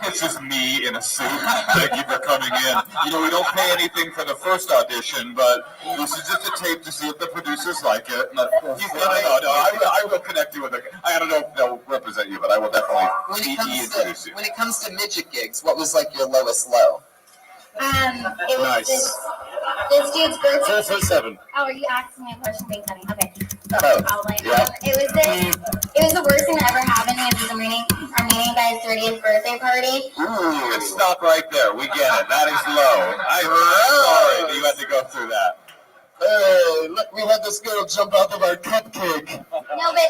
It's just me in a suit. Thank you for coming in. You know, we don't pay anything for the first audition, but this is just a tape to see if the producers like it. No, I will connect you with a. I don't know if they'll represent you, but I will definitely introduce you. When it comes to midget gigs, what was like your lowest low? It was Nice. this dude's birthday. 4.7. Oh, are you asking me a question? Being funny. Okay. Oh, yeah. It was the worst thing that ever happened to me. It was a meeting guy's 30th birthday party. Ooh, let's stop right there. We get it. That is low. I'm sorry that you had to go through that. Hey, look, we had this girl jump off of our cupcake. No, but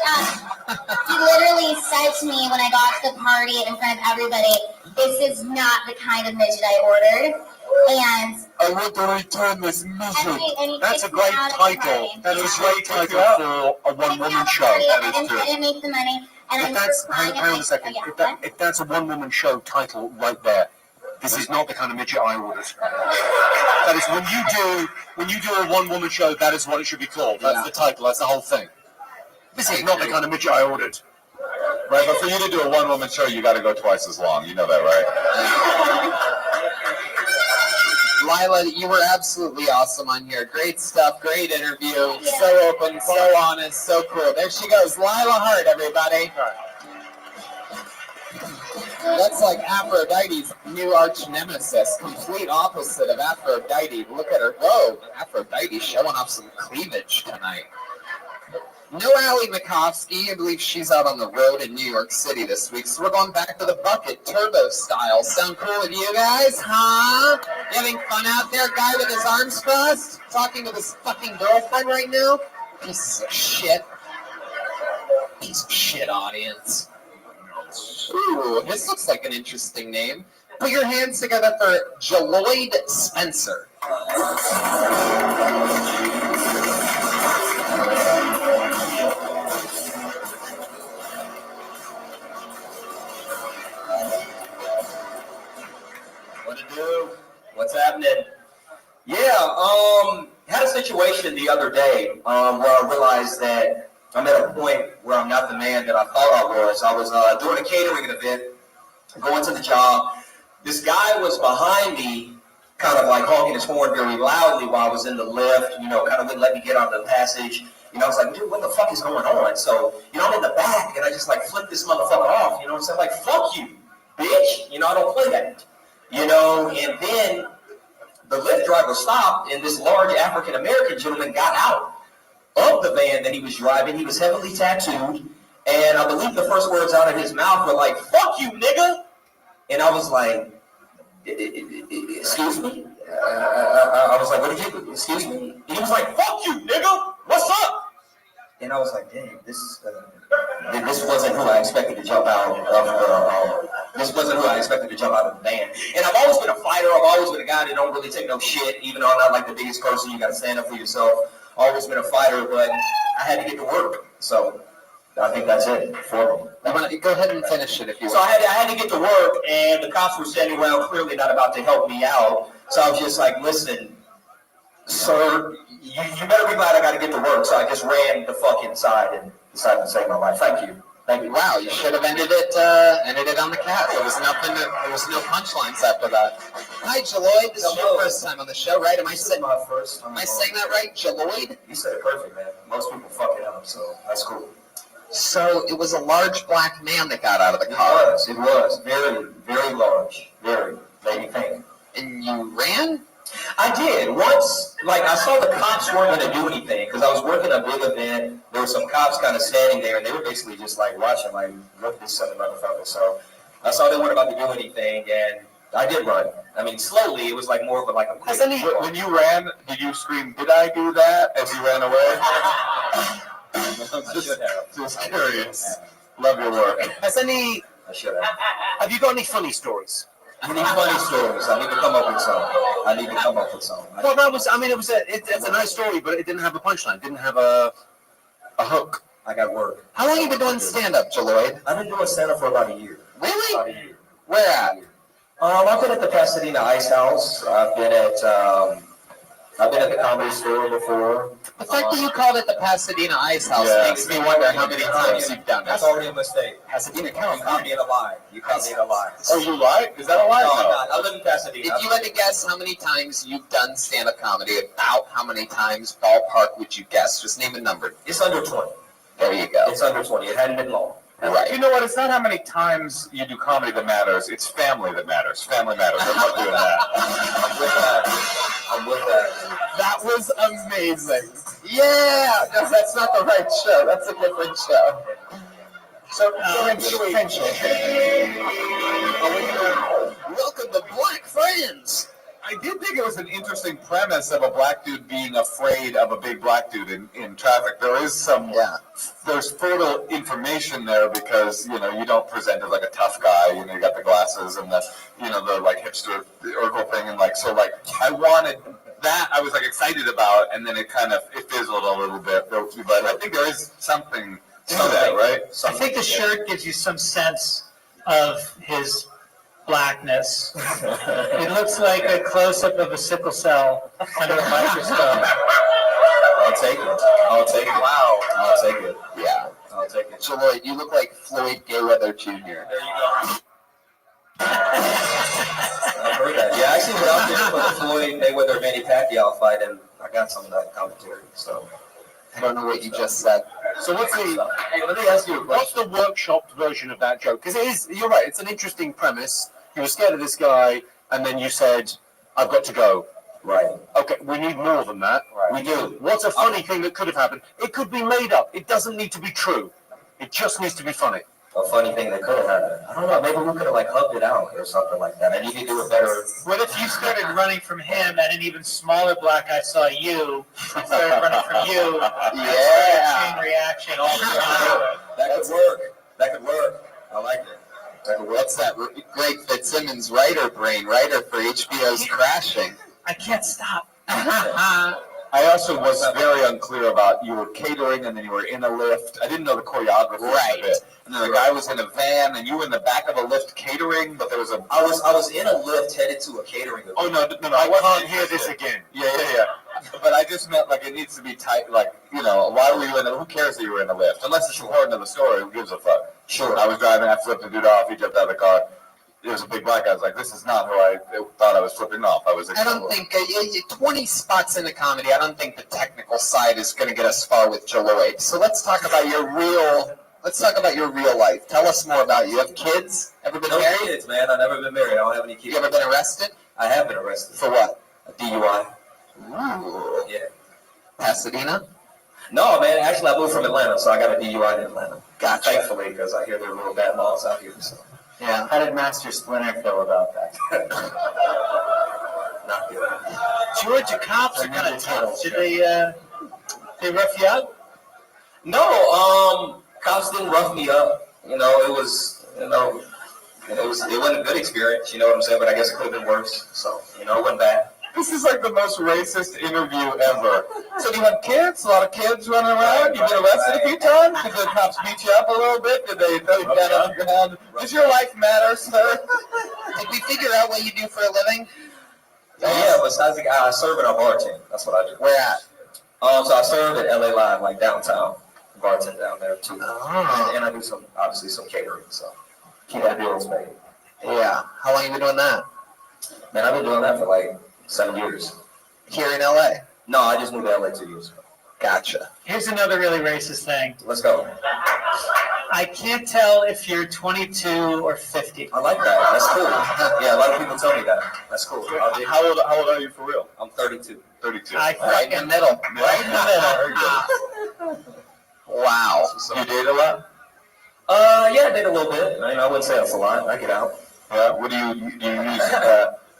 he literally said to me when I got to the party in front of everybody, "This is not the kind of midget I ordered." And I want to return this midget. That's a great title. That's a great title for a one-woman show. That is true. I didn't make the money. And Hang on a second. If that's a one-woman show title right there, this is not the kind of midget I ordered. That is when you do a one-woman show. That is what it should be called. That's the title. That's the whole thing. This is not the kind of midget I ordered. Right, but for you to do a one-woman show, you got to go twice as long. You know that, right? Lila, you were absolutely awesome on here. Great stuff, great interview. So open, so honest, so cool. There she goes, Lila Hart, everybody. That's like Aphrodite's new arch nemesis, complete opposite of Aphrodite. Look at her. Whoa, Aphrodite showing off some cleavage tonight. No Allie Makovsky. I believe she's out on the road in New York City this week. So we're going back to the bucket, turbo style. Sound cool with you guys, huh? You having fun out there? Guy with his arms crossed? Talking to his fucking girlfriend right now? Pieces of shit. Piece of shit audience. Ooh, this looks like an interesting name. Put your hands together for Jaloid Spencer. What's happening? Yeah, had a situation the other day where I realized that I'm at a point where I'm not the man that I thought I was. I was doing a catering event, going to the job. This guy was behind me, kind of like honking his horn very loudly while I was in the lift, kind of wouldn't let me get out of the passage. I was like, dude, what the fuck is going on? So, I'm in the back, and I just like flipped this motherfucker off, what I'm saying? Like, fuck you, bitch. I don't play that. And then the Lyft driver stopped, and this large African-American gentleman got out of the van that he was driving. He was heavily tattooed, and I believe the first words out of his mouth were like, fuck you, nigga! And I was like, excuse me? I was like, what did you, excuse me? And he was like, fuck you, nigga! What's up? And I was like, dang, this wasn't who I expected to jump out of this wasn't who I expected to jump out of the van. And I've always been a fighter. I've always been a guy that don't really take no shit, even though I'm not like the biggest person. You got to stand up for yourself. Always been a fighter, but I had to get to work. So I think that's it for me. Go ahead and finish it if you want. So I had to get to work, and the cops were standing around, clearly not about to help me out. So I was just like, listen, sir, you better be glad I got to get to work. So I just ran the fuck inside and decided to save my life. Thank you. Wow, you should have ended it on the cat. There was no punchlines after that. Hi, Jaloid. This is your first time on the show, right? Am I saying that right? Jaloid? You said it perfect, man. Most people fuck it up, so that's cool. So it was a large black man that got out of the car. It was. Very, very large. Very. Made me think. And you ran? I did. Once, I saw the cops weren't going to do anything because I was working a big event. There were some cops kind of standing there, and they were basically just watching, look at this son of a motherfucker. So I saw they weren't about to do anything, and I did run. I mean, slowly. It was more of a quick. When you ran, did you scream, "Did I do that?" as you ran away? just curious. Love your work. I should have. Have you got any funny stories? Any funny stories? I need to come up with some. Well, it's a nice story, but it didn't have a punchline. It didn't have a hook. I got work. How long have you been doing stand-up, Jaloid? I've been doing stand-up for about a year. Really? About a year. Where at? I've been at the Pasadena Ice House. I've been at I've been at the Comedy Store before. The fact that you called it the Pasadena Ice House Yeah. makes me wonder how many times you've done That's it. already a mistake. Pasadena, You caught California. me in a lie. You caught me in a lie. Oh, you lie? Is that a lie? No, I'm not. I live in Pasadena. If you had to guess how many times you've done stand-up comedy, about how many times, ballpark, would you guess? Just name a number. It's under 20. There you go. It's under 20. It hadn't been long. Right. You know what? It's not how many times you do comedy that matters. It's family that matters. Family matters. I'm not doing that. I'm with that. I'm with that. That was amazing. Yeah, no, that's not the right show. That's a different show. So, Welcome to Black Friends. I did think it was an interesting premise of a black dude being afraid of a big black dude in traffic. There is some, there's fertile information there because, you know, you don't present as like a tough guy. You know, you got the glasses and the, you know, the like hipster Urkel thing. And like, so like, I wanted that, I was like excited about, and then it fizzled a little bit. But I think there is something to that, right? I think the shirt gives you some sense of his blackness. It looks like a close-up of a sickle cell under a microscope. I'll take it. I'll take it. Wow. I'll take it. Yeah. I'll take it. So, Lloyd, you look like Floyd Mayweather Jr. There you go. I've heard that. Yeah, I actually went out there for the Floyd Mayweather Manny Pacquiao fight, and I got some of that commentary. So I don't know what you just said. So what's the hey, let me ask you a what's question. the workshopped version of that joke? Because it is, you're right, it's an interesting premise. You were scared of this guy, and then you said, I've got to go. Right. Okay, we need more than that. Right. We do. What's a funny thing that could have happened? It could be made up. It doesn't need to be true. It just needs to be funny. A funny thing that could have happened. I don't know. Maybe we could have like hugged it out or something like that. And you could do it better. What if you started running from him and an even smaller black guy saw you and started running from you? Yeah. Chain reaction all the time. That could work. That could work. I like it. That could work. What's that? Greg Fitzsimmons writer for HBO's Crashing. I can't stop. I also was very unclear about, you were catering and then you were in a lift. I didn't know the choreography Right. of it. And then the guy was in a van and you were in the back of a lift catering, but there was a... I was in a lift headed to a catering event. Oh, no, I wasn't can't hear interested. this again. Yeah. But I just meant, like, it needs to be tight, like, you know, why were you in a... Who cares that you were in a lift? Unless it's important to the story, who gives a fuck? Sure. I was driving, I flipped the dude off, he jumped out of the car. There was a big black guy. I was like, this is not who I thought I was flipping off. I was... I don't think 20 spots in the comedy. I don't think the technical side is going to get us far with Lloyd. So let's talk about your real. Let's talk about your real life. Tell us more about it. You have kids? Ever been No married? kids, man. I've never been married. I don't have any kids. You ever been arrested? I have been arrested. For what? A DUI. Ooh. Yeah. Pasadena? No, man. Actually, I moved from Atlanta, so I got a DUI in Atlanta. Gotcha. Thankfully, because I hear there are real bad laws out here. So. Yeah. How did Master Splinter feel about that? Not good. Georgia cops are kind of tough. Did they rough you up? No, cops didn't rough me up. You know, it wasn't a good experience. You know what I'm saying? But I guess it could have been worse. So, you know, it wasn't bad. This is like the most racist interview ever. So do you have kids? A lot of kids running around? You've been arrested a few times? Did the cops beat you up a little bit? Did they throw you down off your ground? Does your life matter, sir? Did we figure out what you do for a living? Yeah, besides I serve in a bar team. That's what I do. Where at? So I serve at LA Live, like downtown. Bartend down there too. Oh. And I do obviously some catering, so keep the bills paid. Yeah. How long you been doing that? Man, I've been doing that for like 7 years. Here in LA. No, I just moved to LA 2 years ago. Gotcha. Here's another really racist thing. Let's go. I can't tell if you're 22 or 50. I like that. That's cool. Yeah, a lot of people tell me that. That's cool. How old are you for real? I'm 32. 32. Right in the middle. Right in the middle. Very good. Wow. You date a lot? Yeah, I did a little bit. I wouldn't say that's a lot. I get out. Yeah. What do you use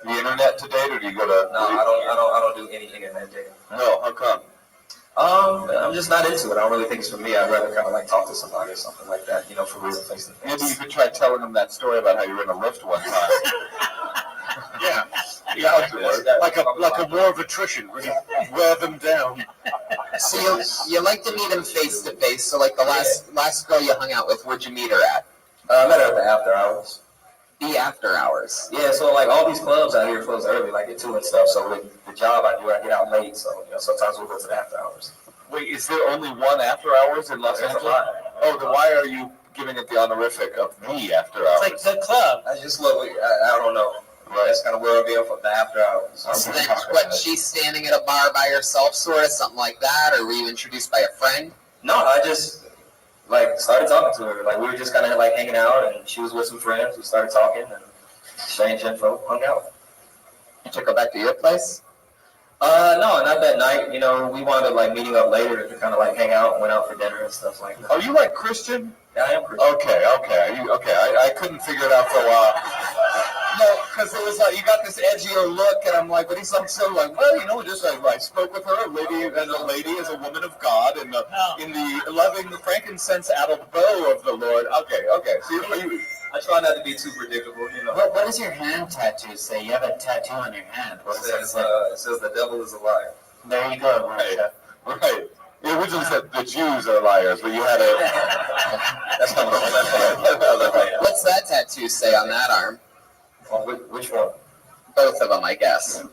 the internet to date, or do you go to? No, I don't do any internet dating. No. How come? I'm just not into it. I don't really think it's for me. I'd rather kind of like talk to somebody or something like that, you know, for real, face to face. Maybe you could try telling them that story about how you were in a lift one time. Yeah. That would work. Like a war of attrition. Really wear them down. So you like to meet him face to face. So like the last girl you hung out with, where'd you meet her at? I met her at the after hours. The after hours. Yeah, so like all these clubs out here close early, like at 2 and stuff. So with the job I do, I get out late. So sometimes we'll go to the after hours. Wait, is there only one after hours in Los There's a Angeles? lot. Oh, then why are you giving it the honorific of the after hours? It's like the club. I just love it. I don't know. That's kind of where I'll be for the after hours. So then, what, she's standing at a bar by herself, sort of, something like that, or were you introduced by a friend? No, I just like started talking to her. Like we were just kind of like hanging out, and she was with some friends. We started talking and exchanged info, hung out. You took her back to your place? No, not that night. We wound up like meeting up later to kind of like hang out, went out for dinner and stuff like that. Are you like Christian? Yeah, I am Christian. Okay. I couldn't figure it out for a while. No, because it was like you got this edgier look, and I'm like, but he's like so like, well, just like I spoke with her, a lady as a woman of God, and in the loving frankincense addled bow of the Lord. Okay. So you I try not to be too predictable, What does your hand tattoo say? You have a tattoo on your hand. What does that say? It says the devil is a liar. There you go, Right. Right. It originally said the Jews are liars, but you had a. That's not what What's that tattoo say on that arm? Which one? Both of them, I guess.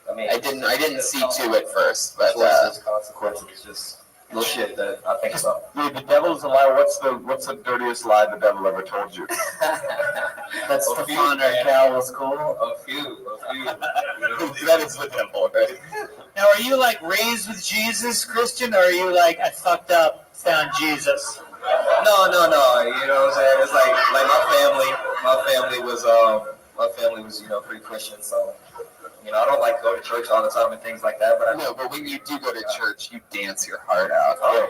I mean, I didn't see two at first, but choices, consequences, it's just little shit that I think about. Dude, the devil is a liar. What's the dirtiest lie the devil ever told you? That's A the few, fun man. cow was cool. A few. That is the devil, right? Now, are you like raised with Jesus, Christian, or are you like, I fucked up, found Jesus? No. You know what I'm saying? It's like my family was pretty Christian, so I don't like go to church all the time and things like that. But I no. But when you do go to church, you dance your heart out. I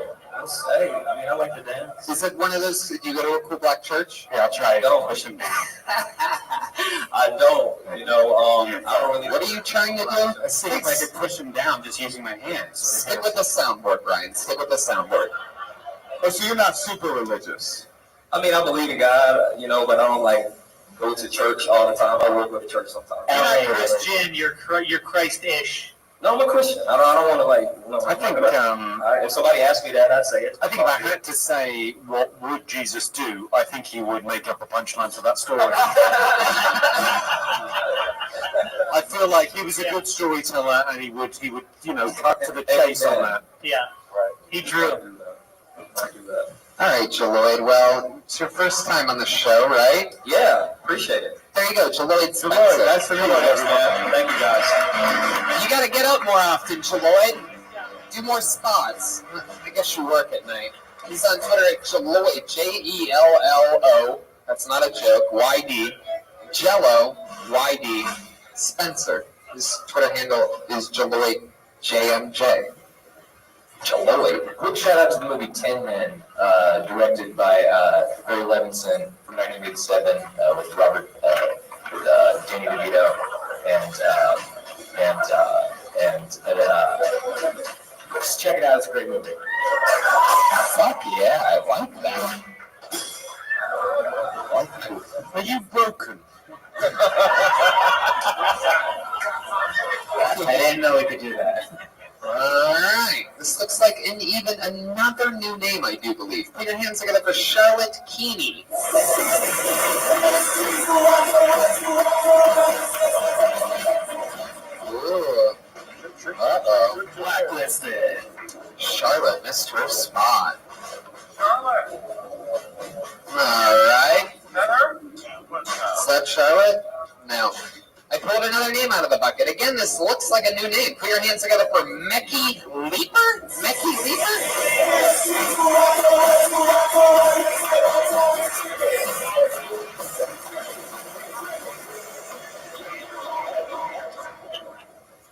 like to dance. Is it one of those? Do you go to a cool black church? Yeah, I'll try it. Don't Push him down. I don't. I don't really. What are you trying to do? Let's see if I can push him down just using my hands. Stick with the soundboard, Brian. Stick with the soundboard. Oh, so you're not super religious? I mean, I believe in God, but I don't like go to church all the time. I will go to church sometimes. You're not Christian, you're Christ-ish. No, I'm a Christian. I don't want to I think, if somebody asked me that, I'd say it. I think if I had to say what would Jesus do, I think he would make up a punchline for that story. I feel like he was a good storyteller, and he would cut to the chase on that. Yeah. Right. He drew. I do that. All right, Jaloid. Well, it's your first time on the show, right? Yeah, appreciate it. There you go, Jaloid Spencer. Nice to meet you, everyone. Thank you, guys. You got to get out more often, Jaloid. Do more spots. I guess you work at night. He's on Twitter at Jaloid, Jello. That's not a joke. YD. Jello, YD. Spencer. His Twitter handle is Jaloid, JMJ. Jaloid. Quick shout out to the movie Tin Men, directed by Barry Levinson from 1987 with Robert, Danny DeVito, and just check it out. It's a great movie. Fuck yeah, I like that. Are you broken? I didn't know we could do that. Alright, this looks like even another new name, I do believe. Put your hands together for Charlotte Keeney. Ooh. Uh-oh. Blacklisted. Charlotte missed her spot. Alright. Is that Charlotte? No. I pulled another name out of the bucket. Again, this looks like a new name. Put your hands together for Mecky Leaper? Mecky Leaper?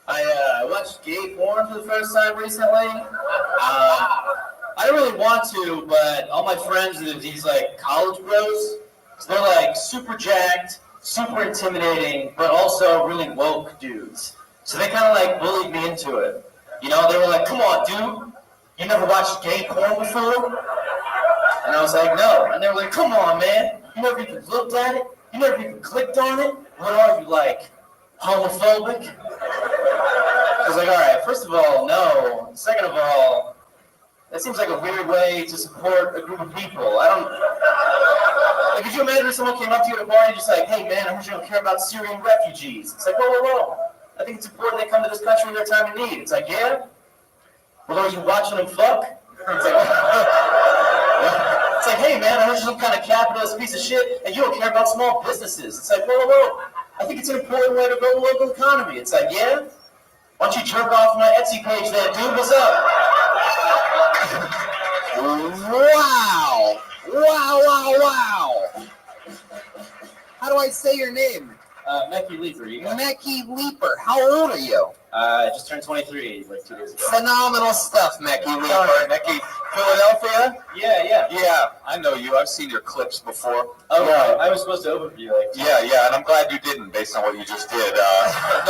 I watched gay porn for the first time recently. I don't really want to, but all my friends are these like college bros. So they're like super jacked, super intimidating, but also really woke dudes. So they kind of like bullied me into it. They were like, "Come on, dude, you never watched gay porn before?" And I was like, "No." And they were like, "Come on, man, you never even looked at it? You never even clicked on it? What are you, like, homophobic?" I was like, "All right, first of all, no. Second of all, That seems like a weird way to support a group of people. I don't. Like, could you imagine if someone came up to you at a bar and just like, hey man, I heard you don't care about Syrian refugees. It's like, whoa. I think it's important they come to this country in their time of need. It's like, yeah? Well, are you watching them fuck? It's like, hey man, I heard you're some kind of capitalist piece of shit and you don't care about small businesses. It's like, whoa. I think it's an important way to grow the local economy. It's like, yeah? Why don't you jerk off my Etsy page there, dude? What's up? Wow. How do I say your name? Mecky Leeper. Mecky Leeper. How old are you? I just turned 23 like 2 days ago. Phenomenal stuff, Mecky Leeper. Mecky, Philadelphia? Yeah. Yeah, I know you. I've seen your clips before. Oh, yeah. I was supposed to open for you. Yeah, and I'm glad you didn't, based on what you just did. No,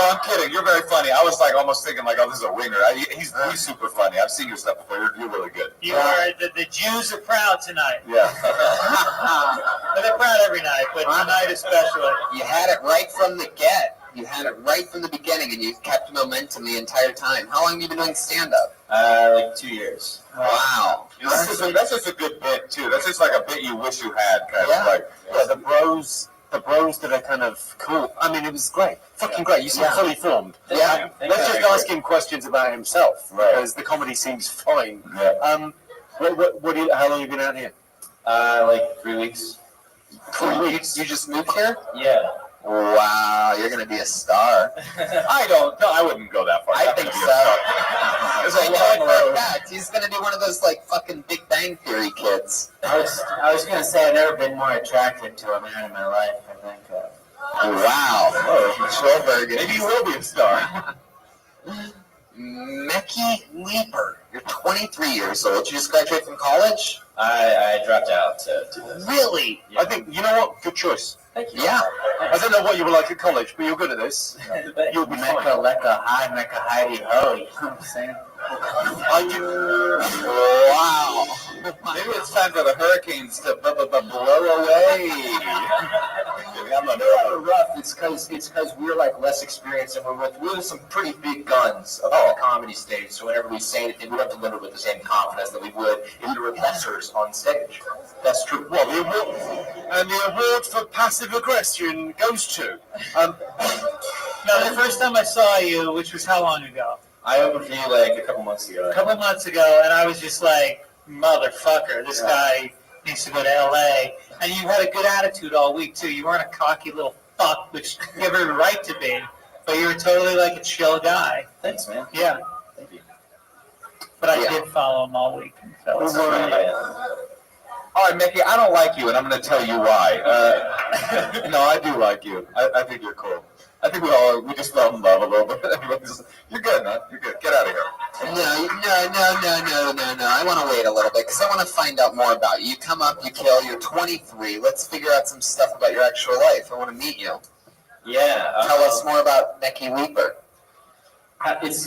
I'm kidding. You're very funny. I was like almost thinking like, oh, this is a winger. He's super funny. I've seen your stuff before. You're really good. You are the Jews are proud tonight. Yeah. But they're proud every night, but tonight especially. You had it right from the get. You had it right from the beginning, and you kept momentum the entire time. How long have you been doing stand-up? Like 2 years. Wow. That's just a good bit, too. That's just like a bit you wish you had, kind of like. Yeah, the bros that are kind of cool. I mean, it was great. Fucking great. You seem fully formed. Yeah. Let's just ask him questions about himself, because the comedy seems fine. Yeah. How long have you been out here? Like 3 weeks. 3 weeks? You just moved here? Yeah. Wow, you're going to be a star. I wouldn't go that far. I think so. It's a long road. He's going to be one of those, like, fucking Big Bang Theory kids. I was going to say I've never been more attracted to a man in my life, I think. Wow. Schulberg. Maybe you will be a star. Mecky Leeper. You're 23 years old. You just graduated from college? I dropped out to do this. Really? I think, you know what? Good choice. Thank you. Yeah. I don't know what you were like at college, but you're good at this. You'll be fine. Mecca, hi, Mecca, Heidi, ho. You know what I'm saying? Wow. Maybe it's time for the hurricanes to blow away. Rough. It's because we're like less experienced and we're with some pretty big guns of the comedy stage. So whenever we say anything, we don't deliver with the same confidence that we would if we were lessers on stage. That's true. Well, the award for passive aggression goes to. Now, the first time I saw you, which was how long ago? I opened for you like a couple months ago. A couple months ago, and I was just like, motherfucker, this guy needs to go to L.A. And you had a good attitude all week, too. You weren't a cocky little fuck, which you have every right to be, but you were totally like a chill guy. Thanks, man. Yeah. Thank you. But I did follow him all week. And felt All right, Mickey, I don't like you, and I'm going to tell you why. No, I do like you. I think you're cool. I think we just fell in love a little bit. You're good, man. You're good. Get out of here. No. I want to wait a little bit because I want to find out more about you. You come up, you kill, you're 23. Let's figure out some stuff about your actual life. I want to meet you. Yeah. Tell us more about Mecky Leeper. It's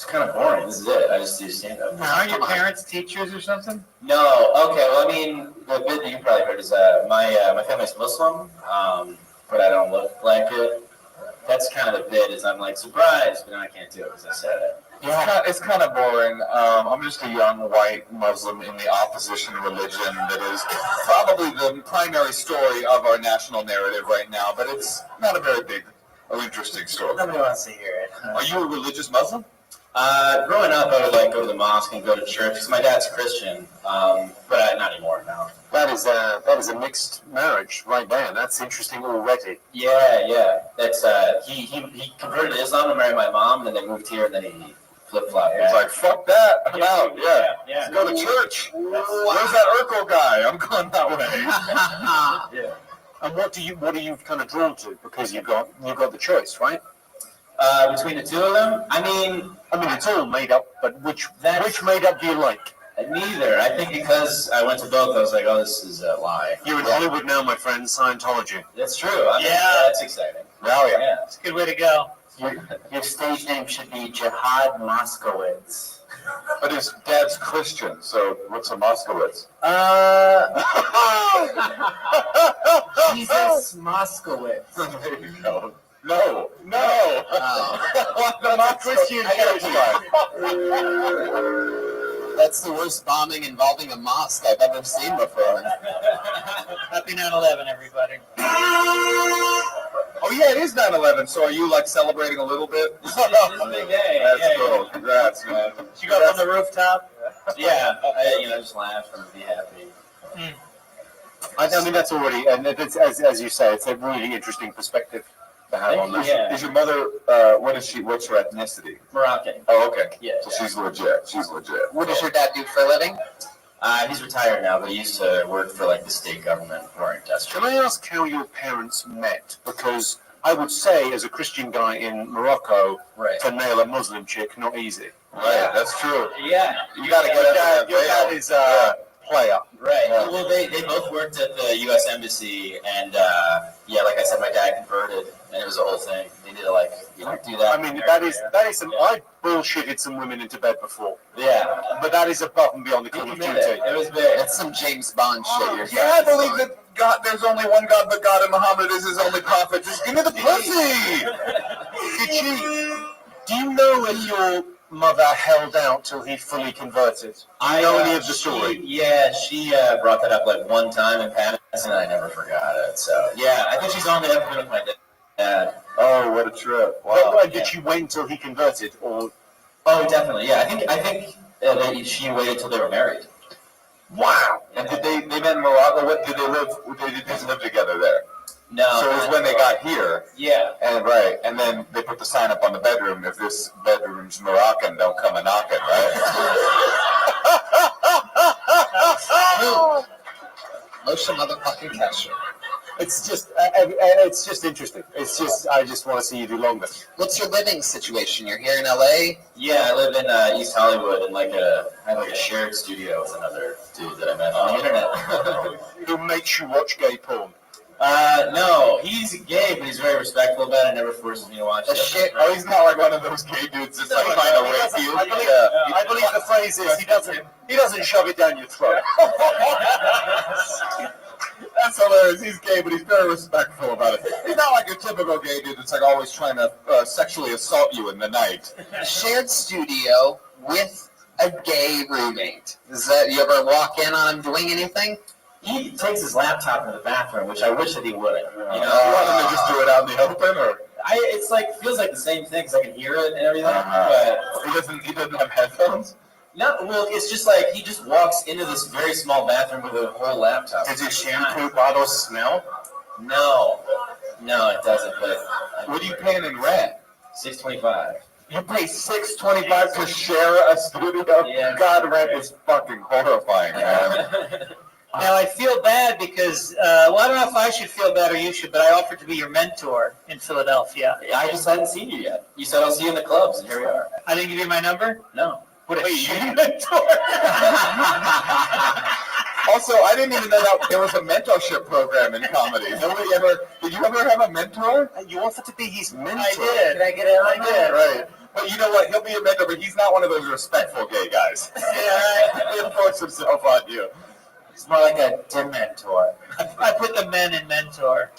kind of boring. This is it. I just do stand-up. Now, aren't your parents teachers or something? No. Okay. Well, I mean, the bit that you probably heard is my family's Muslim, but I don't look like it. That's kind of the bit. Is I'm like surprised, but then I can't do it because I said it. It's kind of boring. I'm just a young white Muslim in the opposition religion that is probably the primary story of our national narrative right now, but it's not a very big or interesting story. Nobody wants to hear it. Are you a religious Muslim? Growing up, I would go to the mosque and go to church because my dad's Christian, but not anymore now. That is a mixed marriage right there. That's interesting already. Yeah. That's he converted to Islam to marry my mom, and then they moved here, and then he flip-flopped. He's like, fuck that. I'm out. Yeah. Yeah. Go to church. Where's that Urkel guy? I'm going that way. Yeah. And what are you kind of drawn to? Because you've got the choice, right? Between the two of them, I mean, it's all made up, but which made up do you like? Neither. I think because I went to both, I was like, oh, this is a lie. You're in Hollywood now, my friend. Scientology. That's true. That's exciting. Oh, yeah. It's a good way to go. Your stage name should be Jihad Moskowitz. But his dad's Christian, so what's a Moskowitz? Jesus Moskowitz. There you go. No. Oh. I'm not Christian. That's the worst bombing involving a mosque I've ever seen before. Happy 9/11, everybody. Oh yeah, it is 9/11. So are you like celebrating a little bit? It's a big day. That's cool. Congrats, man. Did you go up on the rooftop? Yeah, I just laugh and be happy. I mean, that's already, and it's, as you say, it's a really interesting perspective to have on that. Yeah. Is your mother? What is she? What's her ethnicity? Moroccan. Oh, okay. Yeah. So she's legit. She's legit. What does your dad do for a living? He's retired now, but he used to work for like the state government or industrial. Can I ask how your parents met? Because I would say, as a Christian guy in Morocco, Right. to nail a Muslim chick, not easy. Right. That's true. Yeah. You got to get out that Your dad veil. is a player. Right. Yeah. Well, they both worked at the U.S. Embassy, and like I said, my dad converted, and it was a whole thing. They did like, you don't do that. I mean, that is some. I bullshitted some women into bed before, Yeah. but that is above and beyond the Call He of did Duty. it. It was big. That's some James Bond shit. You're Yeah, I believe that God. There's only one God, but God and Muhammad is his only prophet. Just give me the pussy. Do you know if your mother held out till he fully converted? I know any of the story? She brought that up like one time in passing, and I never forgot it. So yeah, I think she's on the episode of my dad. Oh, what a trip! Well, Wow. did she wait until he converted, or Oh, definitely. Yeah, I think she waited till they were married. wow? And did they met in Morocco? What did they live? They just live together there. No. So it was when they got here, Yeah. and right, and then they put the sign up on the bedroom. If this bedroom's Moroccan, don't come a knocking, right? Moshe motherfucking Kesher. It's just interesting. It's just I just want to see you do longer. What's your living situation? You're here in LA? Yeah, I live in East Hollywood, and I have a shared studio with another dude that I met on the internet. Who makes you watch gay porn? No, he's gay, but he's very respectful about it. Never forces me to watch it. Oh, he's not like one of those gay dudes that's like trying to rape you. I believe the phrase is he doesn't shove it down your throat. That's hilarious. He's gay, but he's very respectful about it. He's not like a typical gay dude that's like always trying to sexually assault you in the night. A shared studio with a gay roommate. Is that you ever walk in on him doing anything? He takes his laptop in the bathroom, which I wish that he wouldn't. You know, You want him to just do it out in the open, or it's like feels like the same thing because I can hear it and everything. Uh-huh. But he doesn't have headphones? no, well, it's just like he just walks into this very small bathroom with a whole laptop. Does your shampoo bottle smell? No, it doesn't. But What are you paying in rent? $625. You pay $625 to share a studio? Yeah. God, rent is fucking horrifying, man. Now, I feel bad because, I don't know if I should feel bad or you should, but I offered to be your mentor in Philadelphia. I just hadn't seen you yet. You said I'll see you in the clubs, and here we are. I didn't give you my number? No. What a shame. Mentor. Also, I didn't even know that there was a mentorship program in comedy. Did you ever have a mentor? You offered to be his mentor. I did. Did I get it? I did. Right. But you know what? He'll be a mentor, but he's not one of those respectful gay guys. Yeah, He'll force himself on you. It's more like a dementor. I put the men in mentor.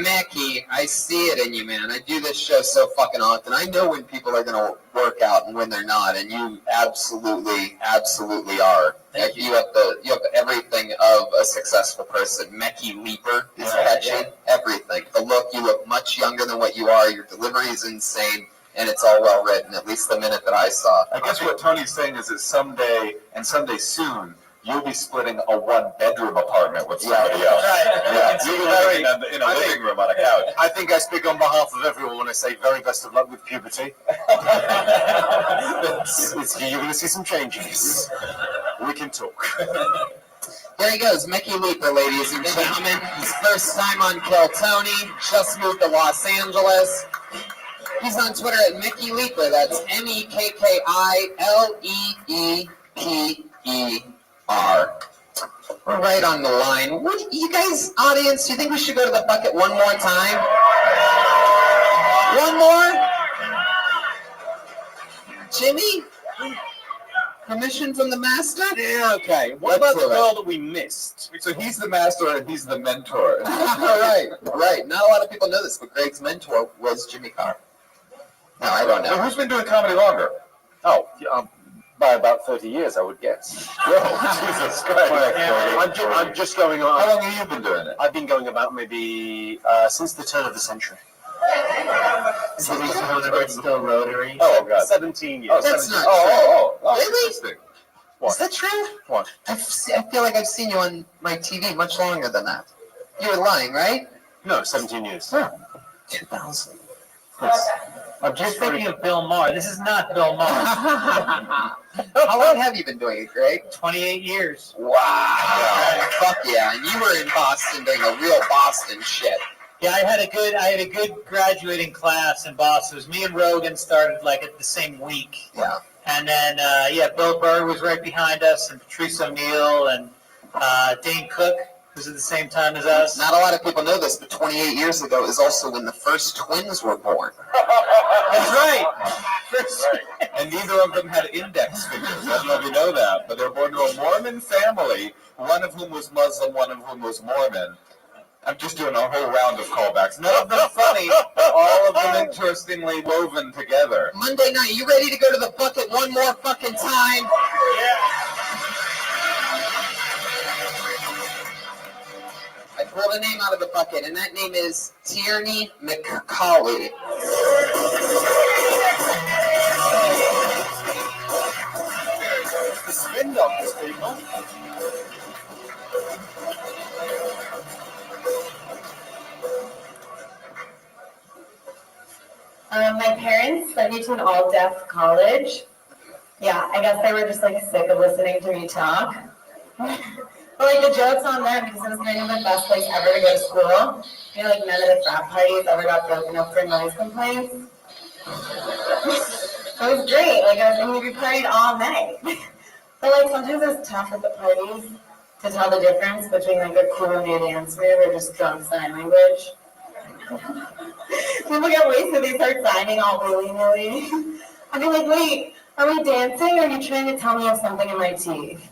Mackie, I see it in you, man. I do this show so fucking often. I know when people are going to work out and when they're not, and you absolutely are. Thank You have everything of a successful person. Mackie Leaper is catchy. Yeah. Everything. The look, you look much younger than what you are. Your delivery is insane, and it's all well written. At least the minute that I saw. I guess what Tony's saying is that someday soon, you'll be splitting a one-bedroom apartment with somebody else. Right. Yeah, you'll be living in a living room on a couch. I think I speak on behalf of everyone when I say very best of luck with puberty. You're going to see some changes. We can talk. There he goes, Mickey Leaper, ladies and gentlemen. His first time on Kill Tony. Just moved to Los Angeles. He's on Twitter at Mickey Leaper. That's MEKKILEEPER. We're right on the line. What, you guys, audience, do you think we should go to the bucket one more time? One more? Jimmy? Permission from the master? Yeah, okay. What Let's about the do it. girl that we missed? So he's the master and he's the mentor. Right. Not a lot of people know this, but Greg's mentor was Jimmy Carr. No, I don't So know. who's been doing comedy longer? Oh, by about 30 years, I would guess. Jesus Christ. I'm just going on. How long have you been doing it? I've been going about maybe since the turn of the century. Is it still rotary? Oh, God. 17 years. Oh, That's 17. not Oh, Really? interesting. Is that true? What? I feel like I've seen you on my TV much longer than that. You were lying, right? No, 17 years. 2000. I'm just thinking of Bill Maher. This is not Bill Maher. How long have you been doing it, Greg? 28 years. Wow. Fuck yeah. And you were in Boston doing a real Boston shit. Yeah, I had a good graduating class in Boston. It was me and Rogan started like at the same week. Yeah. And then, Bill Burr was right behind us, and Patrice O'Neill, and Dane Cook was at the same time as us. Not a lot of people know this, but 28 years ago is also when the first twins were born. That's right. And neither of them had index fingers. I don't know if you know that, but they were born to a Mormon family, one of whom was Muslim, one of whom was Mormon. I'm just doing a whole round of callbacks. None of them funny, but all of them interestingly woven together. Monday night, you ready to go to the bucket one more fucking time? I pulled a name out of the bucket, and that name is Tierney McCauley. The spin doctors, people. My parents sent me to an all-deaf college. Yeah, I guess they were just like sick of listening to me talk. But like the joke's on them because it was kind of the best place ever to go to school. None of the frat parties ever got broken up for noise complaints. It was great. We partied all night. But sometimes it's tough at the parties to tell the difference between a cool new dance move or just drunk sign language. People get wasted, they start signing all willy-nilly. I'd be like, wait, are we dancing or are you trying to tell me I have something in my teeth?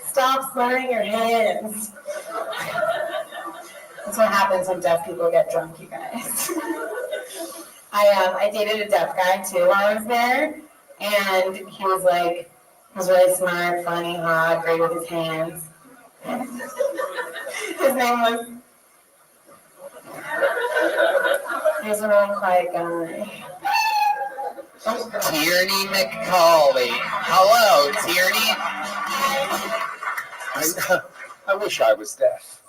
Stop slurring your hands. That's what happens when deaf people get drunk, you guys. I dated a deaf guy too while I was there, and he was really smart, funny, hot, great with his hands. His name was... He was a really quiet guy. Tierney McCauley. Hello, Tierney. I wish I was deaf.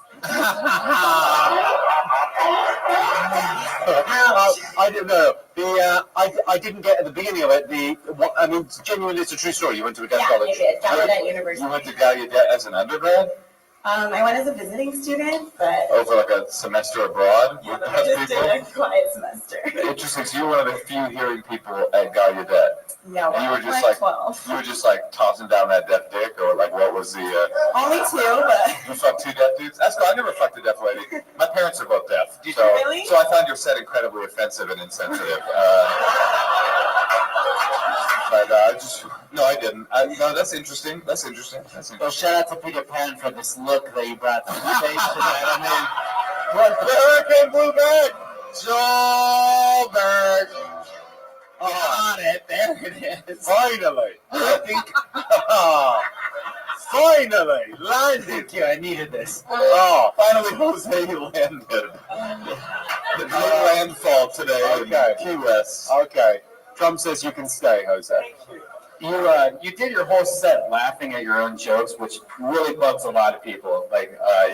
I don't know. I didn't get at the beginning of it. Genuinely, it's a true story. You went to a deaf college. Yeah, I did. Gallaudet University. You went to Gallaudet as an undergrad? I went as a visiting student, but... Over a semester abroad? Yeah, but I just did a quiet semester. Interesting. So you were one of the few hearing people at Gallaudet. No, And you were I'm just 12. you were just tossing down that deaf dick, or what was the? Only 2, but... You fucked 2 deaf dudes? That's cool. I never fucked a deaf lady. My parents are both deaf. Did you really? So I found your set incredibly offensive and insensitive. But no, I didn't. No, that's interesting. Well, shout out to Peter Pan for this look that you brought to the stage tonight. Hurricane Bluebird! Joelberg! Got it. There it is. Finally! I think... Finally! Landed! Thank you. I needed this. Finally Jose landed. The landfall today in Key West. Okay. Trump says you can stay, Jose. You did your whole set laughing at your own jokes, which really bugs a lot of people.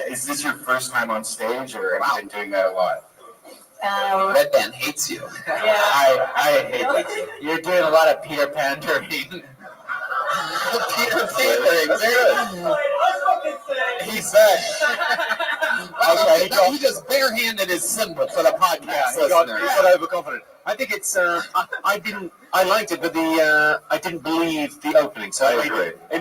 Is this your first time on stage, or have you been doing that a lot? Red Band hates you. Yeah. I hate that. You're doing a lot of Peter Pandering. Peter Pan. He's back. He just barehanded his symbol for the podcast He got listeners. overconfident. I think it's. I liked it, but I didn't believe the opening. So it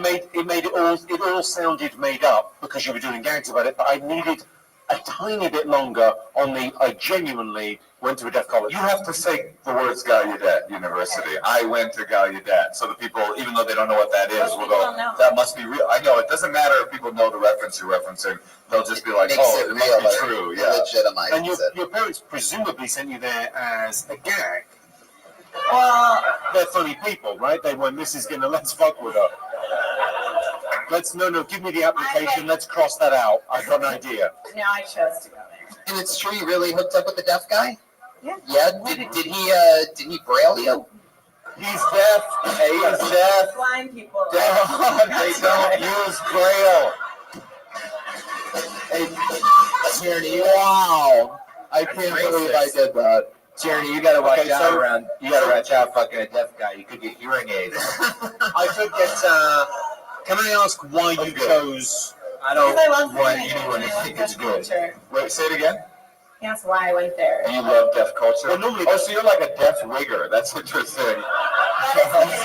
made it all sounded made up because you were doing gags about it. But I needed a tiny bit longer on the. I genuinely went to a deaf college. You have to say the words Gallaudet University. I went to Gallaudet. So the people, even though they don't know what that is, will go, that must be real. I know, it doesn't matter if people know the reference you're referencing. They'll just be like, it must be true. Yeah. Legitimizes And it. your parents presumably sent you there as a gag. Well, They're funny people, right? They went, this is gonna, let's fuck with her. No, give me the application. Let's cross that out. I've got an idea. no, I chose to go there. And it's true you really hooked up with the deaf guy? Yeah. Yeah. Did he braille you? He's deaf. He's deaf. Blind people. They don't use Braille. Hey, Tierney, wow. I can't believe I did that. Tierney, you gotta watch Okay, out so- around. You gotta watch out, fucking a deaf guy. You could get hearing aids. I could get, can I ask why you chose? I don't Because I love want singing anyone to and I think love it's deaf good. culture. Wait, say it again. That's why I went there. You love deaf culture? Well, normally- oh, so you're like a deaf wigger. That's interesting. That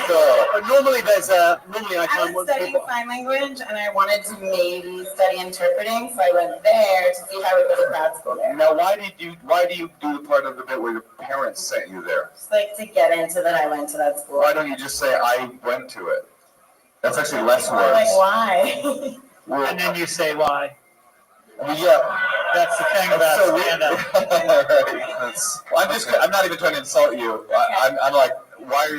Cool. But normally normally I I find was what studying people. sign language and I wanted to maybe study interpreting, so I went there to see if I would go to grad school there. Now, why do you do the part of the bit where your parents sent you there? Just like to get into that, I went to that school. Why don't you just say, I went to it? That's actually less Or words. like why? And then you say why. Well, yeah. That's the thing That's about so stand-up. weird. Well, I'm not even trying to insult you. I'm like, why are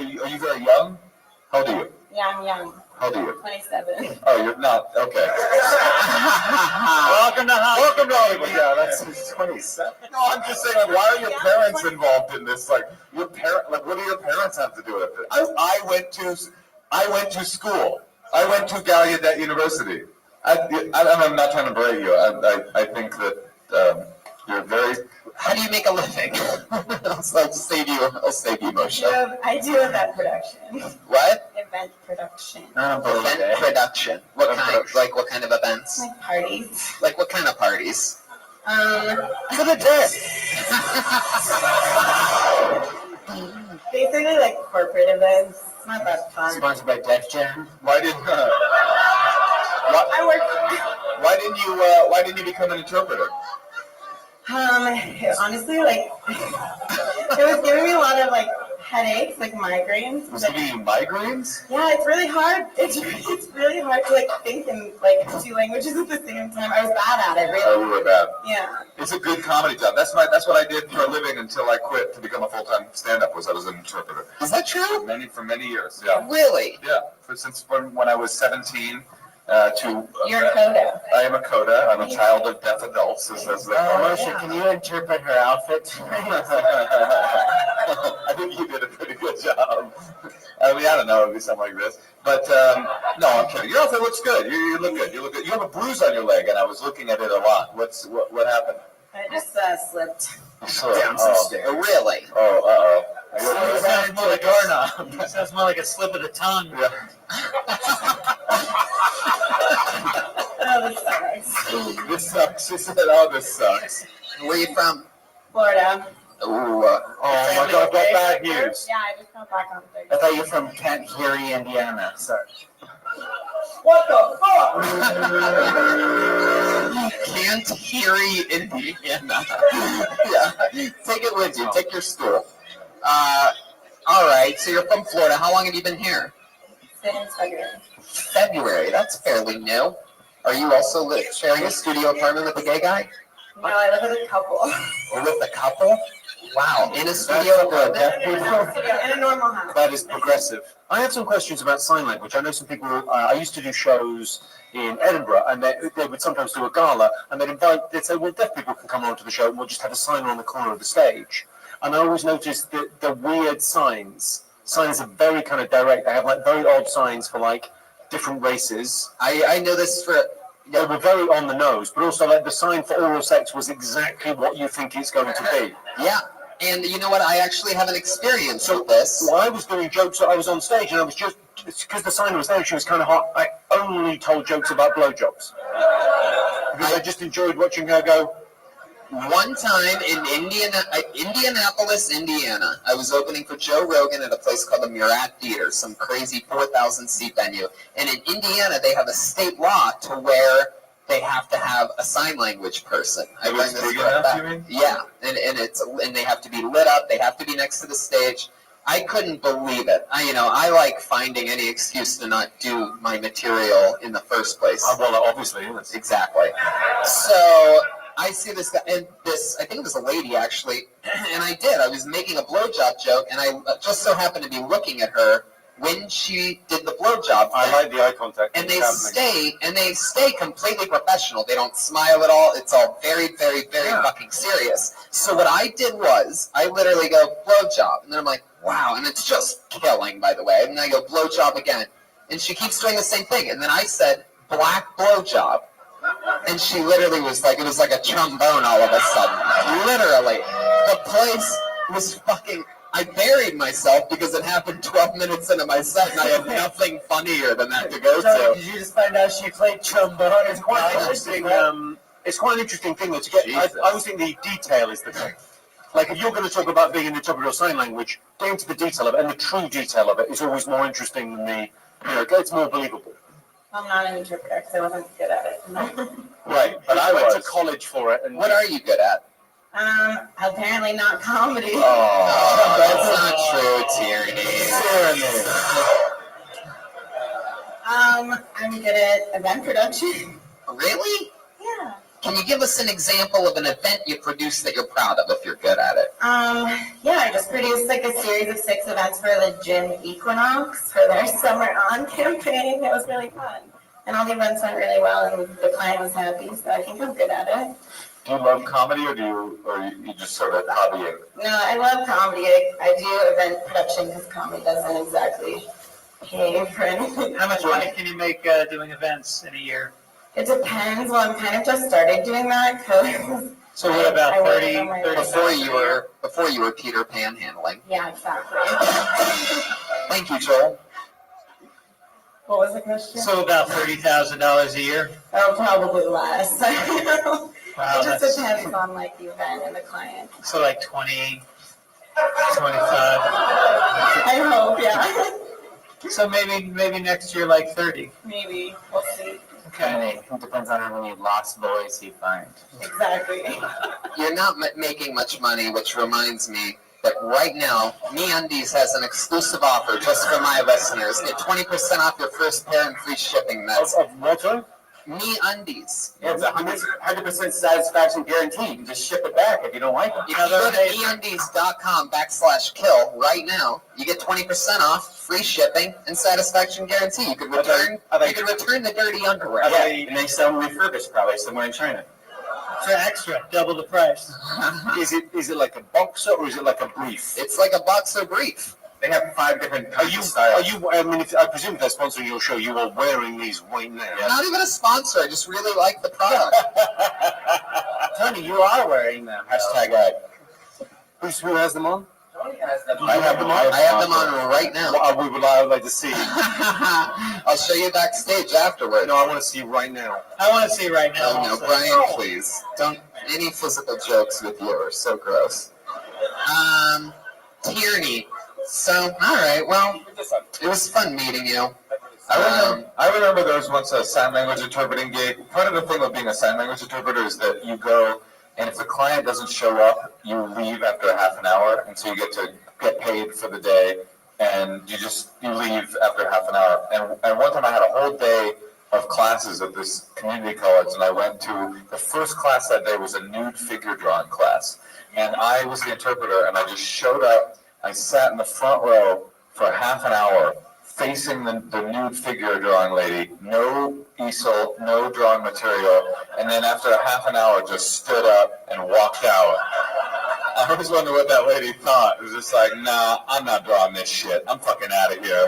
you very young? How old are you? Yeah, I'm young. How old are you? 27. Oh, you're not, okay. Welcome to Hollywood. Welcome to Hollywood. Yeah, that's 27. No, I'm just saying, like, why are your parents involved in this? Like, what do your parents have to do with it? I went to school. I went to Gallaudet University. I'm not trying to berate you. I think that you're very. How do you make a living? I'll save you motion. I do event production. What? Event production. Event production. What kind? Like what kind of events? Like parties. Like what kind of parties? For the deaf. Basically like corporate events. It's not that fun. Sponsored by Def Jam. Why didn't you become an interpreter? Honestly, like, it was giving me a lot of, like, headaches, like migraines. Was it giving you migraines? Yeah, it's really hard. It's really hard to, like, think in, like, two languages at the same time. I was bad at it, Oh, really. we were bad. Yeah. It's a good comedy job. That's what I did for a living until I quit to become a full-time stand-up. Was I was an interpreter. Is that true? For many years. Yeah. Really? Yeah. Since when I was 17 to. You're a coda. I am a coda. I'm a child of deaf adults, as they call it. Moshe, can you interpret her outfit? I think you did a pretty good job. I mean, I don't know, it'd be something like this. But, no, I'm kidding. Your outfit looks good. You look good. You look good. You have a bruise on your leg, and I was looking at it a lot. What happened? I just slipped. Down some stairs. Really? Oh, uh-oh. It sounds more like doorknob. It sounds more like a slip of the tongue. Yeah. Oh, this sucks. This sucks. She said, oh, this sucks. Where are you from? Florida. Ooh, Oh my God, got bad news. Yeah, I just got back on I Thursday. thought you were from Kent, Erie, Indiana. Sorry. What the fuck? Canterbury, Indiana. Yeah. Take it with you. Take your stool. All right. So you're from Florida. How long have you been here? Since February. February. That's fairly new. Are you also sharing a studio apartment with a gay guy? No, I live with a couple. Or with a couple? Wow. In a studio apartment? In a normal house. That is progressive. I have some questions about sign language. I know some people, I used to do shows in Edinburgh, and they would sometimes do a gala, and they'd say, well, deaf people can come onto the show, and we'll just have a sign on the corner of the stage. And I always noticed that the weird signs are very kind of direct. They have like very odd signs for like different races. I know this for... They were very on the nose, but also like the sign for oral sex was exactly what you think it's going to be. Yeah. And you know what? I actually have an experience with this. Well, I was doing jokes. I was on stage, and I was just because the sign was there. She was kind of hot. I only told jokes about blowjobs because I just enjoyed watching her go. One time in Indianapolis, Indiana, I was opening for Joe Rogan at a place called the Murat Theater, some crazy 4,000-seat venue. And in Indiana, they have a state law to where they have to have a sign language person. I bring this big right enough, back. you mean? Yeah, and they have to be lit up. They have to be next to the stage. I couldn't believe it. I like finding any excuse to not do my material in the first place. Well, obviously, yes. Exactly. So I see this guy, and I think it was a lady actually, and I was making a blowjob joke, and I just so happened to be looking at her when she did the blowjob. I like the eye contact. And they stay completely professional. They don't smile at all. It's all very, very, very fucking serious. So what I did was, I literally go, blowjob. And then I'm like, wow. And it's just killing, by the way. And then I go, blowjob again. And she keeps doing the same thing. And then I said, black blowjob. And she literally was like, it was like a trombone all of a sudden. Literally. The place was fucking... I buried myself because it happened 12 minutes into my set, and I had nothing funnier than that to go So, to. did you just find out she played trombone? It's quite interesting. It's quite an interesting thing though to get. I always think the detail is the thing. Like if you're going to talk about being an interpreter of sign language, getting to the detail of it and the true detail of it is always more interesting than the. It's more believable. I'm not an interpreter because I wasn't good at it. Right, but I went to college for it. And What are you good at? Apparently not comedy. Oh, that's not true, Tierney. I'm good at event production. Really? Yeah. Can you give us an example of an event you produced that you're proud of if you're good at it? Yeah, I just produced like a series of 6 events for the Gym Equinox for their Summer On campaign. It was really fun. And all the events went really well and the client was happy, so I think I'm good at it. Do you love comedy, or you just sort of hobby it? No, I love comedy. I do event production because comedy doesn't exactly pay for anything. How much money can you make doing events in a year? It depends. Well, I'm kind of just started doing that because. So what about 30 Before you were Peter Panhandling. Yeah, exactly. Thank you, Joel. What was the question? So about $30,000 a year? Oh, probably less. Wow, It just depends on like the event and the client. So like 20, 25. I hope, yeah. So maybe next year like 30. Maybe. We'll see. Okay. It depends on how many lost boys you find. Exactly. You're not making much money, which reminds me that right now, MeUndies has an exclusive offer just for my listeners. Get 20% off your first pair and free shipping. That's Of what? MeUndies. Yeah, it's 100% satisfaction guarantee. You can just ship it back if you don't like it. If you go to MeUndies.com/kill right now, you get 20% off, free shipping, and satisfaction guarantee. You could return the dirty underwear. Yeah, and they sell them refurbished probably somewhere in China. For extra, double the price. Is it like a boxer or is it like a brief? It's like a boxer brief. They have 5 different Are you? I mean, I presume if they're sponsoring your show, you are wearing these right now. Not even a sponsor. I just really like the product. Tony, you are wearing them. Hashtag ad. Who has them on? Tony has them. I have them on right now. Well, I would like to see. I'll show you backstage afterward. No, I want to see right now. I want to see right now. Oh no, also. Brian, please don't. Any physical jokes with you are so gross. Tierney. So, all right. Well, it was fun meeting you. I remember there was once a sign language interpreting gig. Part of the thing with being a sign language interpreter is that you go, and if the client doesn't show up, you leave after a half an hour, and so you get to get paid for the day, and you leave after half an hour. And one time I had a whole day of classes at this community college, and I went to the first class that day was a nude figure drawing class, and I was the interpreter, and I just showed up. I sat in the front row for half an hour, facing the nude figure drawing lady, no easel, no drawing material, and then after a half an hour just stood up and walked out. I always wonder what that lady thought. It was just like, nah, I'm not drawing this shit. I'm fucking out of here.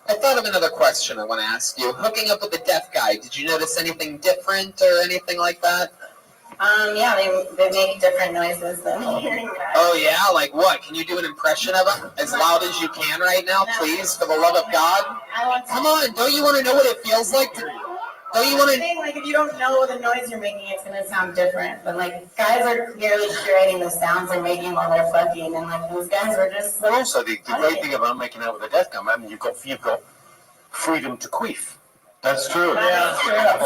I thought of another question I want to ask you. Hooking up with the deaf guy, did you notice anything different or anything like that? Yeah, they make different noises than hearing guys. Oh yeah, like what? Can you do an impression of him as loud as you can right now, please, for the love of God? I want to. Come on, don't you want to know what it feels like? Don't you want to? Like if you don't know the noise you're making, it's gonna sound different. But like guys are clearly curating the sounds they're making while they're fucking, and like those guys were just. But also the great thing about making out with a deaf guy, man, you've got freedom to queef. That's true. Yeah.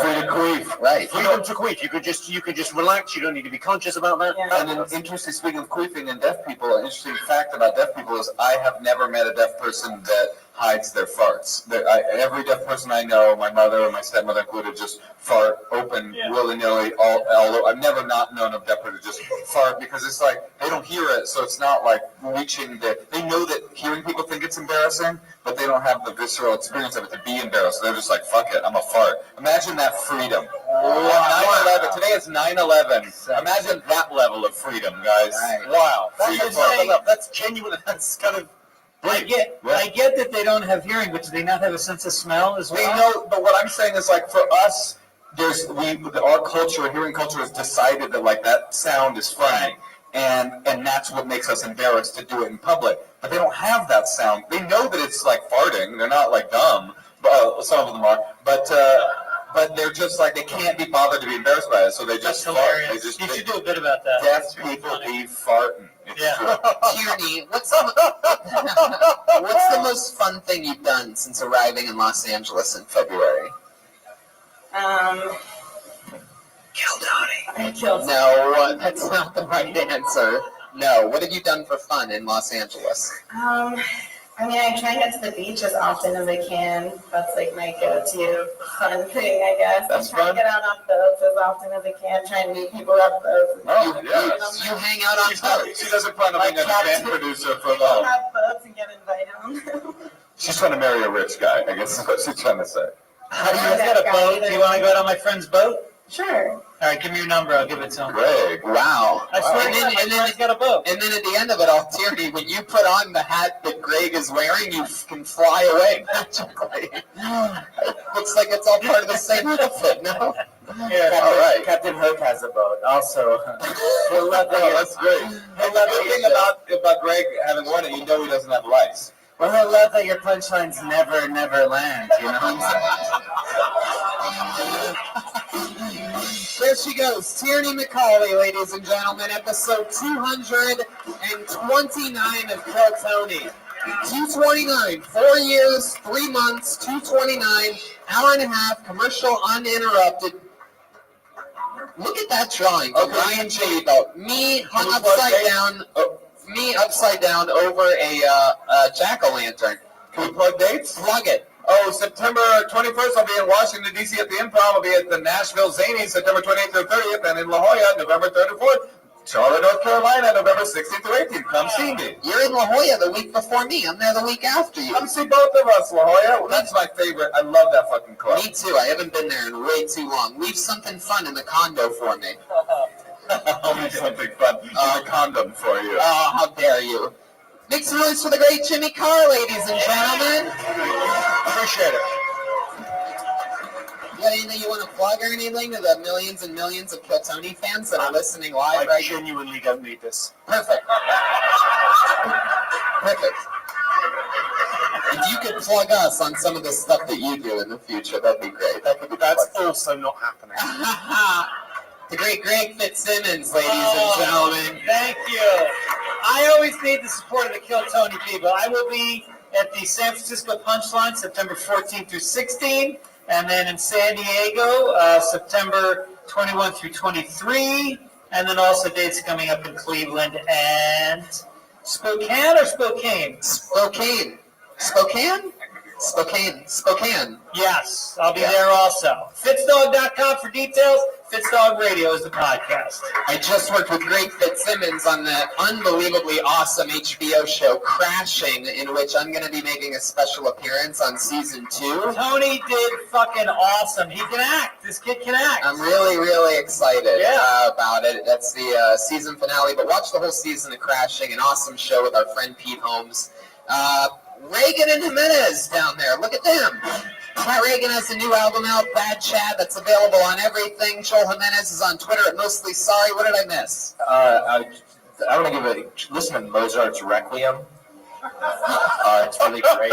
Free to queef. Right. Freedom to queef. You could just relax. You don't need to be conscious about that. Yeah. And an interesting, speaking of queefing and deaf people, an interesting fact about deaf people is I have never met a deaf person that hides their farts. Every deaf person I know, my mother and my stepmother included, just fart open willy-nilly all over. I've never not known a deaf person to just fart because it's like they don't hear it, so it's not like reaching they know that hearing people think it's embarrassing, but they don't have the visceral experience of it to be embarrassed. So they're just like, fuck it, I'm a fart. Imagine that freedom. 9/11. Today is 9/11. Imagine that level of freedom, guys. Right. Wow. That's genuine. That's kind of. I get that they don't have hearing, but do they not have a sense of smell as They well? know, but what I'm saying is like for us, our culture, hearing culture, has decided that like that sound is funny, and that's what makes us embarrassed to do it in public. But they don't have that sound. They know that it's like farting. They're not like dumb. Some of them are, but they're just like they can't be bothered to be embarrassed by it, so they just That's fart. hilarious. They just You should do a bit about that. deaf people be farting. It's true. Tierney, what's the most fun thing you've done since arriving in Los Angeles in February? Kill Tony. I killed No, that's not the right answer. No, what have you done for fun in Los Angeles? I mean, I try and get to the beach as often as I can. That's like my go-to fun thing, I guess. That's I try fun. and get out on boats as often as I can. Try and meet people at boats. Oh, yeah. You hang out on boats. She doesn't plan on being a band producer for People long. have boats and get invited on them. She's trying to marry a rich guy, I guess is what she's trying to say. How do you got a boat? Do you want to go out on my friend's boat? Sure. All right, give me your number. I'll give it to him. Greg. Wow. I swear, And then- my and then- friend's got a boat. And then at the end of it all, Tierney, when you put on the hat that Greg is wearing, you can fly away magically. Looks like it's all part of the same outfit, no? Yeah, All right. Captain Hook has a boat. Also, Oh, that's great. Hey, the good thing about Greg having won it, you know he doesn't have lice. well, I love that your punchlines never land. You know what There she goes, Tierney McCauley, ladies and gentlemen, episode 229 of Kill Tony. 229, 4 years, 3 months, 229, hour and a half, commercial uninterrupted. Look at that drawing. Oh, Brian J. Boat. Me upside down over a jack-o'-lantern. Can we plug dates? Plug it. Oh, September 21st, I'll be in Washington, D.C. at the Improv. I'll be at the Nashville Zanies, September 28th through 30th, and in La Jolla, November 3rd and 4th. Charlotte, North Carolina, November 16th through 18th. Come see me. You're in La Jolla the week before me. I'm there the week after you. Come see both of us, La Jolla. Well, that's my favorite. I love that fucking club. Me too. I haven't been there in way too long. Leave something fun in the condo for me. I'll do something fun. There's a condom for you. Oh, how dare you. Make some noise for the great Jimmy Carr, ladies and gentlemen. Appreciate it. You got anything you want to plug or anything to the millions and millions of Kill Tony fans that are listening live I right now? genuinely don't need this. Perfect. Perfect. If you could plug us on some of the stuff that you do in the future, that'd be great. That could be That's fun. also not happening. The great Greg Fitzsimmons, ladies and gentlemen. Thank you. I always need the support of the Kill Tony people. I will be at the San Francisco Punchline September 14th through 16th, and then in San Diego September 21 through 23, and then also dates coming up in Cleveland and Spokane or Spokane? Spokane. Spokane? Spokane. Spokane. Yes, I'll be there also. Fitzdog.com for details. Fitzdog Radio is the podcast. I just worked with Greg Fitzsimmons on the unbelievably awesome HBO show Crashing, in which I'm going to be making a special appearance on season 2. Tony did fucking awesome. He can act. This kid can act. I'm really, really excited Yeah. about it. That's the season finale, but watch the whole season of Crashing, an awesome show with our friend Pete Holmes. Reagan and Jimenez down there. Look at them. Pat Reagan has a new album out, Bad Chat, that's available on everything. Joel Jimenez is on Twitter at Mostly Sorry. What did I miss? I want to listen to Mozart's Requiem. It's really great.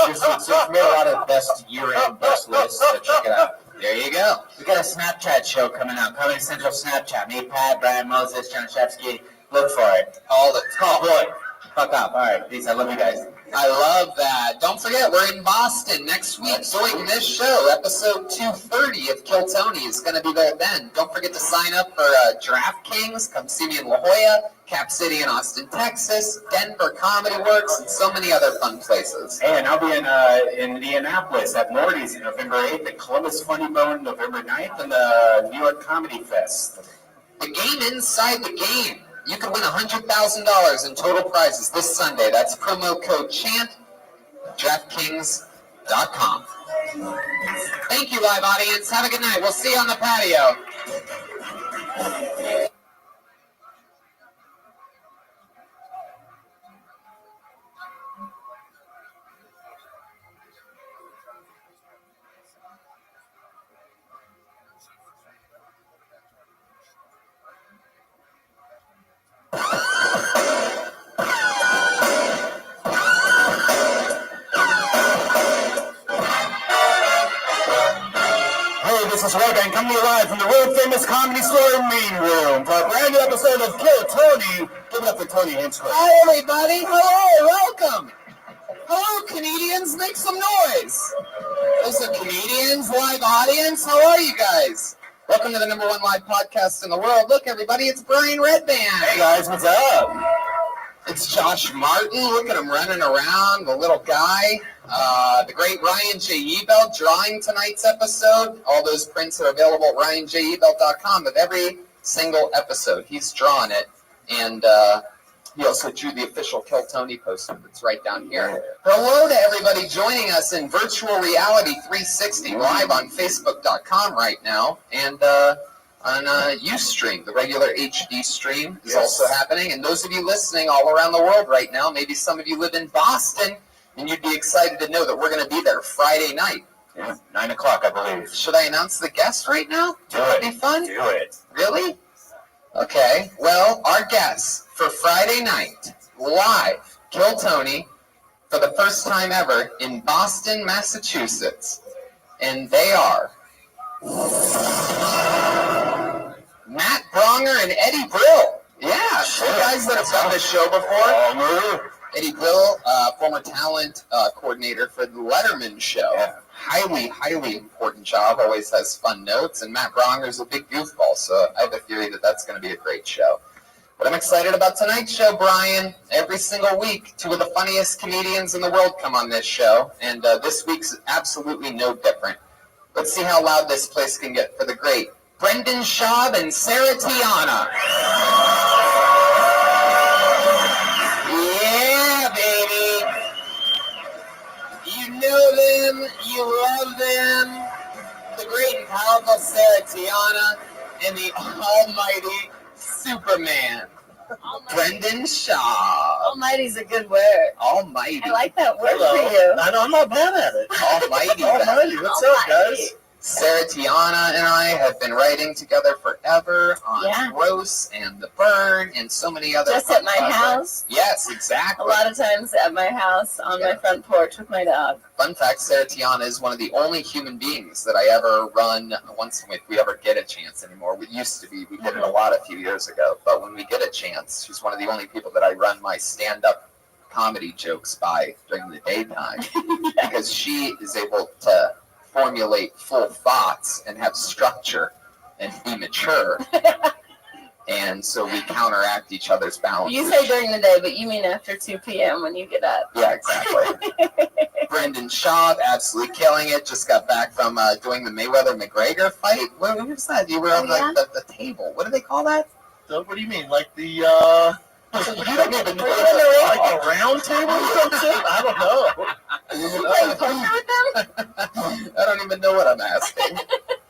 It's made a lot of best year-end best lists, so check it out. There you go. We got a Snapchat show coming out, Comedy Central Snapchat. Me, Pat, Brian Moses, John Shevsky. Look for it. All the It's called Boy. Fuck up. All right, peace. I love you guys. I love that. Don't forget, we're in Boston next week doing this show. Episode 230 of Kill Tony is going to be there then. Don't forget to sign up for DraftKings. Come see me in La Jolla, Cap City in Austin, Texas, Denver Comedy Works, and so many other fun places. Hey, and I'll be in Indianapolis at Morty's November 8th, at Columbus Funny Bone November 9th, and the New York Comedy Fest. The game inside the game. You can win $100,000 in total prizes this Sunday. That's promo code CHANT, DraftKings.com. Thank you, live audience. Have a good night. We'll see you on the patio. This is Rabbi, coming to you live from the world-famous Comedy Store main room for a brand new episode of Kill Tony. Give it up for Tony Hinchcliffe. Hi, everybody. Hello. Welcome. Hello, Canadians. Make some noise. Those are Canadians, live audience. How are you guys? Welcome to the #1 live podcast in the world. Look, everybody, it's Brian Redband. Hey, guys, what's up? It's Josh Martin. Look at him running around, the little guy. The great Ryan J. Ebelt drawing tonight's episode. All those prints are available at ryanjebelt.com of every single episode. He's drawn it. And he also drew the official Kill Tony poster that's right down here. Hello to everybody joining us in Virtual Reality 360 live on Facebook.com right now. And on Ustream, the regular HD stream is also happening. And those of you listening all around the world right now, maybe some of you live in Boston, and you'd be excited to know that we're going to be there Friday night. Yeah, 9 o'clock, I believe. Should I announce the guest right now? Do Would it. that be fun? Do it. Really? Okay. Well, our guests for Friday night, live, Kill Tony, for the first time ever in Boston, Massachusetts. And they are Matt Bronger and Eddie Brill. Yeah, two guys that have done this show before. Eddie Brill, former talent coordinator for the Letterman show. Yeah. Highly, highly important job. Always has fun notes. And Matt Bronger's a big goofball, so I have a theory that that's going to be a great show. But I'm excited about tonight's show, Brian. Every single week, two of the funniest comedians in the world come on this show. And this week's absolutely no different. Let's see how loud this place can get for the great Brendan Schaub and Sarah Tiana. Yeah, baby. You know them, you love them. The great and powerful Sarah Tiana and the almighty Superman, Brendan Schaub. Almighty's a good word. Almighty. I like that word for you. I'm not bad at it. Almighty. Almighty, what's up, guys? Sarah Tiana and I have been writing together forever on Gross and The Burn and so many other. Just at my house? Yes, exactly. A lot of times at my house on my front porch with my dog. Fun fact, Sarah Tiana is one of the only human beings that I ever run once if we ever get a chance anymore. We used to be, we did it a lot a few years ago, but when we get a chance, she's one of the only people that I run my stand-up comedy jokes by during the daytime because she is able to formulate full thoughts and have structure and be mature. And so we counteract each other's balance. You say during the day, but you mean after 2 p.m. when you get up. Yeah, exactly. Brendan Schaub, absolutely killing it. Just got back from doing the Mayweather-McGregor fight. What was that? You were on the table. What do they call that? What do you mean? Like the, you don't even know like a round table or something? I don't know. You playing poker with them? I don't even know what I'm asking.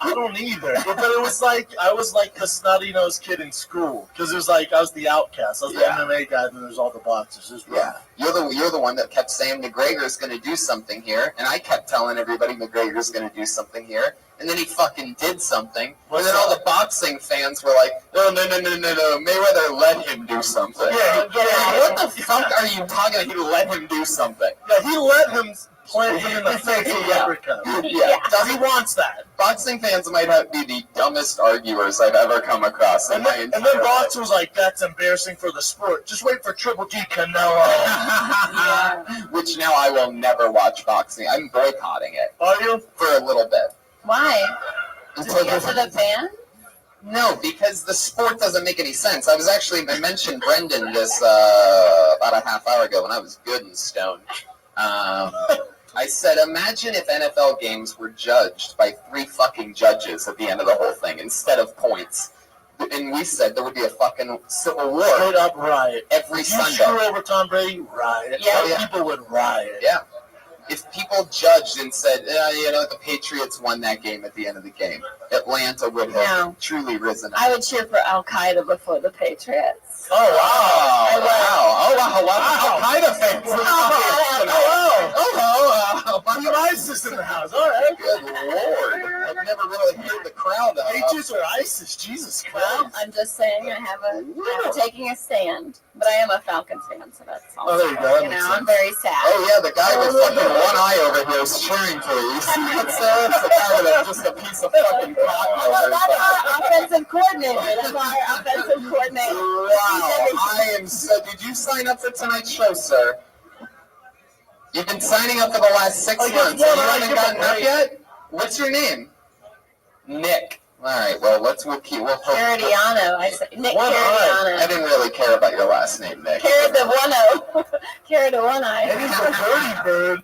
I don't either. But it was like, I was like the snotty-nosed kid in school. Because it was like, I was the outcast. I was the MMA guy, and then there's all the boxers. It was rough. You're the one that kept saying McGregor's going to do something here. And I kept telling everybody McGregor's going to do something here. And then he fucking did something. And then all the boxing fans were like, no, Mayweather let him do something. Yeah, what the fuck are you talking about? He let him do something. Yeah, he let him plant them in the face with Yeah. uppercut. Yeah. He wants that. Boxing fans might be the dumbest arguers I've ever come across in my entire And then life. Box was like, that's embarrassing for the sport. Just wait for Triple G Canelo. Which now I will never watch boxing. I'm boycotting it Are you? for a little bit. Why? Until Because of the ban? No, because the sport doesn't make any sense. I mentioned Brendan this about a half hour ago when I was good and stoned. I said, imagine if NFL games were judged by 3 fucking judges at the end of the whole thing instead of points. And we said there would be a fucking civil war. Straight up riot. Every If you Sunday. screw over Tom Brady, riot. Yeah. People would riot. Yeah. If people judged and said, the Patriots won that game at the end of the game, Atlanta would have truly risen. I would cheer for Al Qaeda before the Patriots. Oh, wow. Al Qaeda fans. You have ISIS in the house. All right. Good Lord. I've never really heard the crowd. Patriots or ISIS? Jesus Christ. Well, I'm just saying I'm taking a stand, but I am a Falcons fan, so that's all. Oh, there you go. That You makes know, sense. I'm very sad. Oh, yeah, the guy with fucking one eye over here is cheering for you. It's the guy with just a piece of fucking cotton over his That's back. our offensive coordinator. That's our offensive coordinator. Wow, I am so. Did you sign up for tonight's show, sir? You've been signing up for the last 6 months. And you haven't gotten up yet? What's your name? Nick. All right. Well, we'll hope. Caradiano. I said Nick I Caradiano. didn't really care about your last name, Nick. Carrot the 1-0. Carrot the 1-eye. It is a dirty bird.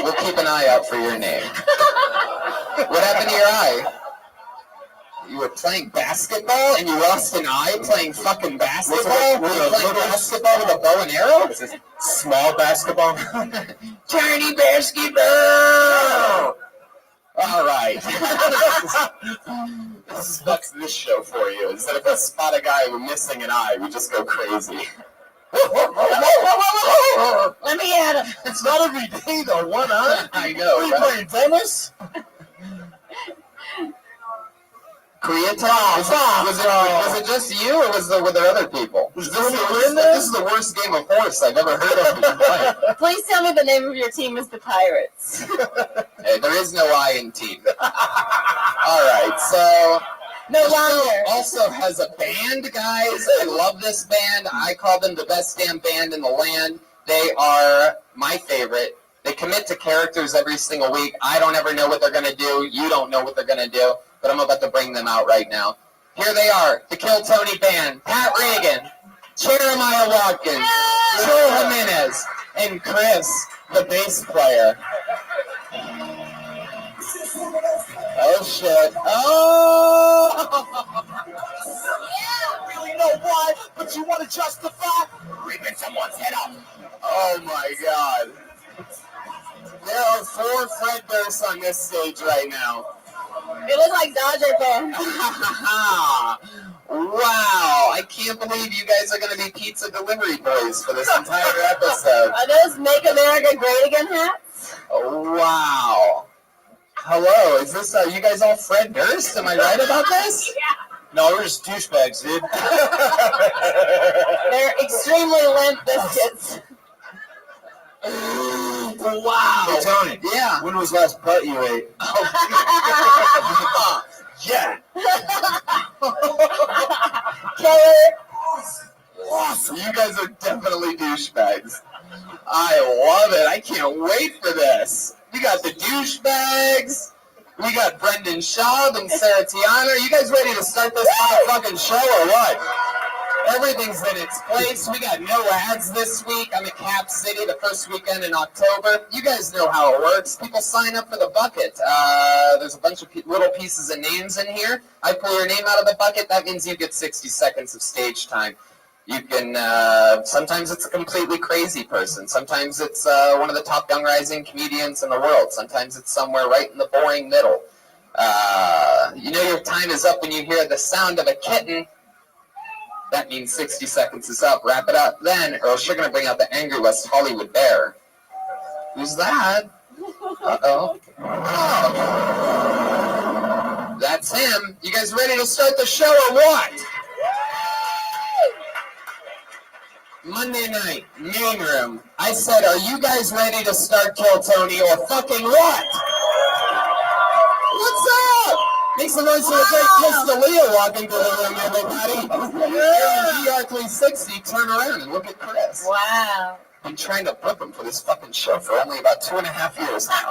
We'll keep an eye out for your name. What happened to your eye? You were playing basketball and you lost an eye playing fucking basketball? Were you playing basketball with a bow and arrow? Is this small basketball? Tiny basketball! All right. That's this show for you. Instead of a spot a guy with missing an eye, we just go crazy. Let me at him. It's not every day though. One eye. I know. Are you playing tennis? Koreatown? Was it just you, or were there other people? This is the worst game of horse I've ever heard of in my life. Please tell me the name of your team is the Pirates. Hey, there is no I in team. All right, so No longer. also has a band, guys. I love this band. I call them the best damn band in the land. They are my favorite. They commit to characters every single week. I don't ever know what they're going to do. You don't know what they're going to do. But I'm about to bring them out right now. Here they are, the Kill Tony Band. Pat Reagan, Jeremiah Watkins, Joel Jimenez, and Chris, the bass player. Oh, shit. Oh! You really know why, but you want to justify ripping someone's head off. Oh, my God. There are 4 Fred Durst on this stage right now. It looks like Dodger fans. Wow, I can't believe you guys are going to be pizza delivery boys for this entire episode. Are those Make America Great Again hats? Wow. Hello, is this, you guys all Fred Durst? Am I right about this? Yeah. No, we're just douchebags, dude. They're extremely limp biscuits. Wow. Hey, Tony. Yeah. When was the last butt you ate? Yeah. Killer. Awesome. You guys are definitely douchebags. I love it. I can't wait for this. We got the douchebags. We got Brendan Schaub and Sarah Tiana. Are you guys ready to start this motherfucking show or what? Everything's in its place. We got no ads this week. I'm at Cap City the first weekend in October. You guys know how it works. People sign up for the bucket. There's a bunch of little pieces of names in here. I pull your name out of the bucket. That means you get 60 seconds of stage time. You can, sometimes it's a completely crazy person. Sometimes it's one of the top young rising comedians in the world. Sometimes it's somewhere right in the boring middle. You know your time is up when you hear the sound of a kitten. That means 60 seconds is up. Wrap it up then, or else you're going to bring out the angry West Hollywood bear. Who's that? Uh-oh. Oh. That's him. You guys ready to start the show or what? Monday night, main room. I said, are you guys ready to start Kill Tony or fucking what? What's up? Make some noise for the great Chris D'Elia walking through the room, everybody. Yeah. VR360, turn around and look at Chris. Wow. I'm trying to book him for this fucking show for only about 2.5 years now.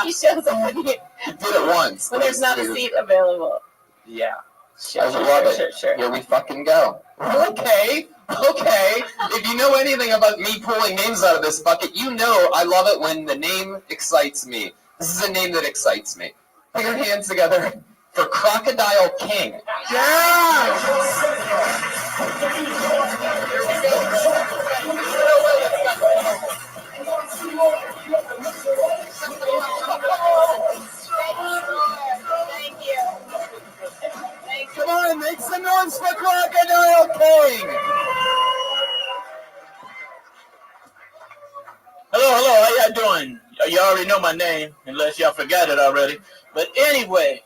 He shows up when, Did it once. when there's not a seat available. Yeah. Sure, I love it. Sure. Here we fucking go. Okay. If you know anything about me pulling names out of this bucket, you know I love it when the name excites me. This is a name that excites me. Put your hands together for Crocodile King. Yeah! Thank you. Come on, make some noise for Crocodile King! Hello, how y'all doing? You already know my name, unless y'all forgot it already. But anyway,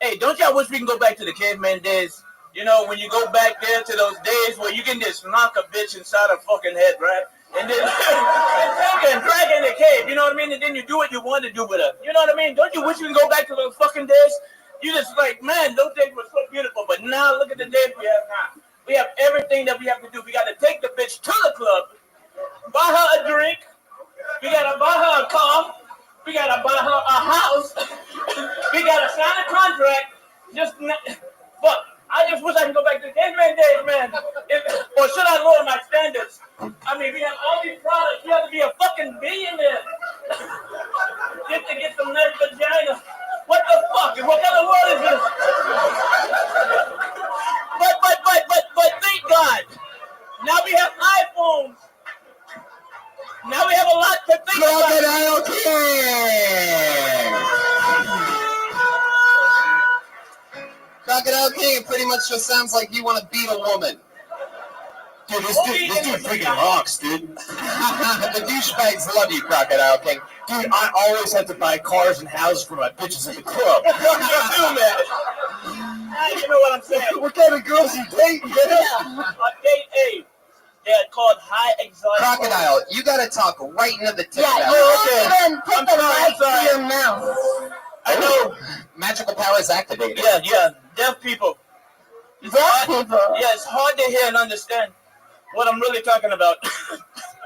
hey, don't y'all wish we can go back to the caveman days? You know, when you go back there to those days where you can just knock a bitch inside her fucking head, right? And then and drag her in the cave, you know what I mean? And then you do what you want to do with her. You know what I mean? Don't you wish we can go back to those fucking days? You just like, man, those days were so beautiful. But now, look at the days we have now. We have everything that we have to do. We got to take the bitch to the club, buy her a drink. We got to buy her a car. We got to buy her a house. We got to sign a contract. Fuck. I just wish I could go back to the caveman days, man. Or should I lower my standards? I mean, we have all these products. You have to be a fucking billionaire talking, it pretty much just sounds like you want to beat a woman. Dude, this dude freaking rocks, dude. The douchebags love you, Crocodile King. Dude, I always have to buy cars and houses for my bitches at the club. You do, man. You know what I'm saying? What kind of girls you date, man? I date A. They're called high exotic. Crocodile, you gotta talk right into the tip. Yeah, you won't even put the mic to your mouth. I know. Magical powers activated. Yeah. Deaf people. Deaf people? Yeah, it's hard to hear and understand what I'm really talking about.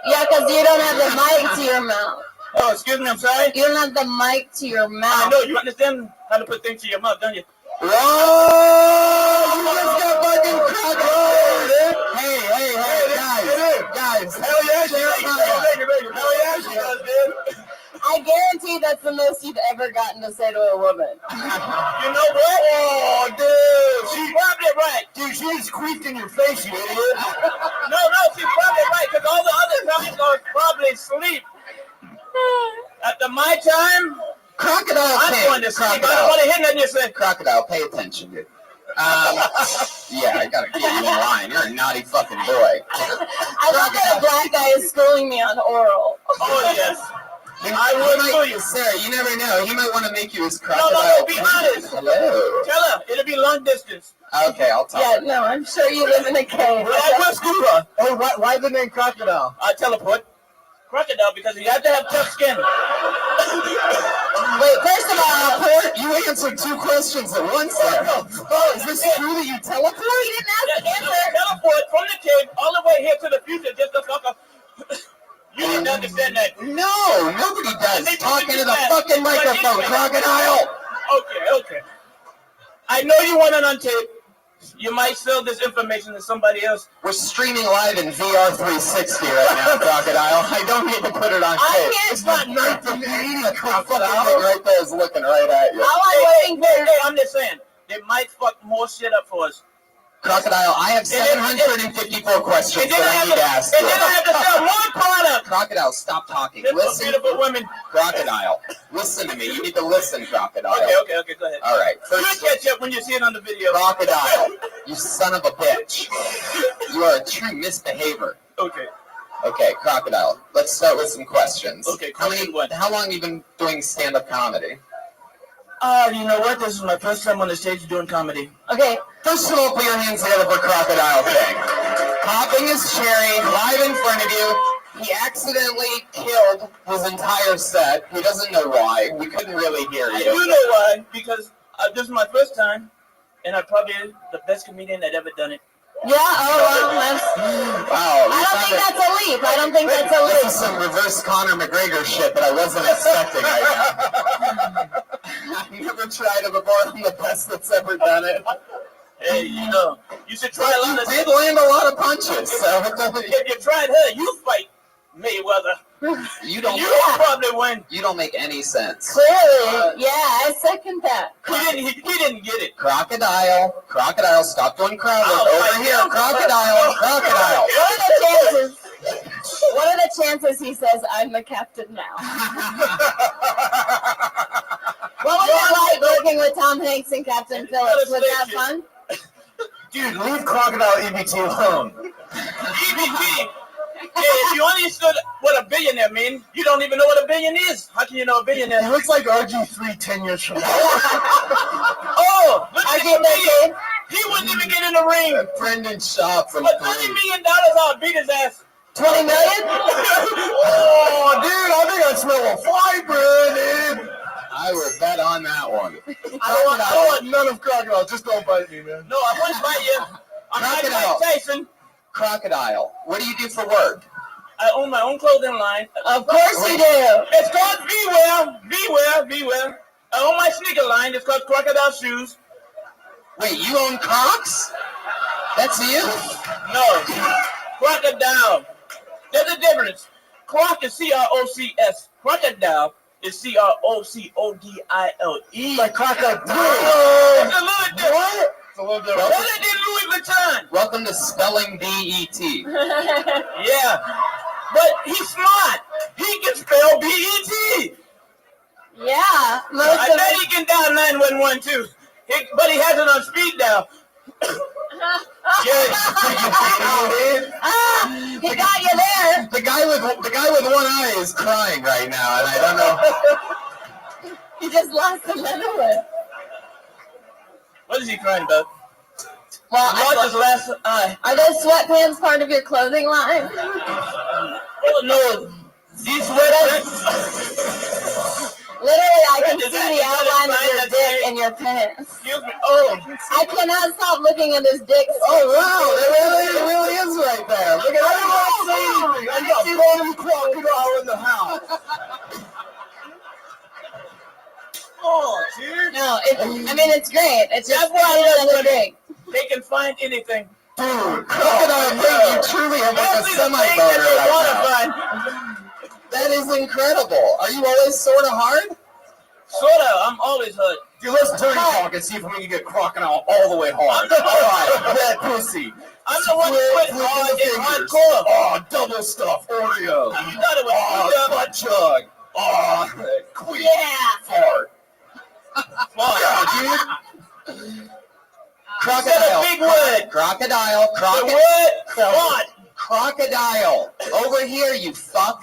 Yeah, because you don't have the mic to your mouth. Oh, excuse me, I'm sorry? You don't have the mic to your mouth. I know, you understand how to put things to your mouth, don't you? Whoa! You just got fucking crocodile, dude! Hey, guys! Hell yeah, Hell yeah, she does, dude. I guarantee that's the most you've ever gotten to say to a woman. You know what? Oh, dude, she's probably right. Dude, she just queefed in your face, you idiot. No, she's probably right, because all the other times I was probably asleep. After my time, Crocodile I'm King. going to sleep. I don't Crocodile. want to hear nothing you say. Crocodile, pay attention, dude. Yeah, I gotta get you in line. You're a naughty fucking boy. I love that a black guy is schooling me on oral. Oh, yes. I would too. Sarah, you never know. He might want to make you his crocodile. No, be honest. Hello. Tell her, it'll be long distance. Okay, I'll talk. Yeah, no, I'm sure you live in a cave. But I will school her. Hey, why the name Crocodile? I teleport. Crocodile, because you have to have tough skin. Wait, first of all, you answered two questions at once there. Oh, is this true that you teleport? He didn't ask Yes, teleport from the cave all the way here to the future just to fuck up. You didn't understand that. No, nobody does. Talk into the fucking microphone, Crocodile. Okay. I know you want it on tape. You might sell this information to somebody else. We're streaming live in VR 360 right now, Crocodile. I don't need to put it on tape. It's not 1980, Crocodile. Right there is looking right at you. All I'm waiting for. Hey, I'm just saying, they might fuck more shit up for us. Crocodile, I have 754 questions that I need to ask And you. then I have to sell one product. Crocodile, stop talking. This Listen. beautiful women. Crocodile, listen to me. You need to listen, Crocodile. Okay, go ahead. All right. You'll First, catch up when you see it on the video. Crocodile, you son of a bitch. You are a true misbehavior. Okay. Okay, Crocodile, let's start with some questions. Okay, How question one. long have you been doing stand-up comedy? You know what? This is my first time on the stage doing comedy. Okay, First of all, put your hands together for Crocodile King. Popping his cherry live in front of you. He accidentally killed his entire set. He doesn't know why. We couldn't really hear I you. do know why, because this is my first time, and I'm probably the best comedian that ever done it. yeah, that's. Wow. I don't think that's a leap. I don't think that's a This is leap. some reverse Conor McGregor shit that I wasn't expecting right now. I've never tried it before. I'm the best that's ever done it. Hey, you should try a lot of You did land a lot of punches, so If you tried her, you fight Mayweather. you don't. You probably win. You don't make any sense. Clearly, yeah, I second that. He didn't get it. Crocodile, stop doing crowd work. Oh, Over here, Crocodile. What are the chances he says, I'm the captain now? What was it like working with Tom Hanks and Captain Phillips? Was that fun? Dude, leave Crocodile EBT alone. EBT. Hey, if you understood what a billionaire means, you don't even know what a billion is. How can you know a billionaire? He looks like RG3 10 years from now. Oh, look at the comedian. He wouldn't even get in the ring. Brendan Shaw from For $30 million, I'll beat his ass. 20 million? Oh, dude, I think I smell a fly, Brandon. I will bet on that one. I don't want none of Crocodile. Just don't bite me, man. No, I wouldn't bite you. I'm like Crocodile. Mike Tyson. Crocodile, what do you do for work? I own my own clothing line. Of course you do. It's called Beware. I own my sneaker line. It's called Crocodile Shoes. Wait, you own Crocs? That's you? No, Crocodile. There's a difference. Croc is C-R-O-C-S. Crocodile is C-R-O-C-O-D-I-L-E. Like Crocodile. It's a little different. What? It's a little different. What did Louis Vuitton? Welcome to Spelling B-E-T. Yeah, but he's smart. He can spell B-E-T. Yeah, most I of bet he can dial 911 too. But he has it on speed now. He got you there. The guy with one eye is crying right now, and I don't know. He just lost another one. What is he crying about? Well, He lost his last eye. are those sweatpants part of your clothing line? Oh no, these sweatpants. Literally, I can Is see that- the is that outline a of sign your that dick says- in your pants. Excuse me. Oh, I cannot stop looking at his dick. Oh wow, it really is right there. Look at that. I don't say anything. I got bottom crocodile in the house. oh, dude. No, it's great. It's just That's why I love another women. drink. They can find anything. Dude, crocodile King, you truly have like a Mostly the thing semi-boner that they right want to now. find. That is incredible. Are you always sort of hard? Sorta. I'm always hurt. Dude, let's dirty talk and see if we can get crocodile all the way hard. All right, wet pussy. I'm the one who put hard in fingers. hardcore. Oh, double stuff Oreo. You thought it was Oh, butt chug. Oh, quick fart. fun. Dude. Crocodile. Big word. Crocodile. The word fun. Crocodile. Over here, you fuck.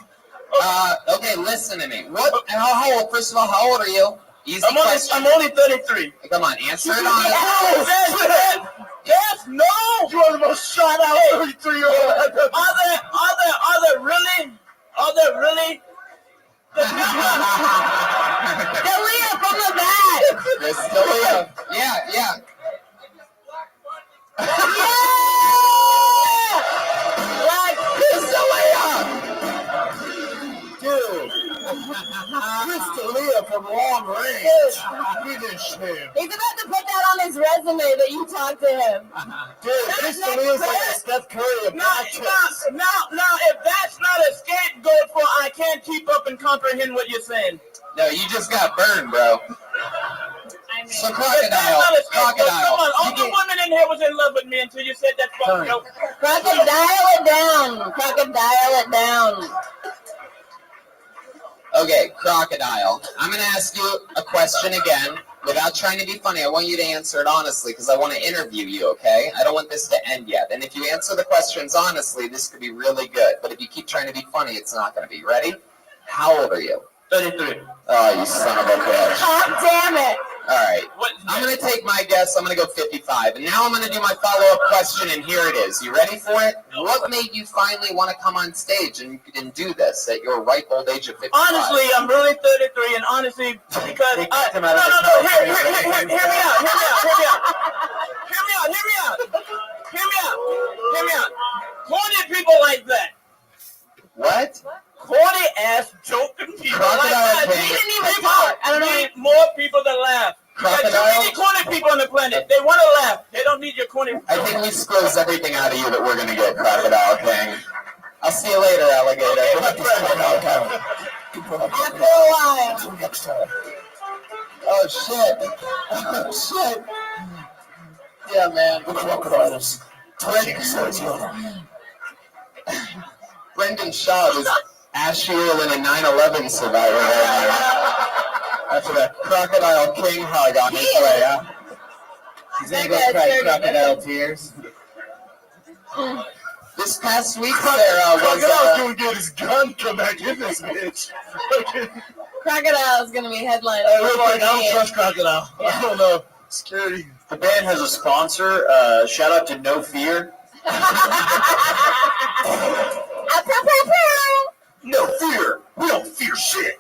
Okay, listen to me. How old? First of all, how old are you? Easy question. I'm only 33. Come on, answer it on. Yes, no. You are the most shot out 33-year-old. Are there really? Dalia from the back. Miss Dalia. Yeah. Yeah! Like, Miss Dalia. Dude. Miss Dalia from long range. Finish him. he's about to put that on his resume that you talked to him. Dude, Miss Dalia's like a Steph Curry of Now, if that's not a scapegoat for I can't keep up and comprehend what you're saying. No, you just got burned, bro. So If that's crocodile. not a scapegoat, come on. All You the get- women in here was in love with me until you said that fucking joke. Crocodile it down. Crocodile it down. Okay, crocodile. I'm going to ask you a question again. Without trying to be funny, I want you to answer it honestly because I want to interview you, okay? I don't want this to end yet. And if you answer the questions honestly, this could be really good. But if you keep trying to be funny, it's not going to be. Ready? How old are you? 33. Oh, you son of a bitch. God damn it. All right. What? I'm going to take my guess. I'm going to go 55. And now I'm going to do my follow-up question, and here it is. You ready for it? What made you finally want to come on stage and do this at your ripe old age of 55? Honestly, I'm really 33, and honestly, because They I, kicked him out no, of the no, club. hear me out. Corny people like that. What? Corny ass joking people Crocodile like that. King. He didn't even talk. I don't need more people to laugh. There's too Crocodile? many corny people on the planet. They want to laugh. They don't need your corny. I think we squeezed everything out of you that we're going to get, Crocodile King. I'll see you later, alligator. After a while. Oh, shit. Oh, shit. Yeah, man. The crocodiles. Brendan Shaw is ashier than a 9/11 survivor right now. After that Crocodile King hug on his way, huh? He's gonna go cry crocodile tears. This past week, Sarah was... Crocodile's gonna get his gun, come back in this bitch. Crocodile is going to be headlining. I don't trust Crocodile. I don't know. Scary. The band has a sponsor. Shout out to No Fear. No fear. We don't fear shit.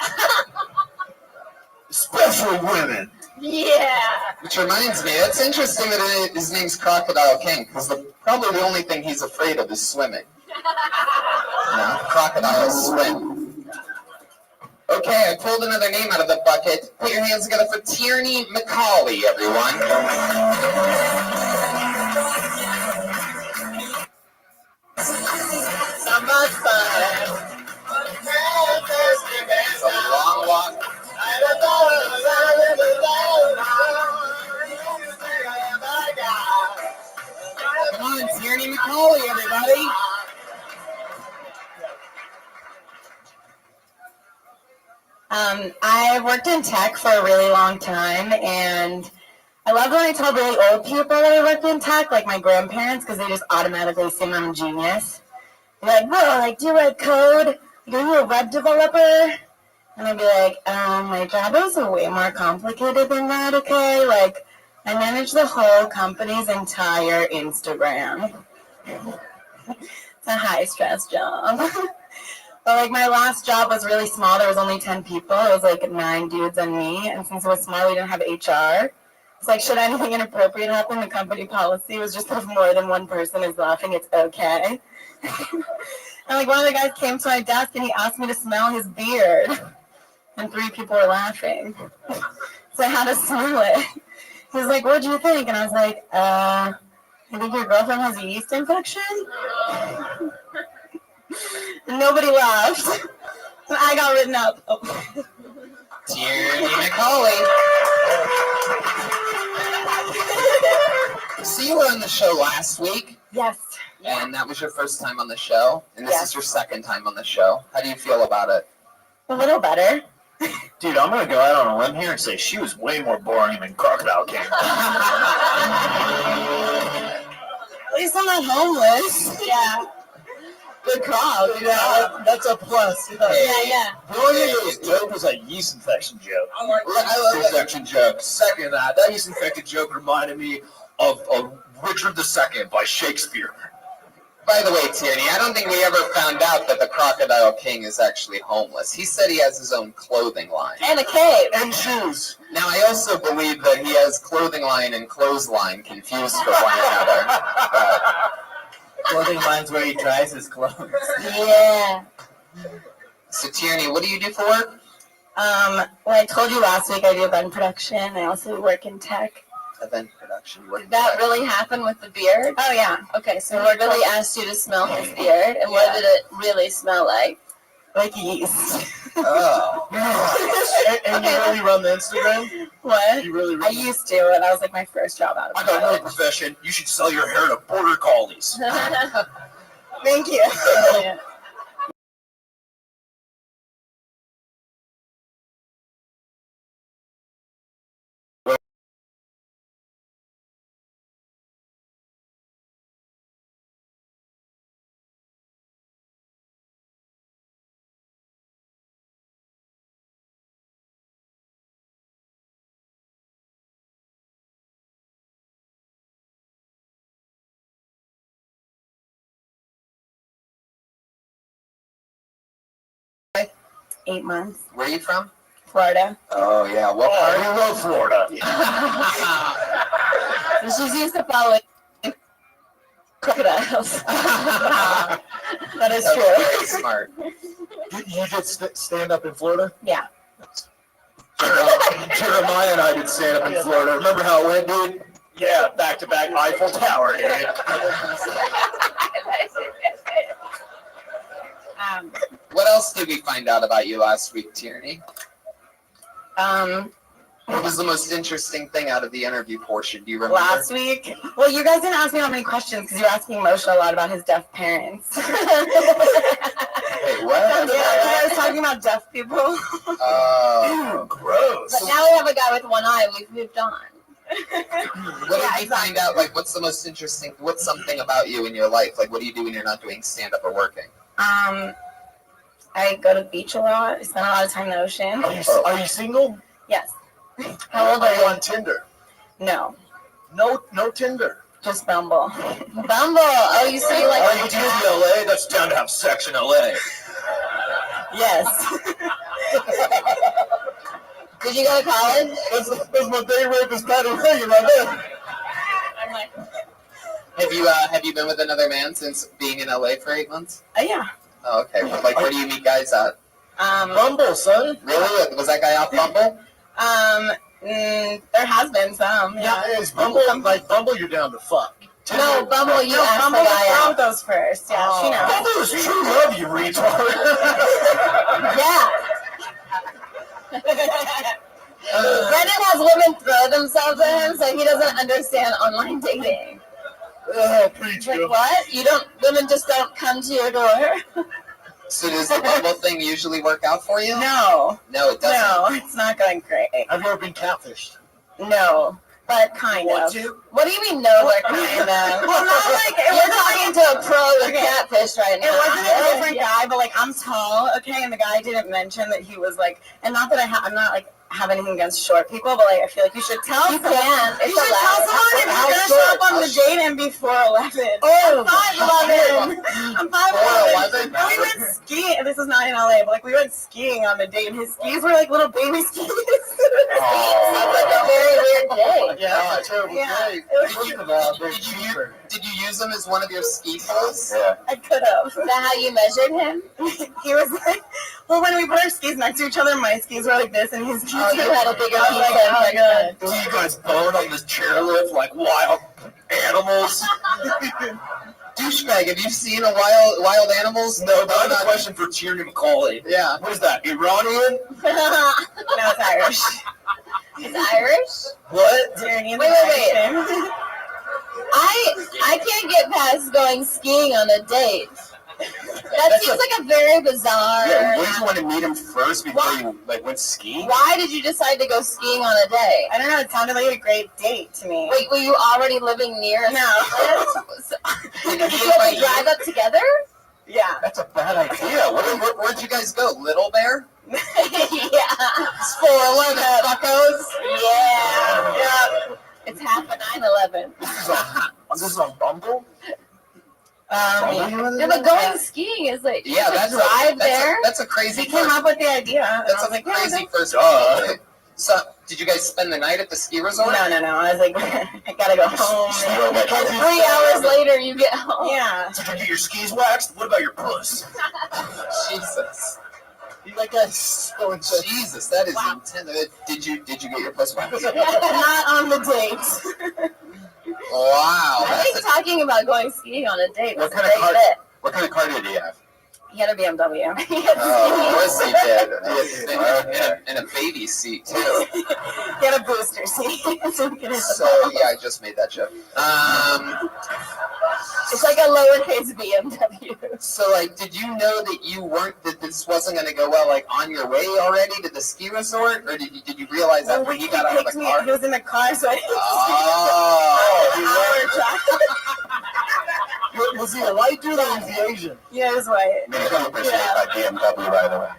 Especially women. Yeah. Which reminds me, it's interesting that his name's Crocodile King, because probably the only thing he's afraid of is swimming. No, crocodiles swim. Okay, I pulled another name out of the bucket. Put your hands together for Tierney McCauley, everyone. It's a long walk. Come on, Tierney McCauley, everybody. I've worked in tech for a really long time, and I love when I tell really old people that I work in tech, like my grandparents, because they just automatically assume I'm a genius. They're like, whoa, like, do you write code? Like, are you a web developer? And I'd be like, my job is way more complicated than that, okay? Like, I manage the whole company's entire Instagram. It's a high-stress job. But, like, my last job was really small. There was only 10 people. It was, like, 9 dudes and me. And since it was small, we didn't have HR. It's like, should anything inappropriate happen, the company policy was just if more than one person is laughing, it's okay. And, like, one of the guys came to my desk, and he asked me to smell his beard. And 3 people were laughing. So I had to smell it. He was like, what'd you think? And I was like, I think your girlfriend has a yeast infection? And nobody laughed. And I got written up. Oh. Tierney McCauley. So you were on the show last week, Yes. and that was your first time on the show, and this Yes. is your second time on the show. How do you feel about it? A little better. Dude, I'm gonna go out on a limb here and say she was way more boring than Crocodile King. At least I'm not homeless. Yeah. Good crowd. Yeah, that's a plus. Yeah. The only thing that was dope was that yeast infection joke. I love Yeast infection joke. Second, that yeast infected joke reminded me of Richard II by Shakespeare. By the way, Tierney, I don't think we ever found out that the Crocodile King is actually homeless. He said he has his own clothing line. And a cave. And shoes. Now, I also believe that he has clothing line and clothesline confused for one another. Clothing line's where he dries his clothes. Yeah. So, Tierney, what do you do for work? Well, I told you last week I do event production. I also work in tech. Event production. Did that really happen with the beard? Oh, yeah. Okay, so he really asked you to smell his beard, and what did it really smell like? Like yeast. Oh. And you really run the Instagram? What? You really I used to, and that was like my first job out of I got another college. profession. You should sell your hair to border collies. Thank you. Eight months. Where are you from? Florida. Oh, yeah. What part? We love Florida. She's used to following crocodiles. That is That's true. very smart. You did stand up in Florida? Yeah. Jeremiah and I did stand up in Florida. Remember how it went, dude? Yeah, back to back Eiffel Tower, dude. What else did we find out about you last week, Tierney? What was the most interesting thing out of the interview portion? Do you remember? Last week? Well, you guys didn't ask me how many questions because you were asking Moshe a lot about his deaf parents. Wait, what? Yeah, I was talking about deaf people. Oh, Gross. But now we have a guy with one eye. We've moved on. what did you find out? Like, what's the most interesting? What's something about you in your life? Like, what do you do when you're not doing stand-up or working? I go to the beach a lot. I spend a lot of time in the ocean. Are you single? Yes. How old are you on Tinder? No. No Tinder. Just Bumble. Bumble. Oh, you say like. Are you to LA? That's down to have sex in LA. Yes. Did you go to college? That's my day rapist Patty Reagan right there. I'm like, Have you been with another man since being in LA for 8 months? Yeah. Oh, okay. Like, where do you meet guys at? Bumble, son. Really? Was that guy off Bumble? There has been some. Yeah, is Bumble like Bumble? You're down to fuck. no, Bumble, you No, asked Bumble the guy was out. those first. Yeah, she knows. Bumble is true love, you retard. Yeah. Brendan has women throw themselves at him, so he doesn't understand online dating. Oh, preach, Like girl. what? Women just don't come to your door. So does the Bumble thing usually work out for you? No. No, it doesn't. No, it's not going great. Have you ever been catfished? No. but kind of. What do you mean, no, but kind of? Well, not like it You're wasn't talking to a pro with catfish right now. It wasn't a different guy, but like I'm tall, okay, and the guy didn't mention that he was like, and not that I'm not like have anything against short people, but like I feel like you should tell You someone. can. You It's should tell allowed. someone if How you're gonna short? show up on How the date and be 4'11". Oh, I'm 5'11". I'm 5'11". 4'11"? And we went skiing. This is not in LA, but like we went skiing on the date, and his skis were like little baby skis. Sounds like a very weird day. Yeah, that's a terrible Yeah. day. Did you use them as one of your ski poles? Yeah. I could have. Is that how you measured him? He was like, well, when we put our skis next to each other, my skis were like this, and his skis. Oh, you had a bigger I was piece like, than oh, God. Do you guys bone on this chairlift like wild animals? Douchebag, have you seen a wild animals? No, but I have a question for Tierney McCauley. Yeah. What is that, Iranian? No, it's Irish. It's Irish? What? Tyranny is Wait, an wait, Irish wait. name. I can't get past going skiing on a date. That seems like a very bizarre. Yeah, wouldn't you want to meet him first before you like went skiing? Why did you decide to go skiing on a date? I don't know. It sounded like a great date to me. Wait, were you already living near? No. Did you have to drive up together? Yeah. That's a bad idea. Where'd you guys go? Little Bear? Yeah. It's 4'11", buckos. Yeah. Yeah. It's half a 9/11. This is on Bumble? Yeah, but going skiing is like Yeah, that's drive there. That's a crazy. He came up with the idea. and That's I was a like, yeah, crazy first. Duh. So, did you guys spend the night at the ski resort? No. I was like, I gotta go home. And 3 hours later, you get home. Yeah. Did you get your skis waxed? What about your puss? Jesus. That guy's so intense. Jesus, that is intense. Did you get your puss waxed? Not on the date. Wow. I think talking about going skiing on a date was What a kind of great car? bit. What kind of car did he have? He had a BMW. Oh, of course he did. And a baby seat too. He had a booster seat. So yeah, I just made that joke. It's like a lowercase BMW. So like, did you know that this wasn't going to go well like on your way already to the ski resort, or did you realize that when you got out of the car? He was in the car, so I didn't Was he a white dude or was he Asian? Yeah, it was white. By BMW, by the way.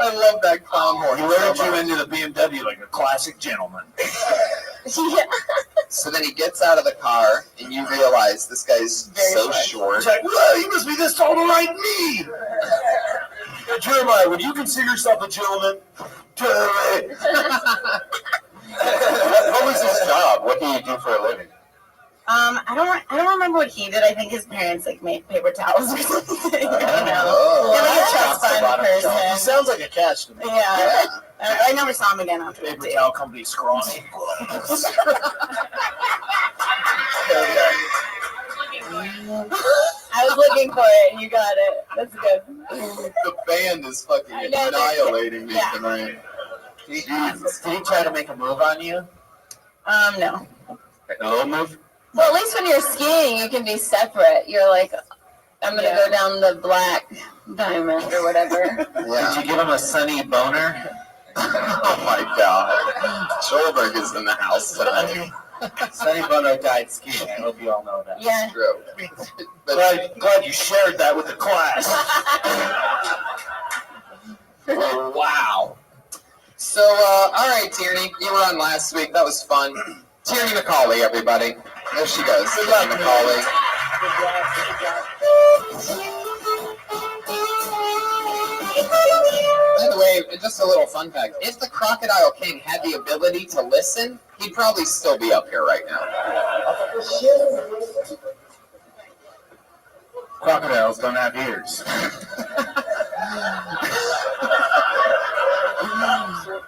I love that calm horn. He lured you into the BMW like a classic gentleman. Yeah. So then he gets out of the car, and you realize this guy's Very so short. short. He's like, well, he must be this tall to like me. Jeremiah, would you consider yourself a gentleman? What was his job? What did he do for a living? I don't remember what he did. I think his parents like made paper towels or something. I don't know. Oh. Yeah, like a trust fund He person. sounds like a catch to me. Yeah. I never saw him again after that Paper date. towel company scrawny. I was looking for it. You got it. That's good. The band is fucking I know, annihilating me yeah. tonight. Jesus. Did he try to make a move on you? No. A little move? Well, at least when you're skiing, you can be separate. You're like, I'm gonna go down the black diamond or whatever. Yeah. Did you give him a sunny boner? Oh my God. Schulberg is in the house tonight. Sunny boner died skiing. I hope you all know that. Yeah. True. But Glad you shared that with the class. oh, wow. So, all right, Tierney, you were on last week. That was fun. Tierney McCauley, everybody. There she goes. Tierney McCauley. By the way, just a little fun fact. If the Crocodile King had the ability to listen, he'd probably still be up here right now. Crocodiles don't have ears.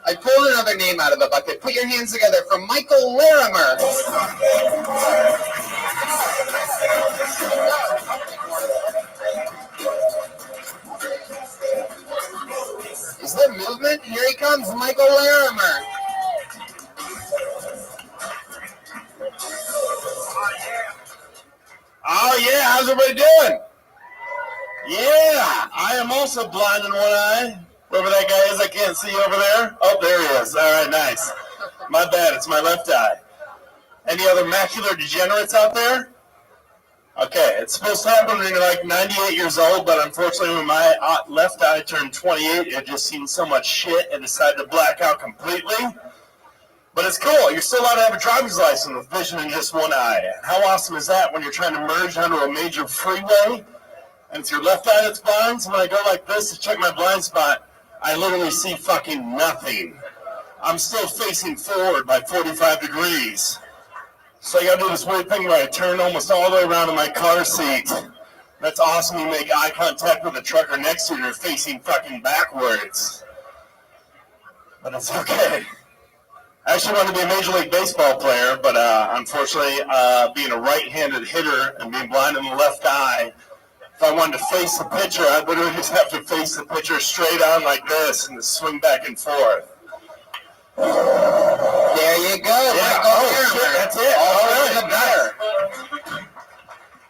I pulled another name out of the bucket. Put your hands together for Michael Larimer. Is there movement? Here he comes, Michael Larimer. Oh, yeah. How's everybody doing? Yeah. I am also blind in one eye. Whoever that guy is, I can't see over there. Oh, there he is. All right, nice. My bad, it's my left eye. Any other macular degenerates out there? Okay, it's supposed to happen when you're like 98 years old, but unfortunately when my left eye turned 28, it just seen so much shit and decided to black out completely. But it's cool, you're still allowed to have a driver's license with vision in just one eye. And how awesome is that when you're trying to merge onto a major freeway, and it's your left eye that's blind, so when I go like this to check my blind spot, I literally see fucking nothing. I'm still facing forward by 45 degrees. So I gotta do this weird thing where I turn almost all the way around in my car seat. That's awesome. You make eye contact with the trucker next to you and you're facing fucking backwards. But it's okay. I actually wanted to be a Major League Baseball player, but unfortunately, being a right-handed hitter and being blind in the left eye, if I wanted to face the pitcher, I'd literally just have to face the pitcher straight on like this and just swing back and forth. There you go. Yeah. Oh, shit, that's it. All right, nice.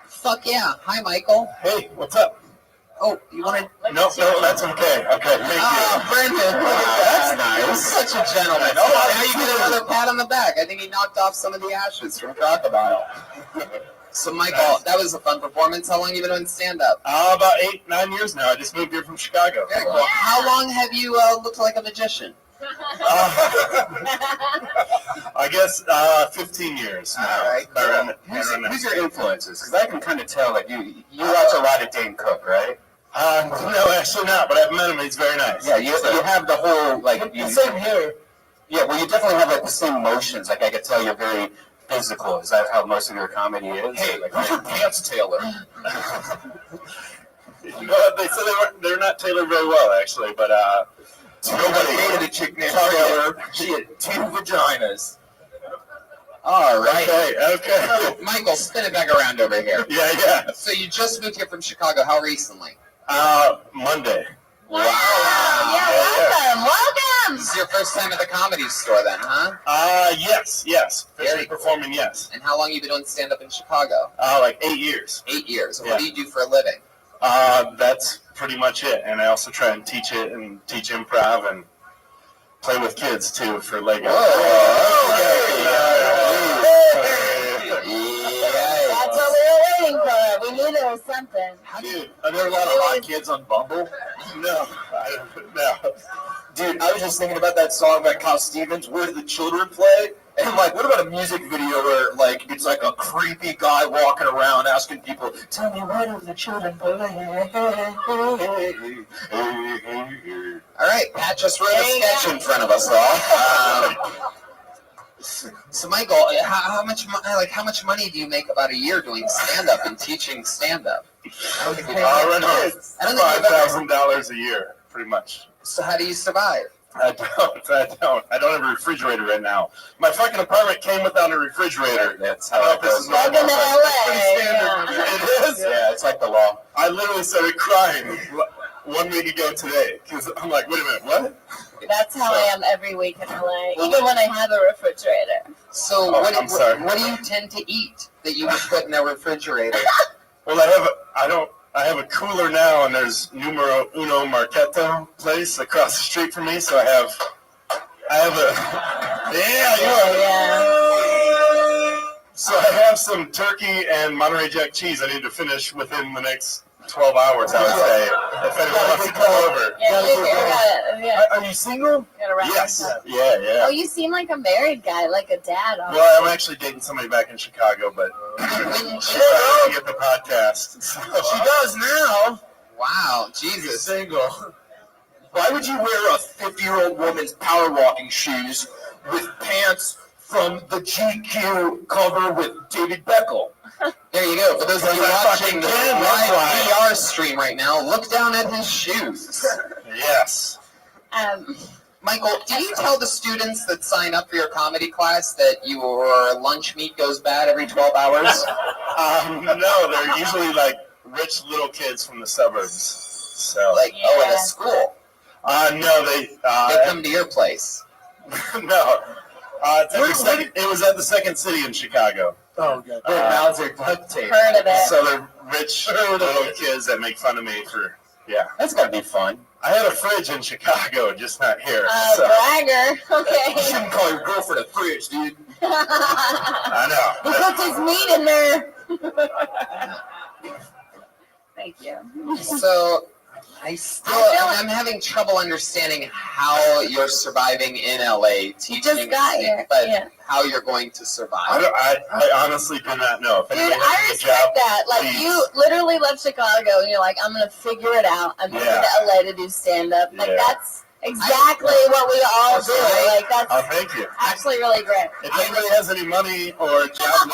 Fuck yeah. Hi, Michael. Hey, what's up? Oh, you want to? No, that's okay. Okay, thank you. Brendan. That's nice. Such a gentleman. Oh, now you get another pat on the back. I think he knocked off some of the ashes from Crocodile. So, Michael, that was a fun performance. How long have you been doing stand-up? About 8-9 years now. I just moved here from Chicago. Very cool. How long have you looked like a magician? I guess 15 years now. All right. Who's your influences? Because I can kind of tell that you watch a lot of Dane Cook, right? No, actually not, but I've met him. He's very nice. Yeah, you have the whole, like... Same here. Yeah, well, you definitely have, like, the same motions. Like, I could tell you're very physical. Is that how most of your comedy is? Hey, like, who's your pants tailor? You know what? They said they're not tailored very well, actually, but nobody hated a chick named Taylor. She had 2 vaginas. All right. Okay. Michael, spin it back around over here. Yeah. So you just moved here from Chicago. How recently? Monday. Wow. Yeah, welcome. This is your first time at the Comedy Store then, huh? Yes. Officially performing, yes. And how long have you been doing stand-up in Chicago? Like 8 years. 8 years. Yeah. What do you do for a living? That's pretty much it. And I also try and teach it and teach improv and play with kids, too, for Lego. That's what we were waiting for. We knew there was something. Dude, are there a lot of hot kids on Bumble? No. Dude, I was just thinking about that song by Kyle Stevens, Where Do the Children Play? And I'm like, what about a music video where, like, it's like a creepy guy walking around asking people, tell me where do the children play? All right, Pat just wrote a sketch in front of us all. So, Michael, how much money do you make about a year doing stand-up and teaching stand-up? I don't think $5,000 a year, pretty much. So how do you survive? I don't have a refrigerator right now. My fucking apartment came without a refrigerator. That's how it goes. Welcome to LA. It is? Yeah, it's like the law. I literally started crying 1 week ago today because I'm like, wait a minute, what? That's how I am every week in LA, even when I have a refrigerator. So what do you tend to eat that you would put in a refrigerator? Well, I have a cooler now, and there's Numero Uno Marketo place across the street from me, so I have So I have some turkey and Monterey Jack cheese I need to finish within the next 12 hours, I would say, if anyone wants to come over. Are you single? Yes. Yeah. Oh, you seem like a married guy, like a dad. Well, I'm actually dating somebody back in Chicago, but she's trying to get the podcast. So. She does now. Wow, Jesus. Single. Why would you wear a 50-year-old woman's power walking shoes with pants from the GQ cover with David Beckel? There you go. For those of you watching the live VR stream right now, look down at his shoes. Yes. Michael, do you tell the students that sign up for your comedy class that your lunch meat goes bad every 12 hours? No, they're usually like rich little kids from the suburbs. So at a school? No, they come to your place. No. It was at the Second City in Chicago. Oh, God. Their mouths are duct tape. Heard of it. So they're rich little kids that make fun of me for, yeah. That's got to be fun. I had a fridge in Chicago, just not here. Bragger. Okay. You shouldn't call your girlfriend a fridge, dude. I know. He puts his meat in there. Thank you. So I'm having trouble understanding how you're surviving in LA teaching, just got here, but yeah. how you're going to survive. I honestly do not know. If Dude, anybody I has a respect job, that. Like, please. you literally left Chicago and you're like, I'm going to figure it out. I'm going to LA to do stand-up. Like, Yeah. that's exactly what we all do. Like, Oh, that's thank you. actually really great. If anybody has any money or a job,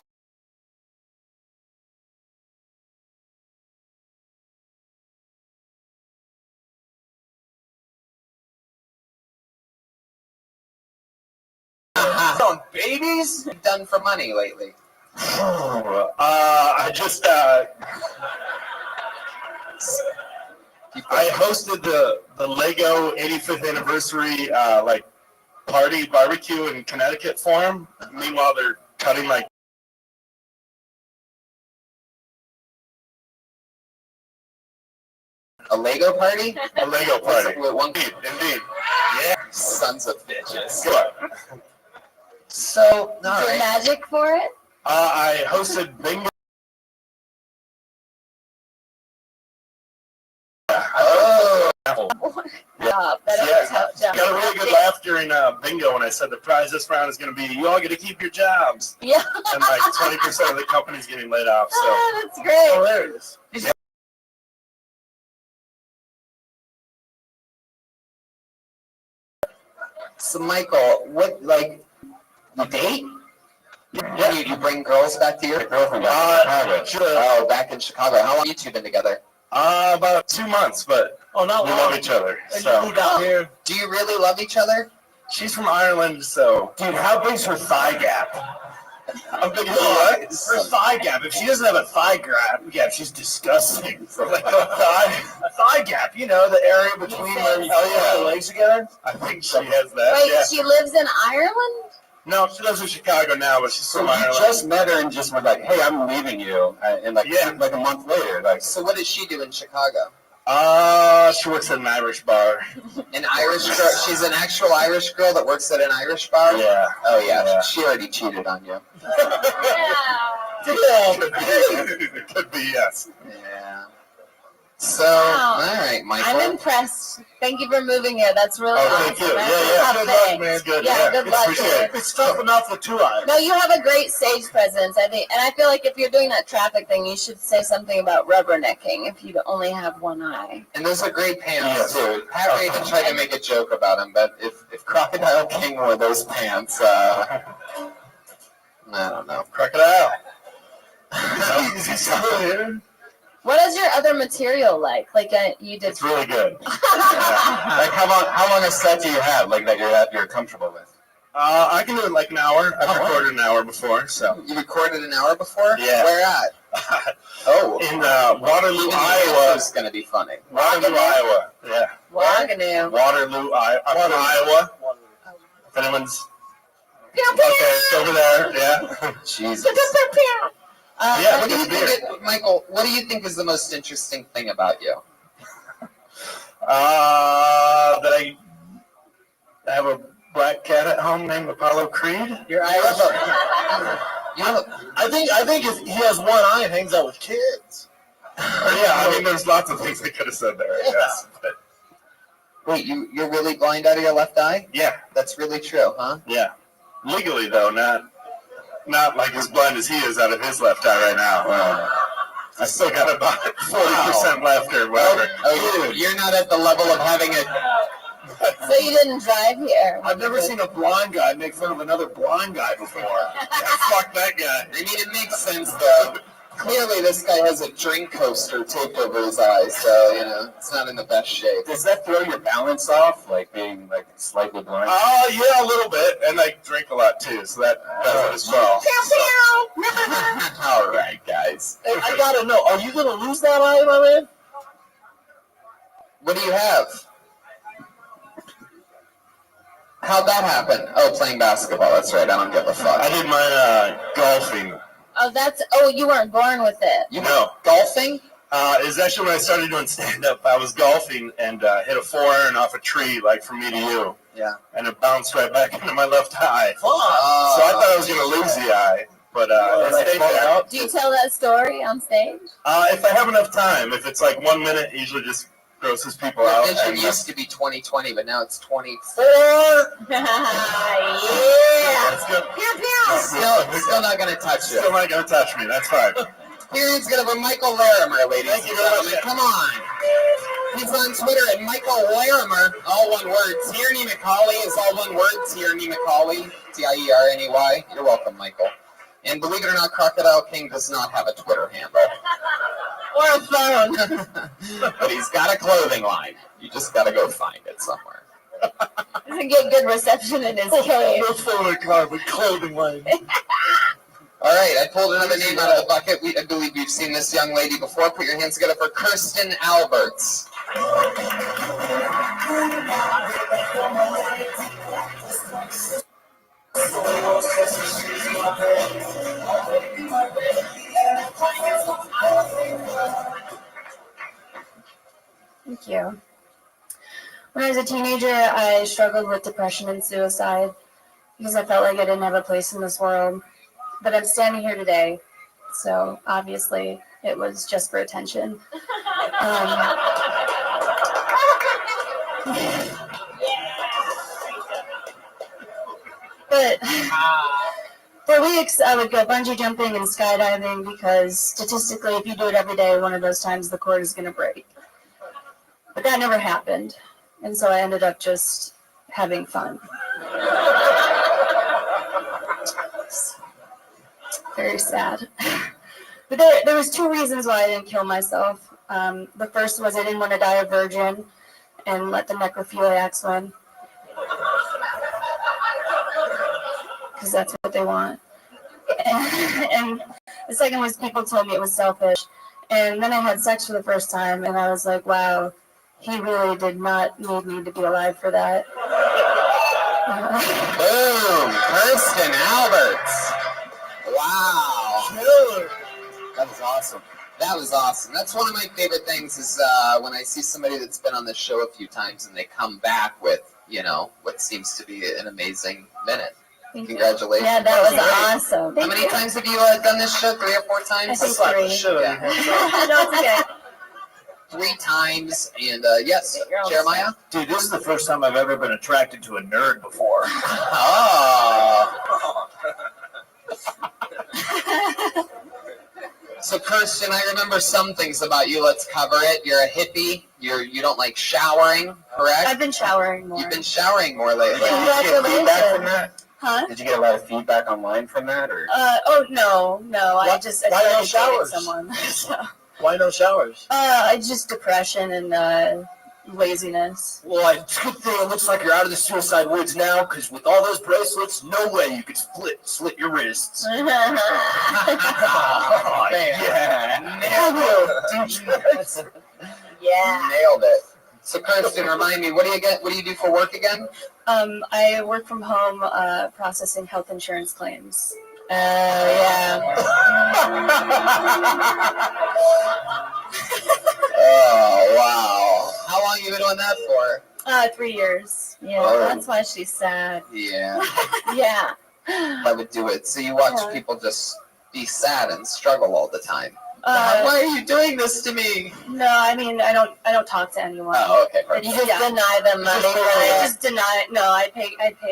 On babies you've done for money lately. I just I hosted the Lego 85th anniversary party barbecue in Connecticut for them. Meanwhile, they're cutting A Lego party? a Lego party. With one Indeed. Yeah. sons of bitches. Good. So, all Is there right. magic for it? I hosted bingo. Oh, Yeah. Got a really good laugh during bingo when I said the prize this round is going to be you all get to keep your jobs. Yeah. And like 20% of the company's getting laid off. So That's great. hilarious. so Michael, what you date? Yeah. You bring girls back to your girlfriend back in Chicago? Sure. Oh, back in Chicago. How long have you two been together? About 2 months, but we love each other. So Down here. Do you really love each other? she's from Ireland, so Dude, how big's her thigh gap? I'm thinking, what? Her thigh gap. If she doesn't have a thigh gap, she's disgusting. Like a thigh gap, you know, the area between where you put the legs together. I think she has that. Wait, Yeah. she lives in Ireland? No, she lives in Chicago now, but she's So from you Ireland. just met her and just were like, "Hey, I'm leaving you," and like a month later, like, So what does she do in Chicago? She works at an Irish bar. An Irish girl? She's an actual Irish girl that works at an Irish bar? Yeah. Oh, yeah. She already cheated on you. Could be, yes. Yeah. So, Wow. all right, Michael. I'm impressed. Thank you for moving here. That's really awesome. Thank you. That's Yeah, a yeah. tough Good luck, thing. man. Good. Yeah, good luck. Appreciate it. it's tough enough with 2 eyes. No, you have a great stage presence, I think, and I feel like if you're doing that traffic thing, you should say something about rubbernecking if you only have one eye. And those are great pants, too. Pat Raven tried to make a joke about him, but if Crocodile King wore those pants, I don't know. Crocodile. Is he still here? What is your other material like? Like you did. It's really good. Like how long a set do you have? Like that you're comfortable with? I can do it like an hour. I've recorded an hour before, so. You recorded an hour before? Yeah. Where at? Oh. In Waterloo, Even the Iowa. answer is going to be funny. Waterloo, Iowa. Yeah. Waterloo. Waterloo, Iowa. If anyone's okay, it's over there. Yeah. Jesus. Yeah, What do you it's weird. think, Michael? What do you think is the most interesting thing about you? That I have a black cat at home named Apollo Creed. You're Irish. I think if he has one eye and hangs out with kids. Yeah, I mean, there's lots of things I could have said there. I guess. But Wait, you're really blind out of your left eye? yeah, That's really true, huh? yeah. Legally though, not like as blind as he is out of his left eye right now. I still got about 40% left or whatever. Oh, dude, you're not at the level of having a. So you didn't drive here? I've never seen a blind guy make fun of another blind guy before. Yeah, fuck that guy. I mean, it makes sense though. Clearly, this guy has a drink coaster taped over his eyes, so it's not in the best shape. Does that throw your balance off, like being like slightly blind? Yeah, a little bit, and I drink a lot too, so that does it as well. All right, guys. Hey, I gotta know, are you gonna lose that eye, my man? What do you have? How'd that happen? Oh, playing basketball. That's right. I don't give a fuck. I did mine golfing. Oh, you weren't born with it. You know, golfing? Is actually when I started doing stand-up. I was golfing and hit a 4-iron off a tree, like from me to you. Yeah. And it bounced right back into my left eye. So Oh. I thought I was going to lose the eye, but it stayed there. Do you tell that story on stage? If I have enough time, if it's like 1 minute, it usually just grosses people out. Your vision used to be 20/20, but now it's 24. Yeah. That's good. Still not going to touch you. Still not going to touch me. That's fine. Here's going to be Michael Larimer, ladies Thank and you very gentlemen. much. Come on. He's on Twitter at Michael Larimer, all one word. Tierney McCauley is all one word. Tierney McCauley, T-I-E-R-N-E-Y. You're welcome, Michael. And believe it or not, Crocodile King does not have a Twitter handle. Or a phone. But he's got a clothing line. You just got to go find it somewhere. Doesn't get good reception in his cave. No photo card with clothing line. All right, I pulled another name out of the bucket. I believe you've seen this young lady before. Put your hands together for Kirsten Alberts. Thank you. When I was a teenager, I struggled with depression and suicide because I felt like I didn't have a place in this world. But I'm standing here today, so obviously it was just for attention. But for weeks, I would go bungee jumping and skydiving because statistically, if you do it every day, one of those times the cord is going to break. But that never happened, and so I ended up just having fun. Very sad. But there was two reasons why I didn't kill myself. The first was I didn't want to die a virgin and let the necrophiliacs win. Because that's what they want. And the second was people told me it was selfish. And then I had sex for the first time, and I was like, wow, he really did not need me to be alive for that. Boom! Kirsten Alberts. Wow. That was awesome. That was awesome. That's one of my favorite things is when I see somebody that's been on the show a few times and they come back with, what seems to be an amazing minute. Congratulations. Yeah, that was awesome. How many times have you done this show? 3 or 4 times? I think 3. Yeah. No, it's okay. 3 times, and yes, Jeremiah? Dude, this is the first time I've ever been attracted to a nerd before. Oh. So, Kirsten, I remember some things about you. Let's cover it. You're a hippie. You don't like showering, correct? I've been showering more. You've been showering more lately. Congratulations. From that? Huh? Did you get a lot of feedback online from that, or? No. I started no dating showers? someone. So. Why no showers? Just depression and laziness. Well, it's a good thing it looks like you're out of the suicide woods now, because with all those bracelets, no way you could slit your wrists. Yeah. Yeah. Nailed it. So, Kirsten, remind me, what do you do for work again? I work from home processing health insurance claims. Yeah. Oh, wow. How long have you been doing that for? 3 years. Yeah, that's why she's sad. Yeah, Yeah. I would do it. So you watch people just be sad and struggle all the time. Uh, Why are you doing this to me? No, I mean I don't talk to anyone. Oh, okay. Perfect. You just deny them money for I it. just deny. No, I pay.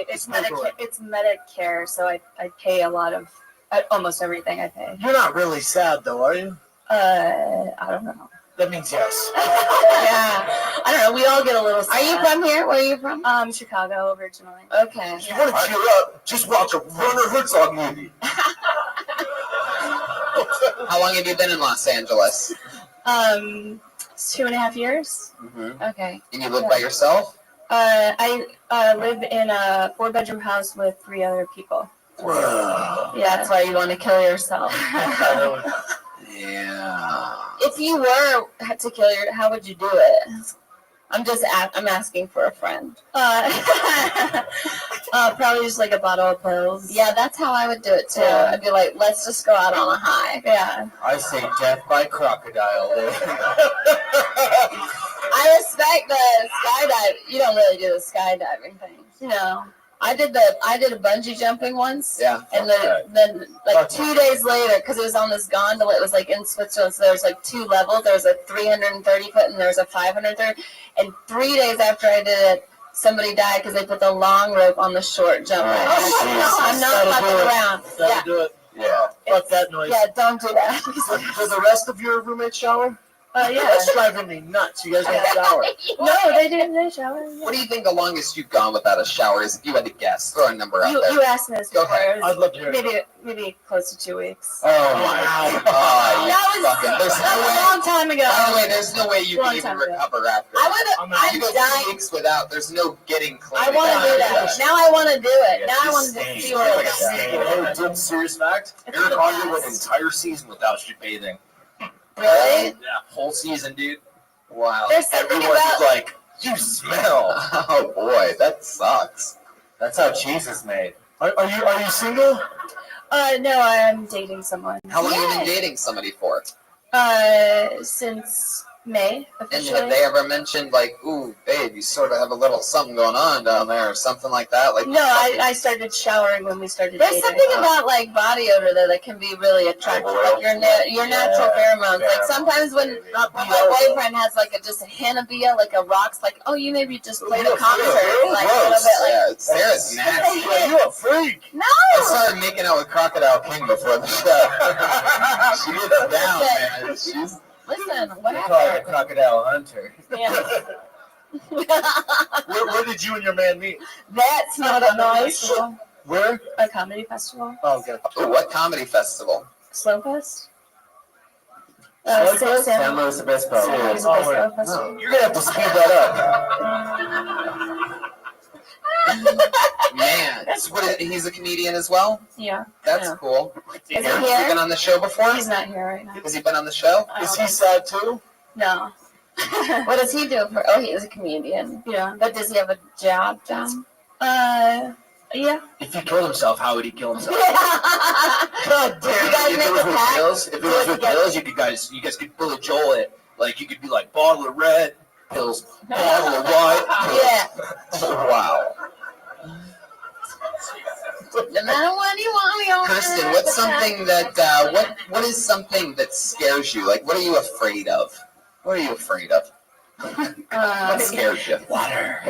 It's Medicare. It's Medicare, so I pay a lot of almost everything I pay. You're not really sad, though, are you? I don't know. That means yes. Yeah. I don't know. We all get a little sad. Are you from here? Where are you from? Chicago originally. Okay. If you want to cheer up, just watch a Werner Herzog movie. How long have you been in Los Angeles? 2.5 years. Mm-hmm. Okay. And you live by yourself? I live in a 4-bedroom house with 3 other people. Whoa. Yeah, That's why you want to kill yourself. Yeah. If you were to kill how would you do it? I'm asking for a friend. Probably just like a bottle of pills. Yeah, that's how I would do it too. Yeah. I'd be like, let's just go out on a high. Yeah. I say death by crocodile. I respect the skydive. You don't really do the skydiving thing. No. I did a bungee jumping once. Yeah. And then like 2 days later, because it was on this gondola, it was like in Switzerland, so there was like 2 levels. There was a 330 foot and there was a 530. And 3 days after I did it, somebody died because they put the long rope on the short jump. I'm not fucking around. Yeah. Do it. Yeah. Fuck that noise. Yeah, don't do that. Does the rest of your roommates shower? Yeah. That's driving me nuts. You guys don't shower. No, they didn't. They shower. Yeah. What do you think the longest you've gone without a shower is? If you had to guess, throw a number out there. You asked me this Go before. ahead. It was I'd love to hear it. maybe close to 2 weeks. Oh my God! That was a long time ago. By the way, there's no way you Long can even time ago. recover after. I'm You go 2 dying. weeks without. There's no getting clean. I want to do that. Now I want to do it. Now I want to see what Like a it's snake. like. Hey, dude, serious fact. It's Eric the Andre went an best. entire season without shit bathing. Really? Yeah, whole season, dude. Wow. There's something Everyone's about. like, you smell. Oh boy, that sucks. That's how cheese is made. Are you single? No, I'm dating someone. How long have you been dating somebody for? Since May And officially. have they ever mentioned like, ooh, babe, you sort of have a little something going on down there, or something like that? Like, No, I started showering when we started There's dating. something about like body odor that can be really attractive. Like your natural pheromones. Like sometimes when my boyfriend has like just a Hannabia, like a rocks, like oh you maybe just played a concert, like a little bit like. Yeah, Sarah's nasty. Yeah, you a freak. No. I saw her making out with Crocodile King before the show. She gets down, man. She's Listen, They what call it a happened? crocodile hunter. Yeah. Where did you and your man meet? That's not a noise. Where? A comedy festival. Oh, good. Ooh, what comedy festival? Slow Fest. San Luis Obispo. San Luis Obispo Festival. You're gonna have to speed that up. Man, so he's a comedian as well? Yeah. That's cool. Is he Has he here? been on the show before? He's not here right now. Has he been on the show? I Is don't he know. sad too? No. What does he do for? Oh, he is a comedian. Yeah. But does he have a job? Yeah. If he killed himself, how would he kill himself? God damn. You guys If make it was a with pact. pills, if it was with pills, you guys could Billy Joel it. Like you could be like bottle of red pills, bottle of white. Yeah. Wow. No matter what you want, Kristen, what's something that, what is something that scares you? Like, what are you afraid of? What are you afraid of? What scares you? Water.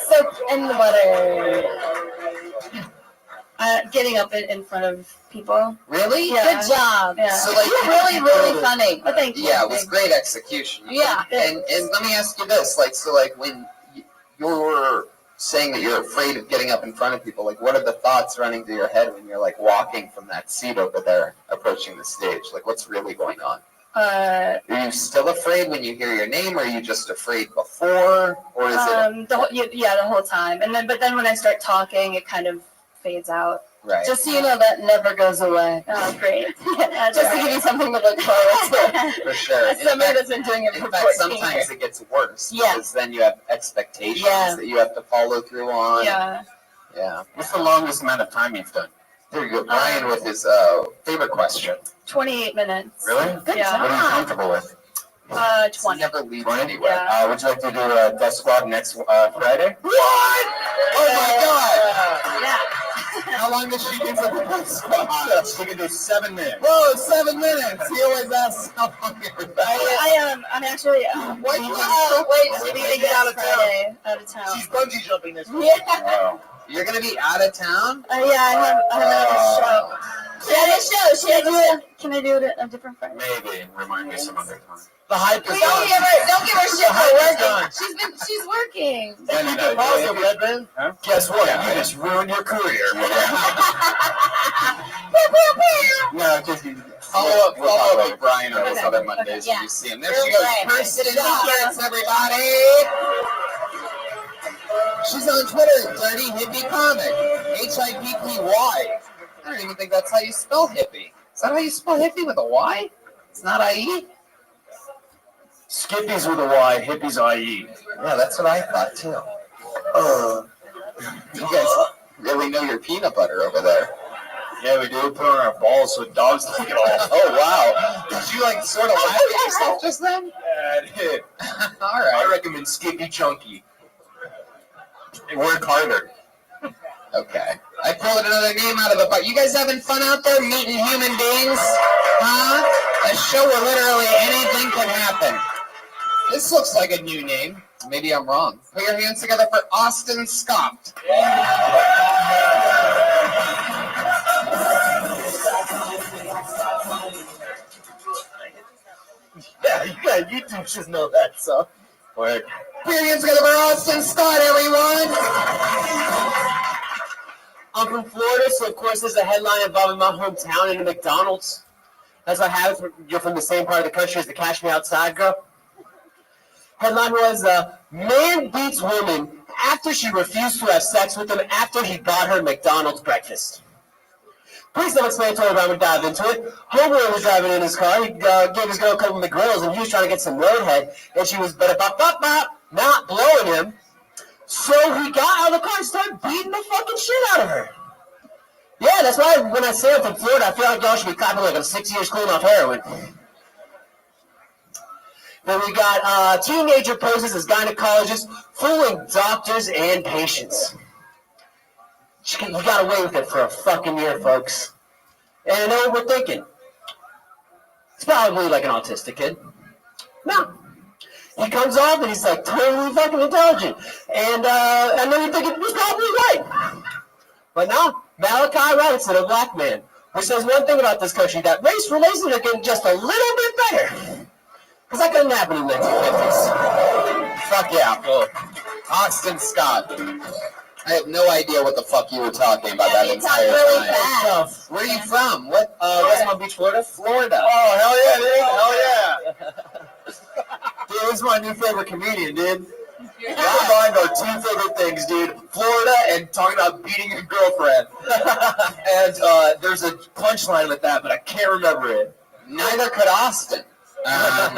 Soap in the butter. Getting up in front of people. Really? Yeah. Good job. Yeah. So, like, You're really, really funny. Oh, thank you. Yeah, it was great execution. Yeah. And let me ask you this, like, so like when you're saying that you're afraid of getting up in front of people, like what are the thoughts running through your head when you're like walking from that seat over there approaching the stage? Like what's really going on? Are you still afraid when you hear your name, or are you just afraid before, or is it the whole time. But then when I start talking, it kind of fades out. right? Just so you know, that never goes away. Oh, great. Just to give you something to look forward to. For sure. As somebody that's been doing it In for fact, 14 sometimes years. it gets worse Yeah. because then you have expectations Yeah. that you have to follow through on. Yeah. Yeah. What's the longest amount of time you've done? There you go, Brian, with his favorite question. 28 minutes. Really? Good Yeah. What are you job. comfortable with? 20. Never leaves 20? anywhere. Yeah. Would you like to do a Death Squad next Friday? What? Oh my God! Yeah. How long does she do for the Death Squad? She can do 7 minutes. Whoa, 7 minutes! He always asks how long you're back. I'm actually What? leaving to get out of Friday, out of town. She's bungee jumping this week. Yeah. Wow. You're gonna be out of town? Yeah, I have another show. She has a show. Can I do it a different Friday? Maybe. Remind me some other time. The hype is Don't give her shit for done. working. She's working. Also, Red Band, Guess what? You just ruined your career. No, just Follow up with Brian on those other Mondays Yeah. when you see him. There she goes. Right. Kirsten in the shirts, everybody! She's on Twitter, Dirty Hippie Comic. HIPPY. I don't even think that's how you spell hippie. Is that how you spell hippie with a Y? It's not IE? Skippies with a Y, hippies IE. Yeah, that's what I thought too. You guys really know your peanut butter over there. Yeah, we do. Put on our balls so dogs take it off. Oh, wow. Did you like sort of laugh at yourself just then? Yeah, it hit. All right. I recommend Skippy Chunky. And work harder. Okay. I pulled another name out of the butt. You guys having fun out there meeting human beings? Huh? A show where literally anything can happen. This looks like a new name. Maybe I'm wrong. Put your hands together for Austin Scott. Yeah, you two should know that, so. Word. Put your hands together for Austin Scott, everyone. I'm from Florida, so of course there's a headline involving my hometown and the McDonald's. That's what happens when you're from the same part of the country as the Cash Me Outside girl. Headline was, man beats woman after she refused to have sex with him after he bought her McDonald's breakfast. Pretty self-explanatory, but I'm going to dive into it. Homeboy was driving in his car. He gave his girl a couple of McGrills, and he was trying to get some roadhead, and she was not blowing him. So he got out of the car and started beating the fucking shit out of her. Yeah, that's why when I say I'm from Florida, I feel like y'all should be clapping like I'm 6 years clean off heroin. Then we got teenager poses as gynecologist, fooling doctors and patients. He got away with it for a fucking year, folks. And I know what we're thinking. It's probably like an autistic kid. No. He comes off and he's like totally fucking intelligent. And I know you're thinking, he's probably right. But no, Malachi Robinson, a black man, which says one thing about this country, that race relations are getting just a little bit better. Because that couldn't happen in the 1950s. Fuck yeah. Oh. Austin Scott. I have no idea what the fuck you were talking about that entire really time. fast. Where are you from? What? West Palm Beach, Florida? Florida. Oh, hell yeah, dude. Hell yeah. Dude, this is my new favorite comedian, dude. Combined our two favorite things, dude. Florida and talking about beating your girlfriend. And there's a punchline with that, but I can't remember it. Neither could Austin. How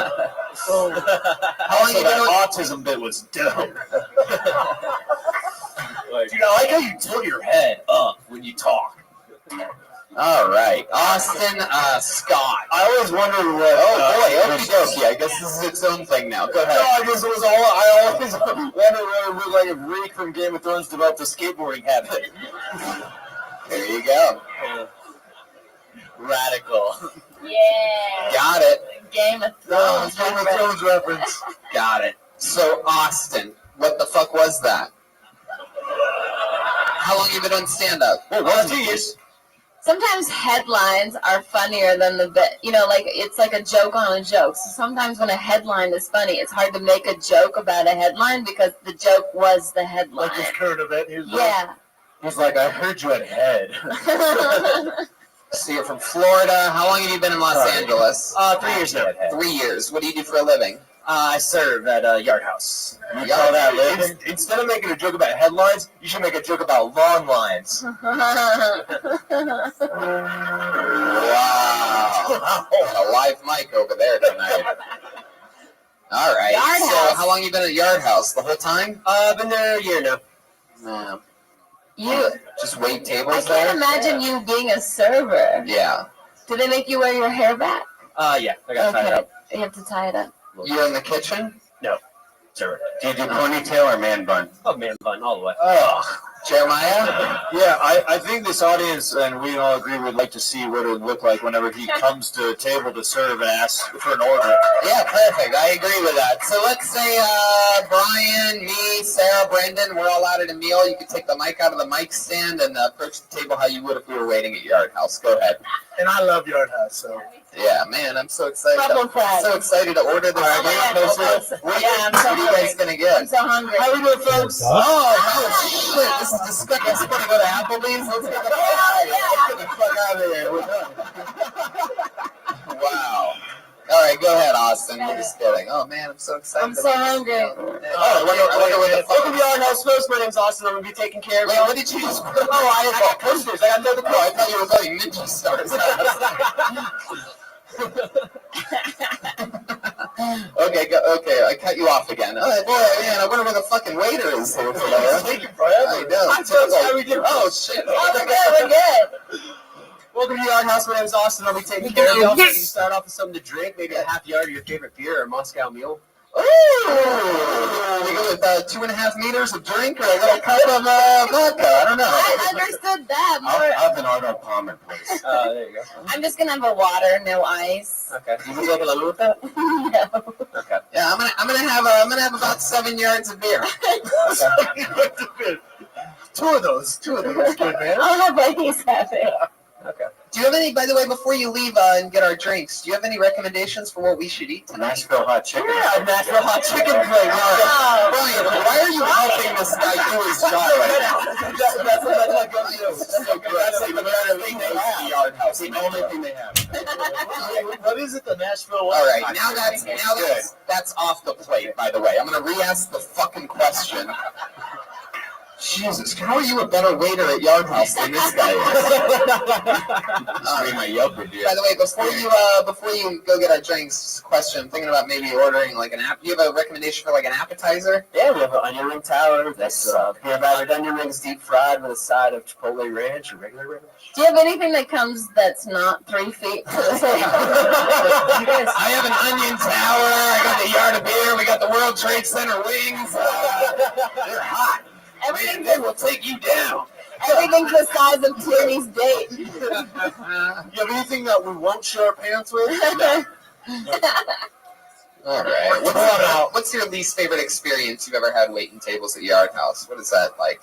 long you been that autism bit was dope. Dude, I like how you tilt your head up when you talk. All right, Austin Scott. I always wondered what. Oh boy, okie dokie. I guess this is its own thing now. Go ahead. No, I always wondered what it would look like if Reek from Game of Thrones developed a skateboarding habit. There you go. Radical. Yeah. Got it. Game of Thrones. Game of Thrones reference. Got it. So Austin, what the fuck was that? How long you been on stand-up? 2 years. Sometimes headlines are funnier than the bit. You know, like it's like a joke on a joke. So sometimes when a headline is funny, it's hard to make a joke about a headline because the joke was the headline. Like this current event. Yeah. He's like, I heard you had head. So you're from Florida. How long have you been in Los Angeles? 3 years now. 3 years. What do you do for a living? I serve at a yard house. You call that living? Instead of making a joke about headlines, you should make a joke about lawn lines. Wow. Got a live mic over there tonight. All right. Yard so House. how long you been at Yard House? The whole time? I've been there a year now. You. Just wait tables I there? can't imagine you being a server. Yeah. Do they make you wear your hair back? Yeah, I got tied up. You have to tie it up. You're in the kitchen? No, server. Do you do ponytail or man bun? Oh, man bun, all the way. Ugh. Jeremiah? Yeah, I think this audience, and we all agree, would like to see what it would look like whenever he comes to a table to serve and ask for an order. Yeah, perfect. I agree with that. So let's say Brian, me, Sarah, Brendan, we're all out at a meal. You could take the mic out of the mic stand and approach the table how you would if we were waiting at Yard House. Go ahead. And I love Yard House, so. Yeah, man, I'm so excited. Problem I'm so excited to order this. I'm so What are you guys going to get? I'm so hungry. How we doing, folks? Oh, shit. This is disgusting. I'm supposed to go to Applebee's? Let's get the fuck out of here. We're done. Wow. All right, go ahead, Austin. We're just kidding. Oh, man, I'm so excited. I'm so hungry. I wonder what the fuck. Welcome to Yard House, folks. My name's Austin. I'm going to be taking care of Wait, you. what did you just... Oh, I got posters. I got another Oh, I thought you were calling Ninja Stars. Okay, Okay, I cut you off again. Boy, man, I wonder where the fucking waiter is here today. It's taking forever. I know. I'm so sorry we did. Oh, shit. Oh, we're good. Welcome to Yard House. My name is Austin. I'll be taking care of y'all. You can start off with something to drink, maybe a half yard of your favorite beer or a Moscow Mule. Ooh! We go with 2.5 meters of drink or a little cup of vodka. I don't know. I understood that more. I'll have an Arnold Palmer, please. There you go. I'm just gonna have a water, no ice. Okay. You would like a lemon with that? No. Okay. Yeah, I'm gonna have about 7 yards of beer. Two of those. Good, man. I'll have what he's having. Okay. Do you have any, by the way, before you leave and get our drinks, do you have any recommendations for what we should eat tonight? Nashville hot chicken. Yeah, Nashville hot chicken plate. Brian, why are you helping this guy do his job right now? That's what I go to. So good. That's like the better thing they have. The Yard House. The only thing they have. What is it, the Nashville? All right, that's off the plate, by the way. I'm going to re-ask the fucking question. Jesus, how are you a better waiter at Yard House than this guy is? My Yelp review. By the way, before you go get our drinks, question, I'm thinking about maybe ordering like an app. Do you have a recommendation for like an appetizer? Yeah, we have an onion ring tower. That's peanut battered onion rings, deep fried with a side of Chipotle ranch or regular ranch. Do you have anything that comes that's not 3 feet to the table? I have an onion tower. I got the yard of beer. We got the World Trade Center wings. They're hot. They will take you down. Everything's the size of Tierney's date. You have anything that we won't share our pants with? All right. What's your least favorite experience you've ever had waiting tables at Yard House? What is that like?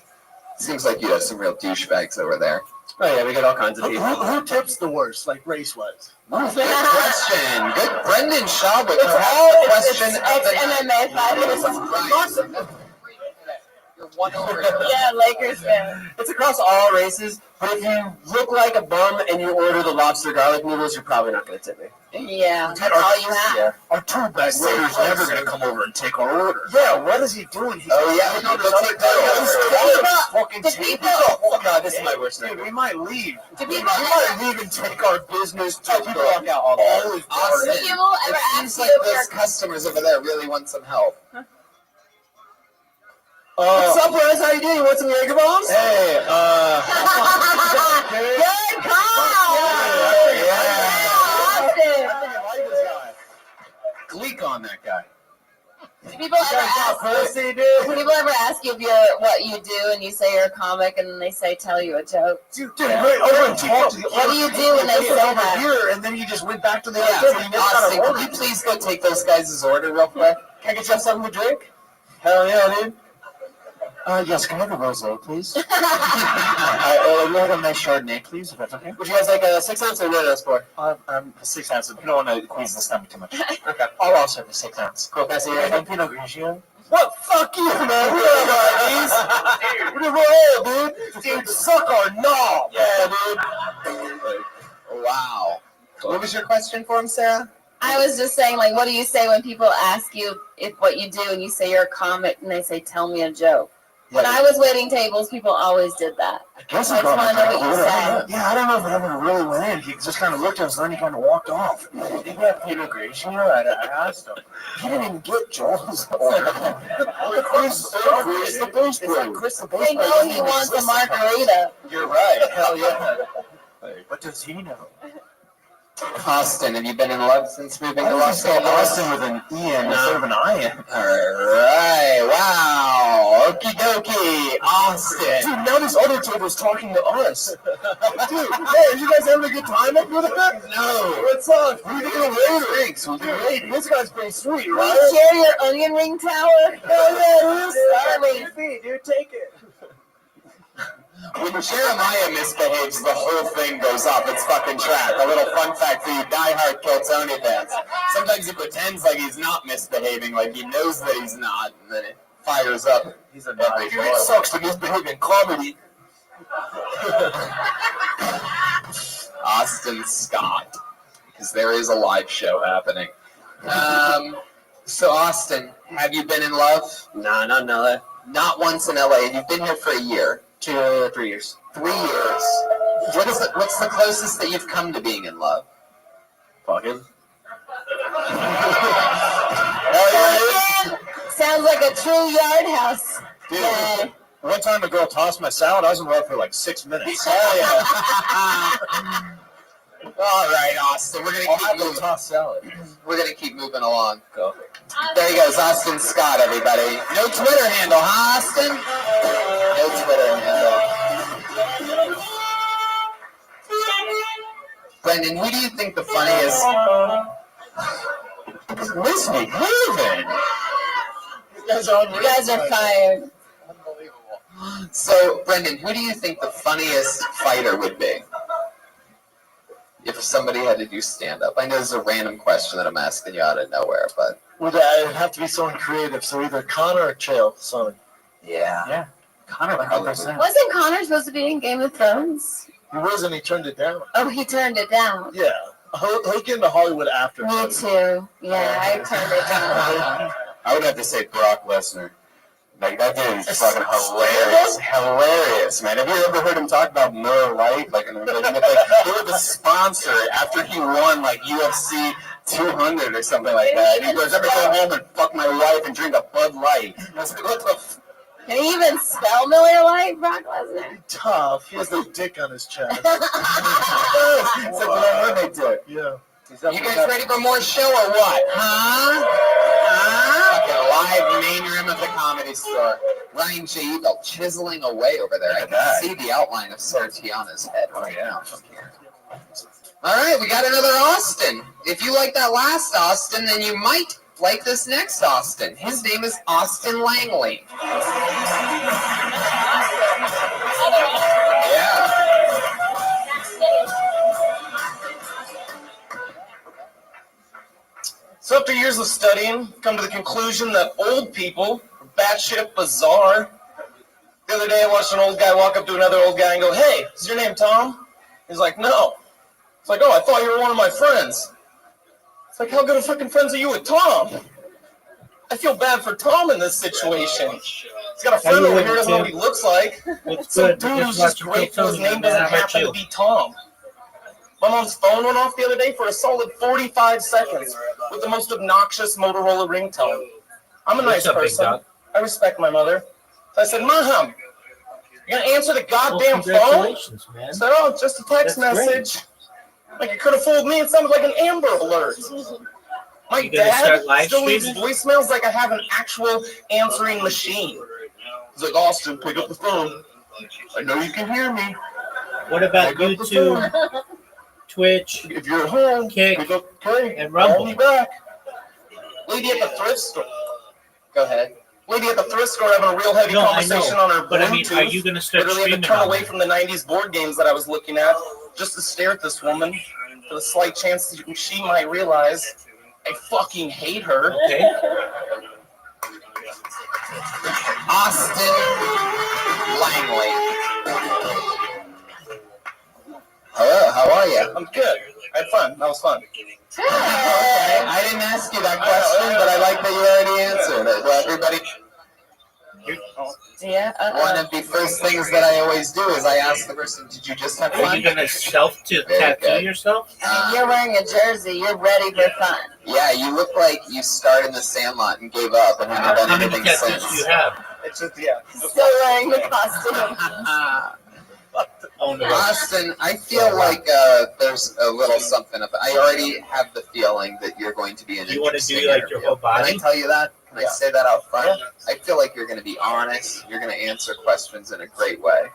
Seems like you have some real douchebags over there. Oh yeah, we got all kinds of people. Who tips the worst, like race-wise? Good question. Good, Brendan Shaw with It's question. MMA fighters. Yeah, Lakers fan. It's across all races, but if you look like a bum and you order the lobster garlic noodles, you're probably not going to tip me. Yeah, that's all you have. Yeah. Our tour bag waiter's never going to come over and take our order. Yeah, what is he doing? He's No, this is my worst Dude, nightmare. we might leave. Do We people might leave and take our business to People walk out all the time. always Austin, Do people ever it seems ask like you if those you're customers over there really want some help. What's up, Rose? How you doing? You want some Jaeger bombs? Hey, good call? Yeah. Gleek on that guy. Do people ever ask you if you're what you do and you say you're a comic and then they say tell you a joke? dude, right over and talk to the What do you do when they say that? here, and then you just went back to the Austin, can you please go take those guys' order real quick? Can I get you something to drink? Hell yeah, dude. Yes, can I have a rosé, please? We'd like a nice Chardonnay, please, if that's okay. Would you guys like a 6 ounce or no for? 6 ounces. We don't want to squeeze the stomach too much. Okay. I'll also have the 6 ounce. Cool, can I see And your Pinot Grigio. What? Fuck you, man. We don't have these. We're dude. Dude, suck our knob. Yeah, dude. Wow. What was your question for him, Sarah? I was just saying, like, what do you say when people ask you if what you do and you say you're a comic and they say tell me a joke? When I was waiting tables, people always did that. I guess I just want to know what you said. Yeah, I don't know if it ever really went in. He just kind of looked at us and then he kind of walked off. Did he have Pinot Grigio? I asked him. He didn't even get Joel's order. Chris the bass player. They know he wants a margarita. You're right. Hell yeah. What does he know? Austin, have you been in love since moving to Los Angeles? Austin with an E-N instead of an I-N. Alright, wow. Okie dokie, Austin. Dude, now this other table's talking to us. Dude, hey, are you guys having a good time up with it? No. What's up? We're doing drinks. We'll do Hey, this guy's pretty sweet, We right? share your onion ring tower? Hell yeah, it is. Sorry. Dude, take it. When Jeremiah misbehaves, the whole thing goes off its fucking track. A little fun fact for you diehard Kill Tony fans. Sometimes he pretends like he's not misbehaving, like he knows that he's not, and then it fires up. He's a naughty boy. It sucks to misbehave in comedy. Austin Scott, because there is a live show happening. So Austin, have you been in love? Nah, not in LA. Not once in LA. You've been here for a year. 2 to 3 years. 3 years. What's the closest that you've come to being in love? Fucking. Hell like a true yard house. Dude, Yay. one time a girl tossed my salad. I was in love for like 6 minutes. Oh, yeah. All right, Austin. We're gonna keep moving. Toss salad. We're gonna keep moving along. Go. There he goes, Austin Scott. Everybody. No Twitter handle, huh, Austin? No Twitter handle. Brendan, who do you think the funniest? Listen, moving. You guys are fired. So, Brendan, who do you think the funniest fighter would be? If somebody had to do stand-up. I know this is a random question that I'm asking you out of nowhere, but... Would it have to be someone creative, so either Connor or Chael, someone. Yeah. Yeah. Connor, 100%. Wasn't Connor supposed to be in Game of Thrones? He wasn't, he turned it down. Oh, he turned it down. Yeah. He'll get into Hollywood after. Me too. Yeah, I turned it down. I would have to say Brock Lesnar. Like, that dude is fucking hilarious. Hilarious, man. Have you ever heard him talk about Miller Lite? Like, he was the sponsor after he won, like, UFC 200 or something like that. And he goes, "Ever go home and fuck my wife and drink a Bud Light?" I was like, what the Can he even spell Miller Lite, Brock Lesnar? Tough. He has no dick on his chest. It's like what I heard they did. Yeah. You guys ready for more show or what? Huh? Fucking live main room of the Comedy Store. Ryan J. Eagle chiseling away over there. I can see the outline of Sartiana's head right now from here. All right, we got another Austin. If you like that last Austin, then you might like this next Austin. His name is Austin Langley. Yeah. So after years of studying, come to the conclusion that old people are batshit bizarre. The other day I watched an old guy walk up to another old guy and go, "Hey, is your name Tom?" He's like, "No." It's like, "Oh, I thought you were one of my friends." It's like, how good of fucking friends are you with Tom? I feel bad for Tom in this situation. He's got a friend over here, doesn't know what he looks like. Some dude who's just grateful his name doesn't happen to be Tom. My mom's phone went off the other day for a solid 45 seconds with the most obnoxious Motorola ringtone. I'm a nice person. I respect my mother. So I said, "Mom, you're going to answer the goddamn phone?" I said, "Oh, just a text message." Like, you could have fooled me. It sounded like an Amber Alert. My dad still leaves voicemails like I have an actual answering machine. He's like, "Austin, pick up the phone. I know you can hear me." What about YouTube, Twitch, if you're at home, Kick, pick up, okay, and Rumble? call me back. Lady at the thrift store. Go ahead. Lady at the thrift store having a real heavy conversation on her Bluetooth. But I mean, are you going to start Literally had to streaming turn on away that? from the 90s board games that I was looking at just to stare at this woman for the slight chance that she might realize I fucking hate her. Okay. Austin Langley. Hello, how are you? I'm good. I had fun. That was fun. Okay, I didn't ask you that question, but I like that you already answered it. Well, everybody, Yeah. one of the first things that I always do is I ask the person, "Did you just have Are fun?" you going to tattoo yourself? You're wearing a jersey. You're ready for fun. Yeah, you look like you started in the Sandlot and gave up and haven't done How many anything tattoos since. do you have? It's just, yeah. Still wearing the costume. Oh, no. Austin, I feel like there's a little something. I already have the feeling that you're going to be an Do you want to interesting do like your interview. whole body? Can I tell you that? Can I Yeah. say that out front? Yeah. I feel like you're going to be honest. You're going to answer questions in a great way.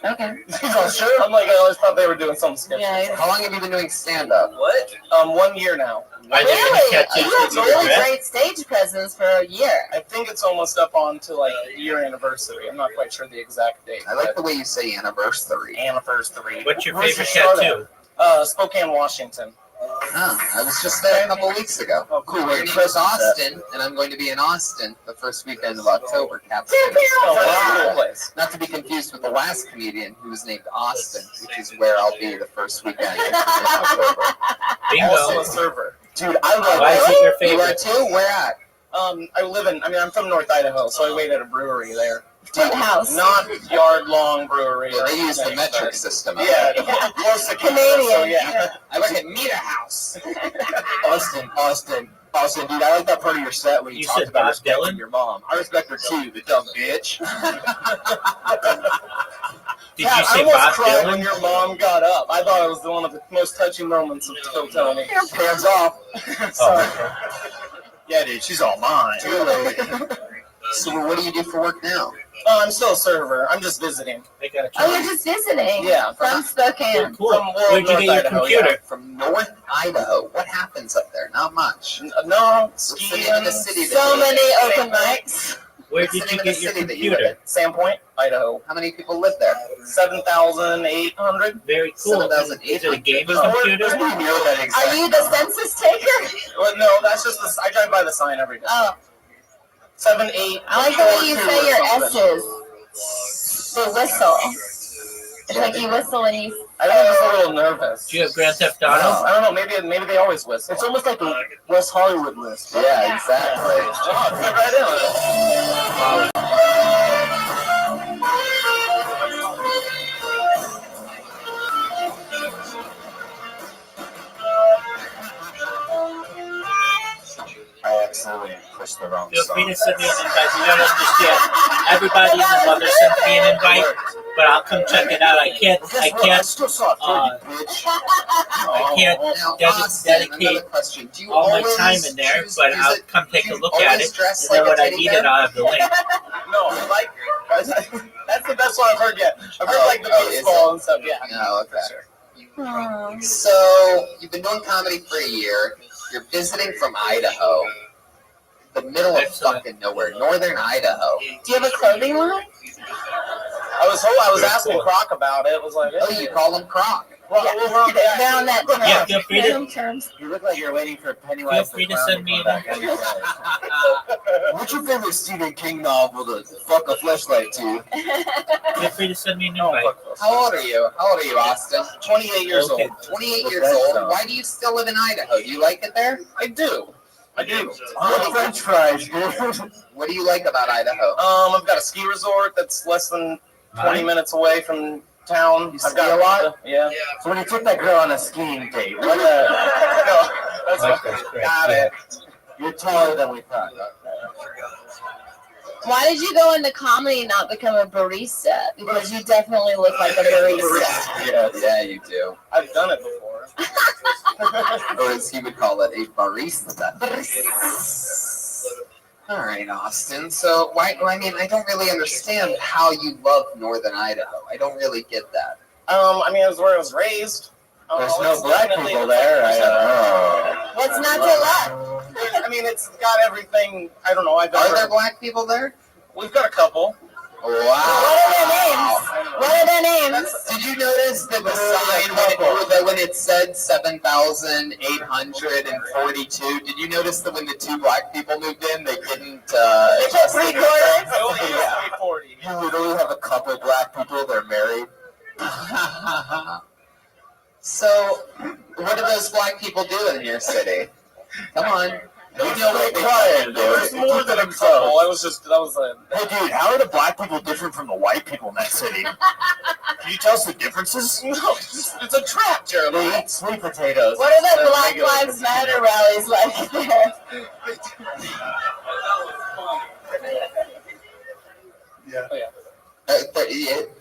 Okay. Oh, sure. I'm like, I always thought they were doing something sketchy. Yeah. How long have you been doing stand-up? What? 1 year now. Are there any Really? tattoos You that have you really regret? great stage presence for a year. I think it's almost up on to like year anniversary. I'm not quite sure the exact date. I like the way you say anniversary. Anniversary. What's your Where's favorite start tattoo? at? Spokane, Washington. I was just there a couple weeks ago. Oh, cool. My name is Austin, and I'm going to be in Austin the first weekend of October. Cap Oh, cool place. Not to be confused with the last comedian who was named Austin, which is where I'll be the first weekend in October. Also Bingo. a server. Dude, I love Why is it your You are favorite? too? Where at? I'm from North Idaho, so I wait at a brewery there. Tent house. Not yard-long brewery. Yeah, or they use the anything, metric but- system. Yeah, close to Canadian. So, yeah. I work at Meter House. Austin, dude, I like that part of your set when you talked said about Bob respecting Dylan? your mom. I respect her too, the dumb bitch. Did Pat, you say I almost Bob cried Dylan? when your mom got up. I thought it was one of the most touching moments of Phil Tony. Hands off. Sorry. Yeah, dude, she's all mine. So what do you do for work now? Oh, I'm still a server. I'm just visiting. They got a Oh, you're just visiting. Yeah. From Spokane. Cool. From Where'd you North get your Idaho, computer? From North Idaho. What happens up there? Not much. No, What's the skiing. name of the city that So you live many in? open mics. Where What's the did name you of the get your city that you live computer? Sandpoint, Idaho. How many people live there? 7,800. Very cool. 7,800. Is it a gaming Oh, computer? Are you the census taker? Well, no, that's just the. I drive by the sign every day. Oh, 7, 8. I like the way you 4, 2 say or your something. S's. The whistle. It's like you whistle and you. I think I'm just a little nervous. Do you have Grand Theft Auto? I don't know. Maybe they always whistle. It's almost like the West Hollywood list. Yeah, exactly. Oh, fit right in. I accidentally pushed the wrong Feel song. free to send me an invite. You gotta understand. Everybody and their mother sends me an invite, but I'll come check it out. I can't. Now, Austin, another dedicate question. Do you all my always time in there, choose- but is I'll it- come take do a you look at always it. dress And then like when a I teddy need bear? it, I'll have the link. No, like that's the best one I've heard yet. I've heard like the is baseball and stuff. Yeah. No, okay. So you've been doing comedy for a year. You're visiting from Idaho, the middle of fucking nowhere, northern Idaho. Do you have a clothing line? I was asking Croc about it. It was like, Oh, you call him Croc. well, we're on the Down that term. Yeah, feel free to. Terms. You look like you're waiting for Pennywise. Feel free to the Clown send me come an back. invite. What's your favorite Stephen King novel to fuck a fleshlight to? Feel free to send me an invite. How old are you? How old are you, Austin? 28 years Okay. old. 28 What's years that old. sound? Why do you still live in Idaho? Do you like it there? I do. Oh, French fries, dude. What do you like about Idaho? I've got a ski resort that's less than 20 minutes away from town. You I've ski got a lot? Yeah. So when you took that girl on a skiing date, what No, that's got it. You're taller than we thought. Why did you go into comedy and not become a barista? Because you definitely look like a barista. Yeah, you do. I've done it before. Or as he would call it, a barista. All right, Austin. So I don't really understand how you love northern Idaho. I don't really get that. I mean, it was where I was raised. There's It's no black definitely people the there. place What's not to love? I mean, it's got everything. I don't know. Are there black people there? We've got a couple. Wow. What are their names? What are their names? Did you notice that the sign when it said 7,842? Did you notice that when the two black people moved in, they didn't? They put 3 quarters. I only used to be 40. You literally have a couple black people. They're married. So, what do those black people do in your city? Come on. You know what they're trying to do. There's more than a couple. That was a. Hey, dude, how are the black people different from the white people in that city? Can you tell us the differences? No, it's a trap, Jeremy. They eat sweet potatoes. What are the Black Lives Matter rallies like there?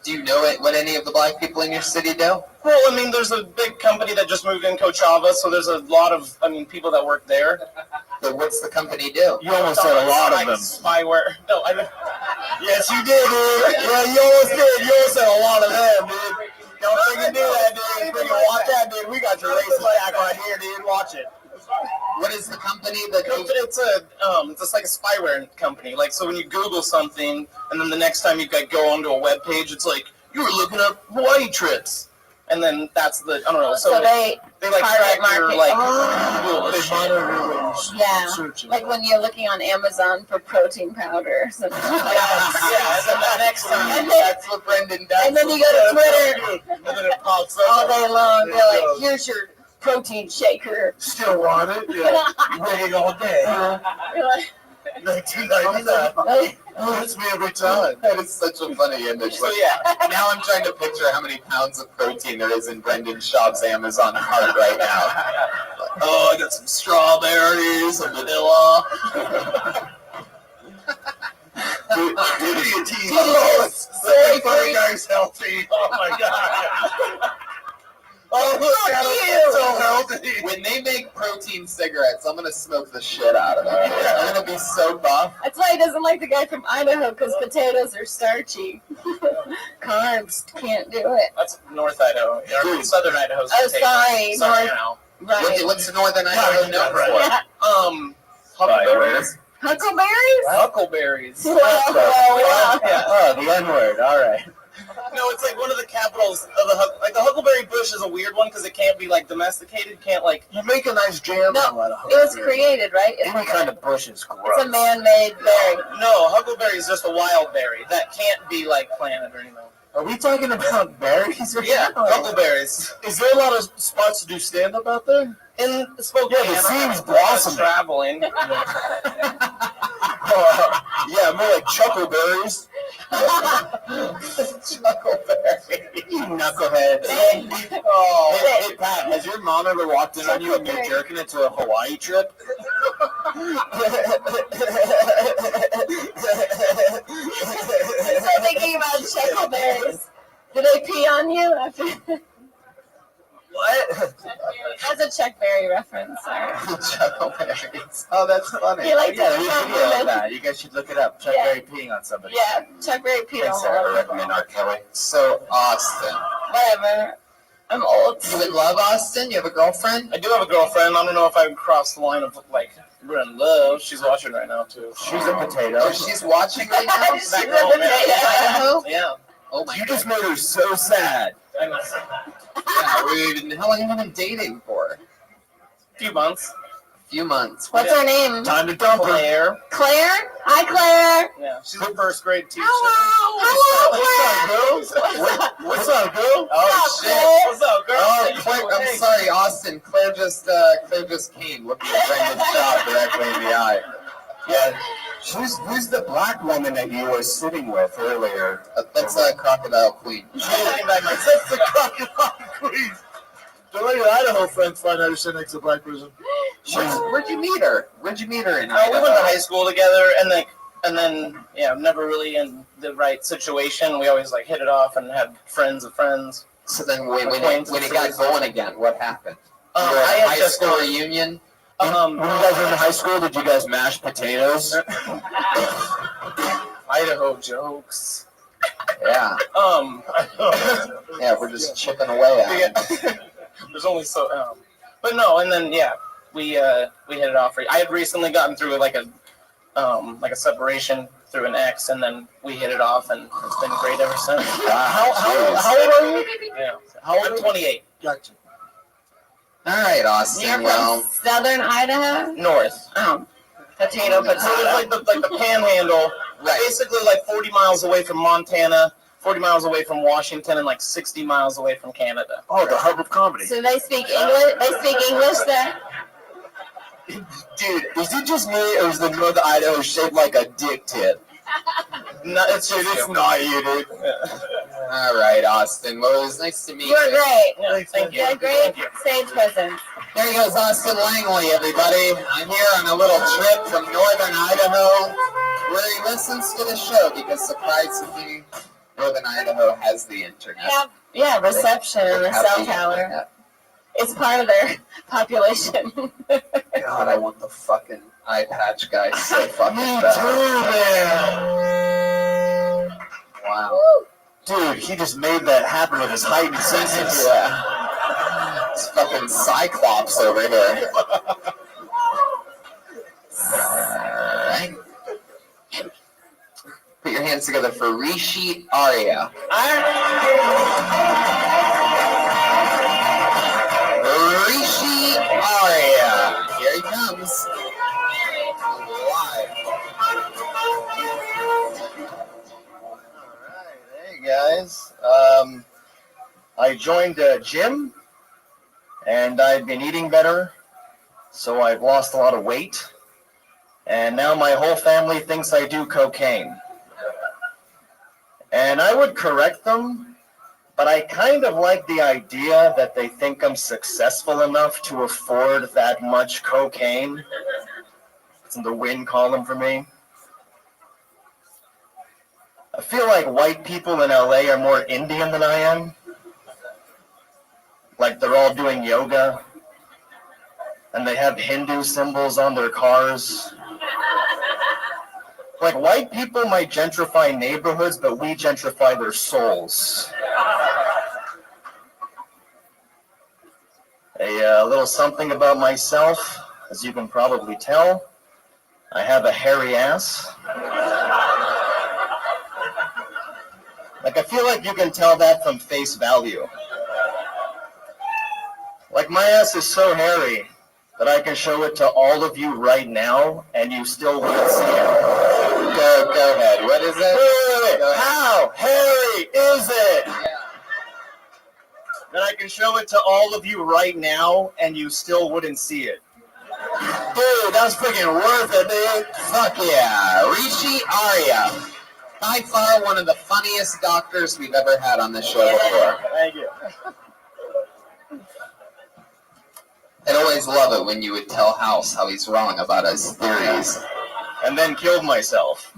Do you know what any of the black people in your city do? Well, I mean, there's a big company that just moved in Coachella, so there's a lot of, people that work there. But what's the company do? You almost said a lot of them. Spyware. No, I mean, Yes, you did, dude. Yeah, you almost did. You almost said a lot of them, dude. Don't freaking do that, dude. Freaking watch that, dude. We got your racist back right here, dude. Watch it. What is the company that? It's like a spyware company. Like, so when you Google something, and then the next time you go onto a web page, it's like you were looking up Hawaii trips, and then that's the I don't know. So they like target track your market. like Oh. Google shit. Yeah, like when you're looking on Amazon for protein powder or something. Yeah, and then the next time that's what Brendan does. And then you go to Twitter and then it pops up all day long. They're like, "Here's your protein shaker." Still want it? Yeah. Waiting all day. You're like, 1999. Oh, that's me every time. That is such a funny image. So yeah, Now I'm trying to picture how many pounds of protein there is in Brendan Schaub's Amazon cart right now. oh, I got some straw some vanilla. Sorry, funny guy's healthy. Oh my god. Oh, look at him. So healthy. When they make protein cigarettes, I'm gonna smoke the shit out of them. I'm gonna be so buff. That's why he doesn't like the guy from Idaho, because potatoes are starchy. Carbs can't do it. That's North Idaho. Or Southern Idaho's Oh, potato. sorry. Sorry, North- now. Right. What's the Northern Idaho known for? Yeah. Huckleberries. Huckleberries? Huckleberries. Well, yeah. Oh, the N-word. All right. No, it's like one of the capitals of the huckleberry bush is a weird one because it can't be like domesticated. Can't like You make a nice jam No, out of it was created, right? Any kind of bush is gross. It's a man-made berry. No, huckleberry is just a wild berry that can't be like planted or anything. Are we talking about berries? Yeah, huckleberries. Is there a lot of spots to do stand-up out there? In Spokane, Yeah, the scene's I'm not blossoming. traveling. Yeah, more like chuckleberries. Chuckleberry. You knucklehead. Hey, Pat, has your mom ever walked in on you and you're jerking into a Hawaii trip? I'm still thinking about chuckleberries. Did they pee on you after? What? That's a Chuck Berry reference. Sorry. Chuckleberries. Oh, that's funny. He liked Yeah, to there's pee a on video of women. that. You guys should look it up. Chuck Yeah. Berry peeing on somebody. Yeah, Chuck Berry peed Thanks, on Sarah. I women. recommend R. Kelly. So, Austin. Whatever. I'm old. You would love Austin? You have a girlfriend? I do have a girlfriend. I don't know if I would cross the line of like we're in love. She's watching right now too. She's a potato. Oh, she's watching right now? She's That a girl, man. potato. Idaho? Yeah. Oh my You god. just made her so sad. I know. Yeah, how long have you been dating for? Few months. A few months. What's her name? Time to dump her. Claire. Claire? Hi, Claire. Yeah, she's a first grade teacher. Hello, What's up, girls? What's up, girl? Oh shit. What's up, girl? Oh, Claire, I'm sorry, Austin. Claire just came looking at Brendan's shot directly in the eye. Yeah. Who's the black woman that you were sitting with earlier? That's Crocodile Queen. That's the crocodile queen. Don't let your Idaho friends find out you're sitting next to a black person. Where'd you meet her? Where'd you meet her in We went to Idaho? high school together, and then yeah, never really in the right situation. We always like hit it off and had friends of friends. So then when it got going again, what happened? You were I at a had high just school gone- reunion? When you guys were in high school, did you guys mash potatoes? Idaho jokes. Yeah. Yeah, we're just chipping away at it. There's only so. But no, and then yeah, we hit it off. I had recently gotten through like a separation through an ex, and then we hit it off, and it's been great ever since. How old are you? Yeah. How old? I'm 28. Gotcha. All right, Austin. You're Well, from Southern Idaho? North. Oh. Potato, So it's like the panhandle, Right. basically like 40 miles away from Montana, 40 miles away from Washington, and like 60 miles away from Canada. Oh, the hub of comedy. So they speak English? They speak English there? Dude, is it just me, or is the North Idaho shaped like a dick tip? No, it's just It's not you, dude. all right, Austin. Well, it was nice to meet You were you. great. Yeah, thank you. You had great stage presence. There goes Austin Langley, everybody. I'm here on a little trip from northern Idaho where he listens to the show because surprisingly, northern Idaho has the internet. Yeah, reception in the Have cell the tower. internet. It's part of their population. God, I want the fucking eye patch guy so fucking Me bad. too, man. Wow. Dude, he just made that happen with his heightened senses. Yeah. It's fucking Cyclops over here. Alright. Put your hands together for Rishi Arya. Rishi Arya. Here he comes. Live. Hey guys, I joined a gym, and I've been eating better, so I've lost a lot of weight, and now my whole family thinks I do cocaine. And I would correct them, but I kind of like the idea that they think I'm successful enough to afford that much cocaine. and the wind calling for me. I feel like white people in LA are more Indian than I am. Like they're all doing yoga, and they have Hindu symbols on their cars. Like white people might gentrify neighborhoods, but we gentrify their souls. A little something about myself, as you can probably tell. I have a hairy ass. Like I feel like you can tell that from face value. Like my ass is so hairy that I can show it to all of you right now, and you still won't see it. Go ahead. What is it? Wait. How hairy is it? That I can show it to all of you right now, and you still wouldn't see it. Dude, that's freaking worth it, dude. Fuck yeah. Rishi Arya. By far one of the funniest doctors we've ever had on this show before. Thank you. I'd always love it when you would tell House how he's wrong about his theories. And then killed myself.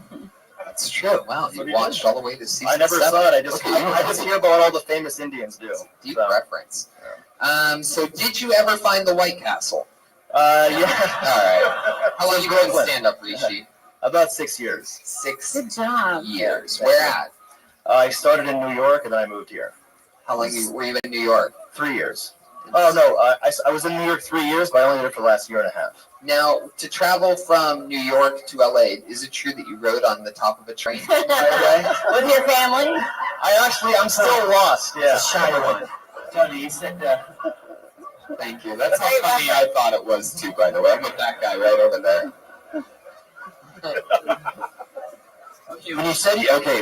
That's true. Wow, you watched all the way to season 7. I never saw it. I just hear about what all the famous Indians do. Deep reference. So did you ever find the White Castle? Yeah. All right. How long you been in stand-up, Rishi? About 6 years. 6 Good job. years. Where at? I started in New York, and then I moved here. How long were you in New York? 3 years. Oh, no. I was in New York 3 years, but I only did it for the last year and a half. Now, to travel from New York to LA, is it true that you rode on the top of a train? With your family? I'm still lost. Yeah. It's a shy one. Tony, you said Thank you. That's how funny I thought it was, too, by the way. I'm with that guy right over there. When you said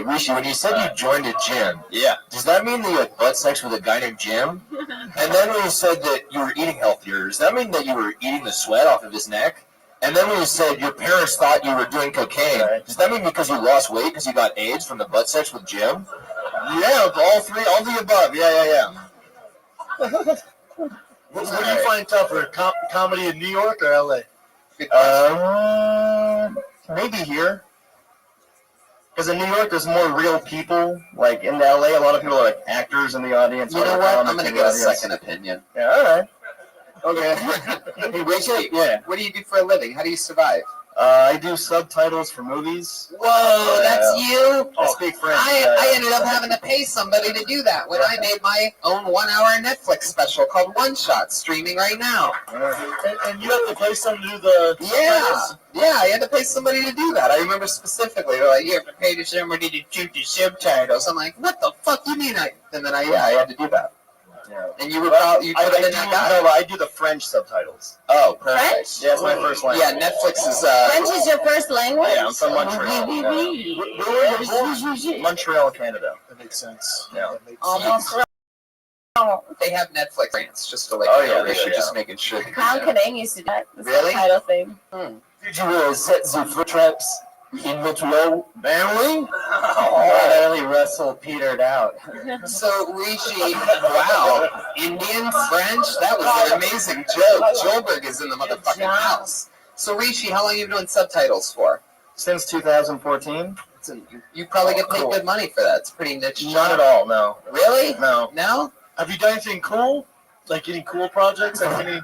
Rishi, when you said you joined a gym, Yeah. does that mean that you had butt sex with a guy named Jim? And then when you said that you were eating healthier, does that mean that you were eating the sweat off of his neck? And then when you said your parents thought you were doing cocaine, does that mean because you lost weight because you got AIDS from the butt sex with Jim? Yeah, all the above. Yeah. What do you find tougher, comedy in New York or LA? Maybe here. Because in New York, there's more real people. Like in LA, a lot of people are like actors in the audience. You know what? I'm going to get a second opinion. Yeah, all right. Okay. Hey, Rishi, Yeah. what do you do for a living? How do you survive? I do subtitles for movies. Whoa, that's you? I speak French. I ended up having to pay somebody to do that when I made my own 1-hour Netflix special called One Shot, streaming right now. And you have to pay someone to do the Yeah, I had to pay somebody to do that. I remember specifically, they're like, you have to pay somebody to do the subtitles. I'm like, what the fuck you mean? I had to do that. Yeah. And you put it in that guy? No, I do the French subtitles. Oh, perfect. French? Yeah, it's my first language. Yeah, Netflix is... French is your first language? Yeah, I'm from Montreal. Where were you born? Montreal, Canada. That makes sense. Yeah. Almost. They have Netflix France, just to like, just making sure. Crown Canadian used to do that. The Really? subtitle thing. Did you set the foot traps in Montreal? Family? Early Russell petered out. So, Rishi, wow, Indian, French, that was an amazing joke. Joelberg is in the motherfucking house. So, Rishi, how long have you been doing subtitles for? Since 2014. You probably get paid good money for that. It's pretty niche. Not at all, no. Really? No. No? Have you done anything cool? Like any cool projects? Like any...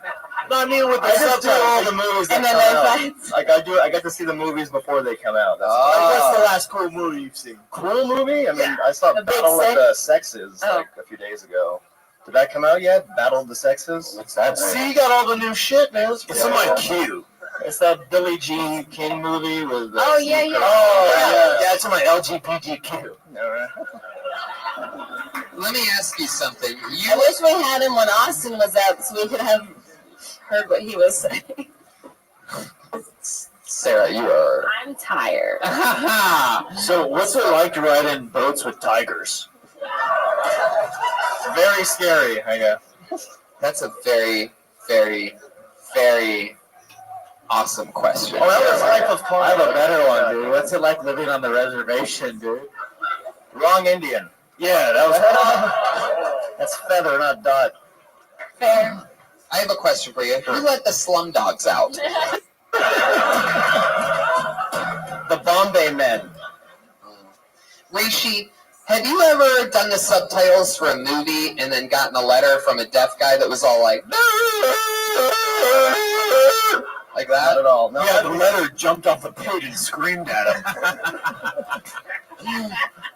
No, I mean with the subtitles, all the movies that And then come there's out. Like I get to see the movies before they come out. What's the last cool movie you've seen? Cool movie? I mean, I saw The Big Battle of Sick? the Sexes like a few days ago. Did that come out yet? Battle of the Sexes? What's that? See, you got all the new shit, man. It's in my queue. It's that Billie Jean King movie with. Oh, yeah. Yeah, it's in my LGBTQ. All right. Let me ask you something. I wish we had him when Austin was out so we could have heard what he was saying. Sarah, you are... I'm tired. So, what's it like to ride in boats with tigers? Very scary, I guess. That's a very, very, very awesome question. Oh, that was life of fun. I have a better one, dude. What's it like living on the reservation, dude? Wrong Indian. Yeah, that was. That's Feather, not Dot. Fair. I have a question for you. Who let the slum dogs out? Bombay Men. Rishi, have you ever done the subtitles for a movie and then gotten a letter from a deaf guy that was all like that? Not at all. No. Yeah, the letter jumped off the page and screamed at him.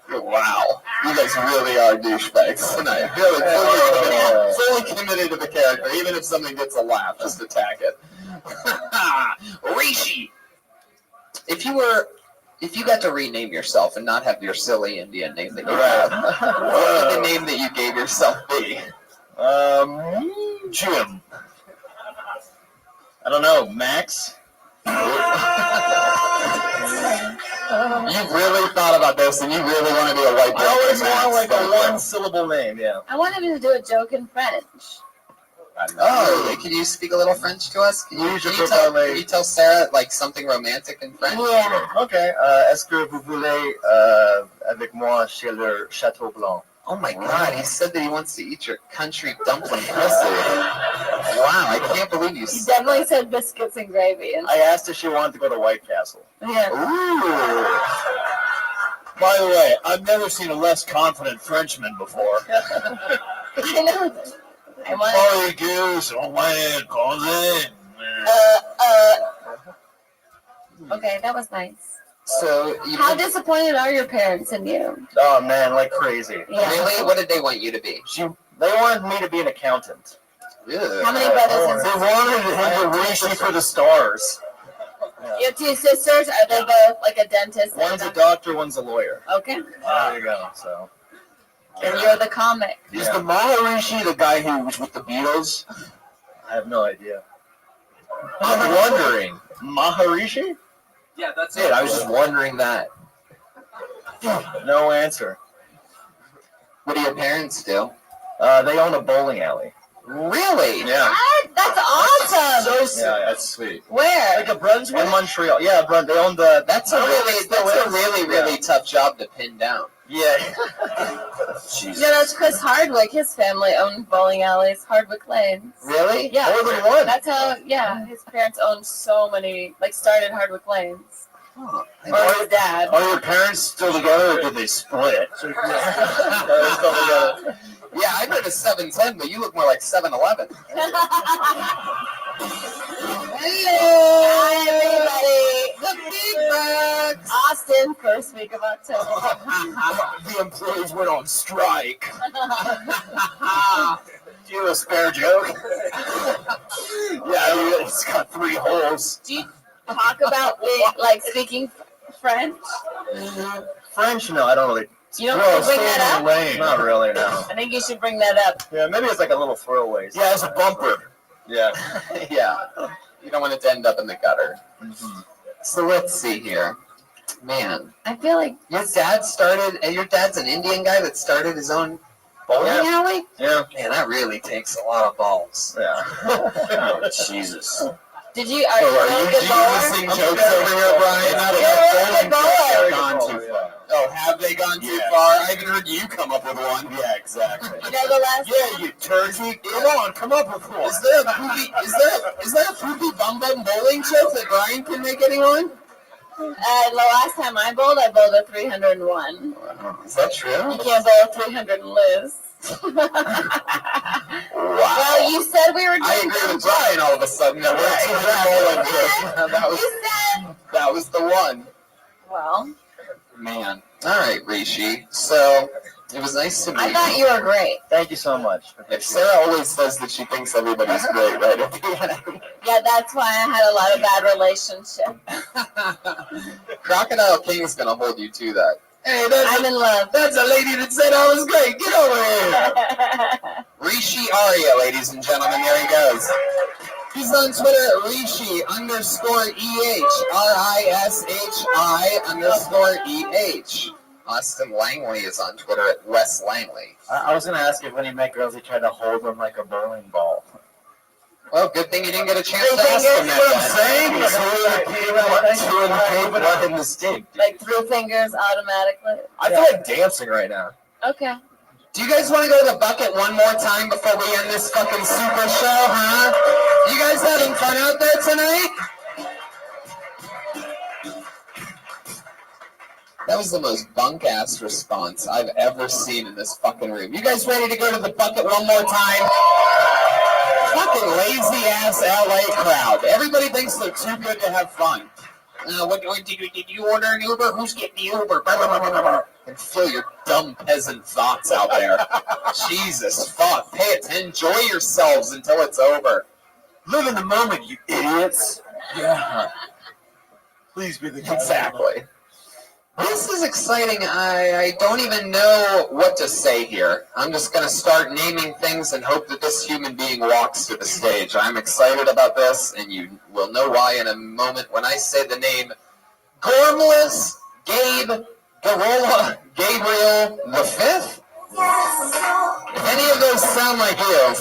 Wow, you guys really are douchebags tonight. Really, fully committed to the character. Even if something gets a laugh, just attack it. Rishi, if you got to rename yourself and not have your silly Indian name that you have, what would the name that you gave yourself be? Jim. I don't know, Max? You've really thought about this, and you really want to be a white guy. I always want like a one-syllable name, yeah. I wanted him to do a joke in French. Oh, can you speak a little French to us? Can you tell Sarah like something romantic in French? Yeah. Okay. Est-ce que vous voulez avec moi chez le Château Blanc? Oh my God, he said that he wants to eat your country dumpling pussy. Wow, I can't believe you You said definitely said biscuits and gravy. And I asked if she wanted to go to White Castle. yeah. Ooh. By the way, I've never seen a less confident Frenchman before. I know. I want. Okay, that was nice. So, How disappointed are your parents in you? Oh man, like crazy. Yeah. Really? What did they want you to be? They wanted me to be an accountant. How many brothers and They sisters? wanted him to reach me for the stars. You have two sisters. Are they both like a dentist? and One's a doctor, one's a lawyer. Okay. There you go. So. And you're the comic. Is the Maharishi the guy who was with the Beatles? I have no idea. I'm wondering. Maharishi? Yeah, that's it. I was just wondering that. No answer. What do your parents do? They own a bowling alley. Really? Yeah. What? That's awesome. Yeah, that's sweet. Where? Like a Brunswick? In Montreal. Yeah, they own the... That's a really tough job to pin down. Yeah. Yeah, that's Chris Hardwick. His family owned bowling alleys, Hardwick Lanes. Really? Yeah. More than one. That's how, yeah, his parents owned so many, like started Hardwick Lanes. Huh. Or his dad. Are your parents still together or did they split? Yeah, I heard a 710, but you look more like 711. Hi, everybody. The feedback. Austin, first week of October. The employees went on strike. Do you have a spare joke? Yeah, dude, it's got 3 holes. Do you talk about like speaking French? French? No, I don't really. You don't bring that up? Not really, no. I think you should bring that up. Yeah, maybe it's like a little throwaway. Yeah, it's a bumper. Yeah. Yeah. You don't want it to end up in the gutter. Mm-hmm. So let's see here. Man, I feel like your dad's an Indian guy that started his own bowling alley? Yeah. Man, that really takes a lot of balls. Yeah. Oh, Jesus. Did you? Are you a good bowler? Jokes over here, Brian? You're a good bowler. Gone too far. Oh, have they gone too far? I haven't heard you come up with one. Yeah, exactly. You know the last. Yeah, you turkey. Come up with one. Is there a poopy bum bum bowling joke that Brian can make anyone? The last time I bowled a 301. Is that true? You can't bowl a 300 and lose. Wow. Well, you said we were doing I agree with Brian all of a sudden. That was the one. Well, man. All right, Rishi. So it was nice to meet you. I thought you were great. Thank you so much. If Sarah always says that she thinks everybody's great, right? Yeah, that's why I had a lot of bad relationships. Crocodile King's gonna hold you to that. Hey, I'm in love. That's a lady that said I was great. Get over here. Rishi Arya, ladies and gentlemen. There he goes. He's on Twitter at Rishi_EH. RISHI_EH. Austin Langley is on Twitter at Wes Langley. I was going to ask if when he met girls, he tried to hold them like a bowling ball. Well, good thing you didn't get a chance to ask him that. Let him mistake. Like 3 fingers automatically. I feel like dancing right now. Okay. Do you guys want to go to the bucket one more time before we end this fucking super show, huh? You guys having fun out there tonight? That was the most bunk-ass response I've ever seen in this fucking room. You guys ready to go to the bucket one more time? Fucking lazy-ass LA crowd. Everybody thinks they're too good to have fun. Did you order an Uber? Who's getting the Uber? And fill your dumb peasant thoughts out there. Jesus, fuck. Enjoy yourselves until it's over. Live in the moment, you idiots. Yeah. Please be the guy. Exactly. This is exciting. I don't even know what to say here. I'm just going to start naming things and hope that this human being walks to the stage. I'm excited about this, and you will know why in a moment when I say the name Gormless Gabe Garola Gabriel the Fifth. If any of those sound like you,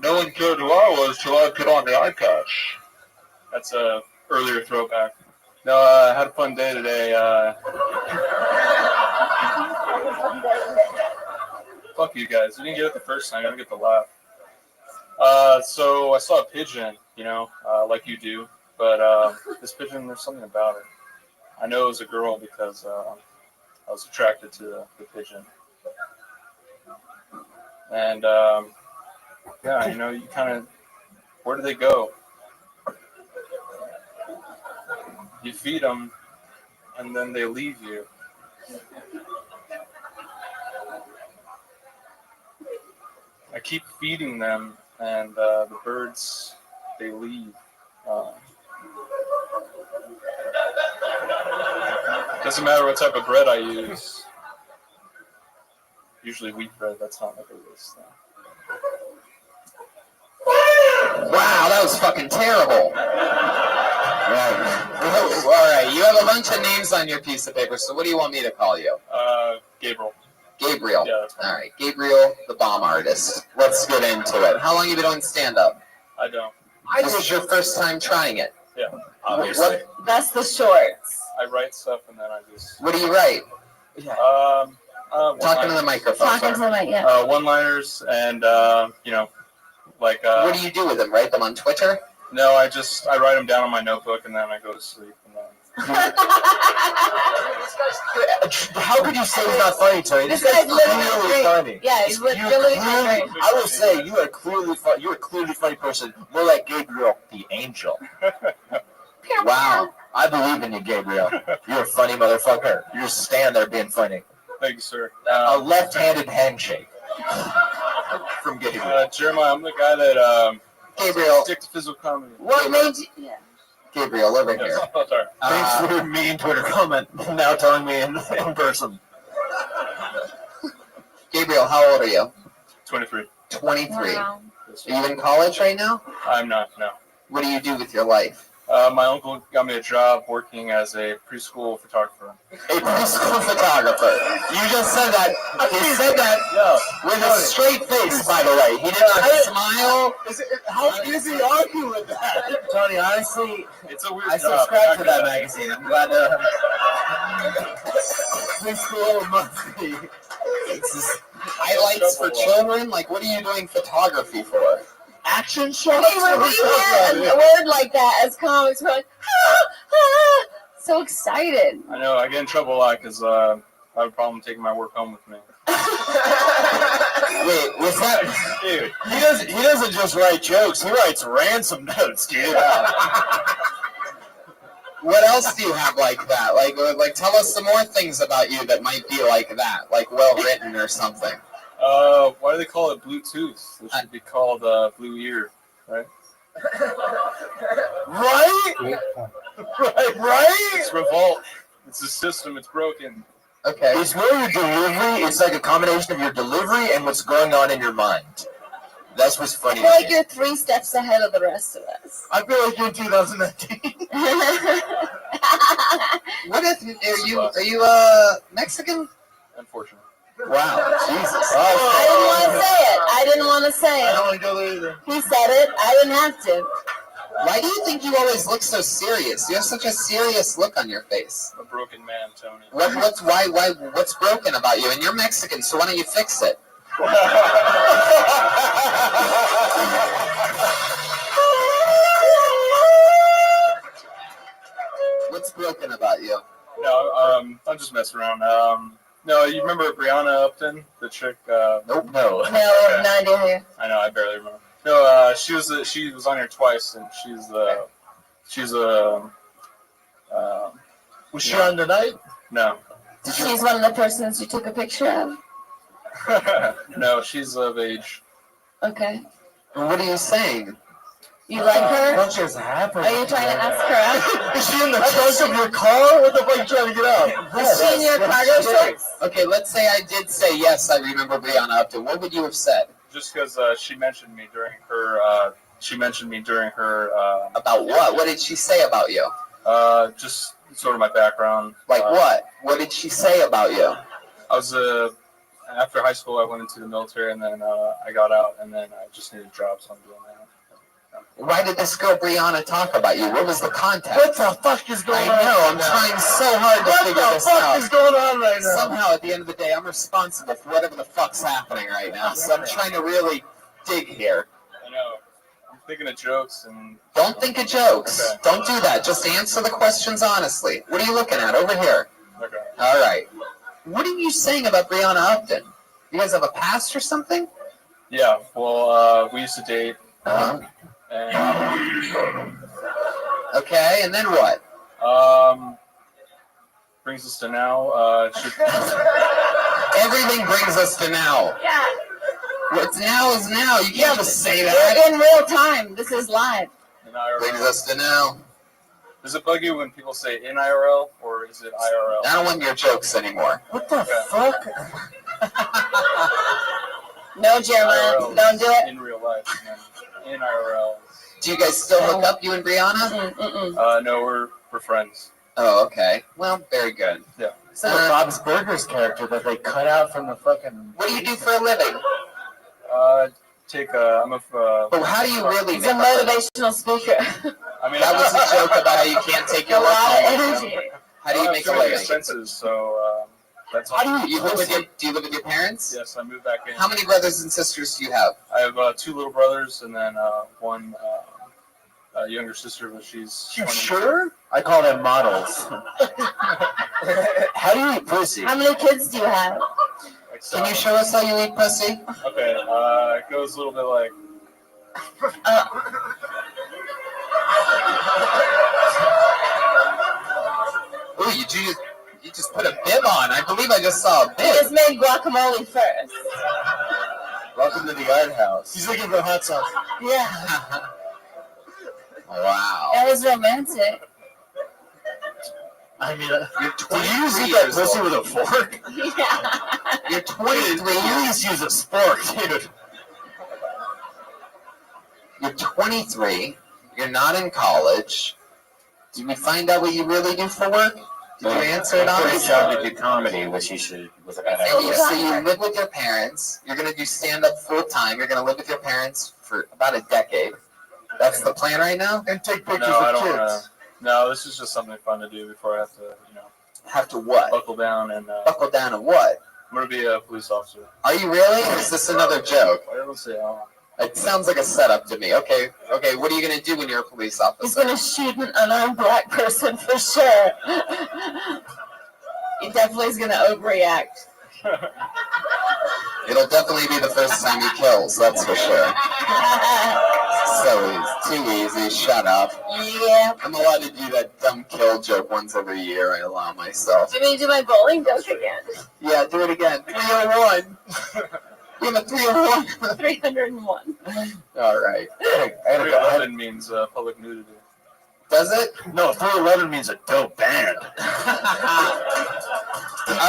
No one cared who I was till I put on the eye patch. That's a earlier throwback. No, I had a fun day today. Fuck you guys. You didn't get it the first time. You don't get the laugh. So I saw a pigeon, like you do. But this pigeon, there's something about it. I know it was a girl because I was attracted to the pigeon. And, yeah, you kind of, where do they go? You feed them, and then they leave you. I keep feeding them, and the birds, they leave. Doesn't matter what type of bread I use. Usually wheat bread, that's not my biggest thing. wow, that was fucking terrible. All right, you have a bunch of names on your piece of paper, so what do you want me to call you? Gabriel. Gabriel. Yeah, that's fine. All right, Gabriel, the bomb artist. Let's get into it. How long have you been doing stand-up? I don't. This is your first time trying it. Yeah, obviously. That's the shorts. I write stuff and then I just... What do you write? Talking to the microphone. Talking to the mic, yeah. One-liners and, like... what do you do with them? Write them on Twitter? No, I write them down on my notebook and then I go to sleep. And then... How could you say he's not funny, Tony? This guy's literally clearly funny. Yeah, he's literally great. I would say you are clearly funny. You're a clearly funny person. More like Gabriel, the angel. Wow. I believe in you, Gabriel. You're a funny motherfucker. You're just standing there being funny. Thank you, sir. A left-handed handshake from Gabriel. Jeremiah, I'm the guy that Gabriel. stick to physical comedy. What made you... Yeah. Gabriel, over here. Oh, sorry. Thanks for your mean Twitter comment. Now telling me in person. Gabriel, how old are you? 23. 23. Wow. Are you in college right now? I'm not, no. What do you do with your life? My uncle got me a job working as a preschool photographer. A preschool photographer. You just said that. He said that with a straight face, by the way. He did not smile. How does he argue with that? Tony, honestly, it's a weird I job. subscribe to that magazine. I'm glad to... Preschool monthly. Highlights for children? Like, what are you doing photography for? Action shots? Hey, when we hear a word like that as comics, we're like, so excited. I know, I get in trouble a lot because I have a problem taking my work home with me. Wait, was that... Dude, he doesn't just write jokes, he writes ransom notes, dude. What else do you have like that? Like, tell us some more things about you that might be like that, like well-written or something. Why do they call it Bluetooth? It should be called Blue Ear, right? Right? Right? It's Revolt. It's a system. It's broken. Okay. It's more your delivery. It's like a combination of your delivery and what's going on in your mind. That's what's funny. I feel like you're 3 steps ahead of the rest of us. I feel like you're in 2019. What if are you Mexican? Unfortunately. Wow, Jesus. I didn't want to say it. I don't want to go there either. He said it. I didn't have to. Why do you think you always look so serious? You have such a serious look on your face. I'm a broken man, Tony. What's broken about you? And you're Mexican, so why don't you fix it? What's broken about you? No, I'm just messing around. No, you remember Brianna Upton, the chick? Nope. No. No, no idea. I know, I barely remember. No, she was on here twice, and she's Was she on tonight? No. She's one of the persons you took a picture of. No, she's of age. Okay. What are you saying? You like her? What just happened? Are you trying to ask her out? Is she in the trunk of your car? What the fuck are you trying to get out? Is she in your cargo shorts? Okay, let's say I did say yes, I remember Brianna Upton. What would you have said? Just because she mentioned me during her. About what? What did she say about you? Just sort of my background. Like what? What did she say about you? I was after high school, I went into the military, and then I got out, and then I just needed a job, so I'm doing that. Why did this girl Brianna talk about you? What was the context? What the fuck is going on? I know, I'm trying so hard to figure this out. What the fuck is going on right now? Somehow, at the end of the day, I'm responsible for whatever the fuck's happening right now, so I'm trying to really dig here. I know. I'm thinking of jokes, and... Don't think of jokes. Okay. Don't do that. Just answer the questions honestly. What are you looking at? Over here. Okay. All right. What are you saying about Brianna Upton? You guys have a past or something? Yeah, well, we used to date. Uh-huh. And, okay, and then what? brings us to now. Everything brings us to now. Yeah. What's now is now. You can't just say that. We're in real time. This is live. Brings us to now. Does it bug you when people say in IRL or is it IRL? I don't want your jokes anymore. What the fuck? No, Jeremiah. IRL Don't do it. in real life. In IRL. Do you guys still hook up, you and Brianna? No, we're friends. Oh, okay. Well, very good. Yeah. It's like Bob's Burgers character that they cut out from the fucking... What do you do for a living? I'm a. But how do you really? He's a motivational speaker. I mean, that was a joke about how you can't take your A work lot of home. energy. How do you make a too many living? expenses, so that's. How do you live with your? Do you live with your parents? Yes, I moved back in. How many brothers and sisters do you have? I have 2 little brothers and then one younger sister, but she's. You 20. sure? I call them models. How do you eat pussy? How many kids do you have? Like Can you show us how you eat pussy? Okay, it goes a little bit like. Ooh, you just put a bib on. I believe I just saw a He bib. just made guacamole first. Welcome to the art house. He's looking for hot sauce. Yeah. Wow. That was romantic. I mean, You're do you use 23 that years pussy old. with a fork? Yeah. You're 23. You just use a spork, dude. You're 23. You're not in college. Did we find out what you really do for work? Did you answer it honestly? to do comedy, which was a bad idea. So you live with your parents. You're going to do stand-up full-time. You're going to live with your parents for about a decade. That's the plan right now? And take pictures No, I of don't. kids. No, this is just something fun to do before I have to, Have to what? buckle down and. Buckle down and what? I'm gonna be a police officer. Are you really? Or is this another joke? I don't say. It sounds like a setup to me. Okay, what are you going to do when you're a police He's officer? going to shoot an unarmed black person for sure. He definitely is going to overreact. It'll definitely be the first time he kills, that's for sure. So easy. Too easy. Shut up. Yeah. I'm allowed to do that dumb kill joke once every year. I allow myself. Do you mean do my bowling joke again? Yeah, do it again. 301. You have a 301. 301. All right. 311 means public nudity. Does it? No, 411 means a dope band. All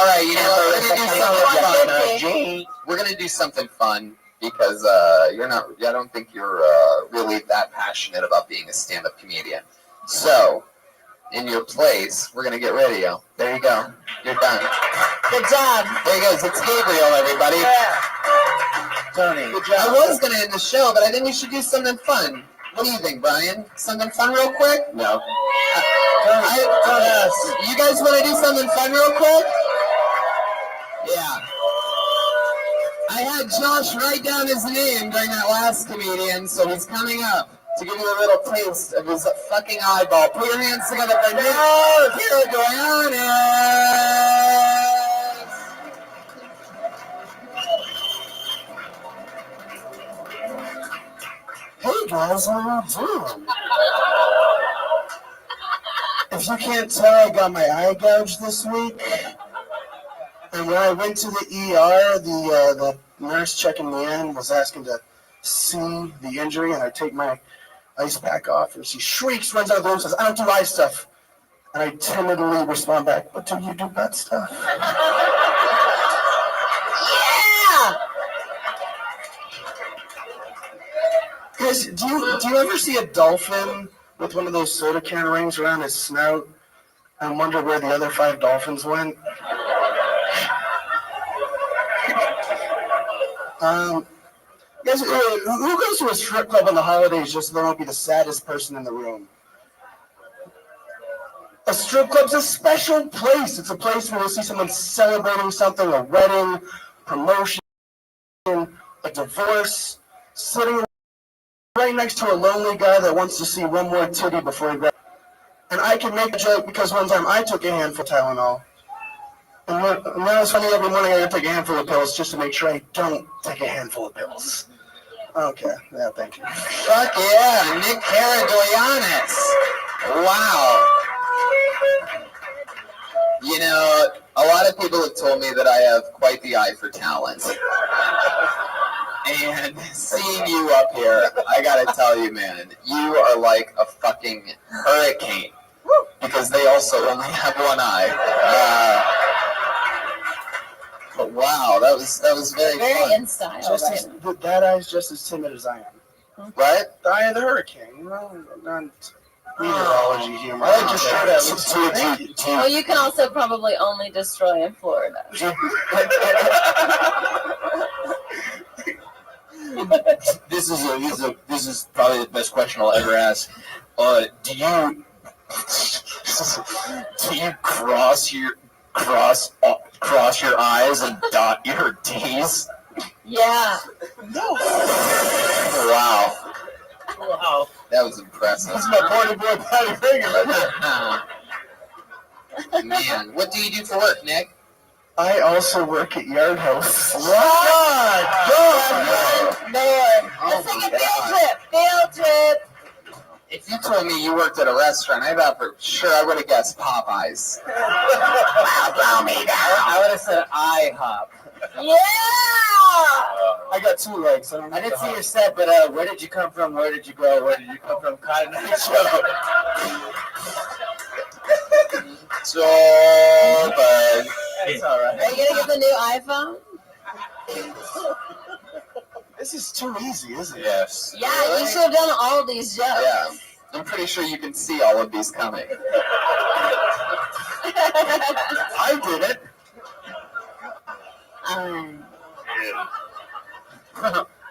right, you know what? We're gonna do something fun. We're gonna do something fun because you're not. I don't think you're really that passionate about being a stand-up comedian. So, in your place, we're gonna get rid of you. There you go. You're done. Good job. There he goes. It's Gabriel, everybody. Yeah. Tony. I was gonna end the show, but I think we should do something fun. What do you think, Brian? Something fun real quick? No. You guys want to do something fun real quick? Yeah. I had Josh write down his name during that last comedian, so he's coming up to give you a little taste of his fucking eyeball. Put your hands together for Nick Paragoyanis. Hey guys, what are you doing? If you can't tell, I got my eye gouged this week. And when I went to the ER, the nurse checking me in was asking to see the injury, and I take my ice pack off, and she shrieks, runs out of the room, says, "I don't do eye stuff." And I timidly respond back, "But do you do butt stuff?" Yeah! Guys, do you ever see a dolphin with one of those soda can rings around his snout and wonder where the other 5 dolphins went? Guys, who goes to a strip club on the holidays just so they won't be the saddest person in the room? A strip club's a special place. It's a place where you'll see someone celebrating something, a wedding, promotion, a divorce, sitting right next to a lonely guy that wants to see one more titty before he grabs. And I can make a joke because one time I took a handful of Tylenol. And now it's funny, every morning I gotta take a handful of pills just to make sure I don't take a handful of pills. Okay, yeah, thank you. Fuck yeah, Nick Paragoyanis. Wow. You know, a lot of people have told me that I have quite the eye for talent. And seeing you up here, I gotta tell you, man, you are like a fucking hurricane. Because they also only have one eye. But wow, that was very fun. in style. That eye's just as timid as I am. What? The eye of the hurricane. Well, not meteorology humor. I like your shirt out. Well, you can also probably only destroy in Florida. This is probably the best question I'll ever ask. Do you cross your eyes and dot your T's? Yeah. No. Wow. Wow. That was impressive. That's my party boy Patty Reagan right there. Man, what do you do for work, Nick? I also work at Yard House. What? Man. Oh Let's take my a field God. trip. Field trip. If you told me you worked at a restaurant, I thought for sure I would have guessed Popeyes. Blow me down. I would have said IHOP. Yeah. I got 2 legs. I didn't see your set, but where did you come from? Where did you go? Where did you come from? Cotton Eye Show. So bad. It's all right. Are you gonna get the new iPhone? This is too easy, isn't it? Yes. Yeah, you should have done all these jokes. Yeah. I'm pretty sure you can see all of these coming. I did it.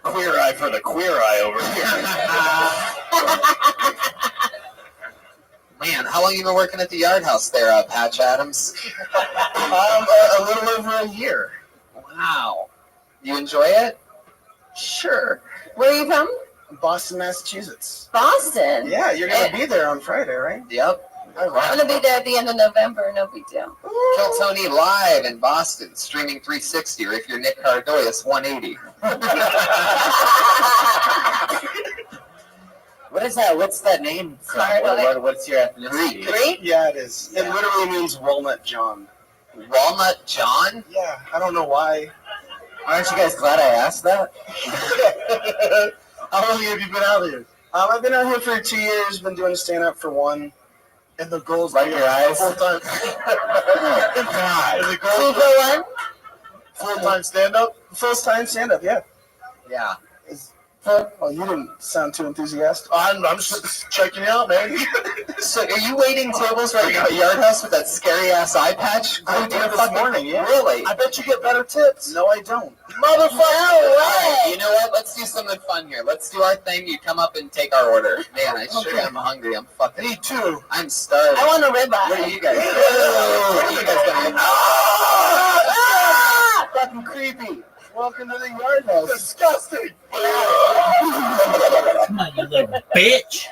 Queer eye for the queer eye over here. Man, how long have you been working at the Yard House there, Patch Adams? A little over a year. Wow. You enjoy it? Sure. Where are you from? Boston, Massachusetts. Boston. Yeah, you're going to be there on Friday, right? Yep. I'm gonna be there at the end of November. No big deal. Kill Tony live in Boston, streaming 360, or if you're Nick Cardoyas, 180. What is that? What's that name? What's your ethnicity? Greek? Yeah, it is. It literally means Walnut John. Walnut John? Yeah, I don't know why. Aren't you guys glad I asked that? How long have you been out here? I've been out here for 2 years, been doing stand-up for 1. And the goal is Like your eyes? full-time. God. And the goal Super one. full-time stand-up? Full-time stand-up, yeah. Yeah. Oh, you didn't sound too enthusiastic. I'm just checking you out, man. So are you waiting tables right now at Yard House with that scary ass eye patch? I did this morning, yeah. Really? I bet you get better tips. No, I don't. Motherfucker! All right, you know what? Let's do something fun here. Let's do our thing. You come up and take our order. Man, I sure am hungry. I'm fucking. Me too. I'm starving. I want a ribeye. What are you guys? What are you guys gonna do? Fucking creepy. Welcome to the Yard House. Disgusting. Come on, you little bitch.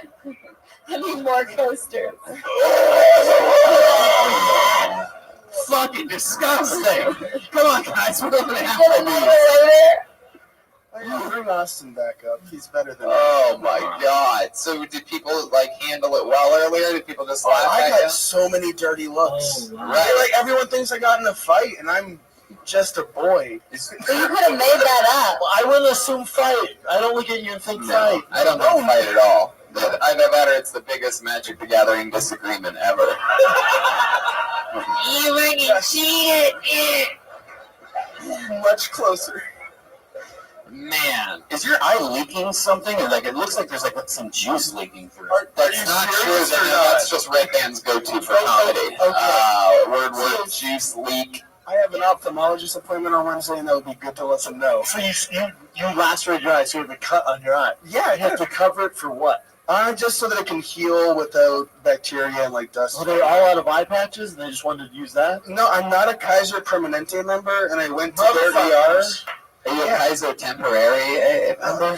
I need more coasters. Fucking disgusting. Come on, guys. We're gonna have Get to another leave. later. Bring Austin back up. He's better than Oh my god. So did people like handle it well earlier? Did people just laugh I at got you? so many dirty looks. Oh, wow. Right? Like everyone thinks I got in a fight, and I'm just a boy. So you could have made that up. Well, I wouldn't assume fight. I don't look at you and think fight. I don't think fight at all. Either that or it's the biggest Magic the Gathering disagreement ever. You fucking cheated. Much closer. Man. Is your eye leaking something? Or like it looks like there's like some juice leaking through it. That's not true. That's just Red Band's go-to for comedy. Word, juice leak. I have an ophthalmologist appointment on Wednesday, and that would be good to let them know. So you lacerated your eye, so you have a cut on your eye. Yeah, You have to cover it for what? just so that it can heal without bacteria and like dust. Well, they're all out of eye patches, and they just wanted to use that? No, I'm not a Kaiser Permanente member, and I went to their ER. Are you a Kaiser temporary member?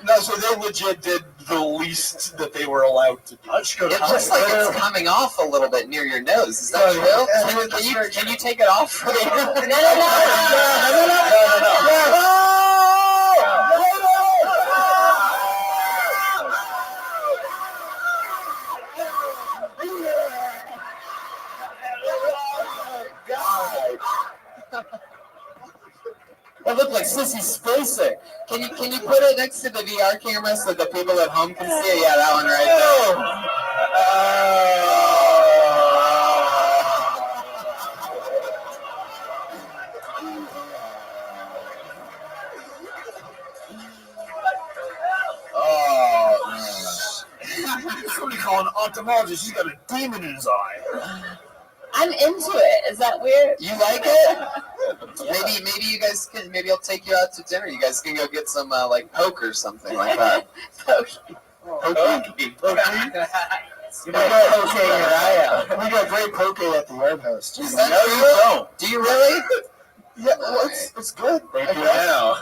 No, so they legit did the least that they were allowed to do. It looks like it's coming off a little bit near your nose. Is that true? Can you take it off for me? That looked like Sissy Spacek. Can you put it next to the VR camera so the people at home can see it? Yeah, that one right Somebody call an ophthalmologist. He's got a demon in his eye. I'm into it. Is that weird? You like it? Maybe you guys can. Maybe I'll take you out to dinner. You guys can go get some like poke or something like that. Poke. You got poke your eye out. We got great poke at the Yard House. Is that true? You don't. Do you really? Yeah, well, it's good. They do now.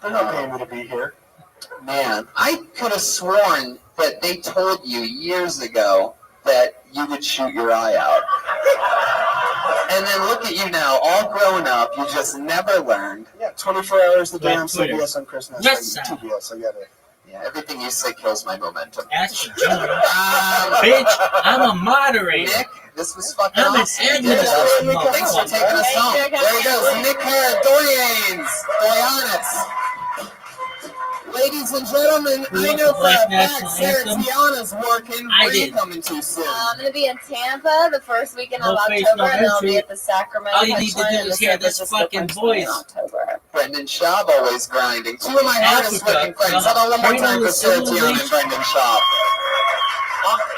They're not paying me to be here. Man, I could have sworn that they told you years ago that you would shoot your eye out. And then look at you now, all grown up. You just never learned. Yeah, 24 hours a day on Twitter. CBS on Christmas. Yes, Like, TBS, I get it. Yeah, everything you say kills my momentum. Ask for John. Bitch, I'm a moderator. Nick, this was fucking I'm an awesome. admin. Thanks for taking us home. There he goes, Nick Doyanes. Ladies and gentlemen, I know for a fact Sarah Tiana's working. Where are you coming to soon? I'm going to be in Tampa the first weekend of No face, October, no and then I'll be entry. at the Sacramento. All you need to Punchline do in is the hear San this Francisco fucking Punchline voice. in October. Brendan Schaub always grinding. Two of my hardest working friends. How about one more time for Sarah Tiana and Brendan Schaub?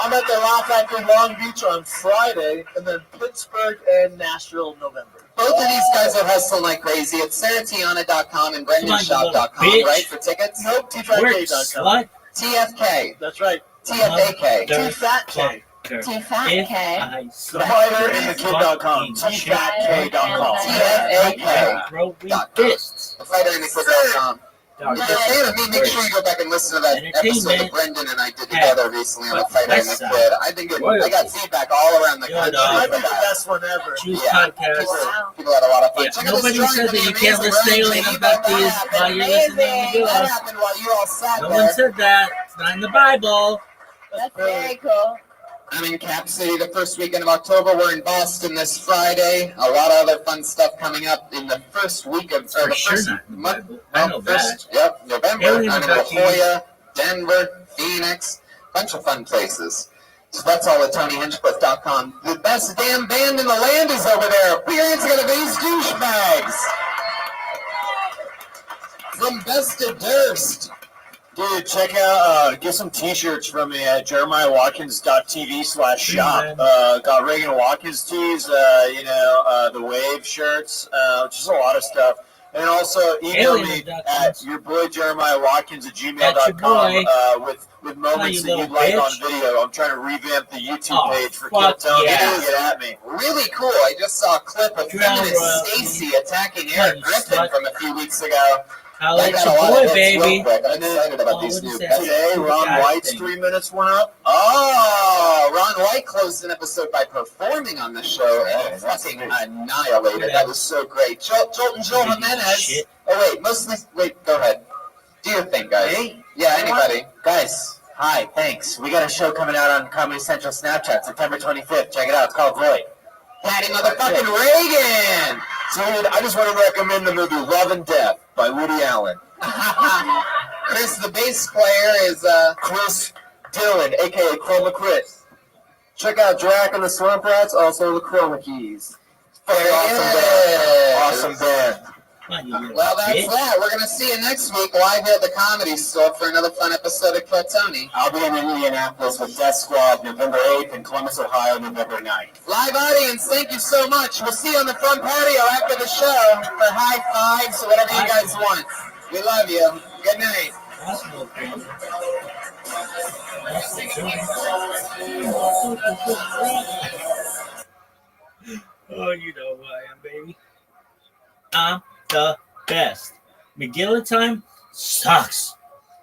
I'm at the Laugh Factory Long Beach on Friday, and then Pittsburgh and Nashville November. Both of these guys are hustling like crazy. It's sarahtiana.com and brendanshop.com, right, for tickets? Nope, tfatk.com. What? TFK. That's right. TFAK. TFATK. TFATK. The fighter and the kid.com. TFATK.com. TFAK. Fists. The fighter and the kid.com. If you're a fan of me, make sure you go back and listen to that episode that Brendan and I did together recently on the fighter and the kid. I think I got feedback all around the country. I for think the that. best one ever. Choose Yeah, podcast. people had a lot of fun. Yeah, Check out nobody this said drawing. that you It's can't amazing, list right? alien JD, about that these happened. while you're listening to That us. happened while you all sat No there. one said that. It's not in the Bible. That's very cool. I'm in Cap City the first weekend of October. We're in Boston this Friday. A lot of other fun stuff coming up in the first week of For sure not in the Bible. I know that. Yep, November. Alien I'm in La abductees. Jolla, Denver, Phoenix, bunch of fun places. So that's all at TonyHinchcliffe.com. The best damn band in the land is over there. Appearance going to be these douchebags. From Best to Durst. Dude, check out, get some t-shirts from me at jeremiahwatkins.tv/shop. Got Reagan Watkins tees, the Wave shirts, just a lot of stuff. And also email me at yourboyjeremiahwatkins@gmail.com with moments that you'd like on video. I'm trying to revamp the YouTube page for Kid Tony. Get at me. Really cool. I just saw a clip of feminist Stacy attacking Eric Griffin from a few weeks ago. That got a lot of hits real quick. I'm excited about these new guys. Today, Ron White's 3 minutes went up. Oh, Ron White closed an episode by performing on the show and fucking annihilated. That was so great. Joel Jimenez. Oh, wait, go ahead. Do your thing, guys. Me? Yeah, anybody. Guys, hi, thanks. We got a show coming out on Comedy Central Snapchat, September 25th. Check it out. It's called Void. Patty motherfucking Reagan! Dude, I just want to recommend the movie Love and Death by Woody Allen. Chris, the bass player, is Chris Dillon, a.k.a. Chroma Chris. Check out Drac and the Swamp Rats, also the Chroma Keys. Very awesome band. Well, that's that. We're going to see you next week live here at the Comedy Store for another fun episode of Kill Tony. I'll be in Indianapolis with Death Squad November 8th and Columbus, Ohio, November 9th. Live audience, thank you so much. We'll see you on the front patio after the show for high fives or whatever you guys want. We love you. Good night. Oh, you know who I am, baby. I'm the best. McGilla time sucks.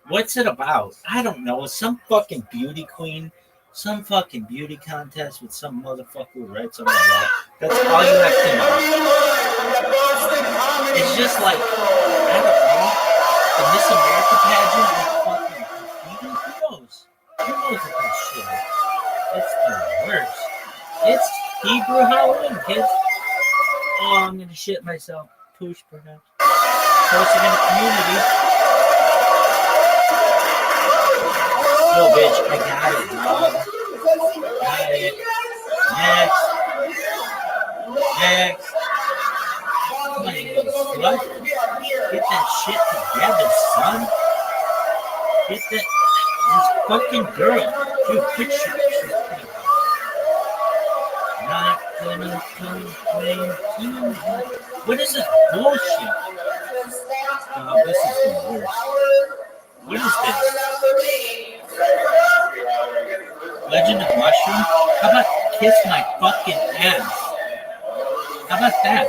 What's it about? I don't know. Some fucking beauty queen, some fucking beauty contest with some motherfucker who writes on my wall. That's all you have to know. It's just like, I don't know, the Miss America pageant with fucking who knows? Who knows what that shit is? It's the worst. It's Hebrew Halloween, kids. Oh, I'm gonna shit myself. Push, perhaps. Posting in the community. Yo, bitch, I got it, dog. Got it. Next. Come on, you little slut. Get that shit together, son. Get that. This fucking girl. Dude, put your shit together. Not gonna complain. What is this bullshit? Oh, this is the worst. What is this? Legend of Mushroom? How about kiss my fucking ass? How about that?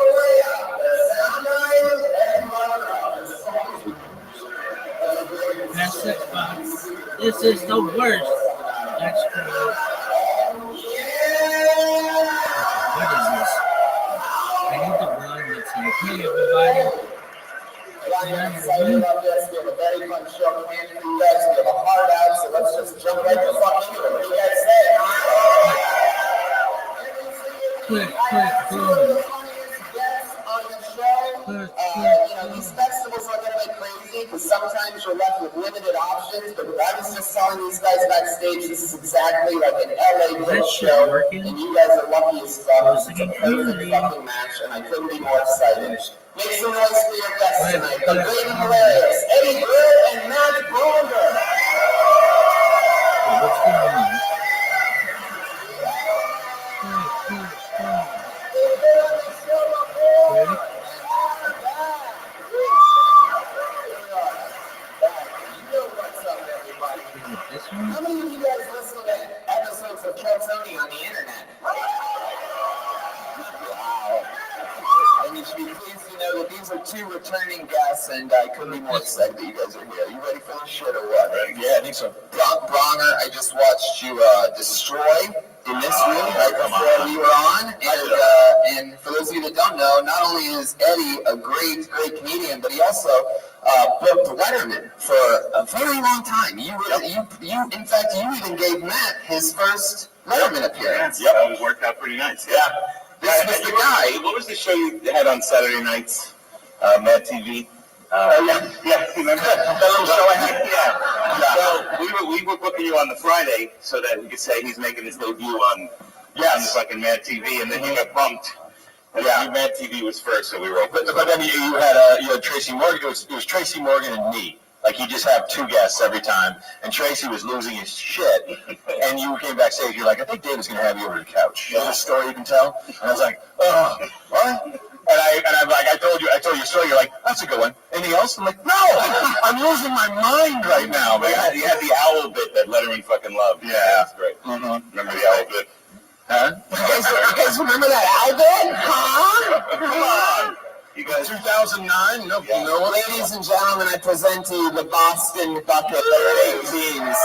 Pass that box. This is the worst. That's crazy. What is this? I need the one that's like, hey everybody. I'm excited about this. We have a very fun show planned for you guys. We have a hard out, so let's just jump right the fuck into it. What do you guys say? These festivals are going to be crazy because sometimes you're left with limited options, but I was just telling these guys backstage, this is exactly like an LA little show, and you guys are lucky as fuck. It's a perfect fucking match, and I couldn't be more excited. Make some noise for your guests tonight. The great and hilarious Eddie Brill and Matt Bronder. What's going on? How many of you guys listen to episodes of Kill Tony on the internet? Wow. And you should be pleased to know that these are two returning guests, and I couldn't be more excited that you guys are here. You ready for this shit or what? Yeah, I think so. Bronger, I just watched you destroy in this room right before we were on. And for those of you that don't know, not only is Eddie a great comedian, but he also booked Letterman for a very long time. In fact, you even gave Matt his first Letterman appearance. Yep, that was worked out pretty nice. Yeah. This was the guy. What was the show you had on Saturday nights? Mad TV. Yeah. Remember that little show I had? Yeah. So we were booking you on the Friday so that we could say he's making his debut on fucking Mad TV, and then you got bumped. Yeah, Mad TV was first, so we were. But then you had Tracy Morgan. It was Tracy Morgan and me. Like you just have 2 guests every time, and Tracy was losing his shit, and you came backstage. You're like, I think Dave is going to have you over the couch. You have a story you can tell? And I was like, oh, what? And I'm like, I told you a story. You're like, that's a good one. Anything else? I'm like, no, I'm losing my mind right now, man. You had the owl bit that Letterman fucking loved. Yeah, that's great. Mm-hmm. Remember the owl bit? Huh? You guys remember that owl bit? Huh? Come on. You guys, 2009? Nope. Yeah. No, Ladies and gentlemen, I present to you the Boston Bucket of beans.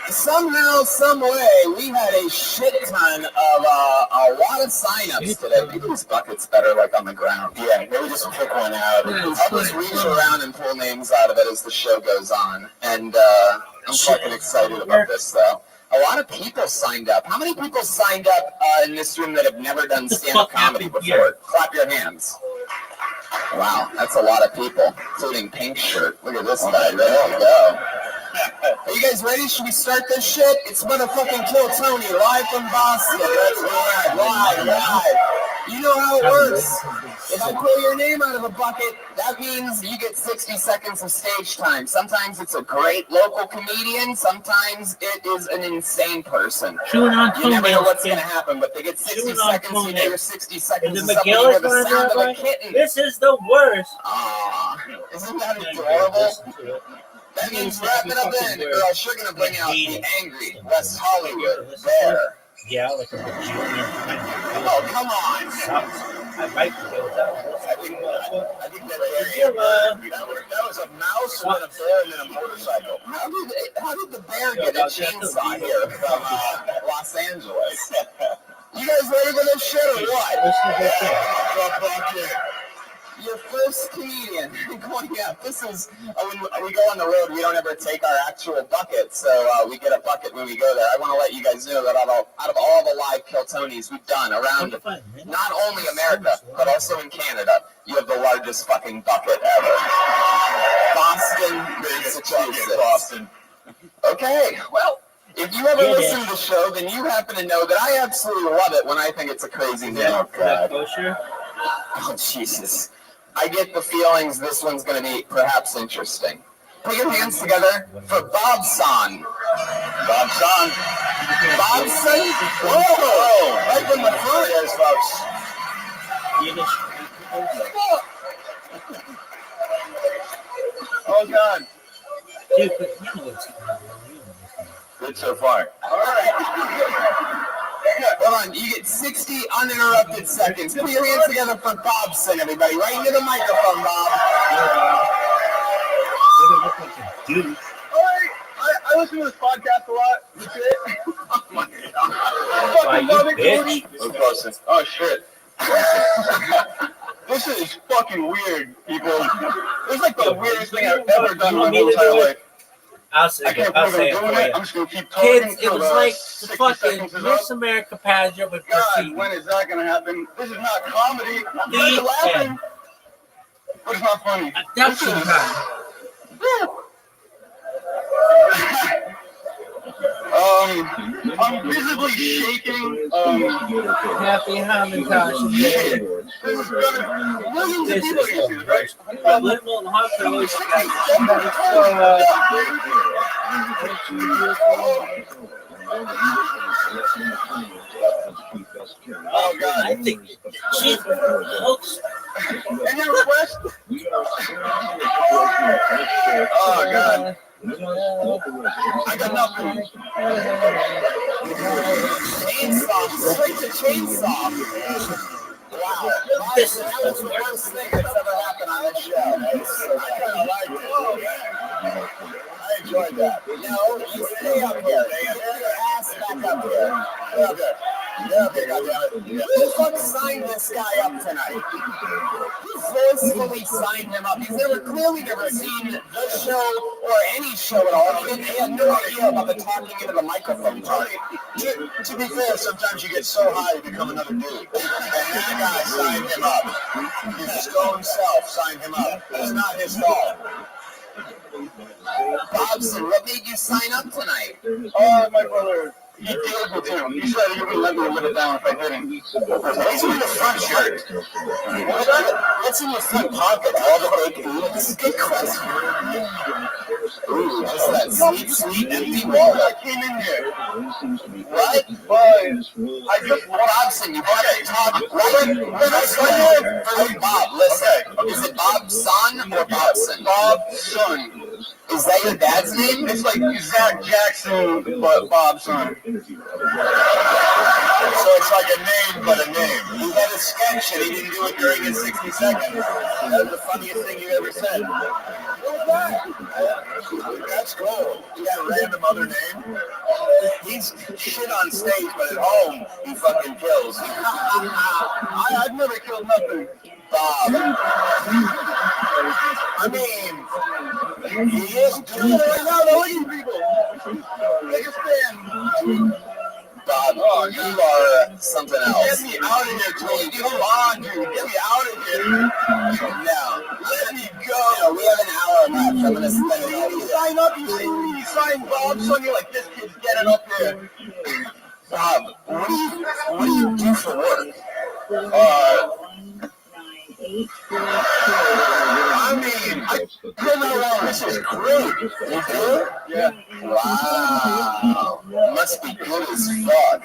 Somehow, some way, we had a shit ton of a lot of signups today. Maybe this bucket's better, like on the ground. Yeah, maybe just pick one out. I'll just reach around and pull names out of it as the show goes on. And I'm fucking excited about this, though. A lot of people signed up. How many people signed up in this room that have never done stand-up comedy before? Clap your hands. Wow, that's a lot of people, including Pink Shirt. Look at this guy. There you go. Are you guys ready? Should we start this shit? It's motherfucking Kill Tony, live from Boston. That's right, live. You know how it works. If I pull your name out of a bucket, that means you get 60 seconds of stage time. Sometimes it's a great local comedian. Sometimes it is an insane person. You never know what's going to happen, but they get 60 seconds. You know your 60 seconds is something you hear the sound of a kitten. This is the worst. Aww, isn't that adorable? That means wrap it up then, or else you're going to bring out the angry West Hollywood bear. Yeah, like a junior. Oh, come on. I might go with that one. I think that was a mouse and a bear and then a motorcycle. How did the bear get a chainsaw here from Los Angeles? You guys ready for this shit or what? Your first comedian going up. This is when we go on the road. We don't ever take our actual bucket, so we get a bucket when we go there. I want to let you guys know that out of all the live Kill Tonys we've done around not only America but also in Canada, you have the largest fucking bucket ever. Boston, Massachusetts. Boston. Okay, well. If you ever listen to the show, then you happen to know that I absolutely love it when I think it's a crazy thing. Oh, God. Oh, Jesus. I get the feelings this one's going to be perhaps interesting. Put your hands together for Bobson. Bobson. Bobson? Whoa! Right from the front, folks. Oh, God. Dude, but you know what's going on. Good so far. All right. Hold on. You get 60 uninterrupted seconds. Put your hands together for Bobson, everybody. Right into the microphone, Bob. Dude. I listen to this podcast a lot. That's it. Oh, my God. Fucking love it, baby. Oh, shit. This is fucking weird, people. This is like the weirdest thing I've ever done in my whole entire life. I can't believe I'm doing it. I'm just going to keep talking. Kids, it was like the fucking Miss America pageant with God, when is that going to happen? This is not comedy. I'm just laughing. But it's not funny. That's the time. I'm visibly shaking. Happy Hamantash. This is gonna. Millions of people are going to see this, right? Oh, God. I think she's folks. Any request? Oh, God. I got nothing. Chainsaw, straight to chainsaw. Wow. That was the worst thing that's ever happened on this show. I kind of liked it. I enjoyed that. No, you stay up here. Get your ass back up here. Okay. Okay, goddammit. Who the fuck signed this guy up tonight? Who forcefully signed him up? He's clearly never seen the show or any show at all. He had no idea about the talking into the microphone part. To be fair, sometimes you get so high you become another dude. And that guy signed him up. His own self signed him up. It's not his fault. Bobson, what made you sign up tonight? Oh, my brother. He deals with him. He said he would let me live it down if I didn't. What's in the front shirt? What's in your front pocket? All the fake ooze? This is a good question. Ooh, just that sweet, empty wall that came in here. What? I just Robson, you haven't talked. Bob, listen. Is it Bob's son or Bobson? Bob's son. Is that your dad's name? It's like Zach Jackson, but Bob's son. So it's like a name, but a name. He had a sketch and he didn't do it during his 60 seconds. That was the funniest thing you ever said. What was that? That's cool. You got a random other name? He's shit on stage, but at home, he fucking kills. I've never killed nothing. Bob. I mean, he is doing it right now. They're looking people. Take a stand. Bob, you are something else. Get me out of here, Tony. Come on, dude. Get me out of here. Now, let me go. You know, we have an hour left. I'm going to spend it all You sign up. You sign Bob's son. You're like, this kid's getting up there. Bob, what do you do for work? I mean, I come around. This is great. You do? Yeah. Wow. Must be good as fuck.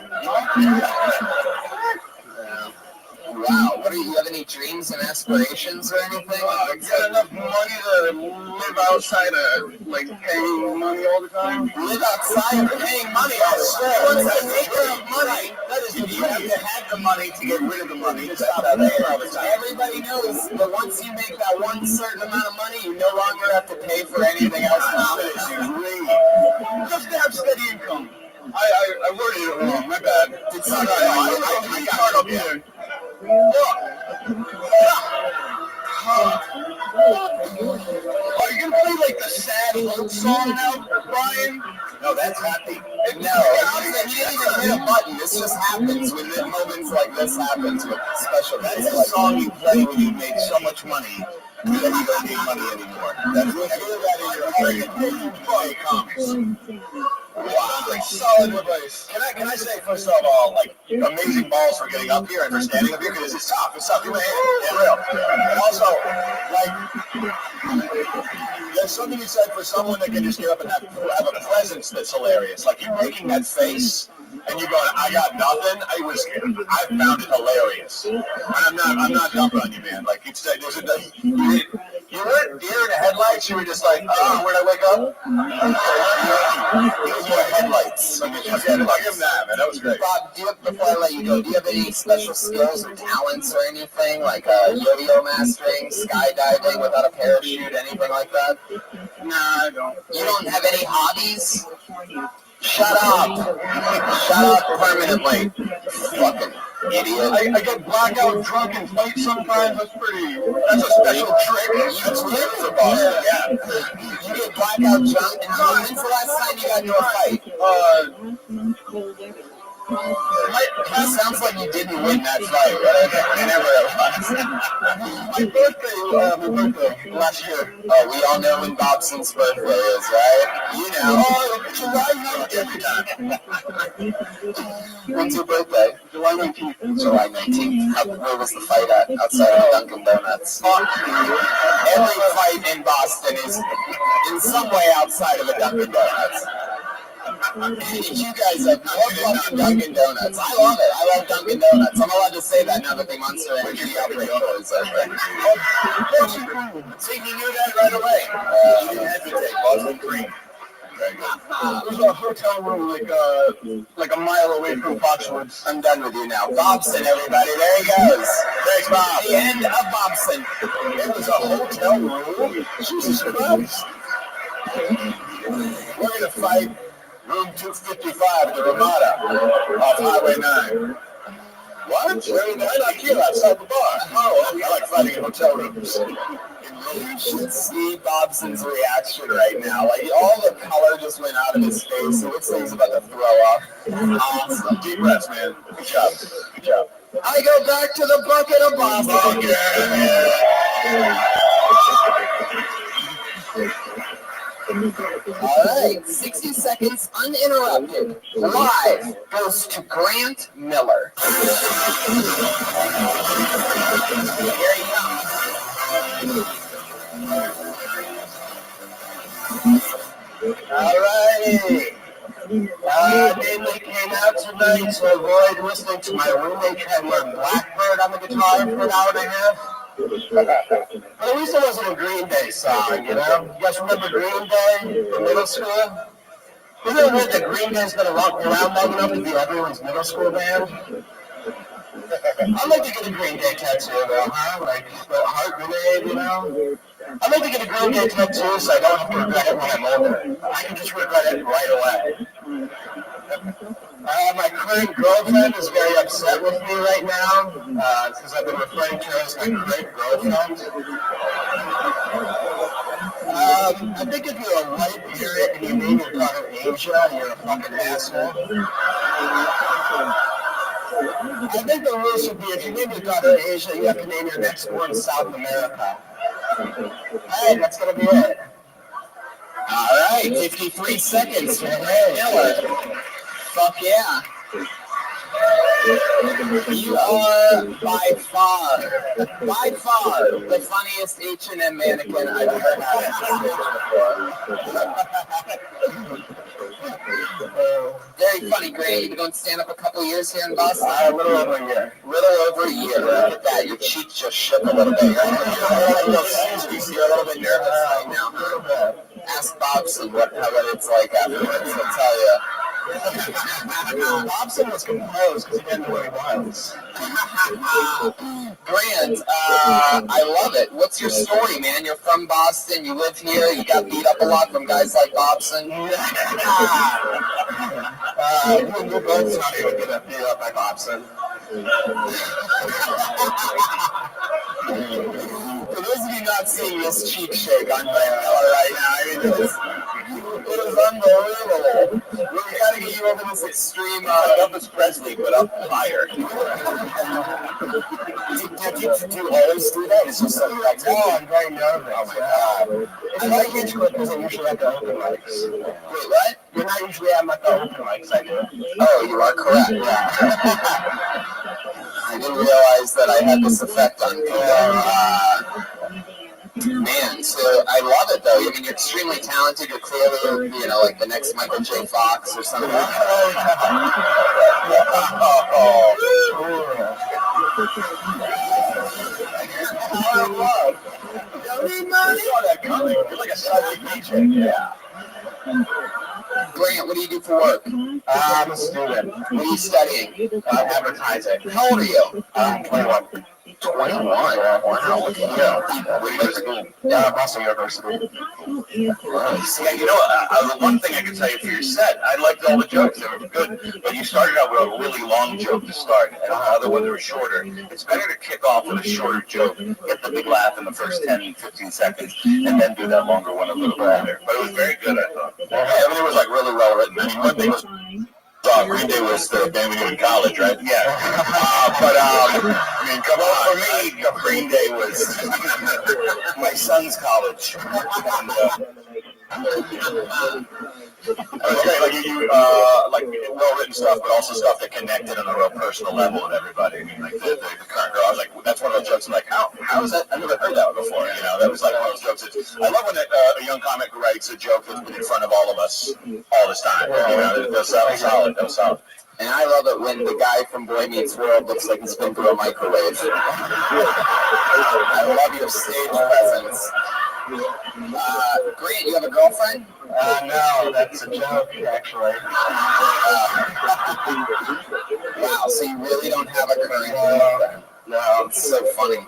Wow. What do you have any dreams and aspirations or anything? Get enough money to live outside of like paying money all the time. Live outside of paying money all the time. Once you make enough money, that is you have to have the money to get rid of the money. That's how they all the time. Everybody knows that once you make that one certain amount of money, you no longer have to pay for anything else. Just to have steady income. I worded it wrong. My bad. It's not I got it up here. Are you gonna play like the sad hope song now, Brian? No, that's happy. No, you didn't even hit a button. This just happens when moments like this happens with special. That's the song you play when you make so much money that you don't need money anymore. That's what feel that in your heart. It comes. Wow, solid advice. Can I say first of all, like amazing balls for getting up here and for standing up here because it's tough. It's tough. You hate it. Yeah, real. And also, like, there's something you said for someone that can just get up and have a presence that's hilarious. Like you're making that face and you're going, I got nothing. I found it hilarious. And I'm not dumping on you, man. Like you weren't deer in the headlights. You were just like, oh, where'd I wake up? Those were headlights. I'll give him that, man. That was great. Bob, before I let you go, do you have any special skills or talents or anything like yo-yo mastering, skydiving without a parachute, anything like that? Nah, I don't. You don't have any hobbies? Shut up. Shut up permanently. Fucking idiot. I get blackout drunk and fight sometimes. That's a special trick. That's trick for Boston, yeah. You get blackout drunk, and when's the last time you got into a fight? It sounds like you didn't win that fight, right? I never My birthday last year. Oh, we all know when Bobson's birthday is, right? You know. Oh, July 19th. When's your birthday? July 19th. July 19th. Where was the fight at? Outside of Dunkin' Donuts. Every fight in Boston is in some way outside of a Dunkin' Donuts. You guys have fucking Dunkin' Donuts. I love it. I love Dunkin' Donuts. I'm allowed to say that now that the Monster Energy outbreak is over. See, you knew that right away. You didn't hesitate. Boston Cream. Very good. There's a hotel room like a mile away from Foxwoods. I'm done with you now. Bobson, everybody. There he goes. Thanks, Bob. The end of Bobson. It was a hotel room. Jesus Christ. We're going to fight room 255 at the Ramada off Highway 9. What? Where not here outside the bar. Oh, I like fighting in hotel rooms. You should see Bobson's reaction right now. Like, all the color just went out of his face. It looks like he's about to throw up. Awesome. Deep breaths, man. Good job. Good job. I go back to the bucket of Boston. All right, 60 seconds uninterrupted. Live goes to Grant Miller. Here he comes. All righty. Namely came out tonight to avoid listening to my roommate try to learn Blackbird on the guitar for an hour and a half. But at least it wasn't a Green Day song, you know? You guys remember Green Day in middle school? Isn't it weird that Green Day's been around long enough to be everyone's middle school band? I'd like to get a Green Day tattoo though, huh? Like the heart grenade, you know? I'd like to get a Green Day tattoo so I don't have to regret it when I'm older. I can just regret it right away. My current girlfriend is very upset with me right now because I've been referring to her as my great girlfriend. I think if you're a white parent and you name your daughter Asia, you're a fucking asshole. I think the rule should be if you name your daughter Asia, you have to name your next born South America. Alright, that's gonna be it. Alright, 53 seconds for Miller. Fuck yeah. You are by far the funniest H&M mannequin I've ever had at this stage before. Very funny, Grant. You've been doing stand-up a couple years here in Boston? A little over a year. Look at that. Your cheeks just shook a little bit. You're a little bit nervous right now. Ask Bobson what it's like afterwards. He'll tell you. Bobson was composed because he didn't know where he was. Grant, I love it. What's your story, man? You're from Boston. You live here. You got beat up a lot from guys like Bobson. You're both not even get beat up by Bobson. For those of you not seeing this cheek shake on Grant Miller right now, I mean, it is unbelievable. We gotta get you over this extreme Elvis Presley, but up higher. Do you always do that? It's just something like that. Oh, I'm very nervous. Oh my god. It's like each clip isn't usually at the open mics. Wait, what? You're not usually at the open mics, I do. Oh, you are correct. Yeah. I didn't realize that I had this effect on people. Man, so I love it though. I mean, you're extremely talented. You're clearly, like the next Michael J. Fox or something. You're like a psychic DJ. Yeah. Grant, what do you do for work? I'm a student. What are you studying? Advertising. How old are you? 21. 21? Wow, look at you. Where do you go to school? Boston University. Yeah, the one thing I can tell you for your set, I liked all the jokes. They were good, but you started out with a really long joke to start, and the other ones were shorter. It's better to kick off with a shorter joke, get the big laugh in the first 10, 15 seconds, and then do that longer one a little bit later. But it was very good, I thought. Everything was like really well written. I mean, one thing was Green Day was the band we knew in college, right? Yeah. I mean, come on. For me, Green Day was my son's college. Okay, like well-written stuff, but also stuff that connected on a real personal level with everybody. I mean, like the current girl, I was like, that's one of those jokes. I'm like, how is that? I never heard that before. That was like one of those jokes. I love when a young comic writes a joke that's been in front of all of us all this time. That was solid. That was solid. And I love it when the guy from Boy Meets World looks like he's been through a microwave. I love your stage presence. Grant, you have a girlfriend? No, that's a joke, actually. Wow, so you really don't have a current girlfriend? No, it's so funny.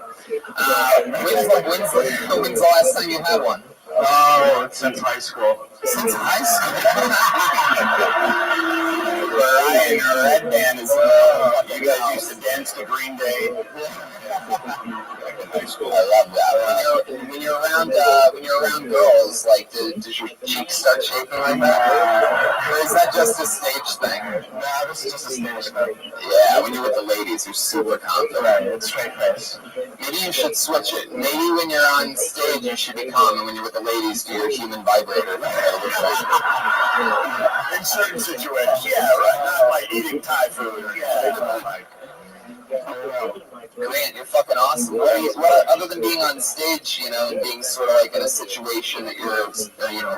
When's the last time you had one? Oh, since high school. Since high school? Where I and our red band is. You guys used to dance to Green Day. High school. I love that. When you're around girls, like, does your cheeks start shaking like that? Or is that just a stage thing? No, this is just a stage thing. Yeah, when you're with the ladies, you're super confident. Right, it's straight face. Maybe you should switch it. Maybe when you're on stage, you should be calm, and when you're with the ladies, do your human vibrator. In certain situations. Yeah, right. Not like eating Thai food. Grant, you're fucking awesome. What other than being on stage, and being sort of like in a situation that you're, a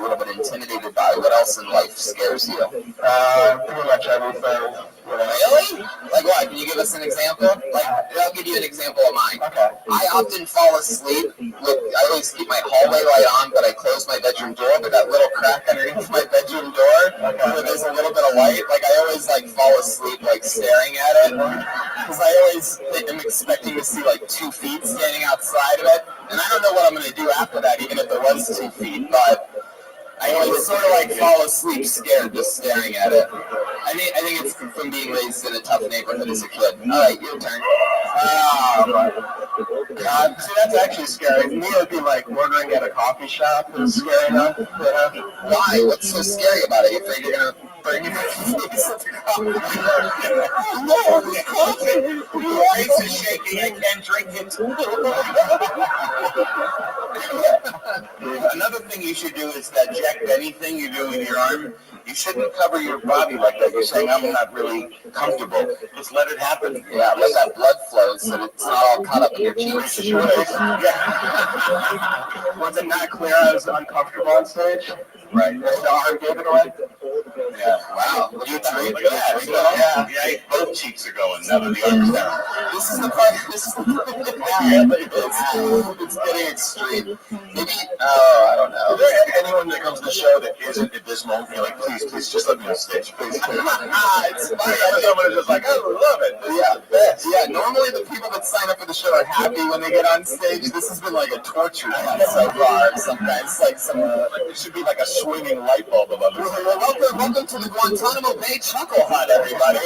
little bit intimidated by, what else in life scares you? Pretty much everything. Really? Like what? Can you give us an example? Like, I'll give you an example of mine. Okay. I often fall asleep. I always keep my hallway light on, but I close my bedroom door. But that little crack underneath my bedroom door, where there's a little bit of light, like I always fall asleep staring at it, because I always am expecting to see 2 feet standing outside of it, and I don't know what I'm going to do after that, even if there was 2 feet, but I always sort of fall asleep scared just staring at it. I think it's from being raised in a tough neighborhood as a kid. All right, your turn. God, see, that's actually scary. For me, it would be ordering at a coffee shop is scary enough. Why? What's so scary about it? You think you're going to burn your face at the coffee shop? No, it's coffee. Your face is shaking. I can't drink it. Another thing you should do is that Jack Benny thing you do with your arm. You shouldn't cover your body like that. You're saying, I'm not really comfortable. Just let it happen. Yeah, let that blood flow so that it's not all caught up in your cheeks. Yeah. Was it not clear I was uncomfortable on stage? Right. The arm gave it away? Yeah. Wow. You too. Look at that. Yeah, both cheeks are going. Now that the arm's down. This is the part. It's getting extreme. Maybe, I don't know. Is there anyone that comes to the show that isn't at this moment? You're like, please, just let me on stage, please. It's funny. Someone is just like, I love it. Yeah, normally the people that sign up for the show are happy when they get on stage. This has been like a torture so far. Sometimes, it should be like a swinging light bulb above it. Well, welcome to the Guantanamo Bay Chuckle Hut, everybody.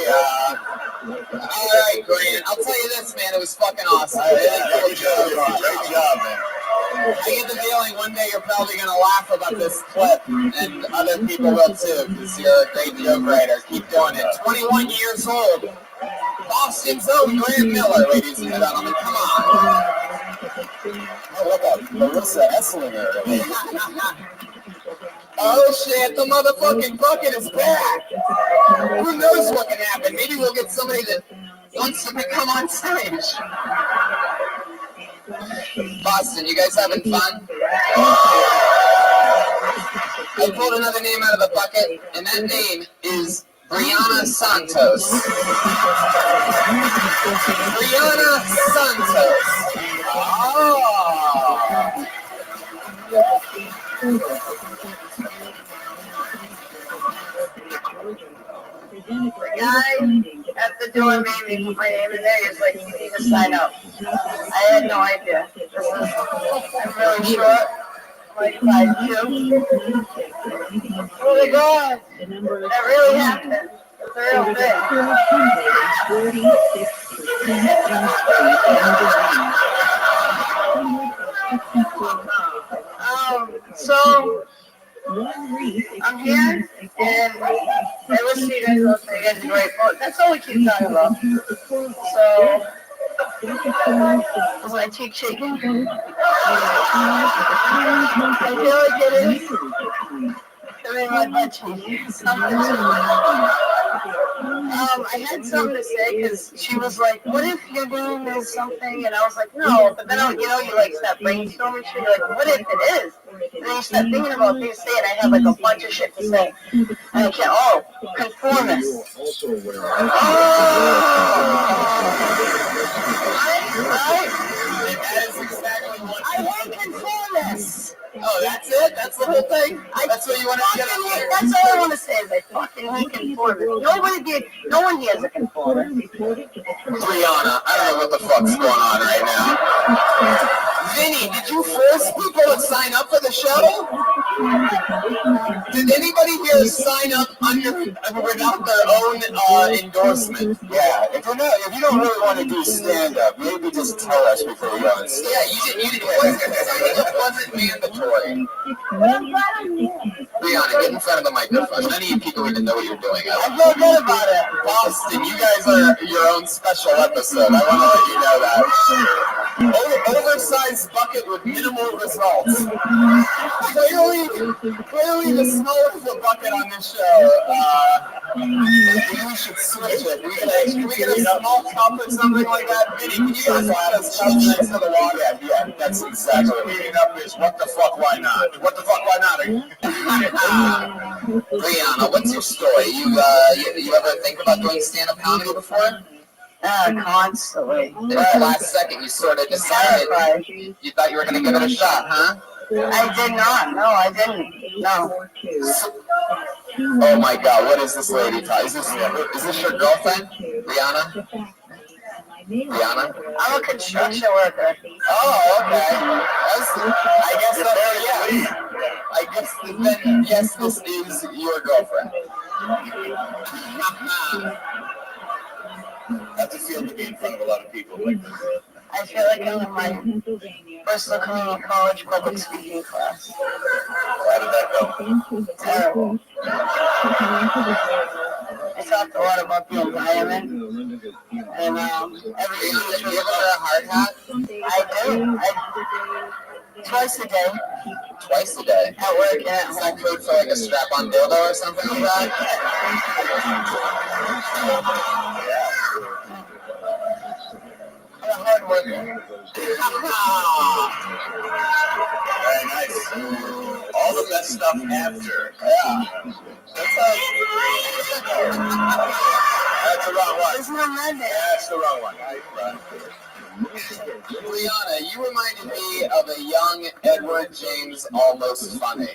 All right, Grant. I'll tell you this, man. It was fucking awesome. Great job, man. I get the feeling one day you're probably going to laugh about this clip, and other people will too, because you're a great joke writer. Keep doing it. 21 years old. Boston's own Grant Miller, ladies and gentlemen. Come on. Oh, look at Melissa Esslinger. Oh shit, the motherfucking bucket is back. Who knows what can happen? Maybe we'll get somebody that wants to come on stage. Boston, you guys having fun? I pulled another name out of the bucket, and that name is Brianna Santos. Brianna Santos. Oh. The guy at the door made me put my name in there. He's like, you need to sign up. I had no idea. I'm really short. Like 5'2". Oh my God. That really happened. It's a real thing. So I'm here, and I listen to you guys all say you guys are great. That's all we keep talking about. So, is my cheek shaking? I feel like it is. I mean, my butt cheek. I had something to say because she was like, what if you're doing this something? And I was like, no. But then, you start brainstorming shit. You're like, what if it is? And then you start thinking about things to say, and I have a bunch of shit to say. And I can't, conformist. That is exactly what I hate conformists. Oh, that's it? That's the whole thing? That's what you want to get up there? That's all I want to say is I fucking hate conformists. No one here is a conformist. Brianna, I don't know what the fuck's going on right now. Vinny, did you force people to sign up for the show? Did anybody here sign up without their own endorsement? Yeah, if you don't really want to do stand-up, maybe just tell us before we go on stage. Yeah, it wasn't mandatory. Brianna, get in front of the microphone. None of you people even know what you're doing. I feel good about it. Boston, you guys are your own special episode. I want to let you know that. Oversized bucket with minimal results. Clearly the smallest the bucket on this show. We should switch it. Can we get a small cup or something like that? Vinny, can you guys let us cup next to the water? Yeah, that's exactly what we need up is what the fuck, why not? What the fuck, why not? Brianna, what's your story? You ever think about doing stand-up comedy before? Constantly. Last second, you sort of decided you thought you were going to give it a shot, huh? I did not. No, I didn't. No. Oh my God! What is this lady talking? Is this your girlfriend, Brianna? Brianna? I'm a construction worker. Oh, okay. Yes, this is your girlfriend. How's it feel to be in front of a lot of people like this? I feel like I'm in my Bristol Community College public speaking class. How did that go? Terrible. I talked a lot about the environment, and every Do you ever wear a hard hat? I do. Twice a day. Twice a day? At work, yeah. Is that code for like a strap-on dildo or something like that? I'm a hard worker. Very nice. All the best stuff after. Yeah. That's the wrong one. Isn't it Monday? That's the wrong one. Brianna, you reminded me of a young Edward James Almost Funny.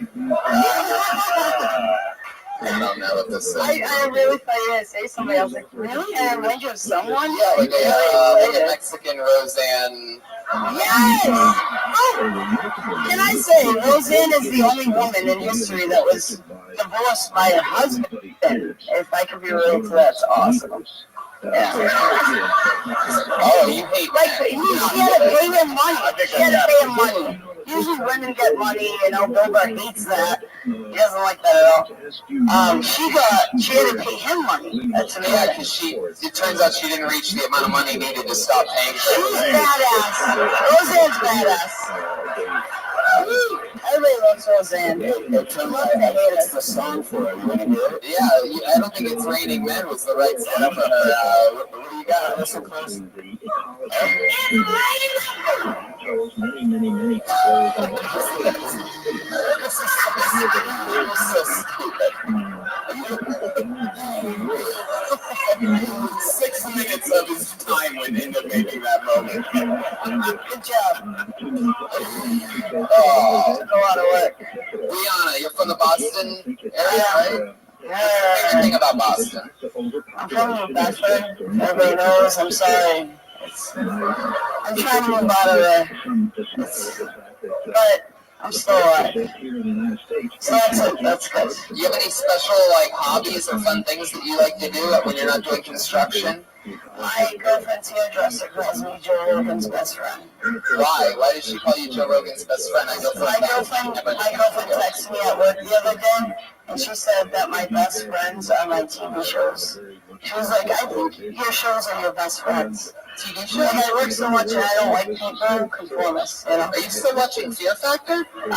I don't know what this is. I really thought you were going to say somebody. I was like, really? I remind you of someone? Yeah, like a Mexican Roseanne. Yes! Oh, can I say, Roseanne is the only woman in history that was divorced by her husband. If I could be related to that, that's awesome. Yeah. Oh, you hate like he had to pay him money. She had to pay him money. Usually women get money, Bill Burr hates that. He doesn't like that at all. She had to pay him money. That's amazing. Yeah, because it turns out she didn't reach the amount of money needed to stop paying for She's badass. Roseanne's badass. Everybody loves Roseanne. It's the song for it. You want to hear it? Yeah, I don't think It's Raining Men was the right song for her. What do you got? Listen close. So stupid. 6 minutes of his time went into making that moment. Good job. Oh, a lot of work. Rihanna, you're from the Boston area, right? What's your favorite thing about Boston? I'm from Bedford. Everybody knows. I'm sorry. I'm trying to move out of there. But I'm still alive. So that's good. Do you have any special hobbies or fun things that you like to do when you're not doing construction? My girlfriend's hairdresser calls me Joe Rogan's best friend. Why? Why did she call you Joe Rogan's best friend? My girlfriend texted me at work the other day, and she said that my best friends are my TV shows. She was like, I think your shows are your best friends. TV shows? And I work so much and I don't like people conformists, Are you still watching Fear Factor? I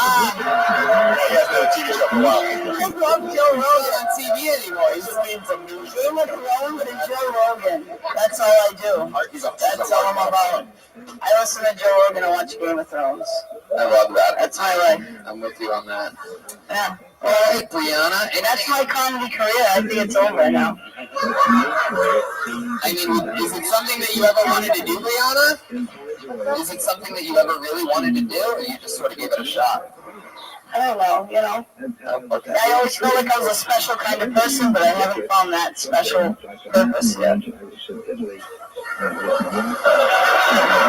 love Joe Rogan on TV anymore. He's just being from news. Game of Thrones and Joe Rogan. That's all I do. That's all I'm about. I listen to Joe Rogan and watch Game of Thrones. I love that. That's my life. I'm with you on that. Yeah. All right, Brianna. And that's my comedy career. I think it's over now. I mean, is it something that you ever wanted to do, Brianna? Is it something that you ever really wanted to do, or you just sort of gave it a shot? I don't know, Okay. I always feel like I was a special kind of person, but I haven't found that special purpose yet.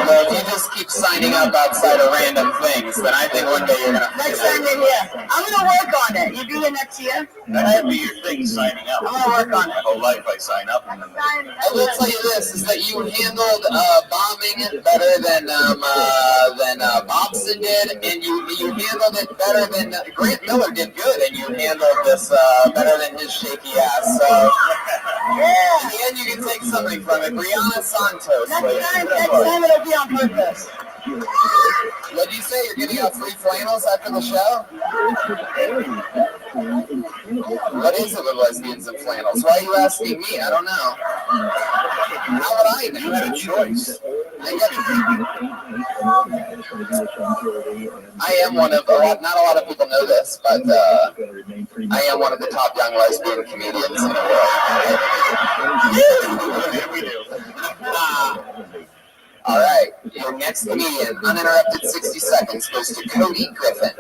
Well, if you just keep signing up outside of random things, then I think one day you're gonna. Next time you're here. I'm gonna work on it. You be here next year? That'd be your thing, signing up. I'm gonna work on it. My whole life I sign up. And I will tell you this: is that you handled bombing better than Bobson did, and you handled it better than Grant Miller did. Good, and you handled this better than his shaky ass. So. Yeah. In the end, you can take something from it. Brianna Santos. Next time it'll be on purpose. What did you say? You're giving out free flannels after the show? What is it with lesbians and flannels? Why are you asking me? I don't know. How would I know? you had a choice. I am one of not a lot of people know this, but I am one of the top young lesbian comedians in the world. We do. All right, your next comedian, uninterrupted 60 seconds, goes to Cody Griffin.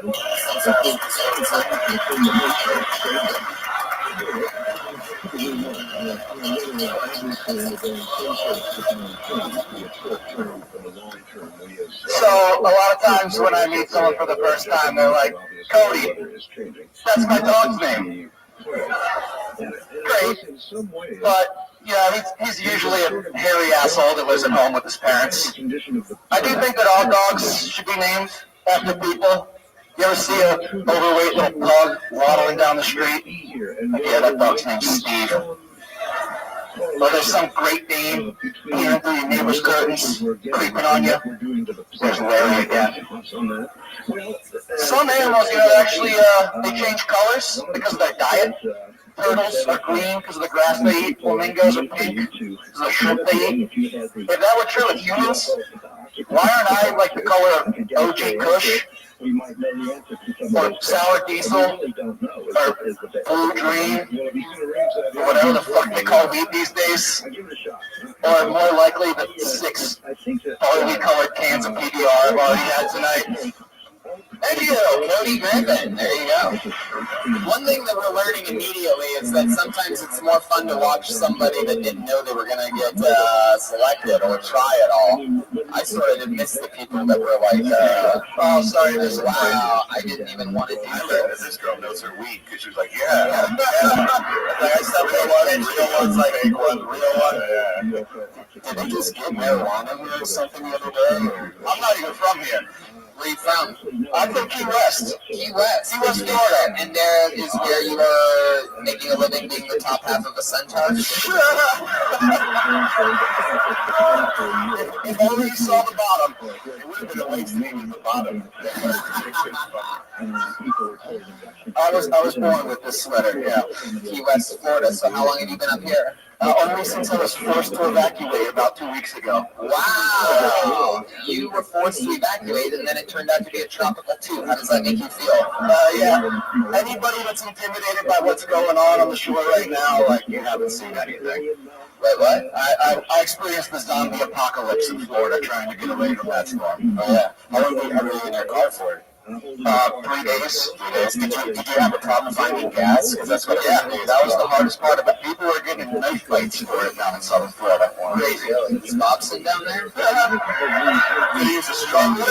So a lot of times when I meet someone for the first time, they're like, Cody, that's my dog's name. Great, but yeah, he's usually a hairy asshole that lives at home with his parents. I do think that all dogs should be named after people. You ever see an overweight little pug waddling down the street? Yeah, that dog's name's Steve. Or there's some Great Dane peering through your neighbor's curtains, creeping on you. There's Larry again. Some animals, actually, they change colors because of their diet. Turtles are green because of the grass they eat. Flamingos are pink because of the shrimp they eat. If that were true with humans, why aren't I like the color of OJ Kush? Or Sour Diesel? Or Blue Dream? Or whatever the fuck they call weed these days? Or more likely the 6 barley-colored cans of PBR I've already had tonight. Thank you, Cody Griffin. There you go. One thing that we're learning immediately is that sometimes it's more fun to watch somebody that didn't know they were going to get selected or try at all. I sort of did miss the people that were like, oh, sorry, this wow, I didn't even want to do that. This girl knows her weed because she was like, yeah. Like I said, real ones, like fake one, real one. Yeah. Did they just get marijuana here or something the other day? I'm not even from here. Where you from? I'm from Key West. Key West, Florida. And there is where you were making a living being the top half of a centaur? If only you saw the bottom, it would have been a waste to be with the bottom. I was born with this sweater, yeah. Key West, Florida. So how long have you been up here? Only since I was forced to evacuate about 2 weeks ago. Wow! You were forced to evacuate, and then it turned out to be a tropical too. How does that make you feel? Yeah. Anybody that's intimidated by what's going on the shore right now, like, you haven't seen anything. Wait, what? I experienced the zombie apocalypse in Florida trying to get away from that storm. Oh, yeah. How long were you in your car for? 3 days. 3 days. Did you have a problem finding gas? Because that's what that was the hardest part of it. People were getting in knife fights for it down in southern Florida. Crazy. Is Bobson down there? It would have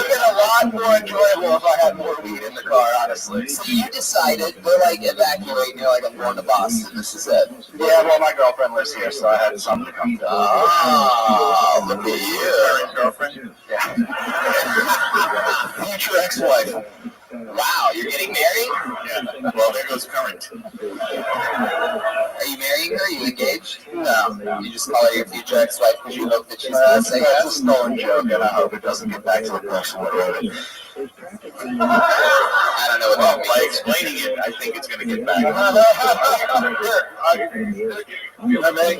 been a lot more enjoyable if I had more weed in the car, honestly. So you decided, we're like evacuating, you're like, I'm going to Boston, this is it. Yeah, well, my girlfriend lives here, so I had something to come to. Oh, look at you. Girlfriend? Yeah. Future ex-wife. Wow, you're getting married? Yeah. Well, there goes current. Are you marrying her? Are you engaged? No. You just call her your future ex-wife because you hope that she's going to say that's yes? a stolen joke, and I hope it doesn't get back to the person that wrote it. I don't know what that means. By explaining it, I think it's going to get back.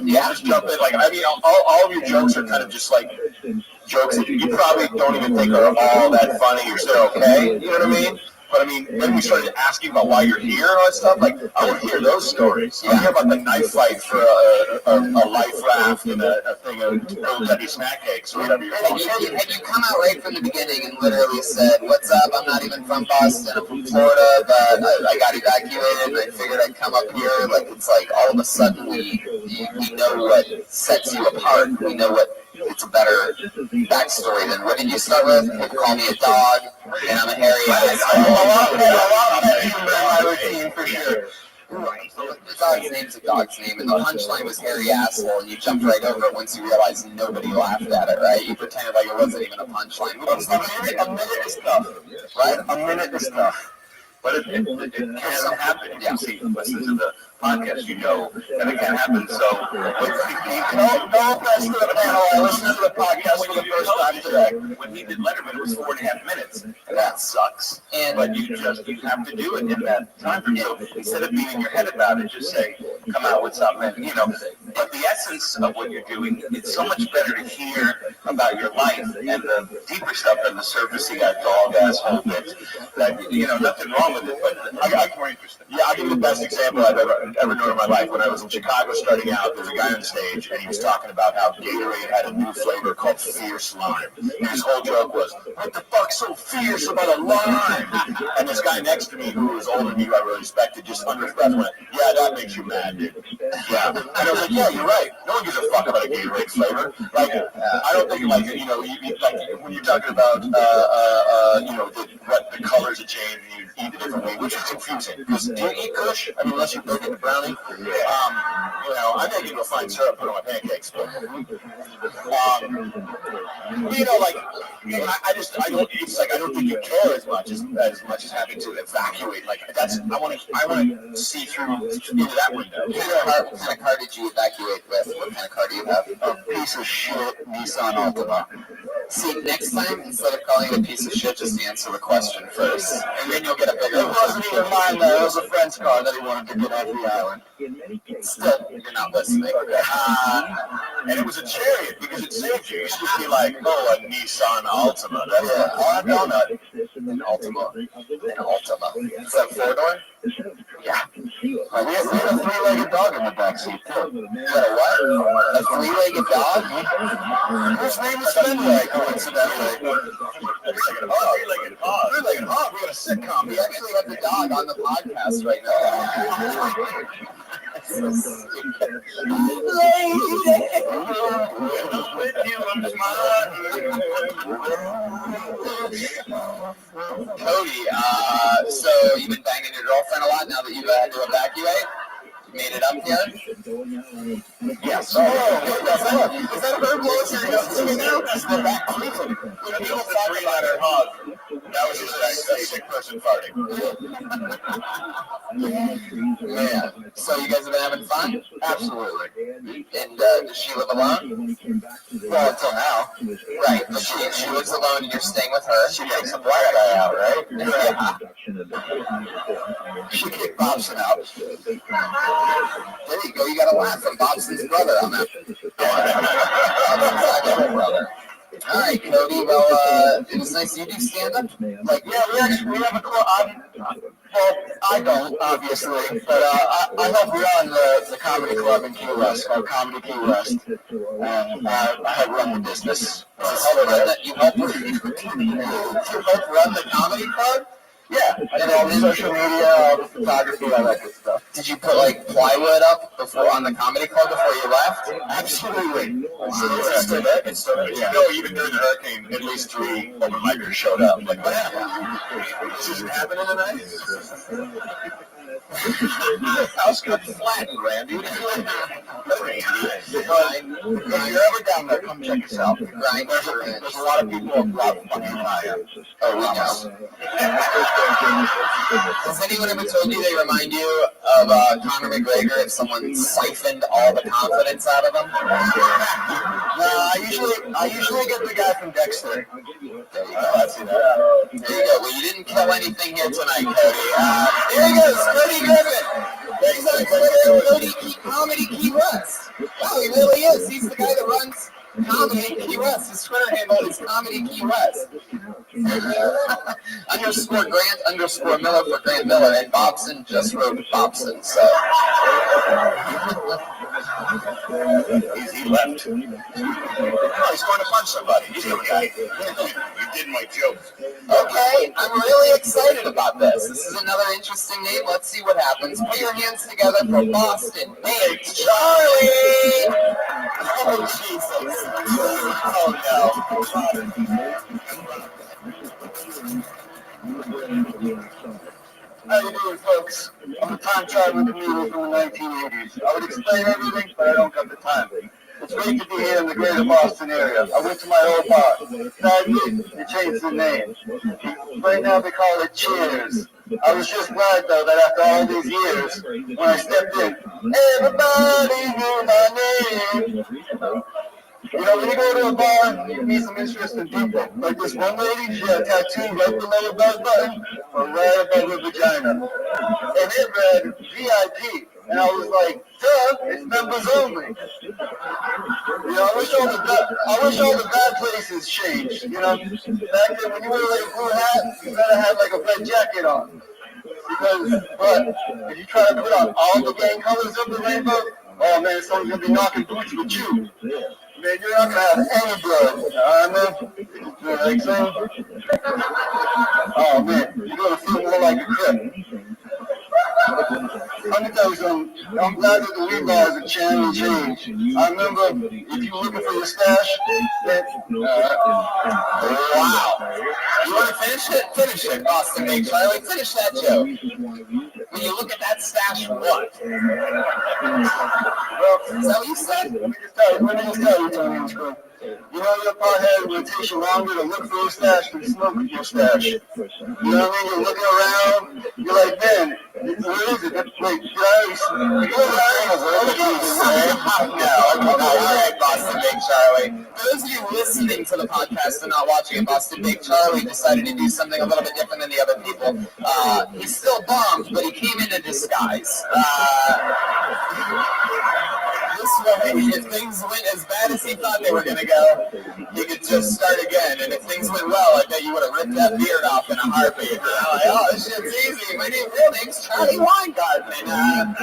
Yeah. Just jump in. Like, I mean, all of your jokes are kind of just like jokes that you probably don't even think are all that funny or so okay. You know what I mean? But I mean, then we started asking about why you're here and all that stuff. Like, I want to hear those stories. I want to hear about the knife fight for a life raft and a thing of Debbie snack cakes or whatever you're Had you come out right from the beginning and literally said, what's up, I'm not even from Boston, I'm from Florida, but I got evacuated and I figured I'd come up here. Like, it's like all of a sudden we know what sets you apart. We know what it's a better backstory than what did you start with? People call me a dog, and I'm a hairy ass. A lot better humor in my routine for sure. Right. So the dog's name's a dog's name, and the punchline was hairy asshole, and you jumped right over it once you realized nobody laughed at it, right? You pretended like it wasn't even a punchline. A minute is tough, right? A minute is tough. But it can happen. If you see, listen to the podcast, you know that it can happen. So, no offense to the panel. I listened to the podcast for the first time today. When he did Letterman, it was 4.5 minutes, and that sucks. But you have to do it in that time frame. So instead of beating your head about it, just say, come out with something, you know. But the essence of what you're doing, it's so much better to hear about your life and the deeper stuff than the surfacey dog asshole bit. That, you know, nothing wrong with it, but I'm more interested. Yeah, I'll give you the best example I've ever known in my life. When I was in Chicago starting out, there was a guy on stage, and he was talking about how Gatorade had a new flavor called Fierce Lime. And his whole joke was, what the fuck's so fierce about a lime? And this guy next to me, who was older than me, who I really respected, just under his breath went, yeah, that makes you mad, dude. Yeah. And I was like, yeah, you're right. No one gives a fuck about a Gatorade flavor. Like, I don't think, like, you know, like when you're talking about, you know, what the colors have changed and you eat a different way, which is confusing. Because do you eat Kush? I mean, unless you make it a brownie. You know, I make it a fine syrup, put it on my pancakes. But, you know, like, I don't think you care as much as having to evacuate. Like, I want to see through into that window. What kind of car did you evacuate with? What kind of car do you have? A piece of shit Nissan Altima. See, next time, instead of calling it a piece of shit, just answer the question first. And then you'll get a bigger. It wasn't even mine, though. It was a friend's car that he wanted to get off the island. Still, you're not listening. And it was a Chariot because it saved you. You should just be like, oh, a Nissan Altima. That's a donut. An Altima. An Altima. Is that four-door? Yeah. We have a three-legged dog in the backseat, too. Is that a what? A three-legged dog? Whose name is Fenway, coincidentally? Three-legged hog. Three-legged hog. We got a sitcom. We actually have the dog on the podcast right now. Cody, so you've been banging your girlfriend a lot now that you've had to evacuate? You made it up here? Yes. Is that her blowing your nose to me now? She's been back creeping. When people talk about her hug, that was just a sick person farting. Yeah. So you guys have been having fun? Absolutely. And does she live alone? Well, until now. Right. But she lives alone and you're staying with her. She takes the black guy out, right? Yeah. She kicked Bobson out. There you go. You got a laugh from Bobson's brother on that. Brother. All right, Cody. Well, it was nice. You do stand-up? Like, yeah, we have a club. Well, I don't, obviously, but I help run the comedy club in Key West, called Comedy Key West, and I help run the business. You help run the comedy club? Yeah, and all the social media, all the photography, all that good stuff. Did you put like plywood up before on the comedy club before you left? Absolutely. It's still there. You know, even during the hurricane, at least 3 open micers showed up. Like, wow, this isn't happening tonight. House got flattened, Randy. Randy. If you're ever down there, come check us out. Right. There's a lot of people a lot fucking high. Oh, we know. Has anyone ever told you they remind you of Conor McGregor if someone siphoned all the confidence out of him? No, I usually get the guy from Dexter. There you go. There you go. Well, you didn't kill anything here tonight, Cody. There he goes, Cody Griffin. He's on Cody Comedy Key West. Wow, he really is. He's the guy that runs Comedy Key West. His Twitter handle is Comedy Key West. _ Grant _ Miller for Grant Miller, and Bobson just wrote Bobson. So He left. Oh, he's going to punch somebody. He's the guy. You did my jokes. Okay, I'm really excited about this. This is another interesting name. Let's see what happens. Put your hands together for Boston Baked Charlie! Oh, Jesus. Oh, no. How you doing, folks? I'm a time-traveling comedian from the 1980s. I would explain everything, but I don't got the time. It's great to be here in the greater Boston area. I went to my old bar. Sadly, they changed the name. Right now they call it Cheers. I was just glad, though, that after all these years, when I stepped in, everybody knew my name. You know, when you go to a bar, you meet some interesting people. Like this one lady, she had a tattoo right below her belly button, or right above her vagina. And it read VIP. And I was like, duh, it's members only. You know, I wish all the bad places changed. You know, back then when you wear like a blue hat, you better have like a red jacket on. But if you try to put on all the gang colors of the rainbow, oh man, someone's gonna be knocking boots with you. Man, you're not gonna have any blood. You know what I'm saying? Oh man, you're gonna feel more like a crip. Let me tell you something. I'm glad that the weed laws have changed. I remember if you're looking for your stash, wow. You want to finish it? Finish it, Boston Baked Charlie. Finish that joke. When you look at that stash, what? Well, is that what you said? Let me just tell you, Tony. You know, your pothead will take you longer to look for your stash than smoke your stash. You know what I mean? You're looking around, you're like, man, where is it? Wait, all right, Boston Baked Charlie. For those of you listening to the podcast and not watching it, Boston Baked Charlie decided to do something a little bit different than the other people. He's still bombed, but he came in a disguise. This way, if things went as bad as he thought they were going to go, he could just start again. And if things went well, I bet you would have ripped that beard off in a heartbeat. You know, like, oh, this shit's easy. My real name's Charlie Weingarten.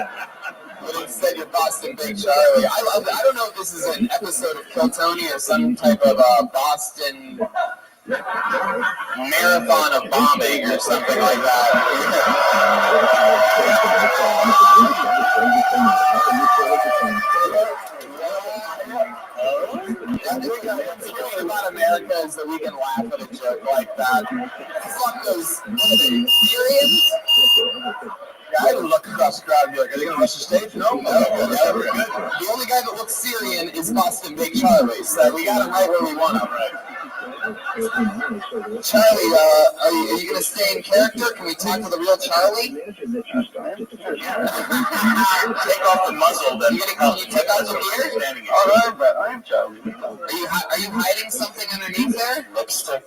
But instead, you're Boston Baked Charlie. I love it. I don't know if this is an episode of Kill Tony or some type of Boston marathon of bombing or something like that. The thing about America is that we can laugh at a joke like that. Fuck those, what are they, Syrians? Yeah, I look across the crowd and be like, are they going to rush the stage? No, we're good. The only guy that looks Syrian is Boston Baked Charlie, so we got him right where we want him. Charlie, are you going to stay in character? Can we talk to the real Charlie? Take off the muzzle, then. Can you take out the beard? all right, but I am Charlie. Are you hiding something underneath there? Lipstick.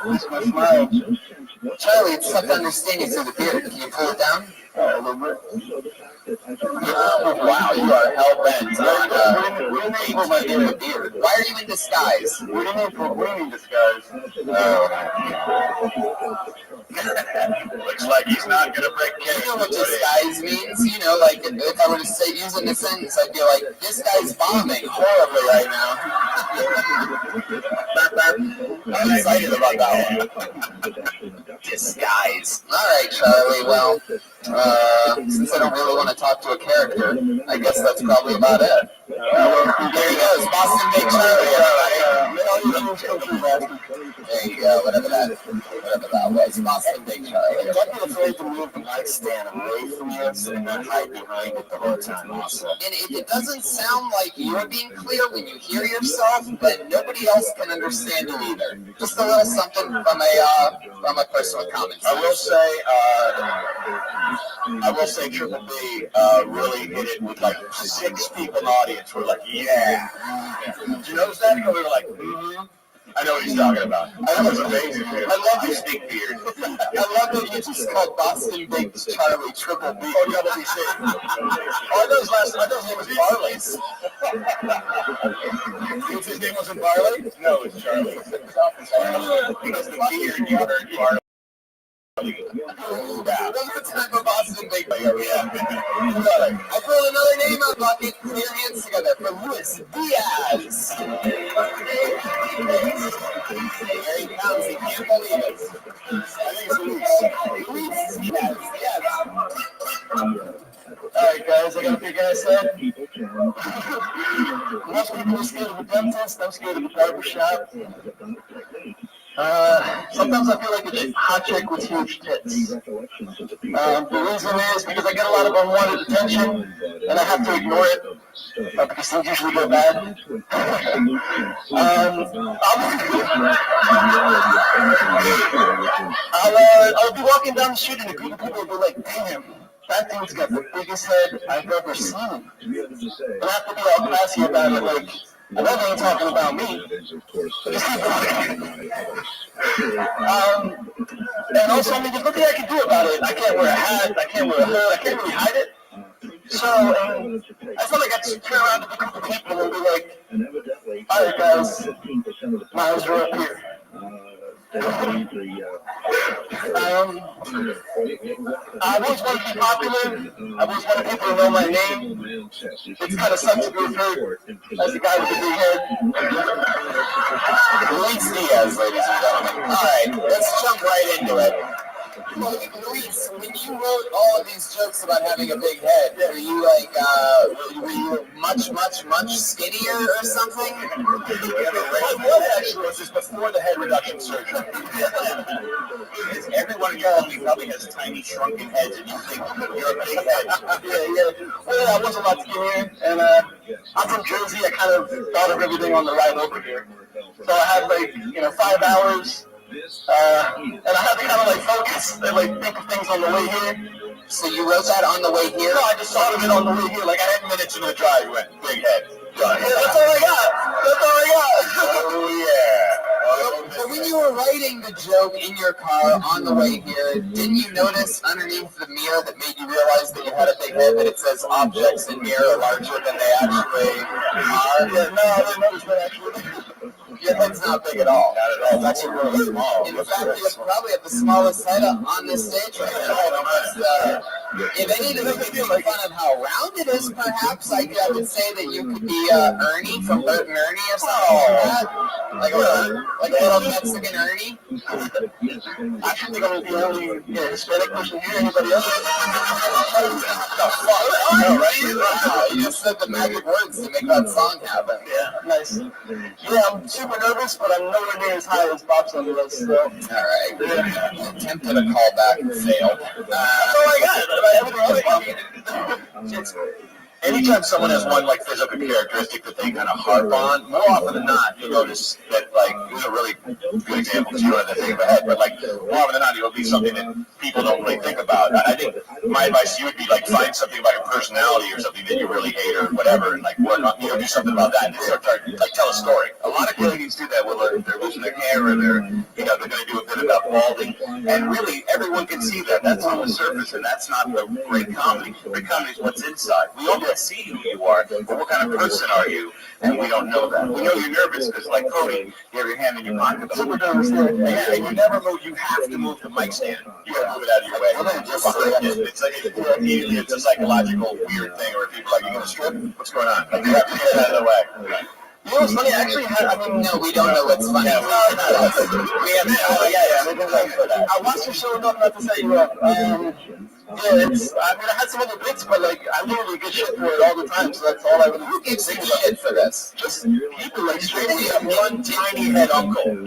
It's my smile. Charlie, it's tough to understand you through the beard. Can you pull it down? A little bit. Wow, you are hell-bent on maintaining the beard. Why are you in disguise? What do you mean disguise? Looks like he's not going to break You know what disguise means? You know, like, if I were to say, use it in a sentence, I'd be like, this guy's bombing horribly right now. I'm excited about that one. Disguise. All right, Charlie, well, since I don't really want to talk to a character, I guess that's probably about it. There he goes, Boston Baked Charlie, there you go, whatever that was, Boston Baked Charlie. Don't be afraid to move the nightstand away from you and not hide behind it the whole time also. And if it doesn't sound like you're being clear when you hear yourself, then nobody else can understand you either. Just a little something from a person with common sense. I will say Triple B really hit it with like 6 people in the audience were like, yeah. Did you notice that? And we were like, mm-hmm. I know what he's talking about. That was amazing, dude. I love his big beard. I love that you just called Boston Baked Charlie Triple B. Oh, Double BC. Oh, I know his name was Barley. His name wasn't Barley? No, it's Charlie. Because the beard, you heard Barley. One more time for Boston Baked Charlie. I pulled Luis Diaz. There he comes. He can't believe it. I think it's Luis. Luis Diaz. Yes. Alright guys, I got a big ass head. Most people are scared of a dentist, I'm scared of a barbershop. Sometimes I feel like a hot chick with huge tits. The reason is because I get a lot of unwanted attention and I have to ignore it because things usually go bad. I'll be walking down the street and a group of people will be like, damn, that dude's got the biggest head I've ever seen. And I have to be all classy about it, like, I know they ain't talking about me. Just keep going. And also, I mean, there's nothing I can do about it. I can't wear a hat, I can't wear a hood, I can't really hide it. So, I feel like I have to turn around to the group of people and be like, alright guys, my eyes are up here. I've always wanted to be popular. I've always wanted people to know my name. It's kind of sucks to be referred as the guy with the big head. Luis Diaz, ladies and gentlemen. All right, let's jump right into it. Luis, when you wrote all of these jokes about having a big head, were you like, were you much skinnier or something? Actually, was just before the head reduction surgery. Everyone in your family probably has tiny shrunken heads, and you think you're a big head. Yeah. Well, I was a lot skinnier, and I'm from Jersey. I kind of thought of everything on the ride over here. So I had 5 hours. And I had to kind of focus and think of things on the way here. So you wrote that on the way here? No, I just thought of it on the way here. Like 10 minutes into the drive, you went, big head. Yeah, that's all I got. Oh, yeah. So when you were writing the joke in your car on the way here, didn't you notice underneath the mirror that made you realize that you had a big head, that it says objects in here are larger than they actually are? Yeah, no, I didn't notice that actually. Your head's not big at all. Not at all. It's actually really small. In fact, you're probably at the smallest head on this stage right now. If anything, making fun of how round it is, perhaps I would say that you could be Ernie from Bert and Ernie or something like that. Like a little Mexican Ernie. I should think I'm the only Hispanic person here. Anybody else? You just said the magic words to make that song happen. Yeah, nice. Yeah, I'm super nervous, but I'm nowhere near as high as Bob's on the list. So. All right. Attempted a callback and failed. That's all I got. Anytime someone has one physical characteristic that they kind of harp on, more often than not, you'll notice that these are really good examples. You don't have to think of a head, but more often than not, it'll be something that people don't really think about. I think my advice to you would be find something about your personality or something that you really hate or whatever, and work on, do something about that, and start tell a story. A lot of comedians do that whether they're losing their hair or they're going to do a bit about balding, and really everyone can see that. That's on the surface, and that's not the great comedy. Great comedy is what's inside. We all can see who you are, but what kind of person are you? And we don't know that. We know you're nervous because, like Cody, you have your hand in your pocket. Super nervous, yeah. And you never move. You have to move the mic stand. You got to move it out of your way. It's a psychological weird thing where people are like, you going to strip? What's going on? You have to get it out of the way. You know what's funny? Actually, no, we don't know what's funny. I watched your show enough not to set you up. I had some other bits, but I literally get shit for it all the time, so that's all I really. Who gives you shit for this? Just people straight up one tiny head uncle.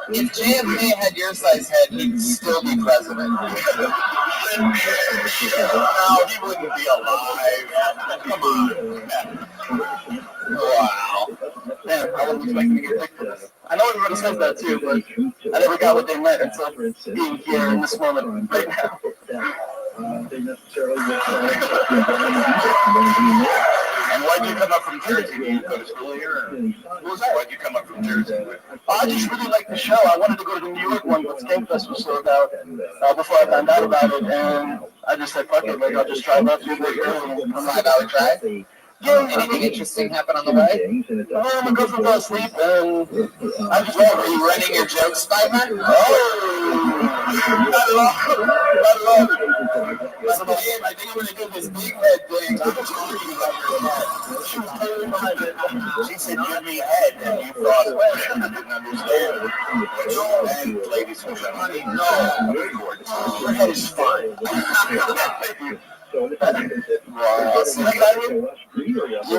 If JFK had your size head, he'd still be president. No, he wouldn't be alive. Come on. Wow. Damn, I wasn't expecting to get picked for this. I know everybody says that too, but I never got what they meant until being here in this moment right now. And why'd you come up from Jersey? Did you go to school here? Why'd you come up from Jersey? I just really liked the show. I wanted to go to the New York one, but Skankfest was sold out before I found out about it, and I just said, fuck it, I'll just drive up here. 5 hour drive? Anything interesting happen on the way? My girlfriend fell asleep and I just Are you running your jokes by her? not at all. Not at all. Listen, Dave, I think I'm going to do this big head thing. I'm talking about your head. She was totally behind it. She said, give me head, and you thought, well, I didn't understand. And ladies and gentlemen, no, your head is fine. Wow. So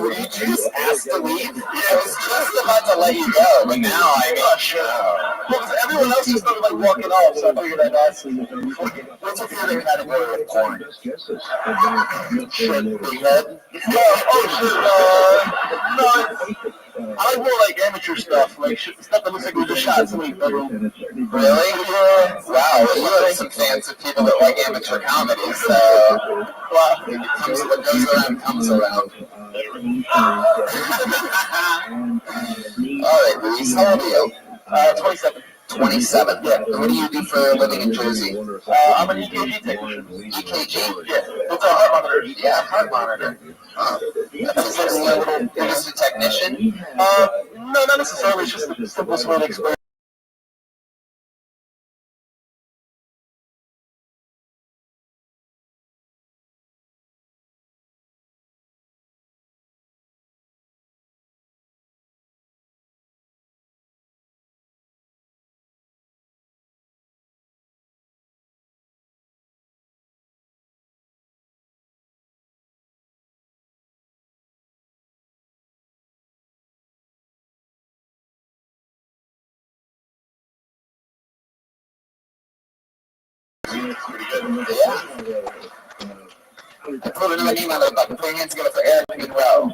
you just asked to leave? I was just about to let you go, but now I mean, Well, everyone else just started like walking off, so I figured I'd ask. what's your favorite category of porn? Shit, big head? No, I like more like amateur stuff, like stuff that looks like we just shot in somebody's bedroom. Really? Yeah. Wow, well, you have some fans of people that like amateur comedy, so well, what goes around comes around. All right, Luis, how old are you? 27. 27. Yeah. And what do you do for a living in Jersey? I'm an EKG technician. EKG? Yeah. It's a heart monitor. Yeah, heart monitor. Is this a technician? No, not necessarily. It's just the simplest way to explain. Yeah. I put another name on it, but put your hands together for Eric Monroe.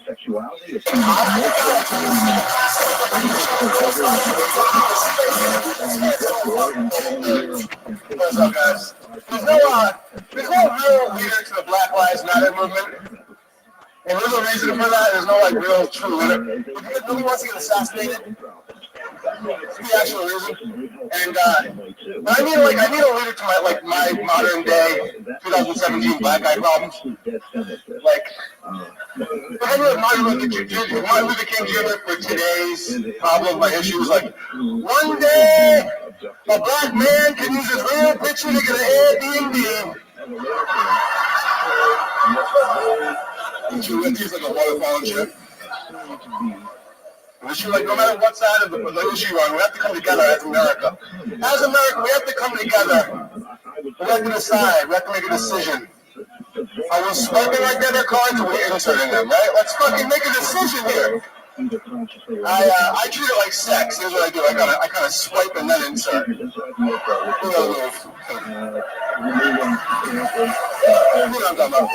Sexuality is What's up, guys? There's no real leader to the Black Lives Matter movement. And there's no reason for that. There's no like real true leader. Because nobody wants to get assassinated. That's the actual reason. And I need a leader to my modern day 2017 black guy problems. Like, if I knew Martin Luther King Jr. for today's problem, my issue is like, one day a black man can use his real picture to get an Airbnb. She went through like a waterfall and shit. And she like, no matter what side of the issue you're on, we have to come together as America. As America, we have to come together. We have to decide. We have to make a decision. Are we swiping like debit cards or are we inserting them, right? Let's fucking make a decision here. I treat it like sex. Here's what I do. I kind of swipe and then insert. You know what I'm talking about.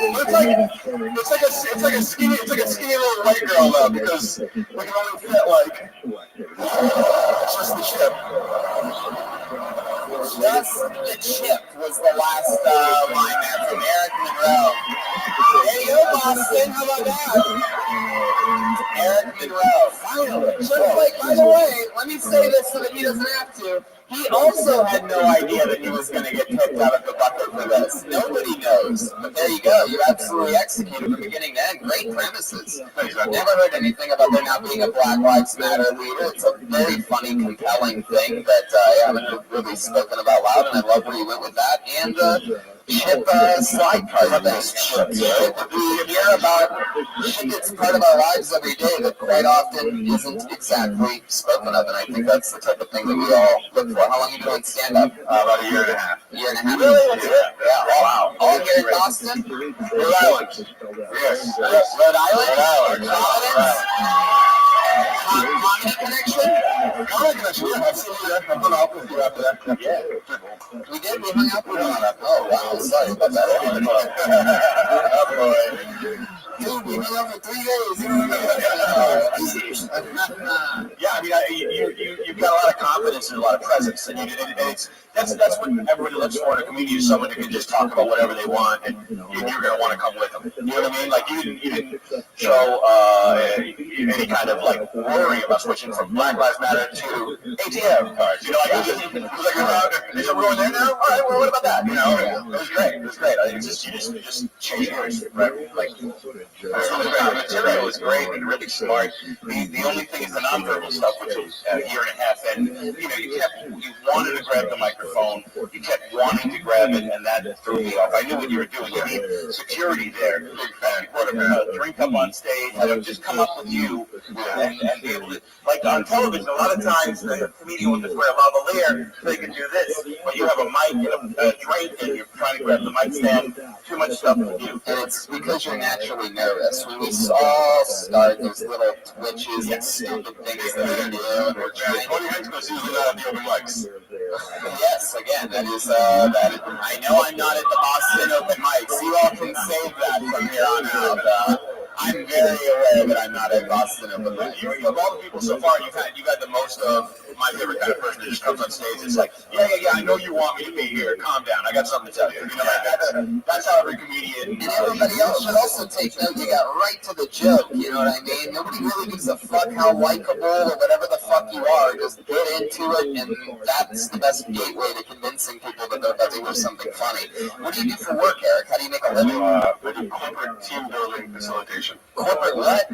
It's like a skinny little white girl though, because we can only fit like just the chip. Just the chip was the last line there from Eric Monroe. There you go, Boston. How about that? Eric Monroe. Finally. Just like, by the way, let me say this so that he doesn't have to. He also had no idea that he was going to get kicked out of the bucket for this. Nobody knows. But there you go. You absolutely executed from beginning to end. Great premises. I've never heard anything about there not being a Black Lives Matter leader. It's a very funny, compelling thing that I haven't really spoken about loud, and I love where you went with that. And chip slide card thing. We hear about shit that's part of our lives every day that quite often isn't exactly spoken of, and I think that's the type of thing that we all look for. How long have you been doing stand-up? About a year and a half. A year and a half? Really? Yeah. Wow. All here in Boston? Rhode Island. Yes. Rhode Island? Rhode Island. Providence? Comedy Connection? Comedy Connection, yeah. I've seen you there. I've hung out with you after that. Yeah. We did? We hung out with you on that. Oh, wow. Sorry about that. Dude, we hung out for 3 days. You don't Yeah, I mean, you've got a lot of confidence and a lot of presence, and it's that's what everybody looks for in a comedian, is someone who can just talk about whatever they want, and you're going to want to come with them. You know what I mean? Like, you didn't show any kind of, like, worry about switching from Black Lives Matter to ATM cards. You know, like, it was like, is it going there now? All right, well, what about that? You know, it was great. It was great. I think it's just, you just change gears, right? Like, the material was great and really smart. The only thing is the nonverbal stuff, which is a year and a half in. You know, you wanted to grab the microphone, you kept wanting to grab it, and that threw me off. I knew what you were doing. You need security there. Big fan. Brought a drink up on stage, had them just come up with you, and be able to, like on television, a lot of times the comedian will just wear a lavalier so they can do this. But you have a mic and a drink, and you're trying to grab the mic stand. Too much stuff to do. And it's because you're naturally nervous. When we all start, there's little twitches and stupid things that we do. And we're trying. 20 high school season out of the open mics. Yes, again, that is. I know I'm not at the Boston open mics. You all can save that from here on out. I'm very aware that I'm not at Boston open mics. You of all the people so far, you've had the most of my favorite kind of person that just comes on stage. It's like, yeah, I know you want me to be here. Calm down. I got something to tell you. You know, like that's how every comedian. And everybody else should also take note. You got right to the joke. You know what I mean? Nobody really gives a fuck how likable or whatever the fuck you are. Just get into it, and that's the best gateway to convincing people that they're about to hear something funny. What do you do for work, Eric? How do you make a living? I do corporate team building facilitation. Corporate what?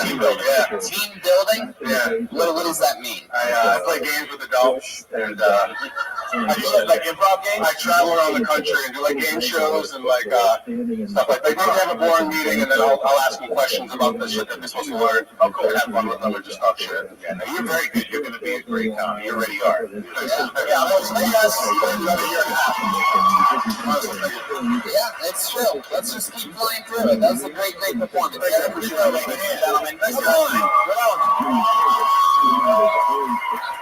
Team building. Yeah. Team building? Yeah. What does that mean? I play games with adults, and I do like improv games. I travel around the country and do like game shows and like stuff like that. They have a boring meeting, and then I'll ask them questions about the shit that they're supposed to learn. I'll go and have fun with them and just talk shit. Yeah, no, you're very good. You're going to be a great comic. You already are. Yeah, well, yes, another year and a half. Yeah, it's true. Let's just keep flying through it. That was a great performance. Ladies and gentlemen, come on.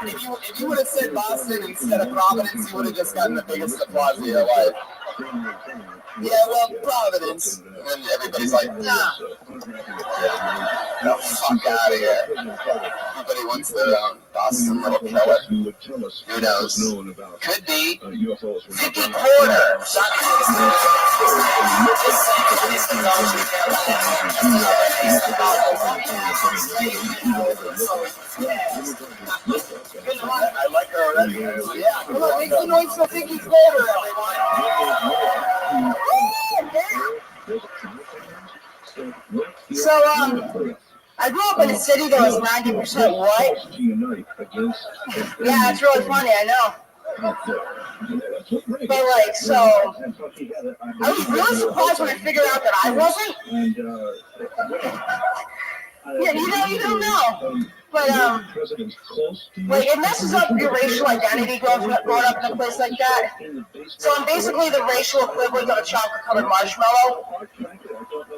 If you would have said Boston instead of Providence, you would have just gotten the biggest applause of your life. Yeah, well, Providence. And then everybody's like, nah. The fuck out of here. Everybody wants their own Boston little killer. Who knows? Could be Vicky Porter. I like her already. Yeah, come on, make some noise for Vicky Porter, everyone. So, I grew up in a city that was 90% white. Yeah, it's really funny, I know. But like, so, I was really surprised when I figured out that I wasn't. Yeah, you don't know. But, like, it messes up your racial identity growing up in a place like that. So I'm basically the racial equivalent of a chocolate-colored marshmallow.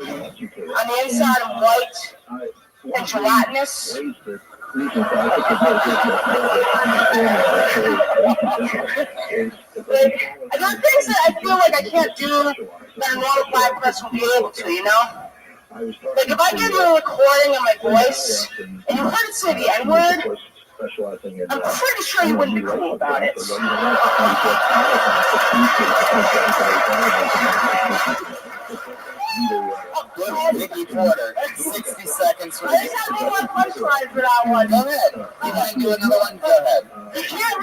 On the inside, I'm white and gelatinous. Like, I got things that I feel like I can't do that a normal black person would be able to, you know? Like, if I give you a recording of my voice, and you heard it say the N-word, I'm pretty sure you wouldn't be cool about it. Vicky Porter, 60 seconds for I just have one punchline for that one. Go ahead. You want to do another one? Go ahead. You can't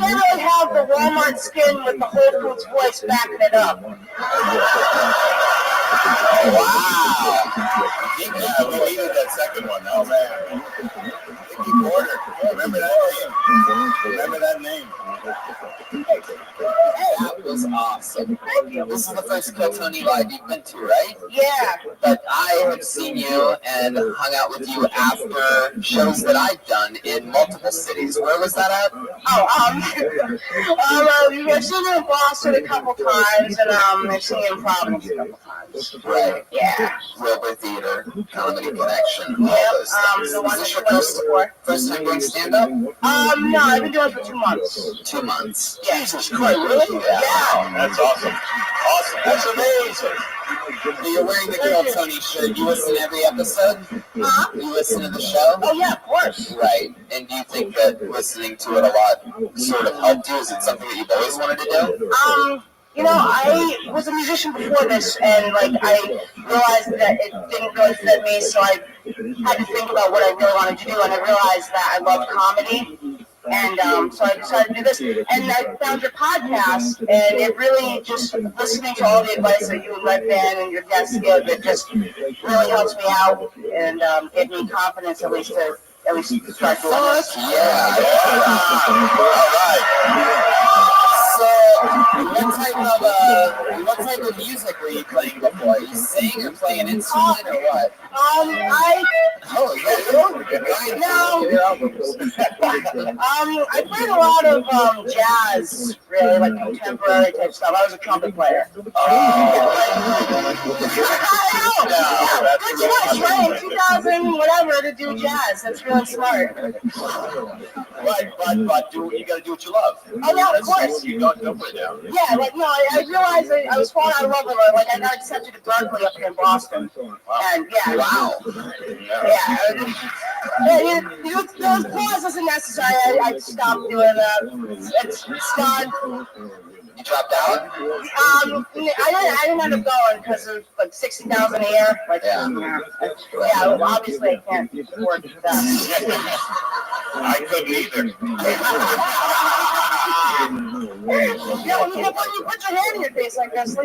really have the Walmart skin with the Whole Foods voice backing it up. Wow. Yeah, we needed that second one. Oh, man. Vicky Porter. Remember that name. That was awesome. This is the first Kill Tony Live you've been to, right? Yeah. But I have seen you and hung out with you after shows that I've done in multiple cities. Where was that at? I've seen you in Boston a couple times, and I've seen you in Providence a couple times. Right. Yeah. Wilbur Theater, Comedy Connection, all Yep. those things. The one Is this that your you went before. first time doing stand-up? No, I've been doing it for 2 months. 2 months. Yeah. Jesus Christ, really? Yeah. That's awesome. Awesome. That's amazing. You're wearing the Girl Tony shirt. You listen to every episode? Huh? You listen to the show? Oh, yeah, of course. Right. And do you think that listening to it a lot sort of helped you? Is it something that you've always wanted to do? I was a musician before this, and I realized that it didn't really fit me, so I had to think about what I really wanted to do, and I realized that I love comedy, and so I decided to do this. And I found your podcast, and it really just listening to all the advice that you and Red Band and your guests give, it just really helps me out and gave me confidence at least to start doing this. Yeah. All right. So, what type of music were you playing before? You sing or play an instrument or what? I played a lot of jazz, really, like contemporary type stuff. I was a trumpet player. Good choice, right? In 2000, whatever, to do jazz. That's really smart. But you got to do what you love. Oh, yeah, of course. You don't put it down. Yeah, I realized I was falling out of love with her. I got accepted to Berkeley up here in Boston. And yeah. Wow. Yeah, those pauses are necessary. I stopped doing that. It's done. You dropped out? I didn't end up going because of $60,000 a year. Obviously I can't afford that. I couldn't either. When you put your hand in your face like this,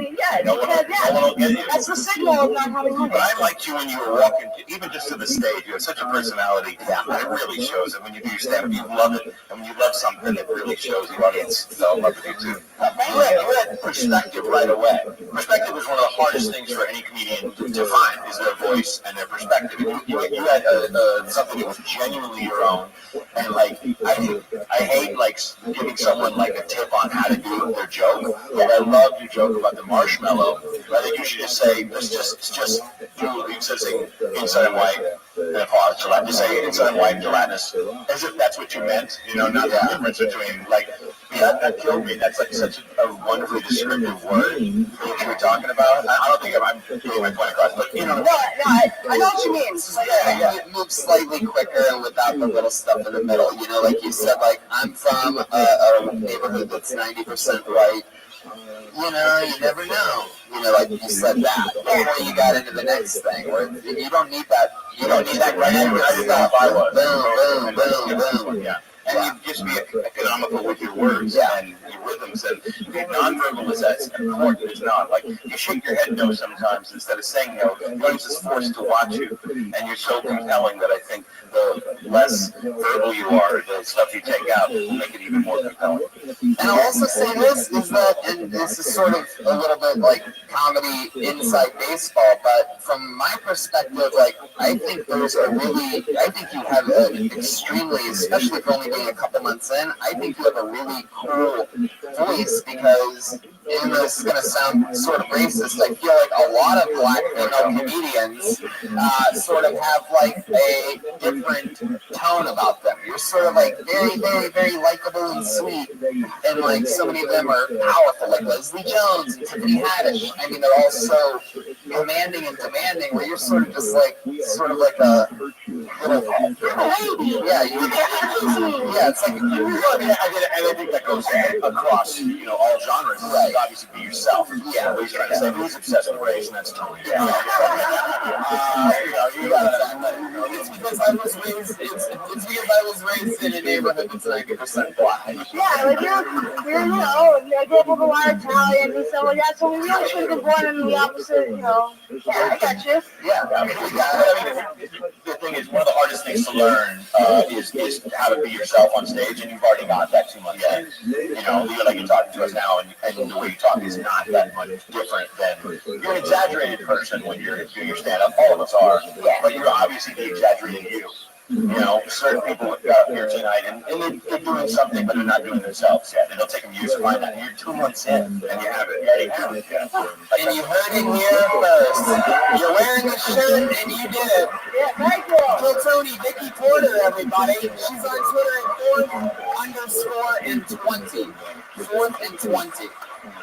that's the signal of not having money. But I liked you when you were walking, even just to the stage. You have such a personality. Yeah. And it really shows it when you do your stand-up. You love it. And when you love something, it really shows. The audience fell in love with you, too. You had perspective right away. Perspective is one of the hardest things for any comedian to find, is their voice and their perspective. You had something that was genuinely your own. And, I hate, giving someone, a tip on how to do their joke. But I love your joke about the marshmallow. I think you should just say, it's just you said saying inside and white, and a pause, gelatinous. Just say inside and white, gelatinous, as if that's what you meant, not the difference between, that killed me. That's, such a wonderfully descriptive word that you were talking about. I don't think I'm getting my point across, but, I know what you mean. It moves slightly quicker and without the little stuff in the middle. Like you said, I'm from a neighborhood that's 90% white. You never know. Like you said that. Before you got into the next thing, where you don't need that. You don't need that grammar stuff. Boom, boom, boom, boom. Yeah. And you just be economical with your words and your rhythms. And nonverbal is as important as not. You shake your head no sometimes instead of saying no. The audience is forced to watch you. And you're so compelling that I think the less verbal you are, the stuff you take out will make it even more compelling. And I'll also say this, is that, and this is sort of a little bit like comedy inside baseball, but from my perspective, I think you have an extremely, especially for only being a couple months in, I think you have a really cool voice because, and this is going to sound sort of racist, I feel like a lot of black female comedians sort of have a different tone about them. You're sort of very, very, very likable and sweet, and so many of them are powerful, like Leslie Jones and Tiffany Haddish. I mean, they're all so commanding and demanding, where you're sort of just a little, it's like, and I think that goes across, all genres. Right. Obviously, be yourself. Yeah. What he's trying to say, who's obsessed with race, and that's Tony. Yeah. It's because I was raised in a neighborhood that's 90% black. Yeah, you're I grew up with a lot of Italian and stuff like that, so we really should have been born in the opposite, Yeah, I got you. Yeah, the thing is, one of the hardest things to learn is how to be yourself on stage, and you've already got that 2 months in. Like you're talking to us now, and the way you talk is not that much different than, you're an exaggerated person when you're doing your stand-up. All of us are, but you're obviously the exaggerated you. certain people have got up here tonight, and they're doing something, but they're not doing themselves yet. It'll take them years to find out. And you're 2 months in, and you have it. You already have it. Yeah. And you heard it here first. You're wearing the shirt, and you did it. Yeah, thank you. Kill Tony, Vicky Porter, everybody. She's on Twitter at 4_and20. 4th and 20.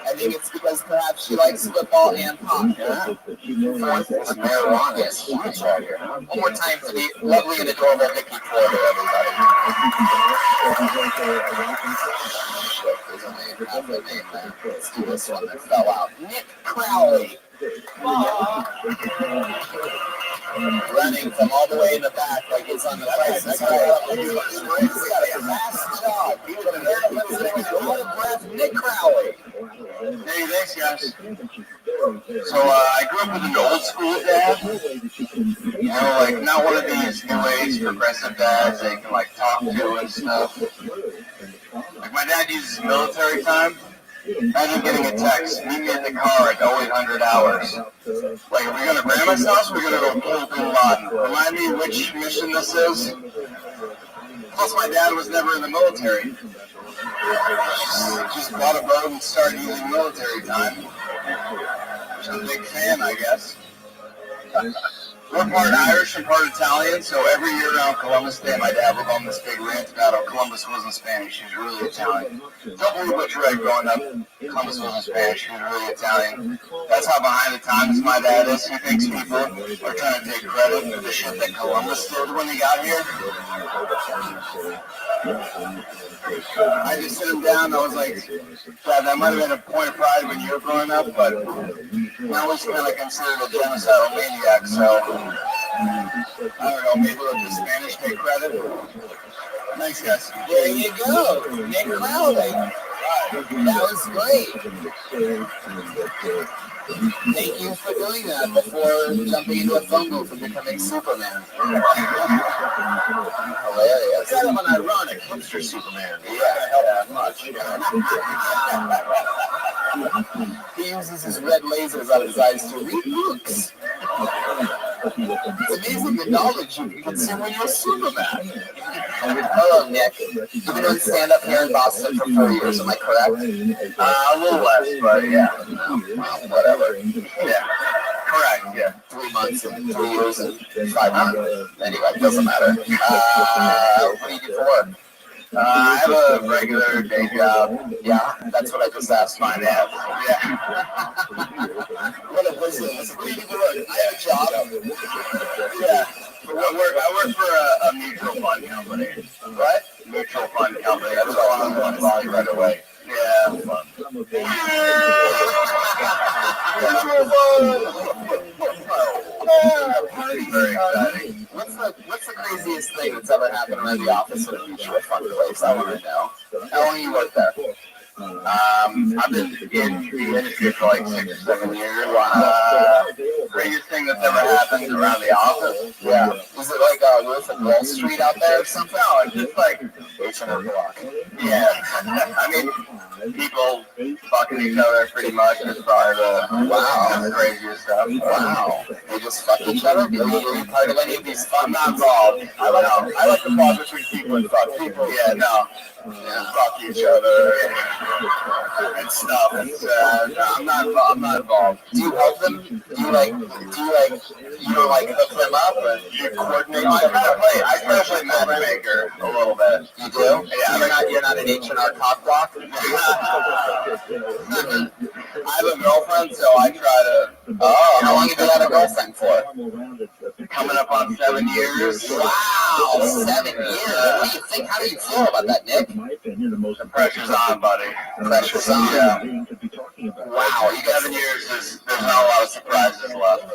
I think it's because perhaps she likes football and pop. Yeah. Fourth is marijuana. Yes, right here. One more time for the lovely and adorable Vicky Porter, everybody. Shit, there's only half a name there. Let's do this one that fell out. Nick Crowley. Running from all the way in the back like he's on the place. He's got a fast jog. He was out of breath. Nick Crowley. Hey, thanks, guys. So, I grew up with an old school dad. Like, not one of these new age progressive dads that you can, talk to and stuff. Like, my dad uses military time. Imagine getting a text, meet me at the car at 0800 hours. Like, are we going to Grandma's house or are we going to go kill Bin Laden? Remind me which mission this is. Plus, my dad was never in the military. Just bought a boat and started using military time. I'm a big fan, I guess. We're part Irish and part Italian, so every year around Columbus Day, my dad would go on this big rant about how Columbus wasn't Spanish, he was really Italian. Don't believe what you read growing up. Columbus wasn't Spanish, he was really Italian. That's how behind the times my dad is. He thinks people are trying to take credit for the shit that Columbus did when he got here. I just sit him down, I was like, Dad, that might have been a point of pride when you were growing up, but now he's kind of considered a genocidal maniac, so I don't know, maybe let the Spanish take credit. Thanks, guys. There you go, Nick Crowley. That was great. Thank you for doing that before jumping into a phone booth and becoming Superman. Hilarious. Kind of an ironic hipster Superman. Yeah, help that much. He uses his red lasers out of his eyes to read books. It's amazing the knowledge you can consume when you're Superman. Hello, Nick. You've been doing stand-up here in Boston for 4 years, am I correct? A little less, but yeah. Whatever. Yeah. Correct, yeah. 3 months and 3 years and 5 months. Anyway, it doesn't matter. What do you do for work? I have a regular day job. Yeah, that's what I just asked my dad. Yeah. What a business. What do you do for work? I have a job. Yeah. I work for a mutual fund company. What? Mutual fund company. That's all I'm going to say right away. Yeah, fun. Very exciting. What's the craziest thing that's ever happened around the office of a mutual fund place? I want to know. How long you worked there? I've been in the industry for 6 or 7 years. Greatest thing that's ever happened around the office. Yeah. Is it like Wolf of Wall Street out there or something? No, it's just like H&R Block. Yeah. I mean, people fucking each other pretty much is probably the craziest stuff. Wow. They just fuck each other? Are you part of any of these fun? I'm not involved. I like the pause between people and fuck people. Yeah, no. Yeah. Fuck each other and stuff. I'm not involved. Do you help them? Do you hook them up or you coordinate? I play matchmaker a little bit. You do? Yeah. So you're not an H&R cock block? I have a girlfriend, so I try to. Oh, how long have you had a girlfriend for? Coming up on 7 years. Wow, 7 years. What do you think? How do you feel about that, Nick? The pressure's on, buddy. Pressure's on. Yeah. Wow, you guys 7 years there's not a lot of surprises left.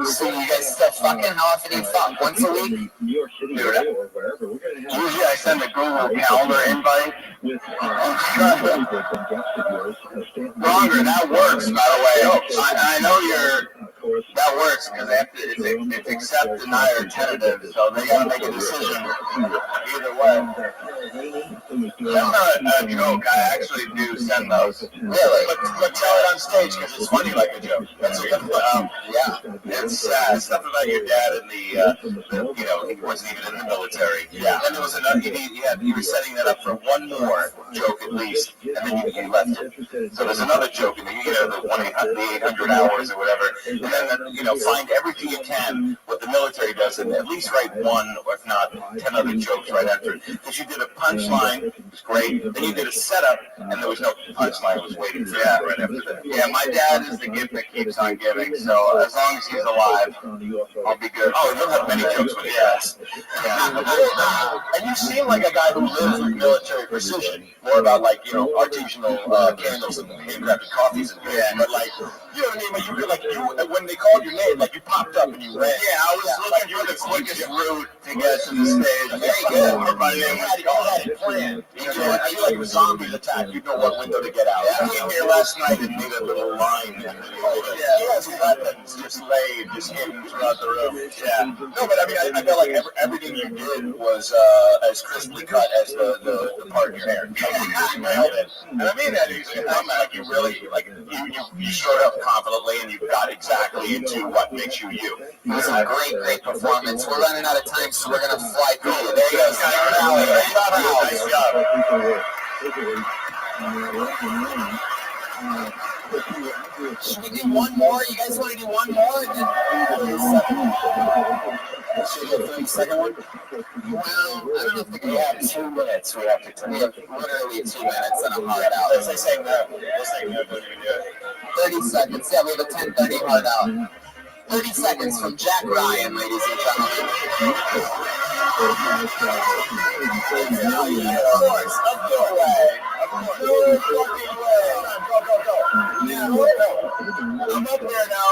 So you guys still fucking? How often do you fuck? Once a week? Dude, usually I send a Google Calendar invite. Longer, that works, by the way. I know That works because they have to. It's accept, deny, or tentative, so they got to make a decision either way. That's not a joke. I actually do send those. Really? But tell it on stage because it's funny like a joke. That's a good one. Yeah. It's stuff about your dad and he wasn't even in the military. Yeah. And there was another. He was setting that up for one more joke at least, and then you left it. So there's another joke, and then you get the 800 hours or whatever, and then find everything you can what the military does, and at least write one, or if not 10 other jokes right after it. Because you did a punchline, it was great. Then you did a setup, and there was no punchline. It was waiting for that right after that. Yeah, my dad is the gift that keeps on giving. So as long as he's alive, I'll be good. Oh, he'll have many jokes when he dies. Yeah. And you seem like a guy who lives with military precision. More about artisanal candles and handcrafted coffees and but you know what I mean? But you could when they called your name, you popped up and you ran. Yeah, I was looking for the quickest route to get to the stage. Very good. Everybody had it planned. I feel like a zombie attack. You know what window to get out. Yeah, I came here last night and made a little line. He has weapons just laid, just hidden throughout the room. Yeah. No, but I felt like everything you did was as crisply cut as the part in your hair. You nailed it. And I mean that. You really you showed up confidently and you got exactly into what makes you you. It was a great performance. We're running out of time, so we're gonna fly through you. There you go. Nice job. Should we do one more? You guys want to do one more? And then should we do the 30-second one? Well, I don't know if we have 2 minutes. We have literally 2 minutes and a hard out. Let's say no. Let's say no. Don't even do it. 30 seconds. Yeah, we have a 10:30 hard out. 30 seconds from Jack Ryan, ladies and gentlemen. Of course. No way. No fucking way. Yeah, I'm up there now.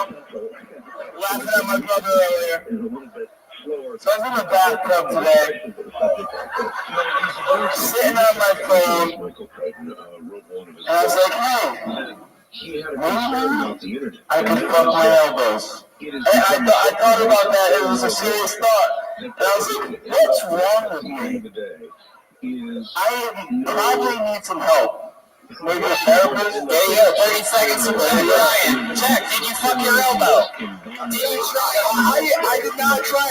Laughing at my brother earlier. So I was in the bathtub today, sitting on my phone, and I was like, hey, maybe I can fuck my elbows. And I thought about that, it was a serious thought. And I was like, what's wrong with me? I probably need some help. Maybe a therapist? There you go, 30 seconds from Ryan. Jack, did you fuck your elbow? Did you try? I did not try. I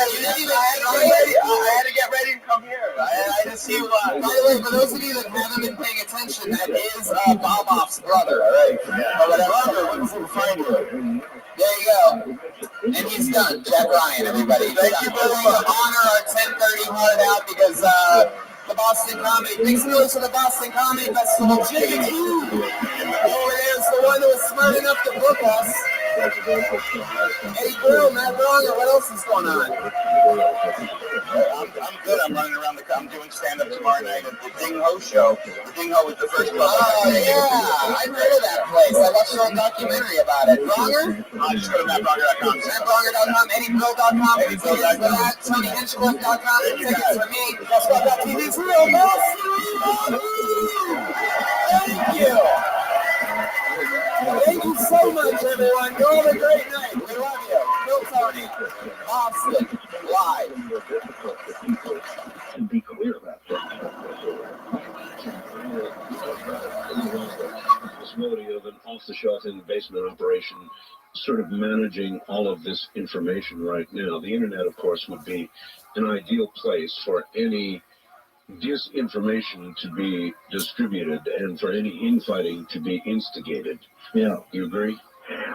had to get ready to come here. I didn't see why. By the way, for those of you that haven't been paying attention, that is Bob Off's brother, all right? Whatever, find you. There you go. And he's done. Jack Ryan, everybody. Thank you for honor our 10:30 hard out because the Boston Comedy. Big noise for the Boston Comedy Festival. Jimmy Q. Over there is the one that was smart enough to book us. Eddie Brill, Matt Bronger, what else is going on? I'm good. I'm running around I'm doing stand-up tomorrow night at the Ding Ho show. The Ding Ho was the first club. Oh, yeah. I've heard of that place. I watched your own documentary about it. Bronger? Just go to mattbronger.com. Mattbronger.com, EddieBrill.com. Tickets for that. TonyHinchcliffe.com. Tickets for me. TV's real, boss. Thank you. Thank you so much, everyone. Go have a great night. We love you. Bill Tony. Boston. Live. To be clear about that. The possibility of an off-the-shelf in-the-basement operation sort of managing all of this information right now. The internet, of course, would be an ideal place for any disinformation to be distributed and for any infighting to be instigated. Yeah. You agree?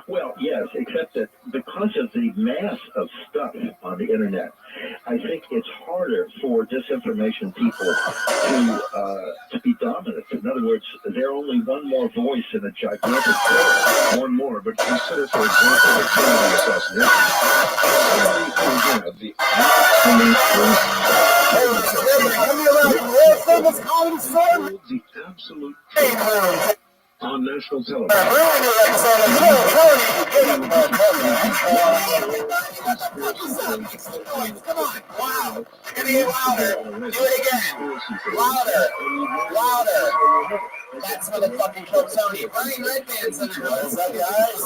Well, yes, except that because of the mass of stuff on the internet, I think it's harder for disinformation people to be dominant. In other words, they're only one more voice in a gigantic group. One more, but consider, for example, the Kennedy assassination. The absolute on national television. Brand new episode of Kill Tony. Get up, Come on. Wow. I gotta get louder. Do it again. Louder. That's motherfucking Kill Tony. Ryan Redman's in there. What's up, guys?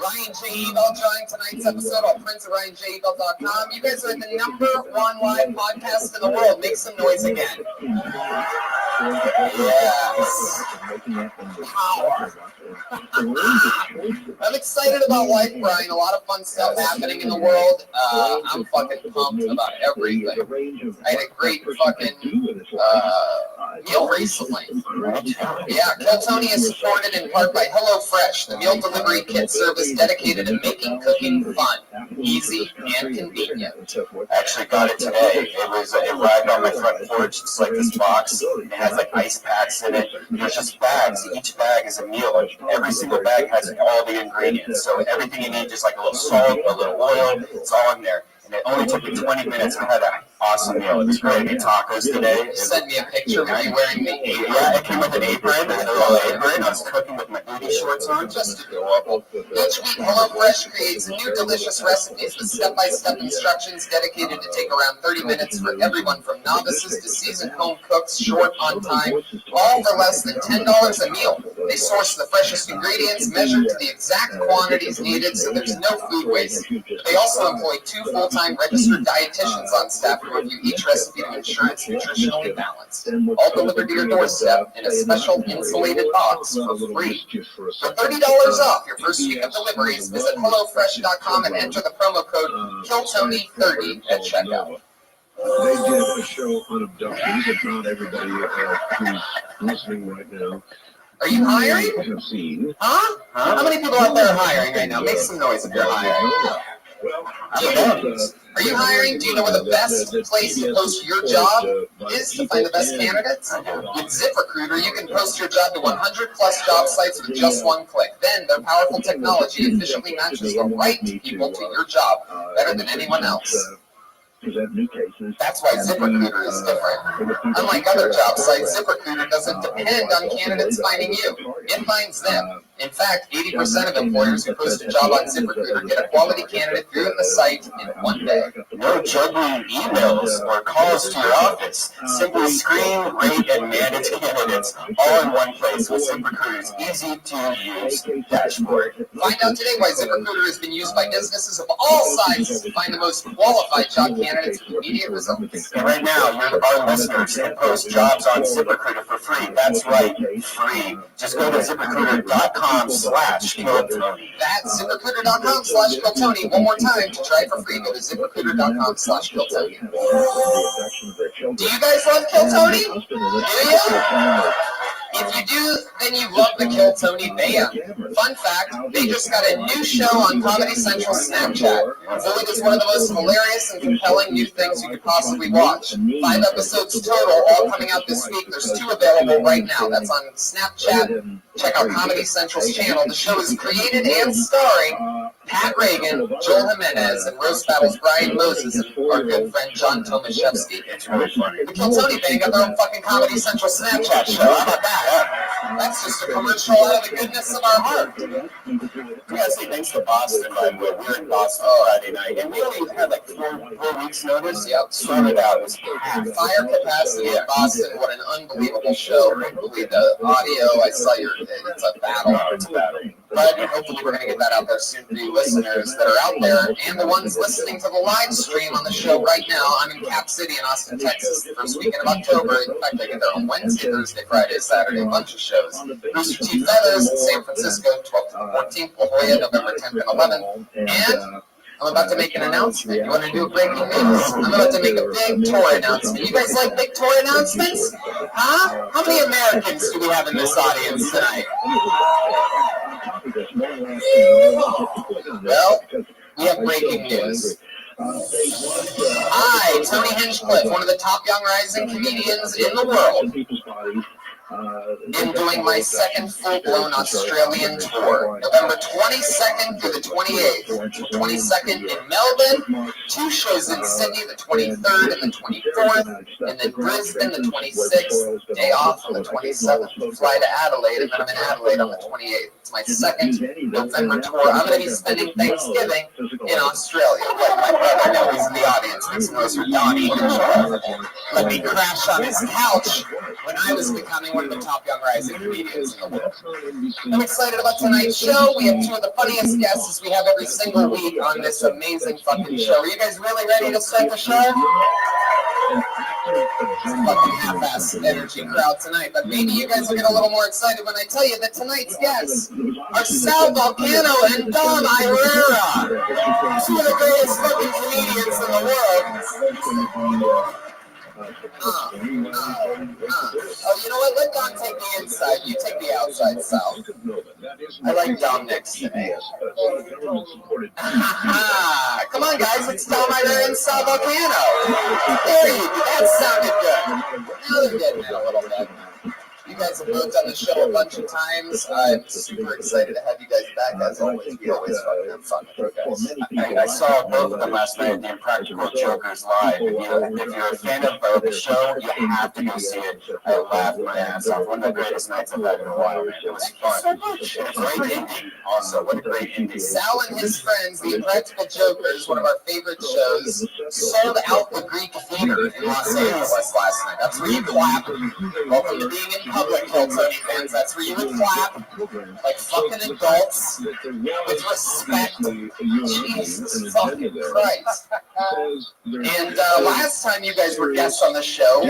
Ryan J. Eagle joined tonight's episode on princeofryanjeagle.com. You guys are the #1 live podcast in the world. Make some noise again. Yes. Power. I'm excited about life, Brian. A lot of fun stuff happening in the world. I'm fucking pumped about everything. I had a great fucking meal recently. Yeah, Kill Tony is supported in part by HelloFresh, the meal delivery kit service dedicated to making cooking fun, easy, and convenient. I actually got it today. It arrived on my front porch. It's like this box. It has like ice packs in it. There's just bags. Each bag is a meal. Every single bag has all the ingredients. So everything you need, just like a little salt, a little oil, it's all in there. And it only took me 20 minutes. I had an awesome meal. It was great. I ate tacos today. Send me a picture of you wearing the apron. Yeah, it came with an apron. I was cooking with my booty shorts on. Just adorable. Each week, HelloFresh creates new delicious recipes with step-by-step instructions dedicated to take around 30 minutes for everyone from novices to seasoned home cooks, short on time, all for less than $10 a meal. They source the freshest ingredients, measured to the exact quantities needed, so there's no food waste. They also employ 2 full-time registered dietitians on staff who review each recipe to ensure it's nutritionally balanced. All delivered to your doorstep in a special insulated box for free. For $30 off your first week of deliveries, visit HelloFresh.com and enter the promo code KillTony30 at checkout. They did a show on abductions. If not everybody who's listening right now. Are you hiring? Have seen. Huh? How many people out there are hiring right now? Make some noise if you're hiring. Are you hiring? Do you know where the best place to post your job is to find the best candidates? With ZipRecruiter, you can post your job to 100 plus job sites with just one click. Then their powerful technology efficiently matches the right people to your job better than anyone else. That's why ZipRecruiter is different. Unlike other job sites, ZipRecruiter doesn't depend on candidates finding you. It finds them. In fact, 80% of employers who post a job on ZipRecruiter get a quality candidate through the site in one day. No juggling emails or calls to your office. Simply screen, rate, and manage candidates all in one place with ZipRecruiter's easy-to-use dashboard. Find out today why ZipRecruiter has been used by businesses of all sizes to find the most qualified job candidates with immediate results. And right now, our listeners can post jobs on ZipRecruiter for free. That's right, free. Just go to ZipRecruiter.com/KillTony. That's ZipRecruiter.com/KillTony. One more time to try for free. Go to ZipRecruiter.com/KillTony. Do you guys love Kill Tony? Do you? If you do, then you love the Kill Tony band. Fun fact, they just got a new show on Comedy Central Snapchat. Philly is one of the most hilarious and compelling new things you could possibly watch. 5 episodes total, all coming out this week. There's 2 available right now. That's on Snapchat. Check out Comedy Central's channel. The show is created and starring Pat Reagan, Joel Jimenez, and Roast Battles Brian Moses and our good friend John Tomaszewski. It's really funny. The Kill Tony band got their own fucking Comedy Central Snapchat show. How about that? That's just a commercial out of the goodness of our heart. We gotta say thanks to Boston, by the way. We were in Boston Friday night, and we only had like 4 weeks' notice. Yep, started out. It was packed. Fire capacity in Boston. What an unbelievable show. Hopefully the audio, I saw it's a battle. It's a battle. But hopefully we're going to get that out there soon for you listeners that are out there and the ones listening to the live stream on the show right now. I'm in Cap City in Austin, Texas, the first weekend of October. In fact, I get there on Wednesday, Thursday, Friday, Saturday, a bunch of shows. Rooster Teeth Feathers in San Francisco, 12th to the 14th, La Jolla, November 10th and 11th. And I'm about to make an announcement. You want to do a breaking news? I'm about to make a big tour announcement. You guys like big tour announcements? Huh? How many Americans do we have in this audience tonight? Well, we have breaking news. I, Tony Hinchcliffe, one of the top young rising comedians in the world, am doing my second full-blown Australian tour, November 22nd through the 28th. 22nd in Melbourne, 2 shows in Sydney, the 23rd and the 24th, and then Brisbane, the 26th, day off on the 27th, fly to Adelaide, and then I'm in Adelaide on the 28th. It's my second November tour. I'm going to be spending Thanksgiving in Australia. Like my brother now, he's in the audience. Makes noise for Donnie. Let me crash on his couch when I was becoming one of the top young rising comedians in the world. I'm excited about tonight's show. We have 2 of the funniest guests we have every single week on this amazing fucking show. Are you guys really ready to start the show? Fucking half-ass energy crowd tonight, but maybe you guys will get a little more excited when I tell you that tonight's guests are Sal Volcano and Dom Irera, 2 of the greatest fucking comedians in the world. Oh, you know what? Let Dom take the inside. You take the outside, Sal. I like Dom next to me. Come on, guys. It's Dom Irera and Sal Volcano. There you go. That sounded good. Now they're getting it a little bit. You guys have both done the show a bunch of times. I'm super excited to have you guys back. As always, we always fucking have fun with you guys. I saw both of them last night at the Impractical Jokers live. If you're a fan of the show, you have to go see it. I laughed my ass off. One of the greatest nights I've had in a while, man. It was fun. So much. And a great ending. Also, what a great ending. Sal and his friends, the Impractical Jokers, one of our favorite shows, sold out the Greek Theater in Los Angeles last night. That's where you clap. Welcome to being in public, Tony fans. That's where you would clap like fucking adults with respect. Jesus fucking Christ. And last time you guys were guests on the show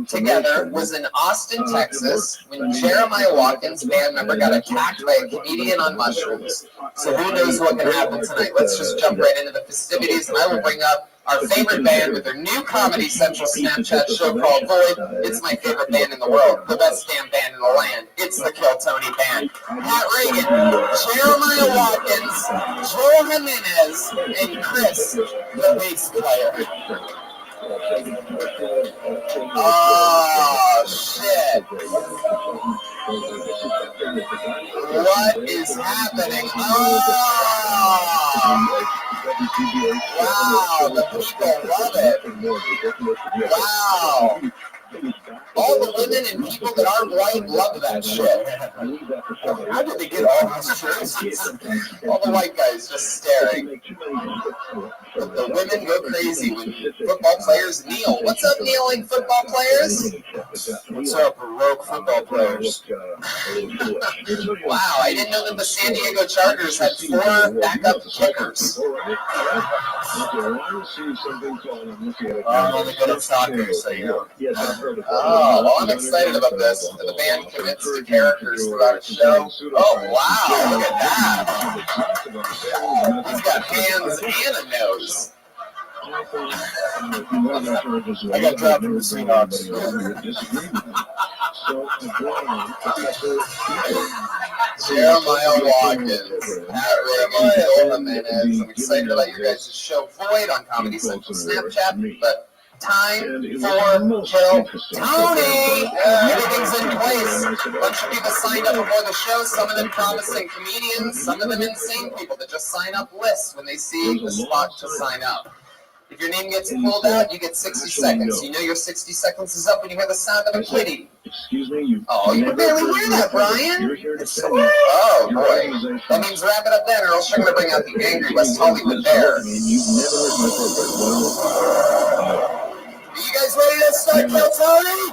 together was in Austin, Texas, when Jeremiah Watkins, band member, got attacked by a comedian on mushrooms. So who knows what can happen tonight? Let's just jump right into the festivities, and I will bring up our favorite band with their new Comedy Central Snapchat show called Void. It's my favorite band in the world, the best damn band in the land. It's the Kill Tony Band. Pat Reagan, Jeremiah Watkins, Joel Jimenez, and Chris, the bass player. Oh, shit. What is happening? Wow, the people love it. Wow. All the women and people that aren't white love that shit. How did they get all these jerseys? All the white guys just staring. The women go crazy when football players kneel. What's up, kneeling football players? What's up, Rogue football players? Wow, I didn't know that the San Diego Chargers had 4 backup kickers. I'm only good at soccer, so you know. Oh, well, I'm excited about this. The band commits to characters throughout a show. Oh, wow, look at that. He's got hands and a nose. I got dropped from the Seahawks. Jeremiah Watkins, Pat Reagan, Joel Jimenez. I'm excited about your guys' show Void on Comedy Central Snapchat, but time for Kill Tony! Everything's in place. A bunch of people signed up before the show, some of them promising comedians, some of them insane people that just sign up lists when they see the spot to sign up. If your name gets pulled out, you get 60 seconds. You know your 60 seconds is up when you hear the sound of a kitty. Excuse me, Oh, you can barely hear that, Brian. Oh, boy. That means wrap it up then, or else you're going to bring out the angry West Hollywood bear. Are you guys ready to start Kill Tony?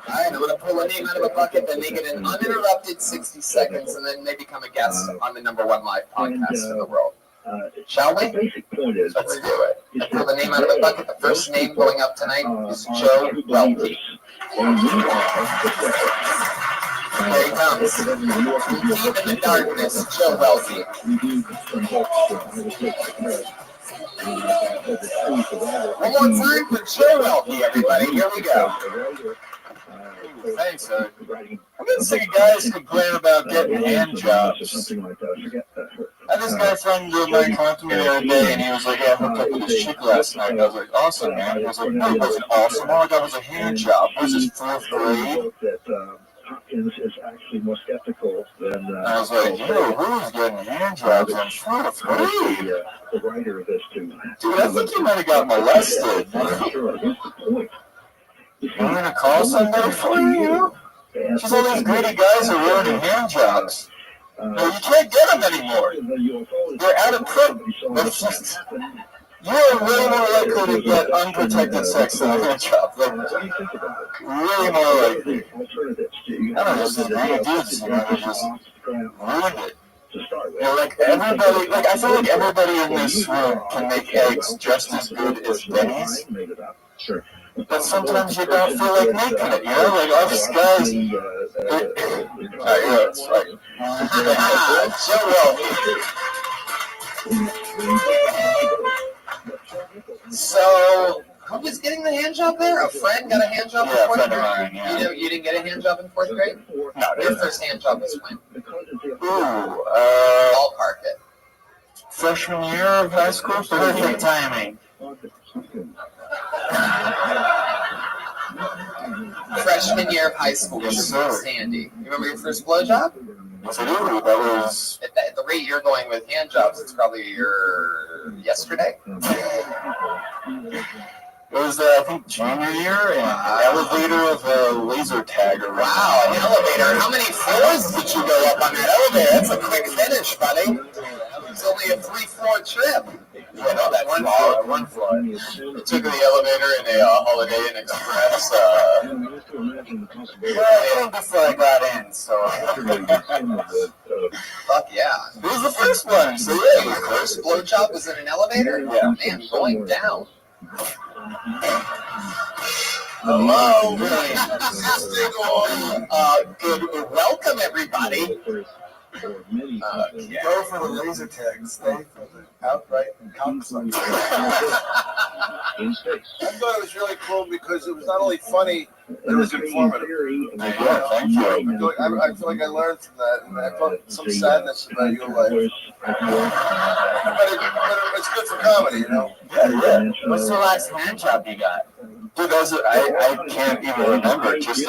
Alright, I'm going to pull a name out of a bucket, then make it an uninterrupted 60 seconds, and then they become a guest on the #1 live podcast in the world. Shall we? Let's do it. I pull the name out of a bucket. The first name going up tonight is Joe Welty. Here he comes. Deep in the darkness, Joe Welty. One more time for Joe Welty, everybody. Here we go. Thanks, sir. I'm getting sick of guys complaining about getting hand jobs. That's had this guy friend of mine come up to me the other day, and he was like, "Yeah, I hooked up with this chick last night." And I was like, "Awesome, man." He was like, "No, it wasn't awesome. All I got was a hand job. Was this 4th grade?" Is actually more skeptical than. I was like, "Yo, who's getting hand jobs in 4th grade?" The writer of this too. Dude, I think you might have got molested. You gonna call somebody for you? Just all these greedy guys are ruining hand jobs. No, you can't get them anymore. They're out of print. You're way more likely to get unprotected sex than a hand job. Like, way more likely. I don't know, just these greedy dudes, you know, they just ruined it. You know, like everybody, like I feel like everybody in this room can make eggs just as good as Denny's. Sure. But sometimes you don't feel like making it, you know? Like, all these guys... it's like... So, who was getting the hand job there? A friend got a hand job in 4th grade? Mine, yeah. You didn't get a hand job in 4th grade? No. Your first hand job was when? Ballpark it. Freshman year of high school? Perfect timing. Freshman year of high school, Sandy. You remember your first blowjob? Yes, I do. That was... At the rate you're going with hand jobs, it's probably your yesterday. It was, I think, junior year, and elevator with a laser tag. Wow, an elevator. How many floors did you go up on that elevator? That's a quick finish, buddy. It's only a 3-floor trip. Yeah, no, that's one floor. I took the elevator in a Holiday Inn Express. Well, I think before I got in, so... Fuck yeah. It was the first one, so yeah. Your first blowjob was in an elevator? Yeah. Man, going down. Hello. Good. Welcome, everybody. Go for the laser tag, stay for the outright cocksucker. In space. I thought it was really cool because it was not only funny, but it was informative. Thank you. I feel like I learned from that, and I felt some sadness about your life. But it's good for comedy, you know? Yeah. What's the last hand job you got? Dude, I can't even remember. Just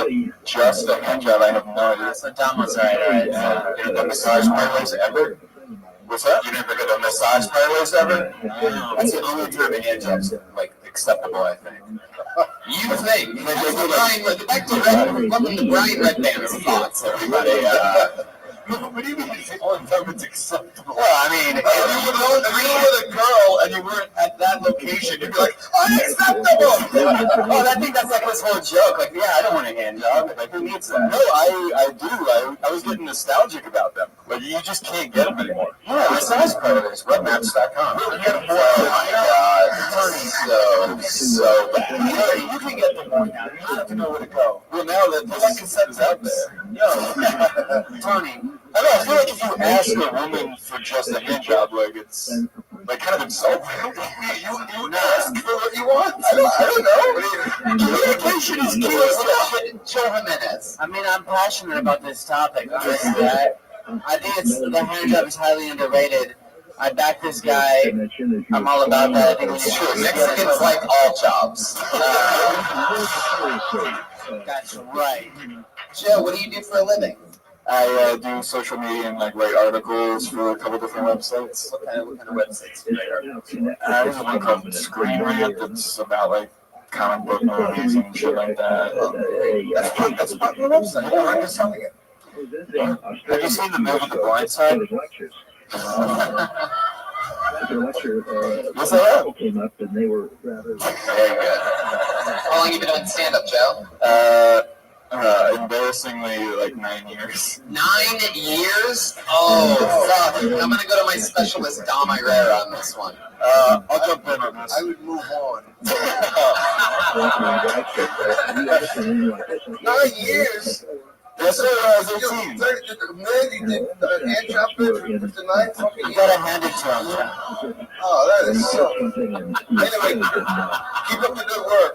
a hand job. I have no idea. So Tom was right. You know, the massage parlors ever? What's that? You never get a massage parlors ever? That's the only time a hand job's like acceptable, I think. You think? Back to Brian Redban's thoughts, everybody. What do you mean? Only time it's acceptable. Well, I mean, if you were with a girl and you weren't at that location, you'd be like, unacceptable! Oh, I think that's like this whole joke. Like, yeah, I don't want a hand job. Like, who needs that? No, I do. I was getting nostalgic about them. But you just can't get them anymore. Yeah, massage parlors, webmaps.com. Oh my God. So bad. You can get them more now. You don't have to know where to go. Well, now that the cassette is out there. Yo, Tony. I feel like if you ask a woman for just a hand job, like it's like kind of insulting. You ask for what you want. I don't know. Communication is key. Joe Jimenez. I mean, I'm passionate about this topic. Honestly, I think the hand job is highly underrated. I back this guy. I'm all about that. I think it's true. Mexicans like all jobs. That's right. Joe, what do you do for a living? I do social media and like write articles for a couple different websites. What kind of websites do you write? There's one called Screen Rant that's about like comic book movies and shit like that. That's a popular website. Yeah, I'm just telling it. Have you seen the movie The Blind Side? What's that? Came up and they were rather. Very good. How long have you been doing stand-up, Joe? Embarrassingly, like 9 years. 9 years? Oh, fuck. I'm going to go to my specialist, Dom Irera, on this one. I'll jump in on this. I would move on. 9 years? Yes, sir, I was 18. Man, you did a hand job with the 9 fucking years? You gotta hand it to him. Oh, that is so. Anyway, keep up the good work.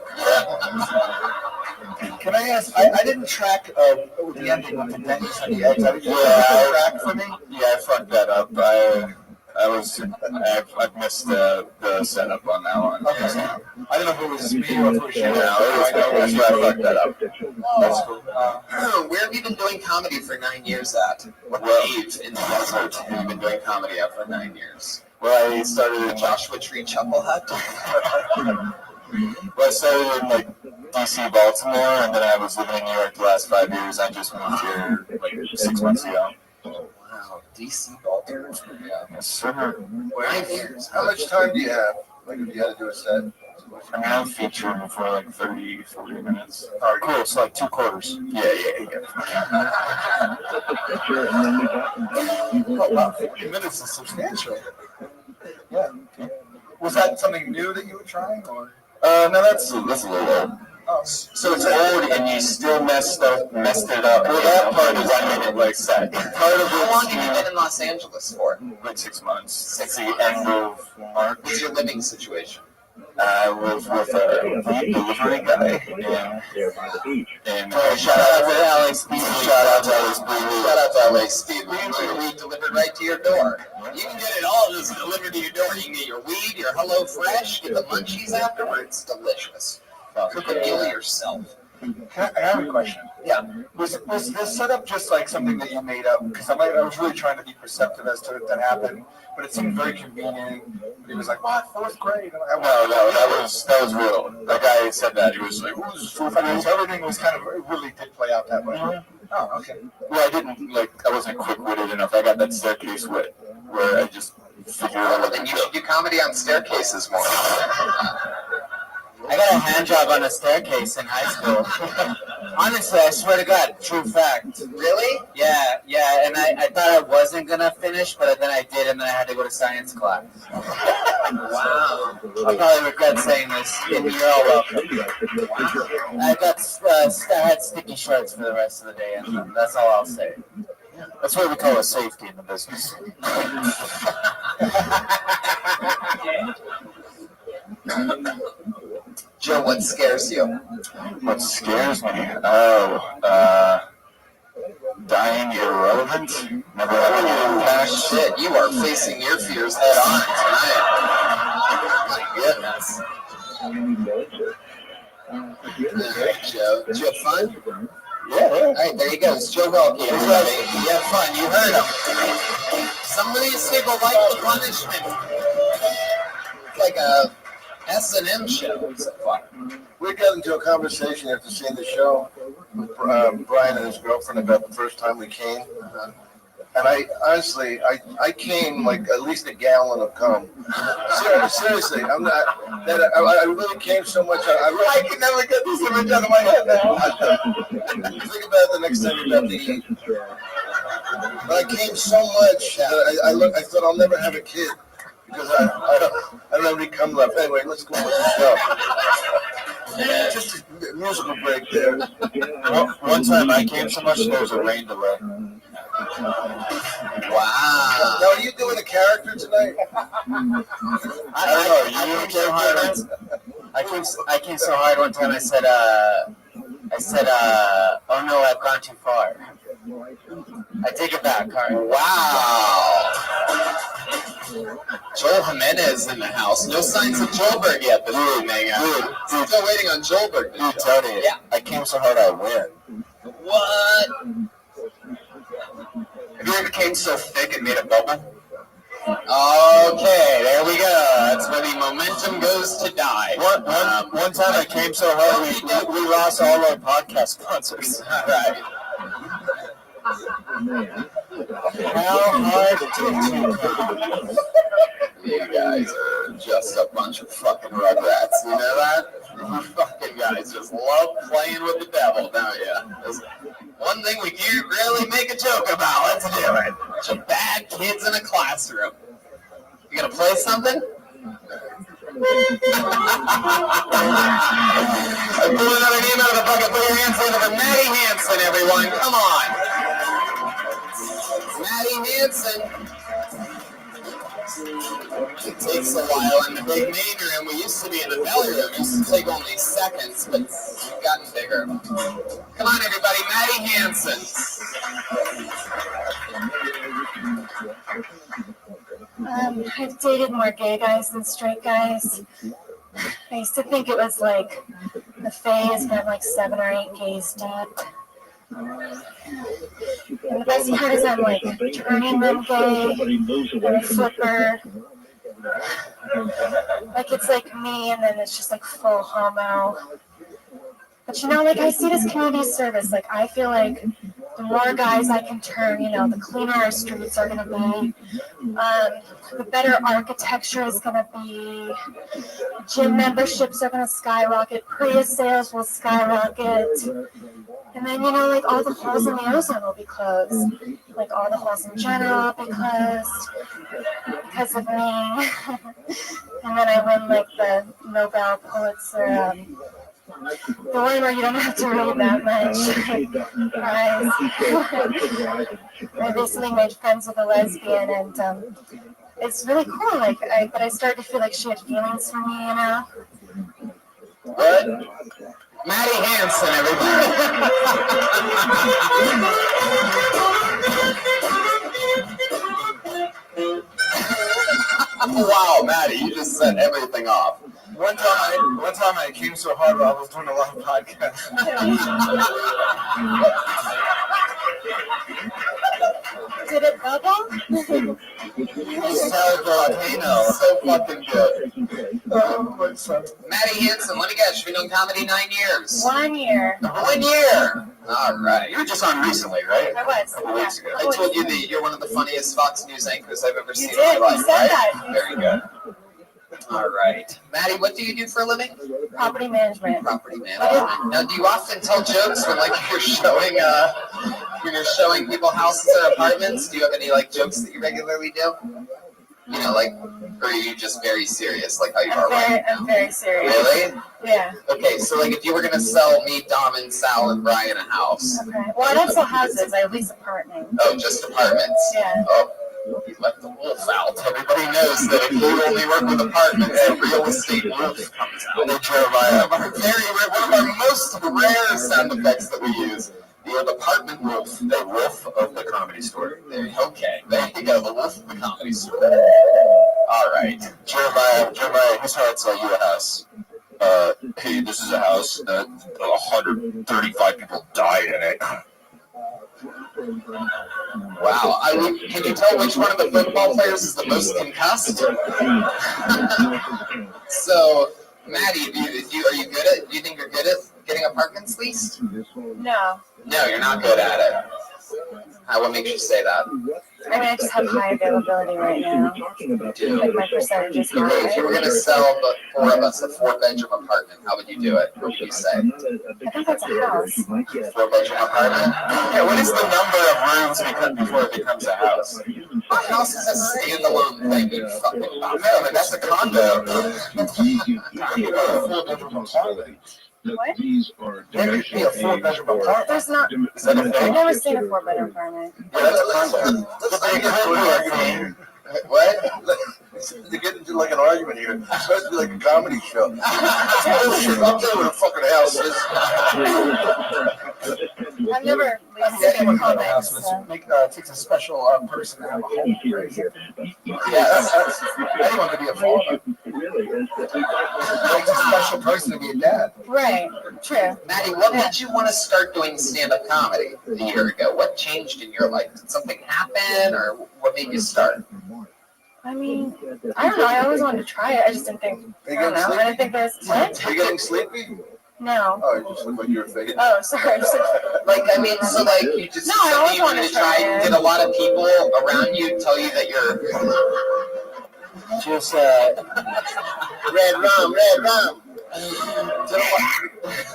Can I ask? I didn't track the ending with the dentist and the eggs. Yeah, track for me. Yeah, I fucked that up. I've missed the setup on that one. Okay. So. I don't know if it was me or if it was you. No, that's why I fucked that up. That's cool. Where have you been doing comedy for 9 years at? What cave in the desert have you been doing comedy at for 9 years? Well, I started in Joshua Tree Chuckle Hut? Well, I started in like DC, Baltimore, and then I was living in New York the last 5 years. I just moved here like 6 months ago. Wow, DC, Baltimore. Yeah. Yes, sir. 9 years. How much time do you have? Like if you had to do a set? I mean, I'm featuring for like 30, 40 minutes. Oh, cool. So like 2 quarters. Yeah. Oh, wow, 40 minutes is substantial. Yeah. Was that something new that you were trying, or? No, that's a little old. Oh. So it's old and you still messed it up. Well, that part is I made it like set. Part of How long have you been in Los Angeles for? like 6 months. Since the end of March. What's your living situation? I was with a delivery guy. And shout out to LA Speed. Shout out to LA Speed. Shout out to LA Speed. We delivered right to your door. You can get it all just delivered to your door. You can get your weed, your Hello Fresh, get the munchies afterwards. Delicious. Cook a meal yourself. I have a question. Yeah. Was this setup just like something that you made up? Because I was really trying to be perceptive as to it that happened, but it seemed very convenient. He was like, "What? 4th grade?" And that was real. That guy said that. He was like, So everything was kind of, it really did play out that way. Oh, okay. well, I wasn't quick-witted enough. I got that staircase wit where I just figured out Well, then you should do comedy on staircases more. I got a hand job on a staircase in high school. Honestly, I swear to God, true fact. Really? Yeah, and I thought I wasn't going to finish, but then I did, and then I had to go to science class. Wow. I'll probably regret saying this, and you're all welcome. I had sticky shirts for the rest of the day, and that's all I'll say. That's what we call a safety in the business. Joe, what scares you? What scares me? Dying irrelevant. Never having Shit, you are facing your fears head on tonight. My goodness. Joe, did you have fun? Yeah. All right, there you go. It's Joe Welke, everybody. You had fun. You heard him. Some of these people like the punishment. It's like a S&M show. It's fun. We got into a conversation after seeing the show with Brian and his girlfriend about the first time we came. And I honestly came like at least a gallon of cum. Seriously, I'm not. I really came so much. I can never get this image out of my head now. Think about it the next time you're about to eat. But I came so much that I thought I'll never have a kid because I don't have any cum left. Anyway, let's go with the show. Just a musical break there. One time I came so much there was a rain delay. Wow. Now, are you doing a character tonight? I don't know. You came hard. I came so hard one time. I said, oh no, I've gone too far. I take it back, Carl. Wow. Joel Jimenez in the house. No signs of Joelberg yet, but dude, still waiting on Joelberg. Dude, Tony, yeah. I came so hard I win. What? Have you ever came so thick it made a bubble? Okay, there we go. That's where the momentum goes to die. One time I came so hard we lost all our podcast sponsors. All right. How hard to You guys are just a bunch of fucking rugrats. You know that? You fucking guys just love playing with the devil, don't you? There's one thing we do really make a joke about. Let's do it. Bunch of bad kids in a classroom. You gonna play something? I'm pulling another name out of the bucket. Put your hands in for Maddie Hansen, everyone. Come on. Maddie Hansen. It takes a while in the big main room. We used to be in the belly room. It used to take only seconds, but we've gotten bigger. Come on, everybody. Maddie Hansen. I've dated more gay guys than straight guys. I used to think it was like the phase, but I'm like 7 or 8 gays deep. And the best part is I'm like turning them gay, and a flipper. Like it's like me, and then it's just like full homo. But you know, like I see this community service. Like I feel like the more guys I can turn, you know, the cleaner our streets are gonna be. The better architecture is gonna be. Gym memberships are gonna skyrocket. Prius sales will skyrocket. And then, you know, like all the holes in the ozone will be closed. Like all the holes in general will be closed because of me. And then I win like the Nobel Pulitzer, the one where you don't have to read that much prize. I recently made friends with a lesbian, and it's really cool. Like, but I started to feel like she had feelings for me, you know. What? Maddie Hansen, everybody. Wow, Maddie, you just set everything off. One time I came so hard while I was doing a lot of podcasts. Did it bubble? So fucking good. Maddie Hansen, when you guys? You've been doing comedy 9 years. 1 year. 1 year. All right. You were just on recently, right? I was. A couple weeks ago. I told you that you're one of the funniest Fox News anchors I've ever seen in did. my life. You said right? that. Very good. All right. Maddie, what do you do for a living? Property management. Property management. Now, do you often tell jokes when you're showing people houses or apartments? Do you have any jokes that you regularly do? You know, or are you just very serious, like how you are right now? I'm very serious. Really? Yeah. Okay, so if you were gonna sell me, Dom, and Sal, and Brian a house. Okay. Well, I don't sell houses. I lease apartments. Oh, just apartments. Yeah. Oh. You let the wolf out. Everybody knows that if you only work with apartments, the real estate wolf comes out. Jeremiah, one of our most rare sound effects that we use. The apartment wolf, the wolf of the comedy store. Okay, there you go, the wolf of the comedy store. All right, Jeremiah, whose heart sell you a house? Hey, this is a house that 135 people died in it. Wow. Can you tell which one of the football players is the most concussed? So, Maddie, do you think you're good at getting apartments leased? No. No, you're not good at it. What makes you say that? I mean, I just have high availability right now. Like my percentage is high. If you were going to sell the 4 of us a 4-bedroom apartment, how would you do it? What would you say? I think that's a house. 4-bedroom apartment? Yeah, what is the number of rooms before it becomes a house? A house is a standalone thing, you fucking No, but that's a condo. What? There could be a 4-bedroom apartment. There's not. I've never seen a 4-bedroom apartment. Yeah, that's a condo. What? You're getting into an argument here. It's supposed to be like a comedy show. Bullshit. I'll tell you what a fucking house is. I've never seen a comic. It takes a special person to have a home. Yes. Anyone could be a father. It takes a special person to be a dad. Right. True. Maddie, what made you want to start doing stand-up comedy a year ago? What changed in your life? Did something happen, or what made you start? I mean, I don't know. I always wanted to try it. I just didn't think. I don't know. I didn't think there's. What? Are you getting sleepy? No. Oh, you just look like you're fading. Oh, sorry. You just No, I always wanted to try it. Did a lot of people around you tell you that you're Just red rum.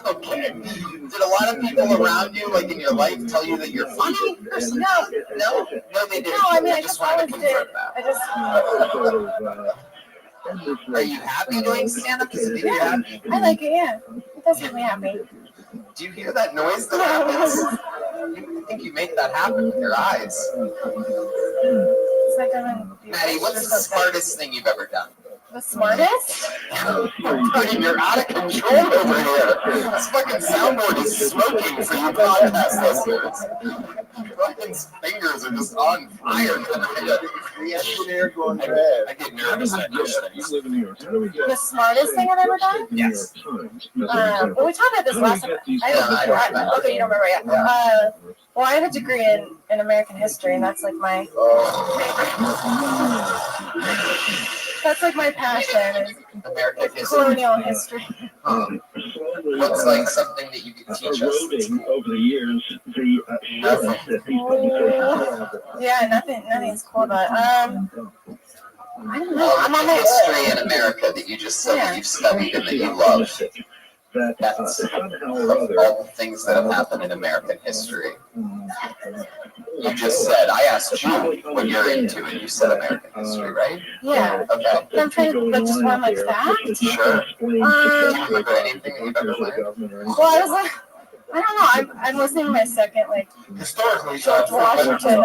okay? Did a lot of people around you, in your life, tell you that you're funny? Or something? No, they didn't. No, I mean, I just wanted always to did. confirm that. Are you happy doing stand-up? Yeah, I like it. Yeah, it does make me happy. Do you hear that noise that happens? I think you make that happen with your eyes. It's like Maddie, what's the smartest thing you've ever done? The smartest? Fucking, you're out of control over here. This fucking soundboard is smoking for you podcast listeners. Fucking fingers are just on fire tonight. The engineer going red. I get nervous at those things. The smartest thing I've ever done? Yes. Well, we talked about this last time. Okay, you don't remember yet. Well, I have a degree in American history, and that's like my that's like my passion is American history. colonial history. What's like something that you can teach us? Over the years, Yeah, nothing's cool about it. I don't know. I'm on my history in America that you just said that you've studied and that you love. That's all the things that have happened in American history. You just said, I asked you what you're into, and you said American history, right? Yeah. Okay. I'm trying to like just one like fact. Sure. Remember anything that you've ever learned? Well, I was like, I don't know. I'm listening to my second like Historically, George Washington.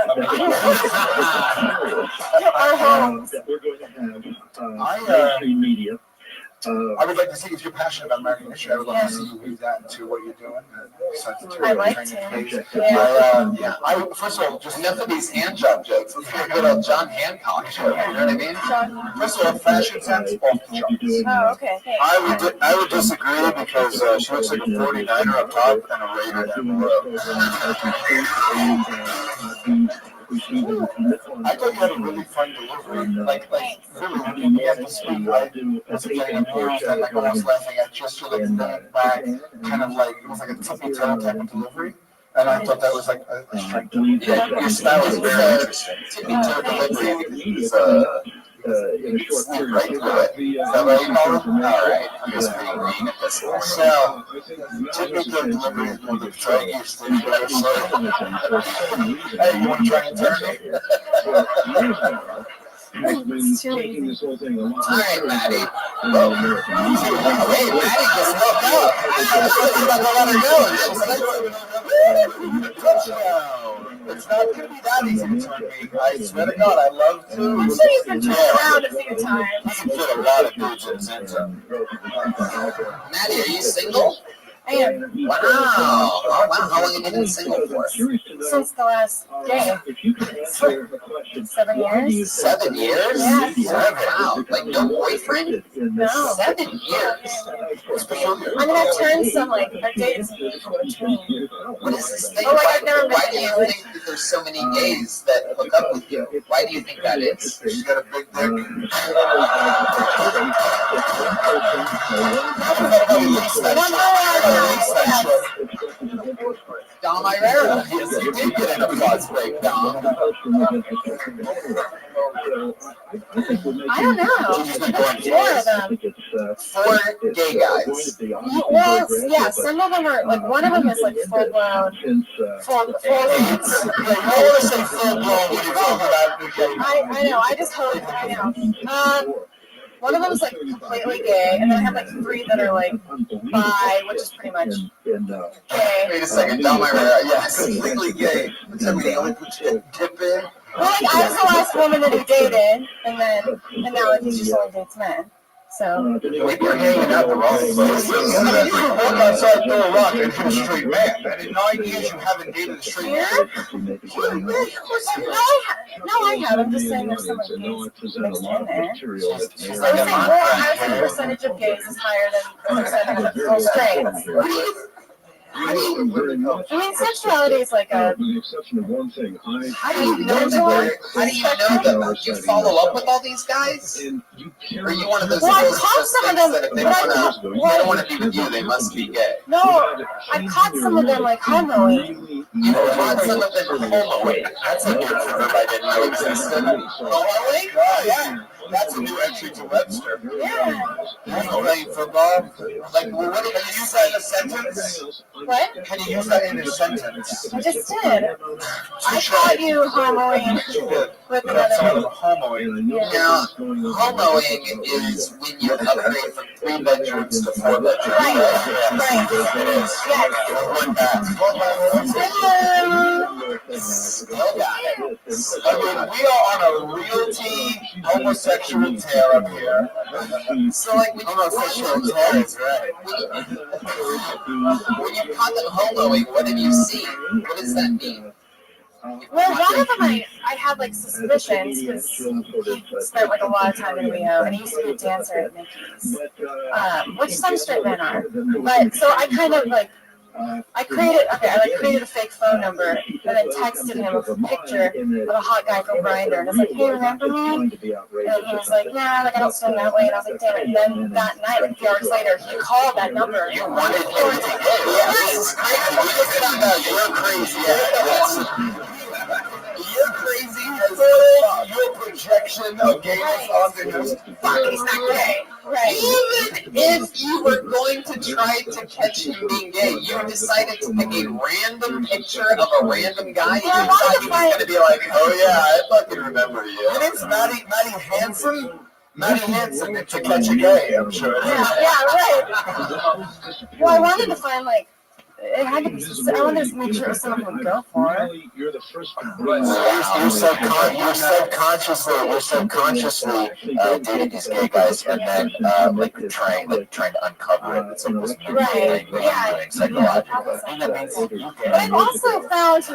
Our homes. I would like to see if you're passionate about American history. I would love to see you weave that into what you're doing. I like to. I first of all, just enough of these hand job jokes. Let's get a good old John Hancock show. You know what I mean? First of all, fashion sense off the charts. Oh, okay. Thanks. I would disagree because she looks like a 49er up top and a Raider down below. I thought you had a really fun delivery. Like really, when you began to speak, I was getting amused and like almost laughing at just your like leaning back, kind of like it was like a tippy toe type of delivery. And I thought that was like a strength. Yeah, your style is very interesting. Tippy toe delivery is you can sleep right through it. Is that what you call it? All right. I'm just being mean at this point. So, tippy toe delivery is one of the draggiest things I've ever said. Hey, you want to try and turn me? It's too easy. All right, Maddie. Whoa. Wait, Maddie just woke up. I was about to let her go. It's not going to be that easy to turn me. I swear to God, I love to. I'm sure you've been turned around a few times. You can fit a lot of dudes in Zenza. Maddie, are you single? I am. Wow. Oh, wow. How long have you been single for? Since the last game. 7 years. 7 years? Yeah. Wow. Like no boyfriend? No. 7 years. I mean, I've turned some, like, I've dated some people in between. What is this thing? Oh, like, I've never been Why do you think that there's so many gays that hook up with you? Why do you think that is? She's got a big dick. Dom Irera. Yes, you did get an applause break, Dom. I don't know. 4 of them. 4 gay guys. Well, yeah, some of them are, like, one of them is, like, full-blown. I want to say full-blown when you're talking about new gay. I know, I just hope, I know. One of them is like completely gay, and then I have like 3 that are like bi, which is pretty much gay. Wait a second, Dom Irera. Yes, completely gay. Does that mean he only puts your tip in? Well, like, I was the last woman that he dated, and now he just only dates men. So maybe you're hanging out the wrong place. I mean, you can walk outside, throw a rock, and hit a straight man. And in 9 years, you haven't dated a straight man. No, I have. I'm just saying there's some like gays mixed in there. I was saying the percentage of gays is higher than the percentage of straights. I mean, sexuality is like a. With the exception of one thing, How do you know them? Do you follow up with all these guys? Or are you one of those Well, I girls caught that some of thinks them, that if they but don't want to be with you, they must be gay? No, I caught some of them like homoing. You caught some of them homoing. That's a new term I didn't know existed. Homoing? Oh, yeah. That's a new entry to Webster. Yeah. Playing football. Like, well, what, can you use that in a sentence? What? Can you use that in a sentence? I just did. I caught you homoing with another. Homoing. Now, homoing is when you upgrade from 3 bedrooms to 4 bedrooms. Right. It is. Yes. One bath. Still got it. I mean, we are on a realty homosexual tear up here. So, like, when homosexual tear is right. When you caught them homoing, what have you seen? What does that mean? Well, one of them I had like suspicions because he spent like a lot of time in Rio and he used to be a dancer at Mickey's, which some straight men are. But so I kind of like I created a fake phone number and then texted him a picture of a hot guy from Grindr and I was like, hey, remember me? And he was like, nah, like I don't swim that way. And I was like, damn it. And then that night, like a few hours later, he called that number. You wanted him to get it. Yeah, this is crazy. We just found out you're crazy. You're crazy as your projection of gayness onto him. Fuck, he's not gay. Right. Even if you were going to try to catch him being gay, you decided to pick a random picture of a random guy. You thought he was going to be like, oh yeah, I fucking remember you. And it's Maddie Hansen. Maddie Hansen to catch a gay, I'm sure. Yeah, right. Well, I wanted to find like. It had to be. I wanted to make sure it was someone who would go for it. You're subconsciously dating these gay guys and then like trying to uncover it. It's almost right. Yeah. Psychologically. But I've also found.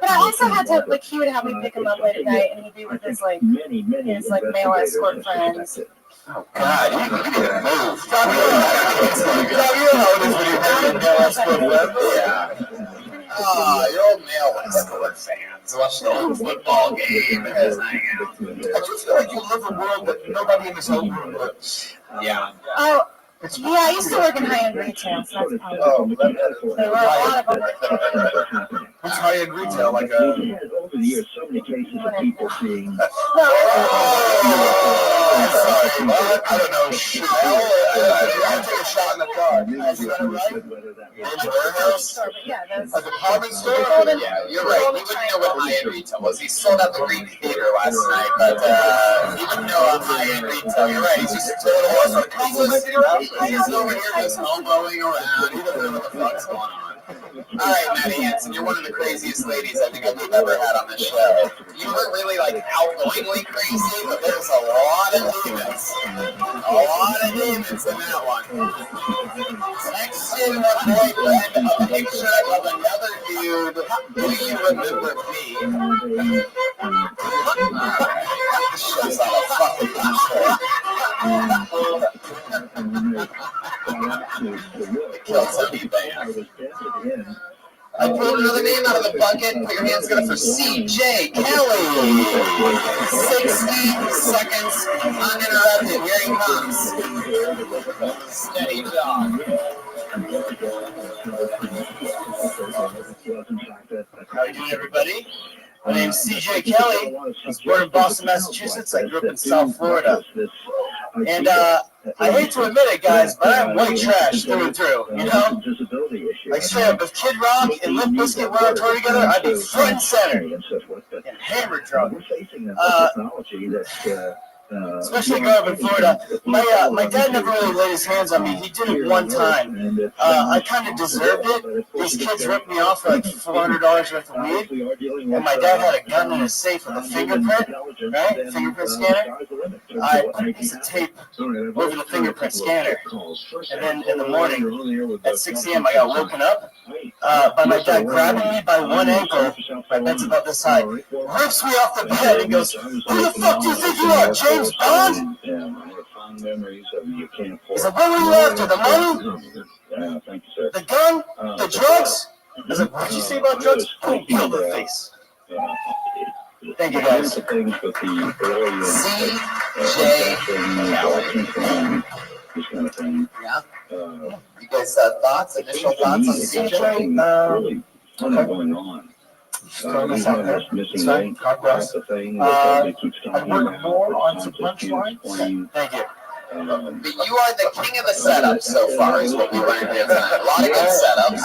But I also had to like he would have me pick him up late at night and he'd be with his male escort friends. Oh God, you need to move. Stop, you know how it is when you're having male escort friends. Yeah. Your old male escort fans watch the whole football game. I just feel like you live a world that nobody in this whole room lives. Yeah. Oh. Yeah, I used to work in high-end retail, so that's probably there were a lot of them. What's high-end retail? Like a... Over the years, so many cases of people seeing... I don't know. I'll take a shot in the dark. Is that right? Warehouse? A department store? Yeah, you're right. He wouldn't know what high-end retail was. He sold out the Greek Theater last night, but he wouldn't know about high-end retail. You're right. He's just he's over here just homoing around. He doesn't know what the fuck's going on. All right, Maddie Hansen, you're one of the craziest ladies I think we've ever had on this show. You weren't really like outgoingly crazy, but there's a lot of demons. A lot of demons in that one. Texting a boyfriend a picture of another dude. Do you remember me? This show's out of fucking control. Kill Tony Band. I pulled another name out of the bucket. Put your hands together for CJ Kelly. 60 seconds uninterrupted. Here he comes. Steady job. How are you doing, everybody? My name's CJ Kelly. I was born in Boston, Massachusetts. I grew up in South Florida. And I hate to admit it, guys, but I'm white trash through and through. You know? Like straight up, if Kid Rock and Limp Bizkit were on tour together, I'd be front and center. And hammered drunk. Especially growing up in Florida. My dad never really laid his hands on me. He did it one time. I kind of deserved it. These kids ripped me off for like $400 worth of weed. And my dad had a gun in his safe with a fingerprint, right? Fingerprint scanner. I put a piece of tape over the fingerprint scanner. And then in the morning, at 6 a.m., I got woken up by my dad grabbing me by one ankle. My bed's about this high. Rips me off the bed and goes, "Who the fuck do you think you are, James Bond?" He's like, "What were you after? The money? The gun? The drugs?" I was like, "What did you say about drugs?" Boom, kill the face. Thank you, guys. CJ Kelly. Yeah. You guys thoughts, initial thoughts on CJ? What's going on? I work more on some punchlines. Thank you. But you are the king of the setup so far, is what we learned here tonight. A lot of good setups.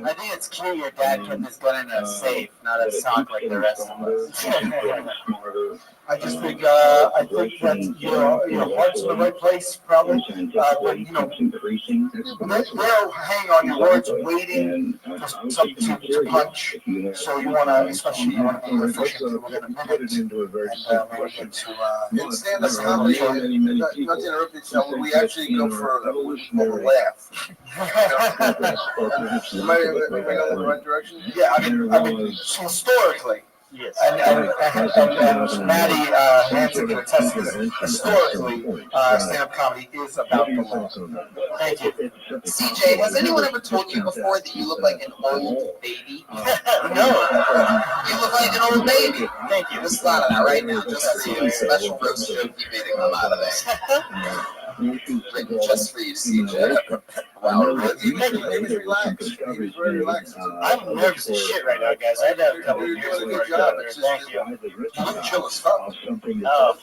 I think it's cute your dad kept his gun in a safe, not a sock like the rest of us. I just think that your heart's in the right place, probably. But they'll hang on your words, waiting for something to punch. So you want to, especially you want to be efficient within a minute, and maybe get to. In stand-up comedy, not to interrupt you, we actually go for a laugh. Am I going in the right direction? Yeah, I mean, historically. Yes. And Maddie Hansen can attest to this. Historically, stand-up comedy is about the laugh. Thank you. CJ, has anyone ever told you before that you look like an old baby? No. You look like an old baby. Thank you. Just thought of that right now, just for you. Special roast joke you made it come out of there. Written just for you, CJ. Wow, He was relaxed. He was very relaxed. I'm nervous as shit right now, guys. I had to have a couple of years before I got there. Thank you. You look chill as fuck. Oh.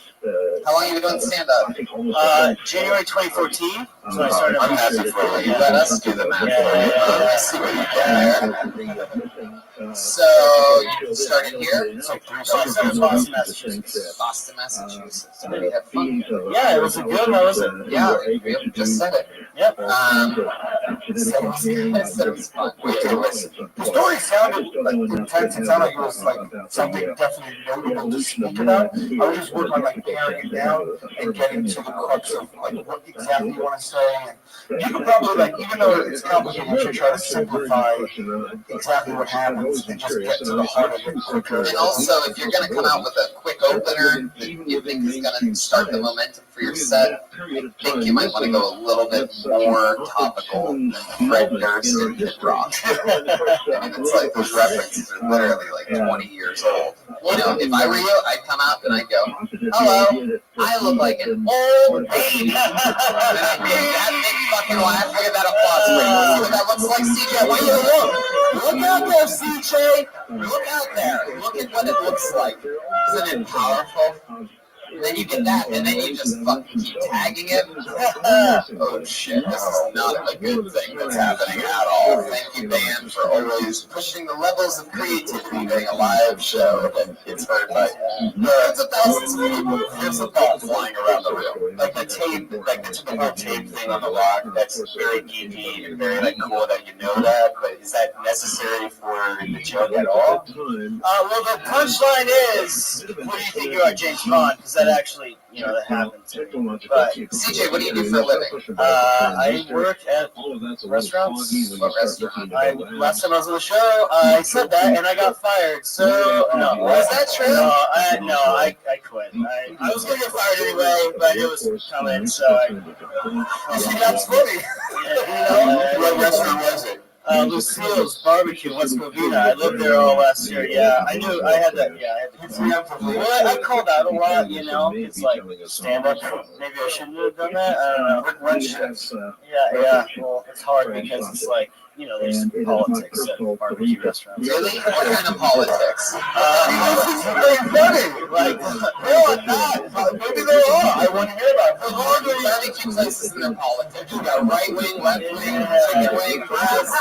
How long have you been doing stand-up? January 2014. So I started. I'm happy for you. Let us do the math for you. I see what you did there. So you started here? Boston, Massachusetts. Boston, Massachusetts. So did you have fun? Yeah, it was a good one, wasn't it? Yeah, you just said it. Yep. So it was fun. The story sounded like intense. It sounded like it was like something definitely notable to speak about. I was just working on like paring it down and getting to the crux of like what exactly you want to say. And you could probably like, even though it's complicated, you should try to simplify exactly what happens and just get to the heart of it quicker. And also, if you're going to come out with a quick opener that you think is going to start the momentum for your set, I think you might want to go a little bit more topical than Fred Durst and Kid Rock. I mean, it's like those references are literally like 20 years old. You know, if I were you, I'd come out and I'd go, "Hello, I look like an old baby." And I'd be that big fucking laugh. Look at that applause for you. See what that looks like, CJ? I want you to look. Look out there, CJ. Look out there. Look at what it looks like. Isn't it powerful? And then you get that, and then you just fucking keep tagging it. Oh shit, this is not a good thing that's happening at all. Thank you, Dan, for always pushing the levels of creativity during a live show that gets heard by hundreds of thousands of people. There's a ball flying around the room. Like the tape, like the typical tape thing on the rock, that's very geeky and very like cool that you know that, but is that necessary for the joke at all? Well, the punchline is, who do you think you are, James Bond? Because that actually, that happened to me. But CJ, what do you do for a living? I work at restaurants. What restaurant? Last time I was on the show, I said that and I got fired. So, no. Was that true? I quit. I was going to get fired anyway, but it was coming, so That's funny. What restaurant was it? Lucille's Barbecue in West Covina. I lived there all last year. Yeah, I knew I had that. Yeah, I had to. Well, I called out a lot. It's like stand up. Maybe I shouldn't have done that. I don't know. One shift. Yeah. Well, it's hard because it's like there's politics at barbecue restaurants. Really? What kind of politics? Very funny. Like, no, I'm not. Maybe there are. I want to hear about it. The larger barbecue places in their politics. You got right wing, left wing, chicken wing, press.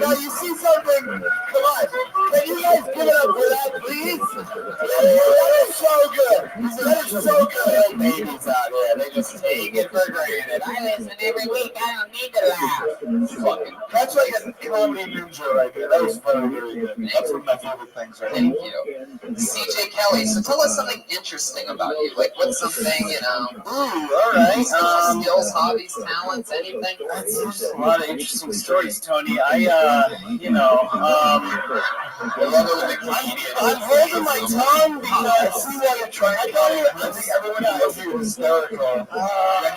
Now you see something. Come on. Can you guys give it up for that, please? That is so good. That is so good. Babies out here, they just take it for granted. I listen every week. I don't need to laugh. That's like a comedy ninja right there. That was funny, really good. That's one of my favorite things right Thank you. CJ Kelly, so tell us something interesting about you. Like, what's something, Ooh, all right. Skills, hobbies, talents, anything? That's a lot of interesting stories, Tony. I love it when the comedian. I'm holding my tongue because see what you're trying to do. I think everyone knows you're hysterical. When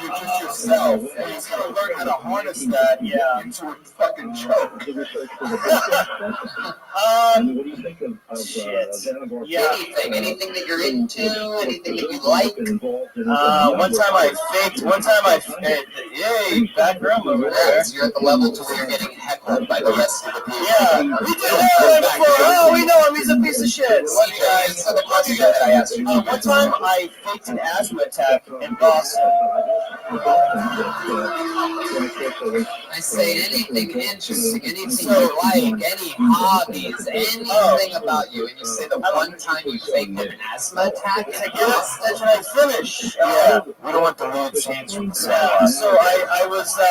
you're just yourself. And you gotta learn how to harness that into a fucking joke. Shit. Yeah. Anything that you're into, anything that you like. One time I faked. Hey, back room over there. So you're at the level to where you're getting heckled club by the rest of the people. Yeah, we did that before. Oh, we know him. He's a piece of shit. What you guys? Answer the question that I asked you. One time I faked an asthma attack in Boston. I say anything interesting, anything you like, any hobbies, anything about you, and you say the one time you faked an asthma attack. Yes, that's when I finish. Yeah, we don't want the lead scenes from the Yeah, so I was, I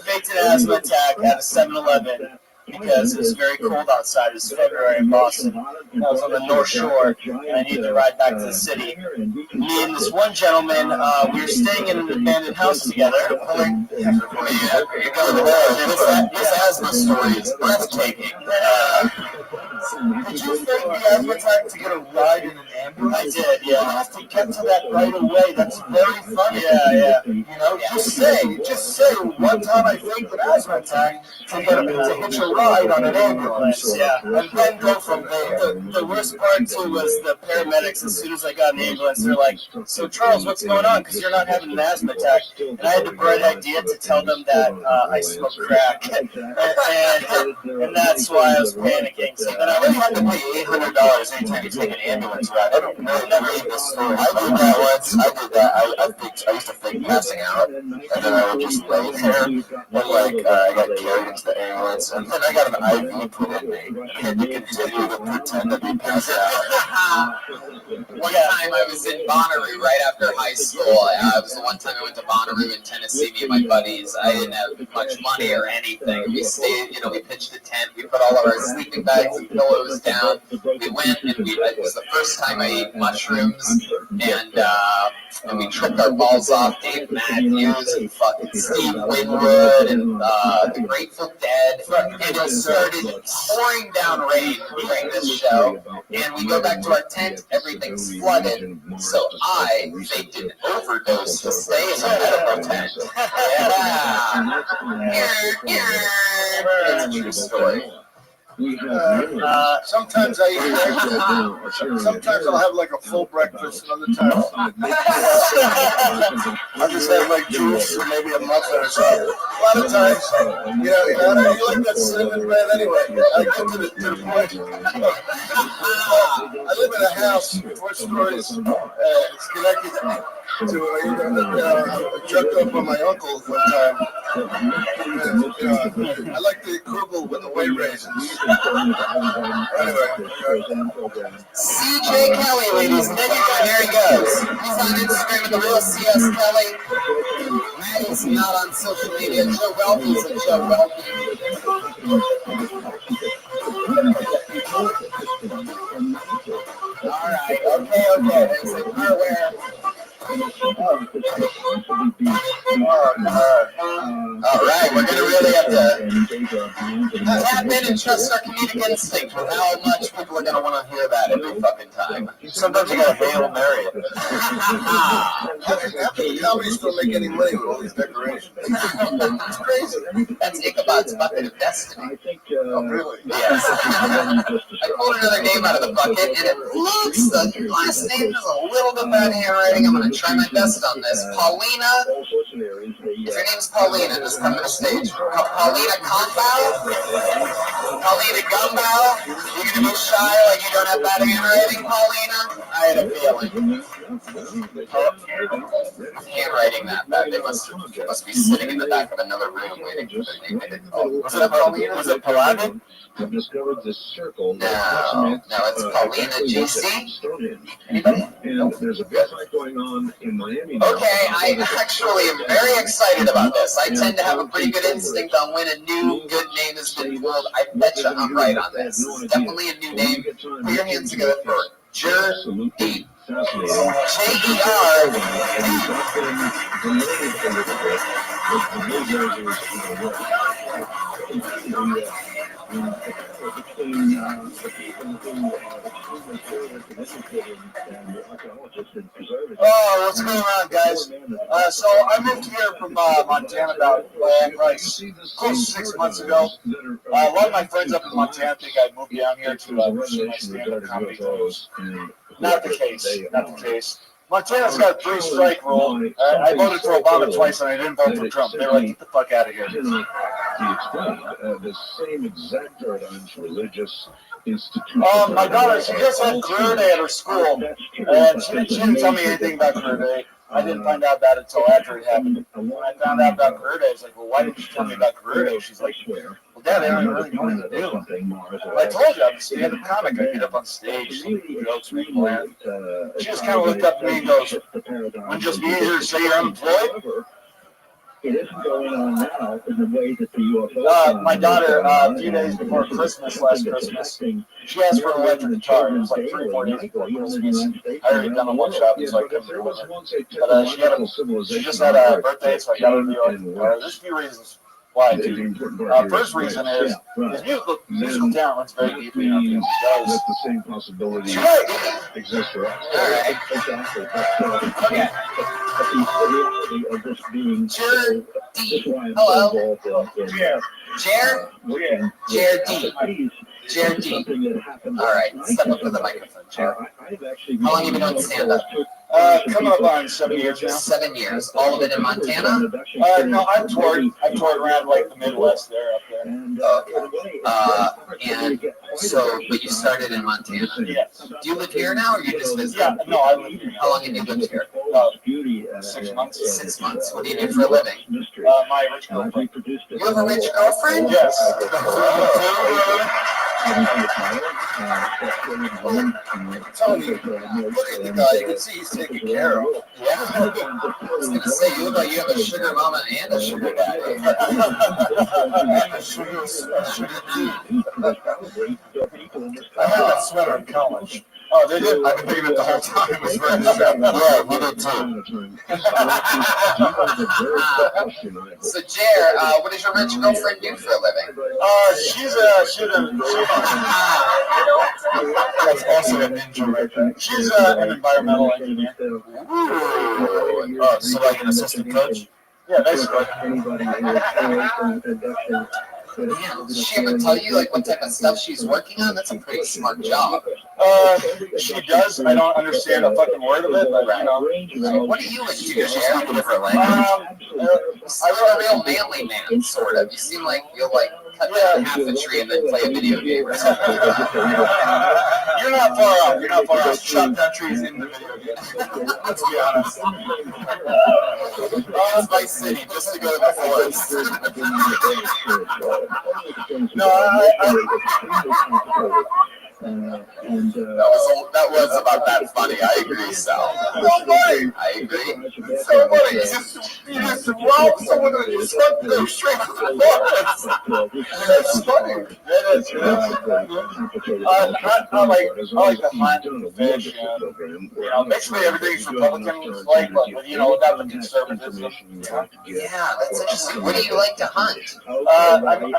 faked an asthma attack at a 7-Eleven because it was very cold outside. It was February in Boston. And I was on the North Shore, and I needed to ride back to the city. Me and this one gentleman, we were staying in an abandoned house together. This asthma story is breathtaking. Did you fake the asthma attack to get a ride in an ambulance? I did, yeah. You have to get to that right away. That's very funny. Yeah. You know, just say, one time I faked an asthma attack to hitch a ride on an ambulance. Yeah. And then go from there. The worst part, too, was the paramedics, as soon as I got in the ambulance, they're like, so Charles, what's going on? Because you're not having an asthma attack. And I had the bright idea to tell them that I smoke crack. and that's why I was panicking. So then I You have to pay $800 anytime you take an ambulance ride. I don't never read this story. I did that once. I used to fake passing out, and then I would just lay there, and I got carried into the ambulance, and then I got an IV put in me, and you continue to pretend to be passed out. One time I was in Bonnaroo right after high school. It was the one time I went to Bonnaroo in Tennessee, me and my buddies. I didn't have much money or anything. We stayed, we pitched a tent. We put all of our sleeping bags and pillows down. We went, and it was the first time I ate mushrooms, and we tripped our balls off. Dave Matthews and fucking Steve Winwood and the Grateful Dead, and it started pouring down rain during this show. And we go back to our tent, everything's flooded. So I faked an overdose to stay in the medical tent. It's a true story. Sometimes I eat breakfast. Sometimes I'll have like a full breakfast, and other times I'll just have like juice or maybe a muffin or something. A lot of times, you like that cinnamon bread anyway. I get to the point. I live in a house, 4 stories. It's connected to I jumped up on my uncle one time. I like the kugel with the whey raisins. CJ Kelly, ladies and gentlemen, there he goes. He's on Instagram at the real CS Kelly. Maddie's not on social media. Joe Welby's at Joe Welby. All right, okay. There's a part where. All right, we're gonna really have to tap in and trust our comedic instinct with how much people are gonna want to hear that every fucking time. Sometimes you gotta Hail Mary it. Companies don't make any money with all these decorations. It's crazy. That's Ichabod's bucket of destiny. Oh, really? Yes. I pulled another name out of the bucket, and it looks, the last name is a little bit bad handwriting. I'm going to try my best on this. Paulina. If your name's Paulina, just come to the stage. Paulina Gumbau? Paulina Gumbau? You're going to be shy like you don't have bad handwriting, Paulina? I had a feeling. Handwriting that bad. They must be sitting in the back of another room waiting for their name to get called. Was it Paulina? Was it Paulina? Have discovered this circle. No, it's Paulina GC. Anybody? And there's a big fight going on in Miami now. Okay, I actually am very excited about this. I tend to have a pretty good instinct on when a new good name has been pulled. I bet you I'm right on this. This is definitely a new name. Put your hands together for J-E-R. Oh, what's going on, guys? So I moved here from Montana about close to 6 months ago. A lot of my friends up in Montana think I moved down here to pursue my stand-up comedy goals. Not the case. Montana's got a three-strike rule. I voted for Obama twice, and I didn't vote for Trump. They were like, get the fuck out of here. He explained the same exact paradigms, religious institutions. My daughter, she just had career day at her school, and she didn't tell me anything about career day. I didn't find out about it until after it happened. When I found out about career day, I was like, well, why didn't you tell me about career day? She's like, well, Dad, I don't really know what to do. Well, I told you, I'm a stand-up comic. I get up on stage, some jokes, make them laugh. She just kind of looked up at me and goes, wouldn't it just be easier to say you're unemployed? It isn't going on now in the way that the UFO. My daughter, a few days before Christmas, last Christmas, she asked for an electric guitar. It was like 3 or 4 days before Christmas. I already done a one shot, so I couldn't do it. But she just had a birthday, so I got her to do it. There's a few reasons why I do. First reason is his musical talent runs very deeply in our family. That's the same possibility exists for us. All right. Exactly. Okay. But the reality of this being Jared D. Hello. Jared D. Jared D. All right. Step up to the microphone, Jared. How long have you been doing stand-up? Coming up on 7 years now. 7 years. All of it in Montana? No, I've toured around like the Midwest there, up there. Okay. And so, but you started in Montana? Yes. Do you live here now, or you just visit? Yeah, no, I live here. How long have you lived here? 6 months. 6 months. What do you do for a living? My rich girlfriend. You have a rich girlfriend? Yes. Tony, look at the guy. You can see he's taken care of. Yeah. I was going to say, you look like you have a sugar mama and a sugar daddy. And a sugar I had that sweater in college. Oh, they did? I've been thinking it the whole time. It was very Yeah, we did too. So, Jer, what does your rich girlfriend do for a living? She's that's also a ninja right there. She's an environmental engineer. So like an assistant coach? Yeah, basically. Man, does she ever tell you like what type of stuff she's working on? That's a pretty smart job. She does. I don't understand a fucking word of it, but you know. What do you into? You're speaking different language. You're a real manly man, sort of. You seem like you'll like cut down half a tree and then play a video game or something. You're not far off. You're not far off. Chop down trees in the video game. Let's be honest. It's my city just to go to the forest. No, that was about that funny. I agree, Sal. So funny. I agree. So funny. You just robbed someone and you stuck them straight to the forest. That's funny. That is. I like the hunt and the fish. You know, basically everything's Republican like, but you know, without the conservatism. Yeah, that's interesting. What do you like to hunt? I'm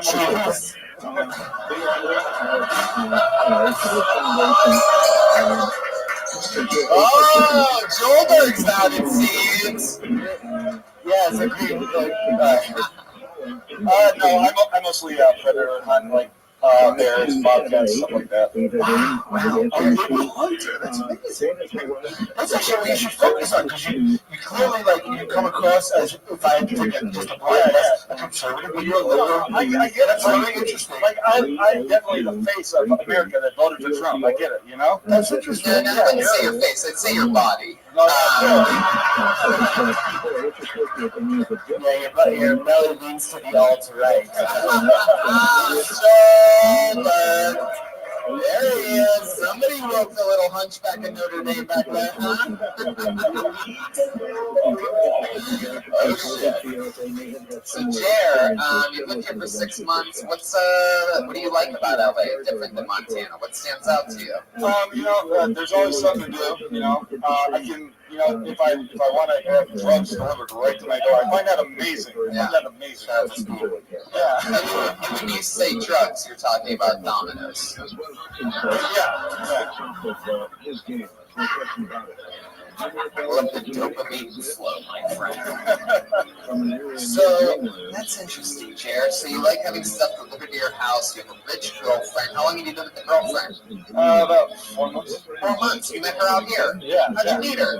Oh, Joelberg's out, it seems. Yes, agreed. No, I mostly predator hunt, like bears, bobcats, stuff like that. Wow. A hunter. That's amazing. That's actually what you should focus on, because you clearly, like, you come across as, if I had to take just a blind a conservative, but you're a liberal. I get it. That's really interesting. Like, I'm definitely the face of America that voted for Trump. I get it, you know? That's interesting. No, I wouldn't say your face. I'd say your body. Your belly leans to the alt-right. There he is. Somebody wrote the little hunchback of Notre Dame back there, huh? Oh, shit. So, Jer, you've lived here for 6 months. What do you like about LA different than Montana? What stands out to you? You know, there's always something to do, you know. I can, you know, if I want to have drugs delivered right to my door, I find that amazing. I find that amazing. That's cool. Yeah. And when you say drugs, you're talking about dominoes. Yeah. Let the dopamine flow, my friend. So, that's interesting, Jared. So you like having stuff delivered to your house. You have a rich girlfriend. How long have you been with the girlfriend? About 4 months. 4 months. You met her out here? Yeah. How'd you meet her?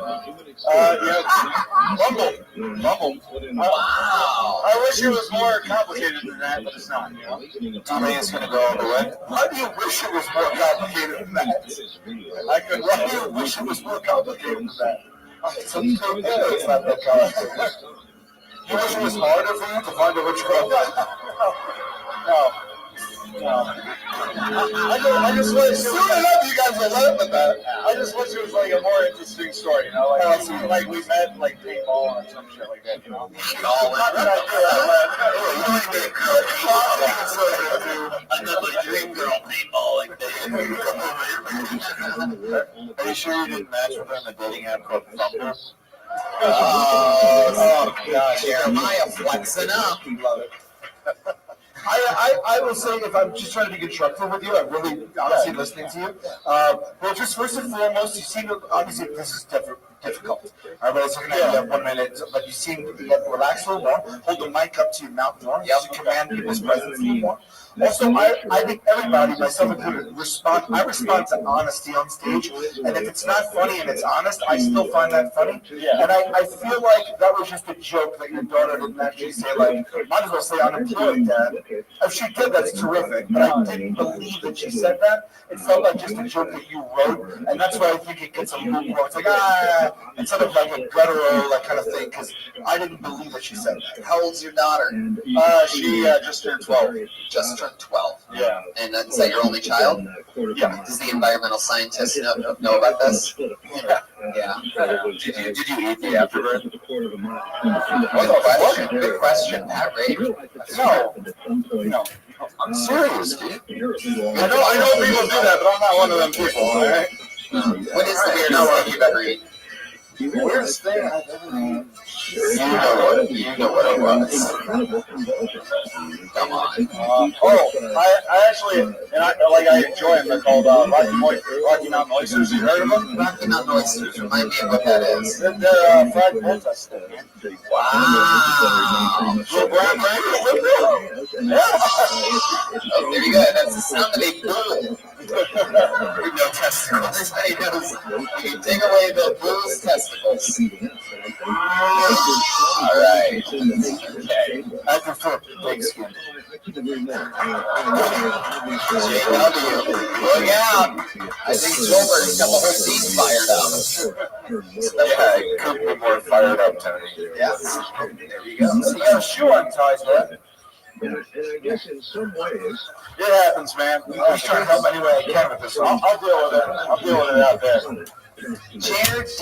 Bumble. Wow. I wish it was more complicated than that, but it's not, you know? Do you think it's going to go all the way? How do you wish it was more complicated than that? Why do you wish it was more complicated than that? It's not that complicated. You wish it was harder for you to find a rich girlfriend? No. I just wish soon enough you guys will learn with that. I just wish it was like a more interesting story, you know, like we met like paintball or some shit like that, you know. Not that I met my dream girl paintballing. Are you sure you didn't match with her on the dating app called Bumble? Oh, God, Jeremiah flexing up. Love it. I will say, if I'm just trying to be constructive with you, I'm really honestly listening to you. Well, just first and foremost, you seem to, obviously this is difficult. Everybody's looking at you have 1 minute, but you seem to relax a little more, hold the mic up to your mouth more, just to command people's presence a little more. Also, I think everybody, myself included, I respond to honesty on stage, and if it's not funny and it's honest, I still find that funny. And I feel like that was just a joke that your daughter didn't actually say, like, might as well say unemployed, Dad. If she did, that's terrific, but I didn't believe that she said that. It felt like just a joke that you wrote, and that's why I think it gets a little more. It's like, instead of like a guttural, like kind of thing, because I didn't believe that she said that. How old's your daughter? She just turned 12. Just turned 12. Yeah. And is that your only child? Yeah. Does the environmental scientist know about this? Yeah. Did you eat the afterbirth? Good question. Pat Ray. No. I'm serious, dude. I know people do that, but I'm not one of them people, all right? What is the weirdest thing you've ever eaten? Weirdest thing I've ever eaten. You know what it was. Come on. I actually, and I enjoy them. They're called Rocky Mountain Oysters. You heard of them? Rocky Mountain Oysters. Remind me of what that is. They're fried pork stick, man. Wow. Little brown Yeah. Oh, there you go. That's the sound of a bull. With no testicles. Everybody knows you can take away the bull's testicles. All right. Okay. I prefer pig skin. JW, look out. I think Gilbert's got the whole team fired up. Yeah, it could be more fired up, Tony. Yeah. There you go. So you got a shoe untied, man. And I guess in some ways, it happens, man. I'm just trying to help any way I can with this one. I'll deal with it. I'll deal with it out there. Jared D.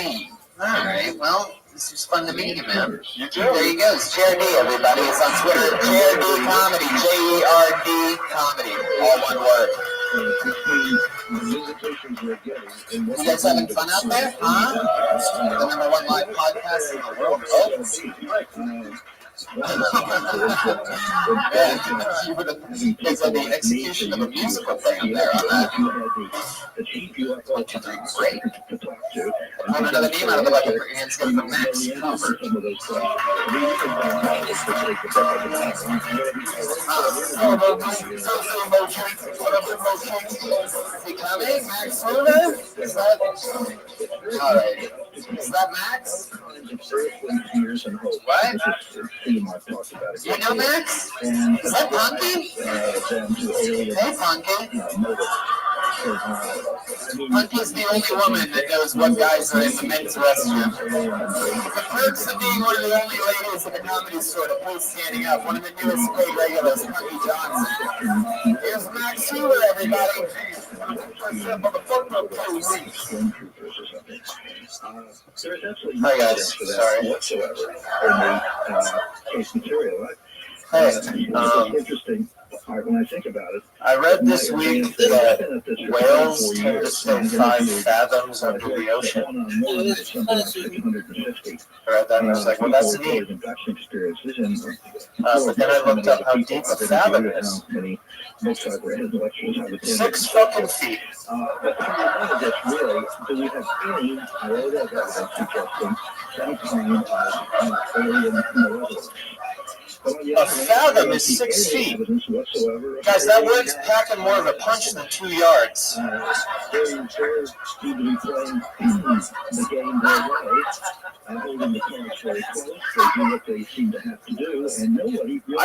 All right. Well, this was fun to meet you, man. You too. There you go. It's Jared D, everybody. It's on Twitter. Jared D Comedy. JERD Comedy. All one word. You guys having fun out there? Huh? The #1 live podcast in the world. Oh. It's like the execution of a musical thing there on that. 1, 2, 3, great. Pull another name out of the bucket. Put your hands together for Max Cooper. Is he coming? Max Cooper? Is that? All right. Is that Max? What? You know Max? Is that Punky? Hey, Punky. Punky's the only woman that knows what guys are in the men's restroom. The perks of being one of the only ladies in the comedy store to post standing up, one of the newest paid regulars, Punky Johnson. Here's Max Hoover, everybody. Hi guys, sorry. Whatsoever in the case material, right? Hey, interesting. When I think about it, I read this week that whales tend to stay 5 fathoms under the ocean. I read that and I was like, well, that's neat. But then I looked up how deep a fathom is. 6 fucking feet. A fathom is 6 feet. Guys, that word's packing more of a punch than 2 yards. I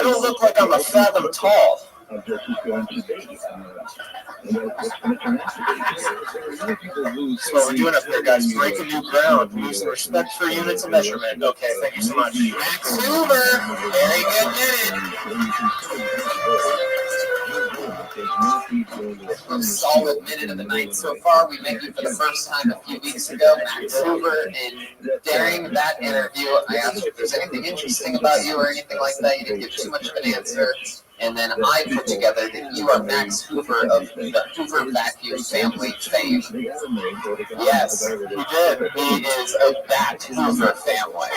don't look like I'm a fathom tall. That's what we're doing up here, guys. Breaking new ground. Losing respect for units of measurement. Okay, thank you so much. Max Hoover, very good minute. A solid minute of the night so far. We met you for the first time a few weeks ago, Max Hoover, and during that interview, I asked you if there's anything interesting about you or anything like that. You didn't give too much of an answer. And then I put together that you are Max Hoover of the Hoover Vacuum family fame. Yes, he did. He is of that Hoover family.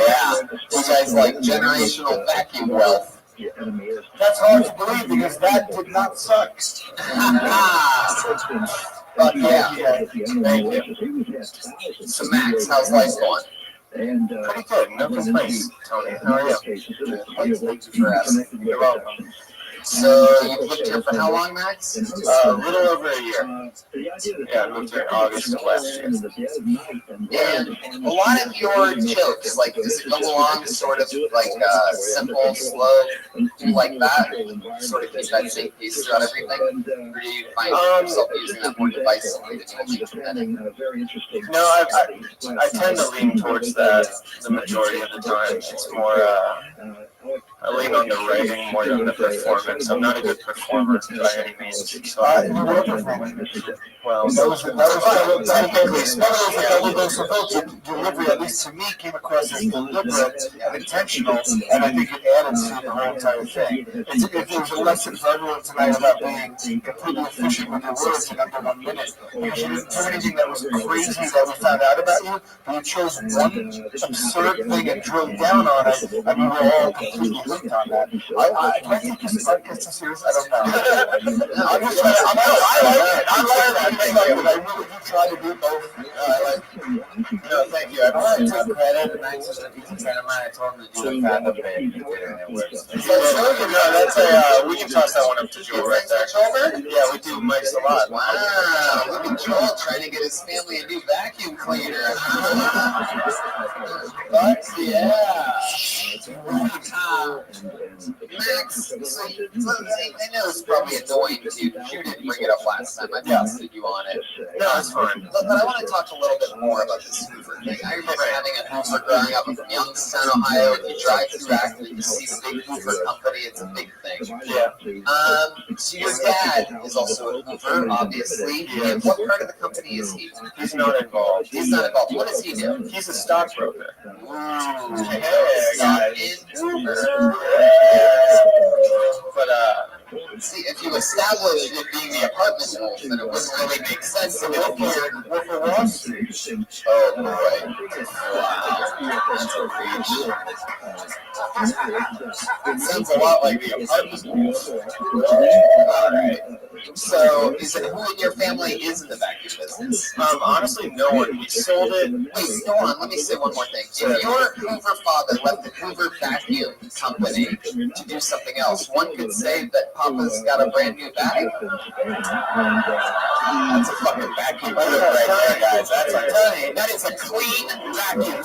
Yeah, you guys like generational vacuum wealth. That's hard to believe because that did not suck. But yeah, thank you. So Max, how's life going? Pretty good. No complaints, Tony. How are you? Thank you for asking. You're welcome. So you've lived here for how long, Max? A little over a year. Yeah, I moved here in August of last year. And a lot of your jokes, like, does it go along sort of like simple, slow, like that? Sort of keep that same piece throughout everything? Or do you find yourself using that more devisively than you actually? No, I tend to lean towards that the majority of the time. It's more, I lean on the writing more than the performance. I'm not a good performer by any means. So well, that was delivery, at least to me, came across as deliberate and intentional, and I think it added to the whole entire thing. If there's a lesson for everyone tonight about being completely efficient with your words in under 1 minute, because you didn't do anything that was crazy that we found out about you, but you chose one absurd thing and drilled down on it, and we were all completely hooked on that. Can I take this podcast serious? I don't know. I'm just trying to, I like it. I like that. I really do try to do both. No, thank you. I want to take credit, and Max is a decent friend of mine. I told him to do a fathom bit, and it works. We can toss that one up to Joel right there. Yeah, we do mics a lot. Wow, look at Joel trying to get his family a new vacuum cleaner. But, yeah. Max, so I know it's probably annoying to you. You didn't bring it up last time. I busted you on it. No, it's fine. But I want to talk a little bit more about this Hoover thing. I remember having a Hoover growing up from Youngstown, Ohio. If you drive through Akron, you see the big Hoover company. It's a big thing. Yeah. So your dad is also a Hoover, obviously. And what part of the company is he? He's not involved. He's not involved. What does he do? He's a stockbroker. Hey, guys. But see, if you establish it being the apartment wolf, then it wouldn't really make sense to Wolf of Wall Street. Oh boy! Wow, that's a reach. It sounds a lot like the apartment wolf. All right. So, is it who in your family is in the vacuum business? Honestly, no one. We sold it. Wait, go on. Let me say one more thing. If your Hoover father left the Hoover Vacuum Company to do something else, one could say that Papa's got a brand new bag. That's a fucking vacuum right there, guys. That is a clean vacuum.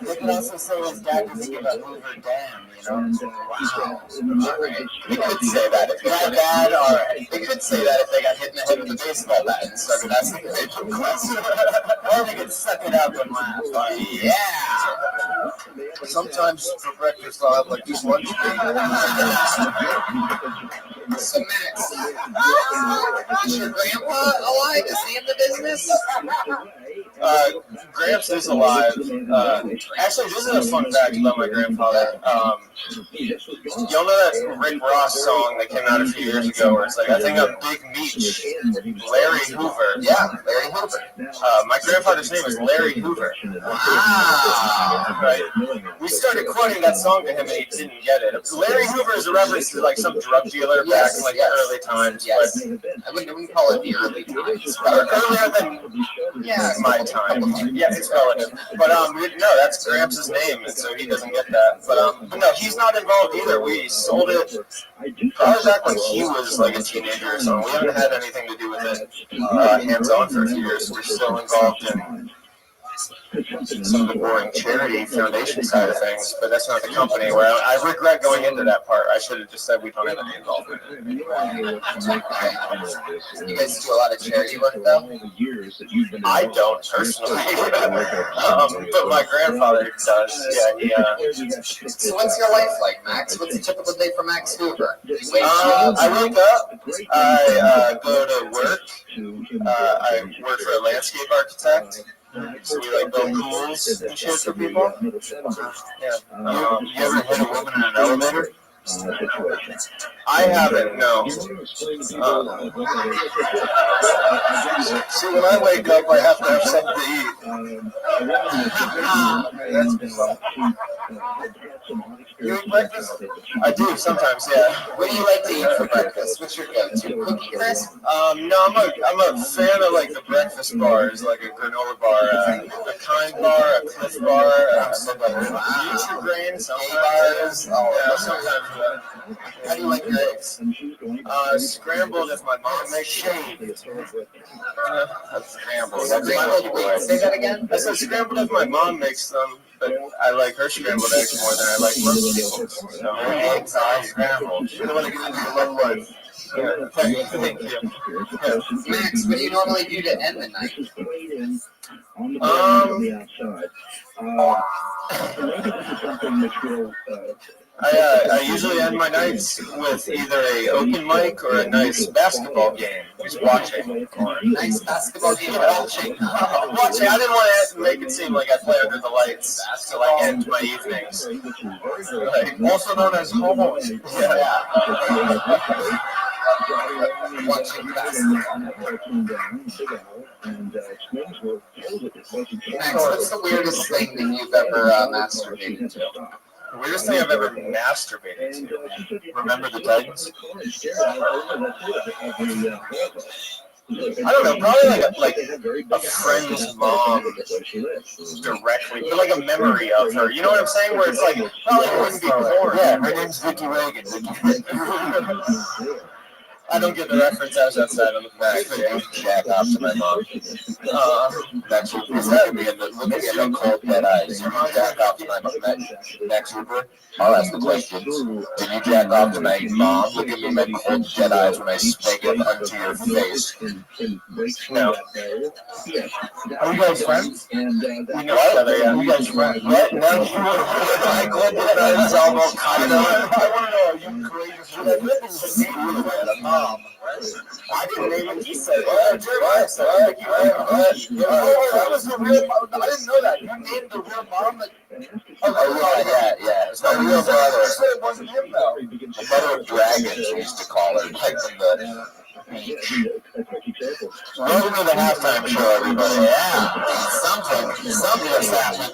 They could also say his dad doesn't give a Hoover damn, you know? Wow. All right. They could say that if they got bad. All right. They could say that if they got hit in the head with a baseball bat and started asking facial questions. Or they could suck it up and laugh. Yeah. Sometimes for breakfast I'll have like just lunch meat. So Max, is your grandpa alive? Is he in the business? Gramps is alive. Actually, this is a fun fact about my grandfather. Y'all know that Rick Ross song that came out a few years ago where it's like, I think I'm Big Meech, Larry Hoover. Yeah, Larry Hoover. My grandfather's name is Larry Hoover. Wow. Right. We started quoting that song to him and he didn't get it. Larry Hoover is a reference to like some drug dealer back in like the early times. Yes. But I wouldn't call it the early times. earlier than my time. Yeah, it's relative. But no, that's Gramps' name, and so he doesn't get that. But no, he's not involved either. We sold it probably back when he was like a teenager or something. We haven't had anything to do with it hands-on for a few years. We're still involved in some of the boring charity foundation side of things, but that's not the company where I regret going into that part. I should have just said we don't have any involvement in it. You guys do a lot of charity work though? I don't personally, but my grandfather does. Yeah, So what's your life like, Max? What's a typical day for Max Hoover? I wake up, I go to work, I work for a landscape architect. So we like build pools and shit for people. Yeah. You ever hit a woman in an elevator? I haven't, no. See, when I wake up, I have to have something to eat. You eat breakfast? I do sometimes, yeah. What do you like to eat for breakfast? What's your go-to? Cookie crisp? No, I'm a fan of like the breakfast bars, like a granola bar, a Kind bar, a Cliff bar, Nutri-Grain, sometimes. Yeah, sometimes. How do you like your eggs? Scrambled if my mom makes shaved. That's scrambled. Wait, say that again? I said scrambled if my mom makes them, but I like her scrambled eggs more than I like most people. So eggs are scrambled. You don't want to get into your love life. Yeah, thank you. Yeah. Max, what do you normally do to end the night? I usually end my nights with either a open mic or a nice basketball game. Just watching. Nice basketball game watching. Watching. I didn't want to make it seem like I play under the lights to like end my evenings. Like, also known as homos. Yeah. Watching basketball. Max, what's the weirdest thing that you've ever masturbated to? The weirdest thing I've ever masturbated to. Remember the Titans? I don't know, probably like a friend's mom directly, but like a memory of her. You know what I'm saying? Where it's like, probably wouldn't be porn. Yeah, her name's Vicky Reagan. I don't get the reference. I was outside on the back. Jack off to my mom. That's what was that me in the looking at the cold dead eyes. Jack off to my mom. Next Hoover, I'll ask the question. Did you jack off to my mom? Look at me, my cold dead eyes when I spank it onto your face. No. Are you guys friends? We know each other, yeah. You guys friends? What? No, my cold dead eyes almost kind of. I want to know, are you courageous? You have lived in the name of a mom. I didn't name it. He said it. Jeremiah said it. That was the real mom. I didn't know that. You named the real mom. Yeah. It's my real brother. You said it wasn't him, though. The mother of dragons, we used to call her. Like from the welcome to the halftime show, everybody. Yeah, something's happening.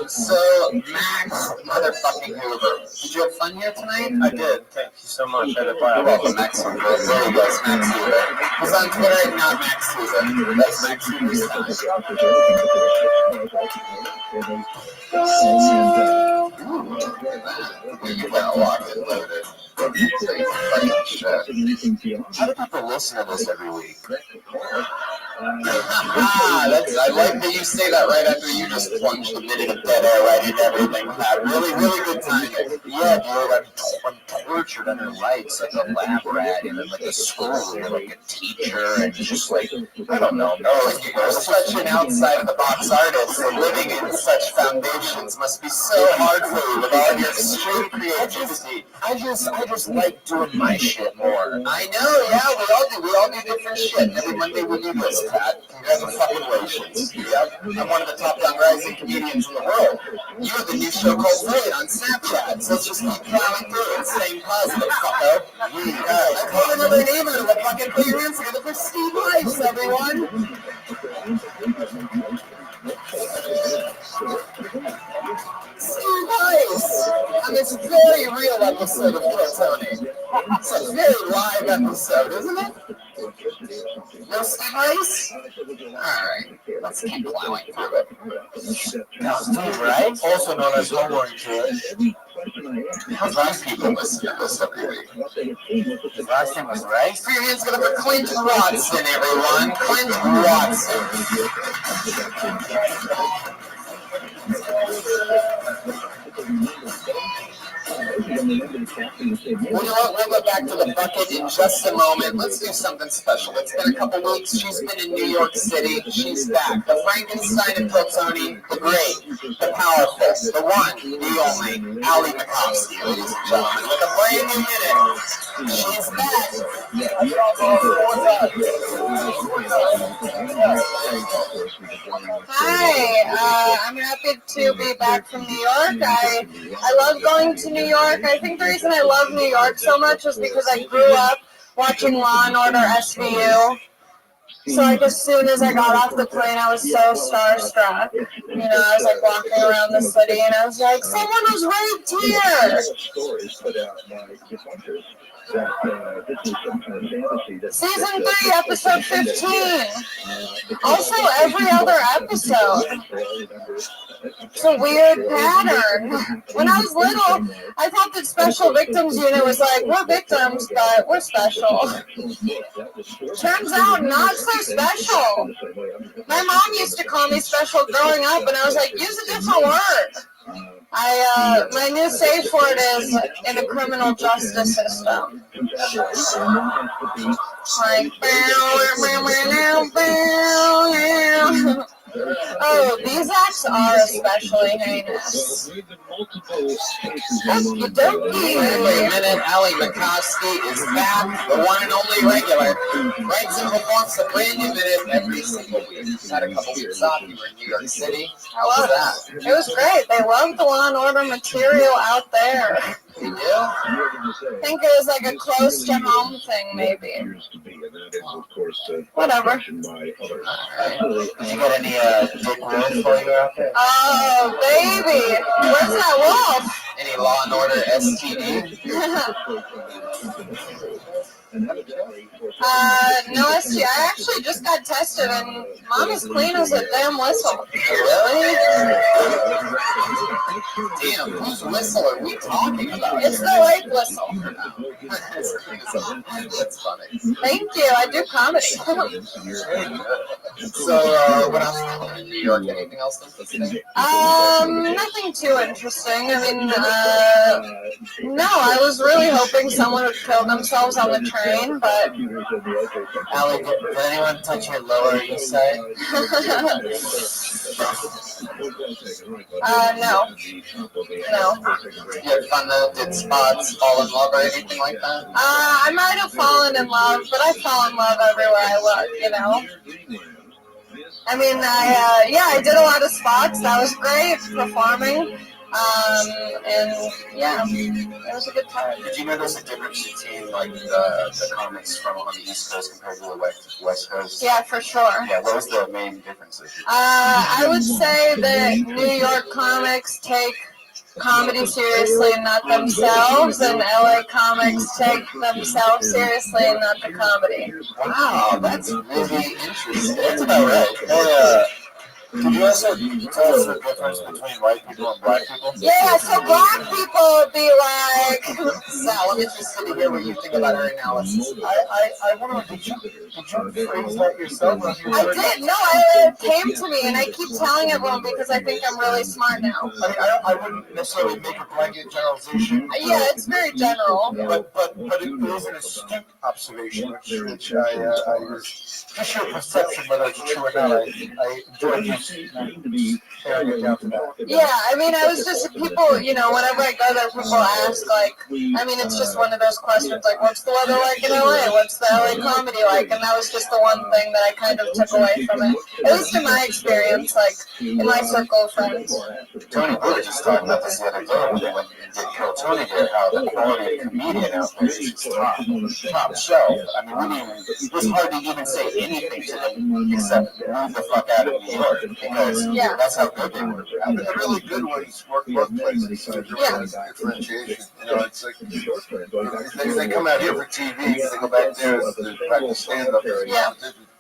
So Max, motherfucking Hoover, did you have fun here tonight? I did. Thank you so much. You're welcome, Max Hoover. There you go, it's Max Hoover. He's on Twitter, not Max Hoover. That's Max Hoover's You got locked and loaded. How do people listen to this every week? I like that you say that right after you just plunged a minute of dead air right into everything. Really, really good timing. Yeah, dude, I'm tortured under lights like a lab rat in like a school or like a teacher and just like, I don't know. You're such an outside of the box artist and living in such foundations must be so hard for you with all your extreme creativity. I just like doing my shit more. I know, yeah, we all do different shit. Every Monday we do this, Pat. Congratulations. Yep. I'm one of the top young rising comedians in the world. You have the new show called Wait on Snapchat. So let's just keep plowing through and staying positive, fucko. I called another name out of the bucket. Put your hands together for Steve Weiss, everyone. Steve Weiss. And it's a very real episode of Tony. It's a very live episode, isn't it? No Steve Weiss? Alright, let's keep plowing through it. Now, Steve Rice, also known as Homework Kid. How many people listen to this every week? His last name was Rice. Put your hands together for Clint Watson, everyone. Clint Watson. Well, you know what? We'll go back to the bucket in just a moment. Let's do something special. It's been a couple weeks. She's been in New York City. She's back. The Frankenstein of Tony, the great, the powerful, the one, the only, Ali Makovsky, ladies and gentlemen. With a brand new minute, she's back. Hi, I'm happy to be back from New York. I love going to New York. I think the reason I love New York so much is because I grew up watching Law and Order SVU. So like as soon as I got off the plane, I was so starstruck. You know, I was like walking around the city and I was like, someone was raped here. Season 3, episode 15. Also, every other episode. It's a weird pattern. When I was little, I thought that Special Victims Unit was like, we're victims, but we're special. Turns out, not so special. My mom used to call me special growing up, and I was like, use a different word. My new safe word is in a criminal justice system. Like, oh, these acts are especially heinous. Okie dokie. Wait a minute, Ali Makovsky is back, the one and only regular. Writes and performs a brand new minute every single week. Had a couple weeks off. You were in New York City. How was that? It was great. They loved the Law and Order material out there. You do? I think it was like a close to home thing, maybe. Whatever. Did you get any Dick Wolf while you were out there? Oh, baby. Where's that wolf? Any Law and Order STD? No STD. I actually just got tested, and Mom is clean as a damn whistle. Really? Damn, whose whistle are we talking about? It's the rape whistle. That's funny. Thank you. I do comedy. So, what else happened in New York? Anything else interesting? Nothing too interesting. I mean, no, I was really hoping someone would kill themselves on the train, but... Ali, did anyone touch your Lower East Side? No. You had fun though? Did spots fall in love or anything like that? I might have fallen in love, but I fall in love everywhere I look, you know? I mean, I did a lot of spots. That was great, performing. And yeah, it was a good time. Did you notice a difference between like the comics from on the East Coast compared to the West Coast? Yeah, for sure. Yeah, what was the main differences? I would say that New York comics take comedy seriously and not themselves, and LA comics take themselves seriously and not the comedy. Wow, that's really interesting. That's about right. Hey, can you also tell us the difference between white people and black people? Yeah, so black people be like... Sal, I'm interested to hear what you think about her analysis. I wonder, did you phrase that yourself? I did. No, it came to me, and I keep telling everyone because I think I'm really smart now. I mean, I wouldn't necessarily make a blanket generalization. Yeah, it's very general. But it is an astute observation, which I was just your perception, whether it's true or not. I enjoy just sharing it down to that. Yeah, I mean, I was just, people, you know, whenever I go there, people ask, like, I mean, it's just one of those questions, like, what's the weather like in LA? What's the LA comedy like? And that was just the one thing that I kind of took away from it. At least in my experience, like, in my circle of friends. Tony, we were just talking about this the other day when they went and did Kill Tony did, how the quality of comedian out there is just top shelf. I mean, it was hard to even say anything to them except move the fuck out of New York because that's how good they were. The really good ones work both places. There's differentiation. You know, it's like they come out here for TV, they go back there to practice stand-up. Yeah.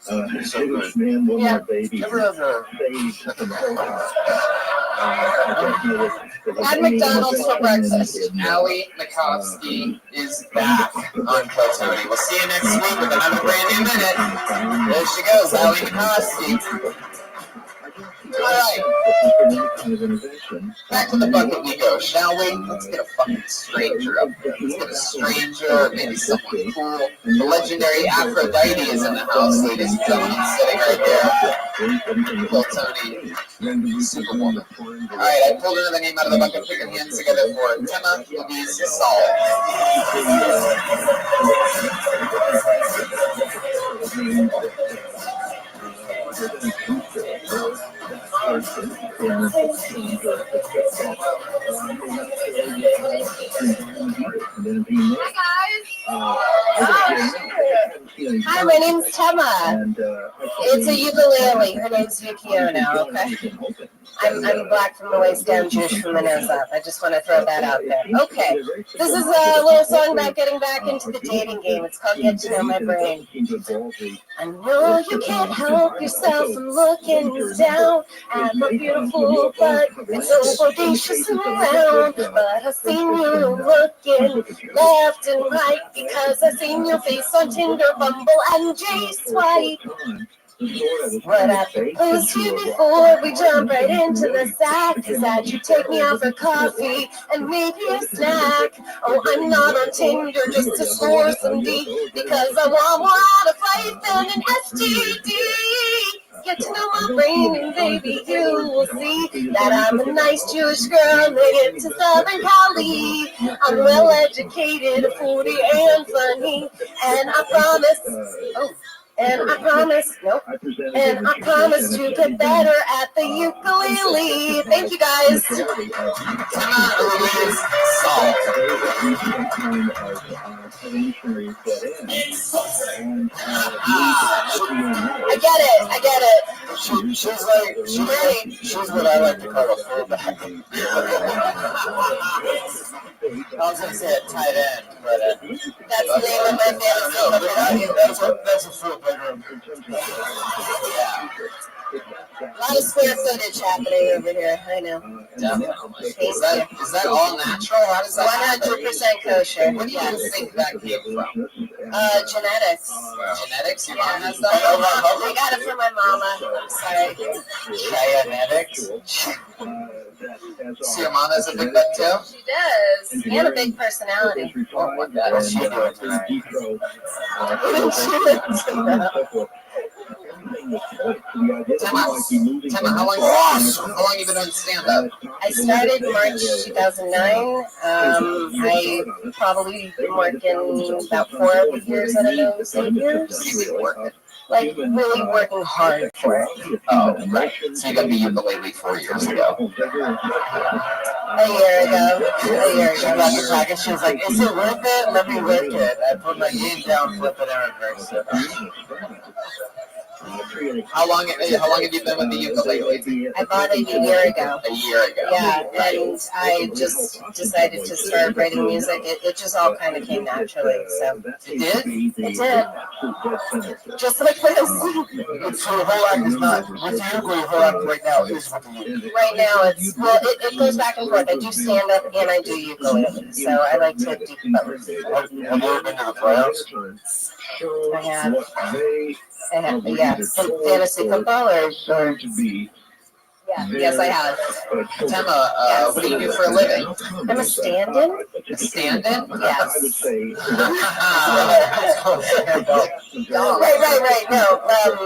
It's so good. Yeah. Ever have At McDonald's for breakfast, Allie Makovsky is back on Tony. We'll see you next week with another brand new minute. There she goes, Allie Makovsky. All right. Back to the bucket we go, shall we? Let's get a fucking stranger up here. Let's get a stranger, maybe someone cool. The legendary Aphrodite is in the house, ladies and gentlemen, sitting right there. Little Tony, Superwoman. All right, I pulled another name out of the bucket, put your hands together for Tema Louise Saul. Hi, my name's Tema. It's a ukulele. Her name's Yukio now, okay? I'm black from the waist down, Jewish from the nose up. I just want to throw that out there. Okay, this is a little song about getting back into the dating game. It's called Get to Know My Brain. I know you can't help yourself from looking down at my beautiful butt. It's so bodacious and round, but I've seen you looking left and right because I've seen your face on Tinder, Bumble, and J-Swipe. What I proposed to you before we jump right into the sack is that you take me out for coffee and maybe a snack. Oh, I'm not on Tinder just to score some D because I want more out of life than an STD. Get to know my brain and baby you will see that I'm a nice Jewish girl native to Southern Cali. I'm well educated, 40 and funny, and I promise, and I promise to get better at the ukulele. Thank you guys. Tema Louise Saul. I get it. She's what I like to call a fullback. I was going to say a tight end, but that's the name of my fantasy. That's a full bedroom. Yeah. A lot of square footage happening over here. I know. Definitely. Is that all natural? How does that 100% kosher. Where do you think that came from? Genetics. Genetics? Your mom has that? I got it from my mama. Sorry. Genetics. So your mom has a big butt too? She does. And a big personality. Oh my God. What's she doing tonight? Tema, how long have you been doing stand-up? I started March 2009. I probably been working about 4 years out of those 8 years. You've been working? Like, really working hard for it. Oh, right. So you got the ukulele 4 years ago. A year ago. She got the package. She was like, is it worth it? Let me work it. I put my game down, flip it, and reverse it. How long have you been with the ukulele? I bought it a year ago. A year ago. Yeah, and I just decided to start writing music. It just all kind of came naturally. So it did. It did. Just like this. So the whole act is not with the ukulele. The whole act right now is with the ukulele. Right now, it goes back and forth. I do stand up and I do ukulele. So I like to do both. Have you ever been to the playoffs? I have. Yeah, some fantasy football or yeah, yes, I have. Tema, what do you do for a living? I'm a stand-in. A stand-in? Yes. Right. No,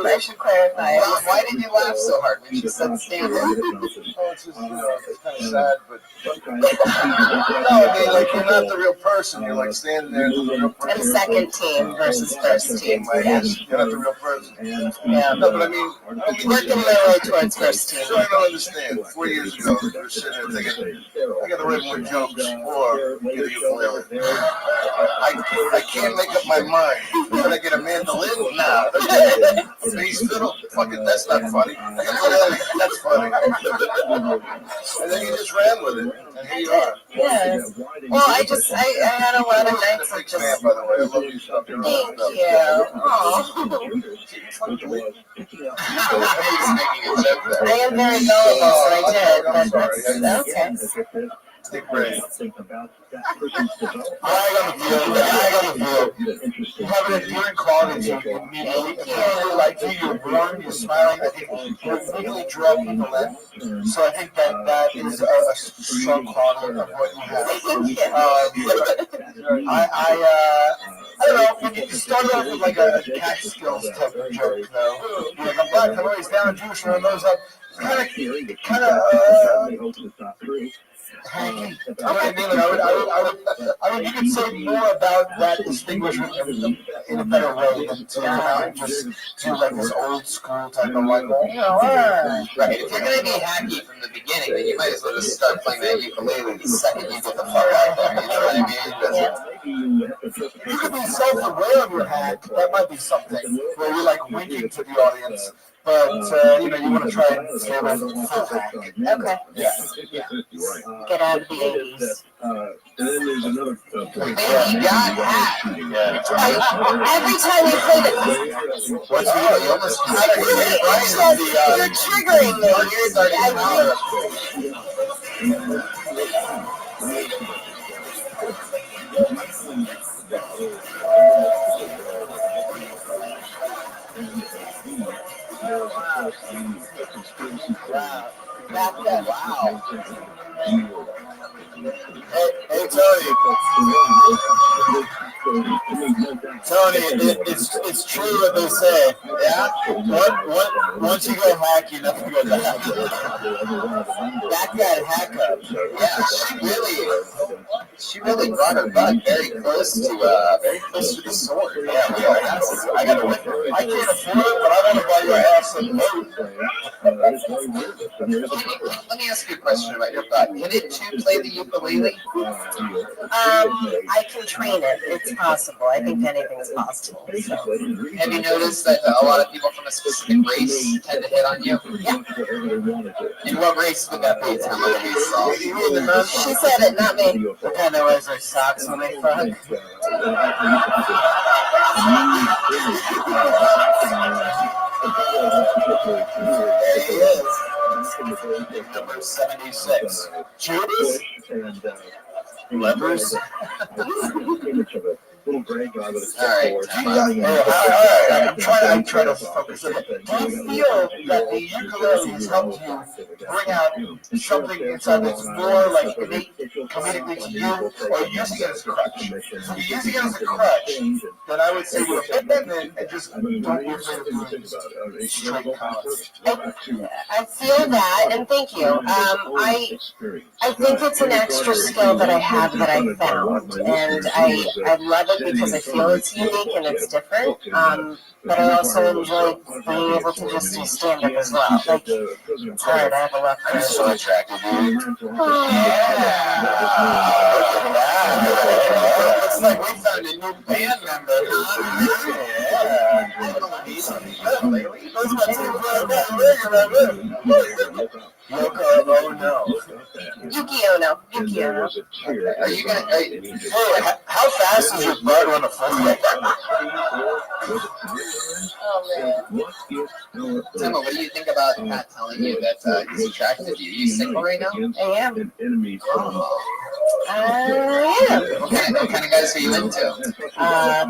I should clarify. Why did you laugh so hard when she said stand there? Well, it's just, it's kind of sad, but no, I mean, like, you're not the real person. You're like standing there as the real person. And second team versus first team. Yeah. You're not the real person. Yeah. No, but I mean, Working my way towards first team. So I don't understand. 4 years ago, we were sitting there thinking, I gotta write more jokes or get a ukulele. I can't make up my mind. Can I get a mandolin? Nah. Bass fiddle? Fucking, that's not funny. I got ukulele. That's funny. And then you just ran with it. And here you are. Yeah. Well, I had a lot of nights of just. Man, by the way, I love you. Thank you. I am very gullible, so I did, but that's okay. Great. You have an endearing quality to you. Immediately like you, you're warm, you're smiling. I think you immediately draw people in. So I think that is a strong quality of what you have. I don't know. When you started off with like a cash skills type of joke, though. You're like, I'm black, I'm always down Jewish, and those up. Kind of. Hanky. You know what I mean? I would. You could say more about that distinguishment in a better way than to come out and just do like this old school type of like, Right. If you're gonna be hacky from the beginning, then you might as well just start playing that ukulele the second you get the fuck out there. You know what I mean? You could be self-aware of your hack. That might be something where you're like winking to the audience. But, you want to try and stay away from full hack. Okay. Yeah. Get out of the 80s. And then there's another point. Every time we played it. You're triggering Wow. Hey, Tony, it's true what they say. Yeah? Once you go hack, you never go back. That guy hack up. Yeah, she really brought her butt very close to the sword. Yeah, I gotta win. I can't afford it, but I want to buy your ass some boat. Let me ask you a question about your butt. Can it too play the ukulele? I can train it. It's possible. I think anything is possible. So. Have you noticed that a lot of people from a specific race tend to hit on you? Yeah. In what race would that be? She said it, not me. What kind of wears their socks when they fuck? There he is. Number 76. Judas? Lepers? Little gray guy with a All right. I'm trying to focus on it. Do you feel that the ukulele has helped you bring out something inside that's more like innate comedically to you, or using it as a crutch? If you're using it as a crutch, then I would say you hit them in and just don't be afraid of doing straight comments. I feel that, and thank you. I think it's an extra skill that I have that I found, and I love it because I feel it's unique and it's different. But I also enjoy being able to just do stand-up as well. Like, it's hard. I have a left. I'm so attracted to you. It's like we found a new band member. Yuki Ono. Are you gonna? How fast is your butt on a phone? Oh man. Timma, what do you think about Pat telling you that he's attracted to you? Are you single right now? I am. What kind of guys are you into?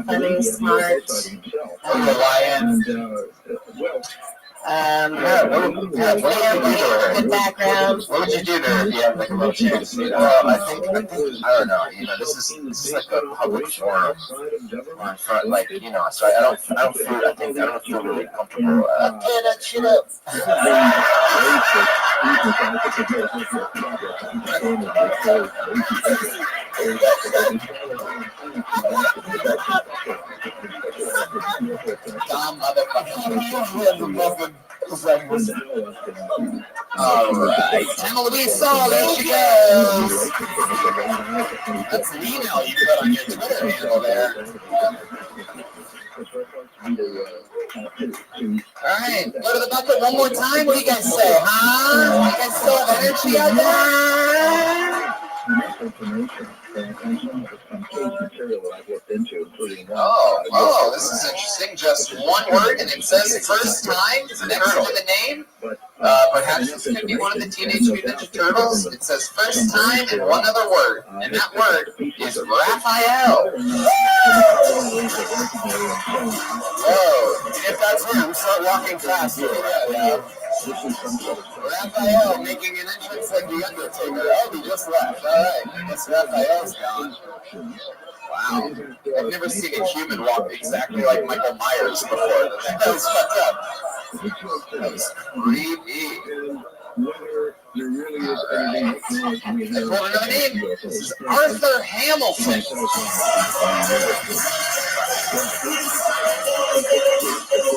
Funny, smart. Hawaiian. Good background. What would you do there if you had like a little chance? Well, I think I don't know. You know, this is like a public forum. Or in front, like so I don't feel really comfortable. Tear that shit up. Dumb motherfucker. All right, Emma Louise Saul, there she goes. That's an email you put on your Twitter handle there. All right, go to the bucket one more time. What do you guys say, huh? You guys still have energy out there? Oh, this is interesting. Just one word, and it says first time next to the name. Perhaps this could be one of the Teenage Mutant Ninja Turtles. It says first time and one other word, and that word is Raphael. Whoa! And if that's him, start walking faster. Raphael making an entrance like the Undertaker. Oh, he just left. All right, I guess Raphael's gone. Wow, I've never seen a human walk exactly like Michael Myers before. That was fucked up. That was creepy. Alright. I pulled another name. This is Arthur Hamilton.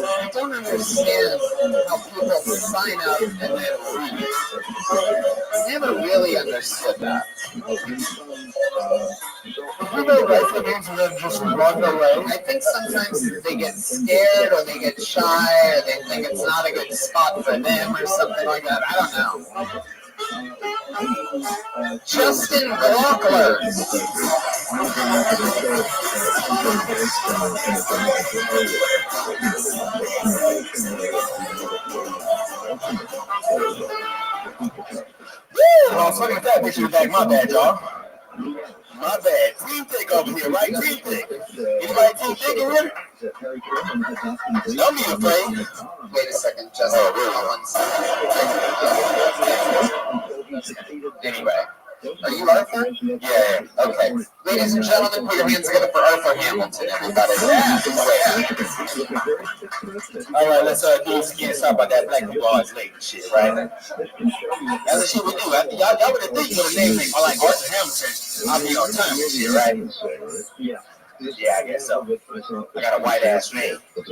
I don't understand how people sign up and then leave. I never really understood that. Just run away. I think sometimes they get scared or they get shy or they think it's not a good spot for them or something like that. I don't know. Justin Glockler. Oh, so look at that picture back. My bad, y'all. My bad. Team Thick over here, right? Team Thick. Anybody Team Thick in here? Don't be afraid. Wait a second, just Anyway. Are you Arthur? Yeah. Okay. Ladies and gentlemen, put your hands together for Arthur Hamilton, everybody. Yeah. All right, let's can't stop about that black people always late and shit, right? That's the shit we do. Y'all would have think you would have named me like Arthur Hamilton. I'll be on time and shit, right? Yeah. Yeah, I guess so. I got a white ass name. My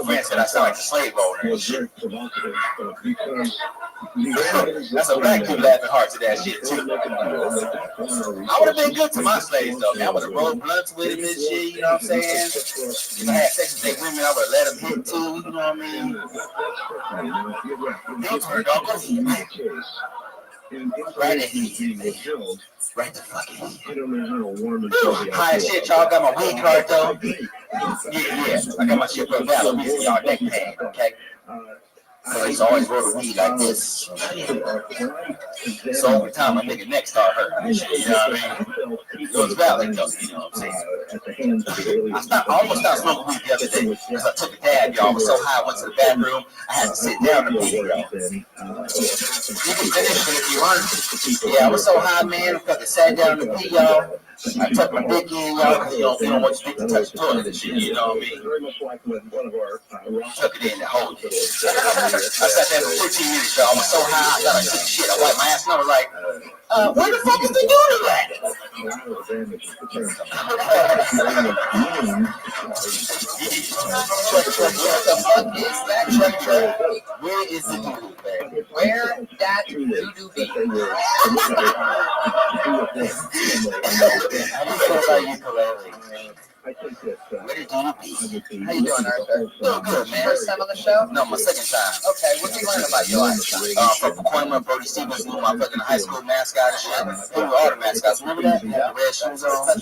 friend said I sound like a slave owner and shit. That's a black dude laughing hard to that shit too. I would have been good to my slaves though, man. I would have rolled blunts with him and shit, you know what I'm saying? If I had sex with big women, I would have let them hit too, you know what I mean? Your turn, dog. Right in. Right the fucking high shit, y'all got my weed card though. Yeah, I got my shit broke down. Y'all neck pad, okay? So he's always rolled a weed like this. So over time, my nigga neck started hurting. You know what I mean? It was valid though, you know what I'm saying? I almost stopped smoking weed the other day because I took a dab, y'all. I was so high, I went to the bathroom. I had to sit down and pee, y'all. You can finish it if you want. Yeah, I was so high, man, because I sat down and pee, y'all. I tucked my dick in, y'all, because you don't want your dick to touch the toilet and shit, you know what I mean? Tuck it in and hold it. I sat there for 15 minutes, y'all. I was so high, I thought I took shit. I wiped my ass and I was like, where the fuck is the unit at? What the fuck is that? Where is the doo-doo, baby? Where that doo-doo be? I just feel like ukulele. Where did you be? How you doing, Arthur? Doing good, man. First time on the show? No, my second time. Okay, what you learn about your life? From Pacoima, Brody Stevens, who my fucking high school mascot and shit. They were all the mascots. Remember that? Yeah, the red shoes on.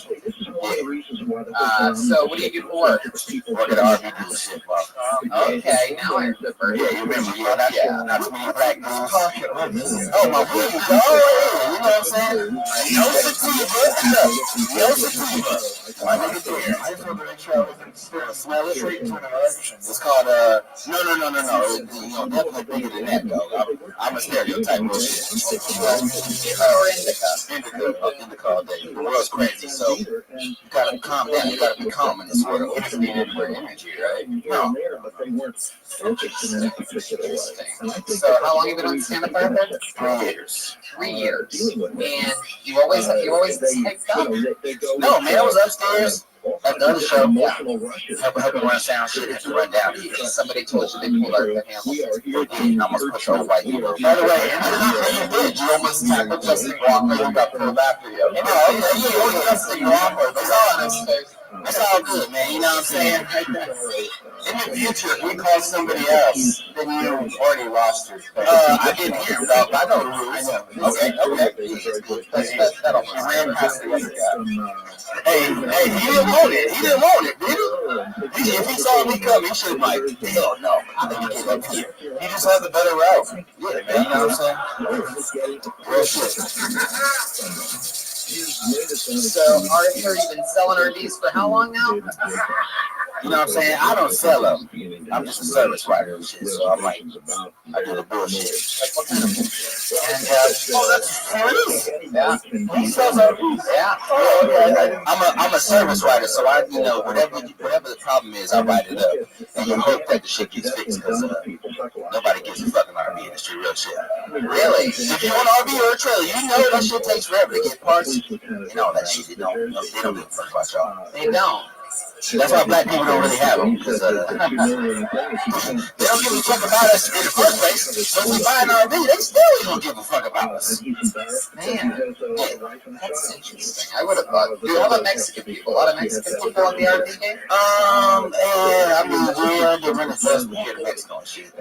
Yeah. So what do you do for work? Work at RV dealership. Okay, now I remember. Yeah, you remember? Yeah, not too many black dudes. Oh, my weed. Oh, you know what I'm saying? No sativa. No sativa. I just wanted to make sure I wasn't Smell it? It's called no. Definitely bigger than that though. I'm a stereotype bullshit. Indica all day. The world's crazy, so you gotta calm down. You gotta be calm in this world. Energy, right? No. Interesting. So how long have you been on stand-up, Arthur? 3 years. 3 years. And you always hyped up? No, man, I was upstairs at the other show. Helping run sound shit. Had to run down here. Somebody told you they pulled out the Hamilton. I almost pushed over white people. By the way, you did. You almost tackled Justin Walker. You got pulled after you. You only Justin Walker. It's all good, man. You know what I'm saying? In the future, if we call somebody else, then you already lost your face. I didn't hear him, though. I know the rules. I know. Okay. He ran past the other guy. Hey, he didn't want it, did he? If he saw me coming, he should have been like, hell no. I think he came up here. He just had the better route. Yeah, man. You know what I'm saying? Real shit. So, Arthur, you've been selling RVs for how long now? You know what I'm saying? I don't sell them. I'm just a service writer and shit. So I'm like, I do the bullshit. Like what kind of bullshit? And that's yeah. He sells RVs. Yeah. I'm a service writer, so I, whatever the problem is, I write it up and you hope that the shit gets fixed because nobody gives a fucking RV industry real shit. Really? If you want an RV or a trailer, you know that shit takes forever to get parts. And all that shit. They don't give a fuck about y'all. They don't. That's why black people don't really have them, because they don't give a fuck about us in the first place. So if we buy an RV, they still don't give a fuck about us. Man, that's interesting. I would have thought. Do you have Mexican people? A lot of Mexican people on the RV game? Yeah, I mean, they're running fast here to Mexico and shit.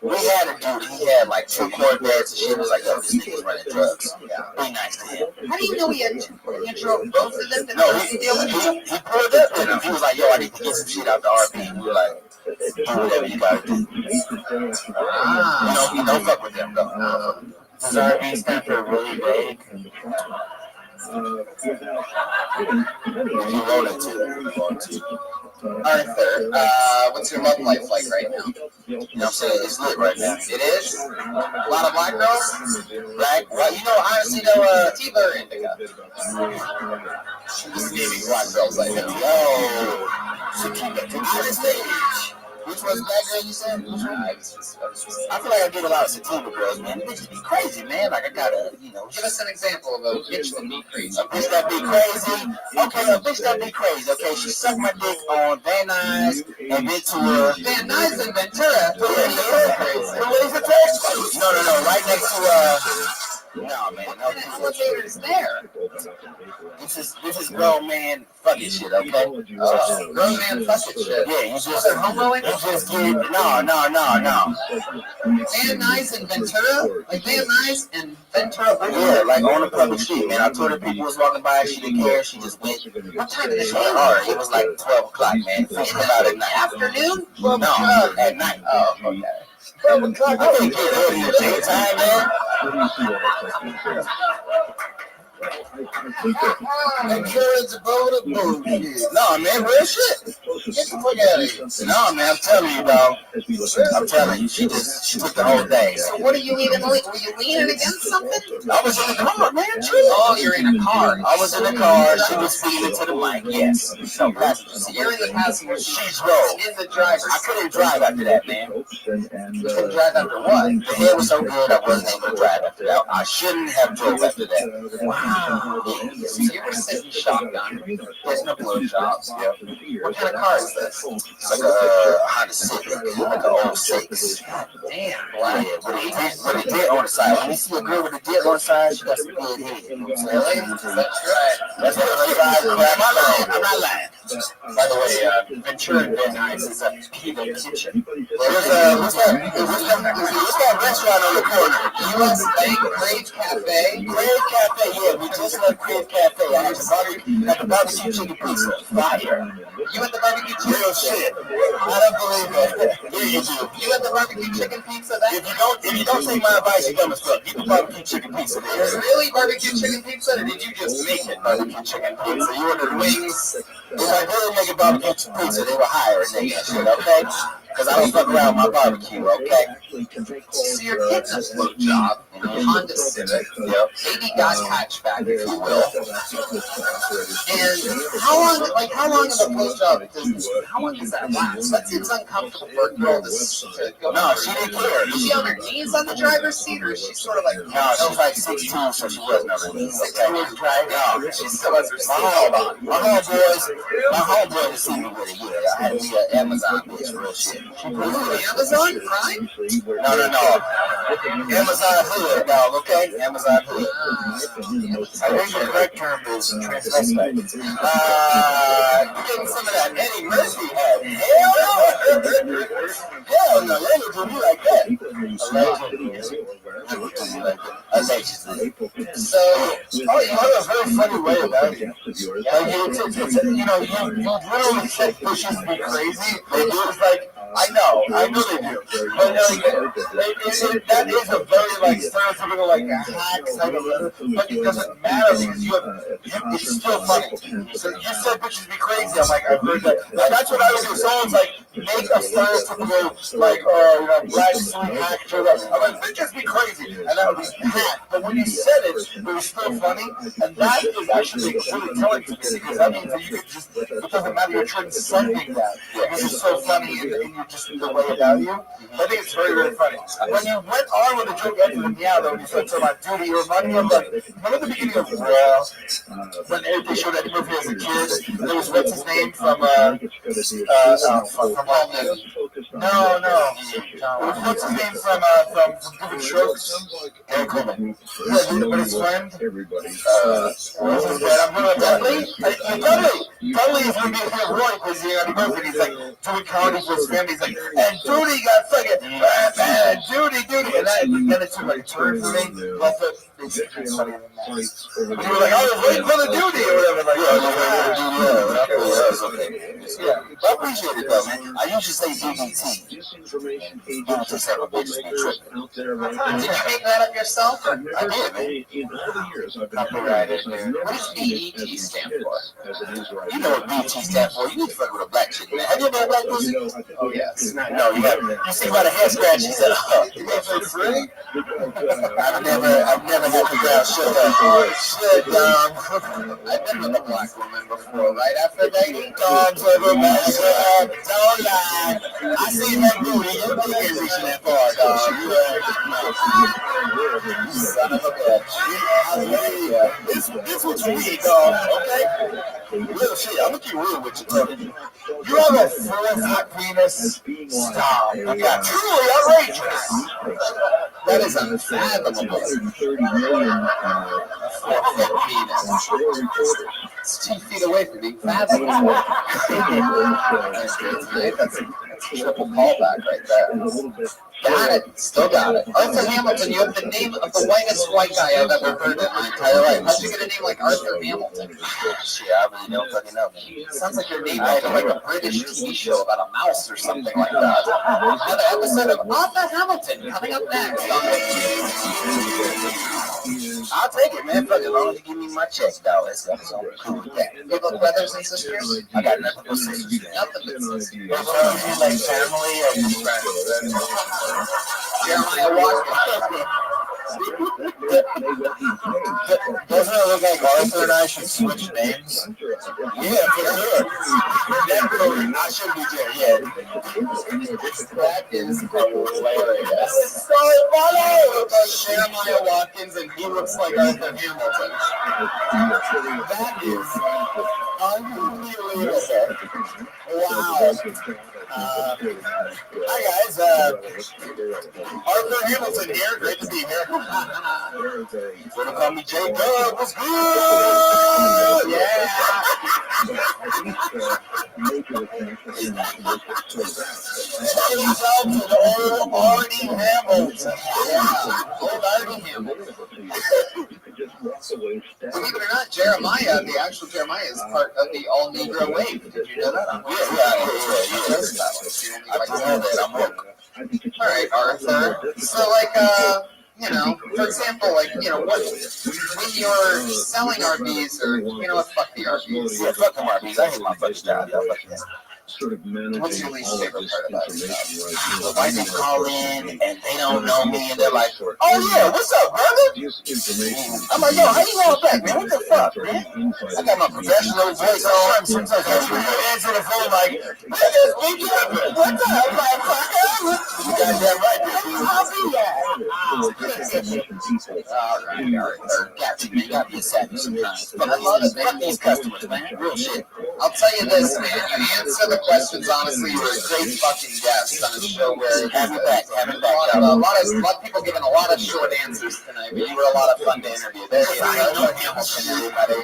We had a dude, he had like 2 Corvettes and shit. It was like, yo, this nigga's running drugs. Be nice to him. How do you know he had 2 Corvettes? You drove both of them? No, he pulled up in him. He was like, yo, I need to get some shit out the RV. And we were like, do whatever you gotta do. You don't fuck with them, though. Does RV stand for really vague? You roll it too. Arthur, what's your love life like right now? You know what I'm saying? It's lit right now. It is? A lot of black girls? Black? Well, honestly, though, Sativa or indica? Just naming black girls like that. Yo, honestly, which one's black girl you said? I feel like I get a lot of sativa girls, man. Bitches be crazy, man. Like I gotta, Give us an example of a bitch that be crazy. A bitch that be crazy? Okay, a bitch that be crazy. Okay, she sucked my dick on Van Nuys and Ventura. Van Nuys and Ventura? Where's the text? No, right next to, no, man. No, elevator's there. This is grown man fucking shit, okay? Grown man fucking shit. Yeah, you just homoing. You just get no. Van Nuys and Ventura, like Van Nuys and Ventura. Yeah, like on the public street, man. I told her people was walking by. She didn't care. She just went. What time did it go? Hard. It was like 12 o'clock, man. Thinking about it at night. Afternoon? No, at night. Oh, okay. 12 o'clock. I can't get ready in the daytime, man. Insurance about it, bullshit. No, man, real shit. Get the fuck out of here. No, man, I'm telling you, dog. I'm telling you, she took the whole thing. So what are you even? Were you leaning against something? I was in the car, man. Oh, you're in a car. I was in the car. She was speaking to the mic. Yes. No passenger seat. You're in the passenger seat. She drove. In the driver's seat. I couldn't drive after that, man. You couldn't drive after what? The hair was so good, I wasn't able to drive after that. I shouldn't have drove after that. Wow. So you were sitting shotgun. There's no blow shops. Yeah. What kind of car is this? It's like a Honda Civic, like an 06. Damn. Wow. Yeah, with a dent on the side. When you see a girl with a dent on the side, she got some good head. Really? That's right. That's what the side. I'm not lying. By the way, Ventura and Van Nuys is a Kilo kitchen. What's that restaurant on the corner? US Bank Crave Cafe. Crave Cafe, yeah. We just left Crave Cafe. I had the barbecue chicken pizza. Fire. You at the barbecue chicken? Real shit. I don't believe that. Yeah, you do. You at the barbecue chicken pizza? If you don't take my advice, you're dumb as fuck. Get the barbecue chicken pizza. There's really barbecue chicken pizza, or did you just make it barbecue chicken pizza? You ordered wings If I didn't make a barbecue pizza, they would hire a nigga and shit, okay? Because I don't fuck around with my barbecue, okay? So you're getting a blowjob in a Honda Civic, baby got hatchback, if you will. And how long of a blowjob how long does that last? That seems uncomfortable for a girl to go. No, she didn't care. Is she on her knees on the driver's seat, or is she sort of like... No, she was like 6'2", so she wasn't on her knees. Okay. No, she still has her seat on. My homeboy to see me with it, yeah. I had to be an Amazon bitch, real shit. Amazon Prime? No. Amazon Hood, dog, okay? Amazon Hood. I think the correct term is transvestite. Getting some of that Eddie Murphy had. Hell no, they don't do me like that. Allegedly. So, you have a very funny way about it. Like, you literally said pushes me crazy. It's like, I know they do. But that is a very stereotypical hack type of letter. But it doesn't matter because it's still funny. So you said bitches be crazy. I'm like, I've heard that. That's what I would do. Someone's like, make a stereotypical black sweet hack joke. I'm like, bitches be crazy, and that would be hack. But when you said it was still funny, and that is actually really telling to me because that means that you could just, it doesn't matter, you're transcending that because it's so funny and you're just the way about you. I think it's very, very funny. When you went on with the joke ended with yeah, though, when you said something about duty, you reminded me of remember the beginning of Raw when they showed Eddie Murphy as a kid? There was what's his name from All News. No. What's his name from Different Strokes? Eric Coleman. Yeah, but his friend. I'm going to Dudley. Dudley is going to be a Roy because Eddie Murphy. He's like doing comedy for his family. He's like, and Duty got fucking Duty, and then it's like a turn for me. But it's funny than that. You were like, I was waiting for the duty or whatever. Like, yeah. I appreciate it though, man. I usually say DDT. Don't just have a bitch be tripping. Did you make that up yourself? I did, man. Copyrighted. What does BET stand for? You know what BET stands for. You need to fuck with a black chick, man. Have you ever had black pussy? Oh, yes. No, you haven't. You see by the hair scratch, you said, oh, you ain't for free? I've never had the ground shut up. Shut down. I've been with a black woman before, right after dating dogs over my shop. Don't lie. I seen that booty. You ain't reaching that far, dog. You son of a bitch. This what you need, dog, okay? Real shit. I'm gonna keep real with you, Tony. You have a fourth hot penis? Stop. You got truly outrageous. That is unfathomable. It's 2 feet away from being fathomable. That's good. That's a triple callback right there. Got it. Still got it. Arthur Hamilton, you have the name of the whitest white guy I've ever heard in my entire life. How'd you get a name like Arthur Hamilton? Shit, I really don't fucking know. Sounds like your name after like a British TV show about a mouse or something like that. Another episode of Arthur Hamilton coming up next. I'll take it, man. Fuck it, as long as you give me my check, dog. That's cool with that. You have brothers and sisters? I got nothing but sisters. Nothing but sisters. Like family or just friends? Jeremiah Watkins. Doesn't it look like Arthur and I should switch names? Yeah, for sure. Definitely. I should be there, yeah. That is hilarious. So funny! Jeremiah Watkins and he looks like Arthur Hamilton. That is unbelievable. Wow. Hi guys, Arthur Hamilton here. Great to be here. Gonna call me Jacob. What's good? Yeah. Shout out to the old Artie Hamilton. Yeah, old Artie Hamilton. Believe it or not, Jeremiah, the actual Jeremiah, is part of the all Negro wave. Did you know that? Yeah. I know that. I'm woke. All right, Arthur. So, you know, for example, like, you know, what when you're selling RVs or, you know what, fuck the RVs. Yeah, fuck them RVs. I hate my fucking job. Sort of managing What's your least all of favorite this part about information it? right now. Why they call in and they don't know me and they're like, For oh yeah, what's up, brother? this information. I'm like, yo, how you all back, man? What the fuck, man? I got my professional voice on. Sometimes I answer the phone like, what is we doing? What's up, motherfucker? You got that right. I'll be there. Got you, man. You gotta be a savage sometimes. But I love it, man. Fuck these customers, man. Real shit. I'll tell you this, man. You answer the questions honestly. You were a great fucking guest on a show where have it back. a lot of people giving a lot of short answers tonight, but you were a lot of fun to interview. There you go. Hamilton, everybody.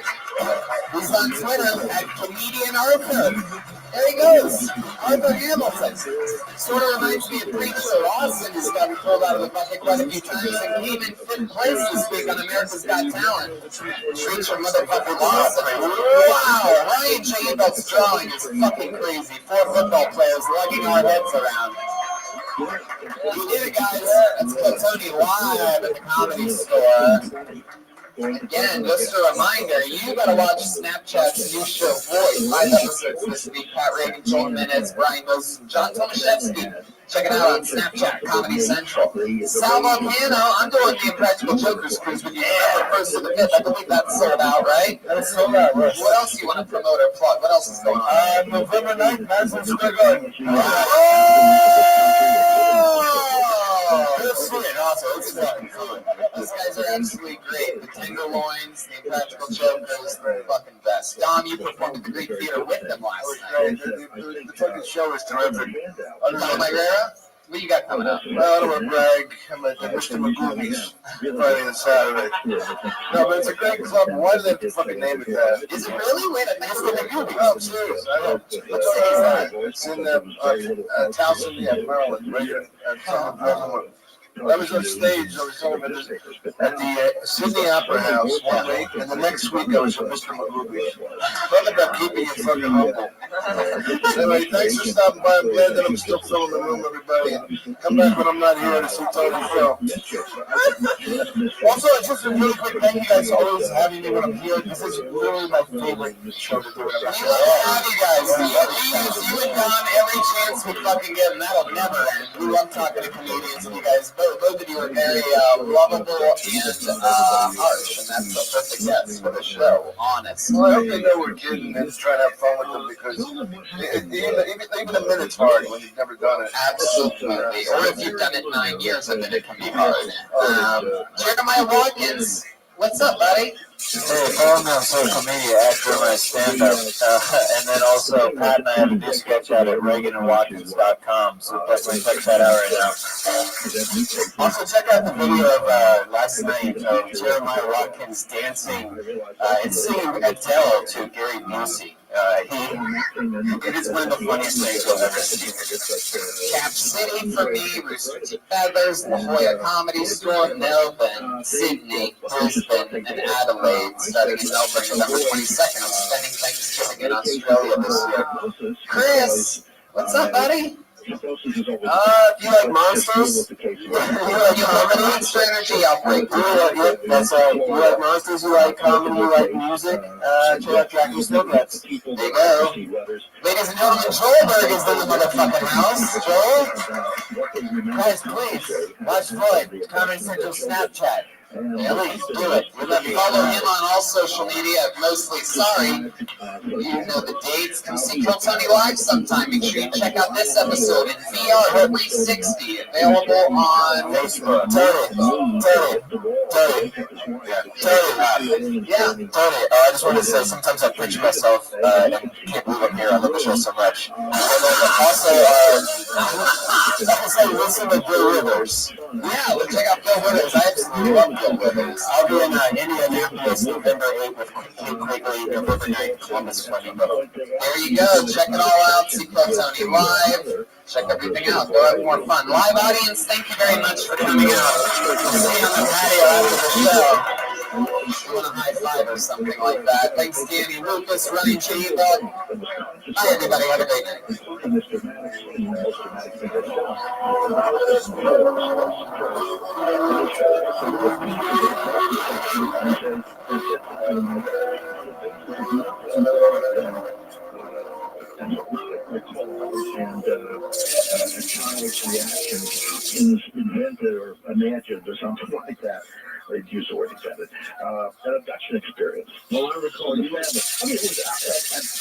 He's on Twitter at Comedian Arthur. There he goes, Arthur Hamilton. Sort of reminds me of Preacher Lawson, who's gotten pulled out of the bucket quite a few times and came in fifth place this week on America's Got Talent. Preacher motherfucking Lawson. Wow, Ryan J. Belt's drawing is fucking crazy. 4 football players lugging our heads around. We did it, guys. That's Tony live at the Comedy Store. Again, just a reminder, you gotta watch Snapchat's new show, Voice. 5 episodes this week. Pat Reagan, Joel Minutes, Brian Moses, and John Tomaszewski. Check it out on Snapchat, Comedy Central. Sal Volcano, I'm doing the Impractical Jokers cruise with you November 1st to the 5th. I believe that's sold out, right? That's sold out, right. What else do you want to promote or plug? What else is going on? November 9th, Madison Square Garden. It's sweet, also. It's fucking fun. Those guys are absolutely great. The Tenderloins, the Impractical Jokers, they're the fucking best. Dom, you performed at the Greek Theater with them last night. The fucking show is terrific. Dom Herrera? What you got coming up? Well, I don't want to brag. I'm at the Mr. Magoobies Friday and Saturday. No, but it's a great club. Why do they have to fucking name it that? Is it really? Wait a minute, Mr. Magoobies. Oh, I'm serious. I know. It's in Towson, Maryland, right here. I was on stage, I was telling them at the Sydney Opera House 1 week, and the next week I was at Mr. Magoobies. Talk about keeping you fucking humble. Anyway, thanks for stopping by. I'm glad that I'm still filling the room, everybody. And come back when I'm not here to see Tony Phil. Also, just a really quick thank you guys for always having me when I'm here. This is really my favorite show to do. We love to have you guys. We use you and Don every chance we fucking get, and that'll never end. We love talking to comedians, and you guys, both of you are very lovable and harsh, and that's the perfect guest for the show, honest. Well, I hope they know we're kidding and just trying to have fun with them, because even a minute's hard when you've never done it. Absolutely. Or if you've done it 9 years, a minute can be hard. Jeremiah Watkins, what's up, buddy? Hey, follow me on social media after my stand-up, and then also Pat and I have a new sketch out at ReaganandWatkins.com, so definitely check that out right now. Also, check out the video of last night of Jeremiah Watkins dancing and singing Adele to Gary Busey. It is one of the funniest things I've ever seen. Cap City for me, Rooster Teeth Feathers, La Jolla Comedy Store, Melbourne, Sydney, Brisbane, and Adelaide. Starting in Melbourne November 22nd. I'm spending Thanksgiving in Australia this year. Chris, what's up, buddy? If you like monsters, you like Monster Energy Outbreak. that's right. You like monsters, you like comedy, you like music, check out Dracula Snowcats. There you go. Ladies and gentlemen, Joelberg is in the motherfucking house. Joel? Guys, please, watch Floyd, Comedy Central Snapchat. Please do it. Follow him on all social media, mostly sorry. You know the dates. Come see Kill Tony live sometime. Make sure you check out this episode in VR 360, available on Facebook. Tony, I just wanted to say, sometimes I pinch myself and can't believe I'm here. I love the show so much. And then also, listen to Bill Withers. Yeah, let's check out Bill Withers. I absolutely love Bill Withers. I'll be in Indianapolis November 8th with Kate Quigley, November 9th, Columbus, Flamingo. There you go. Check it all out. See Kill Tony live. Check everything out. Go have more fun. Live audience, thank you very much for coming out. We'll see you on the patio after the show. Doing a high five or something like that. Thanks, Danny Lucas, running Geneva. Bye, everybody. Have a great night. And a child's reaction is invented or imagined or something like that. They'd use the word invented. An abduction experience. Well, I recall you had, I mean,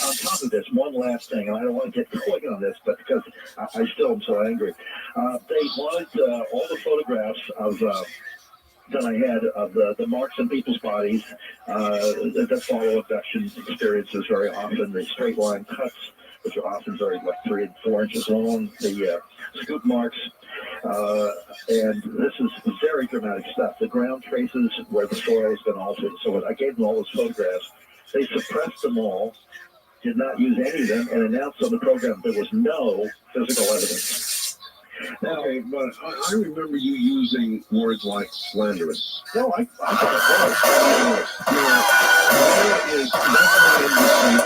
on top of this, one last thing, and I don't want to get going on this, but because I still am so angry. They wanted all the photographs of that I had of the marks on people's bodies that follow abduction experiences very often, the straight line cuts, which are often very like 3 and 4 inches long, the scoop marks, and this is very dramatic stuff. The ground traces where the soil has been altered. So I gave them all those photographs. They suppressed them all, did not use any of them, and announced on the program there was no physical evidence. Okay, but I remember you using words like slanderous. No, I there is definitely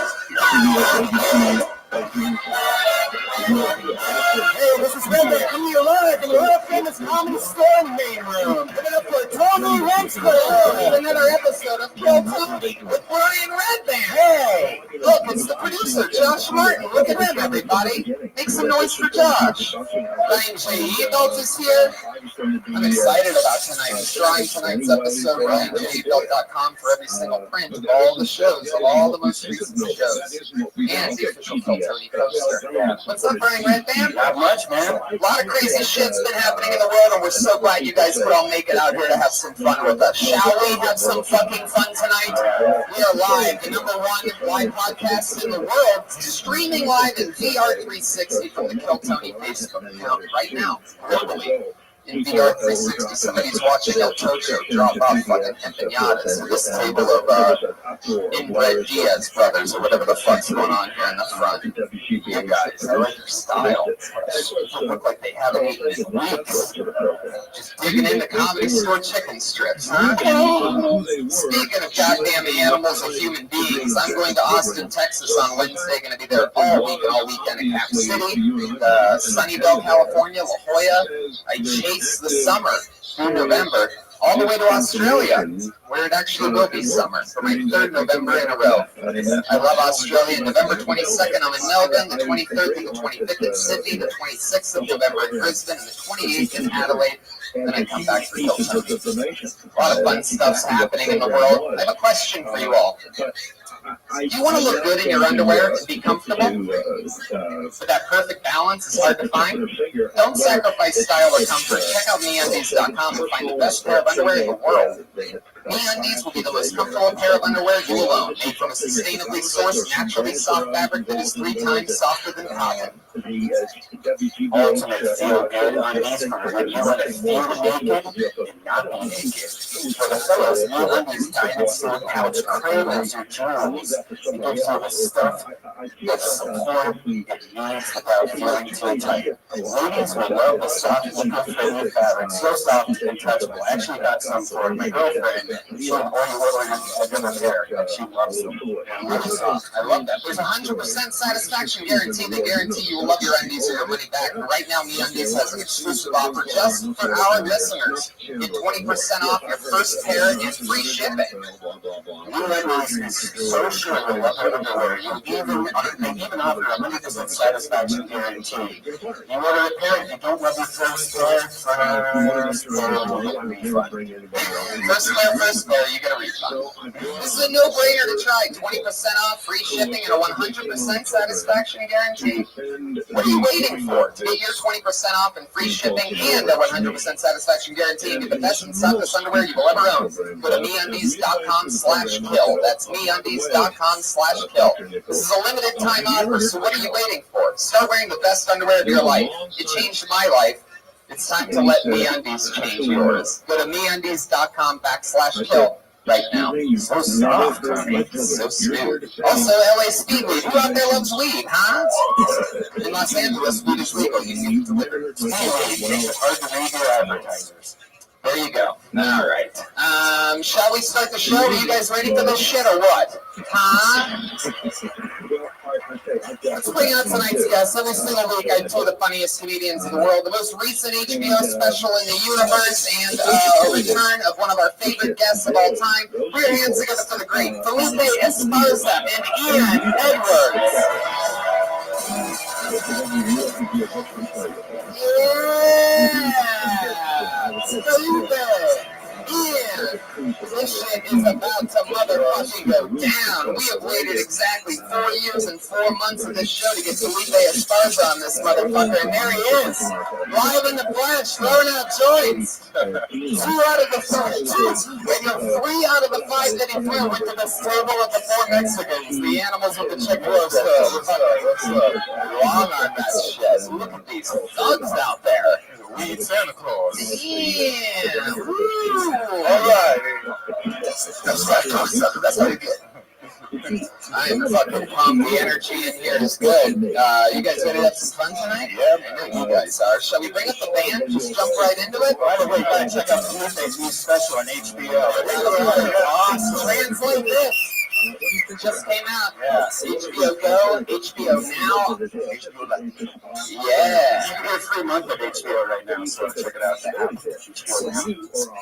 Hey, this is Rabbi coming to you live in the world famous comedy store in the main room. Give it up for Tony Rensko. Another episode of Kill Tony with Brian Redband. Hey, look, it's the producer, Josh Martin. Look at him, everybody. Make some noise for Josh. Ryan J. Adult is here. I'm excited about tonight. Destroying tonight's episode. RyanJAdult.com for every single print of all the shows, of all the most recent shows. And the official Kill Tony poster. What's up, Brian Redband? Not much, man. A lot of crazy shit's been happening in the world, and we're so glad you guys could all make it out here to have some fun with us. Shall we have some fucking fun tonight? We are live, the #1 live podcast in the world, streaming live in VR 360 from the Kill Tony Facebook account right now, globally. In VR 360, somebody's watching El Tocho drop off fucking empanadas to this table of inbred Diaz brothers or whatever the fuck's going on here in the front. You guys, I like your style. They look like they haven't eaten in weeks. Just digging into Comedy Store chicken strips, huh? Speaking of goddamn animals and human beings, I'm going to Austin, Texas on Wednesday. Going to be there all week and all weekend in Cap City, Sunnyvale, California, La Jolla. I chase the summer through November all the way to Australia, where it actually will be summer for my 3rd November in a row. I love Australia. November 22nd, I'm in Melbourne. The 23rd and the 25th in Sydney. The 26th of November in Brisbane. And the 28th in Adelaide. Then I come back for Kill Tony. A lot of fun stuff's happening in the world. I have a question for you all. Do you want to look good in your underwear and be comfortable? But that perfect balance is hard to find? Don't sacrifice style or comfort. Check out MeUndies.com and find the best pair of underwear in the world. MeUndies will be the most comfortable pair of underwear you will own, made from a sustainably sourced, naturally soft fabric that is 3 times softer than cotton. Ultimate feel good undies for when you want to feel naked and not be naked. For the fellows, MeUndies diamond stone pouch cradles your jewels. It gives you the stuff that support and needs without feeling too tight. Ladies will love the soft, eco-friendly fabric, so soft and touchable. I actually got some for my girlfriend. She only ordered a different pair, and she loves them. Really soft. I love that. There's a 100% satisfaction guarantee. They guarantee you will love your undies or your money back. And right now, MeUndies has an exclusive offer just for our listeners. Get 20% off your first pair and free shipping. MeUndies is so sure you'll love your underwear. They even offer a 100% satisfaction guarantee. You order a pair, if you don't love your first pair, first pair, you get a refund. This is a no-brainer to try. 20% off, free shipping, and a 100% satisfaction guarantee. What are you waiting for? To get your 20% off and free shipping and a 100% satisfaction guarantee and get the best and softest underwear you will ever own. Go to MeUndies.com/kill. That's MeUndies.com/kill. This is a limited time offer, so what are you waiting for? Start wearing the best underwear of your life. It changed my life. It's time to let MeUndies change yours. Go to MeUndies.com/kill. Right now. So soft, so smooth. Also, LA Speedweed. Who out there loves weed, huh? In Los Angeles, weed is legal. You can deliver it. It makes it hard to read your advertisers. There you go. All right. Shall we start the show? Are you guys ready for this shit or what? Huh? Let's bring out tonight's guest. Every single week I tour the funniest comedians in the world. The most recent HBO special in the universe and a return of one of our favorite guests of all time. Put your hands together for the great Felipe Esparza and Ian Edwards. Yeah! Felipe! Ian! This shit is about to motherfucking go down. We have waited exactly 4 years and 4 months of this show to get Felipe Esparza on this motherfucker, and there he is, live in the flesh, throwing out joints. 3 out of the 5 that he threw went to the stable of the 4 Mexicans, the animals with the checkerboard. What's wrong on that shit? Look at these thugs out there. Weed Santa Claus. Yeah. Woo. All right. That's pretty good. I am fucking pumped. The energy in here is good. You guys ready to have some fun tonight? Yeah, I know you guys are. Shall we bring up the band? Just jump right into it? By the way, you gotta check out Felipe's new special on HBO. Awesome. Translate this. Just came out. Yeah. HBO Go, HBO Now. Yeah. You can get a free month of HBO right now, so check it out.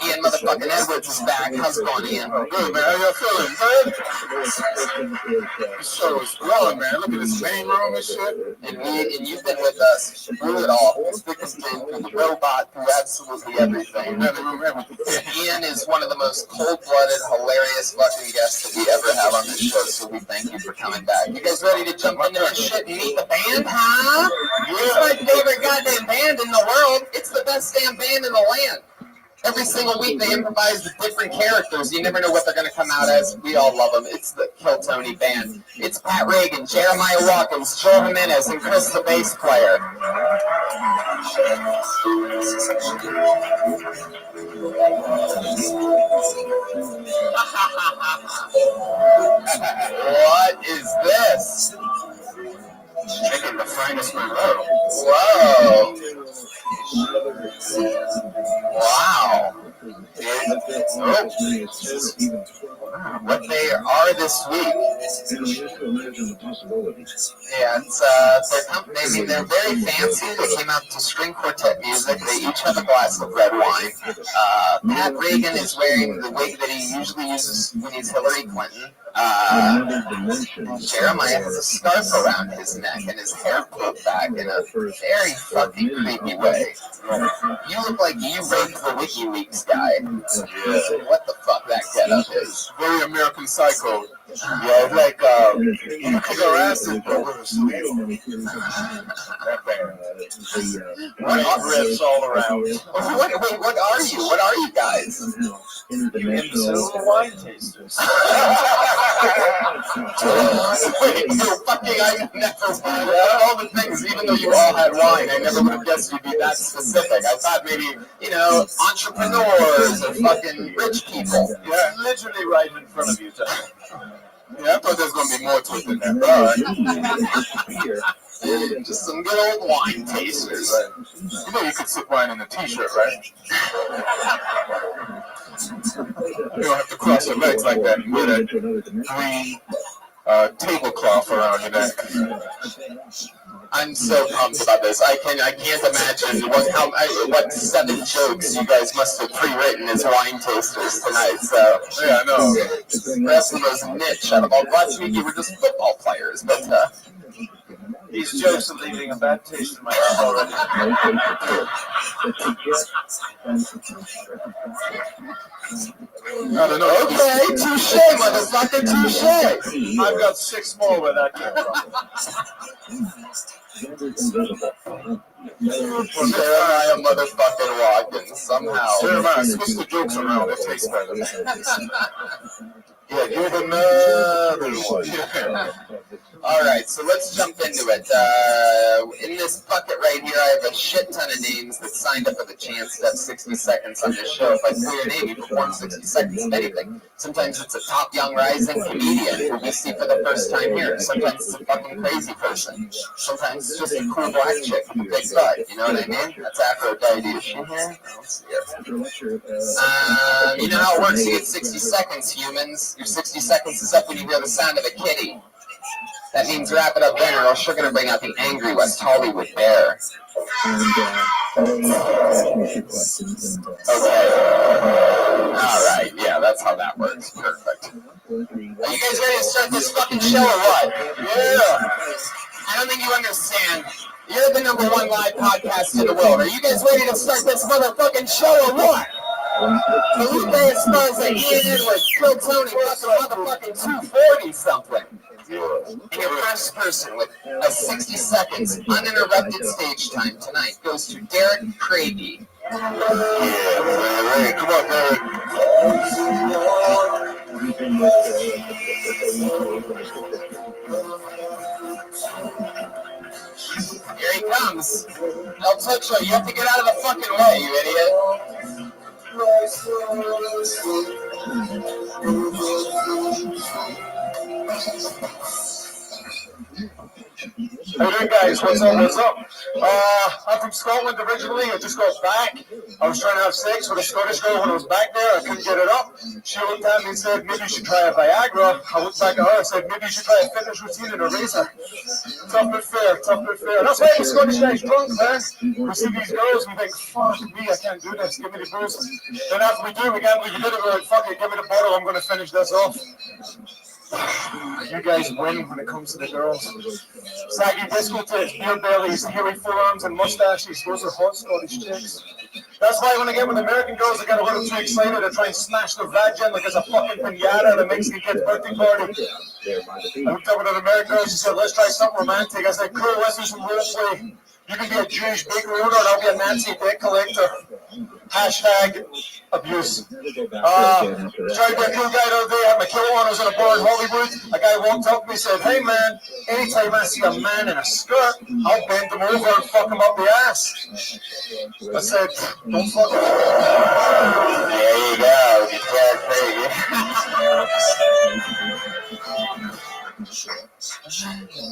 Ian motherfucking Edwards is back. How's it going, Ian? Good, man. How y'all feeling, man? This show is growing, man. Look at this main room and shit. And you've been with us through it all. It's thick and thin, through the robot, through absolutely everything. Ian is one of the most cold-blooded, hilarious fucking guests that we ever have on this show, so we thank you for coming back. You guys ready to jump into this shit and meet the band, huh? It's my favorite goddamn band in the world. It's the best damn band in the land. Every single week they improvise with different characters. You never know what they're going to come out as. We all love them. It's the Kill Tony band. It's Pat Reagan, Jeremiah Watkins, Joe Jimenez, and Chris the bass player. What is this? Chicken, the finest Monroe. Whoa. Wow. What they are this week. Yeah, it's they're very fancy. They came out to string quartet music. They each have a glass of red wine. Pat Reagan is wearing the wig that he usually uses when he's Hillary Clinton. Jeremiah has a scarf around his neck and his hair pulled back in a very fucking creepy way. You look like you raped the WikiLeaks guy. Yeah. What the fuck that getup is? Very American Psycho. Yeah, it's like you kick our asses, but we're asleep. That band. What riffs all around. Wait, what are you? What are you guys? You imbecile wine tasters. Wait, you're fucking, I never, out of all the things, even though you all had wine, I never would have guessed you'd be that specific. I thought maybe, entrepreneurs or fucking rich people. Yeah, literally right in front of you, Tom. Yeah, I thought there was going to be more to it than that. Right. Just some good old wine tasters. You know you could sip wine in a t-shirt, right? You don't have to cross your legs like that and wear that green tablecloth around your neck. I'm so pumped about this. I can't imagine what 7 jokes you guys must have pre-written as wine tasters tonight. So yeah, I know. Perhaps the most niche out of all. Last week you were just football players, but these jokes are leaving a bad taste in my mouth already. I don't know. Okay, touche, motherfucker, touche. I've got 6 more where that came from. Jeremiah motherfucking Watkins, somehow. Jeremiah, switch the jokes around, it tastes better. Yeah, give another one. All right, so let's jump into it. In this bucket right here, I have a shit ton of names that signed up for the chance to have 60 seconds on this show. If I say your name, you perform 60 seconds of anything. Sometimes it's a top young rising comedian who we see for the first time here. Sometimes it's a fucking crazy person. Sometimes it's just a cool black chick with a big butt. You know what I mean? That's Aphrodite. Is she here? I don't see it. You know how it works. You get 60 seconds, humans. Your 60 seconds is up when you hear the sound of a kitty. That means wrap it up there, or else you're going to bring out the angry West Hollywood bear. Okay. Alright, yeah, that's how that works. Perfect. Are you guys ready to start this fucking show or what? Yeah. I don't think you understand. You're the #1 live podcast in the world. Are you guys ready to start this motherfucking show or what? Felipe Esparza, Ian Edwards, Phil Tony, motherfucking 240 something. And your first person with a 60 seconds uninterrupted stage time tonight goes to Derek Craigie. Yeah, come on, Derek. Here he comes. El Tocho, you have to get out of the fucking way, you idiot. How you doing, guys? What's up? What's up? I'm from Scotland originally. I just got back. I was trying to have sex with a Scottish girl when I was back there. I couldn't get it up. She looked at me and said, maybe you should try a Viagra. I looked back at her and said, maybe you should try a fitness routine and a razor. Tough but fair, tough but fair. That's why the Scottish guy's drunk, man. We see these girls and we think, fuck me, I can't do this. Give me the booze. Then after we do, we can't believe we did it. We're like, fuck it, give me the bottle. I'm going to finish this off. You guys win when it comes to the girls. Saggy disco tits, beer bellies, hairy forearms, and mustaches. Those are hot Scottish chicks. That's why when I get with American girls, I get a little too excited to try and smash their vagin like it's a fucking pinata at a Mexican kid's birthday party. I hooked up with an American girl. She said, let's try something romantic. I said, cool, let's do some role play. You can be a Jewish bakery owner and I'll be a Nazi dick collector. Hashtag abuse. Tried to be a cool guy the other day. I had my kilo on. I was in a bar in Hollywood. A guy walked up and he said, hey man, anytime I see a man in a skirt, I'll bend him over and fuck him up the ass. I said, don't fuck him. There you go.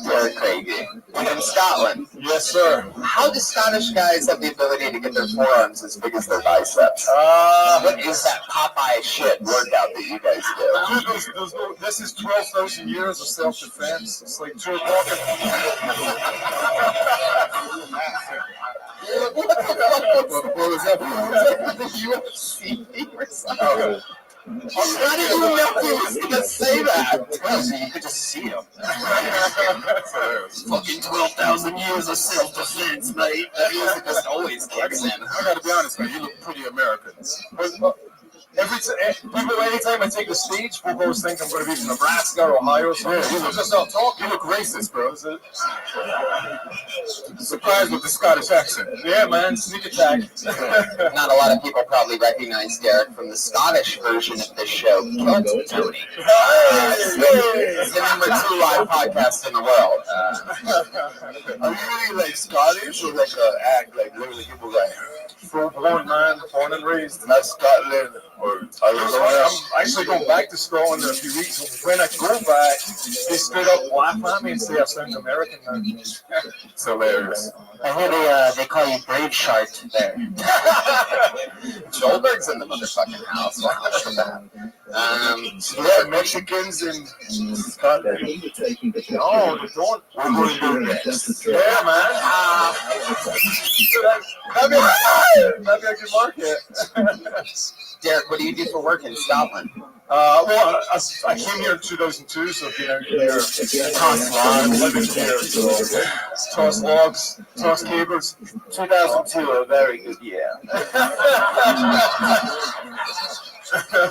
Derek Craigie. From Scotland. Yes, sir. How do Scottish guys have the ability to get their forearms as big as their biceps? What is that Popeye shit workout that you guys do? This is 12,000 years of self-defense. It's like 2 o'clock. What was that? The UFC or something? How did you know he was going to say that? Well, so you could just see him. Fucking 12,000 years of self-defense, mate. That music just always kicks in. I gotta be honest, man, you look pretty American. Anytime I take the stage, people always think I'm going to be from Nebraska or Ohio. So yeah, you look racist, bro. Surprised with the Scottish accent. Yeah, man, sneak attack. Not a lot of people probably recognize Derek from the Scottish version of this show, Kilt Tony. It's the #2 live podcast in the world. Are you really like Scottish or like act like literally people like Full-born man, born and raised. Not Scotland or Arizona? I'm actually going back to Scotland in a few weeks. When I go back, they straight up laugh at me and say I sound American now. It's hilarious. I hear they call you Brave Shark there. Joelberg's in the motherfucking house. You have Mexicans in Scotland? No, they don't. We're going to do next. Yeah, man. That'd be a good market. Derek, what do you do for work in Scotland? Well, I came here in 2002, so I've been out here. Toss logs, living here. Toss logs, toss cables. 2002, a very good year.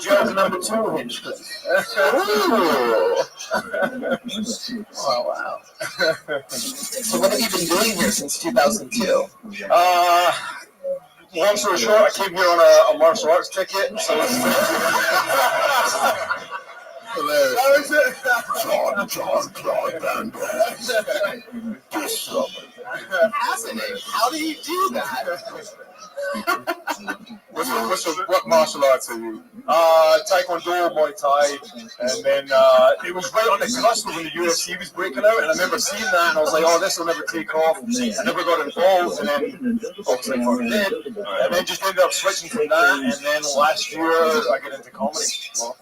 Job #2, Hinchcliffe. Oh, wow. So what have you been doing here since 2002? Long story short, I came here on a martial arts ticket, so it's Hilarious. That was it. John Claude Van Damme. Fascinating. How do you do that? What martial arts are you? Taekwondo, Muay Thai, and then it was right on the cusp of when the UFC was breaking out, and I remember seeing that, and I was like, oh, this will never take off. I never got involved, and then obviously I did, and then just ended up switching from that, and then last year I got into comedy. Well,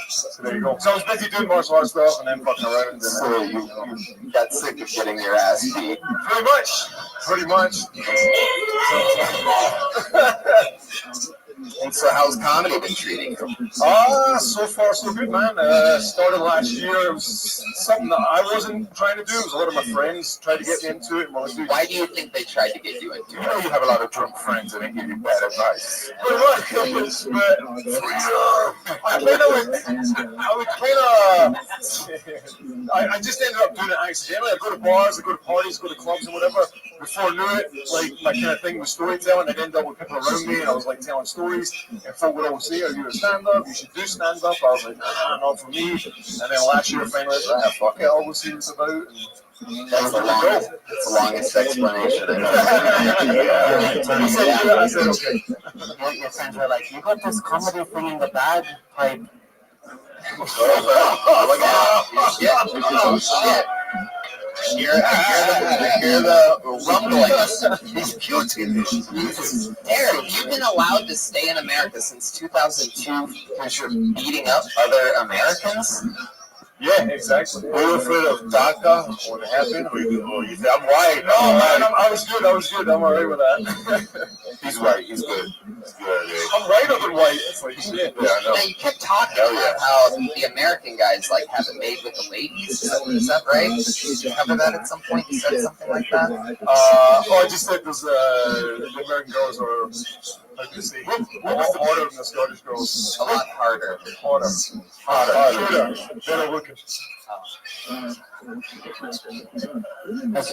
so there you go. So I was busy doing martial arts stuff, and then fucking around. So you got sick of getting your ass beat. Pretty much. And so how's comedy been treating you? So far so good, man. Started last year. It was something that I wasn't trying to do. It was a lot of my friends tried to get me into it. Why do you think they tried to get you into it? You know you have a lot of drunk friends and they give you bad advice. Pretty much. But I just ended up doing it accidentally. I go to bars, I go to parties, go to clubs and whatever. Before I knew it, like my kind of thing was storytelling. I'd end up with people around me and I was like telling stories. And folk would always say, are you a stand-up? You should do stand-up. I was like, nah, not for me. And then last year I finally said, fuck it, I'll go see what it's about. And that's the longest explanation I said, okay. Your friends were like, you got this comedy thing in the bag? Like, oh, shit. Hear the rumblings. He's puking. Eric, you've been allowed to stay in America since 2002 because you're beating up other Americans? Yeah, exactly. Were you afraid of DACA when it happened? Or you said, I'm white. No, man, I was good. I'm alright with that. He's white. He's good. I'm whiter than white. It's like shit. Yeah, I know. Now, you kept talking about how the American guys like have it made with the ladies. Is that right? Did you cover that at some point? You said something like that? I just said there's the American girls are, like you say, a lot harder than the Scottish girls. A lot harder. Harder. Better looking.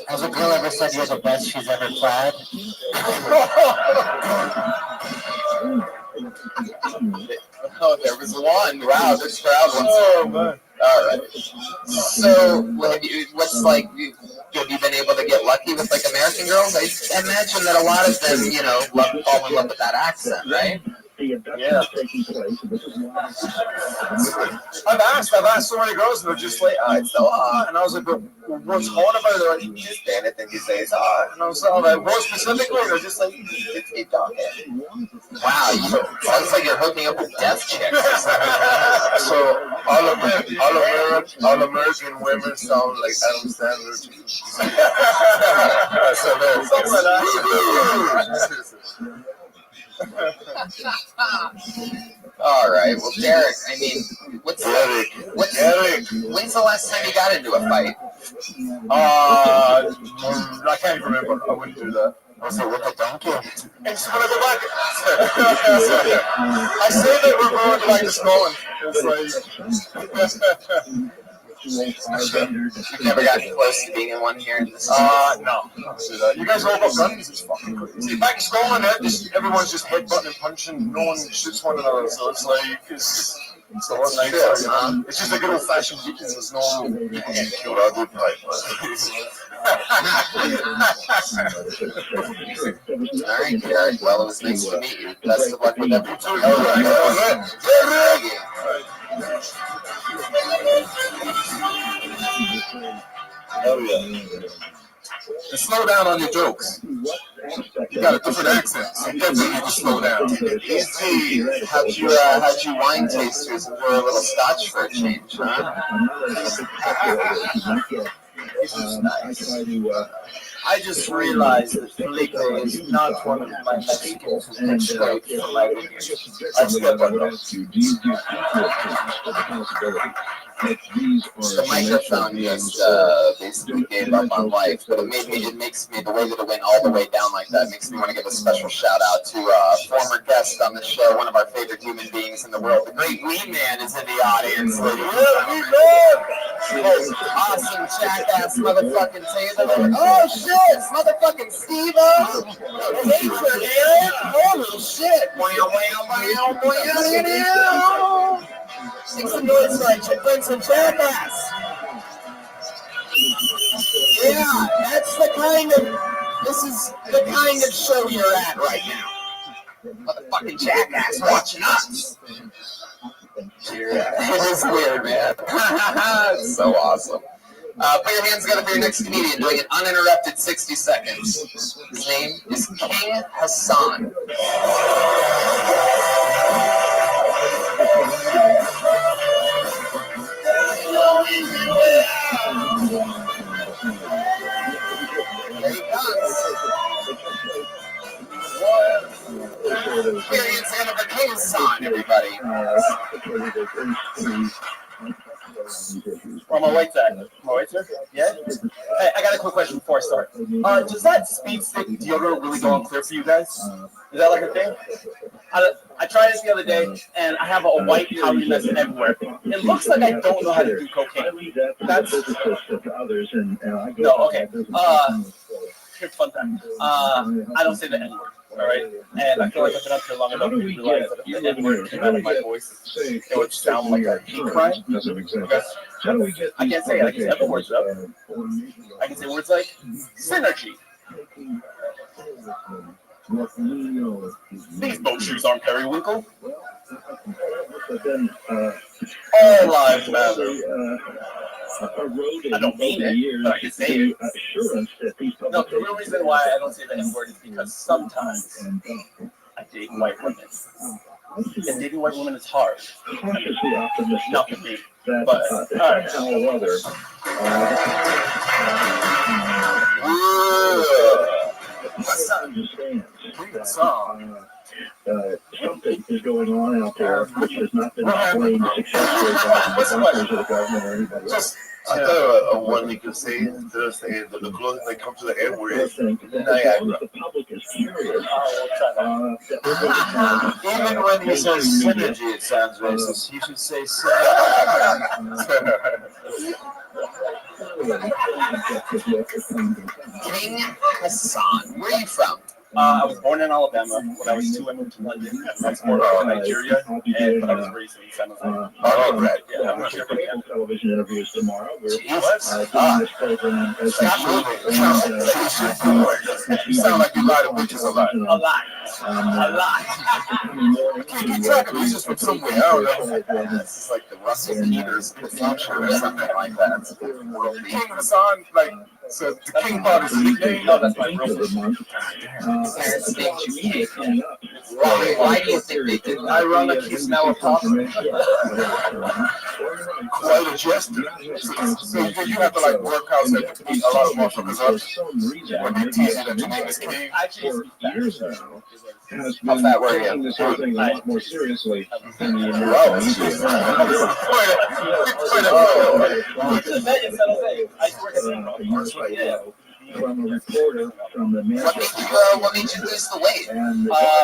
Has a girl ever said you're the best she's ever plaid? Oh, there was one. Wow, this crowd wants. Oh, man. All right. So, have you been able to get lucky with like American girls? I imagine that a lot of them, fall in love with that accent, right? Yeah. I've asked so many girls, and they're just like, oh, it's so hot. And I was like, but what's hot about it? They're like, just anything you say is hot. And I was like, what specifically? They're just like, just keep talking. Wow, sounds like you're hooking up with deaf chicks. So all American women sound like Adam Sandler. So there's something like that. All right. Well, Derek, I mean, when's the last time you got into a fight? I can't even remember. I wouldn't do that. Was it with a donkey? It's when I go back. I say that we're going back to Scotland. It's like. You've never gotten close to being in one here in this no. You guys all got guns? It's fucking crazy. See, back in Scotland, everyone's just headbutting and punching. No one shoots one another, so it's like, it's a lot nicer. It's just a good old-fashioned beating. There's no getting killed. I'll do pipe. All right, Derek. Well, it was nice to meet you. Best of luck with everything. Oh yeah. And slow down on your jokes. You got a different accent, so you definitely need to slow down. Easy. How'd you wine tasters and pour a little scotch for a change, huh? I just realized that Felipe is not one of my Mexicans who can straight from my vineyard. I step on those. The microphone just basically gave up on life, but it makes me, the way that it went all the way down like that makes me want to give a special shout out to a former guest on the show, one of our favorite human beings in the world. The great Wee Man is in the audience, ladies and gentlemen. Awesome jackass motherfucking Taylor. Oh shit, it's motherfucking Steve-O. Hatred, Aaron. Holy shit. Wow. Make some noise for it. Bring some jackass. Yeah, that's the kind of. This is the kind of show you're at right now. Motherfucking jackass watching us. Yeah, it is weird, man. It's so awesome. Put your hands together for your next comedian doing an uninterrupted 60 seconds. His name is King Hassan. There he comes. Put your hands together for King Hassan, everybody. Where my weights at? My weights are? Yeah? Hey, I got a quick question before I start. Does that speed stick deodorant really go on clear for you guys? Is that like a thing? I tried it the other day, and I have a white powdery mess everywhere. It looks like I don't know how to do cocaine. That's... No, okay. Here's fun fact. I don't say the N-word. All right, and I feel like I've been up here long enough to realize that if the N-word came out of my voice, it would sound like a hate crime. Okay. I can't say it. I can say other words though. I can say words like synergy. These boat shoes aren't periwinkle. All lives matter. I don't mean it, but I can say it. No, the real reason why I don't say the N-word is because sometimes I date white women. And dating white women is hard. Not for me, but something is going on out there which has not been explained successfully by the doctors of the government or anybody else. I thought a one we could say to say that the closest they come to the N-word is Niagara. The public is curious. Even when you say synergy, it sounds racist. You should say synergy. King Hassan, where are you from? I was born in Alabama. When I was 2, I moved to London. I was born in Nigeria, but I was raised in San Jose. Oh, right. Yeah, I'm sure. Television interviews tomorrow. We're doing What? this program as You sound like you lie to bitches a lot. A lot. A lot. I can't keep track of it. He's just from somewhere. I don't know. It's like the Russell Peters future or something like that. King Hassan, like, so the king part is his nickname? No, that's my real name. Parents named you King. Why do you think they did that? Ironic, he's now a pop. Quite a jester. So you have to like work out to beat a lot of motherfuckers up when they tease you that your name is King. years now has How's been that working? taking this whole thing a lot more seriously than the Wow. American media. From a reporter from the What made you lose the weight?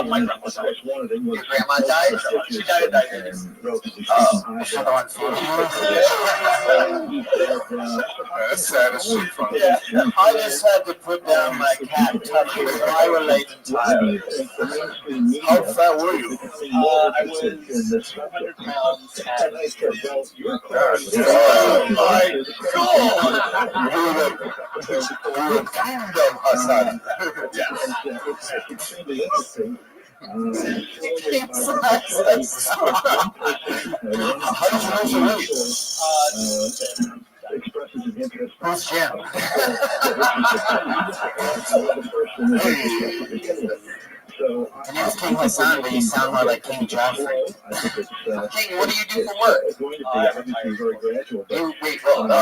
My grandma died. Your grandma died? She died of diabetes. That's sad as shit from Yeah, I just had to put down my cat Tucky. I relate entirely. How fat were you? I was 200 pounds at Oh my God! You were Kingdom Hassan. How did you lose the weight? Expresses an interest. Who's Jim? Your name's King Hassan, but you sound more like King Joffrey. King, what do you do for work? You wait, hold on.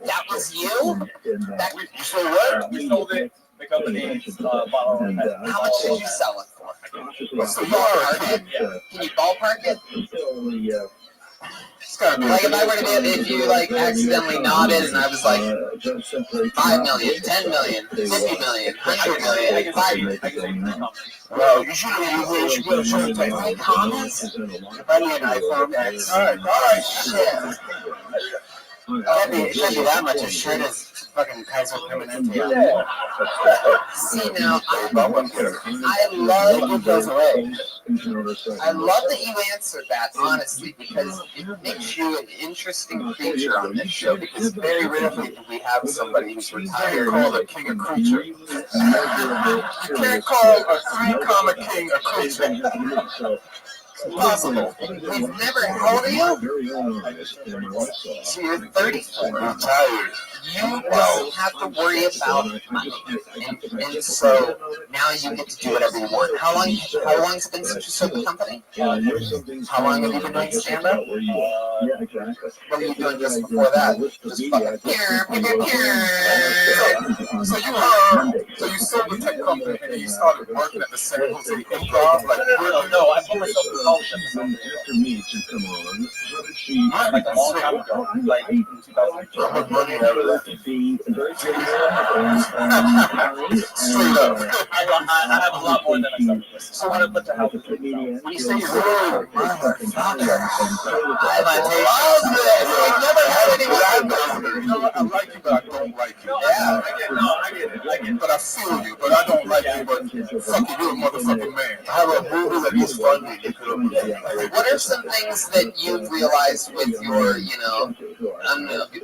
That was you? You sold what? We sold it. The company bottle. How much did you sell it for? What's the ballpark? Can you ballpark it? Like if I were to be, if you like accidentally nodded and I was like 5 million, 10 million, 50 million, 100 million, 5 million. Well, you should go to show type. Any comments? Buy me an iPhone X. All right, shit. It can't be that much. His shirt is fucking Kaiser Permanente. See now, I love it goes away. I love that you answered that honestly because it makes you an interesting creature on this show. Because very rarely do we have somebody who's retired called a king a creature. You can't call a three-comma king a creature. Impossible. We've never. How old are you? So you're 34. I'm tired. You don't have to worry about money, and so now you get to do whatever you want. How long has it been since you started the company? How long have you been doing stand-up? What were you doing just before that? Just fucking. So you sold the tech company and you started working at the San Jose Improv. No, I put myself in college at the time. Like a long time ago, like in 2002. How much money out of that? Straight up. I have a lot more than I started with. So I put the house. When you say you're really I've never had anyone. You know what? I like you, but I don't like you. Yeah, I get it. But I feel you, but I don't like you. But fuck you, you're a motherfucking man. I have a movie that he's funding. What are some things that you've realized with your,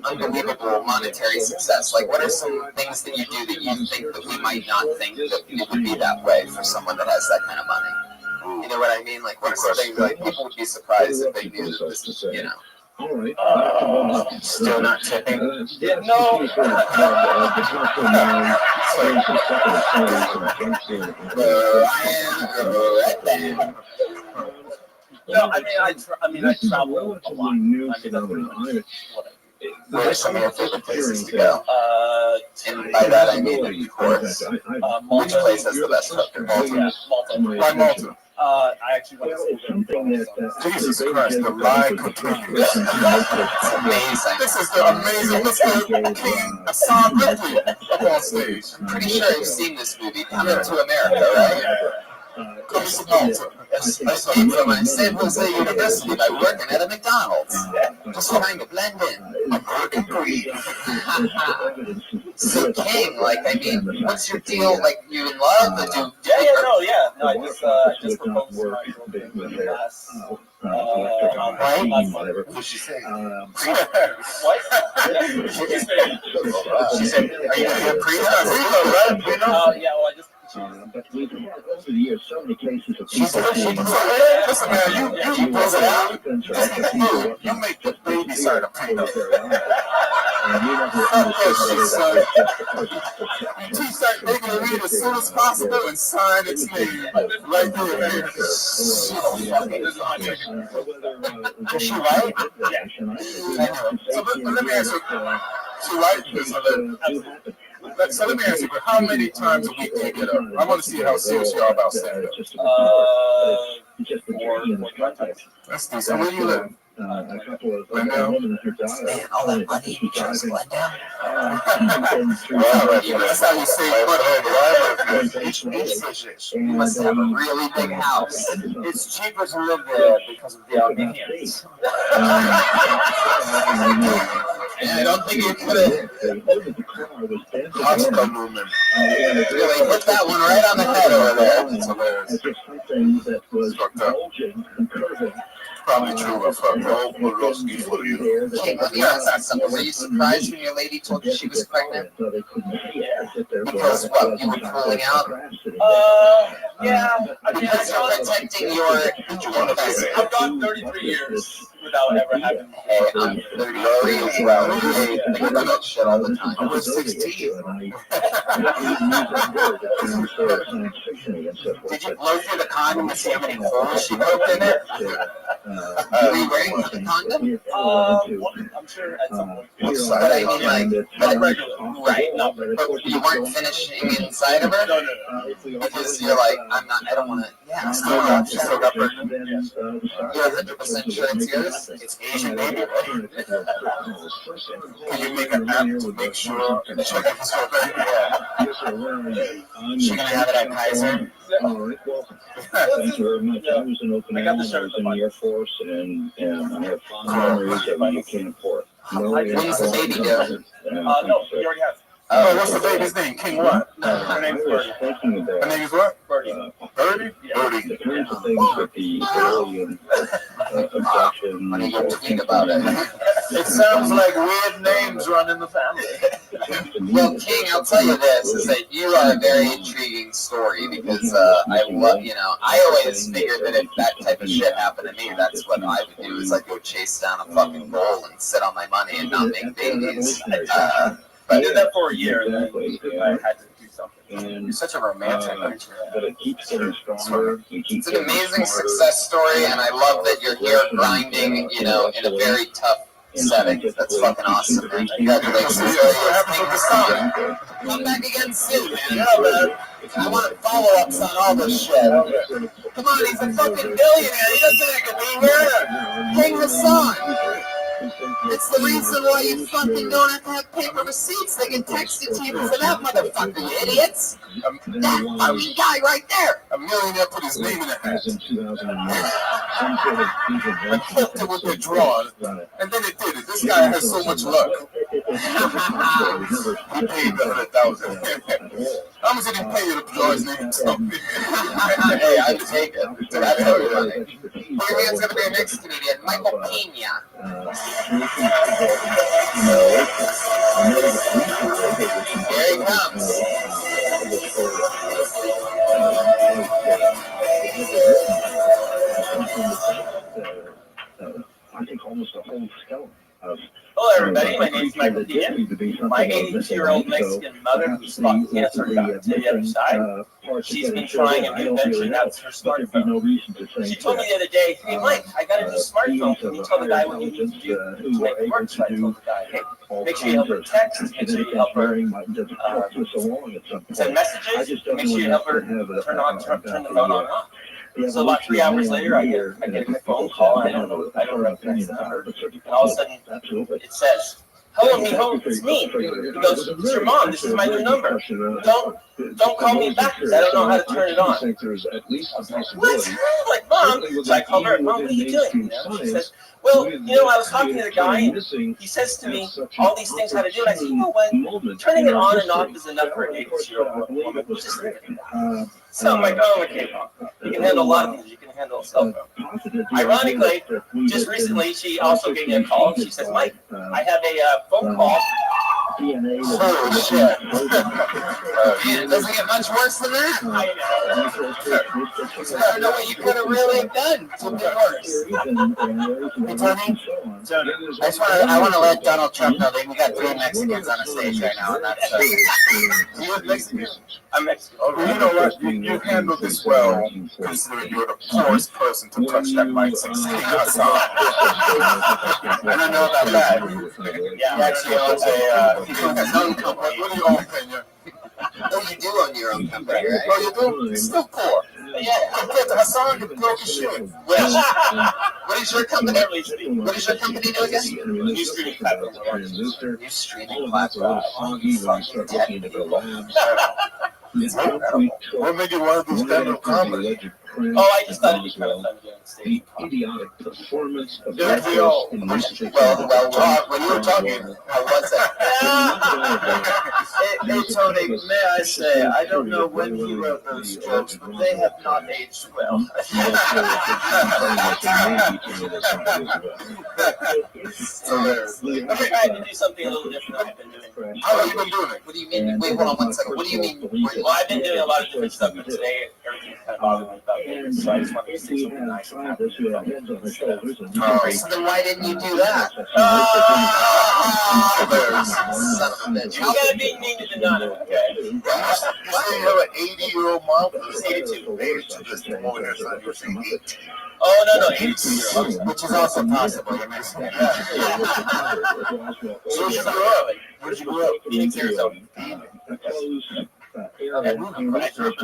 unbelievable monetary success? Like, what are some things that you do that you think that we might not think that it would be that way for someone that has that kind of money? You know what I mean? Like, what are some things like people would be surprised if they knew that this, Still not tipping? Yeah, no. No, I travel a lot. Where are some of your favorite places to go? And by that I mean, of course, which place has the best food? Malta. Why Malta? I actually went to Jesus Christ, the lie continues. It's amazing. This is the amazing Mr. King Hassan Ripley up on stage. I'm pretty sure you've seen this movie, Coming to America, right? Coming to Malta. I came from San Jose University by working at a McDonald's. Just trying to blend in. American greed. So King, what's your deal? Like, you in love? No, I just proposed to my girlfriend last. What did she say? What? She said, are you going to get right? Yeah, well, I just. But over the years, so many cases of listen, man, you pull it out. You make the baby side of prenup. You teach that nigga to read as soon as possible and sign its name right there. Is she right? Yeah. So let me answer. She right? So let me ask you, how many times a week do you get up? I want to see how serious you are about stand-up. 4 or 5 times. That's decent. Where do you live? Glendale? Man, all that money you chose Glendale? That's how you save money. You must have a really big house. It's cheaper to live there because of the Armenians. I don't think you could have. Really hit that one right on the head over there. It's hilarious. Fucked up. Probably true. I fucked up. For you. Hey, let me ask you something. Were you surprised when your lady told you she was pregnant? Because what? You were pulling out? Yeah. Because you're protecting your. I've gone 33 years without ever having. Hey, I'm 33 as well. Hey, think about that shit all the time. I was 16. Did you blow through the condom to see how many holes she poked in it? Were you wearing the condom? I'm sure at some point. But I mean, right? No, but you weren't finishing inside of her. No. Because you're like, I don't want to. Yeah, still got pregnant. You're 100% sure it's yours. It's Asian baby, right? Can you make an app to make sure and check if it's okay? Yeah. She's gonna have it at Kaiser. All right. Well, thank you very much. I was an open man. I was in the Air Force, and I have fond memories of Buchanan Port. When's the baby due? No, he already has. Oh, what's the baby's name? King what? Her name's Birdie. Her name is what? Birdie. Birdie? Birdie. When you go tweet about it. It sounds like weird names run in the family. Well, King, I'll tell you this, is that you are a very intriguing story because I love, I always figured that if that type of shit happened to me, that's what I would do, is I'd go chase down a fucking bull and sit on my money and not make babies. I did that for a year, and then I had to do something. You're such a romantic, aren't you? It's an amazing success story, and I love that you're here grinding, in a very tough setting. That's fucking awesome, man. Congratulations. Come back again soon, man. Yeah, man. I want follow-ups on all this shit. Come on, he's a fucking billionaire. He doesn't have to be here. King Hassan. It's the reason why you fucking don't have to have paper receipts. They can text it to you for that motherfucker, you idiots. That fucking guy right there. A millionaire put his name in a hat. And clipped it with the drawer. And then it did it. This guy has so much luck. He paid the 100,000. How much did he pay you to draw his name? Hey, I'd take it. That's everybody. Your man's gonna be our next comedian, Michael Pena. Here he comes. I think almost a whole skeleton of. Hello, everybody. My name is Michael Pena. My 82-year-old Mexican mother who's fought cancer and got to the other side. She's been trying a new invention. That's her smartphone. She told me the other day, "Hey, Mike, I got a new smartphone. Can you tell the guy what you need to do to make it work?" So I told the guy, "Hey, make sure you help her text. Make sure you help her send messages. Make sure you help her turn the phone on and off." So about 3 hours later, I get a phone call. I don't recognize the number, and all of a sudden, it says, "Hello, mijo, it's me." He goes, "It's your mom. This is my new number. Don't call me back because I don't know how to turn it on." I was like, "What?" I'm like, "Mom." So I called her, "Mom, what are you doing?" She says, "Well, I was talking to the guy, and he says to me all these things how to do it." I said, "You know what? Turning it on and off is enough for an 82-year-old woman. We'll just leave it at that." So I'm like, "Oh, okay, Mom. You can handle a lot of things. You can handle a cell phone." Ironically, just recently, she also gave me a call. She says, "Mike, I have a phone call." Holy shit. Man, it doesn't get much worse than that. I don't know what you could have really done to be worse. Hey, Tony, I want to let Donald Trump know that we got 3 Mexicans on the stage right now, and that's You're Mexican? I'm Mexican. Well, you know what? You handled this well, considering you're the poorest person to touch that mic since King Hassan. And I know about that. Yeah, Actually, owns his own company. What do you own, Pena? Oh, you do own your own company, right? Oh, you do? You're still poor. Yeah. Compared to Hassan, you're broke as shit. What is your company? What is your company do again? New streaming platform. New streaming platform. What made you want to do stand-up comedy? Oh, I just thought it'd be kind of fun doing stage. Idiotic performance of Well, when you were talking, how was it? Hey, Tony, may I say, I don't know when he wrote those jokes, but they have not aged well. I tried to do something a little different than I've been doing. How have you been doing it? What do you mean? Wait, hold on 1 second. What do you mean? Well, I've been doing a lot of different stuff, but today everything's kind of bothering me about it. So I just wanted to say something nice and happy. Oh, so then why didn't you do that? Son of a bitch. You gotta be mean to none of it, okay? You say you have an 80-year-old mom? He's 82. 82, just over here, son. You're saying 8. Oh, no, 82-year-old. Which is also possible. You're Mexican. So you grew up? Where'd you grow up? Phoenix, Arizona. I grew up in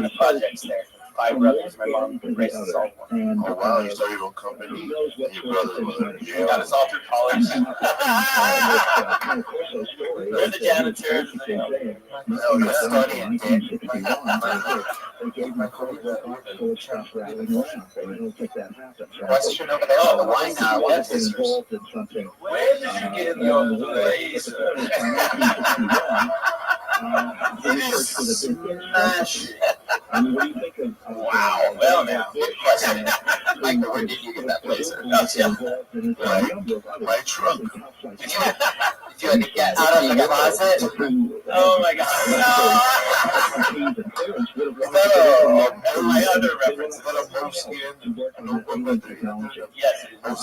the projects there. 5 brothers. My mom raised us all. Oh, wow. You started your own company. Your brother was in jail. Got us all through college. They're the janitors. No, you're studying, dude. Question over there on the wine now. Where did you get your blazer? It is smashing. Wow. Well, now. Good question. Michael, where did you get that blazer? My trunk. If you had to guess, out of the closet? Oh my God. Is that my other reference? Is that a moleskin? Yes, it is.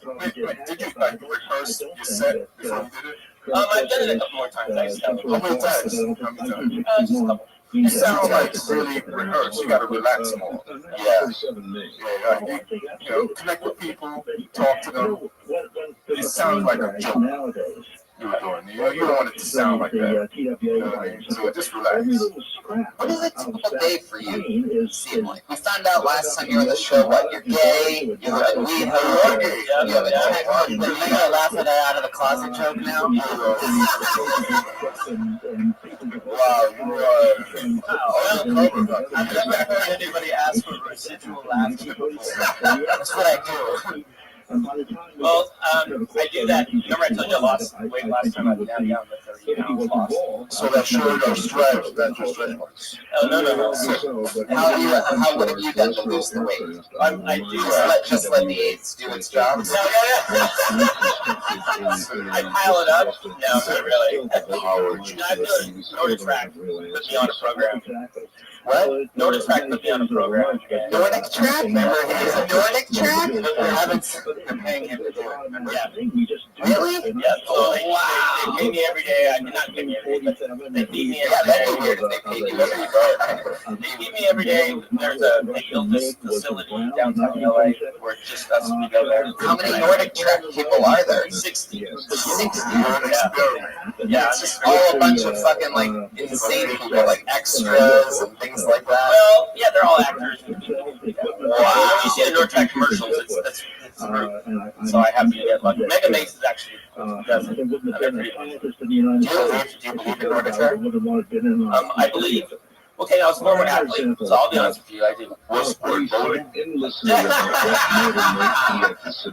Wait, did you rehearse your set before you did it? I've done it a couple more times. I just haven't. How many times? Just a couple. You sound like really rehearsed. You got to relax more. Yeah. You know, connect with people, talk to them. It sounds like a joke you were doing. You don't want it to sound like that. You know what I mean? So just relax. What is a typical day for you? Seem like we found out last time you were on the show. What, you're gay? You have a weed hood? You have a tech. You're gonna laugh at that out of the closet joke now? Wow, you are. I've never heard anybody ask for residual laughter before. That's what I do. Well, I do that. Remember I told you I lost weight last time I was down with 30 pounds lost. So that showed your stretch. That's your stretch marks. Oh, no. What have you done to lose the weight? I do just let the AIDS do its job. No, I pile it up. No, not really. I've done NordicTrack put me on a program. What? NordicTrack put me on a program. NordicTrack? Remember his NordicTrack? I haven't been paying him to do it. Yeah. Really? Yeah. So they pay me every day. I did not pay me every day, but they feed me every day. Yeah, that'd be weird if they paid you every day. They feed me every day. There's a illness facility downtown LA where it's just us. We go there. How many NordicTrack people are there? 60. 60. Yeah, it's just all a bunch of fucking like insane people, like extras and things like that. Well, yeah, they're all actors. Wow. You see the NordicTrack commercials, it's great. So I have to get lucky. Mega Mace is actually does it. Do you believe in NordicTrack? I believe. Okay, I was a former athlete, so I'll be honest with you, I do. What sport?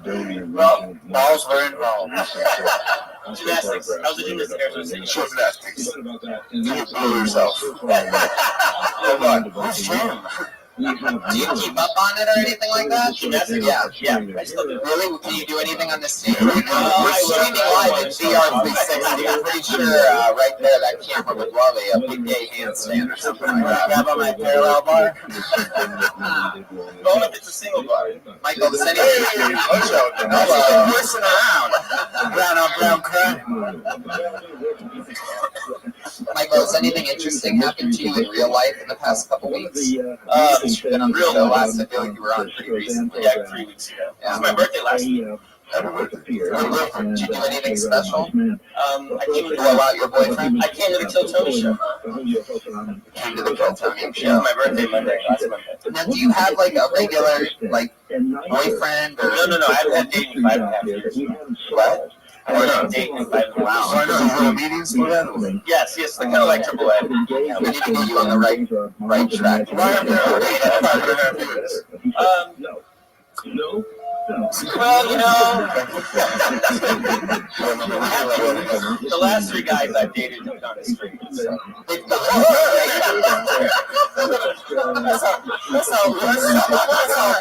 Bowling? Well, balls were involved. Gymnastics. I was a gymnast at Arizona State. Gymnastics. You blew yourself. Hold on. Who's Jim? Do you keep up on it or anything like that? Gymnastics? Yeah, I still do. Really? Can you do anything on the stage right now? We're streaming live at DR360. I'm pretty sure right there that camera would love a big gay handstand or something like that. Grab on my parallel bar. Well, if it's a single bar. Michael, does anything... Hello. Listen around. Brown on brown crime. Michael, has anything interesting happened to you in real life in the past couple weeks? Since you've been on the show last, I feel like you were on pretty recently. Yeah, 3 weeks ago. It was my birthday last week. Did you do anything special? I came to blow out your boyfriend? I came to the Kill Tony show. Came to the Kill Tony It was show. my birthday Monday, last Monday. Now, do you have like a regular boyfriend or? No. I haven't had dating in 5.5 years. What? I haven't dated in 5.5 years. Why not? You go to meetings for that? Yes, they're kind of like AAA. We need to get you on the right track. Why have you ever dated 5.5 years? No. Well, you know, the last 3 guys I've dated have gone straight. So. That's how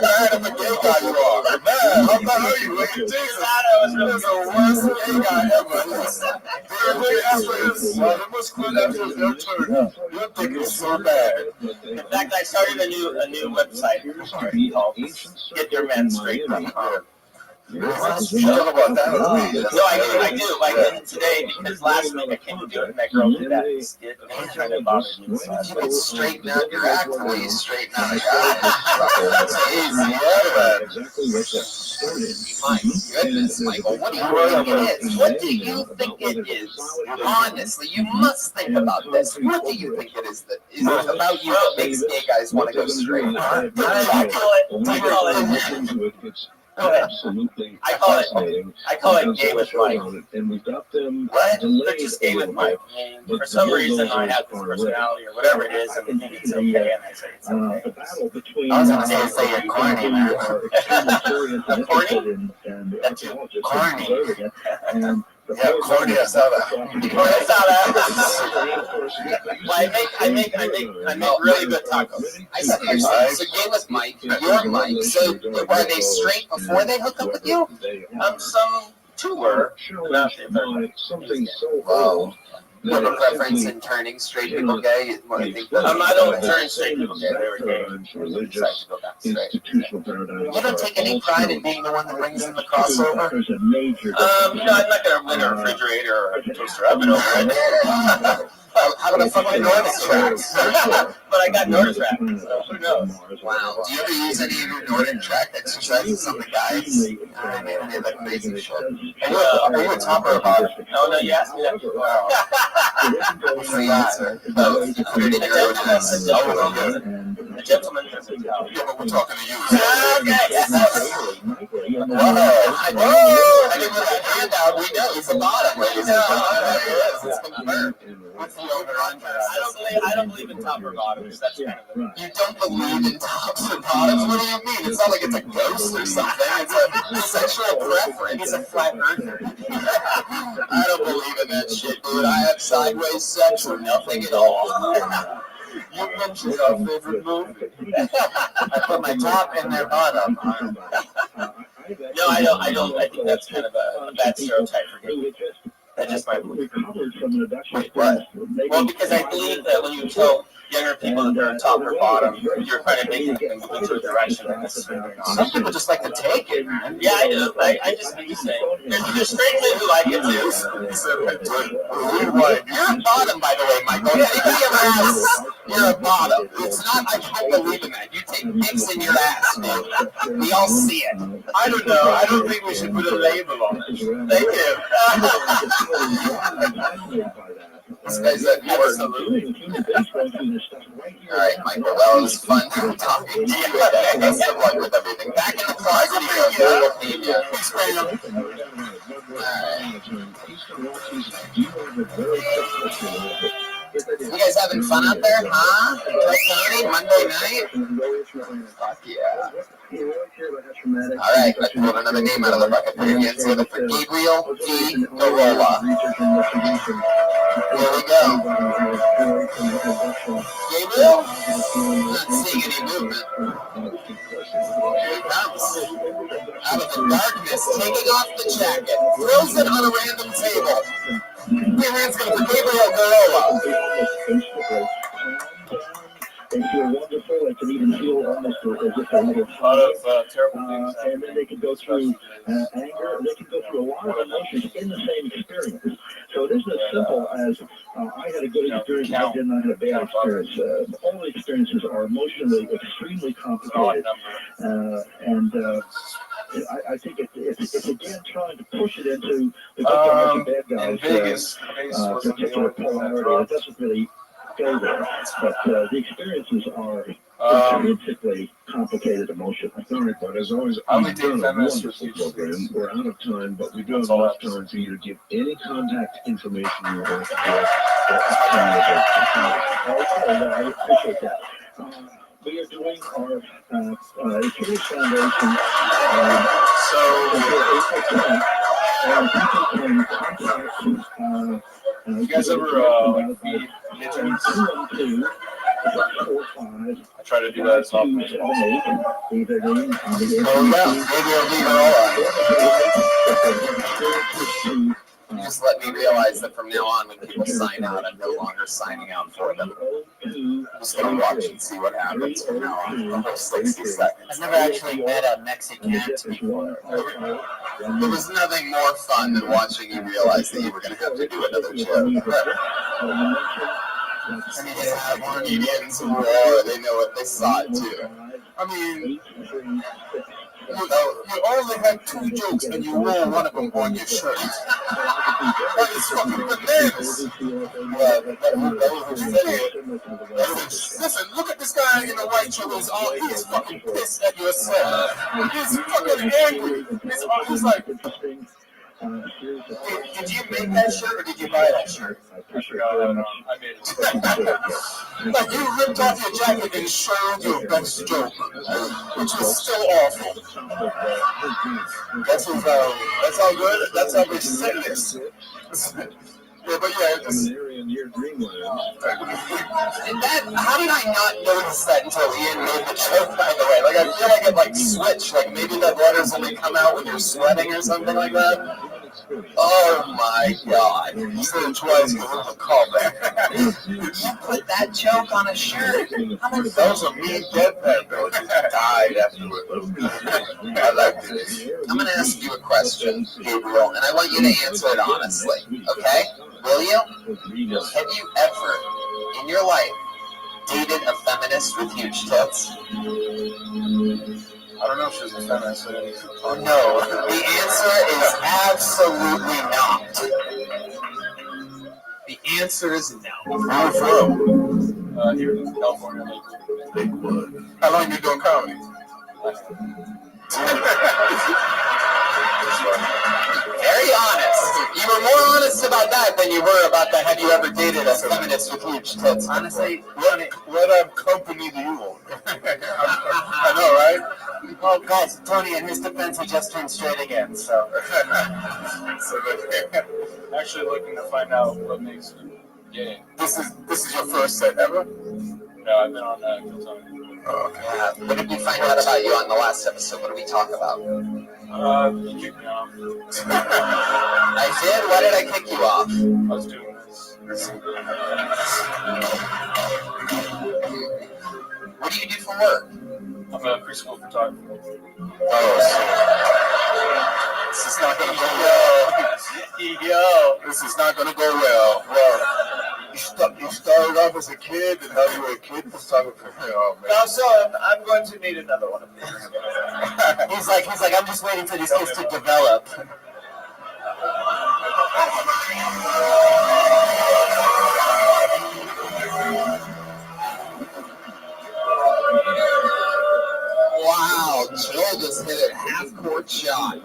bad of a gay guy you are. Man, how bad are you? Jesus, you're the worst gay guy ever. It must quit after your turn. Your dick is so bad. In fact, I started a new website called GetYourManStraight.com. Talk about that. No, I do. I didn't today because last week I came to do it and that girl did that. It kind of bothered me. So you can straighten out your act the way you straighten out a guy. That's easy. My goodness, Michael, what do you think it is? What do you think it is? Honestly, you must think about this. What do you think it is that is about you that makes gay guys want to go straight? Absolutely I call fascinating. it gay with Mike. And we've got them What? They're delayed just a gay with little Mike. bit, For but some the reason, I bulldozers have this are personality or whatever it is, and I think it's okay, and I say it's okay. the battle between I was gonna say you're corny, man. are extremely serious and Corny? interested in archaeologists Corny. observing it. And Yeah, corny, I saw that. I saw that. Well, I make really good tacos. I see you're saying, so gay with Mike, you're Mike. So were they straight before they hooked up with you? Some two were. Not the third. something so Wow. You have a preference in turning straight people gay? I think I don't turn straight people gay. They were gay. religious institutional paradigm. You don't take any pride in being the one that brings in the crossover? There's a major I'm not gonna win a refrigerator or a toaster oven over it. How about a fucking Nordic tracks? But I got Nordic tracks, so who knows? Wow. Do you ever use any of your Nordic track exercises on the guys? I mean, any of that crazy shit. Are you a topper or bottom? No, you asked me that before. What's the answer? Both. Put it in your own hands. A gentleman doesn't tell. Yeah, but we're talking to you. Whoa! I didn't put that hand out. We know he's a bottom, ladies and gentlemen. There he is. It's confirmed. What's the over-under? I don't believe in top or bottoms. That's kind of the... You don't believe in tops or bottoms? What do you mean? It's not like it's a ghost or something. It's a sexual preference. It's a flat earther. I don't believe in that shit, dude. I have sideways sex or nothing at all. You mentioned our favorite movie. I put my top in their bottom. No, I don't. I think that's kind of a bad stereotype for me. That's just my belief. What? Well, because I believe that when you tell younger people that they're top or bottom, you're kind of making them move into a direction that necessarily not. Some people just like to take it, man. Yeah, I do. I'm just saying. There's straight men who like it too. You're a bottom, by the way, Michael. Anybody ever asks, you're a bottom. It's not, I don't believe in that. You take dicks in your ass, man. We all see it. I don't know. I don't think we should put a label on it. Thank you. This guy's at Absolutely. All right, Michael. Well, it was fun talking to you. Best of luck with everything. Back in the closet here. Thanks, man. You guys having fun out there, huh? County, Monday night? Fuck yeah. All right, let's pull another name out of the bucket. Put your hands together for Gabriel D. Gorola. Here we go. Gabriel? Not seeing any movement. Here he comes. Out of the darkness, taking off the jacket, throws it on a random table. Put your hands together for Gabriel Gorola. They feel wonderful. They can even feel almost as if they're a little terrible things. And then they can go through anger. They can go through a lot of emotions in the same experience. So it isn't as simple as I had a good experience, I did not have a bad experience. All the experiences are emotionally extremely complicated. I think it's again trying to push it into the good guys and bad guys. In Vegas particular polarity. It doesn't really go there, but the experiences are intrinsically complicated emotions. Sorry, but as always, we've done a wonderful program. We're out of time, but we do have enough time for you to give any contact information you want to give. I appreciate that. We are doing our Achilles Foundation. People can contact you guys ever feed pigeons? I try to do that as often as possible. You just let me realize that from now on, when people sign out, I'm no longer signing out for them. I'm just going to watch and see what happens from now on. The whole 60 seconds. I've never actually met a Mexican before. There was nothing more fun than watching you realize that you were going to have to do another joke. I mean, they have comedians who roar, they know it, they saw it too. I mean, you only have 2 jokes and you roll one of them on your shirt. That is fucking bananas. Listen, look at this this guy in the white shirt he's fucking pissed at your set. He's fucking angry. He's like, Did you make that shirt or did you buy that shirt? I made it. Like, you ripped off your jacket and showed your best joke, which was still awful. That's how good. That's how much sadness. Yeah, but yeah, how did I not notice that until Ian made the joke, by the way? Like, I feel like it, like, switched. Like, maybe the letters only come out when you're sweating or something like that. Oh, my God. You said it twice, give him a call back. You put that joke on a shirt. That was a mean deadpan, bro. It just died afterwards. I liked it. I'm going to ask you a question, Gabriel, and I want you to answer it honestly, okay? Will you? Have you ever, in your life, dated a feminist with huge tits? I don't know if she's a feminist. Oh, no. The answer is absolutely not. The answer is no. Where are you from? Here in California. Lakewood. How long you been doing comedy? Very honest. You were more honest about that than you were about the have you ever dated a feminist with huge tits. Honestly, what company do you own? I know, right? Well, guys, Tony, in his defense, he just turned straight again, so. Actually looking to find out what makes you gay. This is your first set ever? No, I've been on that until time. Oh, okay. Yeah. What did we find out about you on the last episode? What did we talk about? You kicked me off. I did? Why did I kick you off? I was doing this. What do you do for work? I'm a preschool photographer. Oh, this is not going to go well. This is not going to go well. Well, you started off as a kid, and now you're a kid photographer. Oh, man. No, so I'm going to need another one of these. He's like, I'm just waiting for these kids to develop. Wow, Joel just hit a half-court shot.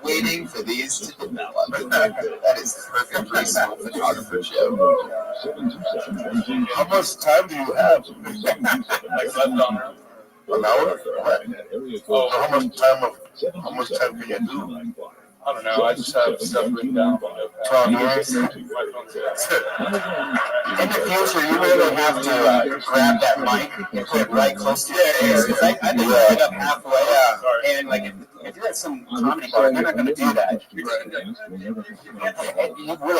Waiting for these to develop. That is the perfect preschool photographer show. How much time do you have? Like left on her? An hour? What? How much time can you do? I don't know. I just have stuff written down. 12 years? In the future, you really have to grab that mic and put it right close to your ear. Because I think you pick up halfway. And like, if you're at some comedy bar, they're not going to do that. You really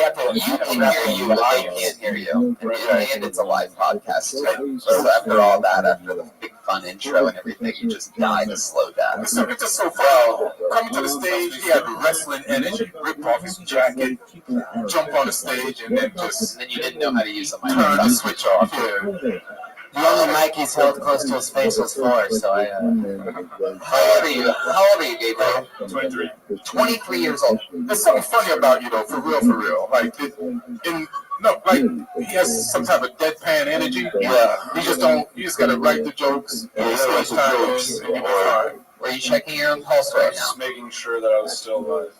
have to. You can hear you, but they can't hear you. And it's a live podcast too. So after all that, after the big fun intro and everything, you just die to slow down. So it's just so fun. Coming to the stage, he had wrestling energy, rip off his jacket, jump on the stage, and then just. And then you didn't know how to use a mic. Turn the switch off. Yeah. The only mic he's held close to his face was 4, so I. How old are you? How old are you, Gabriel? 23. 23 years old. There's something funny about you, though, for real. Like, he has some type of deadpan energy. Yeah. You just gotta write the jokes, and stage time, and you'll be fine. Were you checking your own pulse right now? Just making sure that I was still alive.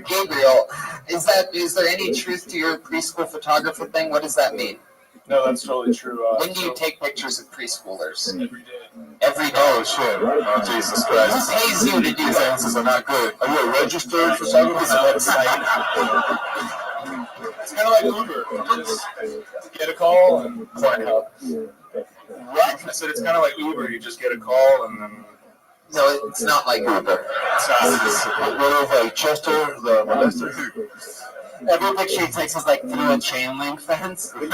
Gabriel, is there any truth to your preschool photographer thing? What does that mean? No, that's totally true. When do you take pictures of preschoolers? Every day. Every day? Oh, shit. Oh, Jesus Christ. Who pays you to do These that? answers are not good. Are you a registered photographer? It's a website. It's kind of like Uber. Just get a call and sign up. What? I said it's kind of like Uber. You just get a call and then. No, it's not like Uber. It's not. What if like Chester, the molester? Every picture he takes is like through a chain link fence. He's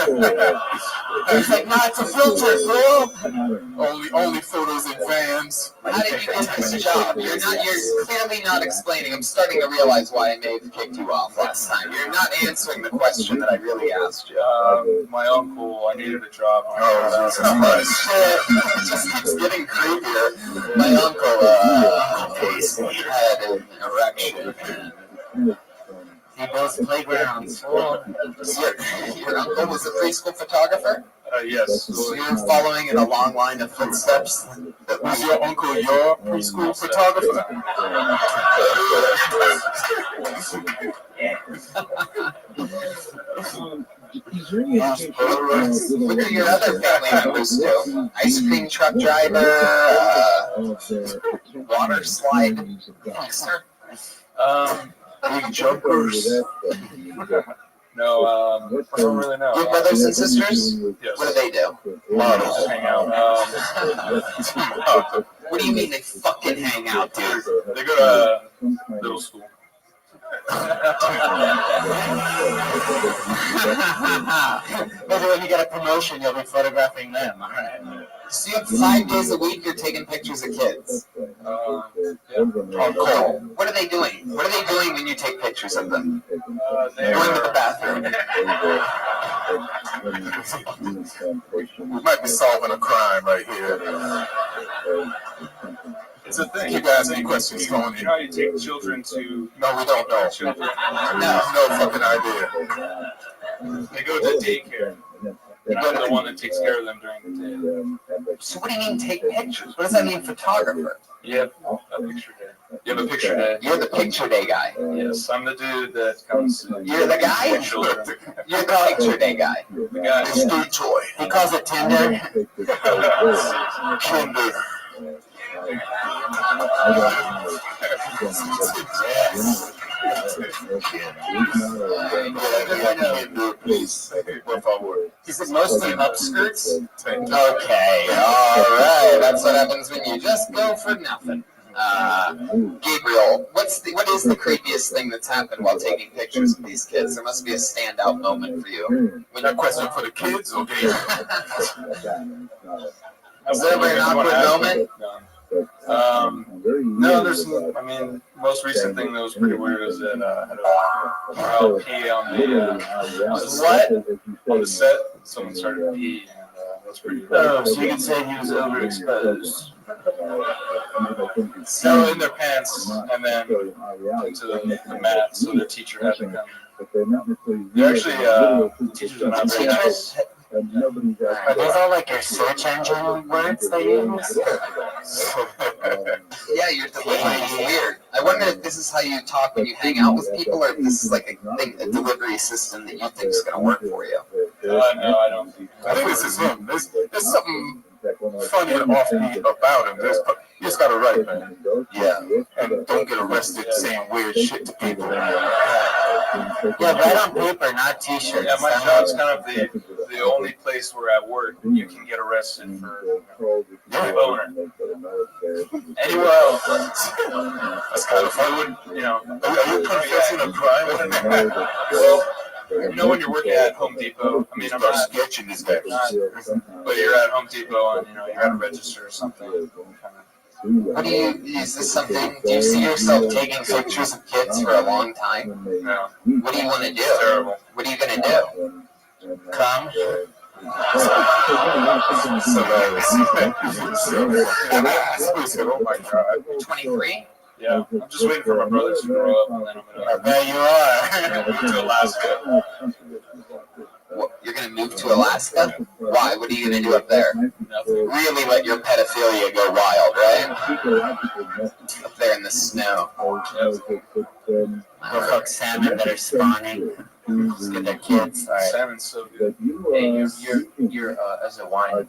like, no, it's a filter, bro. Only photos in vans. How did you get this job? You're clearly not explaining. I'm starting to realize why I may have kicked you off last time. You're not answering the question that I really asked you. My uncle, I needed a job. Oh, shit. It just keeps getting creepier. My uncle, had an erection. He builds playgrounds. Your uncle was a preschool photographer? Yes. So you're following in a long line of footsteps? Was your uncle your preschool photographer? What do your other family members do? Ice cream truck driver, water slide fixer? Big jumpers. No, I don't really know. Your brothers and sisters? Yes. What do they do? Models hang out. What do you mean they fucking hang out, dude? They go to middle school. Maybe when you get a promotion, you'll be photographing them. All right. So you have 5 days a week you're taking pictures of kids. On call. What are they doing? What are they doing when you take pictures of them? They're Going to the bathroom. We might be solving a crime right here. It's a thing. Keep asking questions, Tony. You know how you take children to... No, we don't know. Children. No fucking idea. They go to daycare. And I'm the one that takes care of them during the day. So what do you mean take pictures? What does that mean, photographer? Yep, a picture day. You have a picture day. You're the picture day guy. Yes, I'm the dude that comes. You're the guy? Children. You're the picture day guy. The guy. It's Dude Toy. He calls it Tinder. Tinder. Is it mostly upskirts? Okay, alright. That's what happens when you just go for nothing. Gabriel, what is the creepiest thing that's happened while taking pictures of these kids? There must be a standout moment for you. That question for the kids or Gabriel? Is there ever an awkward moment? No, there's. I mean, most recent thing that was pretty weird is that I had a child pee on the set. Someone started to pee, and that's pretty weird. Oh, so you can say he was overexposed. So in their pants, and then into the mat, so their teacher had to come. They're actually teachers are not very nice. Are those all like your search engine words they use? Yeah, your delivery is weird. I wonder if this is how you talk when you hang out with people, or if this is like a delivery system that you think is going to work for you. No, I don't. I think this is him. There's something funny and offbeat about him. You just got to write, man. Yeah. And don't get arrested saying weird shit to people. Yeah, write on paper, not t-shirts. Yeah, my job's kind of the only place where at work you can get arrested for boner. Anywhere else, that's kind of fun. You know, are you confessing a crime? Well, you know when you're working at Home Depot, I mean, I'm not sketching this guy, but you're at Home Depot and, you know, you got to register or something. What do is this something, do you see yourself taking pictures of kids for a long time? No. What do you want to do? Terrible. What are you going to do? Come? Oh my God. 23? Yeah, I'm just waiting for my brothers to grow up, and then I'm gonna. There you are. Move to Alaska. You're gonna move to Alaska? Why? What are you gonna do up there? Nothing. Really let your pedophilia go wild, right? Up there in the snow. Go fuck salmon that are spawning. Just get their kids. All right. Salmon's so good. Hey, you're as a wine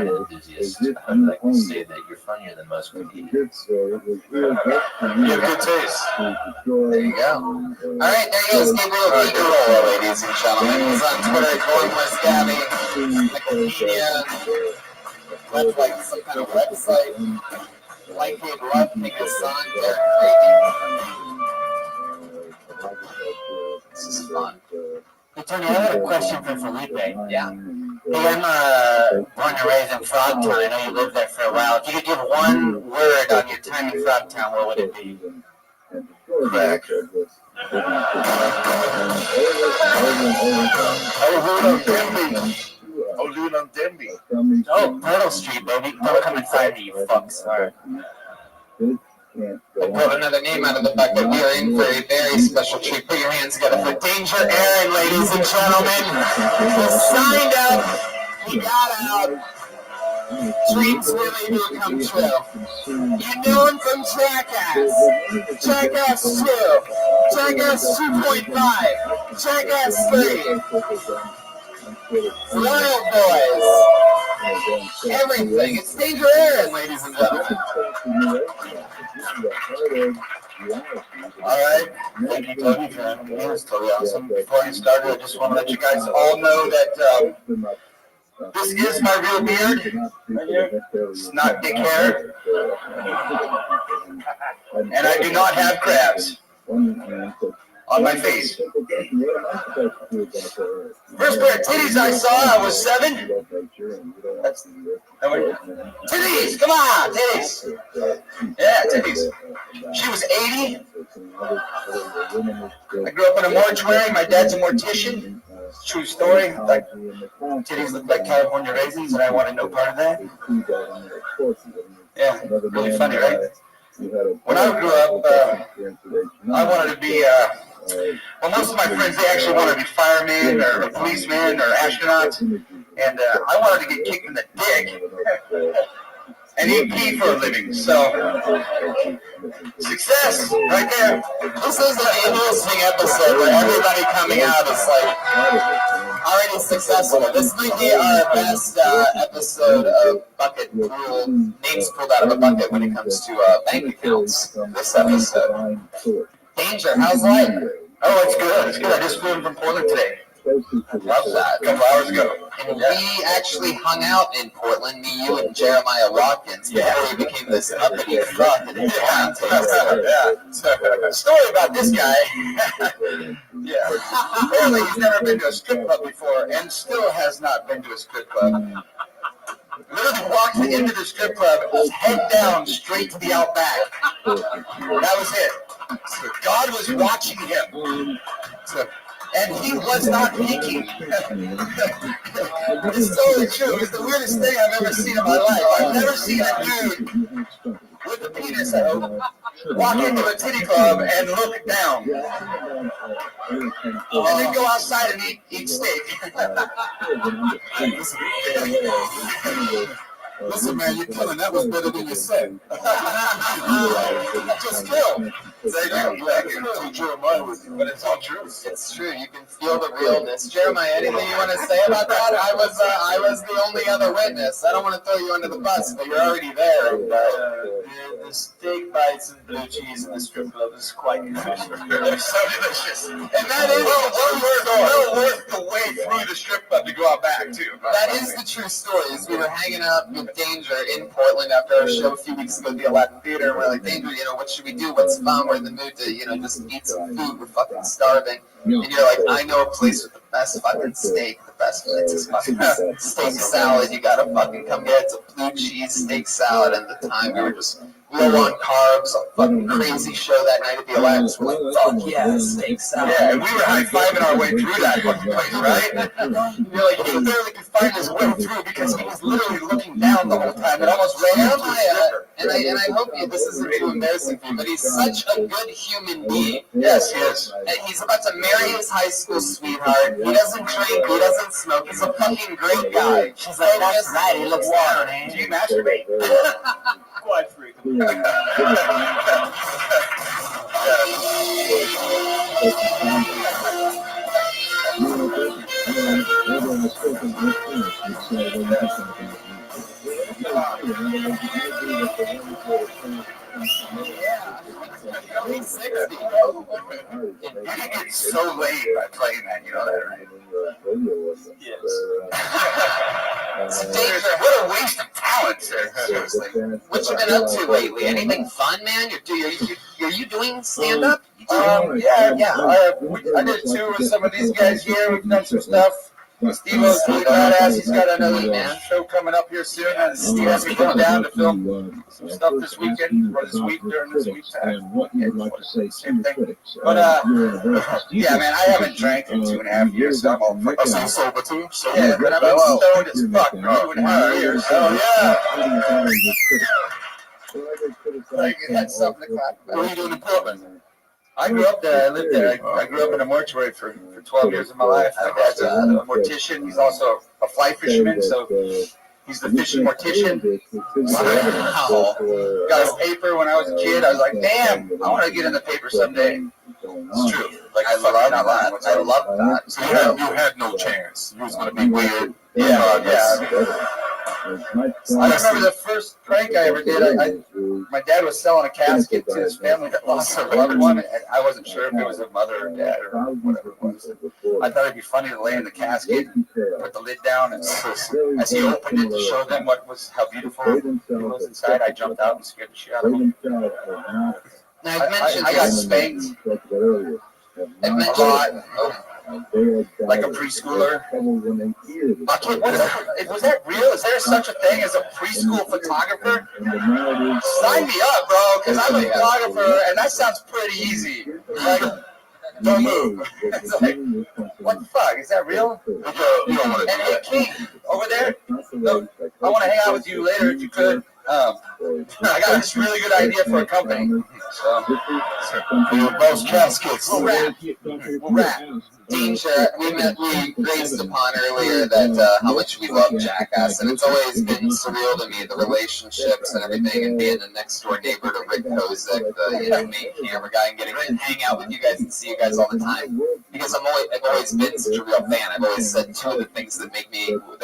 enthusiast, I'd like to say that you're funnier than most comedians. You have good taste. There you go. All right, there goes Gabriel Figueroa, ladies and gentlemen. He's on Twitter, Gormless Gabby, Wikipedia, like some kind of website. Like Gabe Rudd, make a song, Derek Crazy. This is fun. Hey, Tony, I have a question for Felipe. Yeah. Hey, I'm born and raised in Frogtown. I know you lived there for a while. If you could give one word on your time in Frogtown, what would it be? Crack. I was living on Denby. Oh, Myrtle Street, baby. Don't come inside me, you fucks. All right. Pulled another name out of the bucket. We are in for a very special treat. Put your hands together for Danger Aaron, ladies and gentlemen. He signed up. He got out. Dreams really do come true. You know him from Jackass. Jackass 2. Jackass 2.5. Jackass 3. Wild Boys. Everything. It's Danger Aaron, ladies and gentlemen. All right. Thank you, Tony, for having me. It's totally awesome. Before I started, I just want to let you guys all know that this is my real beard. It's not dick hair. And I do not have crabs on my face. First pair of titties I saw, I was 7. Titties, come on, titties. Yeah, titties. She was 80. I grew up in a mortuary. My dad's a mortician. True story. Like, titties look like California raisins, and I wanted no part of that. Yeah, really funny, right? When I grew up, I wanted to be, well, most of my friends, they actually wanted to be firemen or policemen or astronauts, and I wanted to get kicked in the dick and eat pee for a living, so success right there. This is an interesting episode where everybody coming out is like already successful. This might be our best episode of bucket pool, names pulled out of a bucket when it comes to bank accounts. This episode. Danger, how's life? Oh, it's good. It's good. I just flew in from Portland today. Love that. A couple hours ago. And we actually hung out in Portland, me, you, and Jeremiah Watkins, before he became this uppity fuck and Yeah. Story about this guy. Yeah. Apparently he's never been to a strip club before and still has not been to a strip club. Literally walked into the strip club, head down, straight to the Outback. That was it. So God was watching him. And he was not peeking. It's totally true. It's the weirdest thing I've ever seen in my life. I've never seen a dude with a penis, I hope, walk into a titty club and look down. And then go outside and eat steak. Listen, man, you're killing. That was better than you said. Just kill. Thank you. Jeremiah with you, but it's all true. It's true. You can feel the realness. Jeremiah, anything you want to say about that? I was the only other witness. I don't want to throw you under the bus, but you're already there. And, the steak bites and blue cheese in the strip club is quite good. They're so delicious. And that is well worth the way through the strip club to go out back, too. That is the true story. Is we were hanging out with Danger in Portland after our show a few weeks ago at the Aladdin Theater, and we're like, Danger, what should we do? What's fun? We're in the mood to, just eat some food. We're fucking starving. And you're like, I know a place with the best fucking steak. The best place is fucking steak salad. You gotta fucking come here. It's a blue cheese steak salad. And at the time, we were just low on carbs. A fucking crazy show that night at the Aladdin. We're like, fuck yeah, steak salad. Yeah, and we were high-fiving our way through that fucking place, right? You're like, he barely could find his way through because he was literally looking down the whole time and almost ran into the stripper. And I hope this isn't too embarrassing for you, but he's such a good human being. Yes, he is. And he's about to marry his high school sweetheart. He doesn't drink. He doesn't smoke. He's a fucking great guy. She's like, that's right. He looks down, eh? Do you masturbate? Quite frequently. You can get so laid by playing that, you know that, right? Yes. What a waste of talent, sir. Seriously. What you been up to lately? Anything fun, man? Are you doing stand-up? Yeah. I did two with some of these guys here. We've done some stuff. Steve-O's really badass. He's got another show coming up here soon. And Steve has me going down to film some stuff this weekend, or this week, during this week's time. Same thing. But, yeah, man, I haven't drank in 2.5 years, so I'm all fucking sober too? Yeah, but I've been stoned as fuck for 2.5 years. Oh, yeah. Like you had something to clap about. What are you doing in Portland? I grew up there. I lived there. I grew up in a mortuary for 12 years of my life. My dad's a mortician. He's also a fly fisherman, so he's the fishing mortician. Wow. Got his paper when I was a kid. I was like, damn, I want to get in the paper someday. It's true. Like, I love that. I love that. So you had no chance. You was going to be weird. Yeah. I remember the first prank I ever did. My dad was selling a casket to his family that lost their loved one, and I wasn't sure if it was a mother or dad or whatever it was. I thought it'd be funny to lay in the casket, put the lid down, and as he opened it to show them how beautiful it was inside, I jumped out and scared the shit out of him. I got spanked a lot. Like a preschooler. Was that real? Is there such a thing as a preschool photographer? Sign me up, bro, because I'm a photographer, and that sounds pretty easy. Like, don't move. It's like, what the fuck? Is that real? And hey, King, over there, look, I want to hang out with you later if you could. I got this really good idea for a company. So, those caskets. We'll wrap. Dean, we raised upon earlier that how much we love Jackass, and it's always been surreal to me, the relationships and everything, and being the next door neighbor to Rick Kozik, the main camera guy, and getting to hang out with you guys and see you guys all the time. Because I've always been such a real fan. I've always said two of the things that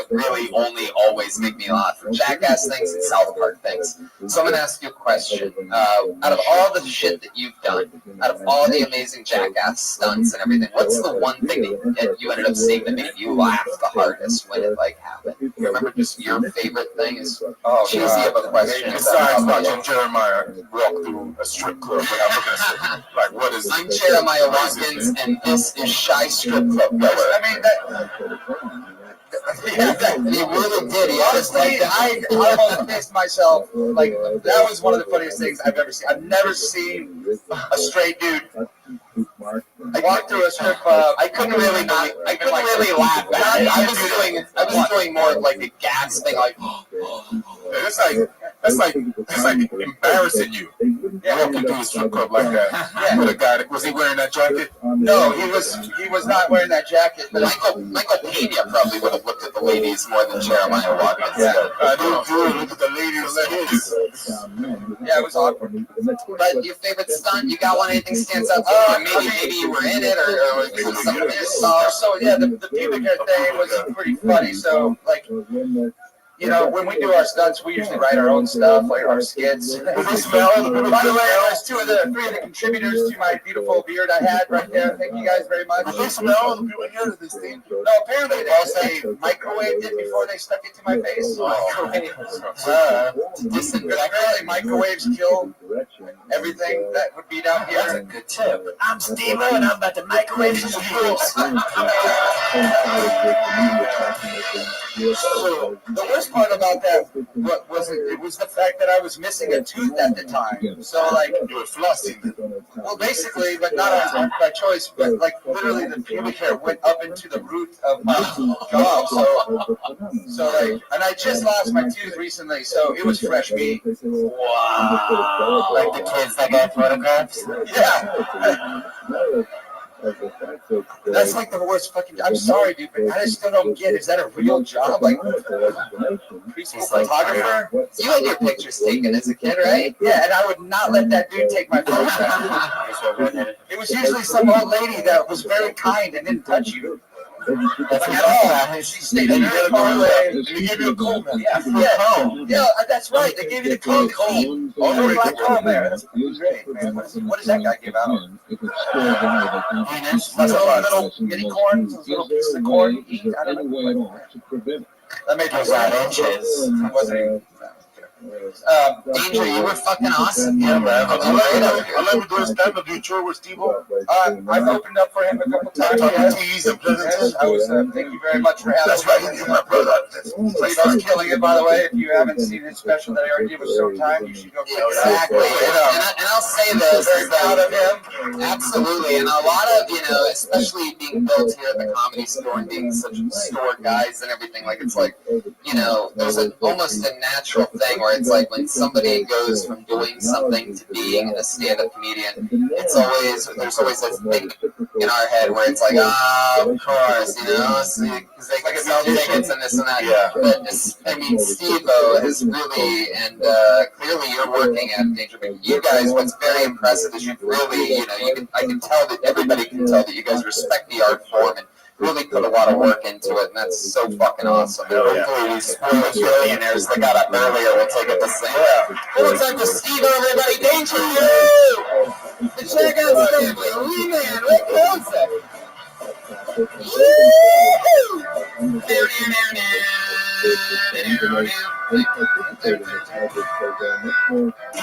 really only always make me laugh: Jackass things and South Park things. So I'm gonna ask you a question. Out of all the shit that you've done, out of all the amazing Jackass stunts and everything, what's the one thing that you ended up seeing that made you laugh the hardest when it happened? You remember just your favorite thing? Cheesy of a question. Besides watching Jeremiah walk through a strip club when I'm looking at it, like, what is? I'm Jeremiah Watkins, and this is Shy Strip Club Goer. I mean that. He really did. Honestly, I almost pissed myself. Like, that was one of the funniest things I've ever seen. I've never seen a straight dude. I walked through a strip club. I couldn't really laugh at it. I was doing more of like a gasping, like. That's like embarrassing you. Walking through a strip club like that. Yeah. With a guy, was he wearing that jacket? No, he was not wearing that jacket. But Michael Pena probably would have looked at the ladies more than Jeremiah Watkins. Yeah. I do look at the ladies. Yeah, it was awkward. But your favorite stunt? You got one? Anything stands out? Maybe you were in it, or it was something you saw. So yeah, the pubic hair thing was pretty funny. So like, you know, when we do our stunts, we usually write our own stuff, like our skits. By the way, there's three of the contributors to my beautiful beard I had right there. Thank you guys very much. Did they smell the people here to this thing? No, apparently they microwaved it before they stuck it to my face. Apparently microwaves kill everything that would be down here. That's a good tip. I'm Steve-O, and I'm about to microwave some fools. So the worst part about that was the fact that I was missing a tooth at the time. So like, you were flossing. Well, basically, but not by choice. But like literally, the pubic hair went up into the root of my jaw. So like, and I just lost my tooth recently, so it was fresh meat. Wow! Like the kids that got photographs. Yeah. That's like the worst fucking. I'm sorry, dude, but I still don't get. Is that a real job? Like preschool photographer? You had your pictures taken as a kid, right? Yeah, and I would not let that dude take my photograph. It was usually some old lady that was very kind and didn't touch you. Like at all. She stayed very far away. And they gave you a comb. Yeah, that's right. They gave you the comb. Oh, the black comb there. That's great, man. What does that guy give out? Little mini corn, those little pieces of corn you eat. I don't know. That made me sad. Inches. Danger, you were fucking awesome. Yeah, man. I love doing stand-up. Do you tour with Steve-O? I've opened up for him a couple times. Yes. Tease and pleasant. Thank you very much for having me. That's right. You're my brother. Steve's killing it, by the way. If you haven't seen his special that I already did with Showtime, you should go check it out. Exactly. And I'll say this. Very proud of him. Absolutely. And a lot of, especially being built here at the Comedy Store and being such store guys and everything, like, it's like, there's almost a natural thing where it's like when somebody goes from doing something to being a stand-up comedian, there's always this thing in our head where it's like, of course, because they can sell tickets and this and that. Yeah. But Steve-O is really, and clearly you're working at Danger. But you guys, what's very impressive is you've really, I can tell that everybody can tell that you guys respect the art form and really put a lot of work into it, and that's so fucking awesome. And hopefully these spoiled billionaires that got up earlier will take it the same. Well, it's like the Steve-O, everybody. Danger you! The Check Out family, Wee Man, Rick Joseph.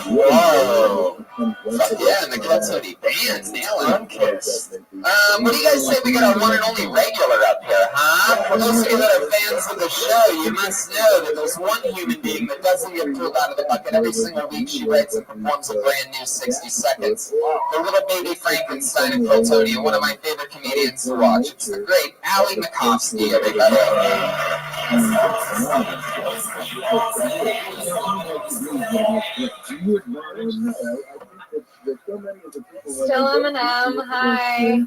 Whoa. Yeah, and the Cody bands, nailing Kiss. What do you guys say we got our one and only regular up here, huh? For those of you that are fans of the show, you must know that there's one human being that doesn't get pulled out of the bucket every single week. She writes and performs a brand new 60 Seconds. The little baby Frankenstein of Coltonia, one of my favorite comedians to watch. It's the great Allie Makovsky, everybody. Still Eminem. Hi.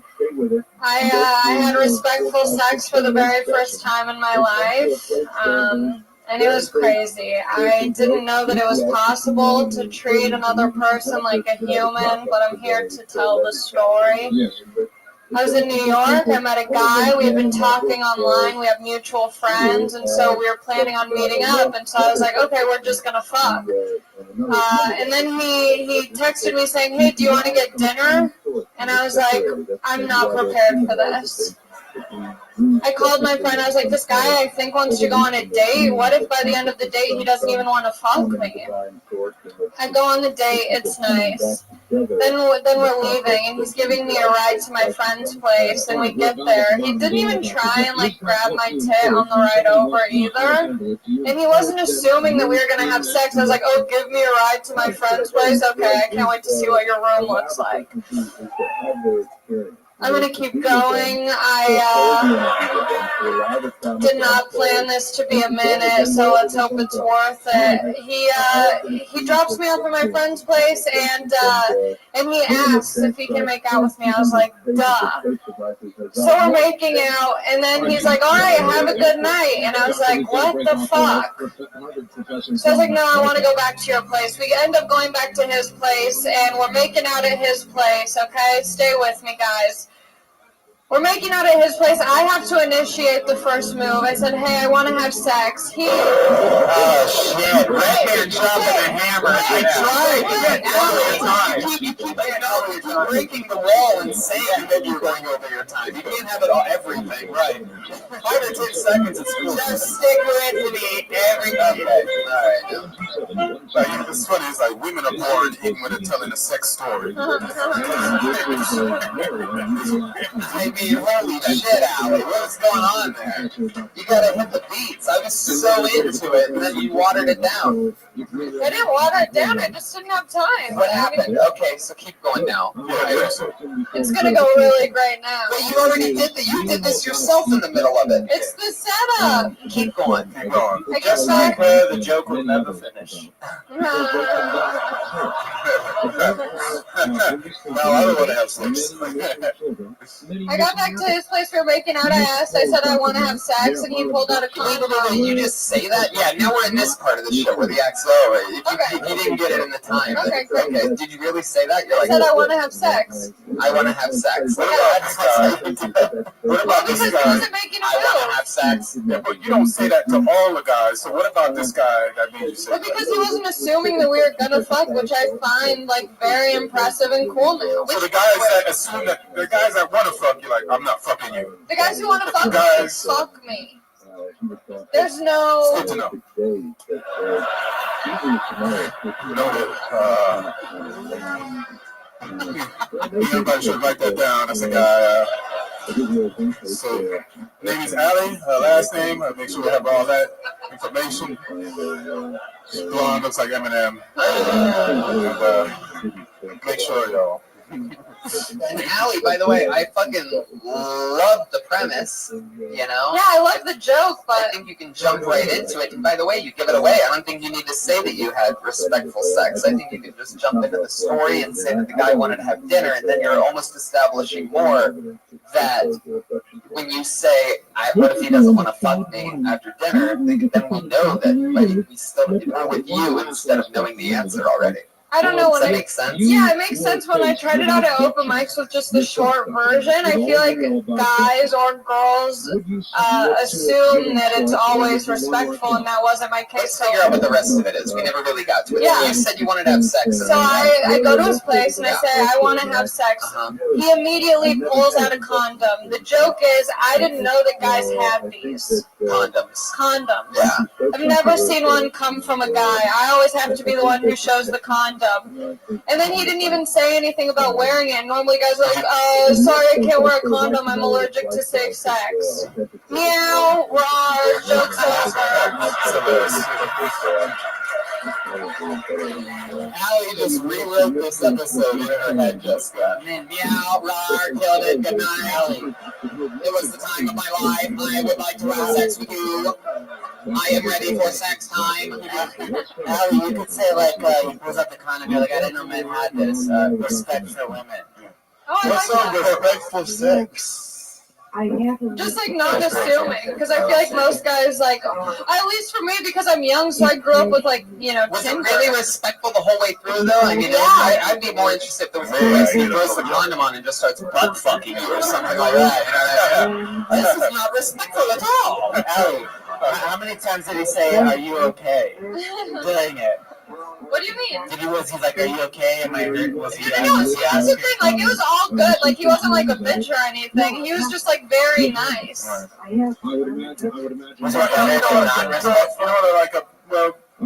I had respectful sex for the very first time in my life. And it was crazy. I didn't know that it was possible to treat another person like a human, but I'm here to tell the story. I was in New York. I met a guy. We've been talking online. We have mutual friends, and so we were planning on meeting up. And so I was like, okay, we're just gonna fuck. And then he texted me saying, hey, do you want to get dinner? And I was like, I'm not prepared for this. I called my friend. I was like, this guy I think wants to go on a date. What if by the end of the date he doesn't even want to fuck me? I go on the date. It's nice. Then we're leaving, and he's giving me a ride to my friend's place, and we get there. He didn't even try and, grab my tit on the ride over either, and he wasn't assuming that we were going to have sex. I was like, oh, give me a ride to my friend's place? Okay, I can't wait to see what your room looks like. I'm going to keep going. I did not plan this to be a minute, so let's hope it's worth it. He drops me off at my friend's place, and he asks if he can make out with me. I was like, duh. So we're making out, and then he's like, all right, have a good night. And I was like, what the fuck? So I was like, no, I want to go back to your place. We end up going back to his place, and we're making out at his place, okay? Stay with me, guys. We're making out at his place. I have to initiate the first move. I said, hey, I want to have sex. Oh, shit. Redman dropping a hammer. I tried. You keep breaking the wall and saying that you're going over your time. You can't have it all, everything. Right. 5 or 10 seconds, it's cool. Just stick with me every day. All right. It's funny. It's like women are born even when they're telling a sex story. Holy shit, Allie, what's going on there? You gotta hit the beats. I was so into it, and then you watered it down. I didn't water it down, I just didn't have time. What happened? Okay, so keep going now. It's gonna go really great now. But you already did that. You did this yourself in the middle of it. It's the setup. Keep going. Keep going. Just like her, the joke will never finish. No, I don't want to have sex. I got back to his place. We were making out. I asked. I said I want to have sex, and he pulled out a condom. Did you just say that? Yeah. Now we're in this part of the show where the act's over. You didn't get it in the time. Okay, great. Okay. Did you really say that? You're like, I said I want to have sex. I want to have sex. What about this guy? He wasn't making a I want to have sex. Yeah, but you don't say that to all the guys. So what about this guy that made you say Well, because he wasn't assuming that we were gonna fuck, which I find very impressive and cool now. So the guys that assume that the guys that want to fuck you, like, I'm not fucking you. The guys who want to fuck guys, me, fuck me. There's no. It's good to know. Everybody should write that down. That's a guy. So, name is Allie. Her last name. Make sure we have all that information. Blonde, looks like Eminem. And make sure, y'all. And Allie, by the way, I fucking love the premise, you know? Yeah, I love the joke, but I think you can jump right into it. And by the way, you give it away. I don't think you need to say that you had respectful sex. I think you can just jump into the story and say that the guy wanted to have dinner, and then you're almost establishing more that when you say, what if he doesn't want to fuck me after dinner, then we know that we still we're with you instead of knowing the answer already. I don't know Does when that make sense? Yeah, it makes sense when I tried it out at open mics with just the short version. I feel like guys or girls assume that it's always respectful, and that wasn't my case. Let's figure out what the rest of it is. We never really got to it. Yeah. You said you wanted to have sex. So I go to his place and I say, I want to have sex. He immediately pulls out a condom. The joke is, I didn't know that guys had these. Condoms. Yeah. I've never seen one come from a guy. I always have to be the one who shows the condom. And then he didn't even say anything about wearing it. Normally guys are like, sorry, I can't wear a condom. I'm allergic to safe sex. Meow, rawr, jokes Allie just rewrote this episode in her head just then. Meow, rawr, killed it. Good night, Allie. It was the time of my life. I would like to have sex with you. I am ready for sex time. Allie, you could say like he pulls up the condom. You're like, I didn't know men had this. Respect for women. Oh, I What's like up, that. respectful sex? Just like not assuming, because I feel like most guys like, at least for me, because I'm young, so I grew up with like, Was it Tinder. really respectful the whole way through, though? I mean, I'd be more interested if there was a place he throws the condom on and just starts butt fucking you or something like that. This is not respectful at all. Allie, how many times did he say, "Are you okay?" Doing it. What do you mean? Was he like, "Are you okay?" Am I hurt? Was he? No, see, that's the thing. Like, it was all good. Like, he wasn't like a bitch or anything. He was just like very nice.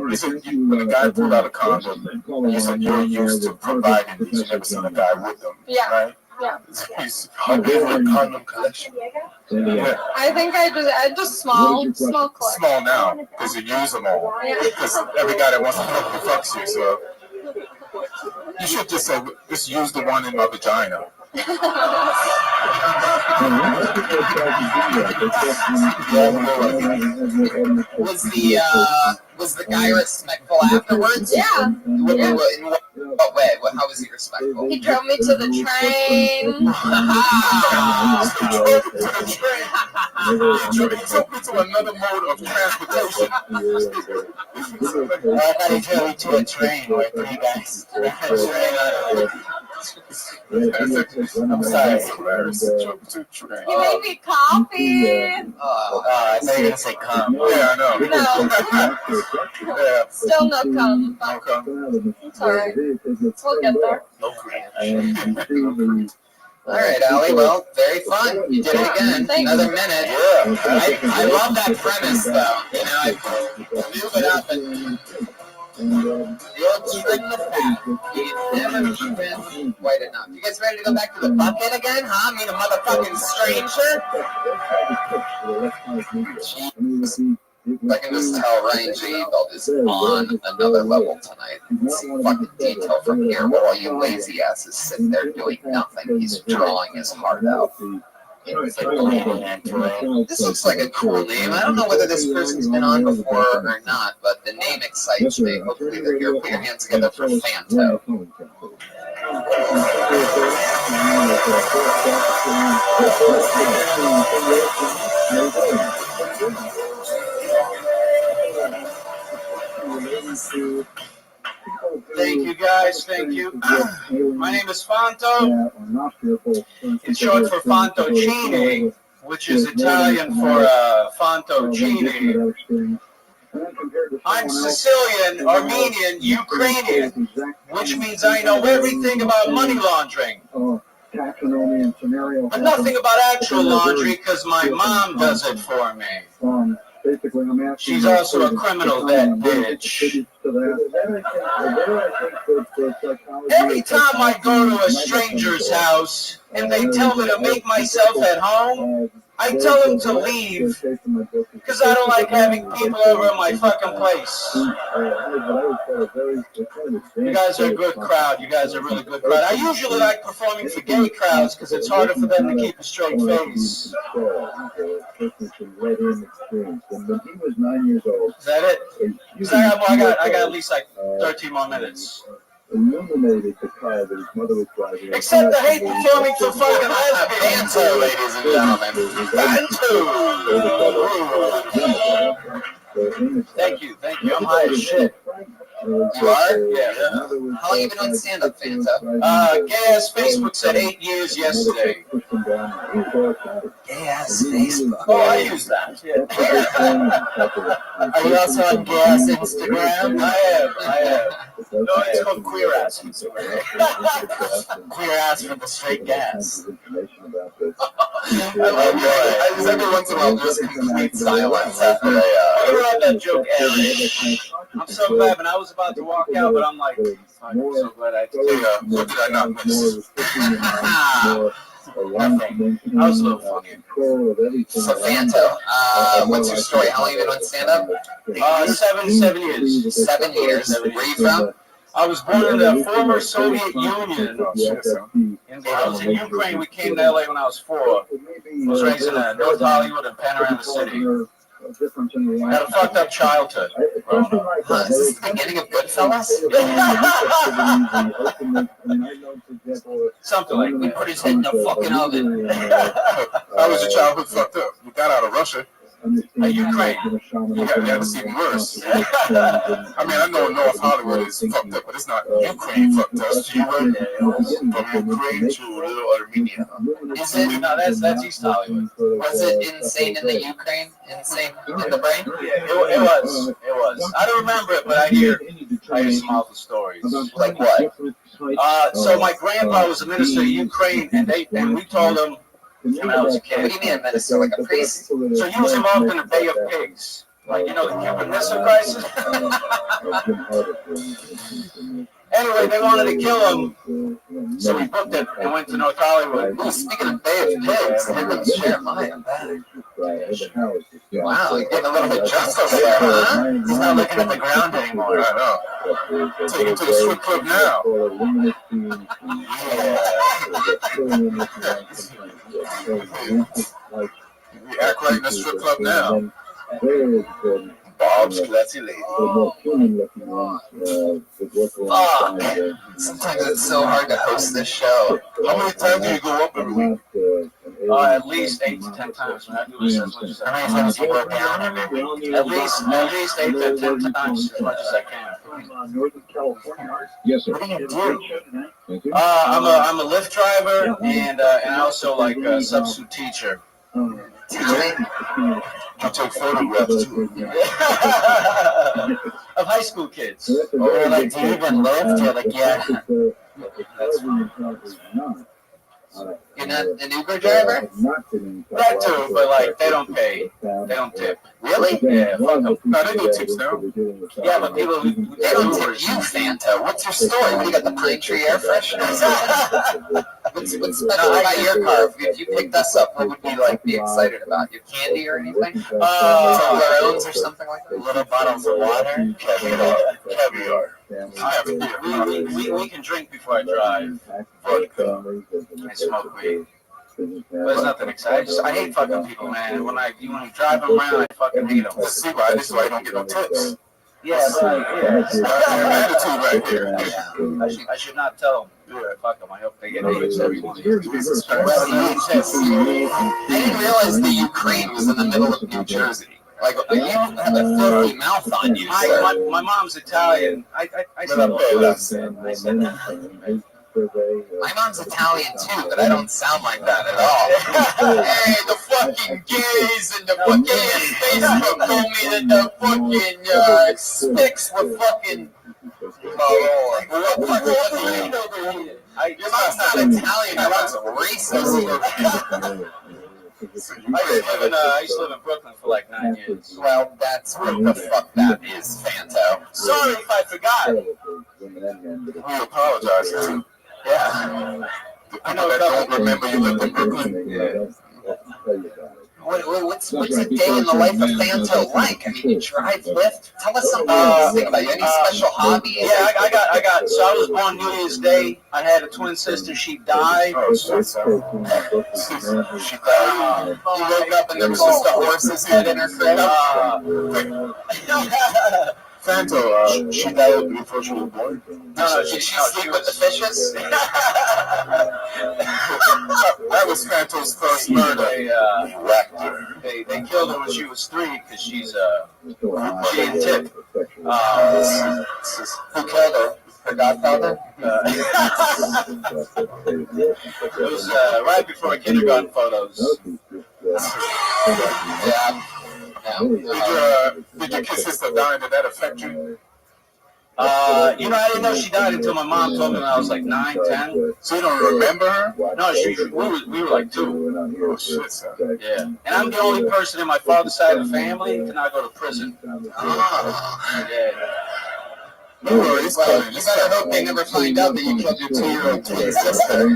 Listen, when a guy pulled out a condom, you said you're used to providing these. You've never seen a guy with them, Yeah. right? Yeah. He's a condom collection. Yeah. I think I just small clip. Small now, because you use them all. Because every guy that wants to fuck you fucks you, so you should just say, just use the one in my vagina. Was the guy respectful afterwards? Yeah. In what way? How was he respectful? He drove me to the train. He took me to another mode of transportation. I thought he drove me to a train where three guys. I'm sorry. He made me coffee. I thought you were gonna say cum. Yeah, I know. No. Yeah. Still no cum. No cum. It's alright. We'll get there. No crash. All right, Allie. Well, very fun. You did it again. Another minute. Yeah. I love that premise, though. I move it up and you'll trim the fat. You never trim quite enough. You guys ready to go back to the bucket again, huh? Meet a motherfucking stranger? Jeez. I can just tell Ryan J. Belt is on another level tonight. You can see fucking detail from here, while all you lazy asses sit there doing nothing. He's drawing his heart out. This looks like a cool name. I don't know whether this person's been on before or not, but the name excites me. Hopefully they're here. Put your hands together for Fanto. Thank you, guys. Thank you. My name is Fanto. It's short for Fantoccini, which is Italian for Fantoccini. I'm Sicilian, Armenian, Ukrainian, which means I know everything about money laundering. But nothing about actual laundry because my mom does it for me. She's also a criminal, that bitch. Every time I go to a stranger's house, and they tell me to make myself at home, I tell them to leave because I don't like having people over at my fucking place. You guys are a good crowd. You guys are a really good crowd. I usually like performing for gay crowds because it's harder for them to keep a straight face. Is that it? I got at least like 13 more minutes. Illuminated the car that his mother was driving. Except I hate performing for fucking lesbians. Bantu, ladies and gentlemen. Bantu. Thank you. I'm high as shit. You are? Yeah. How long you been on stand-up, Fanta? Gay-ass Facebook said 8 years yesterday. Gay-ass Facebook. Oh, I use that. Yeah. Are you also on gay-ass Instagram? I am. No, it's called queer ass Instagram. Queer ass for the straight gas. I love it. Every once in a while, just complete silence after they. I read that joke, Eric. I'm so glad, and I was about to walk out, but I'm like, I'm so glad I did. What did I not miss? Nothing. I was a little funny. So, Fanta, what's your story? How long have you been on stand-up? 7 years. 7 years. Where are you from? I was born in the former Soviet Union. I was in Ukraine. We came to LA when I was 4. I was raised in North Hollywood and Panorama City. I had a fucked up childhood. Huh, is this the beginning of Goodfellas? Something like We put his head in the fucking oven. How was your childhood fucked up? You got out of Russia. Ukraine. Yeah, it's even worse. I mean, I know North Hollywood is fucked up, but it's not Ukraine fucked up. You went from Ukraine to Little Armenia. Is it? No, that's East Hollywood. Was it insane in the Ukraine? Insane in the brain? Yeah, it was. It was. I don't remember it, but I hear some awful stories. Like what? So my grandpa was a minister of Ukraine, and we told him when I was a kid. What do you mean a minister? Like a priest? So he was involved in the Bay of Pigs. Like, the Cuban Missile Crisis? Anyway, they wanted to kill him, so we booked it and went to North Hollywood. Ooh, speaking of Bay of Pigs, I didn't share mine. Wow, you're getting a little bit drunk over there, huh? He's not looking at the ground anymore. I know. Take it to the strip club now. We act right in the strip club now. Bob's classy lady. Fuck. Sometimes it's so hard to host this show. How many times do you go up every week? At least 8 to 10 times. When I do this as much as I can. How many times do you go down every week? At least 8 to 10 times as much as I can. Yes, sir. What do you do? I'm a Lyft driver and I also like a substitute teacher. You take photographs too. Of high school kids. Or like, do you even live? You're like, yeah. That's fine. You're not an Uber driver? That too, but like they don't pay. They don't tip. Really? Yeah, fuck them. No, they do tips now. Yeah, but people who They don't tip you, Fanta. What's your story? What, you got the pine tree air freshener? What's special about your car? If you picked us up, what would we like be excited about? Your candy or anything? Toblerones or something like that? Little bottles of water, caviar. We can drink before I drive. Vodka. I smoke weed. But it's nothing exciting. I hate fucking people, man. When you drive them around, I fucking hate them. This is why you don't get no tips. Yeah, but Attitude right here. I should not tell them. Yeah, fuck them. I hope they get tips every one of these. I didn't realize the Ukraine was in the middle of New Jersey. Like, you have a filthy mouth on you. My mom's Italian. I said that. My mom's Italian too, but I don't sound like that at all. Hey, the fucking gays and the fucking Facebook told me that the fucking sticks were fucking. Your mom's not Italian, your mom's racist. I used to live in Brooklyn for like 9 years. Well, that's what the fuck that is, Fanto. Sorry if I forgot. We apologize. Yeah. I know that don't remember you lived in Brooklyn. Yeah. What's a day in the life of Fanto like? I mean, you drive, lift. Tell us something interesting about you. Any special hobbies? Yeah, I got. So I was born New Year's Day. I had a twin sister. She died. Oh, shit, so. She died. You woke up and there was just a horse's head in her crib. Fanto, she died before she was born. No, did she sleep with the fishes? That was Fanto's first murder. They killed her when she was 3 because she didn't tip. Who killed her? Her godfather? It was right before my kindergarten photos. Yeah. Did your kid sister die? Did that affect you? I didn't know she died until my mom told me when I was like 9, 10. So you don't remember her? No, we were like 2. Oh, shit, son. Yeah. And I'm the only person in my father's side of the family to not go to prison. Yeah. No worries, but you better hope they never find out that you killed your 2-year-old twin sister.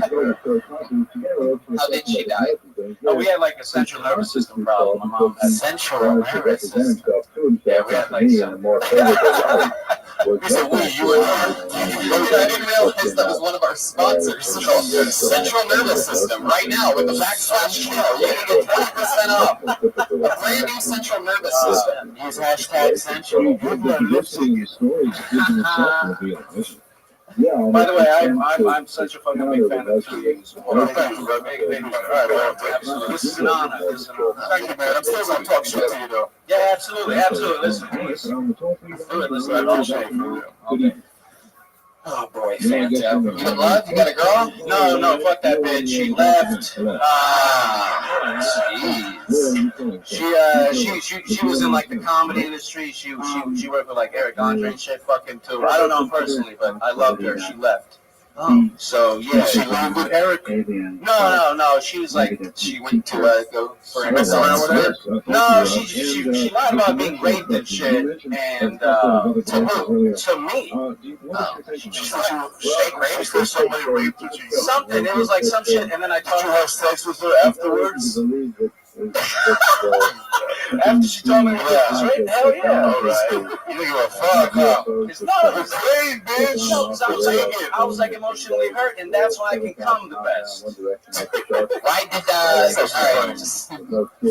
How did she die? Oh, we had like a central nervous system problem. My mom had central nervous system. Yeah, we had like some. You said you and her? I didn't realize that was one of our sponsors. Central nervous system. Right now, with the backslash channel, you're going to get 20% off. A brand new central nervous system. Use hashtag central. By the way, I'm such a fucking big fan of 2Ds. This is an honor. Thank you, man. I'm still going to talk shit to you, though. Yeah, absolutely. Listen, please. Do it. Listen, I appreciate it. Okay. Oh boy, Fanta. You in love? You got a girl? No, fuck that bitch. She left. Jeez. She was in like the comedy industry. She worked with like Eric Andre and shit. Fucking too. I don't know him personally, but I loved her. She left. So yeah. She lived with Eric? No. She was like she went to go for a mess around with her? No, she lied about being raped and shit, and to who? To me. She raped her, somebody raped her. Something. It was like some shit, and then I told her. Did you have sex with her afterwards? After she told me it was rape, hell yeah. All right. You think you're a fuck, huh? It's not a pain, bitch. No, I was like emotionally hurt, and that's why I can come the best. Why did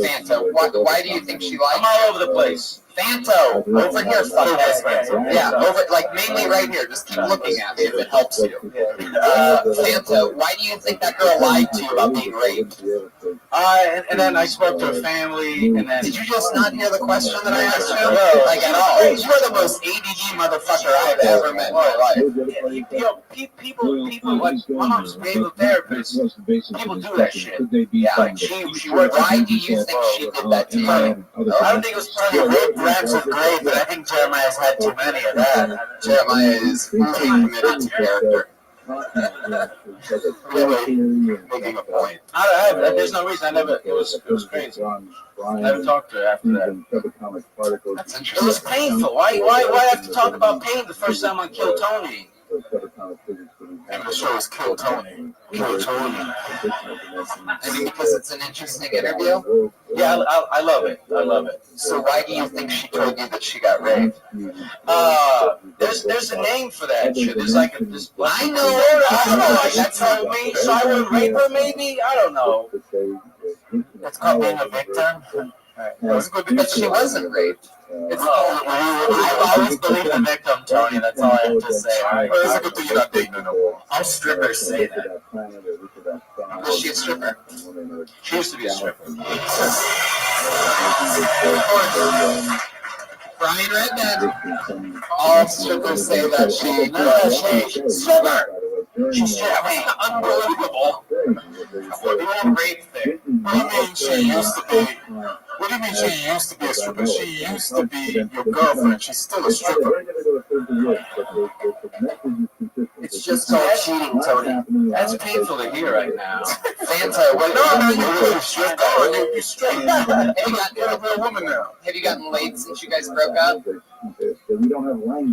Fanta? Why do you think she liked? I'm all over the place. Fanto, over here, fuckhead. Yeah, over, like mainly right here. Just keep looking at me if it helps you. Fanto, why do you think that girl lied to you about being raped? And then I spoke to her family, and then. Did you just not hear the question that I asked you? No, like at all. You're the most ADD motherfucker I've ever met in my life. People like my mom's a behavioral therapist. People do that shit. Yeah, like she worked. Why do you think she did that to you? I don't think it was probably rape raps of great, but I think Jeremiah's had too many of that. Jeremiah is committed to character. Really making a point. There's no reason. It was crazy. I never talked to her after that. That's interesting. It was painful. Why have to talk about pain the first time on Kill Tony? And the show is Kill Tony. Kill Tony. Maybe because it's an interesting interview? Yeah, I love it. I love it. So why do you think she told you that she got raped? There's a name for that shit. There's like a. I know. I don't know why she told me, so I wouldn't rape her. Maybe I don't know. It's called being a victim. But she wasn't raped. I've always believed the victim, Tony. That's all I have to say. It's a good thing you're not dating her no more. All strippers say that. Was she a stripper? She used to be a stripper. Brian Redman. All strippers say that she stripper. She's stripping. Unbelievable. The old rape thing. What do you mean she used to be? What do you mean she used to be a stripper? She used to be your girlfriend. She's still a stripper. It's just called cheating, Tony. That's painful to hear right now. Fanta, wait. No, you're straight. No, you're straight. You're a real woman now. Have you gotten laid since you guys broke up?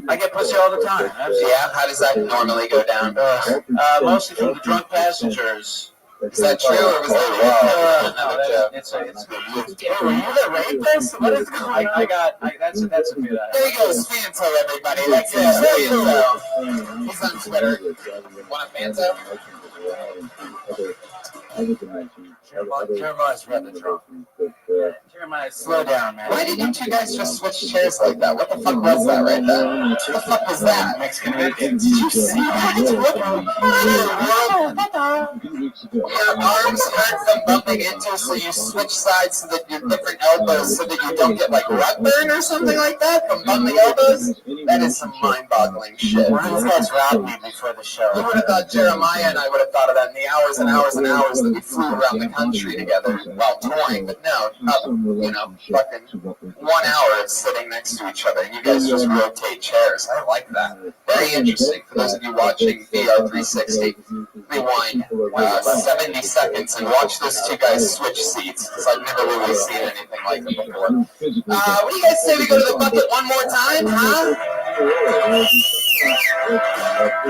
I get pussy all the time. Yeah, how does that normally go down? Mostly from the drunk passengers. Is that true, or was that another joke? It's good. Were you the rapist? What is going on? That's a few. There you go, Fanto, everybody. That's it. Fanto. He's on Twitter. Want a Fanto? Jeremiah's rather drunk. Jeremiah, slow down, man. Why didn't you guys just switch chairs like that? What the fuck was that right there? What the fuck was that? Mexican Americans. Did you see that? Your arms hurt from bumping into, so you switch sides so that your different elbows, so that you don't get like rug burn or something like that from bumping elbows? That is some mind-boggling shit. One of these guys robbed me before the show. You would have thought Jeremiah and I would have thought of that in the hours and hours and hours that we flew around the country together while touring, but no, fucking 1 hour of sitting next to each other. You guys just rotate chairs. I like that. Very interesting. For those of you watching VR360, rewind 70 seconds and watch those two guys switch seats, because I've never really seen anything like it before. What do you guys say we go to the bucket one more time, huh?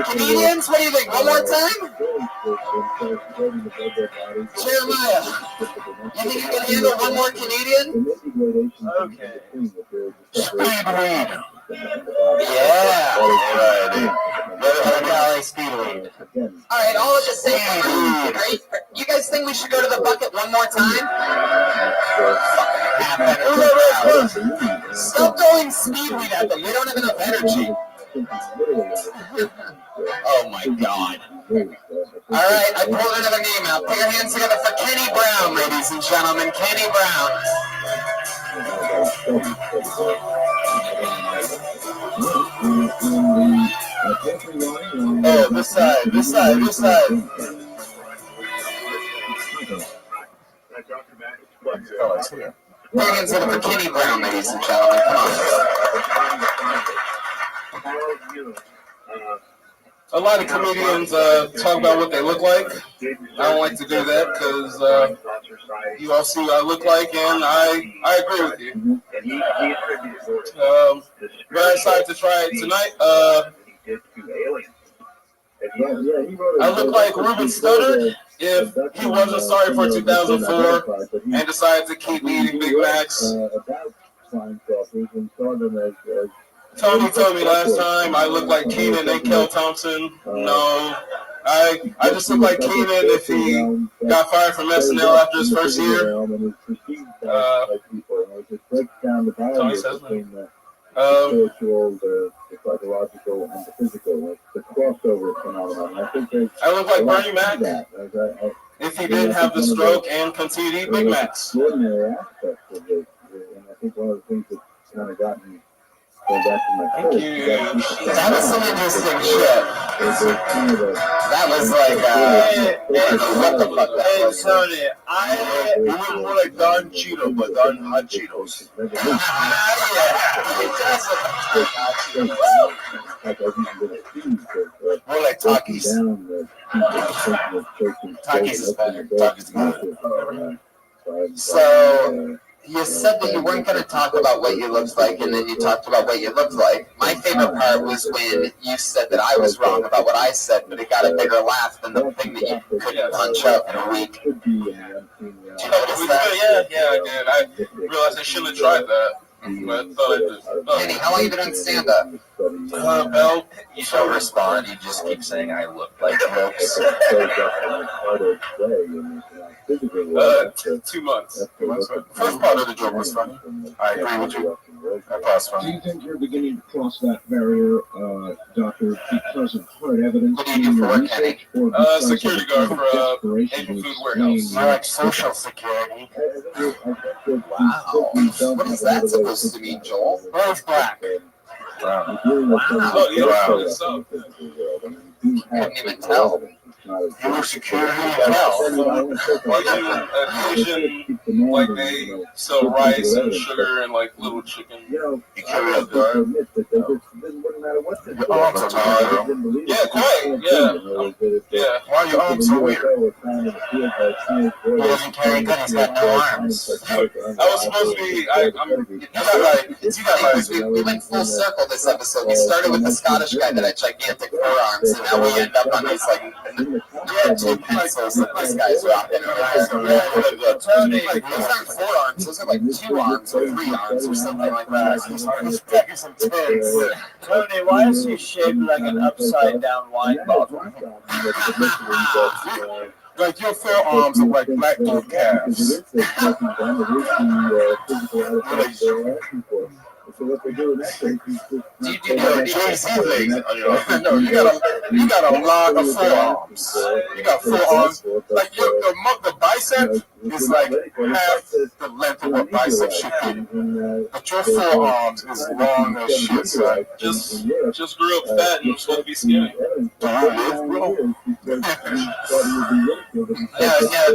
Comedians, what do you think? One more time? Jeremiah, you think you can handle one more Canadian? Okay. Speedweed. Yeah. Speedweed. All right, all at the same time. Right? You guys think we should go to the bucket one more time? Stop throwing speedweed at them. They don't have enough energy. Oh my God. All right, I pulled another name out. Put your hands together for Kenny Brown, ladies and gentlemen. Kenny Brown. Oh, this side. Oh, it's here. Put your hands together for Kenny Brown, ladies and gentlemen. Come on. A lot of comedians talk about what they look like. I don't like to do that because you all see what I look like, and I agree with you. But I decided to try it tonight. I look like Ruben Studdard if he wasn't sorry for 2004 and decided to keep eating Big Macs. Tony told me last time I look like Keenan and Kel Thompson. No, I just look like Keenan if he got fired from SNL after his first year. Tony says no. I look like Bernie Mac if he didn't have the stroke and continue to eat Big Macs. Thank you. That was some interesting shit. That was like, what the fuck? Hey, Tony, you look more like Don Cheeto, but Don Hot Cheetos. More like Takis. Takis is better. Takis is good. So, you said that you weren't going to talk about what you looked like, and then you talked about what you looked like. My favorite part was when you said that I was wrong about what I said, but it got a bigger laugh than the thing that you couldn't punch up in a week. Did you notice that? Yeah, I did. I realized I shouldn't have tried that. But I thought I did. Kenny, how long have you been on stand-up? Bell. You don't respond. You just keep saying I look like jokes. 2 months. First part of the joke was funny. I agree with you. That part's Do funny. you think you're beginning to cross that barrier, Doctor, because of hard evidence in your research, or because security guard for Asian food warehouse. I like social security. Wow. What is that supposed to mean, Joel? Well, it's black. Wow. Oh, yeah. Couldn't even tell. You were security as hell. Wasn't an Asian like they sell rice and sugar and like little chicken. You carry a gun. Your arms are weird, bro. Yeah, quite. Yeah. Why are your arms so weird? He doesn't carry a gun. He's got no arms. I was supposed to be. We went full circle this episode. We started with the Scottish guy that had gigantic forearms, and now we end up on these two pencils that this guy's rocking around. Tony, those aren't forearms. Those are like 2 arms or 3 arms or something like that. He's packing some tens. Tony, why is he shaped like an upside down wine bottle? Like your forearms look like black bull calves. So what they do in that case is just no, you got a lot of forearms. You got forearms. Like the bicep is like half the length of what bicep should be. But your forearms is long as shit, son. Just grew up fat and supposed to be skinny. Yeah,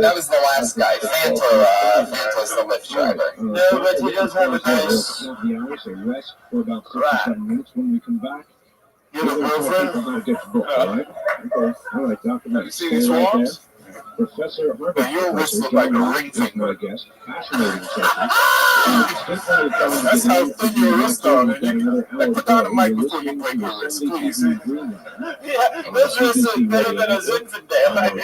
that was the last guy. Fanto's the Lyft driver. No, but he does have a nice rest for about 6-7 minutes. When we come back, you have a girlfriend? All right, Dr. Have you seen these forearms? Professor Harvey. Your wrist look like a ring finger. My guest. Fascinating session. That's how thin your wrists are, man. Put down the mic before you break your wrist, please. Yeah, those wrists are better than a Zinfandel.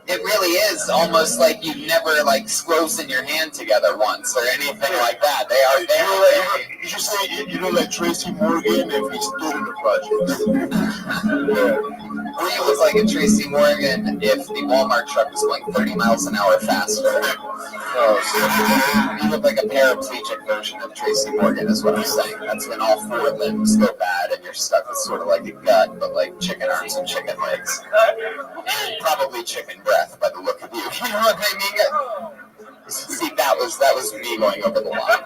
It really is almost like you've never frozen your hand together once or anything like that. They are very. You should say you know like Tracy Morgan if he stood in the project. Or you look like a Tracy Morgan if the Walmart truck was going 30 miles an hour faster. You look like a paraplegic version of Tracy Morgan is what I'm saying. That's when all 4 limbs go bad and you're stuck with sort of like a gut, but like chicken arms and chicken legs. And probably chicken breath by the look of you. You know what I mean? See, that was me going over the line.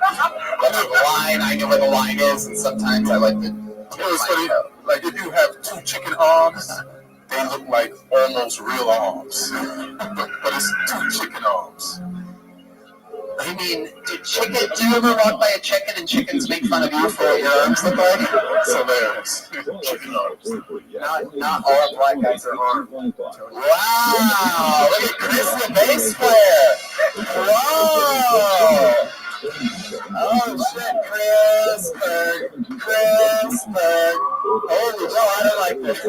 That's the line. I know where the line is, and sometimes I like to. It was funny. Like if you have 2 chicken arms, they look like almost real arms, but it's 2 chicken arms. I mean, do you ever walk by a chicken and chickens make fun of you for what your arms look like? It's hilarious. Chicken arms. Not all black guys are armed. Wow! Look at Chris, the bass player. Whoa! Oh shit, Chris. Holy no, I don't like this.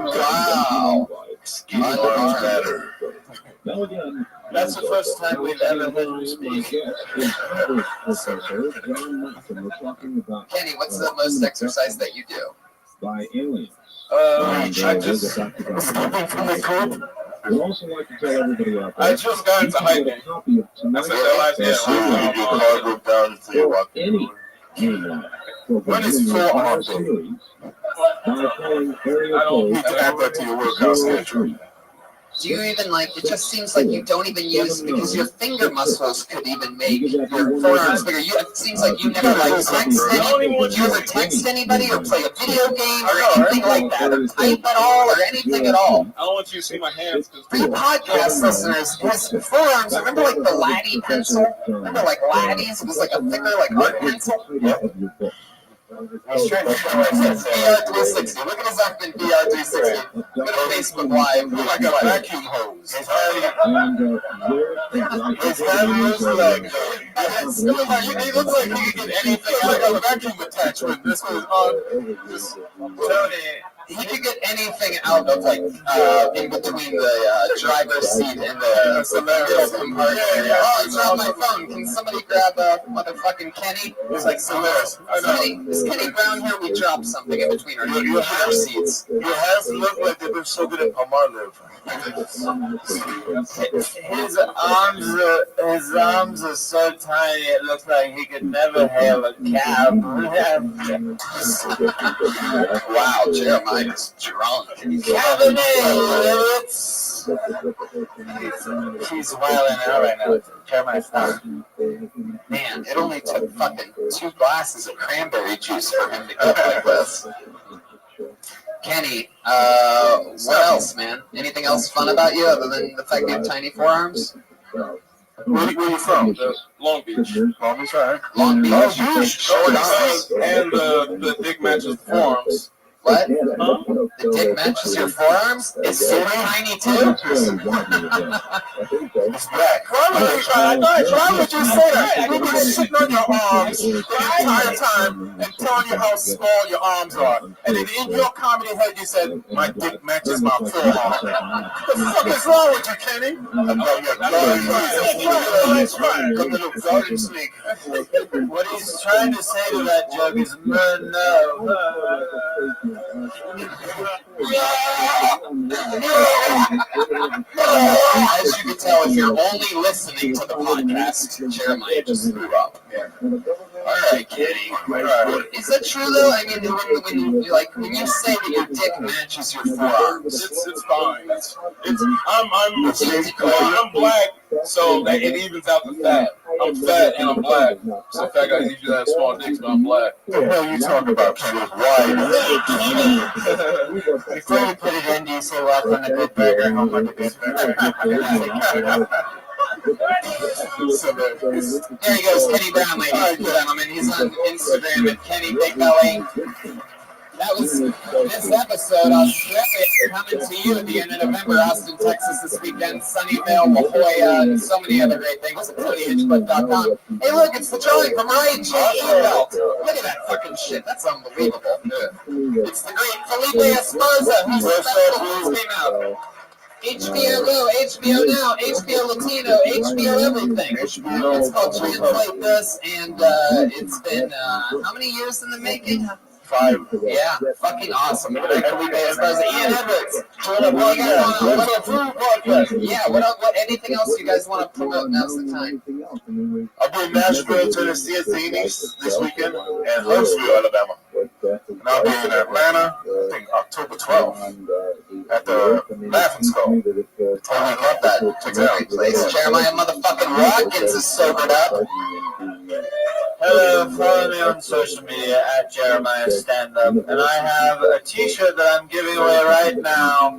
Wow. That's the first time we've ever heard you speak. Kenny, what's the most exercise that you do? By aliens. I just We'd also like to tell everybody out there. I just got into hiking. That's the last day. When is forearm day? I don't need to add that to your workout schedule. Do you even it just seems like you don't even use, because your finger muscles could even make your forearms bigger. It seems like you never text anybody. Do you ever text anybody or play a video game or anything like that, or type at all or anything at all? I don't want you to see my hands. For you podcast listeners, his forearms, remember the Laddie pencil? Remember Laddie's? It was a thicker art pencil? He's trying to show us VR360. Look at his up in VR360. Look at Facebook Live. Look like a vacuum hose. His hand moves like he looks like he can get anything out of a vacuum attachment. This was on Tony. He could get anything out of in between the driver's seat and the middle compartment. Oh, I dropped my phone. Can somebody grab motherfucking Kenny? It's like Solaris. Is Kenny Brown here? We dropped something in between our seats. Your hands look like they've been so good at Palmolive. His arms are so tiny it looks like he could never hail a cab. Wow, Jeremiah's drunk. Cabernet! He's wilding out right now. Jeremiah's not. Man, it only took fucking 2 glasses of cranberry juice for him to get like this. Kenny, what else, man? Anything else fun about you other than the fact you have tiny forearms? Where you from? Long Beach. Long Beach, all right. Long Beach. Short arms. And the dick matches forearms. What? The dick matches your forearms? It's super tiny too? It's black. Why would you say that? We've been sitting on your arms the entire time and telling you how small your arms are. And then in your comedy head you said, my dick matches my forearm. What the fuck is wrong with you, Kenny? That's right. Come little garden snake. What he's trying to say to that joke is, As you can tell, if you're only listening to the podcast, Jeremiah just threw up. All right, Kenny. Is that true though? I mean, when you say that your dick matches your forearms, It's fine. I'm black, so it evens out the fat. I'm fat and I'm black. So fat guys usually have small dicks, but I'm black. What the hell are you talking about, Kenny? Why? before you put it in, do you say welcome to Good Burger, home of the Good Burger? there he goes, Kenny Brown, ladies and gentlemen. He's on Instagram at Kenny Big Belly. That was this episode. Australia coming to you at the end of November. Austin, Texas this weekend. Sunnyvale, La Jolla, and so many other great things at TonyHitchfoot.com. Hey, look, it's the drawing from Ryan J. Ebelt. Look at that fucking shit. That's unbelievable. It's the great Felipe Esparza, whose special movies came out. HBO Go, HBO Now, HBO Latino, HBO everything. It's called Translate This, and it's been, how many years in the making? 5. Yeah, fucking awesome. Felipe Esparza, Ian Edwards. Yeah, what, anything else you guys want to promote? Now's the time. I'll be in Nashville, Tennessee at Zanies this weekend, and Huntsville, Alabama. And I'll be in Atlanta, I think October 12th, at the Laughing Skull. Totally love that. Check it out. Place. Jeremiah motherfucking Watkins is sobered up. Hello, follow me on social media at Jeremiah Stand Up, and I have a t-shirt that I'm giving away right now.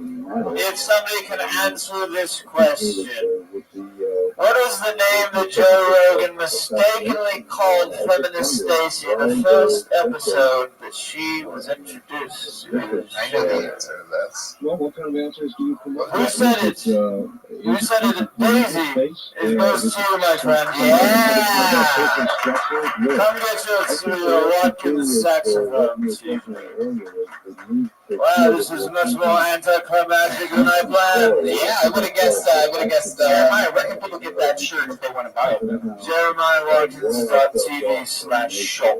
If somebody can answer this question, what is the name that Joe Rogan mistakenly called feminist Stacy in the first episode that she was introduced to? I know the answer to this. Well, what kind of answers do you come up with? Who said it? Who said it? Daisy. It goes to you, my friend. Yeah. Come get your studio Watkins saxophone. Wow, this is much more anticlimactic than I planned. Yeah, I would have guessed. Jeremiah, where can people get that shirt if they want to buy it? JeremiahWatkins.tv/shop.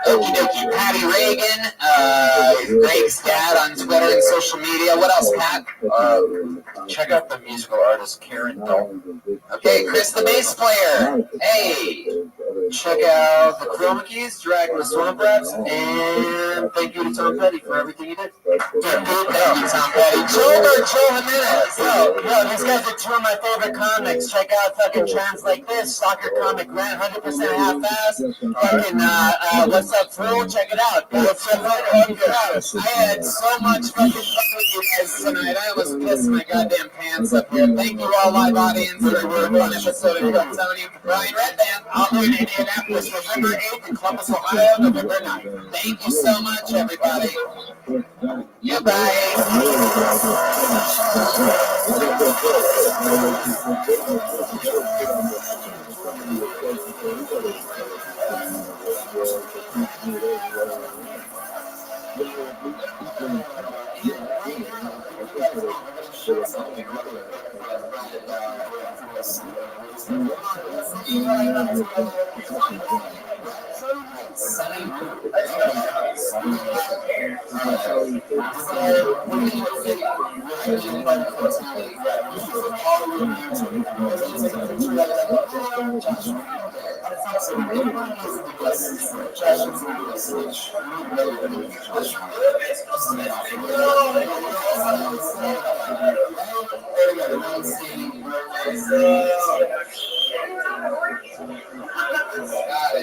Okie dokie. Patty Reagan, Greg's dad on Twitter and social media. What else, Pat? Check out the musical artist Karen Dalton. Okay, Chris the bass player. Hey. Check out the Chroma Keys, Dracula Storm Rats, and thank you to Tom Petty for everything he did. Thank you, Tom Petty. Joe Jimenez. Yo, these guys are two of my favorite comics. Check out fucking Translate This, Stalker Comic Grant, 100% half-ass. Fucking, What's Up, Fool? Check it out. What's Up, Fool? I had so much fucking fun with you guys tonight. I almost pissed my goddamn pants up here. Thank you all, live audience, for one episode of Tony. Ryan Redband. I'll be in Indianapolis November 8th in Columbus, Ohio, November 9th. Thank you so much, everybody. Goodbye. Got it.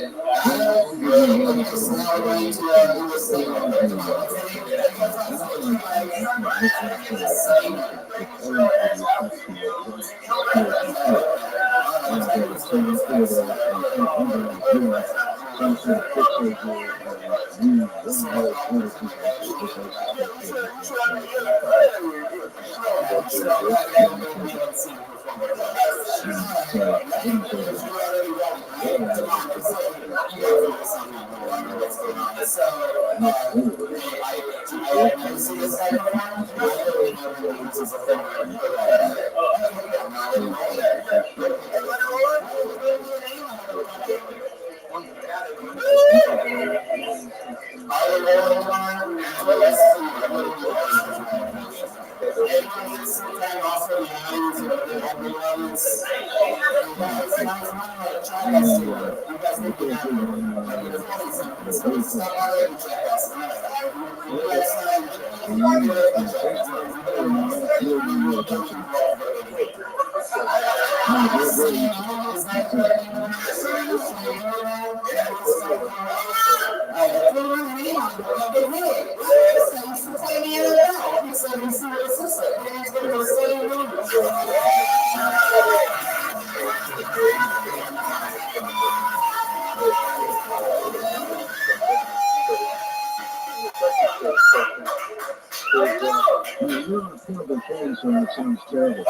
Sounds terrible.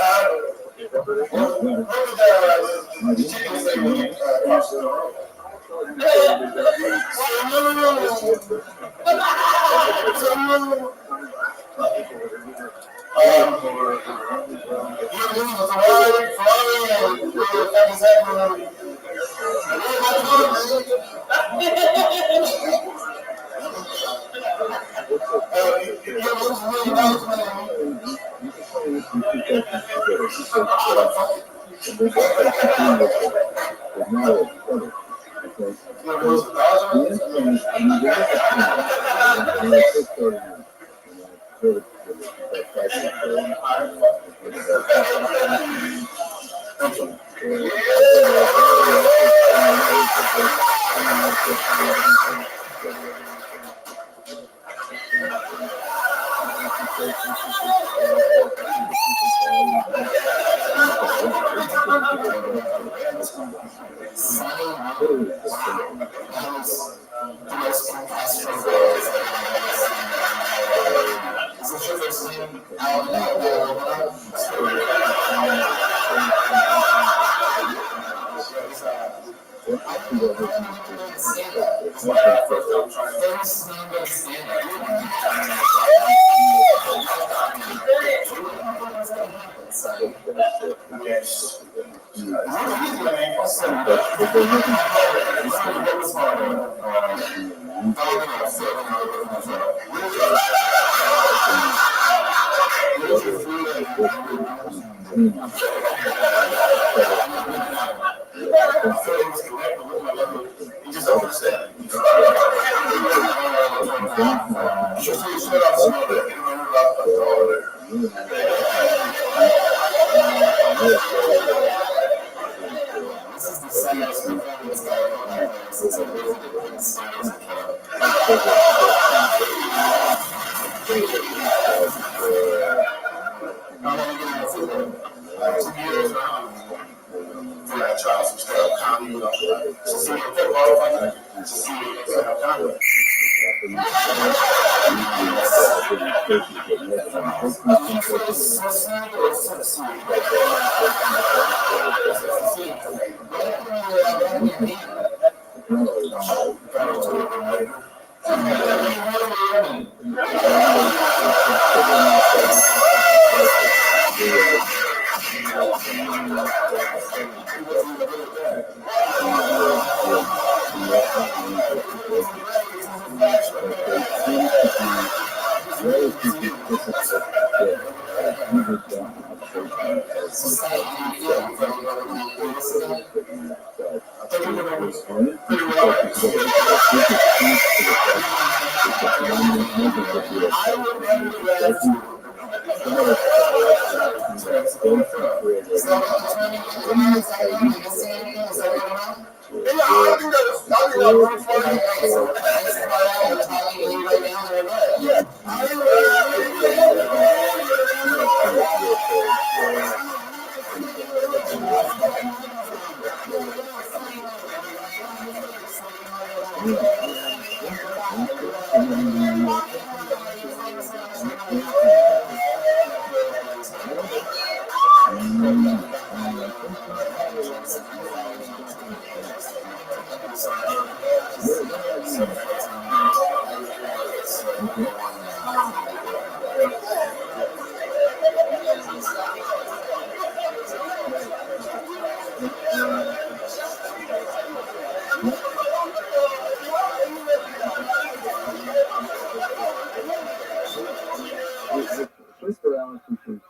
Sleep paralysis is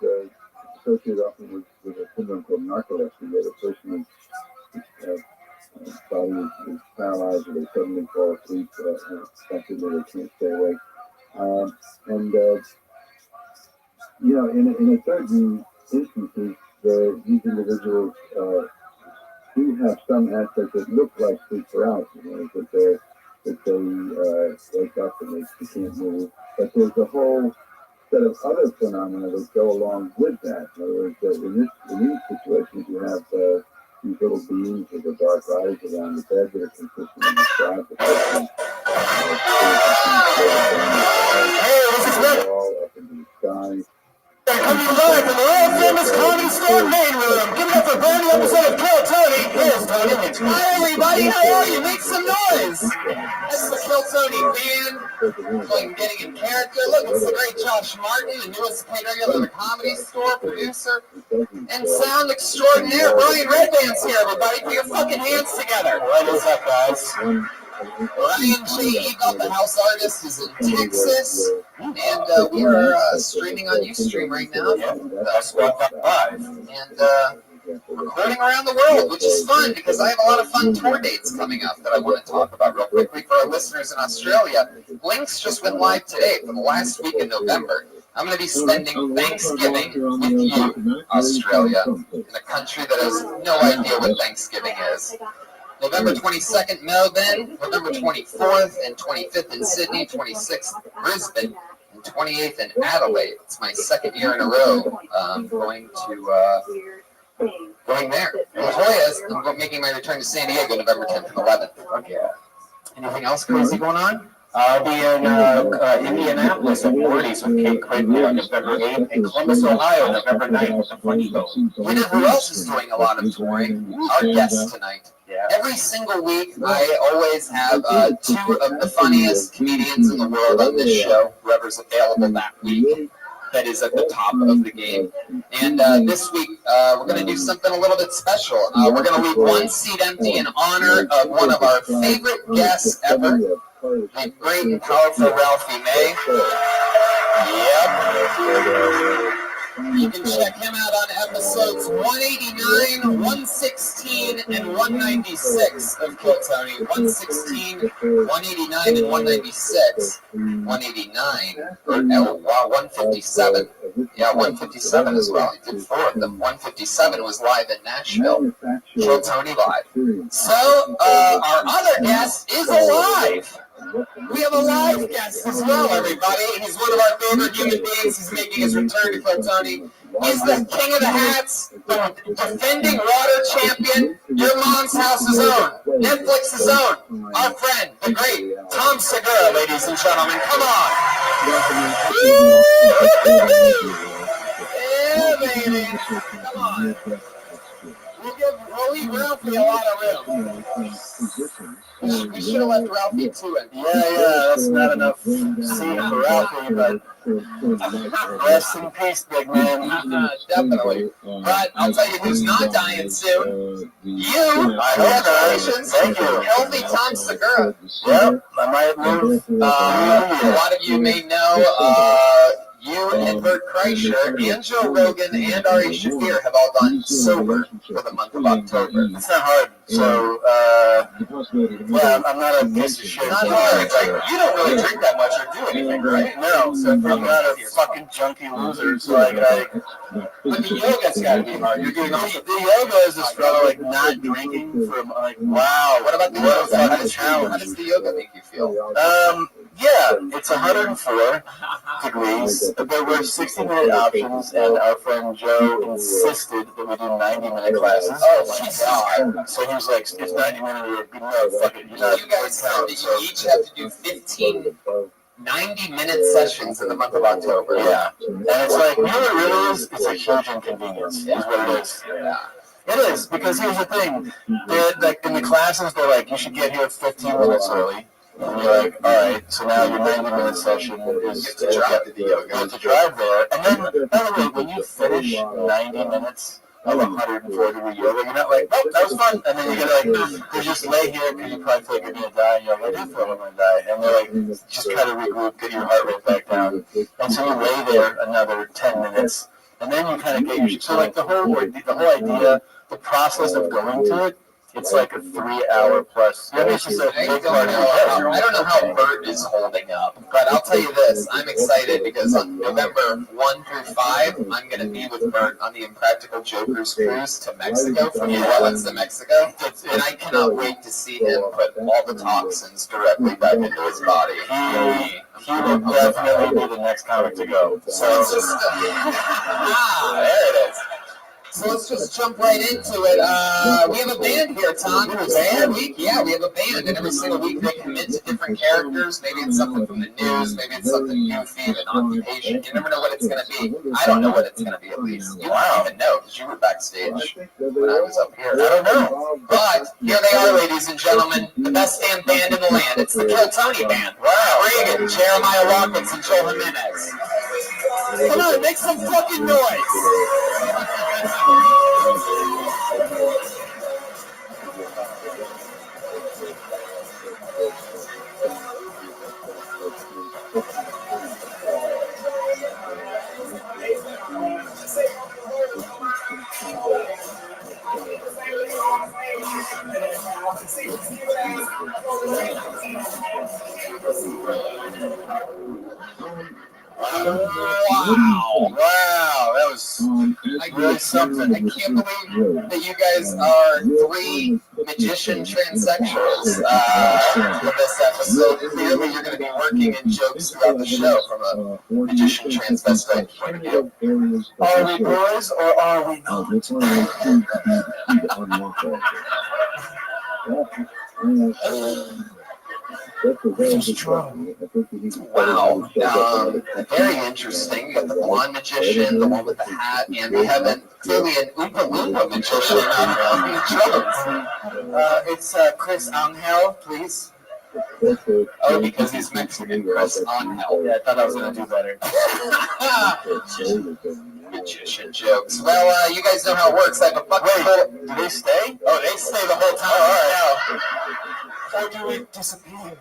associated often with a syndrome called narcolepsy, where the person's body is paralyzed or they suddenly fall asleep unexpectedly, they can't stay awake. In a certain instances, these individuals do have some aspects that look like sleep paralysis, that they wake up and they can't move. But there's a whole set of other phenomena that go along with that. In other words, in these situations, you have these little beings with the dark eyes around the bed that are consistently described. Hey, this is Rick. All up into the sky. Coming live from the world famous Comedy Store main room. Give it up for a brand new episode of Kill Tony. Here's Tony. Hi everybody, how are you? Make some noise. This is the Kill Tony band. Going getting in character. Look, it's the great Josh Martin, the newest regular of the Comedy Store, producer, and sound extraordinaire. Brian Redband's here, everybody. Put your fucking hands together. What is up, guys? Ryan J. Eagle, the house artist, is in Texas, and we are streaming on Ustream right now. That's live. And recording around the world, which is fun because I have a lot of fun tour dates coming up that I want to talk about real quickly for our listeners in Australia. Links just went live today for the last week in November. I'm going to be spending Thanksgiving with you, Australia, in a country that has no idea what Thanksgiving is. November 22nd, Melbourne, November 24th and 25th in Sydney, 26th Brisbane, and 28th in Adelaide. It's my second year in a row going there. La Jolla, I'm making my return to San Diego November 10th and 11th. Okay. Anything else crazy going on? I'll be in Indianapolis at Morty's with Kate Quigley on November 8th, and Columbus, Ohio, November 9th with the Funny Show. You know who else is doing a lot of touring? Our guests tonight. Yeah. Every single week, I always have two of the funniest comedians in the world on this show, whoever's available that week, that is at the top of the game. And this week, we're going to do something a little bit special. We're going to leave one seat empty in honor of one of our favorite guests ever, the great and powerful Ralphie May. Yep. You can check him out on episodes 189, 116, and 196 of Kill Tony. 116, 189, and 196. 189. Oh, wow, 157. Yeah, 157 as well. He did 4 of them. 157 was live in Nashville. Kill Tony live. So, our other guest is alive. We have a live guest as well, everybody. He's one of our favorite human beings. He's making his return to Kill Tony. He's the king of the hats, the defending water champion, your mom's house's own, Netflix's own, our friend, the great Tom Segura, ladies and gentlemen. Come on. Yeah, baby. Come on. We'll leave Ralphie a lot of room. We should have left Ralphie too. Yeah, that's not enough seat for Ralphie, but rest in peace, big man. Definitely. But I'll tell you who's not dying soon. You. Congratulations. Thank you. Healthy Tom Segura. Yep, I might move. A lot of you may know you and Bert Kreischer and Joe Rogan and Ari Shaffir have all gone sober for the month of October. It's not hard. So, yeah, I'm not a piece of shit. Not hard. It's like, you don't really drink that much or do anything, right? No, so I'm not a fucking junkie loser. So but the yoga's got to be hard. You're doing all the yoga is just struggle, like not drinking from like wow. What about the yoga? How does the yoga make you feel? Yeah, it's 104 degrees. There were 60-minute options, and our friend Joe insisted that we do 90-minute classes. Oh my god. So he was like, it's 90 minutes, no, fuck it. You guys said that you each have to do 15 90-minute sessions in the month of October. Yeah. And it's like, you know what it really is? It's a huge inconvenience, is what it is. Yeah. It is, because here's the thing. They're, like, in the classes, they're like, you should get here 15 minutes early. And you're like, all right, so now your 90-minute session is to drive to the yoga. You have to drive there. And then, by the way, when you finish 90 minutes of 104-degree yoga, you're not like, oh, that was fun. And then you're like, you just lay here because you probably feel like you're going to die. And you're like, I do feel like I'm going to die. And they're like, just try to regroup, get your heart rate back down. And so you lay there another 10 minutes. And then you kind of get your, so like the whole idea, the process of going to it, it's like a 3-hour plus. I mean, it's just a big part of it. I don't know how Bert is holding up, but I'll tell you this: I'm excited because on November 1 through 5, I'm going to be with Bert on the Impractical Jokers cruise to Mexico, from New Orleans to Mexico, and I cannot wait to see him put all the toxins directly back into his body. He will definitely be the next comic to go. So it's just there it is. So let's just jump right into it. We have a band here, Tom. Every single week, yeah, we have a band, and every single week they commit to different characters. Maybe it's something from the news, maybe it's something goofy, an occupation. You never know what it's going to be. I don't know what it's going to be, at least. You don't even know, because you were backstage when I was up here. I don't know. But here they are, ladies and gentlemen, the best damn band in the land. It's the Kill Tony Band. Wow. Reagan, Jeremiah Rockets, and Joel Jimenez. Come on, make some fucking noise. Wow, that was really something. I can't believe that you guys are 3 magician transsexuals in this episode. Clearly, you're going to be working in jokes throughout the show from a magician transvestite point of view. Are we boys or are we not? Wow. Very interesting. You got the blonde magician, the one with the hat, and we have clearly an Oompa Loompa magician on drums. It's Chris Angel, please. Oh, because he's Mexican, Chris Angel. Yeah, I thought I was going to do better. Magician jokes. Well, you guys know how it works. I have a fucking do they stay? Oh, they stay the whole time. All right. Or do we disappear?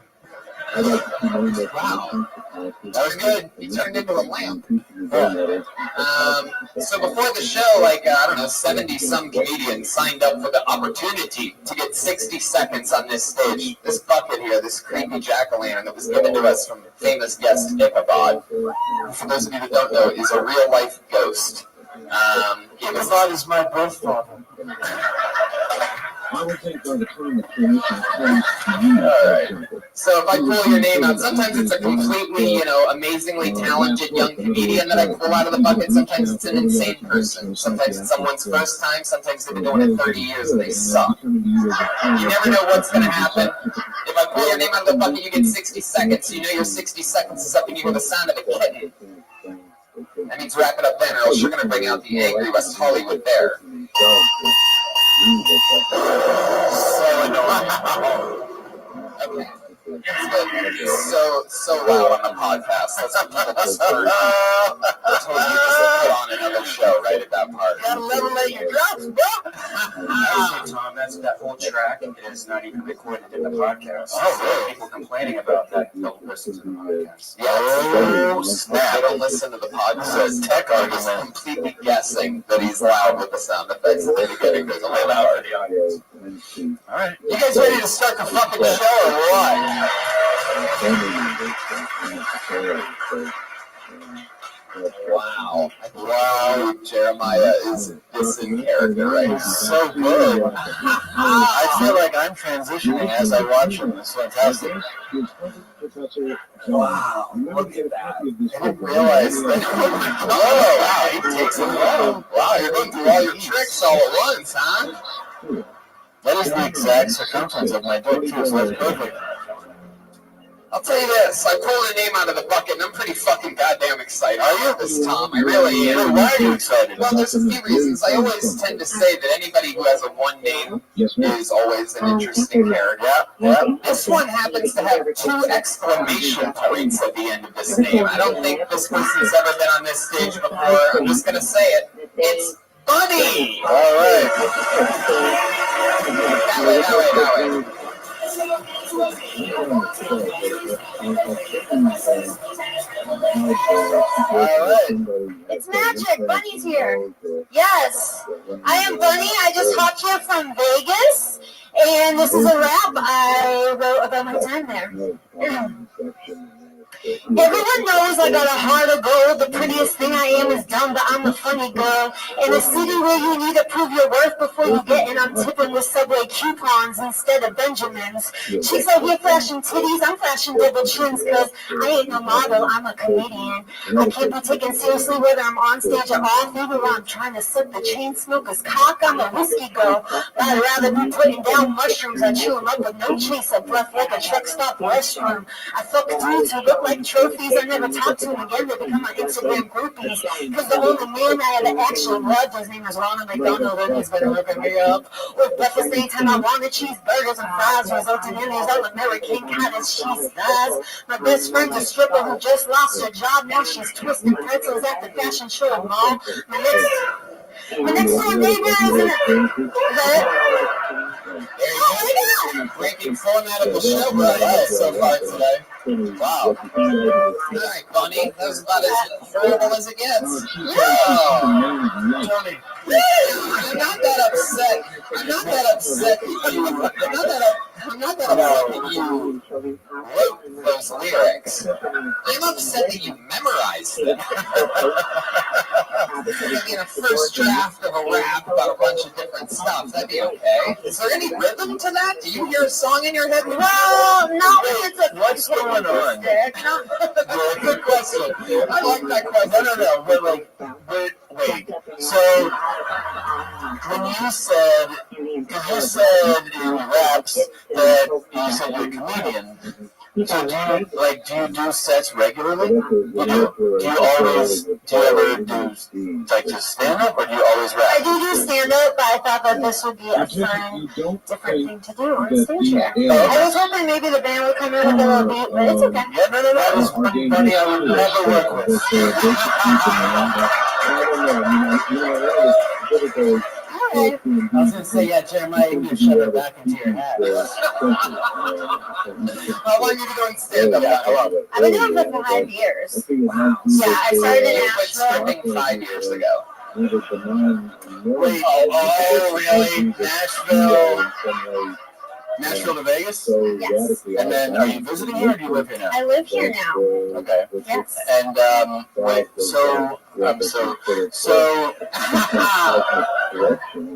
Wow. That was good. He turned into a lamp. So before the show, I don't know, 70-some comedians signed up for the opportunity to get 60 seconds on this stage. This bucket here, this creepy jack-o'-lantern that was given to us from famous guest Ichabod, for those of you that don't know, is a real-life ghost. Ichabod is my birth father. Alright. So if I pull your name out, sometimes it's a completely, amazingly talented young comedian that I pull out of the bucket. Sometimes it's an insane person. Sometimes it's someone's first time. Sometimes they've been doing it 30 years and they suck. You never know what's going to happen. If I pull your name out of the bucket, you get 60 seconds. So you know your 60 seconds is up and you hear the sound of a kitten. That means wrap it up then, or else you're going to bring out the angry West Hollywood bear. So annoying. Okay. So loud on the podcast. That's what people just heard. I told you to put on another show right at that part. Gotta levelate your drops, bro. Actually, Tom, that whole track is not even recorded in the podcast. Oh, really? People complaining about that don't listen to the podcast. Yeah, oh, snap. They don't listen to the podcast. Tech artist completely guessing that he's loud with the sound effects at the beginning. There's a way loud for the audience. All right. You guys ready to start the fucking show or what? Wow. Jeremiah is this in character, right? He's so good. I feel like I'm transitioning as I watch him. It's fantastic. Wow, look at that. I didn't realize that. Oh, wow, he takes it well. Wow, you're going through all your tricks all at once, huh? That is the exact circumference of my dick, too, so that's perfect. I'll tell you this, I pulled a name out of the bucket, and I'm pretty fucking goddamn excited about this, Tom. I really am. Why are you excited? Well, there's a few reasons. I always tend to say that anybody who has a one name is always an interesting character. Yeah. This one happens to have 2 exclamation points at the end of this name. I don't think this person's ever been on this stage before. I'm just going to say it. It's Bunny! All right. That way. It's magic. Bunny's here. Yes, I am Bunny. I just hopped here from Vegas, and this is a rap I wrote about my time there. Everyone knows I got a heart of gold. The prettiest thing I am is dumb, but I'm the funny girl. In a city where you need to prove your worth before you get in, I'm tipping with Subway coupons instead of Benjamins. Chicks out here flashing titties, I'm flashing double chins, cause I ain't no model, I'm a comedian. I can't be taken seriously whether I'm on stage or off, even while I'm trying to suck the chain smoker's cock. I'm a whiskey girl, but I'd rather be putting down mushrooms. I chew them up with no chaser, breath like a truck stop restroom. I fuck dudes who look like trophies. I never talk to them again. They become my Instagram groupies. Because the only man I ever actually loved, his name was Ronald McDonald, and he's been hooking me up with breakfast anytime I wanted, cheeseburgers and fries, resulting in these all-American cottage cheese thighs. My best friend's a stripper who just lost her job. Now she's twisting pretzels at the fashion show at mall. My next door neighbor is Breaking format of the show right so far today. Wow. All right, Bunny. That was about as horrible as it gets. Tony. I'm not that upset. I'm not that upset that you wrote those lyrics. I'm upset that you memorized them. I mean, a first draft of a rap about a bunch of different stuff. That'd be okay. Is there any rhythm to that? Do you hear a song in your head? Well, no, it's a... What's going on? Good question. I like that question. No. Wait. So, when you said in raps that you said you're a comedian, so do you do sets regularly? Do you ever do like just stand up, or do you always rap? I do stand up, but I thought that this would be a fun, different thing to do on stage here. I was hoping maybe the band would come in with a little beat, but it's okay. Yeah, no. That was one Bunny I would never work with. I was going to say, yeah, Jeremiah, you can shove it back into your hat. How long have you been doing stand-up? I've been doing it for 5 years. Wow. Yeah, I started in Nashville. Stripping 5 years ago. Wait, really? Nashville to Vegas? Yes. And then, are you visiting here, or do you live here now? I live here now. Okay. Yes. And wait, so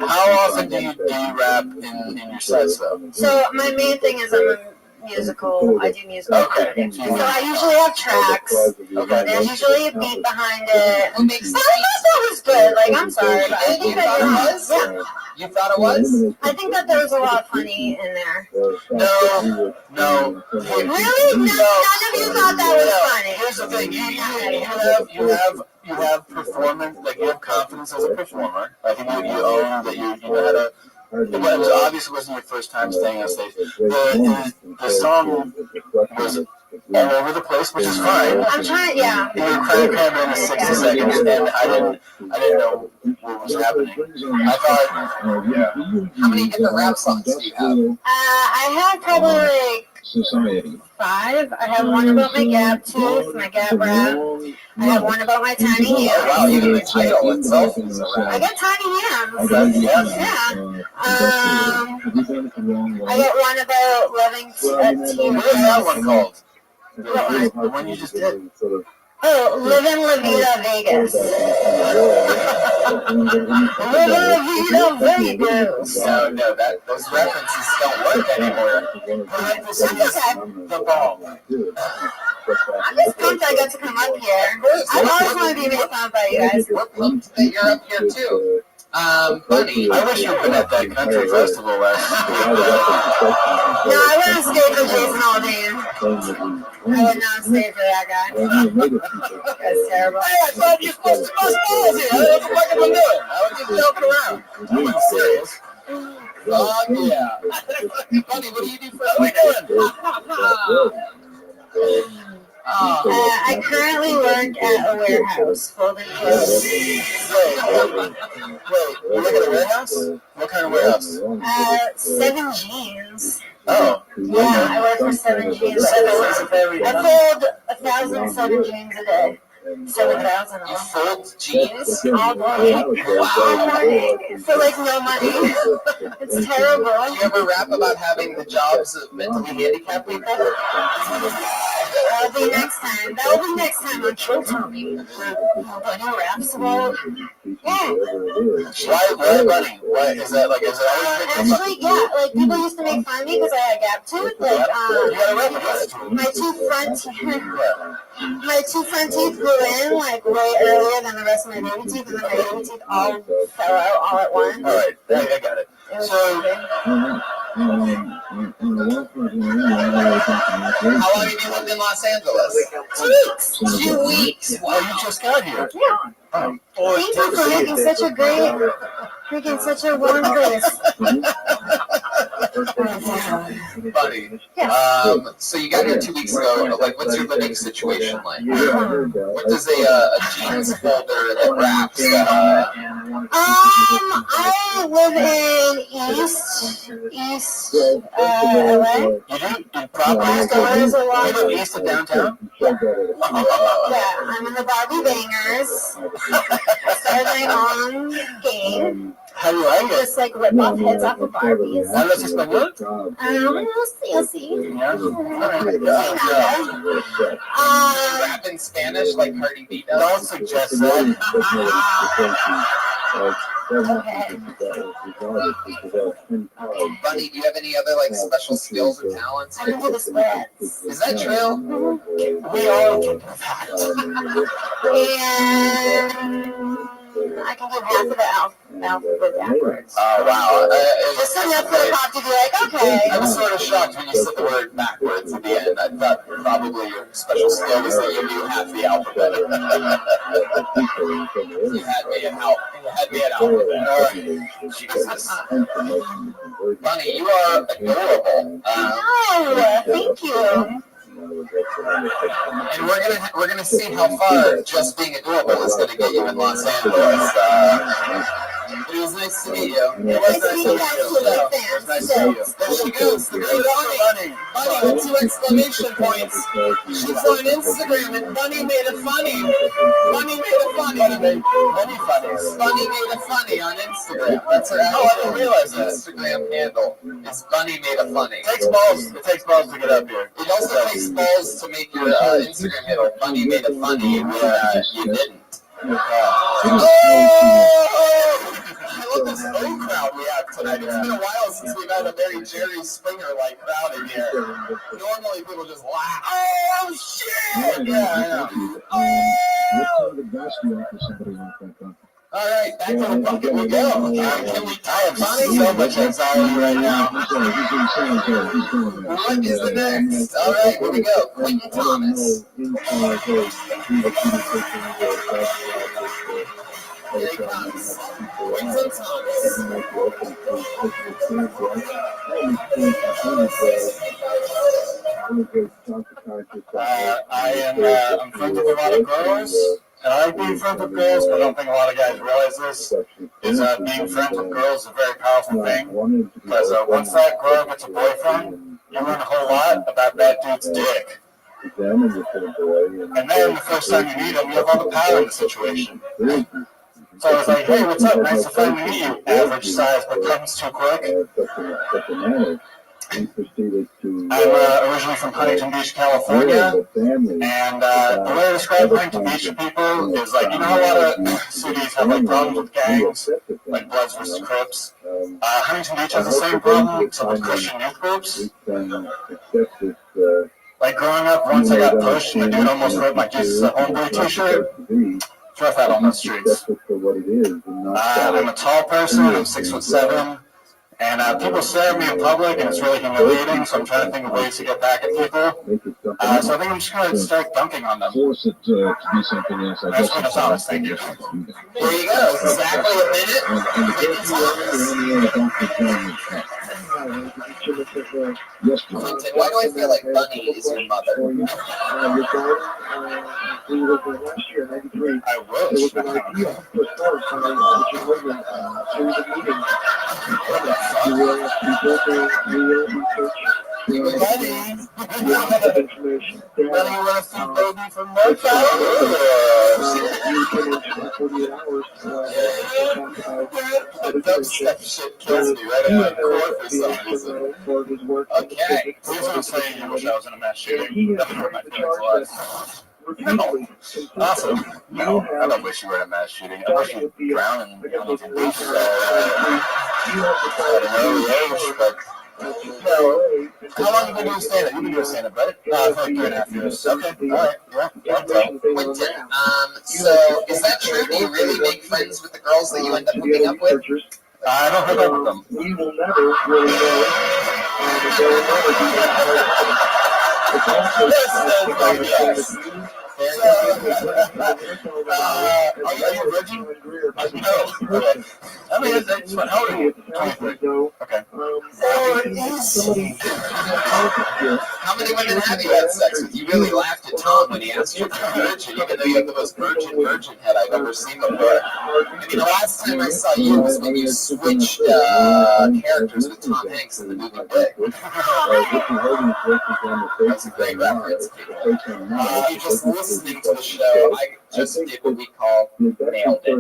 how often do you rap in your sets, though? So my main thing is I'm a musical. I do musical comedy. So I usually have tracks. Okay. There's usually a beat behind it. But I thought that was good. Like, I'm sorry, but I think that it was. Yeah. You thought it was? I think that there was a lot of funny in there. No. Really? None of you thought that was funny. Here's the thing. You have performance, like you have confidence as a performer. I think you own that you know how to. It was obviously wasn't your first time staying on stage. The song was all over the place, which is fine. I'm trying, yeah. You were cramming in 60 seconds, and I didn't know what was happening. I thought, yeah. How many different rap songs do you have? I have probably like 5. I have one about my gap tooth, my gap rap. I have one about my tiny hands. Wow, even the title itself is a rap. I got tiny hands. Okay, Yeah. I got one about loving tea. What is that one called? The one you just did. Oh, living La Vida Vegas. Living La Vida Vegas. No, those references don't work anymore. That's okay. The ball. I'm just pumped I got to come up here. I always want to be made fun by you guys. We're pumped that you're up here too. Bunny, I wish you'd been at that country festival last week. No, I wouldn't stay for Jason Aldean. I would not stay for that guy. That's terrible. Hey, I thought you were supposed to bust balls here. What the fuck am I doing? I was just joking around. I wasn't serious. oh yeah. Bunny, what do you do for a living? I currently work at a warehouse folding clothes. Wait, you work at a warehouse? What kind of warehouse? 7 Jeans. Oh. Yeah, I work for 7 Jeans. I fold 1,007 jeans a day. 7,000. You fold jeans? All morning. All morning. For like no money. It's terrible. Do you ever rap about having the jobs of mentally handicapped people? That'll be next time. That'll be next time on Chill Tommy. Nobody raps about. Yeah. Why bunny? Why is that like? Is that Actually, yeah. Like people used to make fun of me because I had a gap tooth. Like my two front teeth grew in like way earlier than the rest of my baby teeth, and then my baby teeth all fell out all at once. All right, I got it. So. How long have you lived in Los Angeles? 2 weeks. 2 weeks. Wow, you just got here. Yeah. Thank you for making such a warm place. Buddy. Yes. So you got here 2 weeks ago. Like, what's your living situation like? What does a jeans folder that wraps? I live in East LA. You do? Proper East LA? You live east of downtown? Yeah, I'm in the Barbie Bangers. I started my own game. How do you like it? Just like rip off heads off of Barbies. ¿Hablas español? We'll see. Rap in Spanish like Cardi B does? Don't suggest that. Okay. Bunny, do you have any other like special skills or talents? I can do the splits. Is that true? We all can do that. And I can do half of the alphabet backwards. Oh, wow. Just enough for the pop to be like, okay. I was sort of shocked when you said the word backwards at the end. I thought probably your special skill was that you knew half the alphabet. You had me at alphabet. All right. Jesus. Bunny, you are adorable. Oh, thank you. And we're gonna see how far just being adorable is gonna get you in Los Angeles. It was nice to meet you. It was nice to meet you. Nice to meet you. There she goes. The great Bunny. Bunny with 2 exclamation points. She's on Instagram and Bunny made a funny. Bunny made a funny. Bunny made a funny on Instagram. That's her. Oh, I didn't realize that. Instagram handle is Bunny made a funny. It takes balls to get up here. It also takes balls to make your Instagram handle Bunny made a funny when you didn't. I love this old crowd we have tonight. It's been a while since we've had a very Jerry Springer-like crowd in here. Normally people just laugh. Oh, shit! Yeah, I know. All right, back to the bucket we go. I am so much anxiety right now. What is the next? All right, here we go. Quentin Thomas. Here he comes. Quentin Thomas. I'm friends with a lot of girls. And I like being friends with girls, but I don't think a lot of guys realize this, is being friends with girls is a very powerful thing, because once that girl gets a boyfriend, you learn a whole lot about that dude's dick. And then the first time you meet him, you have all the power in the situation. So I was like, hey, what's up? Nice to finally meet you. Average size, but comes too quick. I'm originally from Huntington Beach, California, and the way I describe Huntington Beach to people is like, you know how a lot of cities have like problems with gangs, like Bloods versus Crips? Huntington Beach has the same problem, except with Christian youth groups. Like growing up, once I got pushed and the dude almost ripped my Jesus at Homeboy t-shirt, it's rough out on the streets. I'm a tall person, I'm 6'7", and people stare at me in public, and it's really humiliating, so I'm trying to think of ways to get back at people. So I think I'm just going to start dunking on them. That's what I thought. Thank you. There you go. Exactly a minute. Clinton, why do I feel like Bunny is your mother? I wish. Bunny, you want to see baby from Rothschild? Dubstep shit kills me right in my core for some reason. Okay. Please don't say you wish I was in a mass shooting. That would hurt my feelings a lot. No. Awesome. No, I don't wish you were in a mass shooting. I wish you'd drown in Huntington Beach at an early age, but... No. How long have you been doing stand-up? You've been doing stand-up, right? For like 3.5 years. Okay, alright, yeah. Quentin, so is that true? Do you really make friends with the girls that you end up hooking up with? I don't hook up with them. We will never really know. Yes. Are you a virgin? No. Okay. I mean, it's fun. How old are you? 23. Okay. How many women have you had sex with? You really laughed at Tom when he asked you if you're virgin, even though you have the most virgin head I've ever seen before. I mean, the last time I saw you was when you switched characters with Tom Hanks in the movie Big. That's a great reference. If you're just listening to the show, I just did what we call nailed it.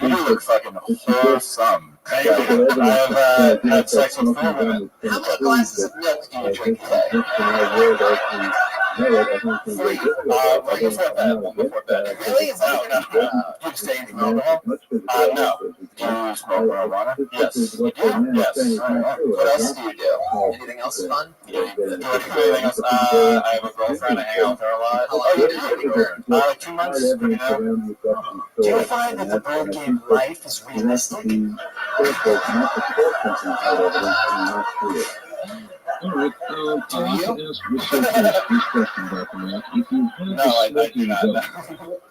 You look fucking wholesome. Thank you. I've had sex with 4 women. How many glasses of milk do you drink a day? 3. Right before bed. One before bed. Really? Is that No. Do you abstain from alcohol? No. Do you smoke marijuana? Yes. You do? Yes. What else do you do? Anything else fun? Do anything else? I have a girlfriend. I hang out with her a lot. How long have you been dating her? Like 2 months, you know. Do you find that the board game life is realistic? Do you? No, I do not.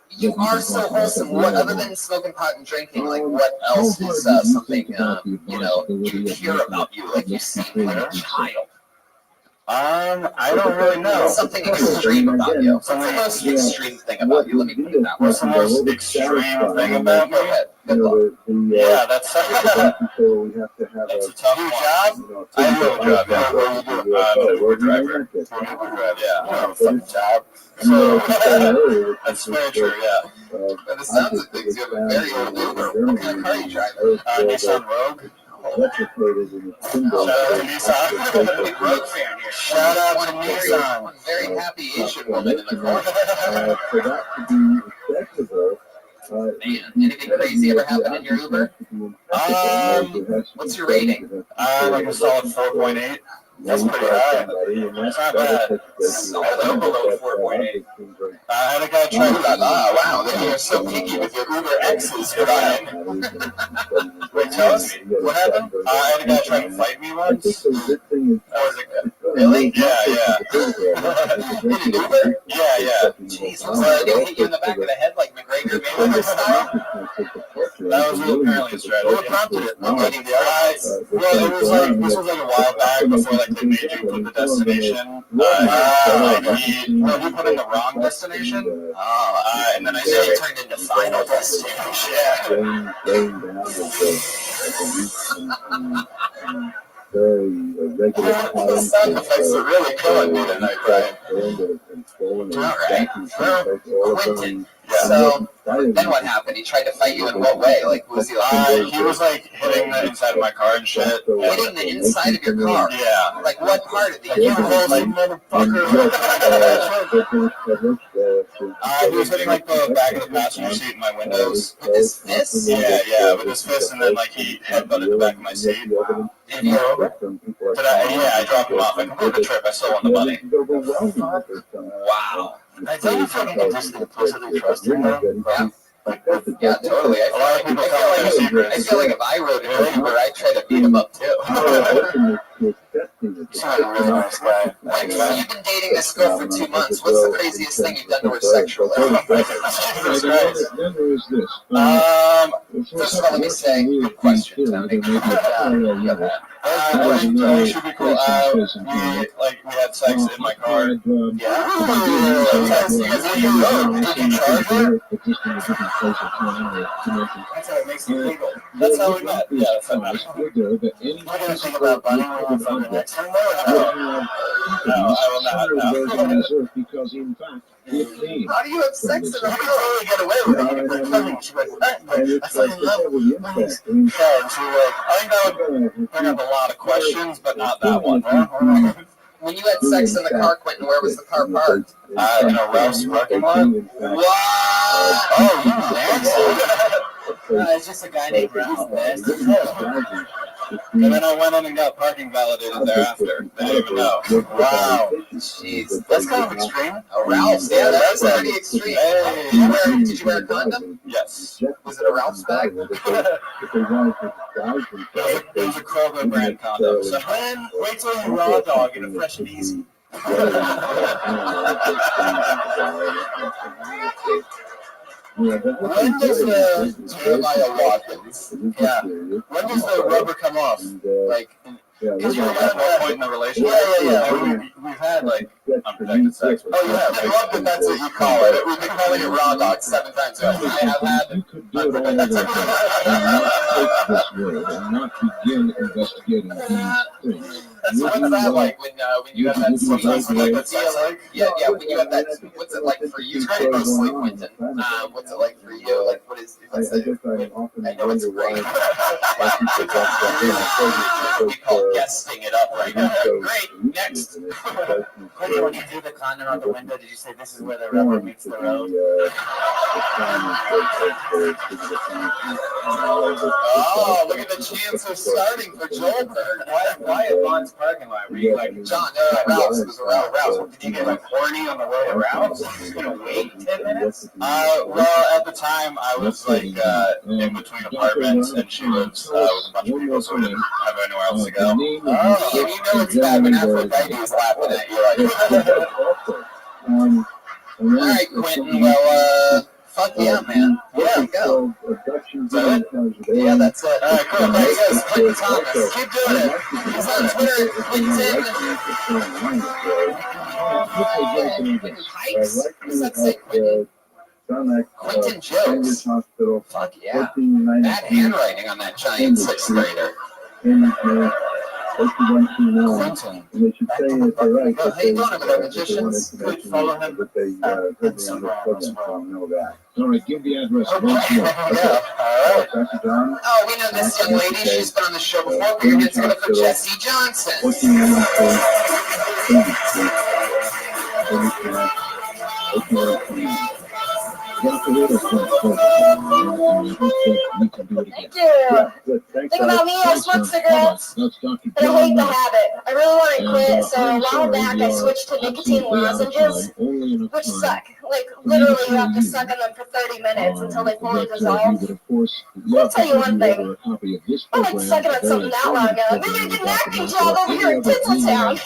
You are so wholesome. What, other than smoking pot and drinking, like what else is something you hear about you, like you seem like a child? I don't really know. Something extreme about you. What's the most extreme thing about you? Let me put it that way. What's the most extreme thing about me? Good luck. Yeah, that's a tough one. Job? I have a job, yeah. Uber driver. Yeah, I have a fucking job. So, that's very true, yeah. By the sounds of things, you have a very old Uber. What kind of car are you driving? Nissan Rogue. Shout out to Nissan. Big Rogue fan here. Shout out to Nissan. One very happy Asian woman in the corner. For that to be acceptable, Man, anything crazy ever happen in your Uber? What's your rating? Like a solid 4.8. That's pretty high. It's not bad. Solid below 4.8. I had a guy try to... Wow, then you're so picky with your Uber X's, Brian. Wait, tell us what happened? I had a guy try to fight me once. Really? Yeah. In an Uber? Yeah. Jeez, was that going to hit you in the back of the head like McGregor Mayweather style? That was apparently a strategy. What prompted it? Well, it was like, this was like a while back before like they made you put the destination. He put in the wrong destination. And then I said it turned into final destination. The sound effects are really killing me tonight, Brian. All right. Well, Quentin, so Then what happened? He tried to fight you in what way? Like, was he like? He was like hitting the inside of my car and shit. Hitting the inside of your car? Yeah. Like, what part of the You inside? motherfucker. He was hitting like the back of the passenger seat in my windows. With his fist? Yeah, with his fist, and then like he headbutted the back of my seat. Did you go over? I dropped him off. I completed the trip. I still won the money. Wow. I don't know if I can just implicitly trust him, though. Yeah, totally. I feel like if I rode an Uber, I'd try to beat him up too. He's not a really nice guy. You've been dating this girl for 2 months. What's the craziest thing you've done to her sexually? First of all, let me say, good question, Tony. It should be cool. We had sex in my car. Yeah. Did you charge her? That's how it makes it legal. That's how we met. Yeah, that's how we met. We're gonna think about bunning off on the next one, though. No, I will not. No. Because in fact, How do you have sex in a You can totally get away with it. You can play funny. She's like, what? I fucking love bunnies. Yeah, and so I think that would bring up a lot of questions, but not that one. When you had sex in the car, Quentin, where was the car parked? In a Ralph's parking lot. What? oh, you nasty. It's just a guy named Ralph, man. And then I went in and got parking validated thereafter. They didn't even know. Wow. Jeez. That's kind of extreme. A Ralph's? Yeah, that's pretty extreme. Hey. Did you wear a condom? Yes. Was it a Ralph's bag? It was a Kroger brand condom. So Wait till you raw dog in a fresh and easy. When does the Jeremiah Watkins? Yeah. when does the rubber come off? Like, because you're at one point in the relationship. Yeah. We've had like unprotected sex. Oh yeah, I love that that's what you call it. We've been calling it raw dog 7 times. I have had unprotected sex. So what's that like when you have that sleep? Yeah, when you have that, what's it like for you? It's mostly Quentin. What's it like for you? Like what is? I know it's great. We call guesting it up right now. Great. Next. Quentin, when you do the condom on the window, did you say this is where the rubber meets the road? Oh, look at the chance of starting for Joelberg. Why at Vaughn's parking lot? Were you like, John, Ralph's. It was around Ralph's. did you get like horny on the way to Ralph's? Just gonna wait 10 minutes? Well, at the time I was like in between apartments, and she lives with a bunch of people, so we didn't have anywhere else to go. Oh, you know it's bad when Aphrodite is laughing at you. All right, Quentin. Well, fuck yeah, man. There we go. Is that it? Yeah, that's it. All right, cool. There he goes, Quentin Thomas. Keep doing it. He's on Twitter, Quentin Pikes. What does that say, Quentin? Quentin Jokes. Fuck yeah. Bad handwriting on that giant 6th grader. Quentin. Well, how you doing over there, magicians? Good, follow him. Instagram as well. All right, give the address. Yeah. All right. Oh, we know this young lady. She's been on the show before. But you're going to for Jesse Johnson. Thank you. Think about me, I smoke cigarettes, and I hate the habit. I really want to quit, so a while back I switched to nicotine lozenges, which suck. Like, literally you have to suck on them for 30 minutes until they fully dissolve. I'll tell you one thing. I like sucking on something that long ago. Maybe I get an acting job over here in Tinseltown.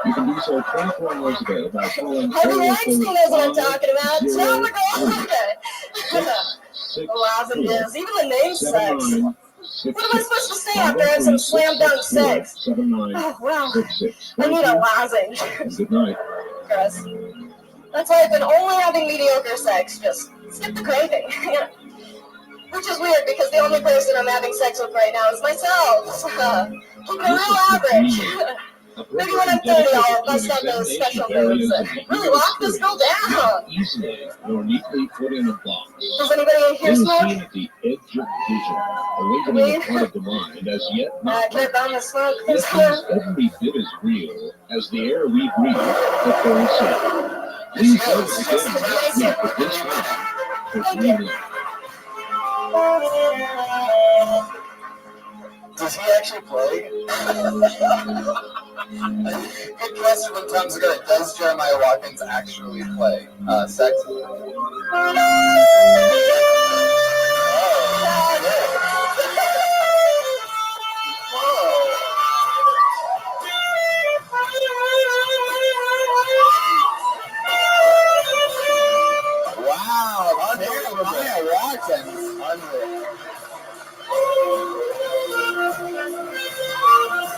You can do so 24 hours a day by following Harvey Weinstein knows what I'm talking about. Tell the girl. Lozenges. Even the name sucks. What am I supposed to say after I have some slam dunk sex? Oh, well, I need a lozenge. Good night. Gross. That's why I've been only having mediocre sex. Just skip the craving. Which is weird because the only person I'm having sex with right now is myself. Keeping it real average. Maybe when I'm 30, I'll bust out those special moves and really lock this girl down. Easily or neatly put in a box. Does anybody here smoke? Seen at the edge of vision, awakening a part of the mind as yet not. Can I bomb the smoke? It is every bit as real as the air we breathe at very soon. Please don't forget to this for dreaming. Does he actually play? Good question when Tom's ago. Does Jeremiah Watkins actually play sex? Wow, Jeremiah Watkins. Unreal.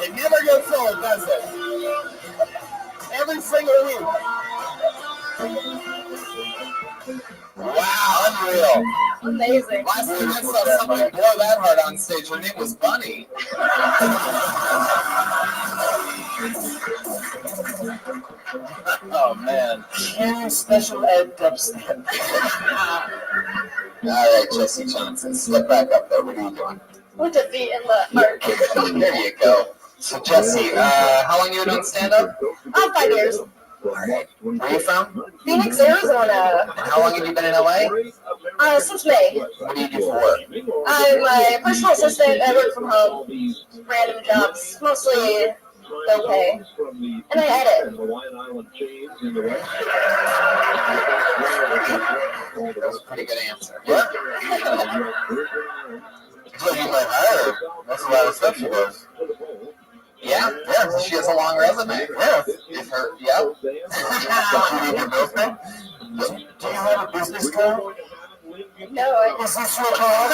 It never gets old, does it? Every single week. Wow, unreal. Amazing. Last time I saw somebody blow that hard on stage, her name was Bunny. Oh, man. Special ed dubstep. All right, Jesse Johnson, slip back up there. What are you doing? With a beat in the heart. There you go. So, Jesse, how long you been doing stand-up? 5 years. All right. Where are you from? Phoenix, Arizona. And how long have you been in LA? Since May. What do you do for work? I'm a personal assistant. I work from home. Random jobs, mostly low pay. And I edit. That was a pretty good answer. Yeah. So you might hire her. That's a lot of stuff she does. Yeah, she has a long resume. Yeah. If her, yeah. Does she need your bills paid? Do you have a business card? No, Is this your card?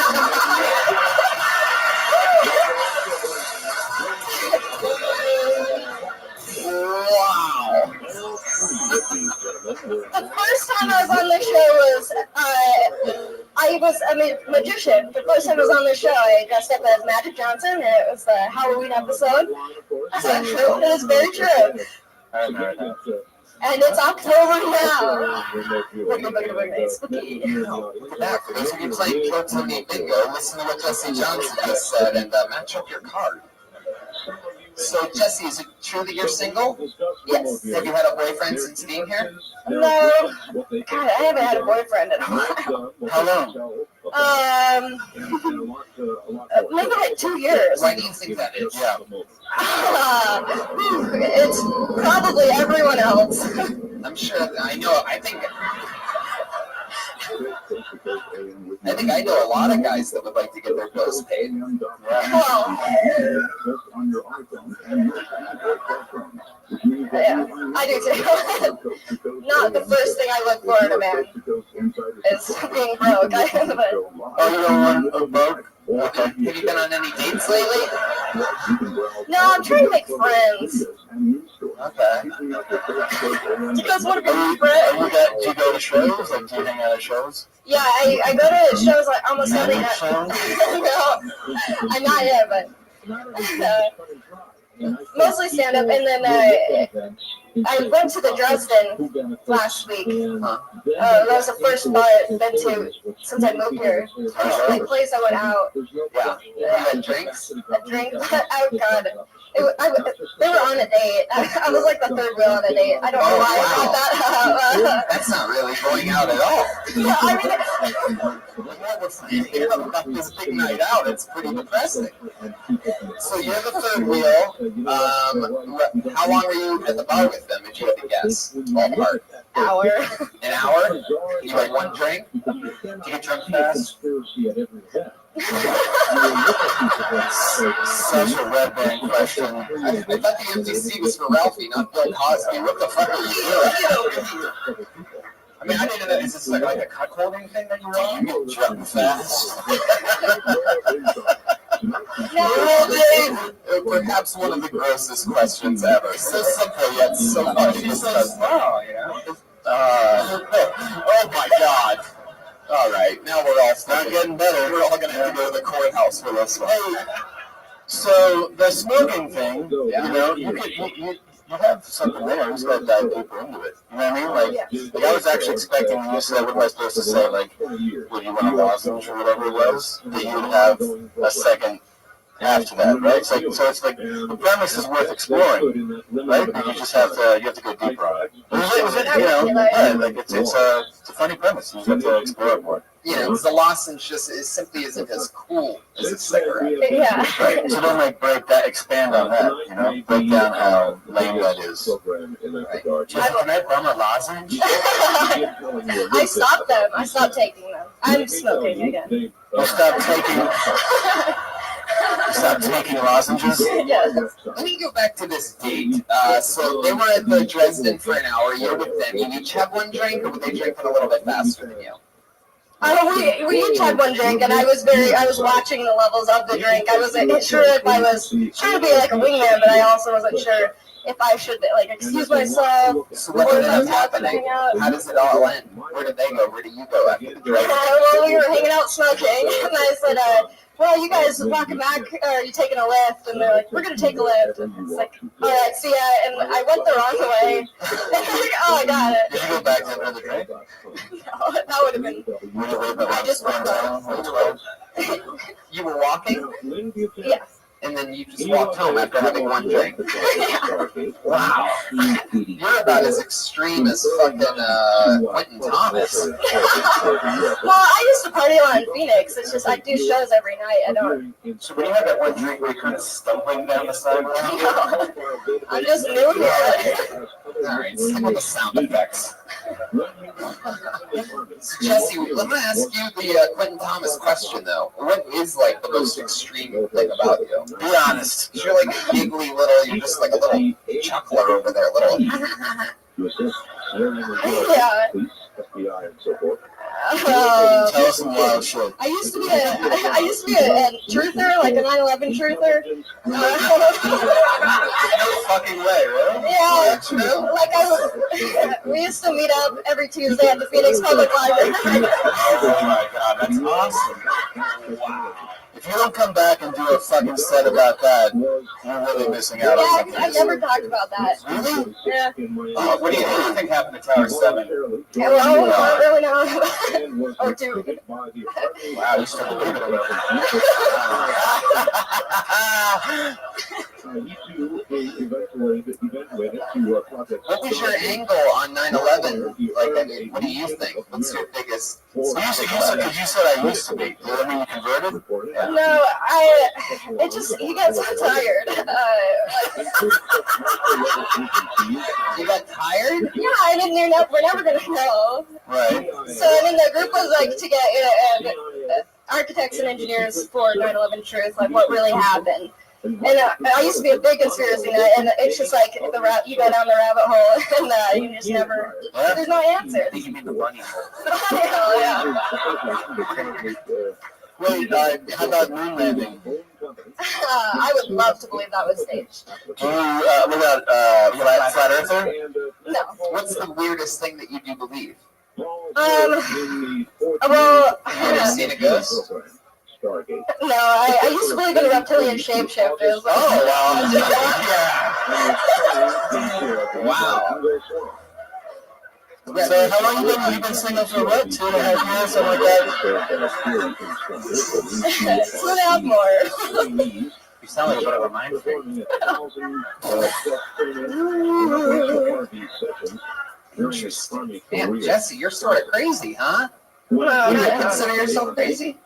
Wow. The first time I was on the show was, I was a magician. The first time I was on the show, I dressed up as Magic Johnson, and it was the Halloween episode. That's true. It is very true. And it's October now. Spooky. Look at that. For those of you playing Kiltony Bingo, listen to what Jesse Johnson just said and match up your card. So, Jesse, is it true that you're single? Yes. Have you had a boyfriend since being here? No. God, I haven't had a boyfriend in a while. How long? Maybe like 2 years. Why do you think that is? Yeah. It's probably everyone else. I'm sure. I know. I think I know a lot of guys that would like to get their bills paid. Well, yeah, I do too. Not the first thing I look for in a man is being broke. Oh, you don't want a broke? Okay. Have you been on any dates lately? No, I'm trying to make friends. Okay. Do you guys want to be my friend? Do you go to shows? Like, do you hang out at shows? Yeah, I go to shows like almost every night. No, I'm not yet, but mostly stand up. And then I went to the Dresden last week. That was the first bar I've been to since I moved here. The only place I went out. Yeah. You had drinks? A drink? Oh, God. They were on a date. I was like the third wheel on a date. I don't know why I brought that up. That's not really going out at all. Yeah, I mean, about this big night out, it's pretty depressing. So you're the third wheel. How long were you at the bar with them, if you had to guess? Ballpark. Hour. An hour? You had one drink? Did you get drunk fast? Such a red band question. I thought the MTC was for Ralphie, not Bill Cosby. What the fuck are you doing? I mean, I didn't know. Is this like a cup holding thing that you're on? You get drunk fast. Perhaps one of the grossest questions ever. So simple yet so funny. She's so small, you know? Oh my God. All right, now we're all not getting better. We're all going to have to go to the courthouse for this one. So the smoking thing, you know, you have something there. You just got to dive deeper into it. You know what I mean? Like I was actually expecting when you said, what am I supposed to say? Like, what do you want, a lozenge or whatever it was? That you would have a second half to that, right? So it's like the premise is worth exploring, right? But you just have to go deeper on it. It's a funny premise. You just have to explore it more. You know, because the lozenge just simply isn't as cool as a cigarette. Yeah. Right. So then, like, expand on that. You know, break down how lame that is. Right. Can I bum a lozenge? I stopped them. I stopped taking them. I'm smoking again. You stopped taking lozenges? Yes. Let me go back to this date. So they were at the Dresden for an hour. You're with them. You each have one drink, or were they drinking a little bit faster than you? We each had one drink, and I was watching the levels of the drink. I wasn't sure if I was trying to be like a wingman, but I also wasn't sure if I should like excuse myself. So what ended up happening? How does it all end? Where did they go? Where do you go after the drink? Well, we were hanging out smoking, and I said, well, you guys walking back, or are you taking a lift? And they're like, we're going to take a lift. And it's like, all right, see ya. And I went the wrong way. Like, oh, I got it. Did you go back to another drink? No, that would have been, I just went home. You were walking? Yes. And then you just walked home after having one drink. Wow. You're about as extreme as fucking Quentin Thomas. Well, I used to party a lot in Phoenix. It's just I do shows every night. I don't. So when you had that one drink where you kind of stumbling down the sidewalk? I'm just new here. Alright, stick with the sound effects. Jesse, let me ask you the Quentin Thomas question, though. What is, like, the most extreme thing about you? Be honest. You're like a giggly little, you're just like a little chuckler over there, little. Yeah. Tell us some wild shit. I used to be a truther, like a 9/11 truther. No fucking way, really? Yeah, like we used to meet up every Tuesday at the Phoenix Public Library. Oh my god, that's awesome. Wow. If you don't come back and do a fucking set about that, you're really missing out on something. I've never talked about that. Really? Yeah. What do you think happened to Tower 7? Yeah, well, I don't really know. Or do. Wow, you still believe it. What was your angle on 9/11? Like, I mean, what do you think? What's your biggest? You said I used to be. Does that mean you converted? Yeah. No, he got so tired. You got tired? Yeah, I mean, we're never going to know. Right. So, I mean, the group was like to get architects and engineers for 9/11 truth, like what really happened. And I used to be a big conspiracy nut, and it's just like you go down the rabbit hole, and you just never, there's no answer. I think you mean the bunny hole. Yeah. Wait, how about moon landing? I would love to believe that was staged. What about flat earther? No. What's the weirdest thing that you do believe? Well, Have you seen a ghost? No, I used to believe in reptilian shapeshifters. Oh, wow. Wow. So how long have you been single for what? 2.5 years, something like that? 2.5 more. You sound like a bit of a mind freak. Interesting. Damn, Jesse, you're sort of crazy, huh? Well, Would you consider yourself crazy?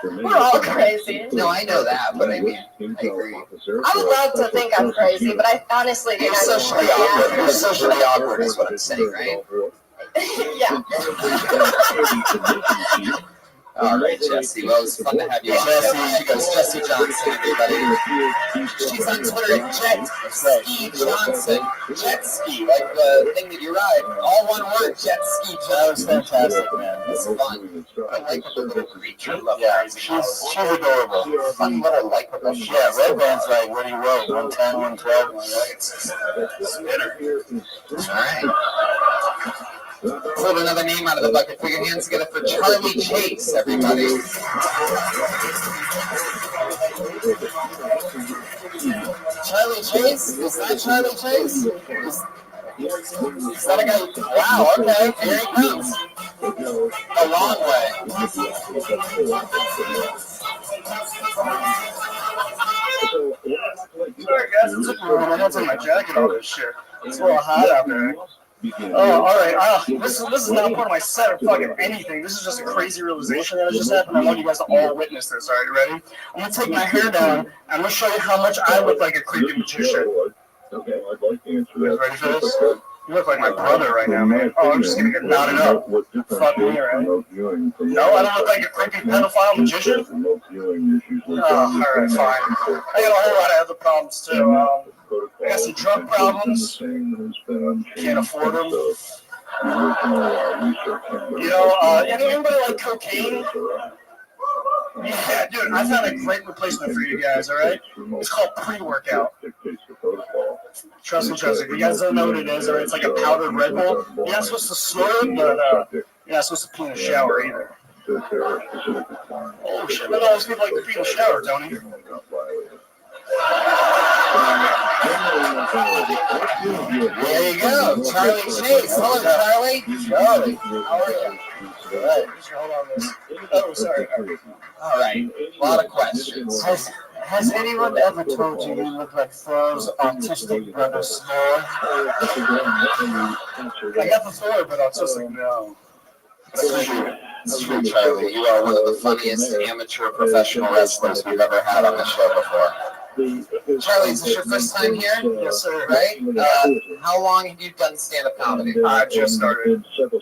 We're all crazy. No, I know that, but I mean, I agree. I would love to think I'm crazy, but I honestly do You're not. socially awkward. You're socially awkward is what I'm saying, right? Yeah. All right, Jesse. Well, it was fun to have you on. She goes, Jesse Johnson, everybody. She's on Twitter at Jet Ski Johnson. Jet ski, like the thing that you ride. All one word, Jet Ski Johnson. That was fantastic, man. It's fun. I like the little creature. Yeah, she's adorable. Fun little likable. Yeah, Red Band's like, what do you roll? 110, 112? It's spinner. All right. Pulled another name out of the bucket. Put your hands together for Charlie Chase, everybody. Charlie Chase? Is that Charlie Chase? Is that a guy? Wow, okay, here he comes. A long way. Sorry guys, it took me a minute. I had to take my jacket off this shit. It's a little hot out there. Oh, alright. This is not part of my set or fucking anything. This is just a crazy realization that has just happened. I want you guys to all witness this. Alright, you ready? I'm gonna take my hair down and I'm gonna show you how much I look like a creepy magician. Okay, I'd like to answer You guys ready for this? You look like my brother right now, man. Oh, I'm just gonna get knotted up. Fuck me, right? No, I don't look like a creepy pedophile magician. Oh, alright, fine. I got a whole lot of other problems too. I got some drug problems. Can't afford them. You know, anybody like cocaine? Yeah, dude, I found a great replacement for you guys, alright? It's called pre-workout. Trust me. If you guys don't know what it is, alright, it's like a powdered Red Bull. You're not supposed to snort it, but you're not supposed to pee in the shower either. Oh shit, not all those people like to pee in the shower, Tony. There you go, Charlie Chase. Hello, Charlie. Charlie, how are you? Good. Oh, sorry. All right, a lot of questions. Has anyone ever told you you look like Thor's autistic brother Snore? I got the Thor, but autistic, no. It's true, Charlie. You are one of the funniest amateur professional wrestlers we've ever had on the show before. Charlie, is this your first time here? Yes, sir. Right? How long have you done stand-up comedy? I just started. 60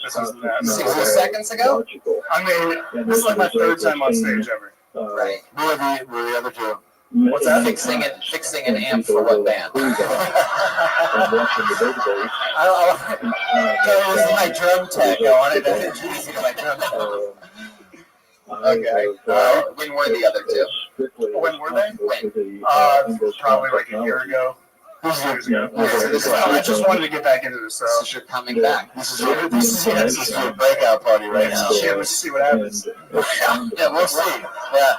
seconds ago? I mean, this is like my third time on stage ever. Right. Who are the other two? What's that? Fixing an amp for what band? This is my drum tech. I wanted to introduce you to my drum tech. Okay. When were the other two? When were they? When? Probably like a year ago. 2 years ago. I just wanted to get back into this. So you're coming back. This is your breakout party right now. Yeah, let's see what happens. Yeah, we'll see. Yeah.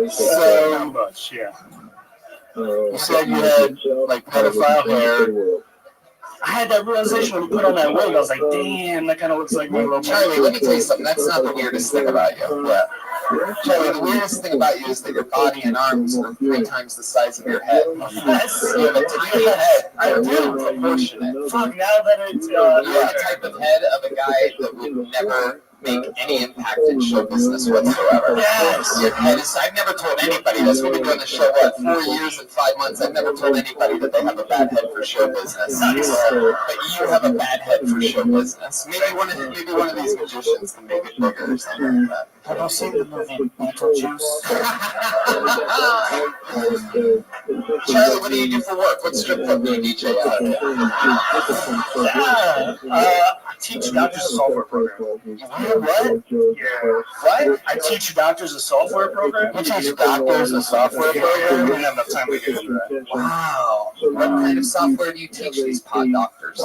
So much, yeah. You said you had like pedophile hair. I had that realization when you put on that wig. I was like, damn, that kind of looks like my little Charlie, let me tell you something. That's not the weirdest thing about you. Yeah. Charlie, the weirdest thing about you is that your body and arms are 3 times the size of your head. Yes. You have a tiny head. I do. Proportionate. Fuck, now that it's... you have the type of head of a guy that would never make any impact in show business whatsoever. Yes. Your head is... I've never told anybody this. We've been doing the show, 4 years and 5 months. I've never told anybody that they have a bad head for show business. But you have a bad head for show business. Maybe one of these magicians can make it bigger or something like that. Have you seen the movie Beetlejuice? Charlie, what do you do for work? What strip club do you DJ at? I teach doctors a software program. What? Yeah. What? I teach doctors a software program. You teach doctors a software program? We didn't have enough time to get into that. Wow. What kind of software do you teach these pod doctors?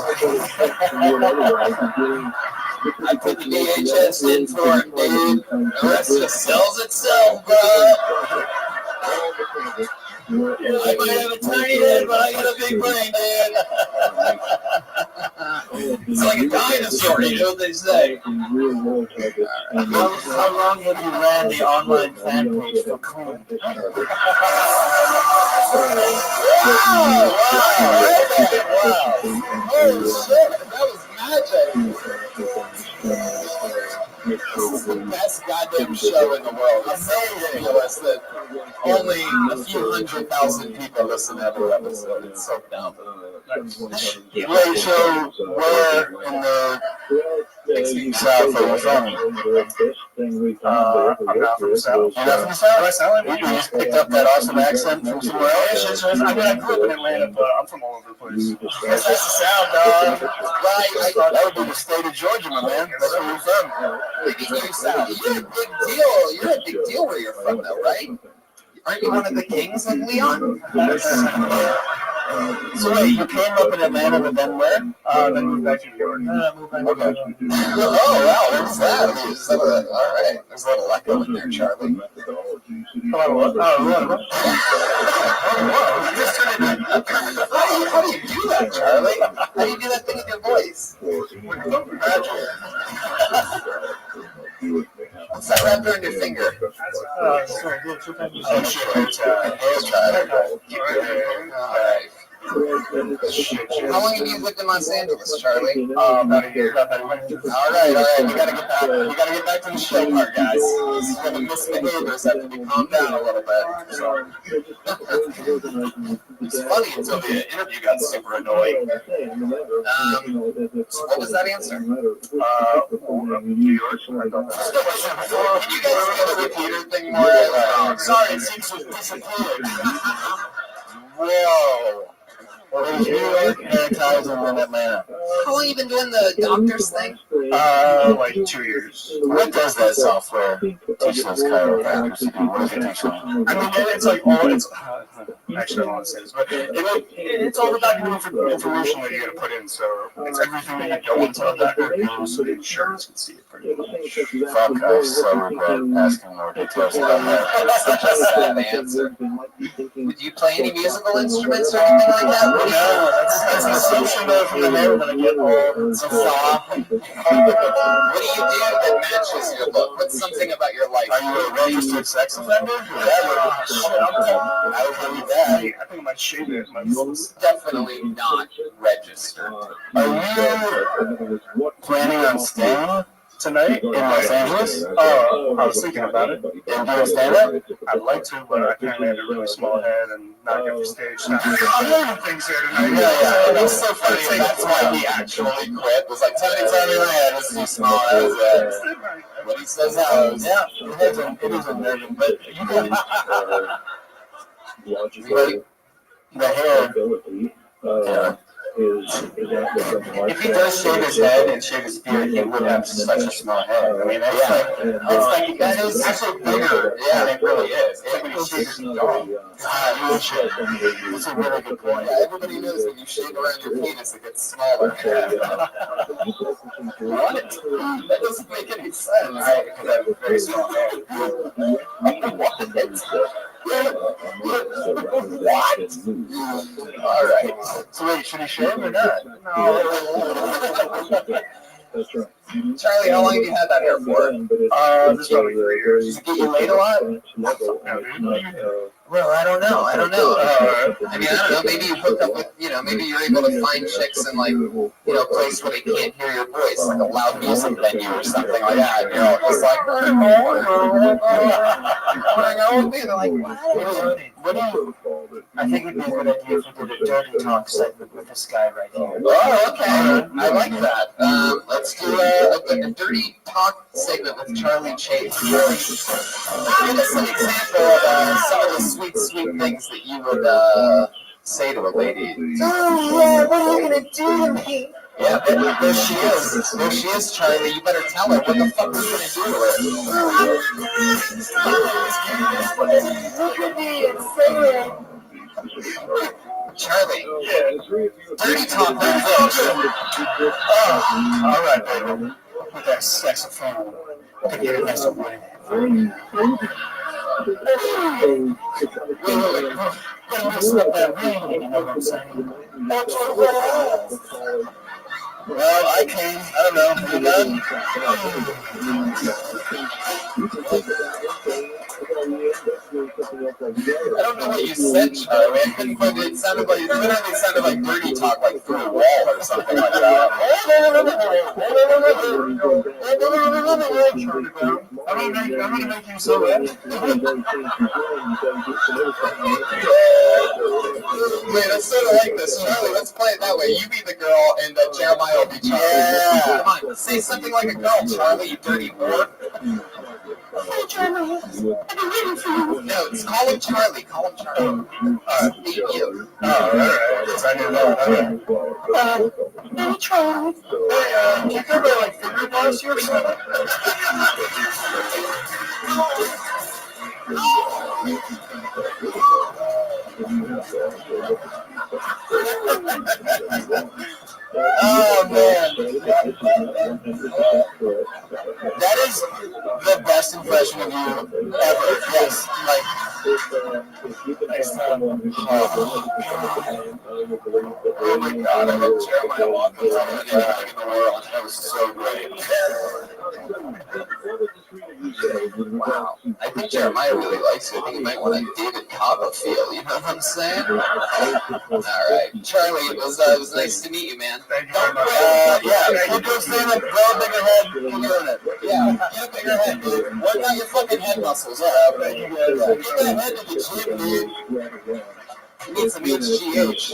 I put the VHS in for it, dude. The rest just sells itself, bro. I might have a tiny head, but I got a big brain, man. It's like a dinosaur, you know what they say. How long have you ran the online fan page for Cool? Wow. Oh, shit. That was magic. This is the best goddamn show in the world. It's so ridiculous that only a few 100,000 people listen to every episode. It's so dumb. Wait, so where in the South are you from? I'm not from the South. You're not from the South? Do I sound like You just picked up that awesome accent from somewhere else? I mean, I grew up in Atlanta, but I'm from all over the place. That's the South, dog. Right, that would be the state of Georgia, my man. That's where you're from. You're a big deal. You're a big deal where you're from, though, right? Aren't you one of the kings of Leon? So wait, you came up in Atlanta, but then where? Then moved back to New York. Oh, wow, there's that. All right. There's a little echo in there, Charlie. How do you do that, Charlie? How do you do that thing with your voice? What's that wrapped around your finger? Sorry, Oh, shit. Hair tie. All right. How long have you lived in Los Angeles, Charlie? About a year. All right. We gotta get back to the show part, guys. This is where the misbehaviors have to be calmed down a little bit. So. It's funny until the interview got super annoying. So what was that answer? New York. Can you guys do the repeater thing more? Sorry, it seems to have disappeared. Whoa. Well, New York, hair ties, and then Atlanta. How long have you been doing the doctor's thing? Like 2 years. What does that software teach those chiropractors to do? What does it teach them? I mean, it's like all it's. Actually, I don't want to say this, but it's all the document information that you got to put in. So it's everything that you don't want to tell the doctor knows, so the insurance can see it pretty much. Fuck, I so regret asking more details about that. That's such a sad answer. Did you play any musical instruments or anything like that? No, that's an assumption though from the hair that I get all so What do you do that matches your look? What's something about your life? Are you a registered sex offender? I would believe that. I think I might shave it. Definitely not registered. Are you planning on staying tonight in Los Angeles? Oh, I was thinking about it. And doing stand-up? I'd like to, but I apparently have a really small head and not good for stage time. I'm learning things here tonight. Yeah. It was so funny. That's why he actually quit. It was like, tell me my head was too small. That was it. What he says now. Yeah, it is unnerving, but you can... The hair... If he does shave his head and shave his beard, he would have such a small head. I mean, that's like that is actually bigger. Yeah, it really is. It's like when you shave your dog. That's a really good point. Yeah, everybody knows when you shave around your penis, it gets smaller. What? That doesn't make any sense. Right, because I have a very small hair. What? All right. So wait, should he shave or not? That's right. Charlie, how long have you had that hair for? This is probably 3 years. Does it get you laid a lot? Well, I don't know. I mean, I don't know. Maybe you hook up with, maybe you're able to find chicks in, like, a place where they can't hear your voice, like a loud music venue or something like that. And you're all just like, they're like, what do you... I think it'd be a good idea if we did a dirty talk segment with this guy right here. Oh, okay. I like that. Let's do a dirty talk segment with Charlie Chase. Give us an example of some of the sweet things that you would say to a lady. Oh, yeah, what are you going to do to me? Yeah, there she is. There she is, Charlie. You better tell her what the fuck are you going to do to her. Look at me and say it. Charlie, dirty talk like this. All right, baby. With that saxophone, I can get it next to mine. Wait. Gotta mix up that ring, you know what I'm saying? That's what it is. Well, I came. I don't know. You done? I don't know what you said, Charlie. I couldn't quite. It sounded like dirty talk, like through a wall or something like that. I'm gonna make you so red. Wait, let's sort of like this, Charlie. Let's play it that way. You be the girl, and Jeremiah will be Charlie. Yeah. Come on, say something like a girl, Charlie. You dirty whore. Hey, Jeremiah. I've been waiting for you. No, it's call him Charlie. Call him Charlie. Beat you. All right. I knew that. Hey, Charlie. Hey, can you give me like finger bars here or something? you ever. Yes, like. Oh my God! I hope Jeremiah Watkins on anything in the world. That was so great. Wow. I think Jeremiah really likes you. I think he might want a David Copperfield. You know what I'm saying? All right, Charlie. It was nice to meet you, man. Thank you very much. Yeah, keep doing stand-up, grow a bigger head, keep doing it. Yeah, get a bigger head, dude. Work out your fucking head muscles. Yeah, thank you guys. Get that head to the gym, dude. He needs some HGH.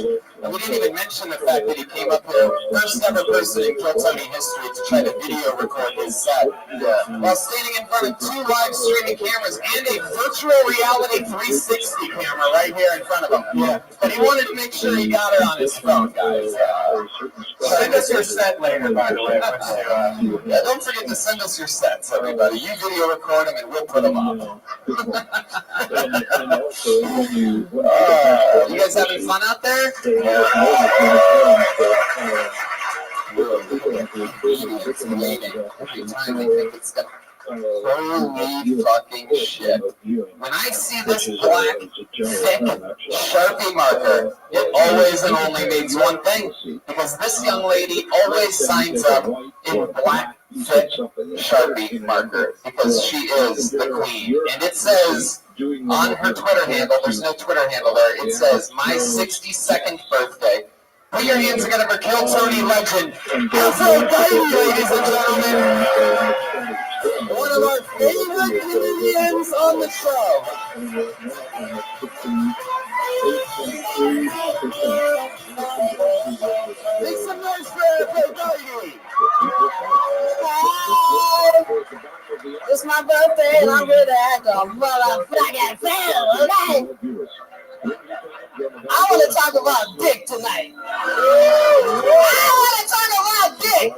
And we didn't even mention the fact that he came up here, first ever person in Kill Tony history to try to video record his set. Yeah. While standing in front of 2 live streaming cameras and a virtual reality 360 camera right here in front of him. Yeah. But he wanted to make sure he got it on his phone, guys. Send us your set later, by the way. Yeah, don't forget to send us your sets, everybody. You video record them and we'll put them up. You guys having fun out there? Yeah. It's waiting every time they think it's gonna. Holy fucking shit. When I see this black, thick Sharpie marker, it always and only means one thing. Because this young lady always signs up in black, thick Sharpie marker. Because she is the queen. And it says on her Twitter handle, there's no Twitter handle there, it says, my 62nd birthday. Put your hands together for Kill Tony legend, Aphrodite, ladies and gentlemen. One of our favorite comedians on the show. Make some noise for Aphrodite. It's my birthday and I'm ready to act a motherfucking fool, okay? I want to talk about dick tonight. I want to talk about dick.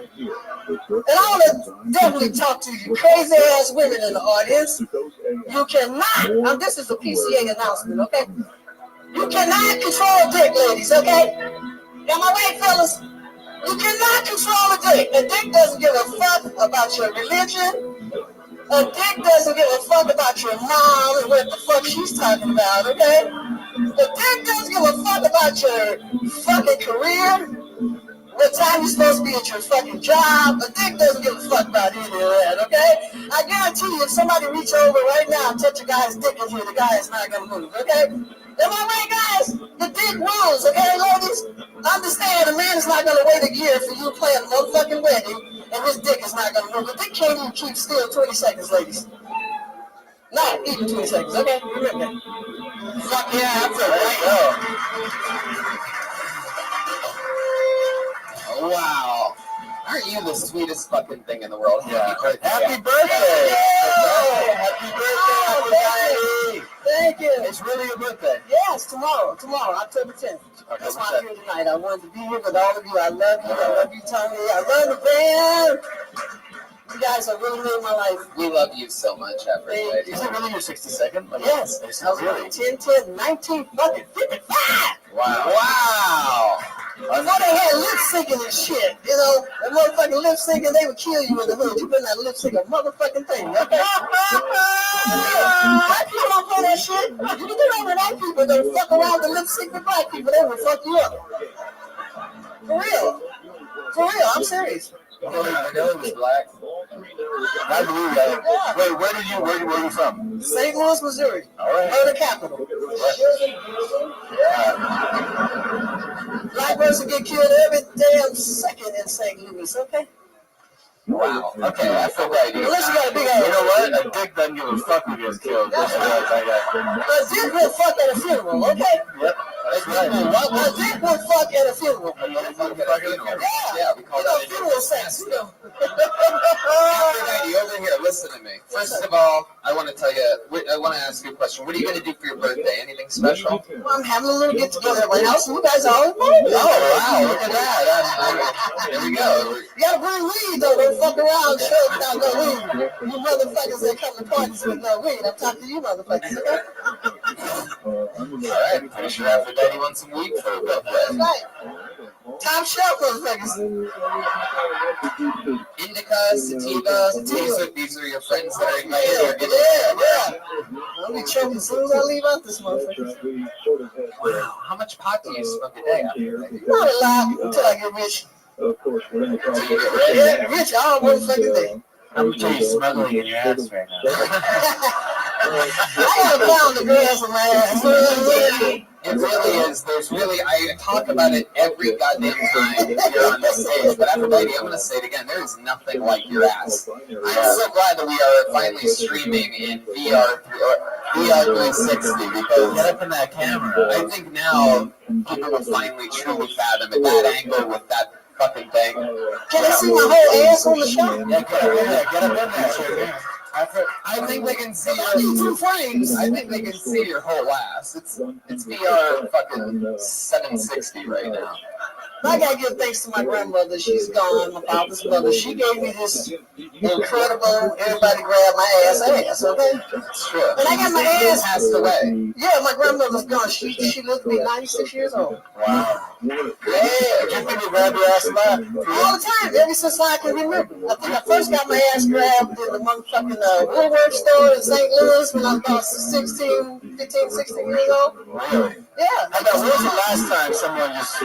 And I want to definitely talk to you crazy ass women in the audience. You cannot, this is a PCA announcement, okay? You cannot control dick, ladies, okay? Am I right, fellas? You cannot control a dick. A dick doesn't give a fuck about your religion. A dick doesn't give a fuck about your mom and what the fuck she's talking about, okay? A dick doesn't give a fuck about your fucking career, what time you're supposed to be at your fucking job. A dick doesn't give a fuck about any of that, okay? I guarantee you, if somebody reach over right now and touch a guy's dick in here, the guy is not gonna move, okay? Am I right, guys? The dick rules, okay, ladies? Understand, a man is not gonna wait a year for you playing a motherfucking wedding, and his dick is not gonna move. The dick can't even keep still 20 seconds, ladies. Not even 20 seconds, okay? Remember that. Fuck yeah, that's a right go. Wow. Aren't you the sweetest fucking thing in the world? Yeah. Happy birthday. Happy birthday! Happy birthday, Thank you. It's really your birthday. Yes, tomorrow, October 10th. That's why I'm here tonight. I wanted to be here with all of you. I love you. I love you, Tony. I love the band. You guys have really made my life. We love you so much, Aphrodite. Is it really your 62nd? Yes. I was really 10, 10, 19, fucking 55. Wow. Before they had lip syncing and shit, you know, that motherfucking lip syncing, they would kill you in the hood. You better not lip sync a motherfucking thing, okay? White people don't play that shit. You can do that with white people. They fuck around with lip sync with black people. They will fuck you up. For real. For real, I'm serious. I know it was black. I believe that. Yeah. Wait, where are you from? St. Louis, Missouri. All right. Or the capital. Black person get killed every damn second in St. Louis, okay? Wow. Okay, I feel right. Unless you got a big ass. You know what? A dick doesn't give a fuck who gets killed. That's right. A dick will fuck at a funeral, okay? Yep. That's right. A dick will fuck at a funeral. Yeah, we call that funeral sex, you know. Aphrodite, over here, listen to me. First of all, I want to tell you, I want to ask you a question. What are you going to do for your birthday? Anything special? Well, I'm having a little get together at my house, and you guys are all invited. Oh, wow, look at that. There we go. You got to bring weed, though. Don't fuck around, show without no weed. You motherfuckers that come to parties with no weed. I'm talking to you motherfuckers, okay? All right, pretty sure Aphrodite wants some weed for her birthday. That's right. Top shelf motherfuckers. Indica, sativa. These are your friends that are invited. Yeah. I'll be choking as soon as I leave out this motherfucker. Wow, how much pot do you smoke a day? Not a lot until I get rich. Of course, we're in the process. Yeah, rich all motherfucking day. How much are you smuggling in your ass right now? I got a pound of grass in my ass. It really is. There's really, I talk about it every goddamn time you're on this stage, but Aphrodite, I'm going to say it again, there is nothing like your ass. I'm so glad that we are finally streaming in VR 360 because Get up in that camera. I think now people will finally truly fathom it. That angle with that fucking thing. Can I see my whole ass on the show? Yeah, get up in there. I think they can see your frames. I think they can see your whole ass. It's VR fucking 760 right now. I gotta give thanks to my grandmother. She's gone. My father's mother. She gave me this incredible. Everybody grab my ass. Okay. That's true. And I got my ass passed away. Yeah, my grandmother's gone. She lived to be 96 years old. Wow. Yeah. Just people grab your ass a lot. All the time, ever since I can remember. I think I first got my ass grabbed in the motherfucking Woolworth store in St. Louis when I was about 16 years old. Really? Yeah. When was the last time someone just...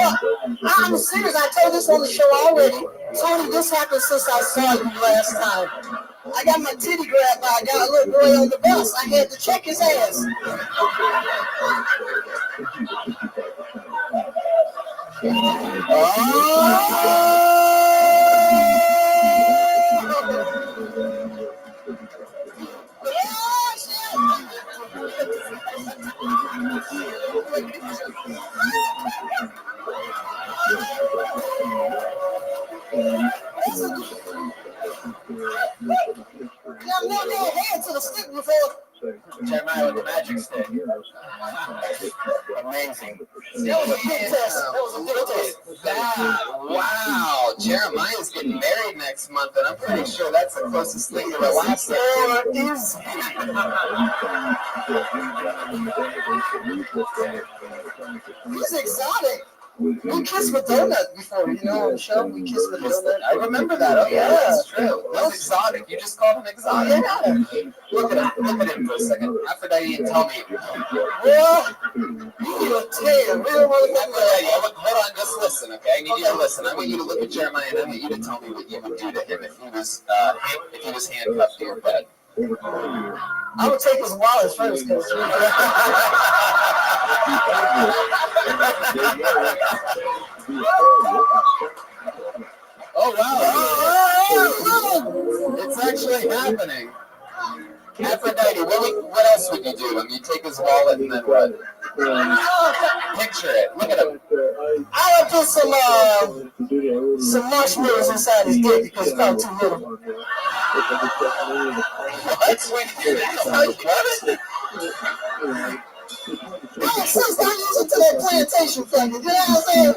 Well, I'm serious. I told this on the show already. Tony, this happened since I saw you last time. I got my titty grabbed by a guy, a little boy on the bus. I had to check his ass. I'm not going to hand to the stick before. Jeremiah with the magic stick. Amazing. That was a big test. Wow. Jeremiah's getting married next month, and I'm pretty sure that's the closest thing to the last thing. He's exotic. We kissed with donut before, on the show. We kissed with donut. I remember that. Oh, yeah, that's true. That was exotic. You just called him exotic. Yeah. Look at him for a second. Aphrodite, and tell me. Well, you need a tail. Aphrodite, hold on, just listen, okay? I need you to listen. I want you to look at Jeremiah, and I want you to tell me what you would do to him if he was handcuffed to your bed. I would take his wallet first, because oh wow! It's actually happening. Aphrodite, what else would you do? I mean, you take his wallet and then what? Picture it. Look at him. I would put some marshmallows inside his dick because it's about too little. What? Oh, sis, don't use it to that plantation thing. You know what I'm saying?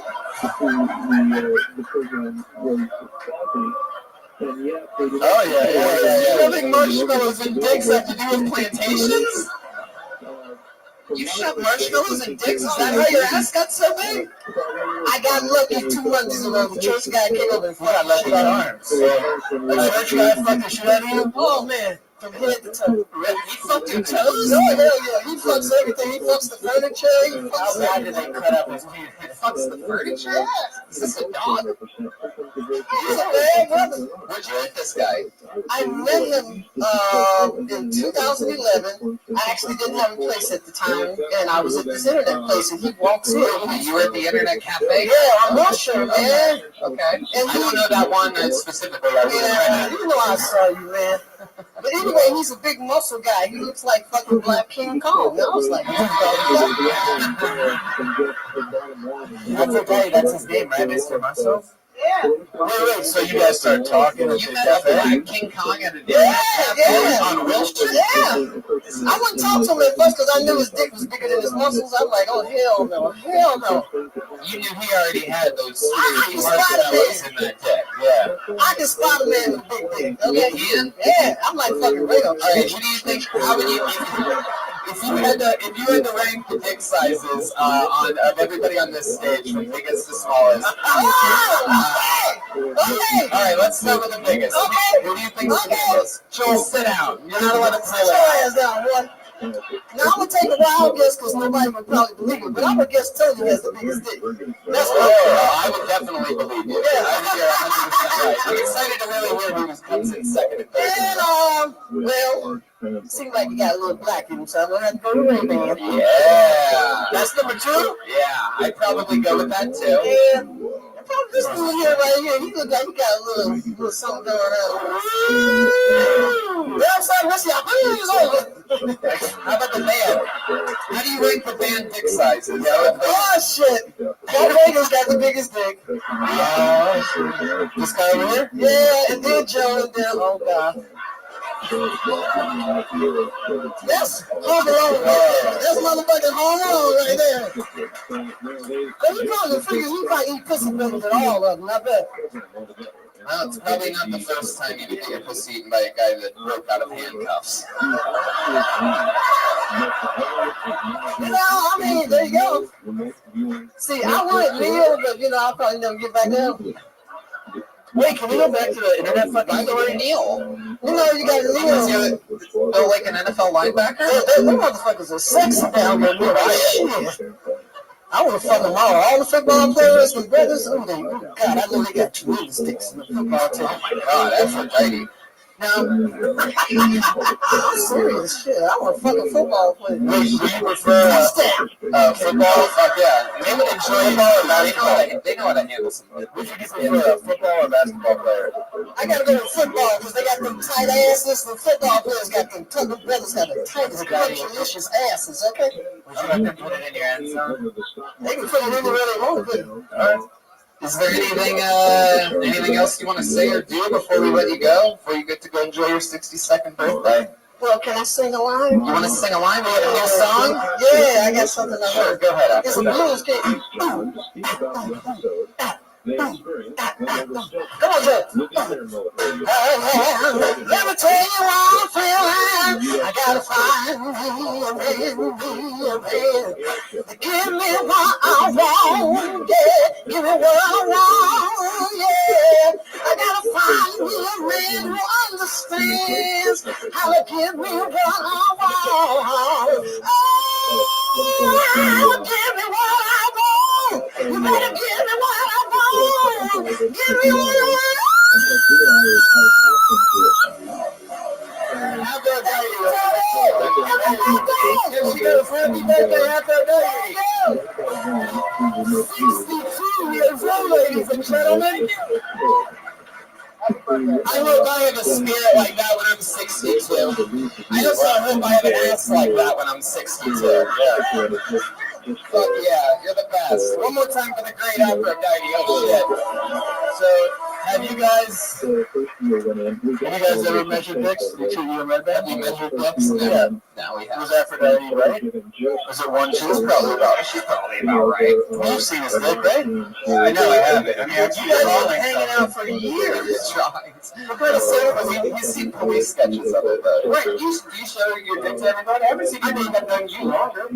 Oh, yeah. You don't think marshmallows and dicks have to do with plantations? You shove marshmallows and dicks? Is that how your ass got so big? I got lucky 2 months ago. The church guy came over and fucked lucky arms. The church guy fucking shit out of you? Oh, man. From head to toe. He fucked your toes? Oh, hell yeah. He fucks everything. He fucks the furniture. He fucks How bad did they cut up his teeth? He fucks the furniture? Yeah. Is this a dog? He's a bad brother. Where'd you meet this guy? I met him in 2011. I actually didn't have a place at the time, and I was at this internet place, and he walks in. You were at the internet cafe? Yeah, I'm not sure, man. Okay. And I don't know that one specifically. Yeah, you know I saw you, man. But anyway, he's a big muscle guy. He looks like fucking Black King Kong. I was like, Aphrodite, that's his name, right, Mr. Muscle? Yeah. Wait, so you guys start talking at the cafe? King Kong at a dinner cafe on Wilshire? Yeah. I wouldn't talk to him at first because I knew his dick was bigger than his muscles. I'm like, oh, hell no. Hell no. You knew he already had those three marshmallows in that dick. Yeah. I can spot a man with a big dick. Okay? You can? Yeah. I'm like fucking Ray. All right, what do you think? How would you... If if you had to rank the dick sizes of everybody on this stage from biggest to smallest. Okay. All right, let's start with the biggest. Okay. Who do you think is the biggest? Joel, sit down. You're not allowed to play Sit your ass down, boy. Now I'm gonna take a wild guess because nobody would probably believe it, but I'm gonna guess Tony has the biggest dick. That's what I would definitely believe you. Yeah, I think you're 100% right. I'm excited to really hear who comes in second and third. And well, seems like you got a little black in him, so I'm gonna have to go to Ray-Ban. Yeah. That's number 2? Yeah, I'd probably go with that too. Yeah. Probably this dude here right here, he look like he got a little something going on. Well, son, let's see, I'm over. How about the band? How do you rank the band dick sizes? Oh, shit. John Vegas got the biggest dick. This guy over here? Yeah, and then Joe, and then, oh, God. That's Home Alone right there. That's motherfucking Home Alone right there. But you probably figure he might eat pussy better than all of them, I bet. Well, it's probably not the first time you get your pussy eaten by a guy that broke out of handcuffs. You know, I mean, there you go. See, I would kneel, but, you know, I'll probably never get back down. Wait, can we go back to the internet fucking story? Neil. You know, you got Neil. Go like an NFL linebacker? Them motherfuckers are sexy down there. Shit. I want to fuck them all the football players with brothers. Oh, God, I know they got tremendous dicks in the football team. Oh, my God, that's Aphrodite. Now, I'm serious. Shit, I want to fuck a football player. Wait, do you prefer football? Fuck yeah. They would enjoy football or basketball. They know how to handle some. Would you prefer a football or basketball player? I gotta go with football because they got them tight asses. The football players got them the brothers got the tightest, delicious asses. Okay. Would you like to put it in your end zone? They can put it anywhere they want to put it. All right. Is there anything else you want to say or do before we let you go? Before you get to go enjoy your 62nd birthday? Well, can I sing a line? You want to sing a line? We have a new song? Yeah, I got something I Sure, go ahead. It's a blues kick. Come on, Joe. Let me tell you what I'm feeling. I gotta find me a man. Give me what I want, yeah. Give me what I want, yeah. I gotta find me a man who understands how to give me what I want. Oh, give me what I want. You better give me what I want. Give me what I want. Happy birthday. Happy birthday, Aphrodite. 62 years old, ladies and gentlemen. I hope I have a spirit like that when I'm 62. I also hope I have an ass like that when I'm 62. Yeah. Fuck yeah, you're the best. One more time for the great Aphrodite. Oh shit. So, have you guys ever measured dicks? You read that? Have you measured dicks? Yeah. Now we have. Was Aphrodite right? Was it one? She's probably about right. You've seen his dick, right? Yeah, I know I haven't. I mean, you guys have been hanging out for years. For quite a second, you've seen police sketches of it, though. Right, do you show your dick to everybody? I haven't seen anyone that done you longer.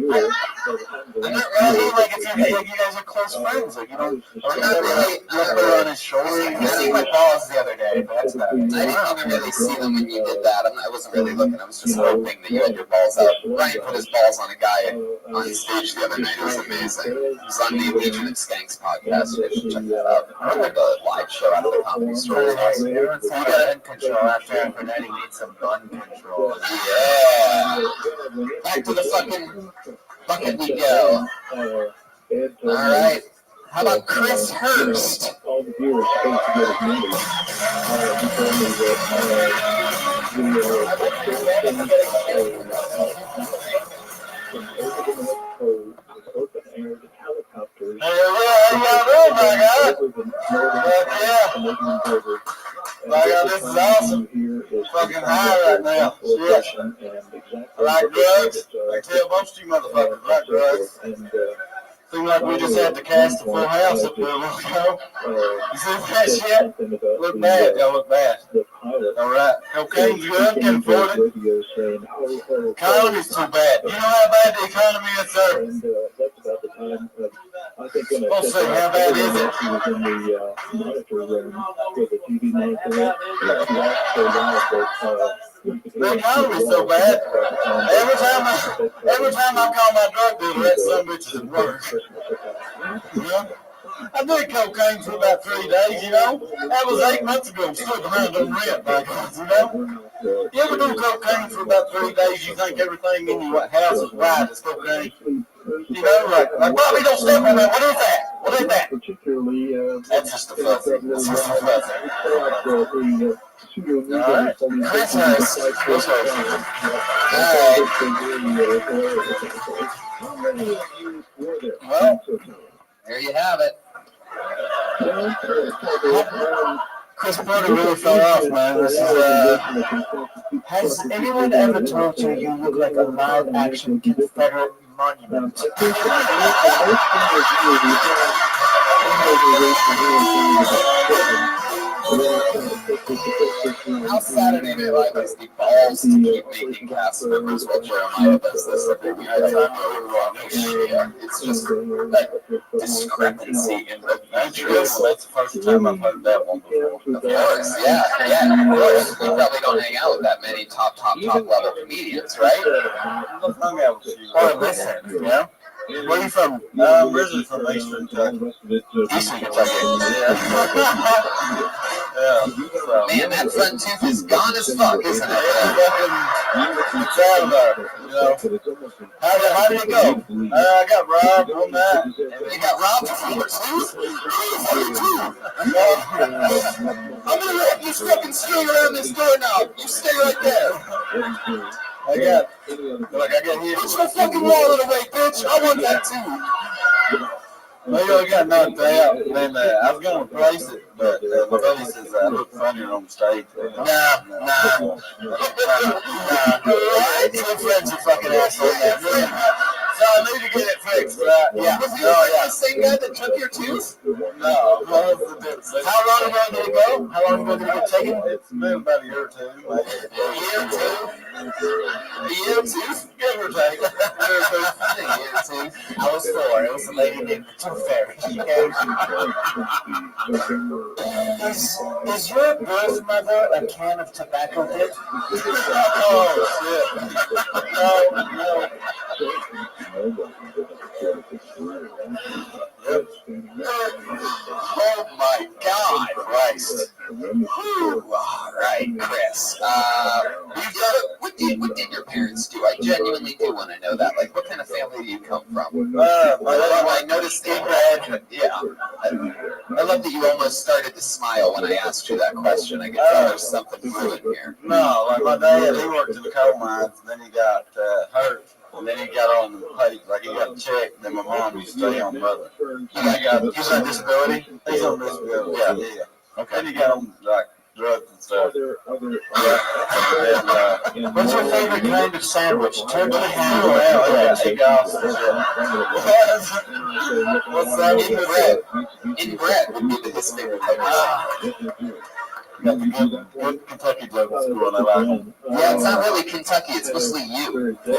I'm not really, like, if you guys are close friends, like, you don't, I'm not really, put her on his shoulder. You see my balls the other day, but that's about it. I didn't even really see them when you did that. I wasn't really looking, I was just hoping that you had your balls out. Ryan put his balls on a guy on stage the other night, it was amazing. It was on the Legion of Skanks podcast, you should check that out. I heard the live show out of the Comedy Store. You got head control after Aphrodite needs some bun control. Yeah. Back to the fucking bucket we go. Alright. How about Chris Hurst? This is awesome. Fucking high right now. Shit. I like drugs. I tell most of you motherfuckers I like drugs. Seems like we just had to cast a full house up there a little ago. You see that shit? Look bad. Y'all look bad. All right. Cocaine's good. Can afford it. Economy's too bad. You know how bad the economy is, sir? We'll see. How bad is it? The economy's so bad. Every time I call my drug dealer, that son of a bitch is at work. I did cocaine for about 3 days, you know. That was 8 months ago. I'm still behind on rent, you know. You ever do cocaine for about 3 days, you think everything in your house is right as cocaine. You know, like Bobby, don't step on that. What is that? What is that? That's just a fuzzy. That's just a fuzzy. All right. Chris Harris. Chris Harris. All right. Well, there you have it. Chris Porter really fell off, man. This is, has anyone ever told you you look like a live-action Confederate monument? How Saturday Night Live has the balls to keep making cast members while Jeremiah does this every week. It's just that discrepancy in the features. That's the first time I've heard that one before. Of course, yeah, of course. We probably don't hang out with that many top level comedians, right? Or listen, you know? Where are you from? I'm originally from Eastern Kentucky. Eastern Kentucky. Yeah. Man, that front tooth is gone as fuck, isn't it? It's out of there. You know. How did it go? I got robbed one night. You got robbed from your tooth? I'm gonna let you fucking string around this doorknob. You stay right there. I got hit. Put your fucking wallet away, bitch. I want that too. Maybe I got knocked out. Then I was going to replace it, but my buddy says I look funnier on stage. Nah. Your friends are fucking assholes. So I need to get it fixed, right? Yeah. Was the same guy that took your tooth? No. How long ago did it go? How long ago did it get taken? It's been about a year or two. A year or two? Give or take. I was 4. It was a lady named the Tooth Fairy. Is your birth mother a can of tobacco dip? Oh, shit. No. Oh my God, Christ. All right, Chris. What did your parents do? I genuinely do want to know that. Like, what kind of family do you come from? I noticed that. Yeah. I love that you almost started to smile when I asked you that question. I could tell there's something brewing here. No, like my dad, he worked in the coal mines, and then he got hurt. And then he got on the plate, like he got checked. Then my mom used to stay on mother. He's on disability? He's on disability. Yeah. Okay. Then he got on, like, drugs and stuff. What's your favorite kind of sandwich? Turkey, ham, or egg off. What's that? In bread would be his favorite type of sandwich. Got the good Kentucky joke at school, and I like them. Yeah, it's not really Kentucky, it's mostly you. Yeah.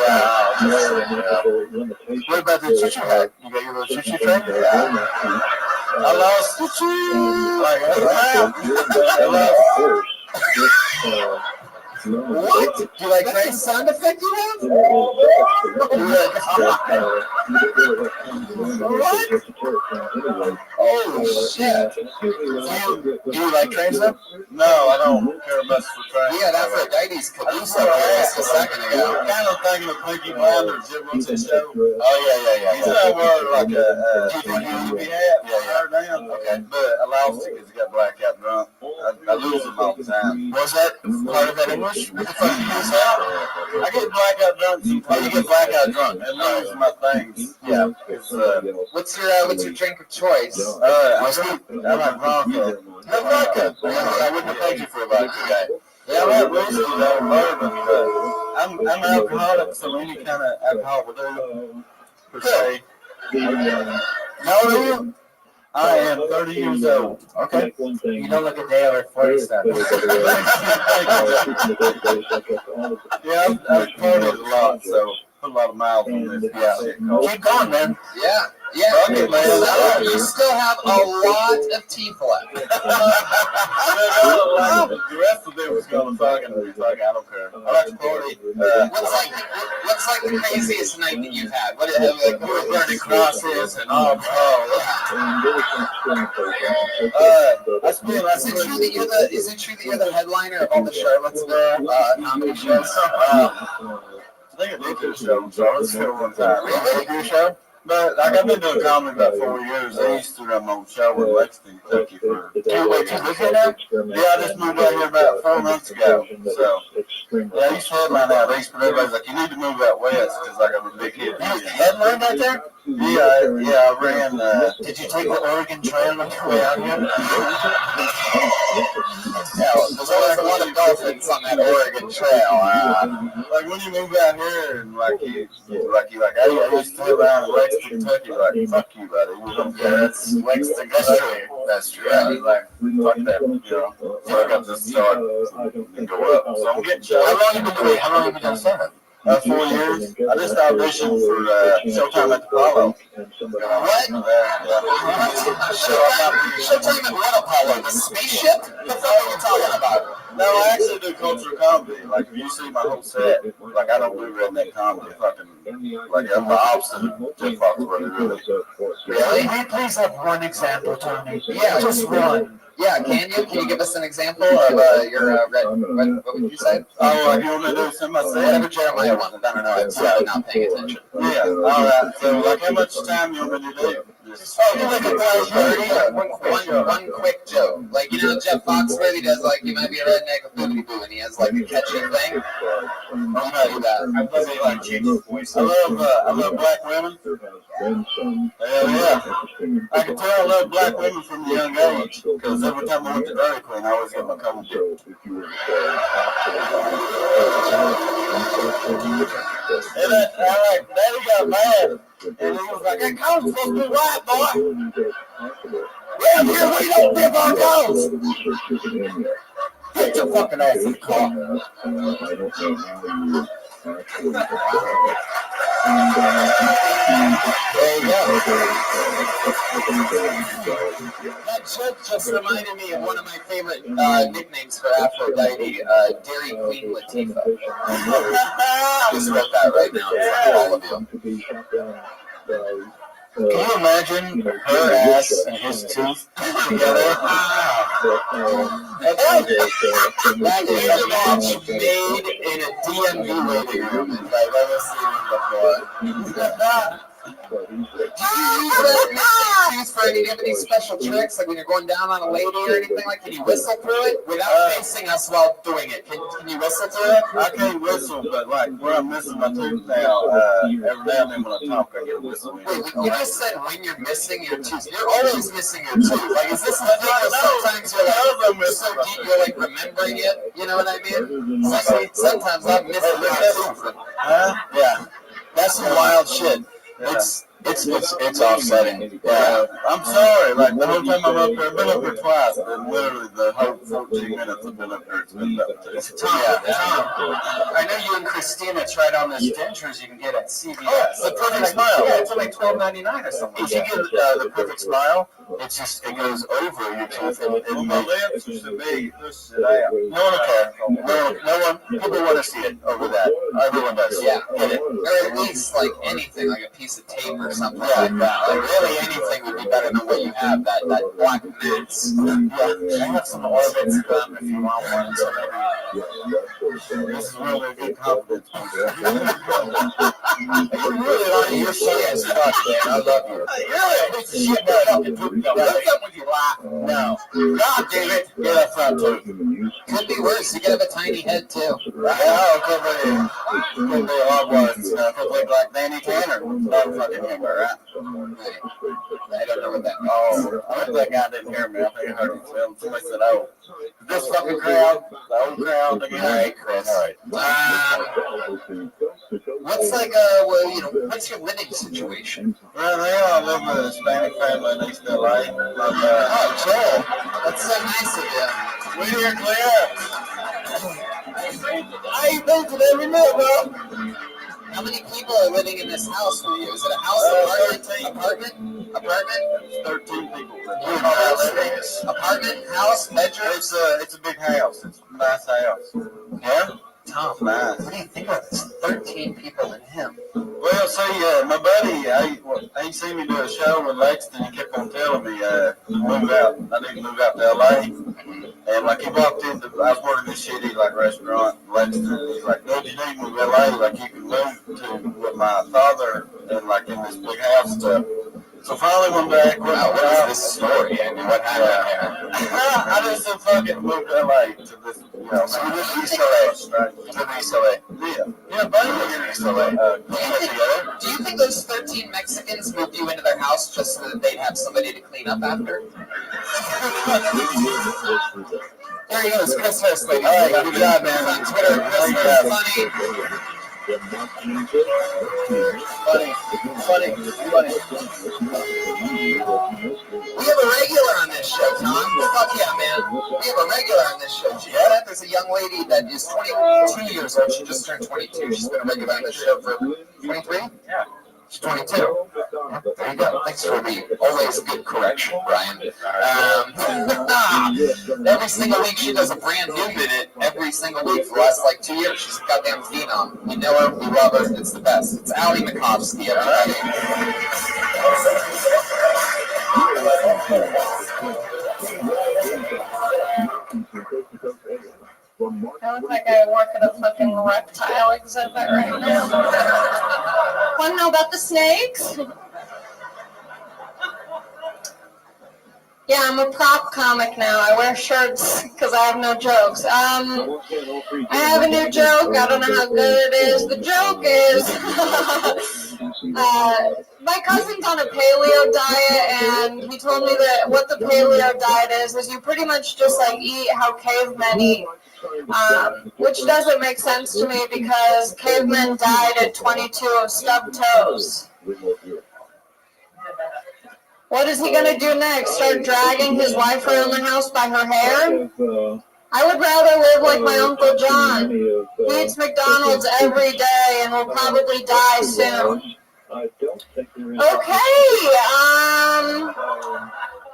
What about the choo-choo hat? You got your little choo-choo train? Yeah. I lost choo-choo! Like, What? Do you like that sound effect you have? What? Oh, shit. Do you like trains, though? No, I don't care much for trains. We had Aphrodite's caboose up here just a second ago. I'm kind of thinking of Pinky Blinders. What's that show? Oh, yeah. He's not wearing like a TV hat. Yeah. Okay. But I lost it because he got blackout drunk. I lose him all the time. Was that part of that English? What the fuck did you say? I get blackout drunk. Oh, you get blackout drunk. I lose my things. Yeah. What's your drink of choice? Whiskey? I like vodka. No vodka. I wouldn't have paid you for a vodka guy. Yeah, I like whiskey, though, bourbon, but I'm alcoholic, so any kind of alcohol will do, per se. How old are you? I am 30 years old. Okay. You don't look a day over 47. Yeah, I've partied a lot, so put a lot of miles on this. Yeah. Keep going, man. Yeah. Yeah. Okay, man. You still have a lot of teeth left. The rest of it was going to fucking, I don't care. I like to party. What's like the craziest night that you've had? What is like we were burning crosses and is it true that you're the headliner of all the Charlottesville comedy shows? I think I did do a show in Charlottesville one time. Really? Did you do a show? But like I've been doing comedy about 4 years. I used to run my own show in Lexington, Kentucky for 2 weeks. Yeah, I just moved out here about 4 months ago. So yeah, I used to headline out east, but everybody's like, you need to move out west because I got a big hit. Headline out there? Yeah, I ran. Did you take the Oregon Trail on your way out here? Yeah, there's always a lot of dolphins on that Oregon Trail. Like when you move out here and like you I used to live out in Lexington, Kentucky. Like fuck you, buddy. That's Lexington. That's true. Yeah, like fuck that, you know. So I got this start and go up. So I'm getting shows. How long have you been doing stand-up? 4 years. I just auditioned for Showtime at the Apollo. What? Showtime at what Apollo? The spaceship? What the fuck are you talking about? No, I actually do cultural comedy. Like, if you see my whole set, like, I don't do redneck comedy. Fucking, like, I'm the opposite of Jeff Foxworthy, really. Really? Can we please have one example, Tony? Yeah, just one. Yeah, can you give us an example of your red? What would you say? Oh, like you want me to do some myself? Whatever Jeremiah wanted. I don't know. I'm probably not paying attention. Yeah. All right. So, like, how much time you want me to do? One quick joke. Like, you know, Jeff Foxworthy does, like, you might be a redneck of boobity boo, and he has, like, a catchy thing. I'll tell you that. I love black women. Hell yeah. I can tell I love black women from a young age, because every time I went to Dairy Queen, I always get my coat. And Daddy got mad, and he was like, that coat's supposed to be white, boy. Well, here we don't dip our toes. Get your fucking ass in the car. There you go. That joke just reminded me of one of my favorite nicknames for Aphrodite, Dairy Queen Latifah. I just wrote that right now in front of all of you. Can you imagine her ass and his tooth together? That is a match made in a DMV waiting room, if I've ever seen it before. Do you use that tooth for any of these special tricks, like when you're going down on a lady or anything? Like, can you whistle through it without facing us while doing it? Can you whistle through it? I can't whistle, but like where I'm missing my tooth now, every now and then when I talk, I get a whistle. Wait, you just said when you're missing your tooth. You're always missing your tooth. Like, is this the thing where sometimes you're like so deep you're like remembering it? You know what I mean? Sometimes I'm missing my tooth. Yeah, that's some wild shit. It's offsetting. Yeah, I'm sorry. Like the whole time I'm up here, I've been up here twice, and literally the whole 14 minutes I've been up here. It's been up to Tom, I know you and Christina tried on those dentures you can get at CVS. Oh, the Perfect Smile. Yeah, it's like $12.99 or something. If you get the Perfect Smile, it goes over your tooth. And my lips used to be this shit out. No one will care. No one. People want to see it over that. Everyone does. Yeah, get it. Or at least like anything, like a piece of tape or something like that. Like really anything would be better than what you have. That black mass. Yeah, I have some orbits if you want one. So maybe this is really a good confidence. You're really on your shit as fuck, man. I love you. Really? Shit, no, fucking poop. What's up with your laugh? No. God damn it. Get up front, too. Could be worse. You could have a tiny head, too. Could be hard ones. Could look like Danny Tanner. No fucking humor, right? I don't know what that means. Oh, I think that guy didn't hear me. I think I heard him. Somebody said, oh. This fucking crowd, the old crowd again. All right, Chris. All right. What's what's your living situation? Well, they all live with a Hispanic family in East LA. Oh, Joel, that's so nice of you. We're here, Claire. I ain't visited every minute, bro. How many people are living in this house with you? Is it a house, apartment? 13 people. Apartment, house, bedroom? It's a big house. It's a nice house. Yeah? Tom, Nice. what do you think of this? 13 people in him. Well, see, my buddy, he seen me do a show with Lexington. He kept on telling me move out. I need to move out to LA. And like he walked into, I was working this shitty like restaurant in Lexington. And he's like, "Dude, you need to move to LA. Like you can move to with my father and like in this big house stuff." So finally one day, Wow, what is this story? I mean, what happened there? I just said, "Fuck it, move to LA to this, So you live in East LA? You live in East LA? Yeah, buddy, we're in East LA. Do you think those 13 Mexicans moved you into their house just so that they'd have somebody to clean up after? There he goes, Chris Hurst, ladies. All right, good job, man. On Twitter, Chris Hurst, funny. Funny. We have a regular on this show, Tom. Fuck yeah, man. We have a regular on this show. You know that? There's a young lady that is 22 years old. She just turned 22. She's been a regular on this show for 23? Yeah. She's 22. Yeah, there you go. Thanks for the always good correction, Brian. Every single week she does a brand new minute every single week for the last like 2 years. She's a goddamn phenom. We know her, we love her, it's the best. It's Ali Makovsky, everybody. I look like I work at a fucking reptile exhibit right now. Want to know about the snakes? Yeah, I'm a prop comic now. I wear shirts because I have no jokes. I have a new joke. I don't know how good it is. The joke is my cousin's on a paleo diet, and he told me that what the paleo diet is you pretty much just like eat how cavemen eat. Which doesn't make sense to me because cavemen died at 22 of stubbed toes. What is he going to do next? Start dragging his wife around the house by her hair? I would rather live like my Uncle John. He eats McDonald's every day and will probably die soon. Okay,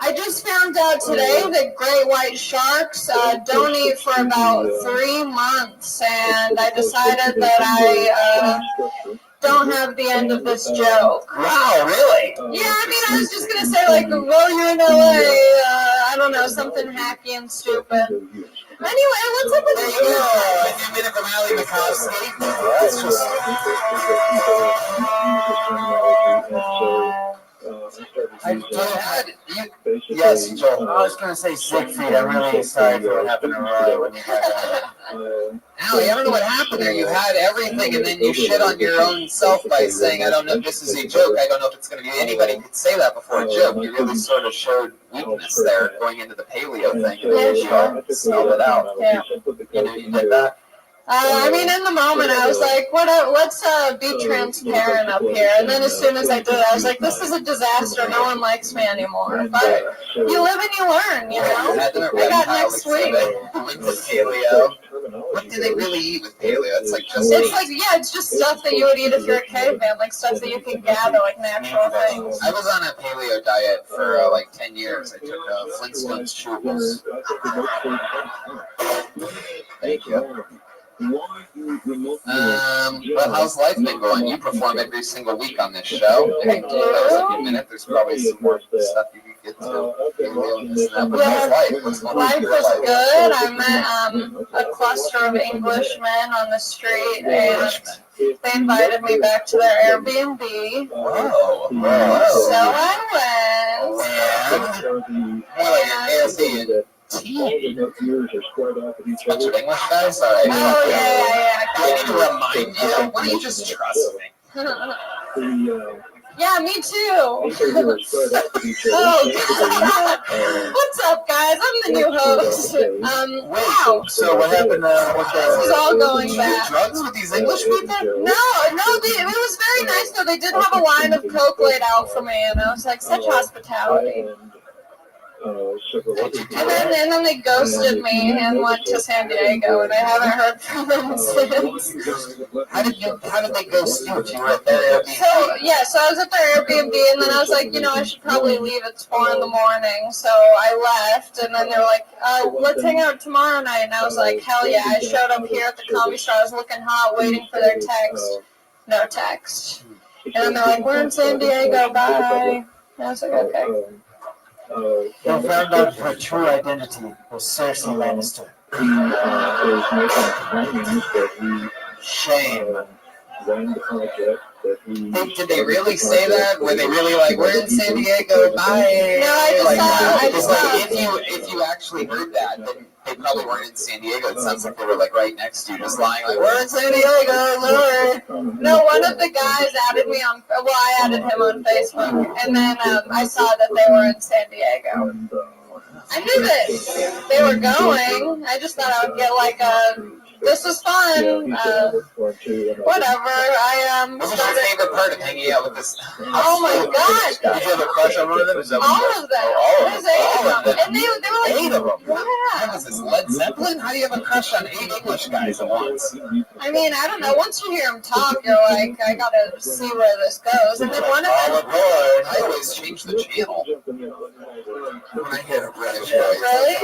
I just found out today that great white sharks don't eat for about 3 months, and I decided that I don't have the end of this joke. Wow, really? Yeah, I mean, I was just going to say, like, well, you're in LA, I don't know, something hacky and stupid. Anyway, what's up with you? There you go, a new minute from Ali Makovsky. That's just... Yes, Joel. I was going to say Siegfried. I'm really sorry for what happened to Roy when you got Allie, I don't know what happened there. You had everything, and then you shit on your own self by saying, I don't know if this is a joke. I don't know if it's going to be... Anybody could say that before a joke. You really sort of showed weakness there going into the paleo thing. Yeah, sure. Smelled it out. Yeah. You know, you did that. I mean, in the moment, I was like, let's be transparent up here. And then as soon as I did it, I was like, this is a disaster. No one likes me anymore. But you live and you learn, you know? I got next week. Paleo. What do they really eat with paleo? It's like just... It's just stuff that you would eat if you're a caveman, like stuff that you can gather, like natural things. I was on a paleo diet for like 10 years. I took Flintstones chewables. Thank you. Well, how's life been going? You perform every single week on this show. Hey, that was a good minute. There's probably some more stuff you can get to. But how's life? What's going on? Life was good. I met a cluster of Englishmen on the street, and they invited me back to their Airbnb. Whoa. So I went. Airbnb. Bunch of English guys? All right. Oh, yeah. I need to remind you. Why don't you just trust me? Yeah, me too. Oh, What's up, guys? I'm the new host. Wow. So what happened with This is all going back. drugs with these English people? No, it was very nice though. They did have a line of Coke laid out for me, and I was like, such hospitality. And then they ghosted me and went to San Diego, and I haven't heard from them since. How did they ghost you if you were at their Airbnb? So I was at their Airbnb, and then I was like, I should probably leave. It's 4 a.m. So I left, and then they were like, let's hang out tomorrow night. And I was like, hell yeah. I showed up here at the Comedy Store. I was looking hot, waiting for their text. No text. And then they're like, we're in San Diego, bye. And I was like, okay. They found out her true identity was Cersei Lannister. Shame. Did they really say that? Were they really like, we're in San Diego, bye? No, I just saw. If you actually heard that, then they probably weren't in San Diego. It sounds like they were like right next to you, just lying like, we're in San Diego, Lord. No, one of the guys added me on. Well, I added him on Facebook, and then I saw that they were in San Diego. I knew that they were going. I just thought I would get like a. This was fun. Whatever. What was your favorite part of hanging out with this? Oh my god! Did you have a crush on one of them? All of them. There's 8 of them. And they were like, 8 of them? Yeah. What is this, Led Zeppelin? How do you have a crush on 8 English guys at once? I mean, I don't know. Once you hear them talk, you're like, I gotta see where this goes. And then one of them. I always change the channel when I hear a British voice. Really?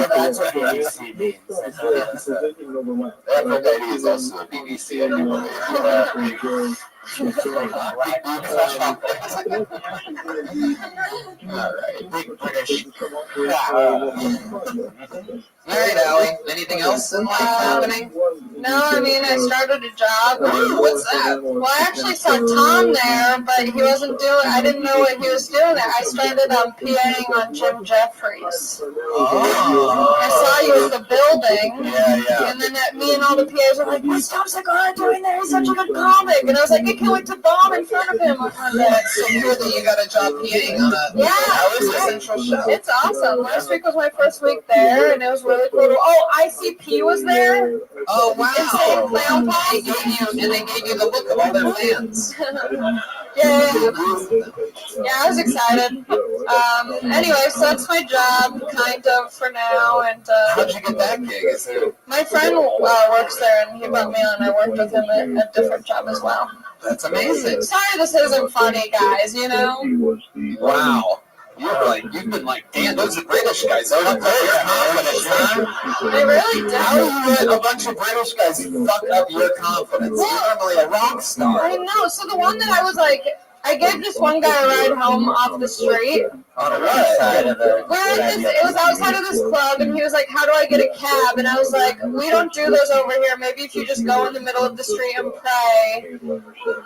That's what BBC means. Aphrodite is also a BBC, I do believe. Alright, big British. Alright, Allie, anything else in life happening? No, I mean, I started a job. Ooh, what's that? Well, I actually saw Tom there, but he wasn't doing, I didn't know what he was doing there. I started PAing on Jim Jeffries. Oh. I saw you in the building. Yeah. And then me and all the PAs were like, what's Tom Segura doing there? He's such a good comic. And I was like, I can't wait to bomb in front of him on Monday. So cool that you got a job PAing on a central show. It's awesome. Last week was my first week there, and it was really cool. Oh, ICP was there. Oh, wow. Insane Clown Pop. They gave you the look of all their fans. Yeah, I was excited. Anyway, so that's my job, kind of, for now. And how'd you get that gig? My friend works there, and he brought me on. I worked with him at a different job as well. That's amazing. Sorry this isn't funny, guys, Wow. You've been like, damn, those are British guys. They're not very confident, huh? They really do. How do you let a bunch of British guys fuck up your confidence? You're normally a rock star. I know. So the one that I was like, I gave this one guy a ride home off the street. On the right side of the... It was outside of this club, and he was like, how do I get a cab? And I was like, we don't do those over here. Maybe if you just go in the middle of the street and pray,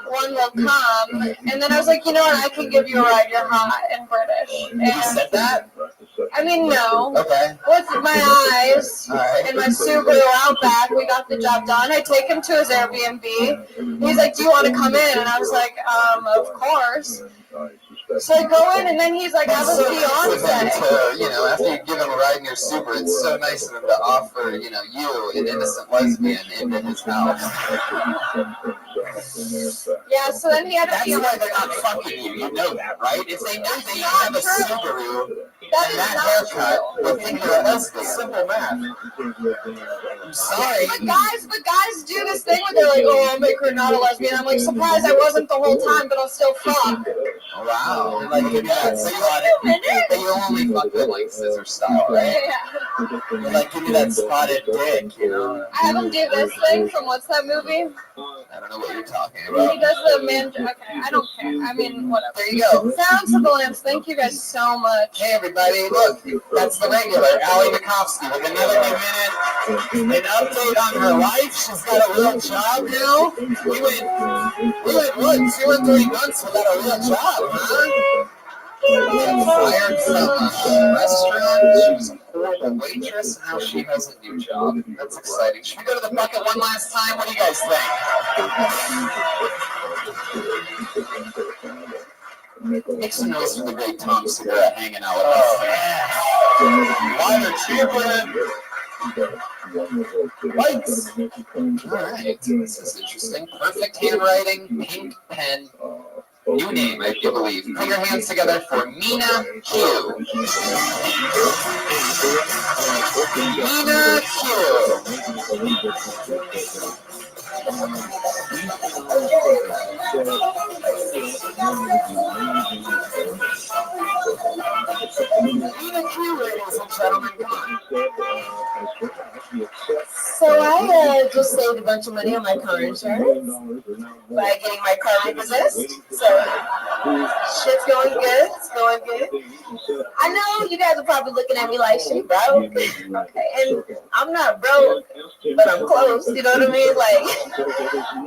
one will come. And then I was like, you know what? I can give you a ride. You're hot and British. And you said that? I mean, no. Okay. With my eyes and my Subaru Outback, we got the job done. I take him to his Airbnb. He's like, do you want to come in? And I was like, of course. So I go in, and then he's like, I have a fiance. After you give him a ride in your Super, it's so nice of him to offer, you, an innocent lesbian into his house. Yeah, so then he had a That's fiance. why they're not fucking you. You know that, right? If they knew that you have a Subaru and that haircut, they think you're a lesbian. Simple math. I'm sorry. But guys do this thing where they're like, oh, I'll make her not a lesbian. I'm like, surprised I wasn't the whole time, but I'll still fuck. Wow. Like, you only fuck with, like, scissor style, right? Yeah. You're like, give me that spotted dick, I have him do this thing from what's that movie? I don't know what you're talking about. He does the man. Okay, I don't care. I mean, whatever. There you go. Sounds of the Lambs. Thank you guys so much. Hey, everybody. Look, that's the regular, Allie Makovsky, with another new minute. An update on her life. She's got a real job now. We went, what, 2 or 3 months without a real job, huh? Fired from a restaurant. She was a horrible waitress, and now she has a new job. That's exciting. Should we go to the bucket one last time? What do you guys think? Make some noise for the great Tom Segura hanging out with us. Lighter cheaper. Lights. All right, this is interesting. Perfect handwriting, pink pen. New name, I do believe. Put your hands together for Mina Q. Mina Q. Mina Q, ladies and gentlemen, come on. So I just saved a bunch of money on my car insurance by getting my car repossessed. So shit's going good. It's going good. I know you guys are probably looking at me like, she broke. Okay, and I'm not broke, but I'm close. You know what I mean? Like,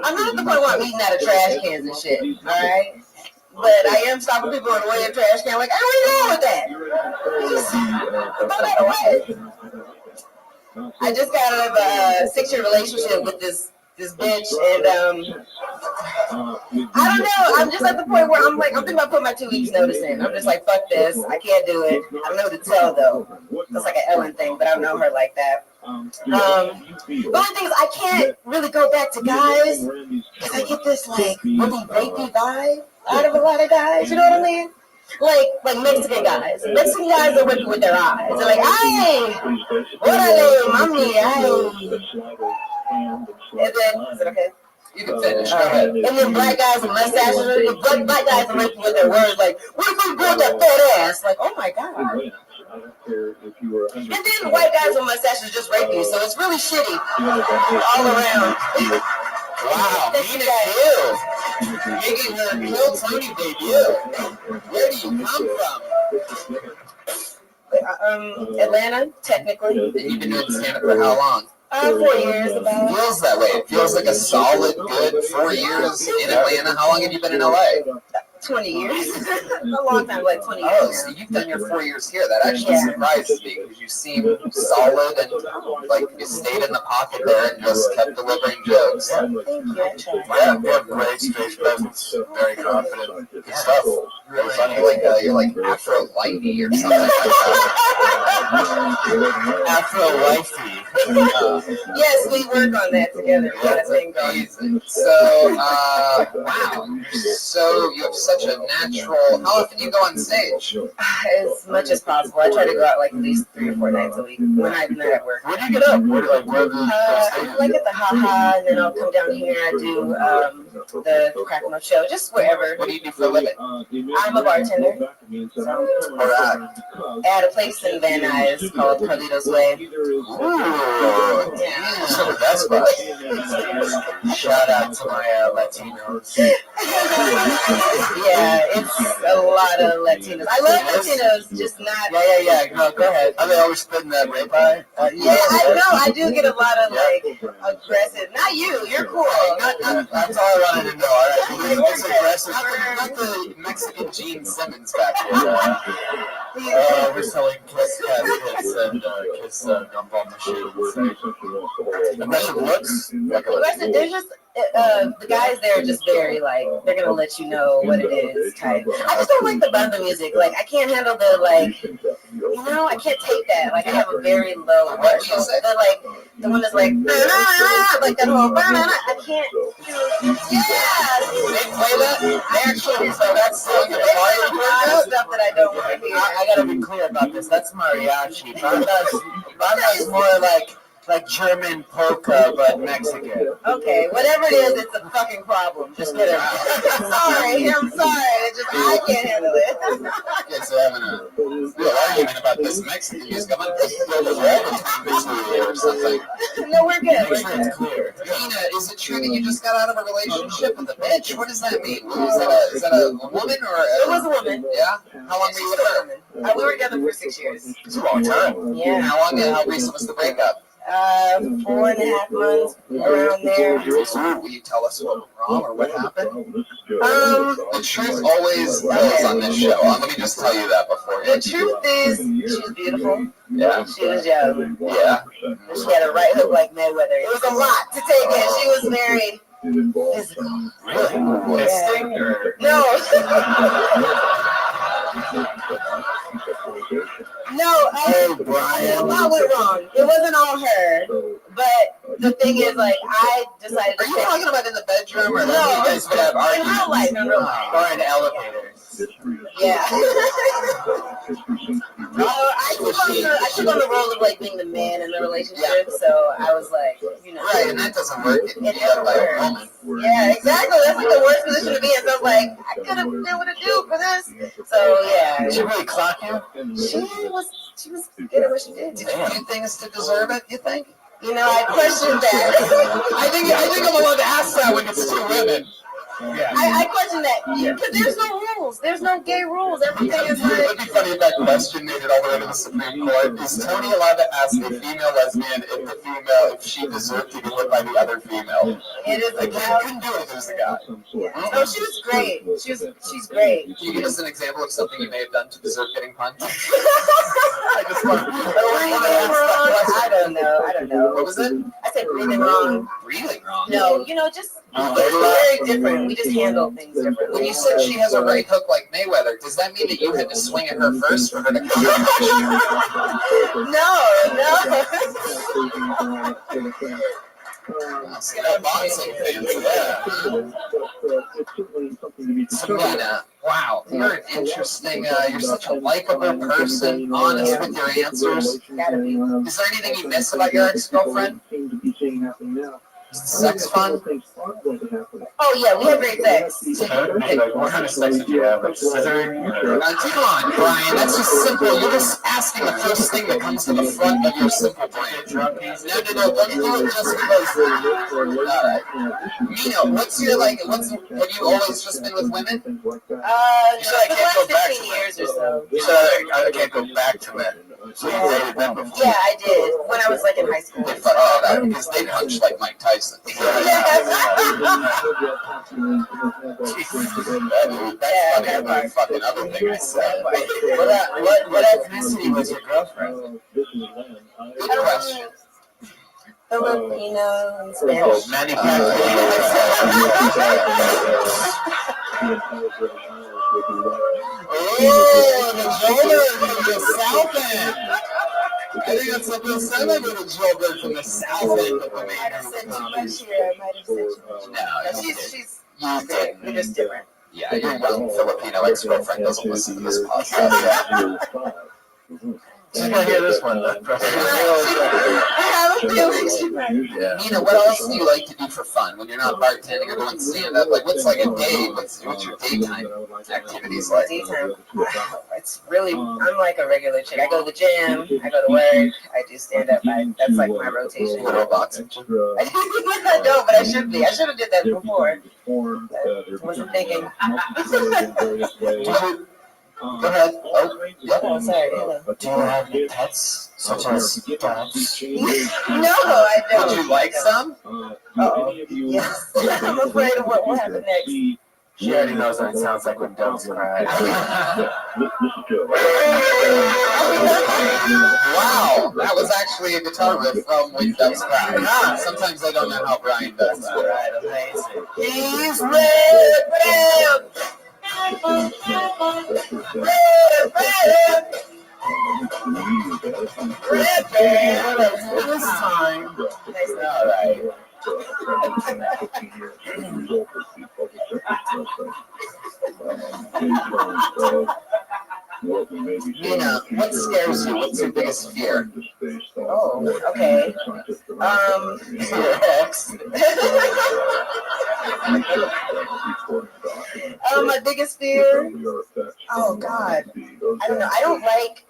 I'm not at the point where I'm eating out of trash cans and shit. All right. But I am stopping people on the way in trash can. Like, hey, where you going with that? Throw that away. I just got out of a 6-year relationship with this bitch, and I don't know. I'm just at the point where I'm thinking about putting my 2 weeks notice in. I'm just like, fuck this. I can't do it. I don't know what to tell though. That's like an Ellen thing, but I don't know her like that. The only thing is I can't really go back to guys because I get this like really rapey vibe out of a lot of guys. You know what I mean? Like Mexican guys. Mexican guys are whipping with their eyes. They're like, ay, órale, mami, ay. And then, is it okay? You can finish. Go ahead. And then black guys with mustaches, black guys are whipping with their words like, what if we brought that fat ass? Like, oh my God. And then white guys with mustaches just rape you, so it's really shitty all around. Wow, Mina Q. Making her Kill Tony debut. Where do you come from? Atlanta, technically. And you've been doing stand-up for how long? 4 years about. It feels that way. It feels like a solid, good 4 years in Atlanta. How long have you been in LA? 20 years. A long time, like 20 years. Oh, so you've done your 4 years here. That actually surprises me because you seem solid and like you stayed in the pocket there and just kept delivering jokes. Thank you. Yeah, you have great stage presence. Very confident. Good stuff. Really funny. You're like Afro-Lighty or something like that. Afro-wifey. Yes, we work on that together. Amazing. So, wow. So you have such a natural. How often do you go on stage? As much as possible. I try to go out like at least 3 or 4 nights a week when I'm not at work. Where do you get up? Where at the Ha-Ha, and then I'll come down here. I do the Crack 'em Up show, just wherever. What do you do for a living? I'm a bartender. So, at a place in Van Nuys called Carlito's Way. Ooh, yeah. So that's fun. Shout out to my Latinos. Yeah, it's a lot of Latinos. I love Latinos, just not. Yeah. No, go ahead. Are they always spitting that rape eye? Yeah, I know. I do get a lot of like aggressive. Not you. You're cool. That's all I wanted to know. All right, it's aggressive. Not the Mexican Gene Simmons back here. We're selling Kiss caskets and Kiss gumball machines. Aggressive looks. Aggressive. They're just the guys there are just very like they're gonna let you know what it is type. I just don't like the banda music. Like I can't handle the like. You know, I can't take that. Like I have a very low threshold. They're like the one that's like like that whole I can't. Yeah, they play that. They actually so that's stuff that I don't want to hear. I gotta be clear about this. That's mariachi. Banda is more like German polka, but Mexican. Okay, whatever it is, it's a fucking problem. Just kidding. I'm sorry. It's just I can't handle it. Okay, so having a real argument about this Mexican music. I'm gonna take the between or something. No, we're good. Make sure it's clear. Nina, is it true that you just got out of a relationship with a bitch? What does that mean? Is that a woman or It was a woman. Yeah? How long were you with her? We were together for 6 years. It's a long time. Yeah. How recent was the breakup? 4.5 months around there. Will you tell us what went wrong or what happened? The truth always goes on this show. Let me just tell you that before. The truth is, she was beautiful. Yeah. She was young. Yeah. She had a right hook like Mayweather. It was a lot to take in. She was very physical. Really? Fisting or? No. Oh, Brian. A lot went wrong. It wasn't all her, but the thing is, like, I decided. Are you talking about in the bedroom, or No, you guys would have in arguments? real life. In real life. Or in elevators? Yeah. I took on the role of like being the man in the relationship, so I was like, you know. Right, and that doesn't work. It doesn't by a work. woman. Yeah, exactly. That's like the worst position to be in. So I was like, I could have been what to do for this. So yeah. Did she really clock you? She was good at what she did. Did you do things to deserve it, you think? You know, I questioned that. I think I'm allowed to ask that when it's two women. Yeah. I question that because there's no rules. There's no gay rules. Everything is like. It'd be funny if that question made it all the way to the Supreme Court. Is Tony allowed to ask a female lesbian if she deserved to get hit by the other female? It is like, couldn't do it if it was a guy. No, she was great. She's great. Can you give us an example of something you may have done to deserve getting punched? I don't know. What was it? I said breathing wrong. Breathing wrong? No, you know, just it's very different. We just handle things differently. When you said she has a right hook like Mayweather, does that mean that you had to swing at her first for her to come? No. See that boxing fans, Selena, wow, you're an interesting, you're such a likable person, honest with your answers. Is there anything you miss about your ex-girlfriend? Sex fun? Oh yeah, we have great sex. What kind of sex did you have? Like scissoring? Come on, Brian. That's just simple. You're just asking the first thing that comes to the front of your simple brain. No. Don't do it just because. All right. Mina, have you always just been with women? No, for the last 15 years or so. You said I can't go back to men. So you dated them before? Yeah, I did. When I was like in high school. They fucked that out because they punch like Mike Tyson. That's funny about the fucking other thing I said. What ethnicity was your girlfriend? Good question. Filipino and Spanish. The jailbird from the south end. I think that's what they said about the jailbird from the south end of the main. I have said too much here. I might have said too much. No, she's great. We're just different. Yeah, your young Filipino ex-girlfriend doesn't listen to this podcast. She's gonna hear this one. I have a feeling she might. Nina, what else do you like to do for fun when you're not bartending or doing stand-up? Like, what's like a day? What's your daytime activities like? Daytime. It's really, I'm like a regular chick. I go to the gym, I go to work, I do stand-up. That's like my rotation. Little boxing. I don't, but I should be. I should have did that before. I wasn't thinking. Go ahead. Oh, sorry. Do you have any pets, such as dogs? No, I don't. Would you like some? Uh-oh. Yes. I'm afraid of what will happen next. She already knows what it sounds like when dogs cry. Wow, that was actually a guitar riff from When Doves Cry. Sometimes I don't know how Brian does that. Right, amazing. He's red, red. This time. All right. Nina, what scares you? What's your biggest fear? Oh, okay. Your ex. My biggest fear. Oh God, I don't know. I don't like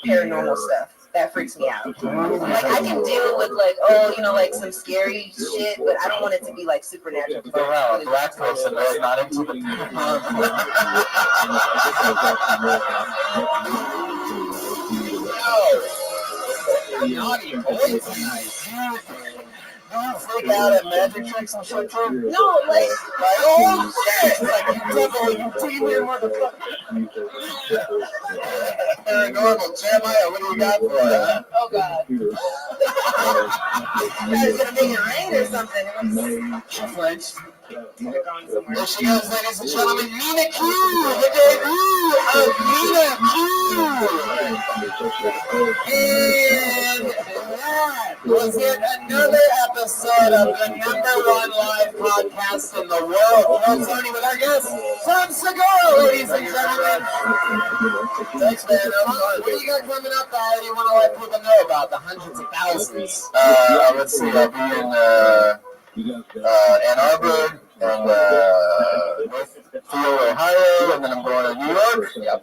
paranormal stuff. That freaks me out. Like I can deal with like some scary shit, but I don't want it to be like supernatural. Oh wow, a black person that's not into the Naughty boy tonight. Do you freak out at magic tricks and shit too? No, like oh shit! Like you devil, you demon motherfucker. paranormal. Jeremiah, what do you got for us? Oh God. You guys gonna make it rain or something? She flinched. There she goes, ladies and gentlemen. Mina Q, the debut of Mina Q. And that was yet another episode of the #1 live podcast in the world. Kill Tony with our guest, Tom Segura, ladies and gentlemen. Thanks, man. What do you got coming up that you want to let people know about? The hundreds of thousands. Let's see. I'll be in Ann Arbor and Northfield, Ohio, and then I'm going to New York. Yep.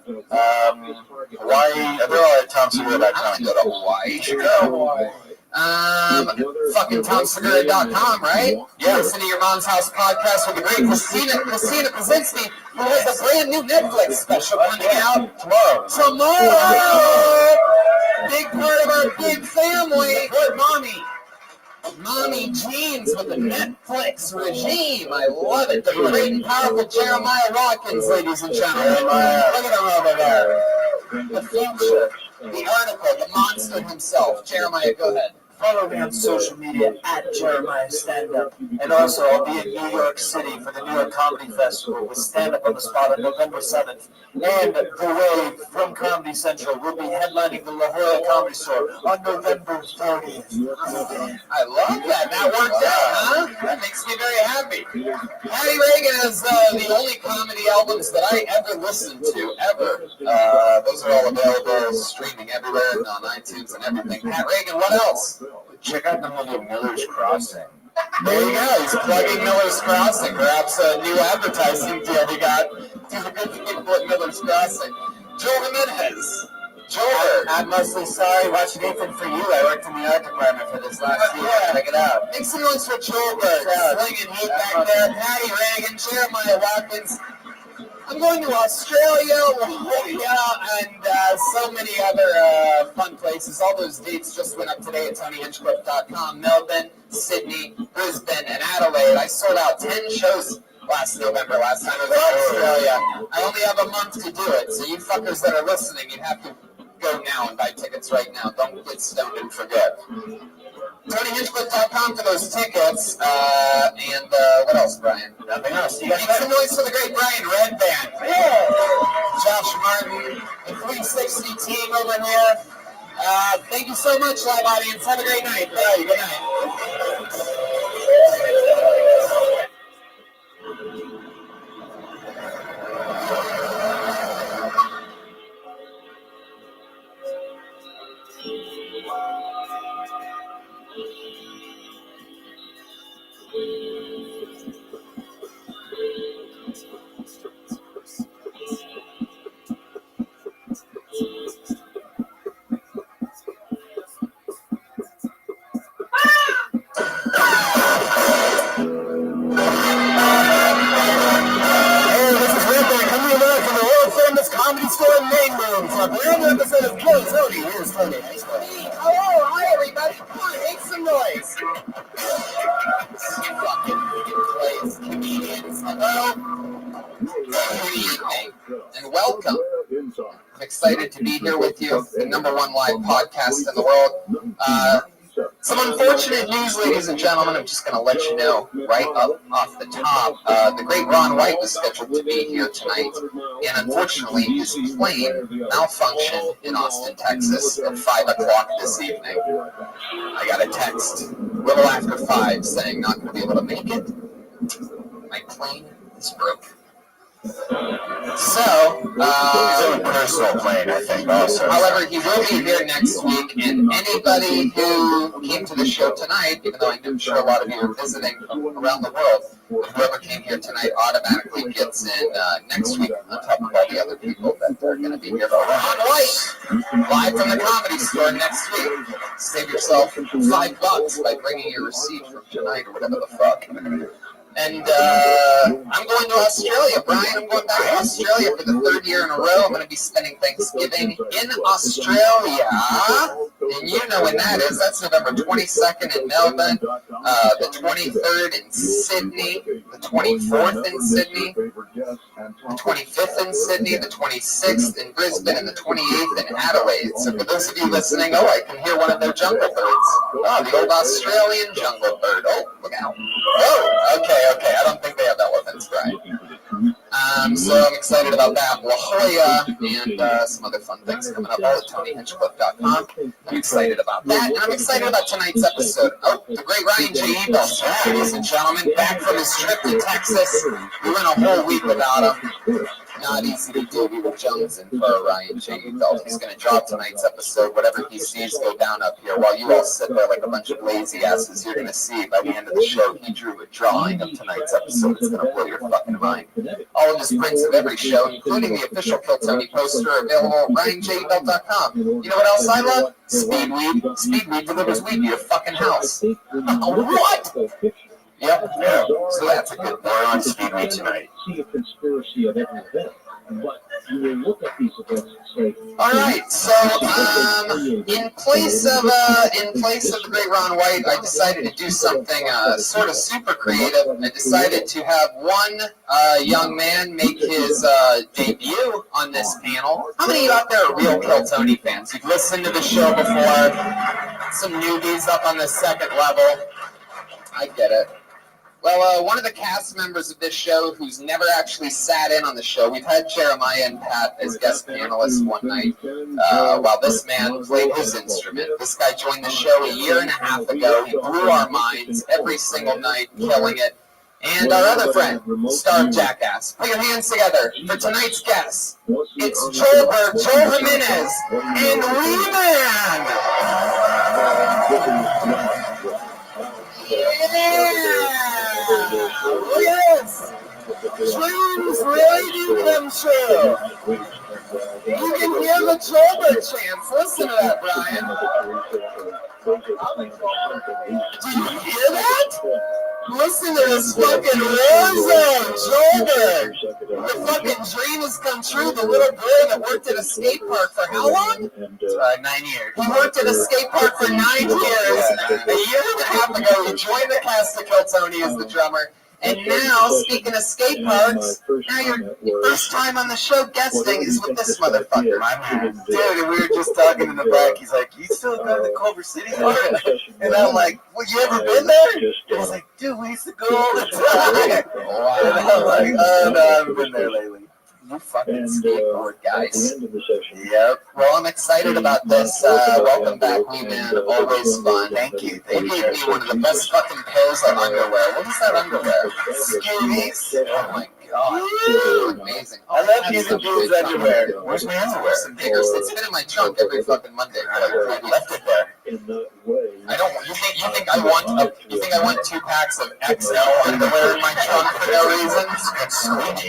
Hawaii. They're all at TomSegura.com. Go to Hawaii. You should go to Hawaii. Fucking TomSegura.com, right? Yeah. Listen to Your Mom's House podcast with the great Christina Krasinski, who has a brand new Netflix special coming out tomorrow. Big part of our big family. Good Mommy Jeans with the Netflix regime. I love it. The great and powerful Jeremiah Watkins, ladies and gentlemen. Look at him over there. The feature, the article, the monster himself. Jeremiah, go ahead. Follow me on social media at Jeremiah Stand Up. And also, I'll be in New York City for the New York Comedy Festival with Stand Up on the Spot on November 7th. And The Wave from Comedy Central will be headlining the La Jolla Comedy Store on November 30th. I love that. That worked out, huh? That makes me very happy. Patty Reagan has the only comedy albums that I ever listened to, ever. Those are all available streaming everywhere and on iTunes and everything. Pat Reagan, what else? Check out the movie Miller's Crossing. There you go. He's plugging Miller's Crossing. Perhaps a new advertising deal we got through the good people at Miller's Crossing. Joel Jimenez. Joel. I'm mostly sorry watching Ethan for you. I worked in the art department for this last year. Check it out. Make some noise for Joelberg. Slinging heat back there. Patty Reagan, Jeremiah Watkins. I'm going to Australia, and so many other fun places. All those dates just went up today at TonyHinchcliffe.com. Melbourne, Sydney, Brisbane, and Adelaide. I sold out 10 shows last November, last time I was in Australia. I only have a month to do it, so you fuckers that are listening, you have to go now and buy tickets right now. Don't get stoned and forget. TonyHinchcliffe.com for those tickets. And what else, Brian? Nothing else. Make some noise for the great Brian Red Band. Yeah. Josh Martin, the 360 team over here. Thank you so much, live audience. Have a great night. Bye. Good night. Comedy Store main room for a brand new episode of Kill Tony. Here's Tony. Nice Tony. Hello, hi everybody. Come on, make some noise. Fucking plays comedians. Hello. Good evening and welcome. I'm excited to be here with you. The #1 live podcast in the world. Some unfortunate news, ladies and gentlemen. I'm just going to let you know right up off the top. The great Ron White was scheduled to be here tonight, and unfortunately his plane malfunctioned in Austin, Texas at 5 o'clock this evening. I got a text a little after 5 saying not going to be able to make it. My plane is broken. So, he's on a personal plane, I think, also. However, he will be here next week, and anybody who came to the show tonight, even though I'm sure a lot of you are visiting around the world, whoever came here tonight automatically gets in next week on top of all the other people that are going to be here. Ron White, live from the Comedy Store next week. Save yourself $5 by bringing your receipt from tonight or whatever the fuck. And I'm going to Australia, Brian. I'm going back to Australia for the 3rd year in a row. I'm going to be spending Thanksgiving in Australia. And you know when that is. That's November 22nd in Melbourne, the 23rd in Sydney, the 24th in Sydney, the 25th in Sydney, the 26th in Brisbane, and the 28th in Adelaide. So for those of you listening, I can hear one of their jungle birds. Oh, the old Australian jungle bird. Oh, look out. Oh, okay. I don't think they have elephants, right? So I'm excited about that. La Jolla and some other fun things coming up, all at TonyHinchcliffe.com. I'm excited about that, and I'm excited about tonight's episode. Oh, the great Ryan J. Ebel, ladies and gentlemen, back from his trip to Texas. We went a whole week without him. Not easy to do. We were jonesing for Ryan J. Ebel. He's going to drop tonight's episode. Whatever he sees go down up here. While you all sit there like a bunch of lazy asses, you're going to see by the end of the show, he drew a drawing of tonight's episode. It's going to blow your fucking mind. All of his prints of every show, including the official Kill Tony poster, available at RyanJEbel.com. You know what else I love? Speedweed. Speedweed delivers weed to your fucking house. What? Yep. Yeah. So that's a good one. We're on Speedweed tonight. All right. So, in place of the great Ron White, I decided to do something sort of super creative. I decided to have one young man make his debut on this panel. How many of you out there are real Kill Tony fans? You've listened to the show before. Some newbies up on the second level. I get it. Well, one of the cast members of this show who's never actually sat in on the show, we've had Jeremiah and Pat as guest panelists one night while this man played his instrument. This guy joined the show a year and a half ago. He blew our minds every single night, killing it. And our other friend, Starved Jackass. Put your hands together for tonight's guest. It's Joel Jimenez, and Reman! Yes! Dreams really do come true. You can hear the Joelberg chants. Listen to that, Brian. Do you hear that? Listen to this fucking Warzone, Joelberg. The fucking dream has come true. The little boy that worked at a skate park for how long? 9 years. He worked at a skate park for 9 years. A year and a half ago, he joined the cast of Kill Tony as the drummer. And now, speaking of skate parks, now your first time on the show guesting is with this motherfucker. Dude, and we were just talking in the back. He's like, "You still go to the Culver City Park?" And I'm like, "Well, you ever been there?" And he's like, "Dude, we used to go all the time." And I'm like, "Oh, no, I haven't been there lately." You fucking skateboard guys. Yep. Well, I'm excited about this. Welcome back, we've been always fun. Thank you. They gave me one of the best fucking pairs of underwear. What is that underwear? Skivvies. Oh my god. Amazing. I love using dudes' underwear. Where's my underwear? It's been in my trunk every fucking Monday. I left it there. I don't. You think I want 2 packs of XL underwear in my trunk for no reason?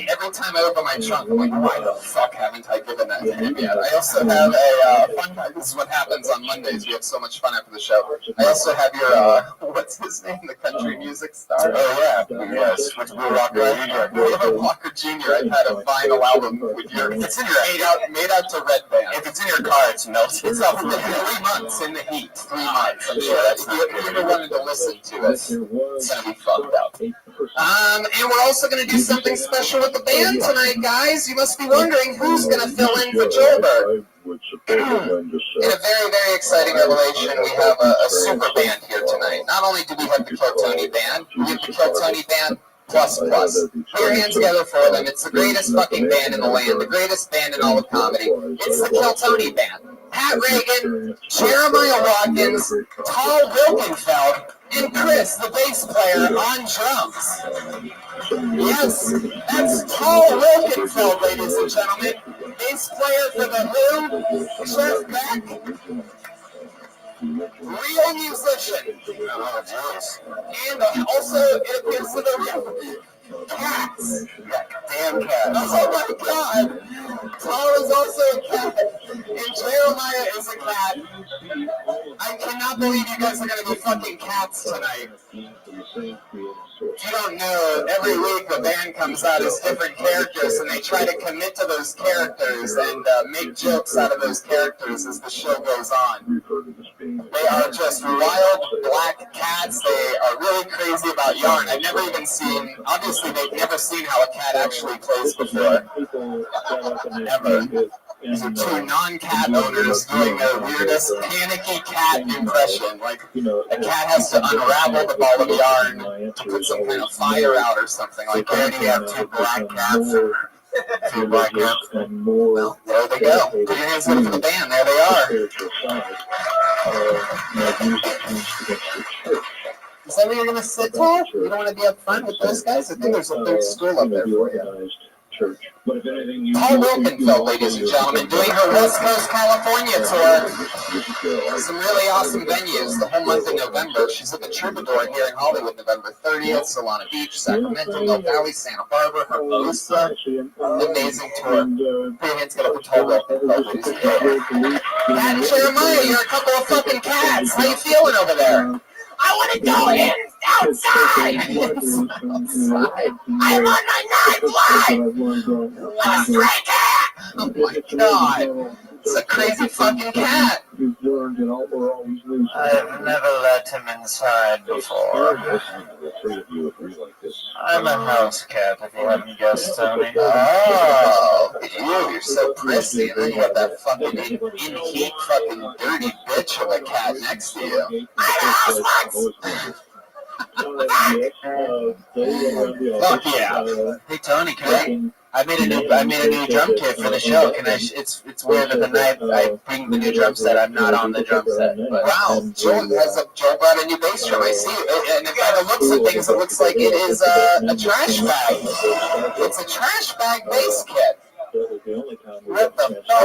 Every time I open my trunk, I'm like, why the fuck haven't I given that to him yet? I also have a fun. This is what happens on Mondays. We have so much fun after the show. I also have your what's his name? The country music star. Oh yeah, yes. Will Walker Jr. Will Walker Jr. I've had a vinyl album with your. It's in your made out to Red Band. If it's in your car, it's melted. It's out for 3 months in the heat. 3 months. I'm sure that's not good. If you ever wanted to listen to it, it's gonna be fucked up. And we're also gonna do something special with the band tonight, guys. You must be wondering who's gonna fill in for Joelberg. In a very, very exciting revelation, we have a super band here tonight. Not only do we have the Kill Tony band, we have the Kill Tony band plus. Put your hands together for them. It's the greatest fucking band in the land, the greatest band in all of comedy. It's the Kill Tony band. Pat Reagan, Jeremiah Watkins, Tal Wilkenfeld, and Chris, the bass player, on drums. Yes, that's Tal Wilkenfeld, ladies and gentlemen. Bass player for The Who, Jeff Beck. Real musician. Oh, jeez. And also, it appears to the cats. Damn cats. Oh my god. Tal is also a cat. And Jeremiah is a cat. I cannot believe you guys are going to be fucking cats tonight. If you don't know, every week the band comes out as different characters, and they try to commit to those characters and make jokes out of those characters as the show goes on. They are just wild black cats. They are really crazy about yarn. I've never even seen, obviously they've never seen how a cat actually plays before. Ever. These are two non-cat owners doing their weirdest panicky cat impression. Like a cat has to unravel the ball of yarn to put some kind of fire out or something. Like there you have two black cats. Two black cats. Well, there they go. Put your hands up for the band. There they are. Is that where you're going to sit, Paul? You don't want to be up front with those guys? I think there's a third stool up there for you. Paul Wilkenfeld, ladies and gentlemen, doing her West Coast California tour. Some really awesome venues the whole month of November. She's at the Troubadour here in Hollywood, November 30th, Solana Beach, Sacramento, Mill Valley, Santa Barbara, Hermosa. Amazing tour. Put your hands together for Paul Wilkenfeld, ladies and gentlemen. Pat and Jeremiah, you're a couple of fucking cats. How you feeling over there? I want to go in outside. Outside. I'm on my ninth life. I'm a stray cat. Oh my god. It's a crazy fucking cat. I've never let him inside before. I'm a house cat, if you haven't guessed, Tony. Oh, you're so prissy, and then you have that fucking in-heat fucking dirty bitch of a cat next to you. I'm a house once. Fuck yeah. Hey Tony, I made a new drum kit for the show. Can I? It's weird that the night I bring the new drum set, I'm not on the drum set. But. Wow, Joel brought a new bass drum. I see, and by the looks of things, it looks like it is a trash bag. It's a trash bag bass kit. What the fuck?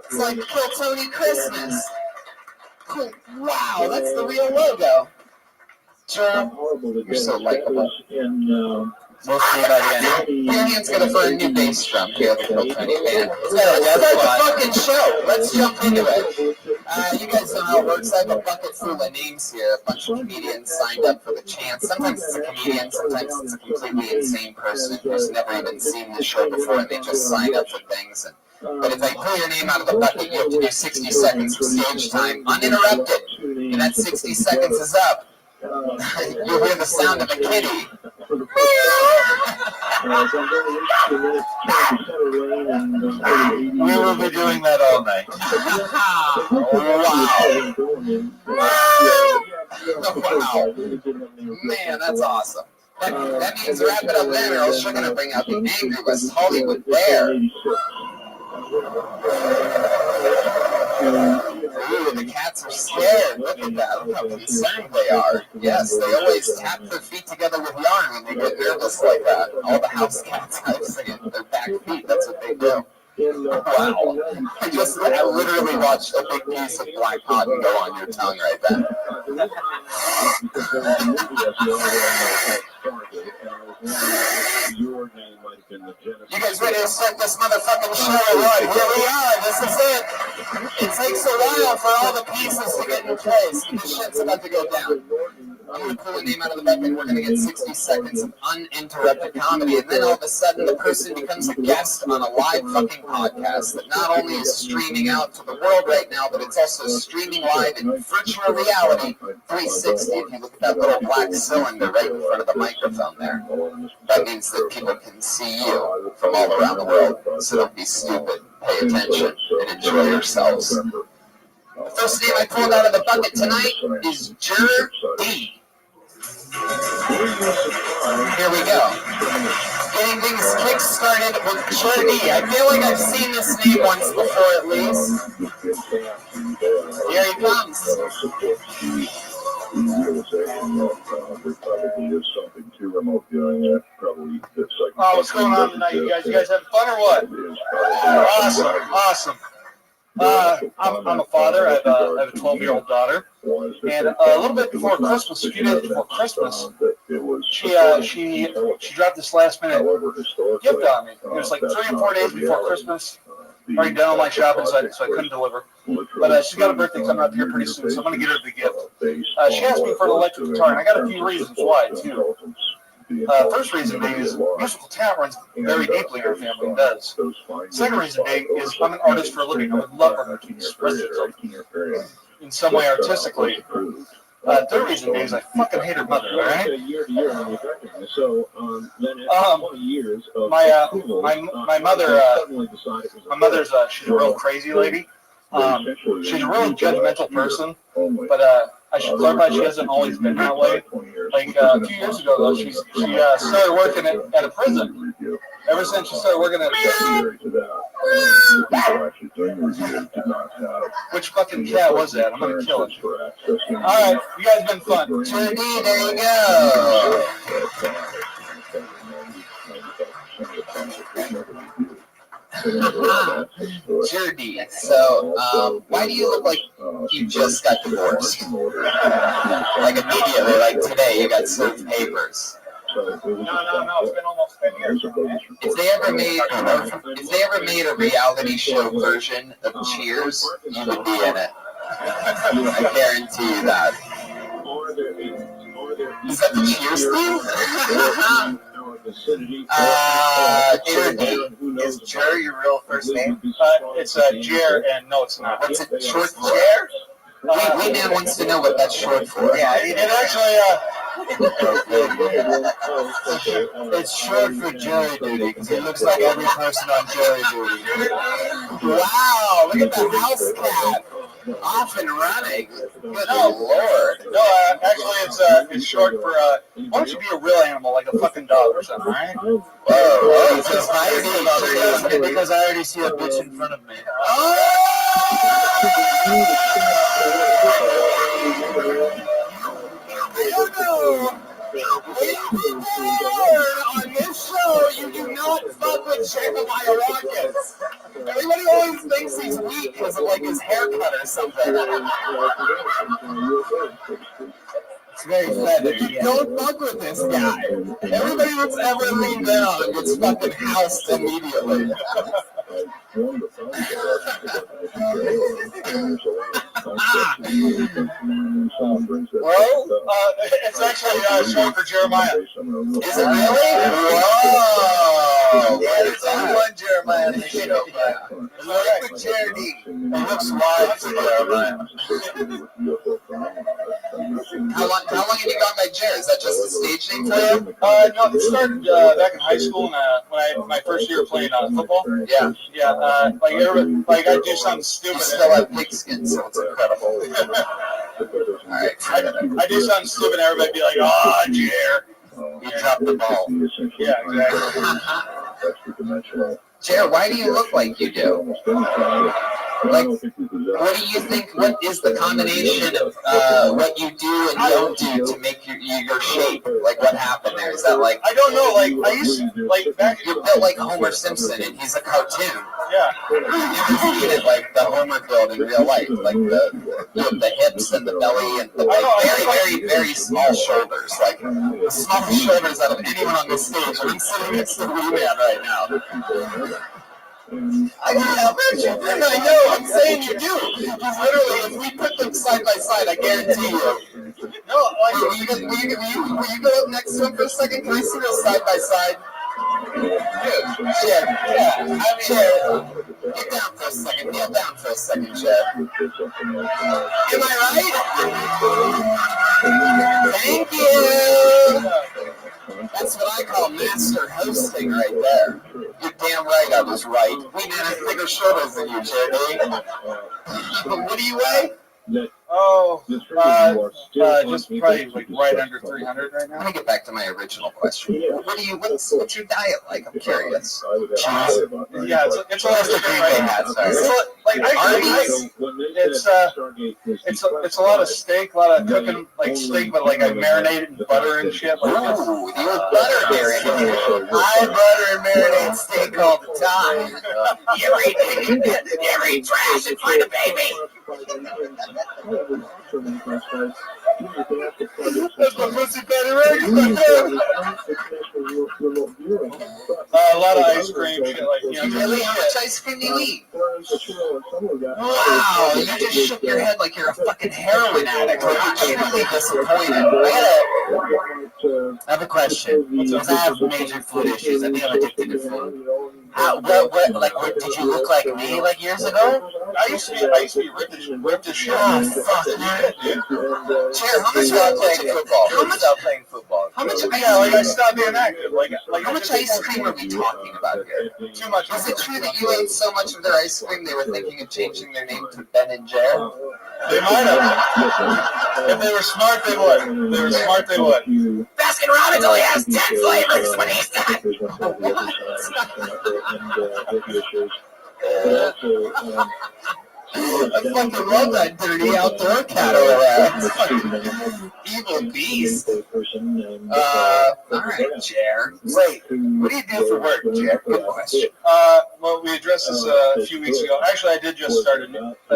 It's like Kill Tony Christmas. Cool. Wow, that's the real logo. You're so likable. We'll see by the end. Put your hands together for a new bass drum here at the Kill Tony band. Let's start the fucking show. Let's jump into it. You guys know how it works. I have a bucket full of names here. A bunch of comedians signed up for the chance. Sometimes it's a comedian, sometimes it's a completely insane person who's never even seen the show before and they just signed up for things. But if I pull your name out of the bucket, you have to do 60 seconds of stage time uninterrupted. And that 60 seconds is up. You'll hear the sound of a kitty. We will be doing that all night. Wow. Man, that's awesome. That means wrap it up then, or else you're going to bring out the angry West Hollywood Bear. Ooh, the cats are scared. Look at that. Look how concerned they are. Yes, they always tap their feet together with yarn when they get nervous like that. All the house cats have their back feet. That's what they do. Wow. I literally watched a big piece of black cotton go on your tongue right then. You guys ready to start this motherfucking show or what? Here we are. This is it. It takes a while for all the pieces to get in place. This shit's about to go down. I'm going to pull a name out of the bucket. We're going to get 60 seconds of uninterrupted comedy. And then all of a sudden, the person becomes a guest on a live fucking podcast that not only is streaming out to the world right now, but it's also streaming live in virtual reality 360. If you look at that little black cylinder right in front of the microphone there, that means that people can see you from all around the world. So don't be stupid. Pay attention and enjoy yourselves. The first name I pulled out of the bucket tonight is Jer-D. Here we go. Getting things kick-started with Jer-D. I feel like I've seen this name once before at least. Here he comes. Oh, what's going on tonight, you guys? You guys having fun or what? Awesome. I'm a father. I have a 12-year-old daughter, and a little bit before Christmas, a few days before Christmas, she dropped this last-minute gift on me. It was like 3 or 4 days before Christmas. Already done all my shopping, so I couldn't deliver. But she's got a birthday coming up here pretty soon, so I'm going to get her the gift. She asked me for an electric guitar, and I got a few reasons why, too. First reason being is musical talent runs very deeply in our family, it does. Second reason being is I'm an artist for a living. I would love for her to express herself in some way artistically. Third reason being is I fucking hate her mother, alright? My mother's she's a real crazy lady. She's a really judgmental person, but I should clarify she hasn't always been that way. Like a few years ago, though, she started working at a prison. Ever since she started working at a prison. Which fucking cat was that? I'm gonna kill it. Alright, you guys been fun. JD, there you go. Judy, so why do you look like you just got divorced? Like immediately, like today, you got served papers. No, it's been almost 10 years. If they ever made a reality show version of Cheers, you would be in it. I guarantee you that. Is that the Cheers theme? Is Jer your real first name? It's Jer, and no, it's not. What's it short for? Jer? Wee Man wants to know what that's short for. Yeah, it actually, it's short for jury duty because he looks like every person on jury duty. Wow, look at the house cat. Off and running. Good Lord. No, actually, it's short for, why don't you be a real animal, like a fucking dog or something, alright? Whoa, because I already see a bitch in front of me. On this show, you do not fuck with Jeremiah Watkins. Everybody always thinks he's weak because of like his haircut or something. It's very feathered. Don't fuck with this guy. Everybody that's ever leaned in on him gets fucking housed immediately. Well, it's actually short for Jeremiah. Is it really? Whoa! Yeah, there's only one Jeremiah in the show, but it looks like Charity. It looks wide to Jeremiah. How long have you gone by Jer? Is that just a stage name for you? No, it started back in high school when my first year playing football. Yeah. Yeah, like I do something stupid. You still have pigskin, so it's incredible. Alright. I do something stupid and everybody be like, oh, Jer. You dropped the ball. Yeah, exactly. Jer, why do you look like you do? Like, what do you think? What is the combination of what you do and don't do to make your shape? Like, what happened there? Is that like? I don't know. Like, I used to, like, back. You're built like Homer Simpson, and he's a cartoon. Yeah. You've never seen it like the Homer build in real life, like the hips and the belly and the very, very, very small shoulders, like the smallest shoulders out of anyone on this stage. I'm sitting next to Wee Man right now. I can't help it. I know. I'm saying you do. Because literally, if we put them side by side, I guarantee you. No, like, will you go up next to him for a second? Can I see those side by side? Dude, Chad. Yeah. I mean, Chad, get down for a second. Kneel down for a second, Chad. Am I right? Thank you. That's what I call master hosting right there. You're damn right I was right. We man has bigger shoulders than you, JD. What do you weigh? Oh, just probably like right under 300 right now. Let me get back to my original question. What's your diet like? I'm curious. Cheese. Yeah, it's a lot of it's a lot of steak, a lot of cooking, like steak, but like I marinate it in butter and shit. Like ooh, you're butter marinated. I butter and marinate steak all the time. You ever eat trash and find a baby? That's my pussy patty right. A lot of ice cream, shit like, Really? How much ice cream do you eat? Wow, you just shook your head like you're a fucking heroin addict. I'm truly disappointed. I have a question. Because I have major food issues. I think I'm addicted to food. Did you look like me like years ago? I used to be ripped as shit. Oh, fuck, man. Chair, how much about playing football? How much about playing football? How much? Yeah, like I stopped being active. Like how much ice cream are we talking about here? Too much. Is it true that you ate so much of their ice cream they were thinking of changing their name to Ben and Jer? They might have. If they were smart, they would. Baskin Robbins only has 10 flavors when he's done. I fucking love that dirty outdoor cat over there. Evil beast. Alright, Jer. Wait, what do you do for work, Jer? Good question. Well, we addressed this a few weeks ago. Actually, I did just start a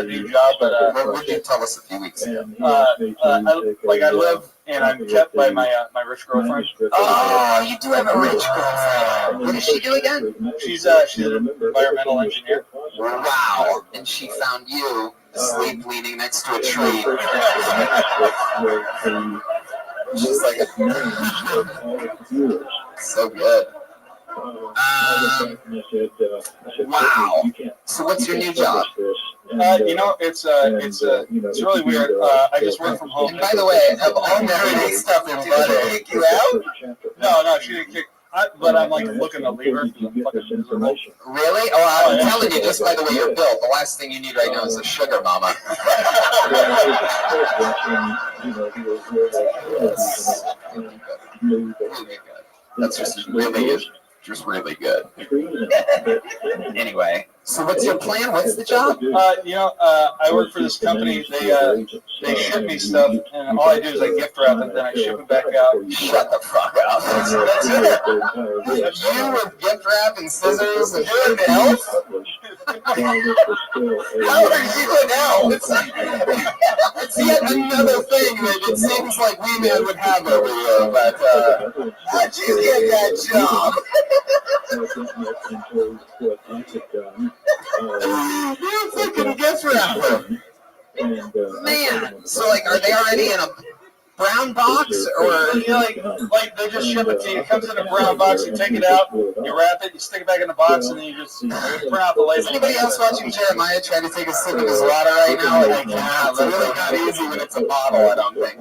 new job, but what did you tell us a few weeks ago? I live and I'm kept by my rich girlfriend. Oh, you do have a rich girlfriend. What does she do again? She's an environmental engineer. Wow, and she found you asleep leaning next to a tree. She's like, so good. Wow. So what's your new job? It's really weird. I just work from home. And by the way, of all marinating stuff in butter, did she kick you out? No, she didn't kick. But I'm like looking to leave her. Really? Oh, I'm telling you, just by the way you're built, the last thing you need right now is a sugar mama. That's just really good. Anyway, so what's your plan? What's the job? I work for this company. They ship me stuff, and all I do is I gift wrap it, then I ship it back out. Shut the fuck up. That's it. You with gift wrap and scissors and you're an elf? How are you an elf? It's yet another thing that it seems like we men would have over here, but how'd you get that job? You're fucking gift wrapper. Man, so like, are they already in a brown box, or like they just ship it to you? It comes in a brown box. You take it out, you wrap it, you stick it back in the box, and then you just print out the label. Is anybody else watching Jeremiah try to take a sip of his water right now? Like, it's really not easy when it's a bottle, I don't think.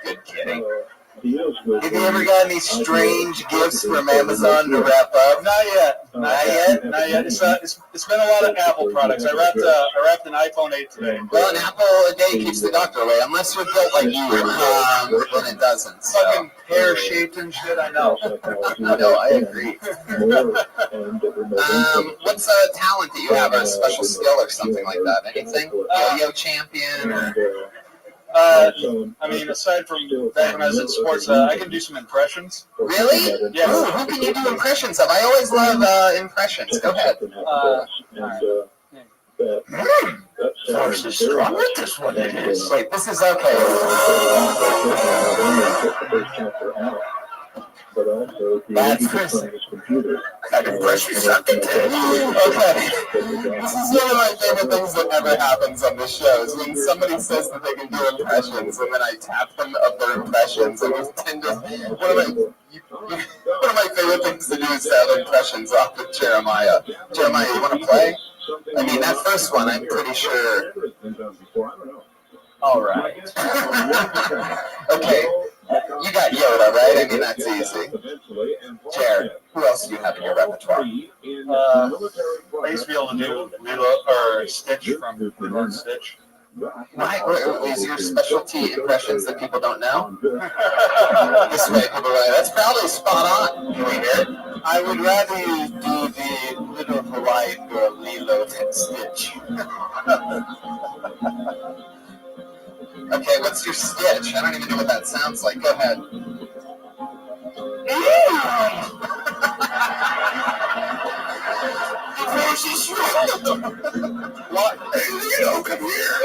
Good kidding. Have you ever got any strange gifts from Amazon to wrap up? Not yet. It's been a lot of Apple products. I wrapped an iPhone 8 today. Well, an apple a day keeps the doctor away, unless you're built like you, then it doesn't. So. Fucking pear-shaped and shit, I know. No, I agree. What's a talent that you have, or a special skill or something like that? Anything? Yo-yo champion, or... I mean, aside from back when I was in sports, I can do some impressions. Really? Yeah. Ooh, who can you do impressions of? I always love impressions. Go ahead. Force is strong with this one, it is. Wait, this is okay. That's Chris. That impression something too. Okay. This is one of my favorite things that ever happens on this show is when somebody says that they can do impressions and then I tap them of their impressions, and we tend to one of my favorite things to do is to have impressions off of Jeremiah. Jeremiah, you want to play? I mean, that first one, I'm pretty sure. All right. Okay. You got Yoda, right? I mean, that's easy. Jared, who else do you have in your repertoire? I used to be able to do Lilo or Stitch from Lilo and Stitch. Right. Is your specialty impressions that people don't know? This way, people are like, that's probably spot on. Can we hear it? I would rather you do the little Hawaiian girl Lilo and Stitch. Okay, what's your Stitch? I don't even know what that sounds like. Go ahead. What? Lilo, come here.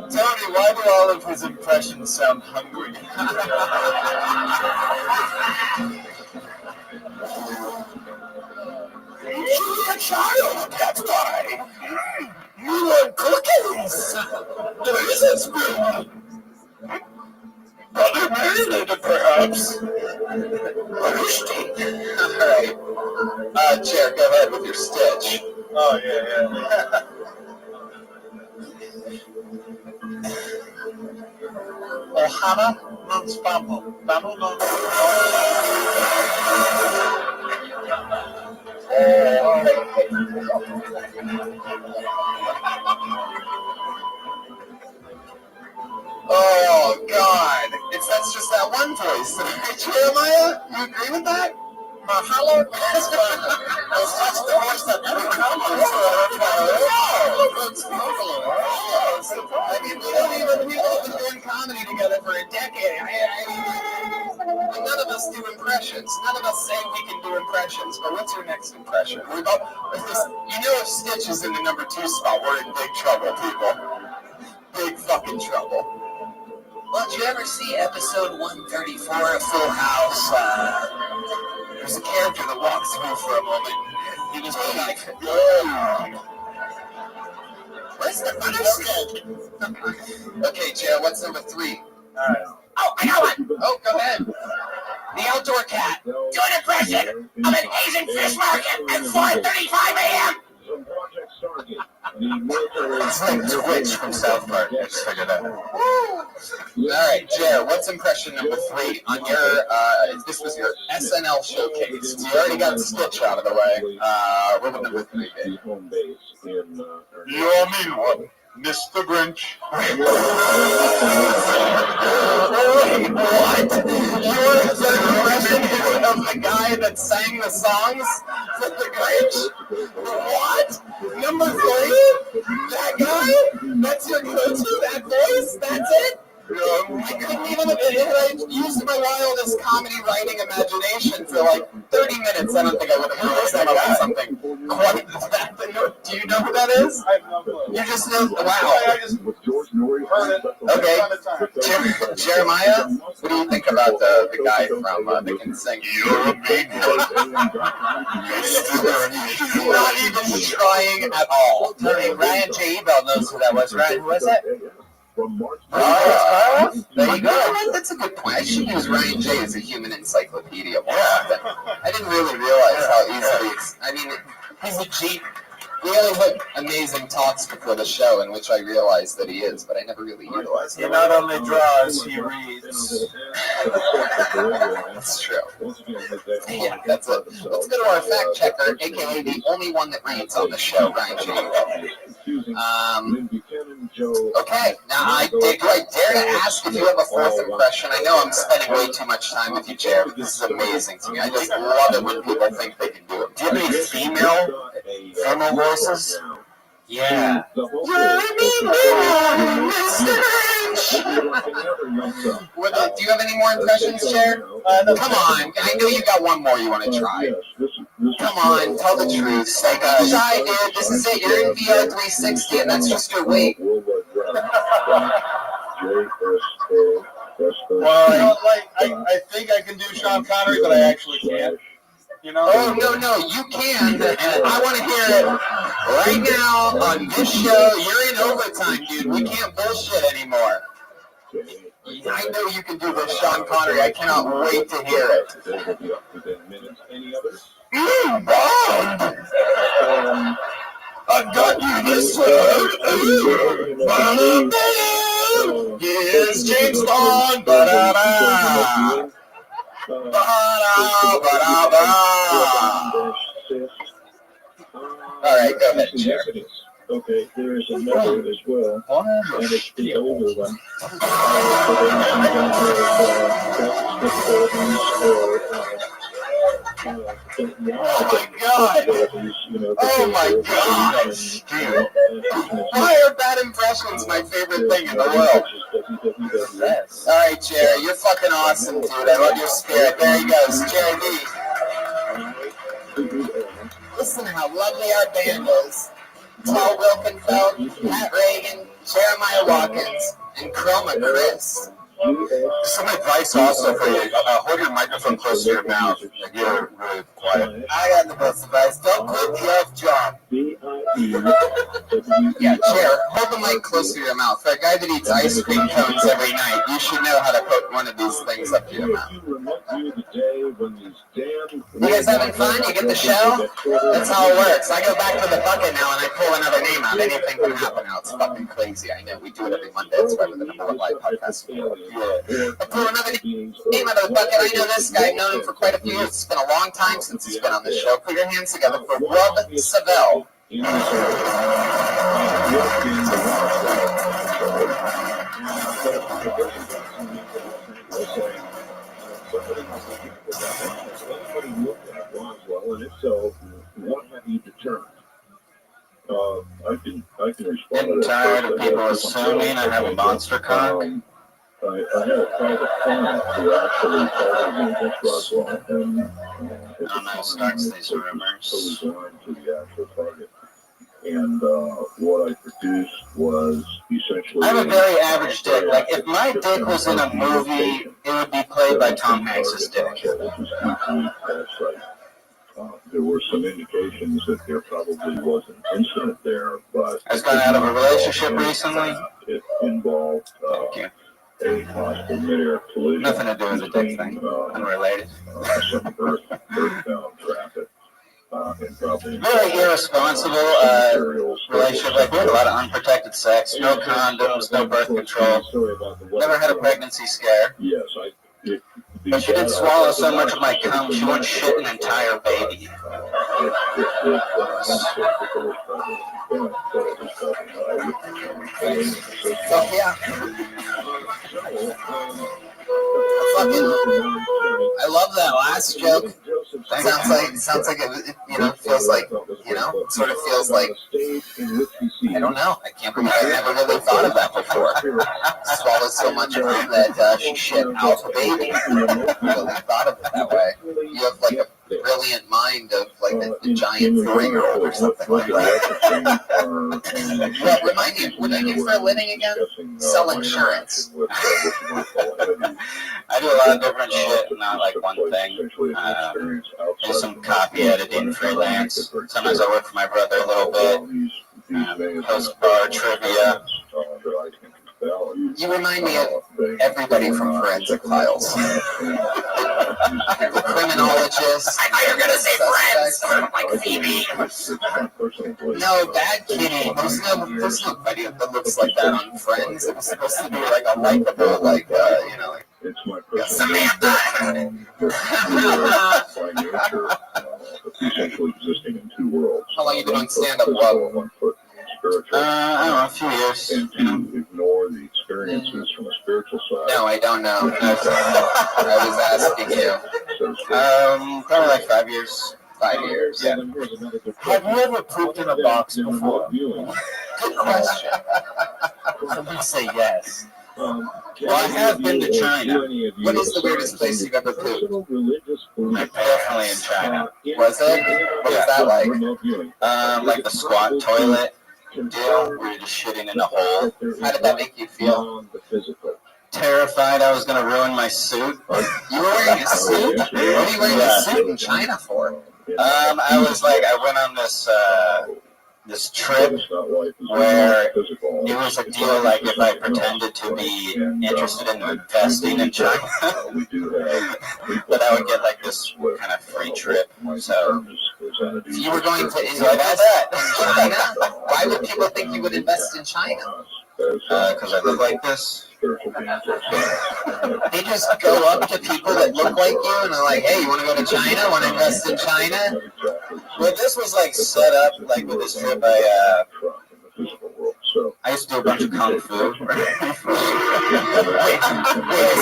Tony, why do all All of his impressions sound hungry. You're a child, that's why. You want cookies. There is a spoon. Brother marinated, perhaps. Alright. Chair, go ahead with your stitch. Oh, yeah. Ohana non spambo. Bambo non. Oh, God. That's just that one voice. Jeremiah, you agree with that? Mahalo? That's the voice that never comes. I mean, we've all been doing comedy together for a decade. None of us do impressions. None of us say we can do impressions. But what's your next impression? You know, if Stitch is in the number 2 spot, we're in big trouble, people. Big fucking trouble. Well, did you ever see episode 134 of Full House? There's a character that walks through for a moment. He was like, where's the funny? Okay, Chair, what's number 3? Alright. Oh, I got one! Oh, go ahead. The outdoor cat. Do an impression of an Asian fish market at 4:35 a.m. It's like Twitch from South Park. I just figured that out. Alright, Jer, what's impression number 3 on your, this was your SNL showcase. You already got Stitch out of the way. What would number 3 be? Your mean one, Mr. Grinch. Wait, what? Your impression of the guy that sang the songs for the Grinch? What? Number 3? That guy? That's your go-to? That voice? That's it? I couldn't even, I used my wildest comedy writing imagination for like 30 minutes. I don't think I would have realized that about something quite that. Do you know who that is? I have no clue. You just know, wow. I just heard it. Okay, Jeremiah, what do you think about the guy from that can sing? You're a big one. Not even trying at all. Ryan J. Ebell knows who that was. Ryan, who was that? There you go. That's a good point. I should use Ryan J as a human encyclopedia more often. I didn't really realize how easily I mean, he's a G. We only had amazing talks before the show in which I realized that he is, but I never really utilized He it. not only draws, he reads. That's true. Yeah, that's it. Let's go to our fact checker, aka the only one that reads on the show, Ryan J. Okay, now do I dare to ask if you have a 4th impression? I know I'm spending way too much time with you, Chair, but this is amazing to me. I just love it when people think they can do it. Do you have any female voices? Yeah. Do you have any more impressions, Chair? Come on, I know you got one more you want to try. Come on, tell the truth. Say, shy, dude. This is it. You're in VR 360, and that's just your weight. Well, I think I can do Sean Connery, but I actually can't. You know? Oh, no, you can, and I want to hear it right now on this show. You're in overtime, dude. We can't bullshit anymore. I know you can do this, Sean Connery. I cannot wait to hear it. Bond! I got you this one. Here's James Bond. Ba-da-da. All right, go ahead, Chair. Okay, there is another as well, and it's the older one. Oh my God! Oh my gosh, dude! Why are bad impressions my favorite thing in the world? Yes. All right, Jerry, you're fucking awesome, dude. I love your spirit. There he goes, Jerry B. Listen to how lovely our band is. Paul Wilkenfeld, Matt Reagan, Jeremiah Watkins. And Chroma Chris. Some advice also for you. Hold your microphone close to your mouth. Like you're really quiet. I got the best advice. Don't quit the elf job. Yeah, chair. Hold the mic close to your mouth. For a guy that eats ice cream cones every night, you should know how to put one of these things up to your mouth. You guys having fun? You get the show? That's how it works. I go back to the bucket now and I pull another name out. Anything can happen now. It's fucking crazy. I know. We do it every Monday. It's why we're the #1 live podcast. I pull another name out of the bucket. I know this guy. I've known him for quite a few years. It's been a long time since he's been on the show. Put your hands together for Rob Savell. And if so, what have you determined? I can respond. Getting tired of people assuming I have a monster cock. I had a private client who actually called me against Rothschild, and I don't know who starts these rumors. To the actual target. And what I produced was essentially. I have a very average dick. Like, if my dick was in a movie, it would be played by Tom Hanks' dick. There were some indications that there probably was an incident there, but. I was got out of a relationship recently. It involved a possible mid-air collision. Nothing to do with the dick thing. Unrelated. Some earthbound traffic. Very irresponsible relationship. Like, we had a lot of unprotected sex, no condoms, no birth control. Never had a pregnancy scare. Yes, But she did swallow so much of my cum, she wouldn't shit an entire baby. Fuck yeah. I love that last joke. Sounds like it feels like, sort of feels like, I don't know. I can't believe I never really thought of that before. Swallowed so much of it that she shit out the baby. I never really thought of it that way. You have like a brilliant mind of like a giant 4-year-old or something like that. What, remind me, what do you do for a living again? Sell insurance. I do a lot of different shit, not like one thing. Do some copy editing, freelance. Sometimes I work for my brother a little bit. Host bar trivia. You remind me of everybody from Forensic Files. The criminologists. I thought you were going to say friends, like Phoebe. No, Bad Kitty. There's nobody that looks like that on Friends. It was supposed to be like a likable, like, Samantha. How long have you been on stand-up, Wub? I don't know, a few years. And to ignore the experiences from a spiritual side. No, I don't know. I was asking you. Probably like 5 years. 5 years, yeah. Have you ever pooped in a box before? Good question. Somebody say yes. Well, I have been to China. What is the weirdest place you've ever pooped? Definitely in China. Was it? What was that like? Like the squat toilet deal, where you're just shitting in a hole. How did that make you feel? Terrified I was going to ruin my suit. You were wearing a suit? What are you wearing a suit in China for? I went on this trip where it was a deal like if I pretended to be interested in investing in China, that I would get like this kind of free trip. So you were going to invest in China? Why would people think you would invest in China? Because I look like this. They just go up to people that look like you and they're like, hey, you want to go to China? Want to invest in China? Well, this was like set up like with this trip. I used to do a bunch of kung fu. Wait a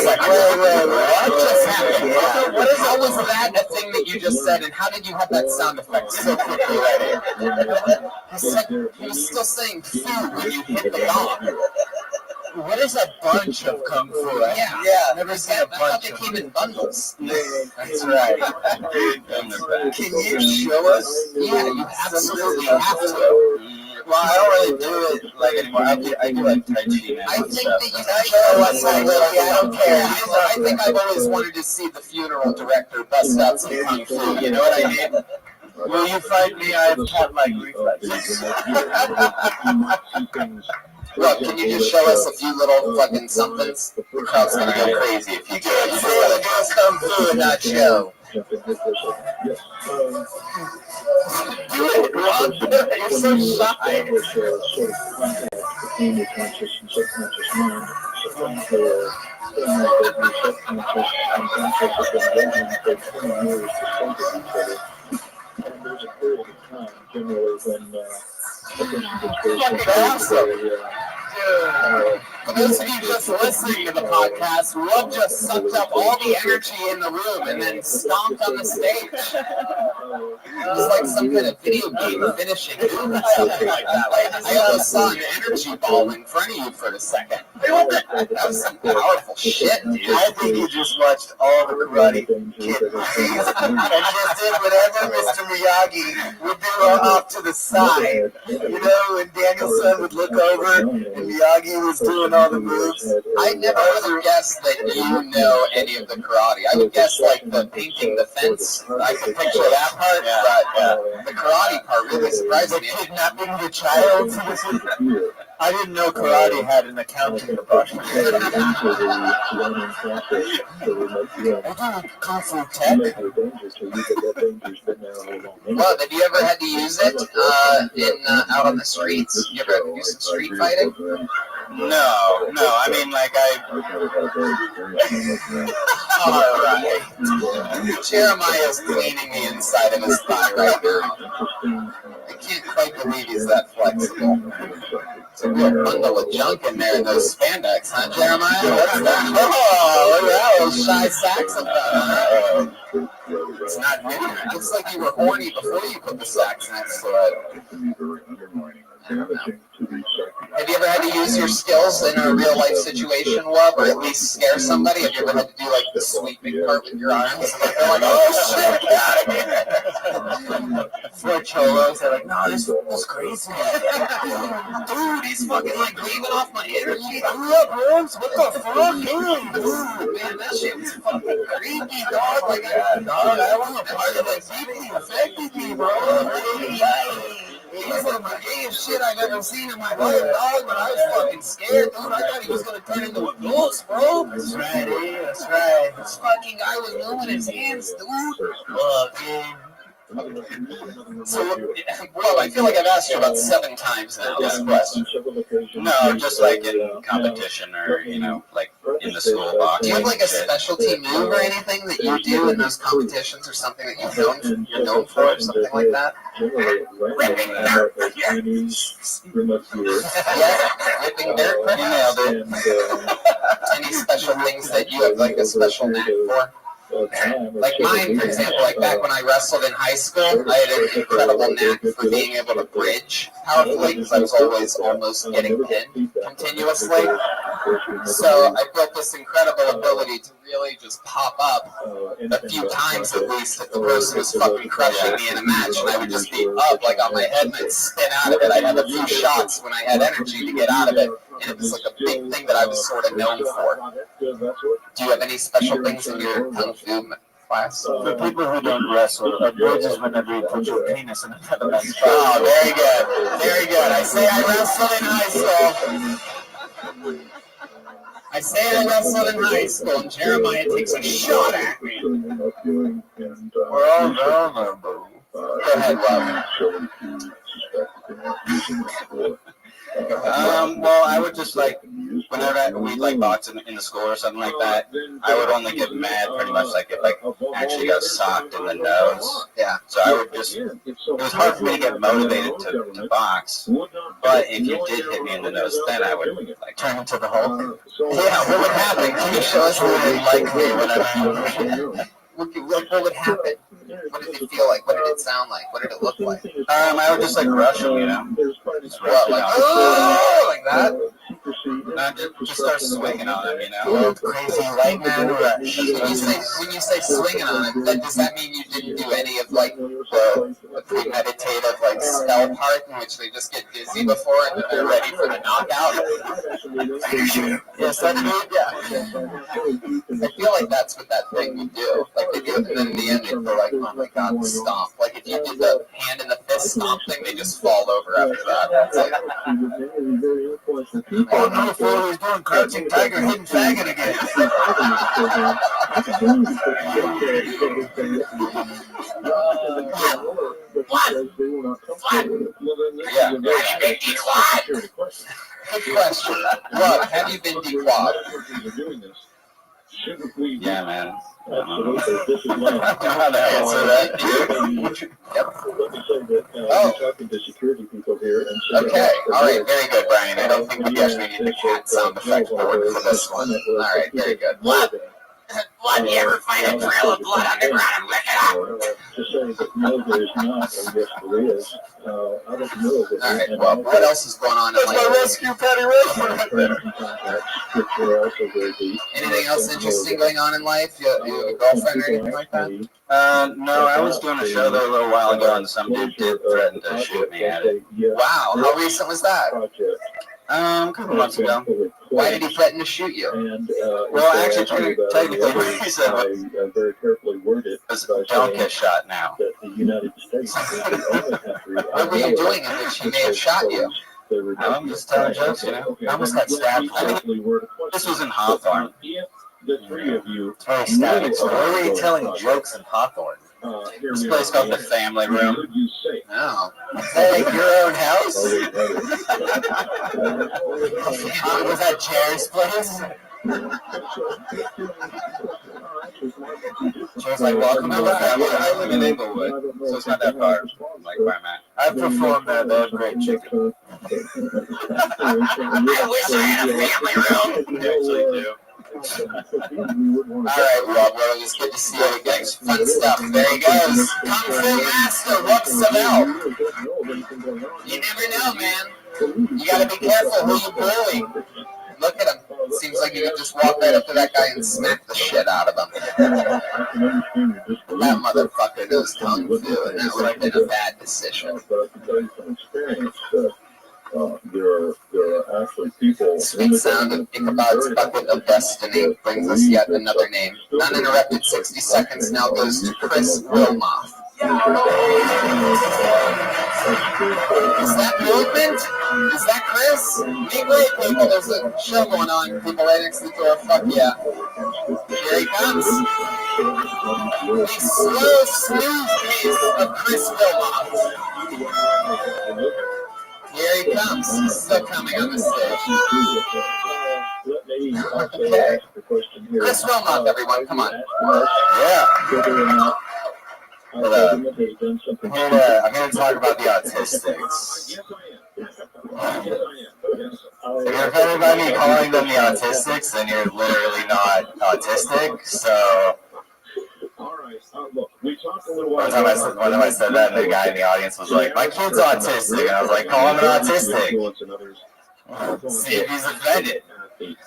second. What just happened? How was that a thing that you just said, and how did you have that sound effect so quickly right here? He was still saying food when you hit the gong. What is a bunch of kung fu? Yeah. Never seen a bunch. I thought they came in bundles. That's right. Can you show us? Yeah, you absolutely have to. Well, I don't really do it like anymore. I do like Tai Chi now. I and think stuff, that you but- should show us how really, I don't care. I think I've always wanted to see the funeral director bust out some kung fu. You know what I mean? Will you fight me? I have like reflexes. Look, can you just show us a few little fucking somethings? The crowd's gonna go crazy if you do it. You just gotta do kung fu and not show. Do it, Rob. You're so shy. Between your conscious and subconscious mind, unconscious have been working for 20 years to think of each other. And there's a period of time, generally, when a person gets very For those of you just listening to the podcast, Rob just sucked up all the energy in the room and then stomped on the stage. It was like some kind of video game finishing move or something like that. Like, I almost saw an energy ball in front of you for a second. That was some powerful shit, dude. I think you just watched all the Karate Kid movies and just did whatever Mr. Miyagi would do off to the side. You know, when Danielson would look over and Miyagi was doing all the moves. I never would have guessed that you know any of the karate. I would guess like the painting the fence. I could picture that part, but the karate part really surprised me. Kidnapping the child. I didn't know karate had an accounting department. Kung Fu Tech. Well, have you ever had to use it out on the streets? You ever do some street fighting? No. I mean, like All right. Jeremiah's cleaning the inside of his thigh right now. I can't quite believe he's that flexible. It's a real bundle of junk in there in those spandex, huh, Jeremiah? What's that? Oh, look at that little shy saxophone. It's not new. It looks like you were horny before you put the sax next to it. Have you ever had to use your skills in a real life situation, Wub, or at least scare somebody? Have you ever had to do like the sweeping part with your arms? And they're like, oh shit, get out of here! for cholos, they're like, no, this was crazy. Dude, he's fucking like leaving off my energy. Look, Holmes, what the fuck? Dude, man, that shit was fucking creepy, dog. Like, dog, I wasn't part of it. Deeply affected me, bro. He was one of the gayest shit I've ever seen in my life, dog, but I was fucking scared, dude. I thought he was gonna turn into a ghost, bro. That's right, that's right. This fucking guy was moving his hands, dude. Fucking. So, well, I feel like I've asked you about 7 times now this question. No, just like in competition or, you know, like in the school box. Do you have like a specialty move or anything that you do in those competitions or something that you're known for or something like that? Ripping dirt. Yeah, ripping dirt. You nailed it. Any special things that you have like a special knack for? Like mine, for example, like back when I wrestled in high school, I had an incredible knack for being able to bridge powerfully because I was always almost getting pinned continuously. So I built this incredible ability to really just pop up a few times at least if the person was fucking crushing me in a match, and I would just be up like on my head and I'd spin out of it. I'd have a few shots when I had energy to get out of it, and it was like a big thing that I was sort of known for. Do you have any special things in your kung fu class? For people who don't wrestle, a bridge is whenever you put your penis in another man's mouth. Oh, very good. Very good. I say I wrestled in high school, and Jeremiah takes a shot at me. Well, no, bro. Go ahead, Rob. Well, I would just like, whenever we'd like box in the school or something like that, I would only get mad pretty much like if I actually got socked in the nose. Yeah. So I would just, it was hard for me to get motivated to box, but if you did hit me in the nose, then I would like turn into the Hulk. Yeah, what would happen? Can you show us what it like me whenever? What would happen? What did it feel like? What did it sound like? What did it look like? I would just like rush him, you know. What, like, oh, like that? Just start swinging on him, you know? Old crazy white man rush. When you say swinging on him, does that mean you didn't do any of like the premeditative like spell part in which they just get dizzy before and then they're ready for the knockout? Yes, that's good. Yeah. I feel like that's what that thing would do. Like they do it, and then in the end they feel like, oh my god, the stomp. Like if you did the hand in the fist stomp thing, they just fall over after that. It's like, oh no, Floyd was doing crouching tiger, hidden faggot again. Yeah. Have you been declawed? Good question. What? Have you been declawed? Yeah, man. I don't know how to answer that. Yep. Oh. Okay. All right. Very good, Brian. I don't think we actually need the cat sound effect board for this one. All right. Very good. What? Blood, you ever find a trail of blood underground and lick it up? Alright, well, what else is going on in life? That's my rescue Patty right there. Anything else interesting going on in life? You have a girlfriend or anything like that? No, I was doing a show there a little while ago, and some dude did threaten to shoot me at it. Wow, how recent was that? A couple months ago. Why did he threaten to shoot you? Well, actually, technically, he said, don't get shot now. What were you doing in which he may have shot you? I'm just telling jokes, you know. I almost got stabbed. This was in Hawthorne. The three of you. It's very static. So where were you telling jokes in Hawthorne? This place called the Family Room. Oh. Hey, your own house? Was that Jerry's place? Jerry's like, welcome to the family. I live in Inglewood, so it's not that far from like where I'm at. I've performed there. They have great chicken. I wish I had a family room. They actually do. Alright, Rob, well, it's good to see you again. Fun stuff. There he goes. Kung Fu Master, what's the bell? You never know, man. You gotta be careful who you bully. Look at him. Seems like you could just walk right up to that guy and smack the shit out of him. That motherfucker knows Kung Fu, and that would have been a bad decision. There are actually people. Sweet sound of Ichabod's Bucket of Destiny brings us yet another name. Uninterrupted 60 seconds now goes to Chris Wilmoth. Is that movement? Is that Chris? Make way, people. There's a show going on. People right next to the door. Fuck yeah. Here he comes. The slow, smooth pace of Chris Wilmoth. Here he comes. He's still coming on the stage. Okay. Chris Wilmoth, everyone, come on. Yeah. I'm here to talk about the autistics. If you're offended by me calling them the autistics, then you're literally not autistic. So one time I said that, and the guy in the audience was like, "My kid's autistic," and I was like, "Call him an autistic." See if he's offended. If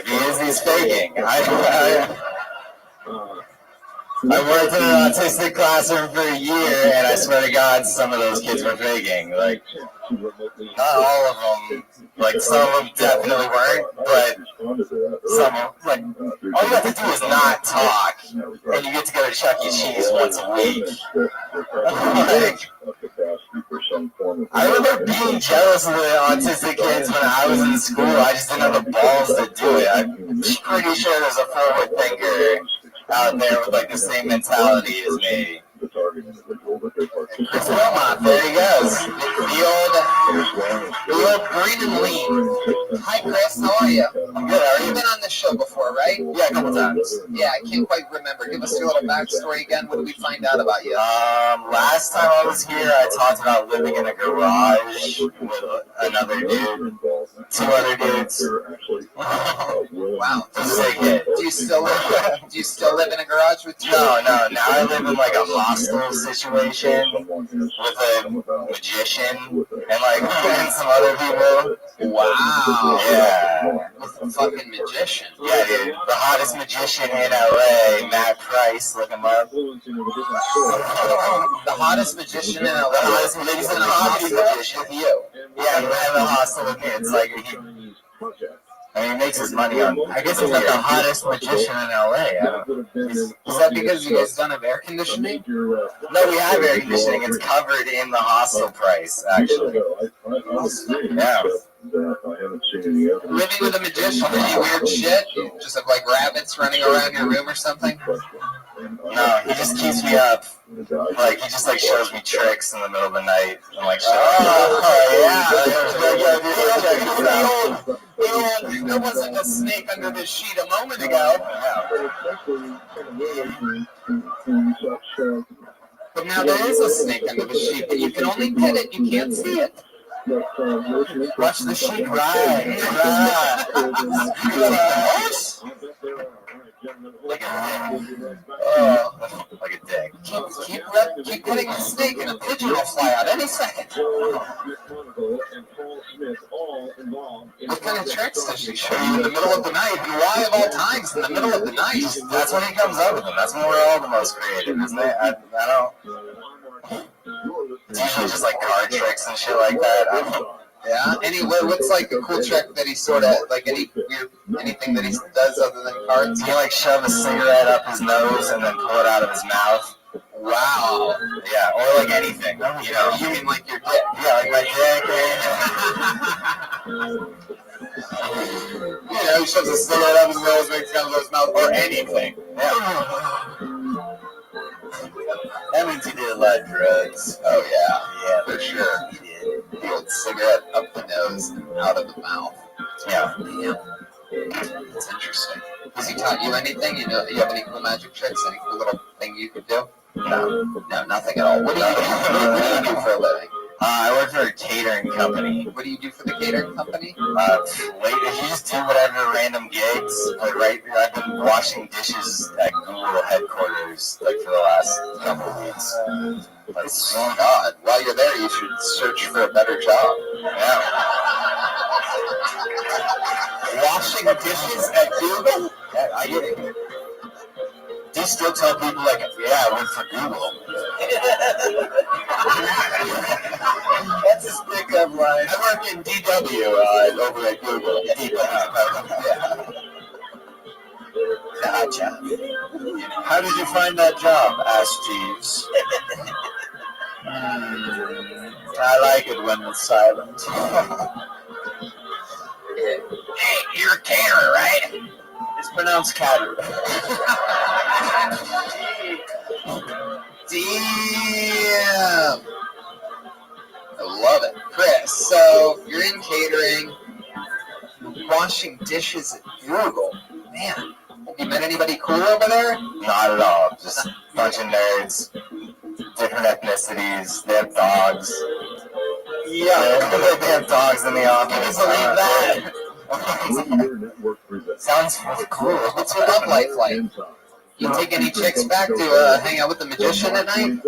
he is, he's faking. I worked in an autistic classroom for a year, and I swear to God, some of those kids were faking. Like, not all of them. Like, some of them definitely weren't, but some, like, all you have to do is not talk, and you get to go to Chuck E. Cheese once a week. Like, I remember being jealous of the autistic kids when I was in school. I just didn't have the balls to do it. I'm pretty sure there's a forward thinker out there with like the same mentality as me. Chris Wilmot, there he goes. The old green and lean. Hi Chris, how are you? I'm good, how are you? You've been on this show before, right? Yeah, a couple times. Yeah, I can't quite remember. Give us your little backstory again. What did we find out about you? Last time I was here, I talked about living in a garage with another dude, 2 other dudes. Wow. Do you still live in a garage with 2? No. Now I live in like a hostel situation with a magician and like and some other people. Wow. Yeah. With a fucking magician. Yeah, dude. The hottest magician in LA, Matt Price. Look him up. The hottest magician in LA. The hottest magician in the comedy magician. With you. Yeah, he went in the hostel with me. It's like he makes his money on. I guess he's not the hottest magician in LA. Is that because you guys don't have air conditioning? No, we have air conditioning. It's covered in the hostel price, actually. Yeah. Living with a magician, any weird shit? You just have like rabbits running around your room or something? No, he just keeps me up. Like, he just like shows me tricks in the middle of the night. And like, There wasn't a snake under this sheet a moment ago. But now there is a snake under the sheet, but you can only pet it, you can't see it. Watch the sheet right. Like a dick. Keep petting the snake, and a pigeon will fly out any second. What kind of tricks does she show you in the middle of the night? And why of all times in the middle of the night? That's when he comes up with them. That's when we're all the most creative, isn't it? I don't. It's usually just like card tricks and shit like that. Yeah. What's like a cool trick that he sort of like anything that he does other than cards? He like shove a cigarette up his nose and then pull it out of his mouth. Wow. Yeah, or like anything. You know. You mean like your dick? Yeah, like my dick. You know, he shoves a cigarette up his nose, makes kind of his mouth, or anything. Yeah. That means he did a lot of drugs. Oh yeah. Yeah, for sure. He did. The old cigarette up the nose and out of the mouth. Yeah. That's interesting. Has he taught you anything? You know, you have any cool magic tricks? Any cool little thing you could do? No, nothing at all. What do you do for a living? I work for a catering company. What do you do for the catering company? You just do whatever random gigs. Like, I've been washing dishes at Google headquarters like for the last couple of weeks. Oh God! While you're there, you should search for a better job. Yeah. Washing dishes at Google? Yeah, I get it. Do you still tell people like, yeah, I work for Google? That's a stick-up line. I work in DW over at Google. Yeah. Gotcha. How did you find that job? Asked Jeeves. I like it when it's silent. Hey, you're a caterer, right? It's pronounced caterer. Damn. I love it. Chris, so you're in catering, washing dishes at Google. Man, have you met anybody cool over there? Not at all. Just a bunch of nerds, different ethnicities. They have dogs. Yeah, they have dogs in the office. Can you believe that? Sounds cool. What's your love life like? You take any chicks back to hang out with the magician at night?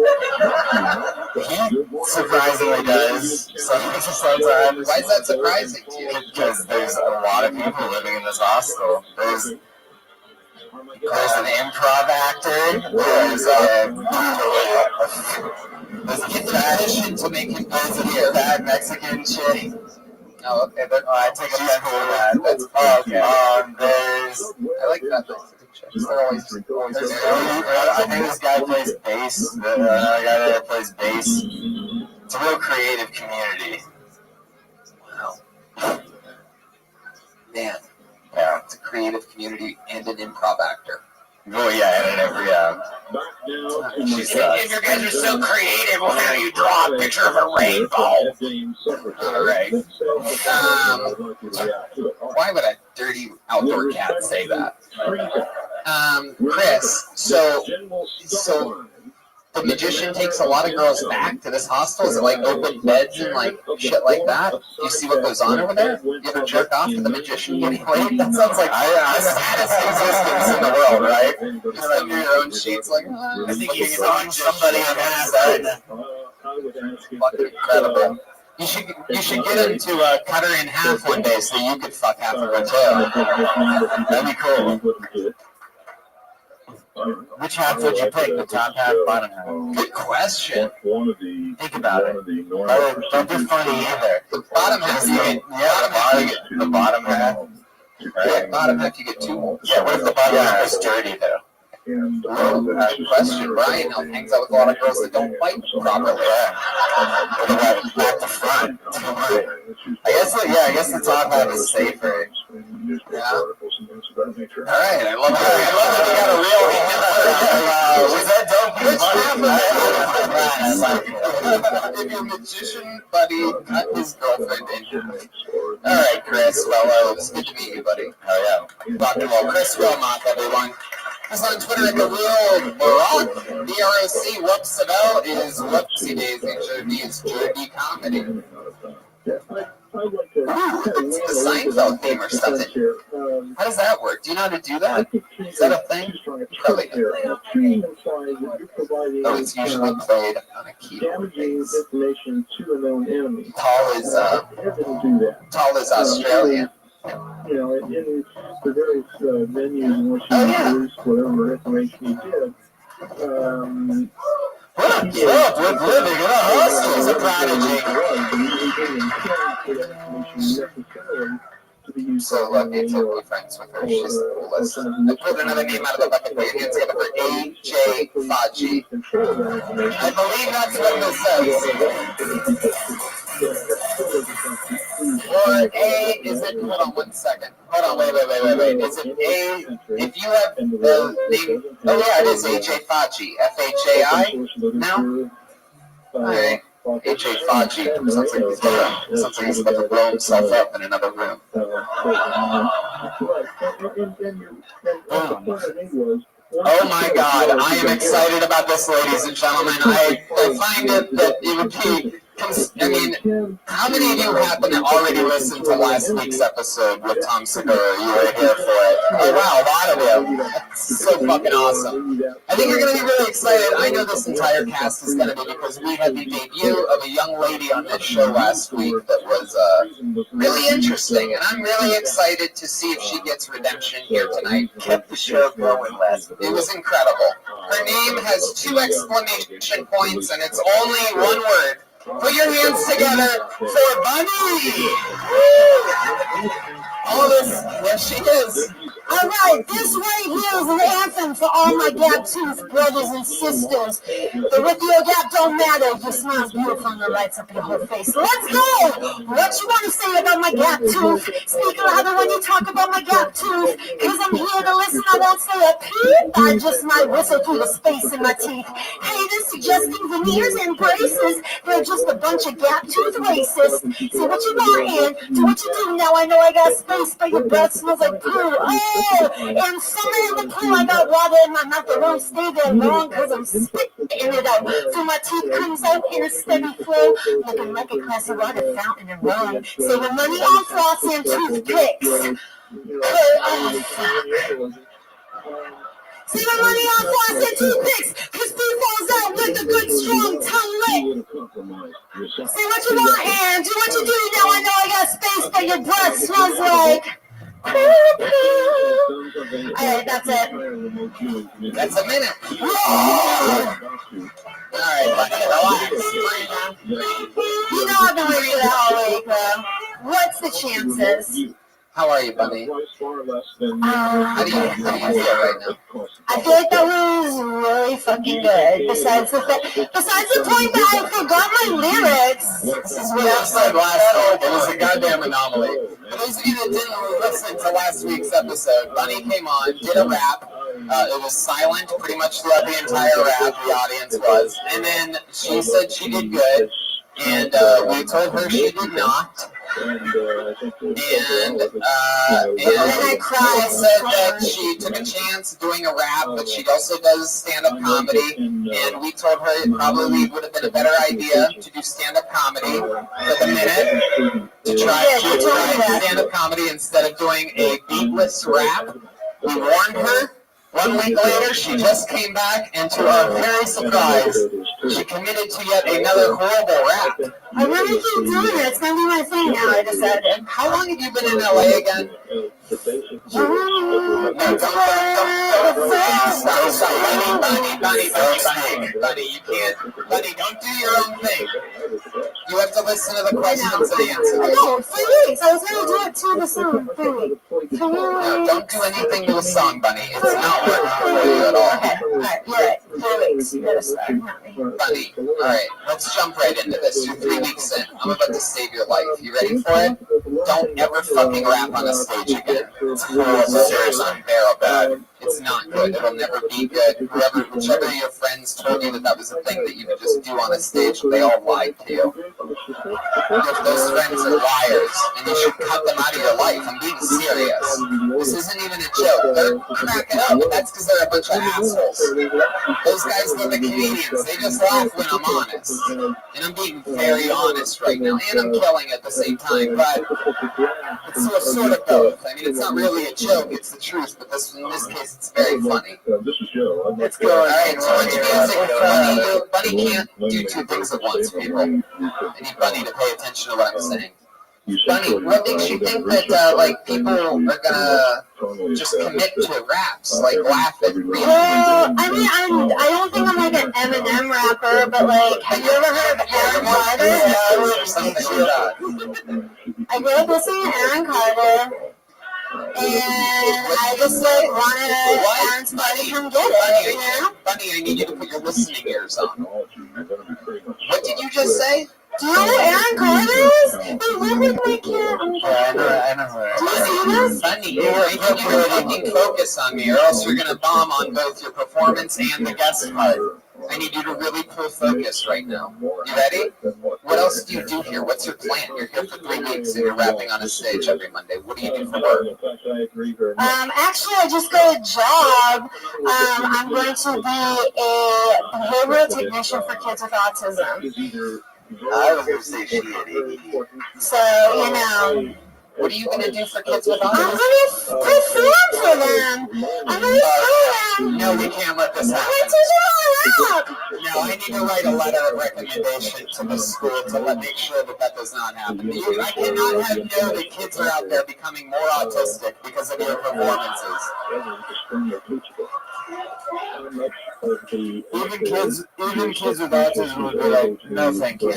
He surprisingly does. Sometimes. Why is that surprising to you? Because there's a lot of people living in this hostel. There's an improv actor. There's a magician to make him disappear. Fat Mexican chick. Oh, okay. I take offense to that. That's okay. I like that Mexican chicks. They're always I think this guy plays bass. Another guy there plays bass. It's a real creative community. Wow. Man. Yeah. It's a creative community and an improv actor. Oh yeah, If you guys are so creative, why don't you draw a picture of a rainbow? All right. Why would a dirty outdoor cat say that? Chris, so the magician takes a lot of girls back to this hostel? Is it like open beds and like shit like that? You see what goes on over there? You ever jerk off to the magician getting laid? That sounds like the saddest existence in the world, right? Just under your own sheets, like, I think you saw somebody on that. Fucking incredible. You should get him to cut her in half one day so you could fuck half of her too. That'd be cool. Which half would you pick? The top half, bottom half? Good question. Think about it. Don't be funny either. The bottom half you get, the bottom half. Right. Bottom half you get two more. Yeah, what if the bottom half is dirty though? Question. Brian hangs out with a lot of girls that don't fight properly. Yeah. Back to front. I guess the top half is safer. Yeah. All right. I love that we got a real was that dope? If your magician buddy cut his girlfriend in half. All right, Chris. Well, it's good to meet you, buddy. Oh yeah. Talking about Chris Wilmot, everyone. He's on Twitter at the real Barack. BROC. Whoops about is whoopsie daisy. Jerdy's Jerdy comedy. It's the Seinfeld theme or something. How does that work? Do you know how to do that? Is that a thing? Probably not. Oh, it's usually played on a keyboard. Tall is Australian. You know, in the various venues in which you use whatever information you give. We're living in a hostel. He's a prodigy. So lucky to be friends with her. She's the coolest. I pulled another name out of the bucket. Put your hands together for AJ Faji. I believe that's what this says. Or A, is it, hold on 1 second. Hold on, wait. Is it A, if you have the name, oh yeah, it is AJ Faji. F-H-A-I? No? Alright. AJ Faji. Sounds like he's about to blow himself up in another room. Oh my God, I am excited about this, ladies and gentlemen. I find it that it would be, I mean, how many of you happen to already listen to last week's episode with Tom Segura? You were here for it. Oh wow, a lot of you. That's so fucking awesome. I think you're going to be really excited. I know this entire cast is going to be because we had the debut of a young lady on this show last week that was really interesting, and I'm really excited to see if she gets redemption here tonight. Kept the show going last week. It was incredible. Her name has 2 exclamation points, and it's only one word. Put your hands together for Bunny! All this, there she is. All right, this right here is an anthem for all my gap-toothed brothers and sisters. The with your gap don't matter. Your smile's beautiful and it lights up your whole face. Let's go! What you want to say about my gap tooth? Speak louder when you talk about my gap tooth. Because I'm here to listen, I won't say a peep. I just might whistle through the space in my teeth. Haters suggesting veneers and braces. They're just a bunch of gap tooth racists. Say what you want and do what you do. Now I know I got space, but your breath smells like poo. Oh! And summer in the pool, I got water in my mouth. I won't stay there long because I'm spitting it out. So my teeth comes out in a steady flow, looking like a glass of water fountain and run. Saving money on floss and toothpicks. Saving money on floss and toothpicks, because food falls out with a good strong tongue lick. Say what you want and do what you do. Now I know I got space, but your breath smells like... Alright, that's it. That's a minute. Alright, buddy, relax. You know I've been waiting for that all week, bro. What's the chances? How are you, Bunny? How do you feel right now? I feel like that was really fucking good. Besides the point that I forgot my lyrics. This is what I said last week. It was a goddamn anomaly. For those of you that didn't listen to last week's episode, Bunny came on, did a rap. It was silent pretty much throughout the entire rap, the audience was. And then she said she did good. And we told her she did not. And I cried. Said that she took a chance doing a rap, but she also does stand-up comedy. And we told her it probably would have been a better idea to do stand-up comedy for the minute, to try stand-up comedy instead of doing a beatless rap. We warned her. 1 week later, she just came back, and to our very surprise, she committed to yet another horrible rap. I really keep doing it. It's gonna be my thing now. I decided. How long have you been in LA again? Stop, Bunny, you can't. Bunny, don't do your own thing. You have to listen to the questions and answers. No, 3 weeks. I was gonna do it to the song. 3 weeks. No, don't do anything to the song, Bunny. It's not working for you at all. Okay, alright, you're right. 3 weeks. You gotta start, not me. Bunny, alright, let's jump right into this. You're 3 weeks in. I'm about to save your life. You ready for it? Don't ever fucking rap on a stage again. It's horrible. It's unbearable. It's not good. It'll never be good. Whichever of your friends told you that was a thing that you could just do on a stage, they all lied to you. Those friends are liars, and you should cut them out of your life. I'm being serious. This isn't even a joke. They're cracking up, but that's because they're a bunch of assholes. Those guys are the comedians. They just laugh when I'm honest. And I'm being very honest right now, and I'm killing at the same time, but it's sort of both. I mean, it's not really a joke, it's the truth, but in this case, it's very funny. Let's go. Alright, so much music. Bunny can't do two things at once, people. I need Bunny to pay attention to what I'm saying. Bunny, what makes you think that, people are gonna just commit to raps, laugh at real? Well, I mean, I don't think I'm like an Eminem rapper, but have you ever heard of Aaron Carter? I grew up listening to Aaron Carter, and I just wanted Aaron's party to come get it, you know? Bunny, I need you to put your listening ears on. What did you just say? Do you know who Aaron Carter is? They look like my cat. I know her. Do you see this? Bunny, I need you to fucking focus on me, or else you're gonna bomb on both your performance and the guest part. I need you to really pull focus right now. You ready? What else do you do here? What's your plan? You're here for 3 weeks and you're rapping on a stage every Monday. What do you do for work? Actually, I just got a job. I'm going to be a behavioral technician for kids with autism. I was going to say she had ADD. So, you know. What are you going to do for kids with autism? I'm going to perform for them. I'm going to show them. No, we can't let this happen. I'm going to teach them all out. No, I need to write a letter of recommendation to the school to make sure that does not happen. I cannot have know that kids are out there becoming more autistic because of your performances. Even kids with autism would be like, no, thank you.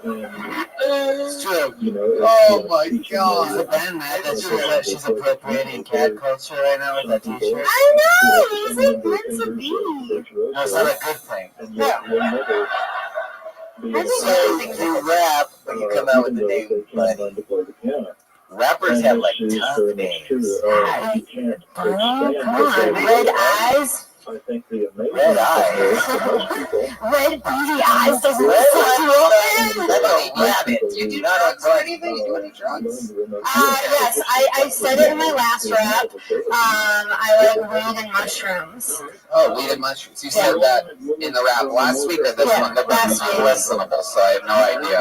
It's true. Oh my God! She's a band mad that she's appropriating cat culture right now with that T-shirt. I know. It's like meant to be. No, it's not a good thing. Yeah. So you rap, but you come out with the name Bunny. Rappers have tough names. Come on, Red Eyes. Red Eyes. Red beady eyes doesn't Red fit you open. Rabbit. Do you do drugs or anything? You do any drugs? Yes, I said it in my last rap. I like weed and mushrooms. Oh, weed and mushrooms. You said that in the rap last week or this one? The rap is unlistenable, so I have no idea.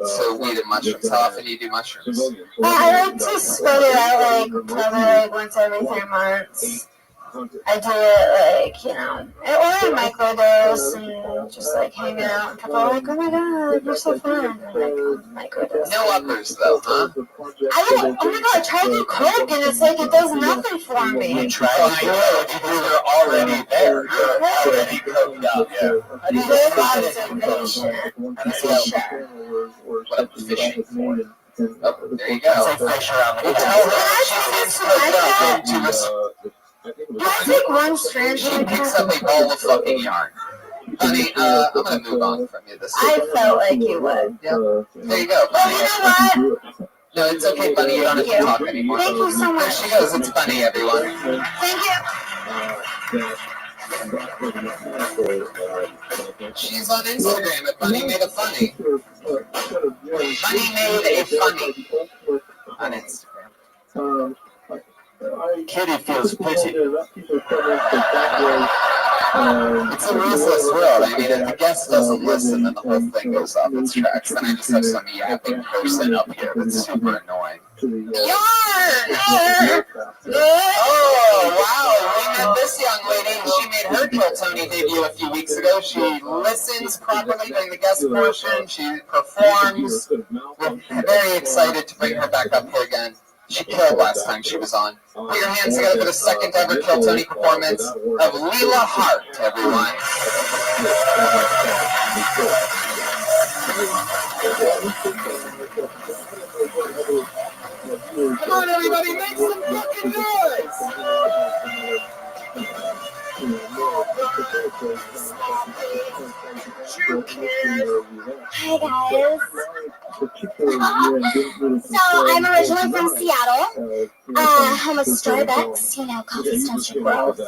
So weed and mushrooms. How often do you do mushrooms? I like to spread it out probably once every 3 months. I do it or I microdose and just hang out and people are like, oh my God, you're so fun. And microdose. No uppers though, huh? Oh my God, I try to do coke and it's it does nothing for me. You try to do it, you're already there. You're already coked up, yeah. I do a lot of information. What I'm fishing for. Oh, there you go. Fish around the Can I take one strand? She picks up a ball of fucking yarn. Honey, I'm gonna move on from you this week. I felt like you would. Yep. There you go. Well, you know what? No, it's okay, Bunny. You don't have to talk anymore. Thank you so much. There she goes. It's Bunny, everyone. Thank you. She's on Instagram at Bunny Made a Funny. Bunny Made a Funny on Instagram. Kitty feels pity. It's a ruthless world. I mean, if the guest doesn't listen, then the whole thing goes off its tracks. Then I just have some yapping person up here that's super annoying. Oh, wow. We met this young lady. She made her Kill Tony debut a few weeks ago. She listens properly during the guest portion. She performs. We're very excited to bring her back up here again. She killed last time she was on. Put your hands together for the second ever Kill Tony performance of Leela Hart, everyone. Come on, everybody, make some fucking noise! Hi guys. So I'm originally from Seattle. I'm a Starbucks, coffee starts your growth.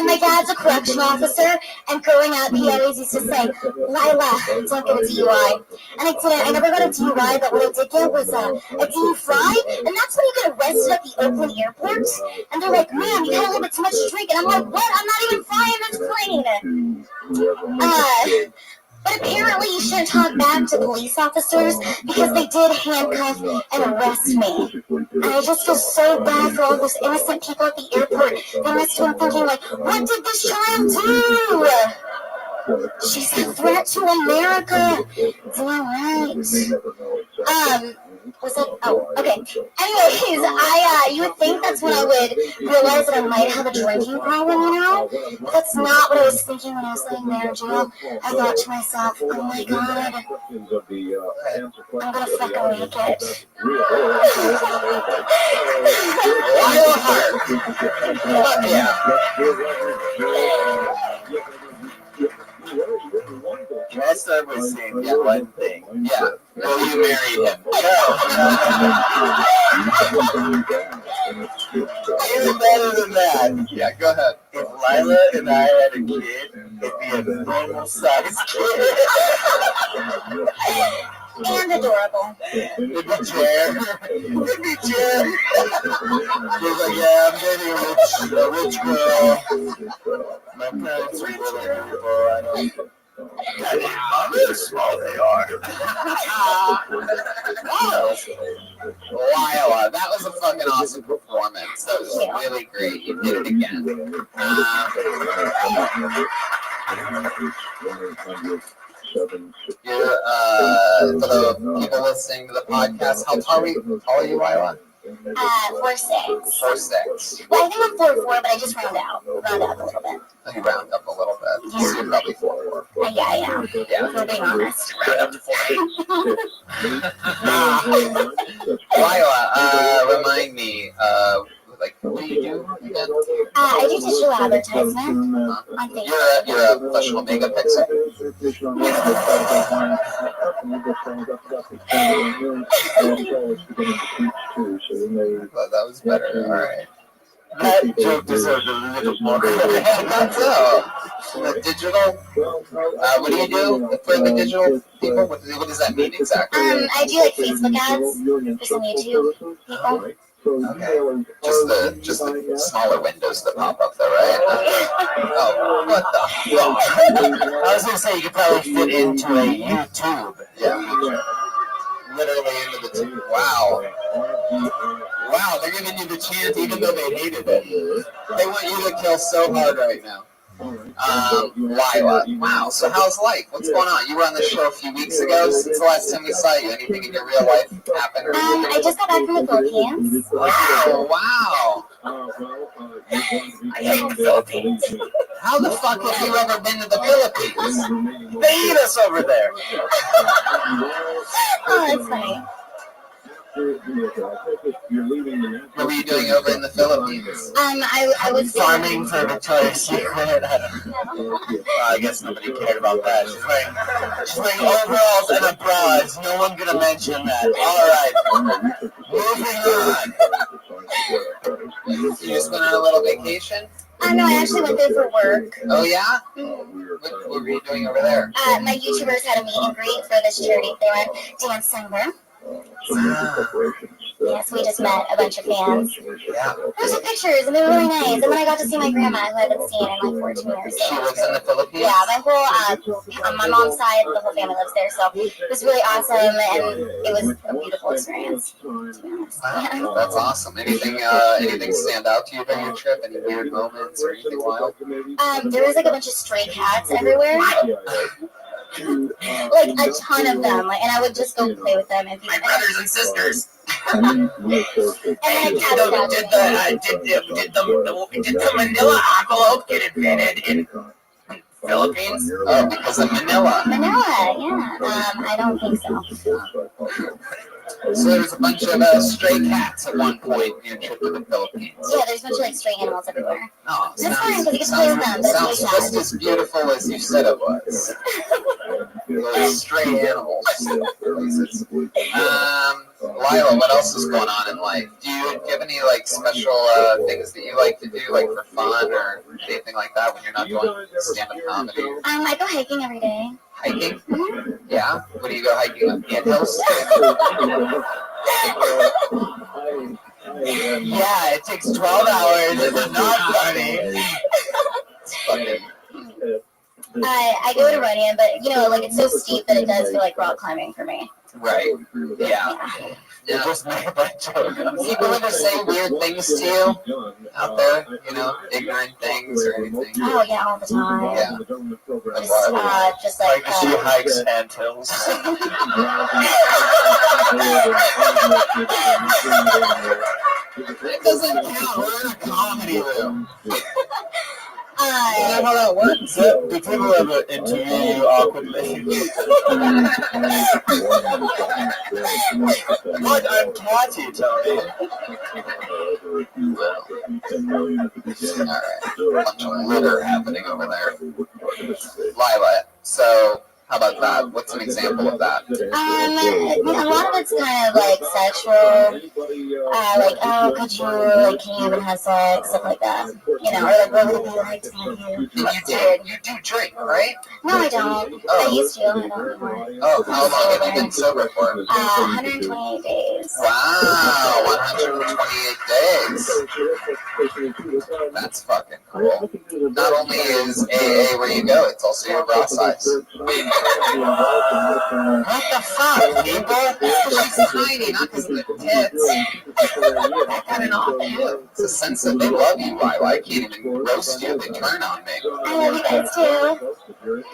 My dad's a correction officer, and growing up, he always used to say, Lila, don't get a DUI. And I didn't. I never got a DUI, but what I did get was a DUI, and that's when you get arrested at the Oakland airport. And they're like, man, you had a little bit too much to drink. And I'm like, what? I'm not even flying this plane. But apparently you shouldn't talk back to police officers because they did handcuff and arrest me. And I just feel so bad for all those innocent people at the airport. They must have been thinking, like, what did this child do? She's a threat to America. Is that right? Was it? Oh, okay. Anyways, you would think that's when I would realize that I might have a drinking problem, But that's not what I was thinking when I was laying there in jail. I thought to myself, oh my god, I'm gonna fucking make it. Fuck yeah. Can I start by saying one thing? Yeah. Will you marry him? Even better than that. Yeah, go ahead. If Lila and I had a kid, it'd be a normal-sized kid. And adorable. It'd be Jer. It'd be Jer. She's like, yeah, I'm dating a rich girl. My parents are really people. I don't. How small they are. Lila, that was a fucking awesome performance. That was really great. You did it again. For the people listening to the podcast, how tall are you, Lila? 4'6". 4'6". Well, I think I'm 4'4", but I just round up a little bit. You round up a little bit. Yeah. So you're probably 4'4". Yeah, I am. Yeah. If we're being honest. Round up to 4'8". Lila, remind me, what do you do again? I do digital advertisement on Facebook. You're a professional megapixel? Well, that was better. All right. That joke deserves a little more. That's the digital. What do you do for the digital people? What does that mean exactly? I do Facebook ads for some YouTube people. Okay. Just the smaller windows that pop up there, right? Oh, what the fuck? I was gonna say you could probably fit into a YouTube. Yeah. Literally into the tube. Wow. Wow, they're giving you the chance even though they hated it. They want you to kill so hard right now. Lila. Wow, so how's life? What's going on? You were on the show a few weeks ago. Since the last time we saw you, anything in your real life happen? I just got back from the Philippines. Oh, wow. I hate the Philippines. How the fuck have you ever been to the Philippines? They eat us over there. Oh, that's funny. What were you doing over in the Philippines? I was farming for Victoria's Secret. I guess nobody cared about that. She's wearing overalls and a bra. Is no one gonna mention that? All right, moving on. You just went on a little vacation? No, I actually went there for work. Oh, yeah? What were you doing over there? My YouTubers had a meet and greet for this charity. They were Dan Sengler. Yes, we just met a bunch of fans. Yeah. There's some pictures, and they were really nice. And then I got to see my grandma, who I haven't seen in like 14 years. She lives in the Philippines? Yeah, my whole, on my mom's side, the whole family lives there. So it was really awesome, and it was a beautiful experience, to be honest. Wow, that's awesome. Anything stand out to you during your trip? Any weird moments or anything wild? There was like a bunch of stray cats everywhere. Like a ton of them, and I would just go play with them. And My brothers and sisters. And then a cat Did the Manila envelope get invented in Philippines? Oh, because of Manila. Manila, yeah. I don't think so. So there's a bunch of stray cats at one point in your trip to the Philippines. Yeah, there's a bunch of like stray animals everywhere. Oh, That's fine because you can play with them. That's sounds really just as beautiful as you said it was. Those stray animals. Lila, what else is going on in life? Do you have any like special things that you like to do, like for fun or anything like that when you're not doing stand-up comedy? I go hiking every day. Hiking? Yeah? What do you go hiking on? Hills? Yeah, it takes 12 hours. It's not funny. It's fucking... I go to Runyon, but you know, like it's so steep that it does feel like rock climbing for me. Right. Yeah. Yeah. Just make a bunch of people ever say weird things to you out there, you know, ignorant things or anything. Oh yeah, all the time. Yeah. Just like she hikes ant hills. It doesn't count. We're in a comedy room. Is that how that works? Do people ever interview you awkwardly? What? I'm catty, Tony. Alright. Bunch of litter happening over there. Lila, so how about that? What's an example of that? A lot of it's kind of like sexual, like, oh, could you, like, can you even have sex, stuff like that. You know, or like, what would it be like to have you? You do drink, right? No, I don't. I used to, I don't anymore. Oh, how long have you been sober for? 128 days. Wow, 128 days. That's fucking cool. Not only is AA where you go, it's also your bra size. What the fuck, people? She's tiny, not because of the tits. That got it off too. It's a sense that they love you, Lila. I can't even roast you. They turn on me. I love you guys too.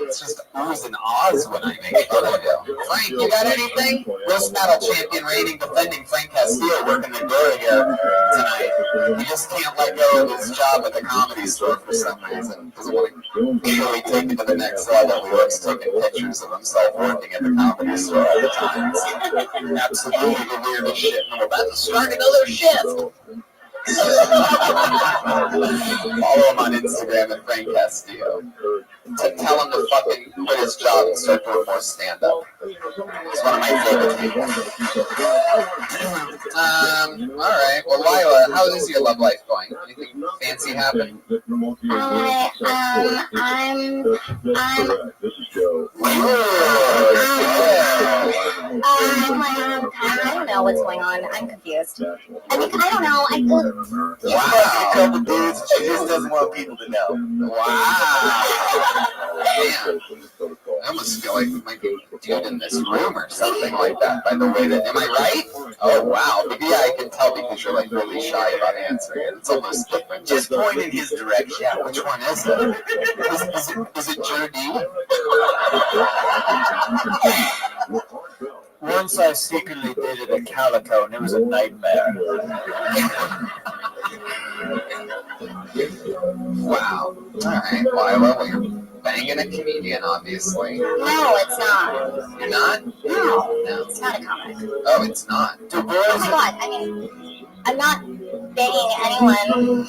It's just oohs and ahs when I make fun of you. Frank, you got anything? Roast battle champion, reigning, defending Frank Castillo working the door here tonight. He just can't let go of his job at the Comedy Store for some reason. Doesn't want to really take it to the next level. He likes taking pictures of himself working at the Comedy Store all the time. It's absolutely the weirdest shit. We're about to start another shift. Follow him on Instagram at Frank Castillo. Tell him to fucking quit his job and start doing more stand-up. It's one of my favorite people. Alright. Well, Lila, how is your love life going? Anything fancy happen? I don't know what's going on. I'm confused. I mean, I don't know. Wow. A couple dudes, she just doesn't want people to know. Wow. Man. I almost feel like we might be a dude in this room or something like that, by the way that, am I right? Oh, wow. Maybe I can tell because you're like really shy about answering it. It's almost different. Just point in his direction. Yeah, which one is it? Is it Jordy? Once I secretly dated a calico and it was a nightmare. Wow. Alright, well, you're banging a comedian, obviously. No, it's not. You're not? No, it's not a comic. Oh, it's not. Oh my god, I mean, I'm not banging anyone.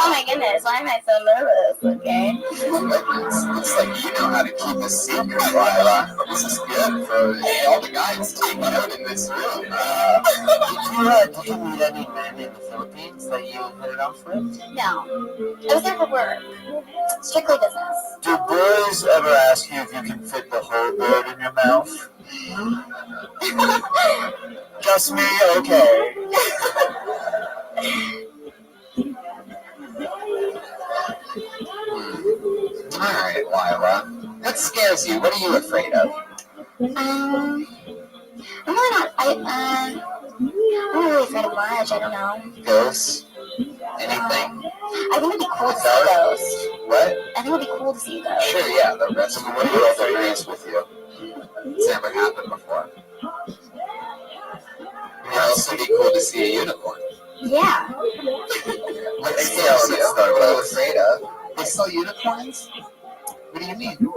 Oh my goodness, why am I so nervous, okay? Looks like you know how to keep a secret, Lila. This is good for all the guys taking out in this room. Did you meet any men in the Philippines that you hit it off with? No, I was there for work. Strictly business. Do boys ever ask you if you can fit the whole bird in your mouth? Just me, okay. All right, Lila. What scares you? What are you afraid of? I'm really not. I'm not really afraid of much. I don't know. Ghosts? Anything? I think it'd be cool to see a ghost. What? I think it'd be cool to see a ghost. Sure, yeah. The rest of the world agrees with you. It's never happened before. It would also be cool to see a unicorn. Yeah. What scares you? What are you afraid of? They sell unicorns? What do you mean? Oh,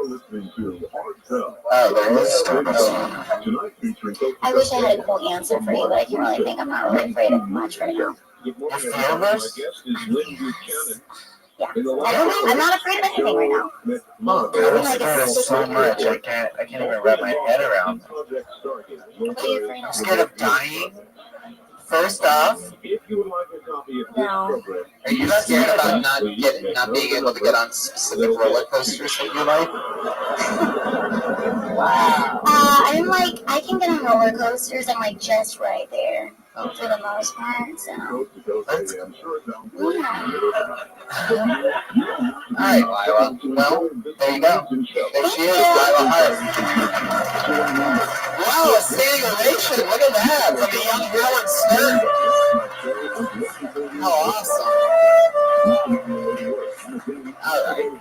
there is. I wish I had a cool answer for you, but I can't really think. I'm not really afraid of much right now. You're fearless? Yeah. I'm not afraid of anything right now. Look, I'm scared of so much. I can't even wrap my head around. What are you afraid I'm of? scared of dying. First off, No. are you scared about not being able to get on specific roller coasters that you like? Wow. I'm like, I can get on roller coasters. I'm like just right there for the most part. So. Yeah. All right, Lila. Well, there you go. There she is, Lila Hart. Wow, a standing ovation. Look at that from a young Howard Stern. How awesome. All right.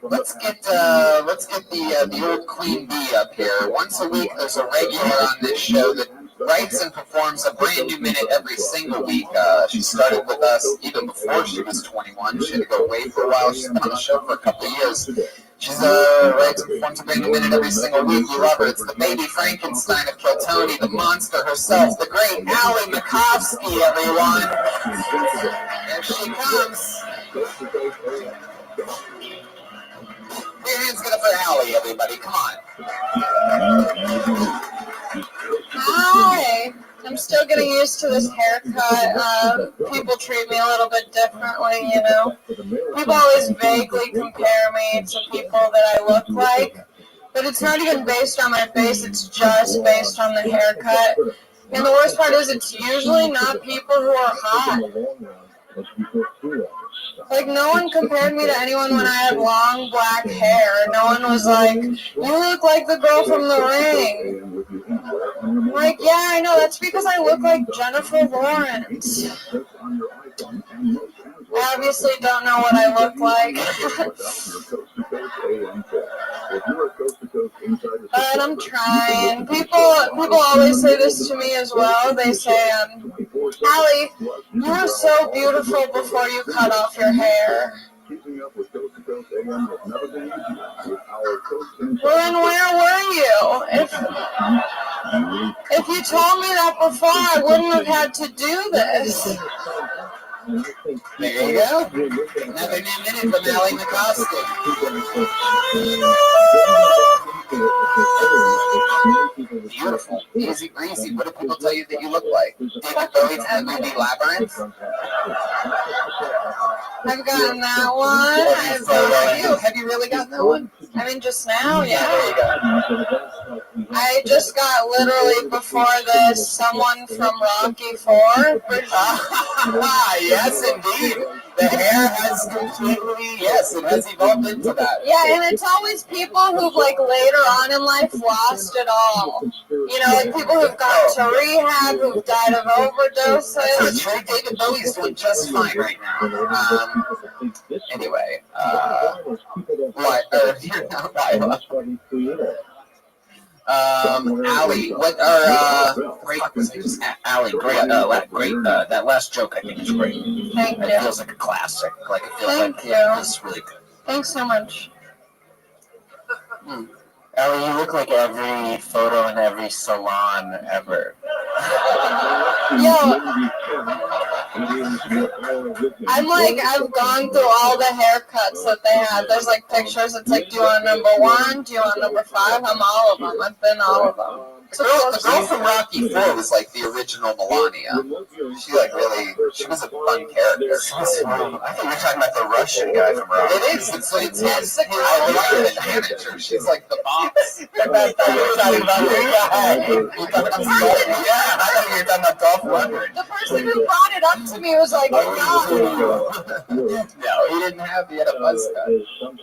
Let's get the old Queen Bee up here. Once a week, there's a regular on this show that writes and performs a brand new minute every single week. She started with us even before she was 21. She had to go away for a while. She's been on the show for a couple of years. She's writes and performs a brand new minute every single week. We love her. It's the baby Frankenstein of Kiltony, the monster herself, the great Allie Makovsky, everyone. There she comes. Put your hands together for Allie, everybody. Come on. Hi. I'm still getting used to this haircut. People treat me a little bit differently, you know. People always vaguely compare me to people that I look like, but it's not even based on my face, it's just based on the haircut. And the worst part is it's usually not people who are hot. Like, no one compared me to anyone when I had long black hair. No one was like, you look like the girl from The Ring. I'm like, yeah, I know, that's because I look like Jennifer Lawrence. I obviously don't know what I look like. But I'm trying. People always say this to me as well. They say, Allie, you were so beautiful before you cut off your hair. Well, then where were you? If you told me that before, I wouldn't have had to do this. There you go. Another new minute from Allie Makovsky. Beautiful. Easy breezy. What do people tell you that you look like? David Bowie's in the movie Labyrinth? I've gotten that one. Have you really gotten that one? I mean, just now, yeah. There you go. I just got literally before this someone from Rocky 4. Yes, indeed. The hair has completely, yes, it has evolved into that. Yeah, and it's always people who've, like, later on in life lost it all. You know, like people who've gone to rehab, who've died of overdoses. That's true. David Bowie's doing just fine right now. Anyway, you're not Lila. Allie, what are, great, Allie, great, that last joke I think is great. Thank you. It feels like a classic, like it feels Thank like you. it's really good. Thanks so much. Allie, you look like every photo in every salon ever. Yo, I've gone through all the haircuts that they have. There's like pictures. It's like, do you want number 1? Do you want number 5? I'm all of them. I've been all of them. The girl from Rocky IV was like the original Melania. She was a fun character. I thought you were talking about the Russian guy from Rocky. It is. It's his manager. She's like the boss. I thought you were talking about the guy. Yeah, I thought you were talking about Dolph Lundgren. The person who brought it up to me was like, God. No, he didn't have. He had a buzz cut.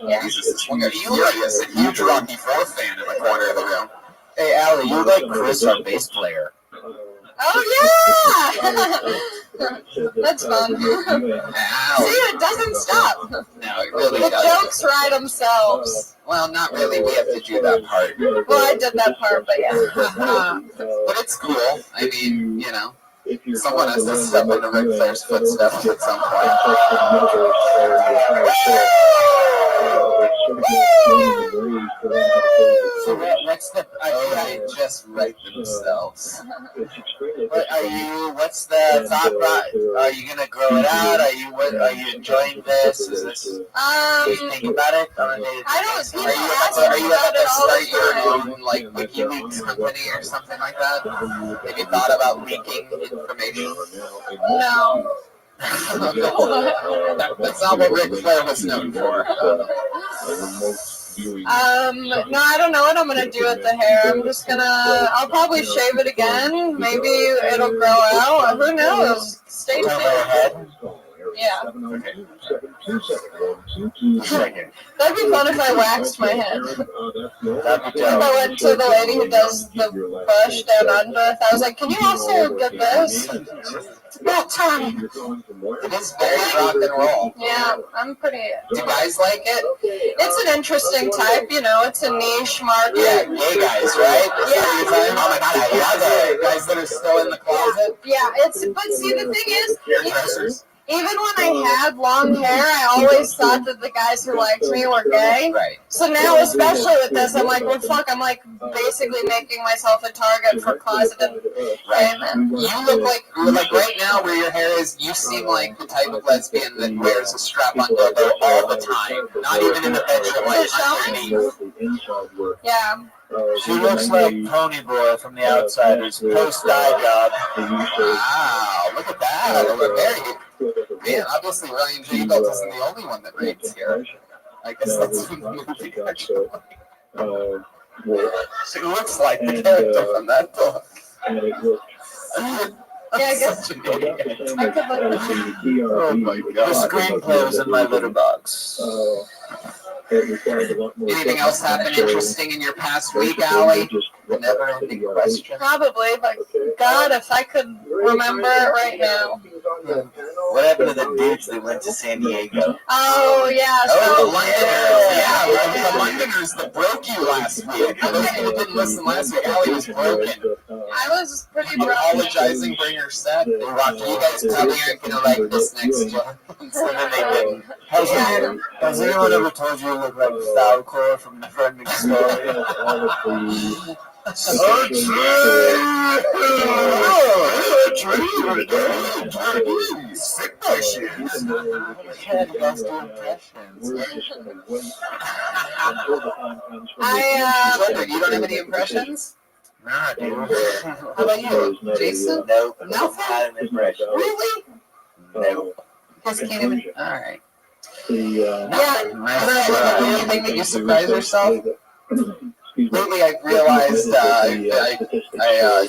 Yeah. Jesus, you're a huge Rocky IV fan in the corner of the room. Hey, Allie, you're like Chris, our bass player. Oh yeah, that's fun. See, it doesn't stop. No, it really The doesn't. jokes write themselves. Well, not really. We have to do that part. Well, I did that part, but yeah. But it's cool. I mean, you know, someone has to step into Ric Flair's footsteps at some point. So what's the? I just write themselves. What's the thought? Are you gonna grow it out? Are you enjoying this? Is this? You thinking about it on a day-to-day I don't. basis? People Are you ask about me to about it all start the your time. own like WikiLeaks company or something like that? Have you thought about leaking information? No. That's not what Ric Flair was known for. No, I don't know what I'm gonna do with the hair. I'll probably shave it again. Maybe it'll grow out. Who knows? Stay tuned. Yeah. That'd be fun if I waxed my head. If I went to the lady who does the bush down under, I was like, can you also get this? It's about time. It is very rock and roll. Yeah, I'm pretty. Do guys like it? It's an interesting type, you know. It's a niche market. Yeah, gay guys, right? Yeah. Oh my God, I love it. Guys that are still in the closet. Yeah, but see, the thing is, even when I had long hair, I always thought that the guys who liked me were gay. Right. So now, especially with this, I'm like, well, fuck, I'm like basically making myself a target for closeted gay men. You look like right now where your hair is, you seem like the type of lesbian that wears a strap-on dildo all the time. Not even in the bedroom, like underneath. Yeah. She looks like Pony Boy from The Outsiders, post-eye job. Wow, look at that. Over there. Man, obviously Ryan J. Belt isn't the only one that rates here. I guess that's from the movie, actually. She looks like the character from that book. Yeah, I guess. I could look. Oh my God. The screenplay was in my litter box. Anything else happen interesting in your past week, Allie? The never-ending question. Probably, but God, if I could remember it right now. What happened to the dudes that went to San Diego? Oh, yeah. Oh, the Londoners that broke you last week. For those people who didn't listen last week, Allie was broken. I was pretty broken. Apologizing for your set. You guys probably aren't going to like this next one. So then they didn't. Has anyone ever told you you look like Falcor from the Friendly Story? So true. Sick questions. You don't have any impressions? Nah, dude. How about you, Jason? Nope. Nothing? Not an impression. Really? Nope. Guys can't even. All right. Yeah. Anything that you surprise yourself? Lately, I realized I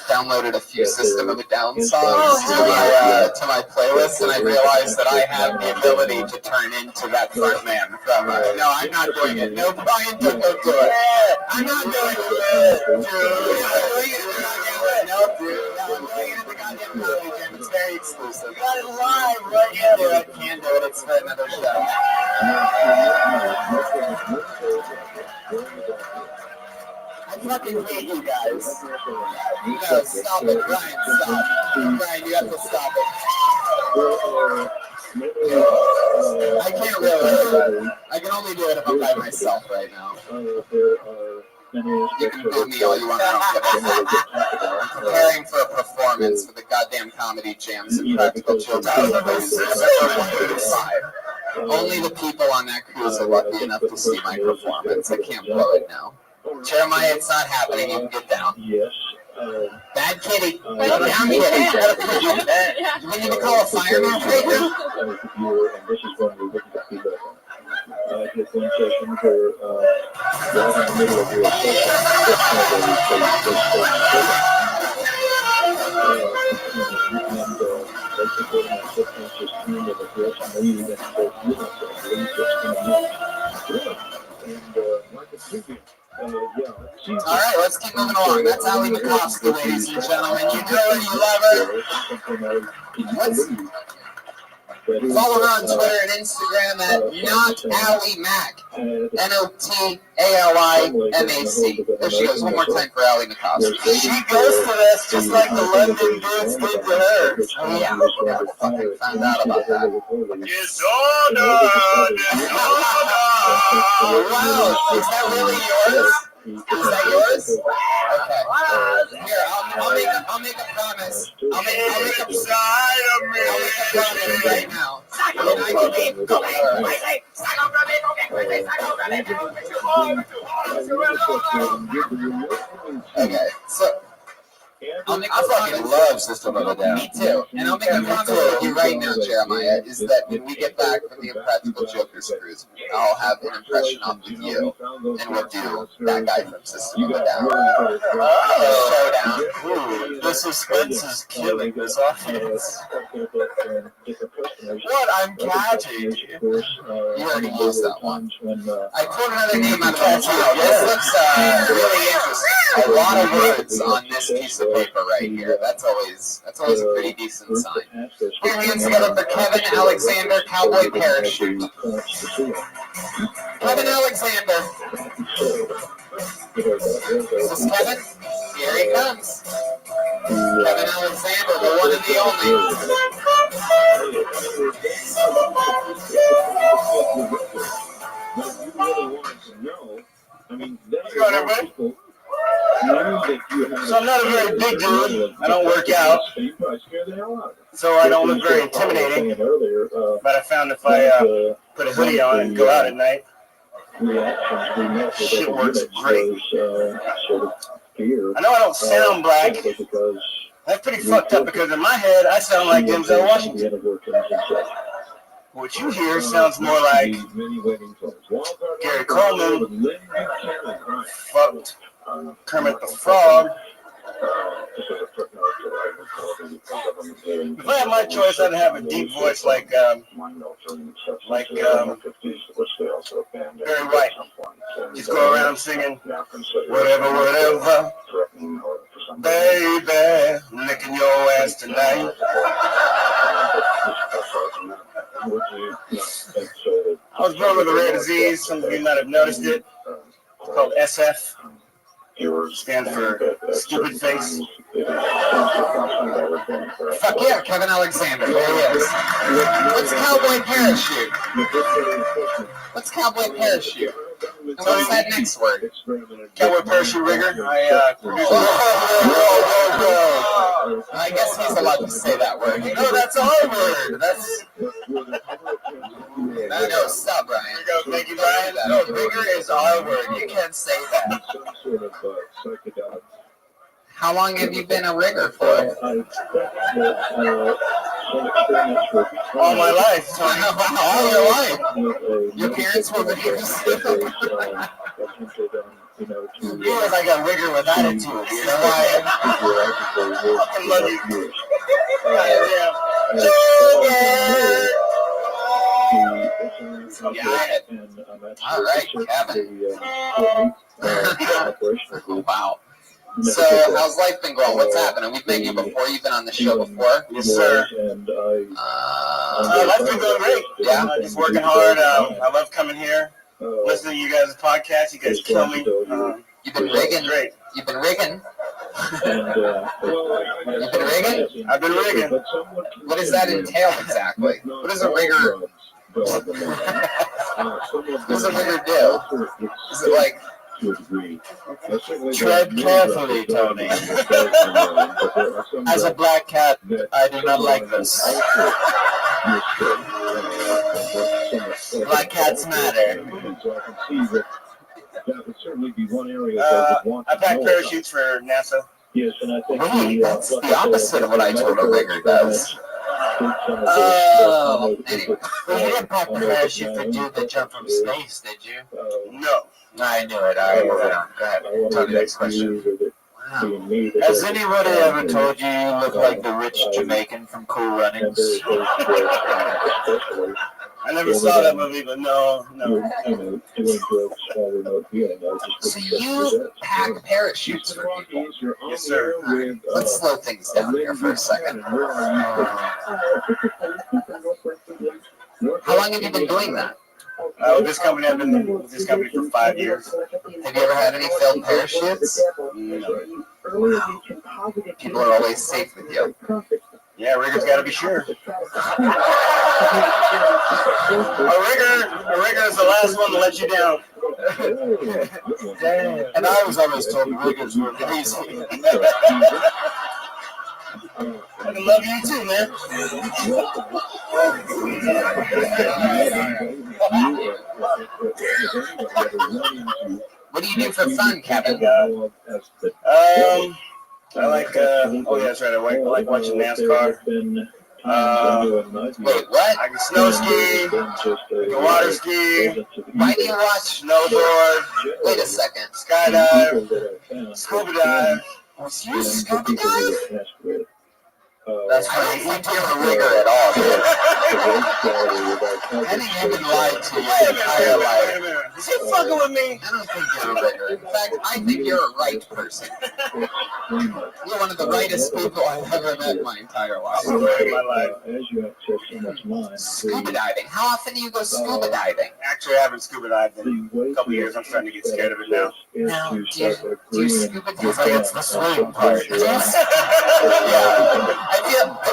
downloaded a few System of a Down songs to my playlist, and I realized that I have the ability to turn into that front man from. No, I'm not doing it. No, Brian, don't do it. I'm not doing it. Dude, I'm doing it in the goddamn way. No, dude, I'm doing it in the goddamn comedy jam. It's very exclusive. You got it live right here. I can't do it. It's for another show. I fucking hate you guys. You gotta stop it, Brian, stop. Brian, you have to stop it. I can't really. I can only do it if I'm by myself right now. You can boo me all you want. I don't give a fuck. I'm preparing for a performance for the goddamn comedy jams and practical children. Only the people on that cruise are lucky enough to see my performance. I can't blow it now. Jeremiah, it's not happening. You can get down. Yes. Bad kitty. Well, Down kitty. kitty. We need to call a fireman right now. This is when we look at the feedback. His one session where right in the middle of your session, basically my subconscious kind of addressed me and said, you have to believe what's going on. And like a tribute. All right, let's keep moving along. That's Ali McCoskey, ladies and gentlemen. You know her, you love her. Follow her on Twitter and Instagram at NotAliMac. NOTALIMAC. There she goes. One more time for Ali McCoskey. She ghosted us just like the London dudes did to her. Oh, yeah. Fucking found out about that. Wow. Is that really yours? Is that yours? Okay. Here, I'll make a promise. I'll make a promise right now. Okay, so I fucking love System of a Down. Me too. And I'll make a promise with you right now, Jeremiah, is that when we get back from the Impractical Jokers cruise, I'll have an impression off of you, and we'll do that guy from System of a Down. Showdown. Ooh, the suspense is killing this audience. What I'm catching. You already used that one. I pulled another name out of that too. This looks really interesting. A lot of words on this piece of paper right here. That's always a pretty decent sign. Put your hands together for Kevin Alexander, Cowboy Parachute. Kevin Alexander. Is this Kevin? Here he comes. Kevin Alexander, the one and the only. So I'm not a very big dude. I don't work out. So I don't look very intimidating. But I found if I put a hoodie on and go out at night, shit works great. I know I don't sound black. That's pretty fucked up because in my head I sound like Denzel Washington. What you hear sounds more like Gary Coleman fucked Kermit the Frog. If I had my choice, I'd have a deep voice like Barry White. Just go around singing whatever, whatever. Baby, licking your ass tonight. I was born with a rare disease. Some of you might have noticed it. It's called SF. Stands for stupid face. Fuck yeah, Kevin Alexander. There he is. What's Cowboy Parachute? What's Cowboy Parachute? And what's that next word? Cowboy Parachute rigger. I guess he's allowed to say that word. No, that's our word. No, stop, Brian. Thank you, Brian. No, rigger is our word. You can't say that. How long have you been a rigger for? All my life. All your life. Your parents were riggers. You were like a rigger with attitude. You know why? I love you. All right, Kevin. Wow. So, how's life been going? What's happening? We've met you before. You've been on the show before. Yes, sir. Life's been going great. Yeah, just working hard. I love coming here, listening to you guys' podcast. You guys kill me. You've been rigging. Great. You've been rigging. You've been rigging? I've been rigging. What does that entail exactly? What does a rigger? What does a rigger do? Is it like? Tread carefully, Tony. As a black cat, I do not like this. Black cats matter. That would certainly be one area I pack parachutes for NASA. Yes, and I think Wait, that's the opposite of what I told a rigger does. Oh, anyway. Well, you didn't pack the parachute for dude that jumped from space, did you? No. I knew it. All right, moving on. Go ahead. Tell me the next question. Wow. Has anybody ever told you you look like the rich Jamaican from Cool Runnings? I never saw that movie, but no. So you pack parachutes for people? Yes, sir. Right. Let's slow things down here for a second. How long have you been doing that? With this company, I've been with this company for 5 years. Have you ever had any failed parachutes? No. Wow. People are always safe with you. Yeah, riggers got to be sure. A rigger is the last one to let you down. And I was always told riggers were lazy. I love you too, man. What do you do for fun, Kevin? I like, oh yeah, that's right, I like watching NASCAR. Wait, what? I can snow ski, I can water ski. Why do you watch? Snowboard. Wait a second. Skydive. Scuba dive. You scuba dive? That's funny. You do a rigger at all, dude. I think you've been lied to your entire life. Is he fucking with me? I don't think you're a rigger. In fact, I think you're a right person. You're one of the rightest people I've ever met in my entire life. Scuba diving. How often do you go scuba diving? Actually, I haven't scuba dived in a couple years. I'm starting to get scared of it now. Now, do you scuba dive? It's the swimming part. I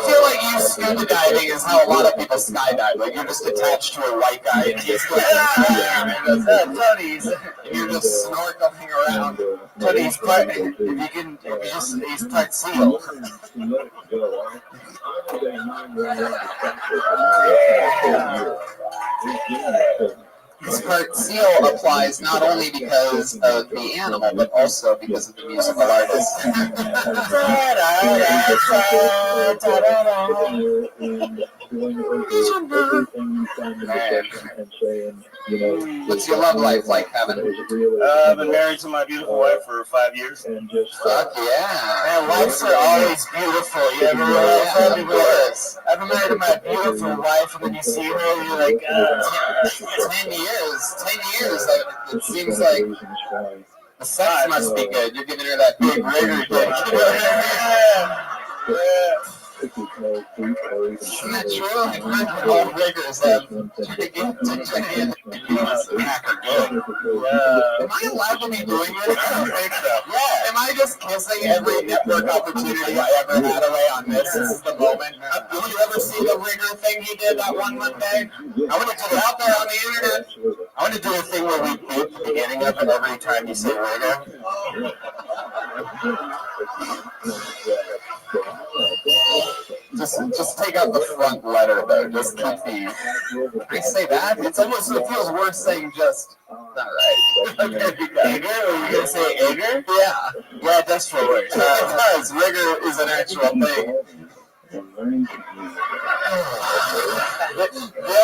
feel like you scuba diving is how a lot of people skydive. Like you're just attached to a white guy and he's Tony's. You're just snorkeling around. Tony's part. He's part seal. This part seal applies not only because of the animal, but also because of the musical artist. What's your love life like, Kevin? I've been married to my beautiful wife for 5 years. Fuck yeah. Man, wives are always beautiful. You ever realize that? I've been married to my beautiful wife, and then you see her, and you're like, 10 years. 10 years. It seems like the sex must be good. You're giving her that big rigger dick. Isn't that true? Like, we're all riggers. Am I allowed to be doing this? I don't think so. Yeah. Am I just kissing every network opportunity I ever had away on this? This is the moment. Did you ever see the rigger thing he did that one Monday? I want to put it out there on the internet. I want to do a thing where we beep the beginning of it every time you say rigger. Just take out the front letter though. Just keep the. I say that. It feels worse saying just. Not right. Egger? Are you gonna say egger? Yeah. Yeah, it does feel worse. It does. Rigger is an actual thing. The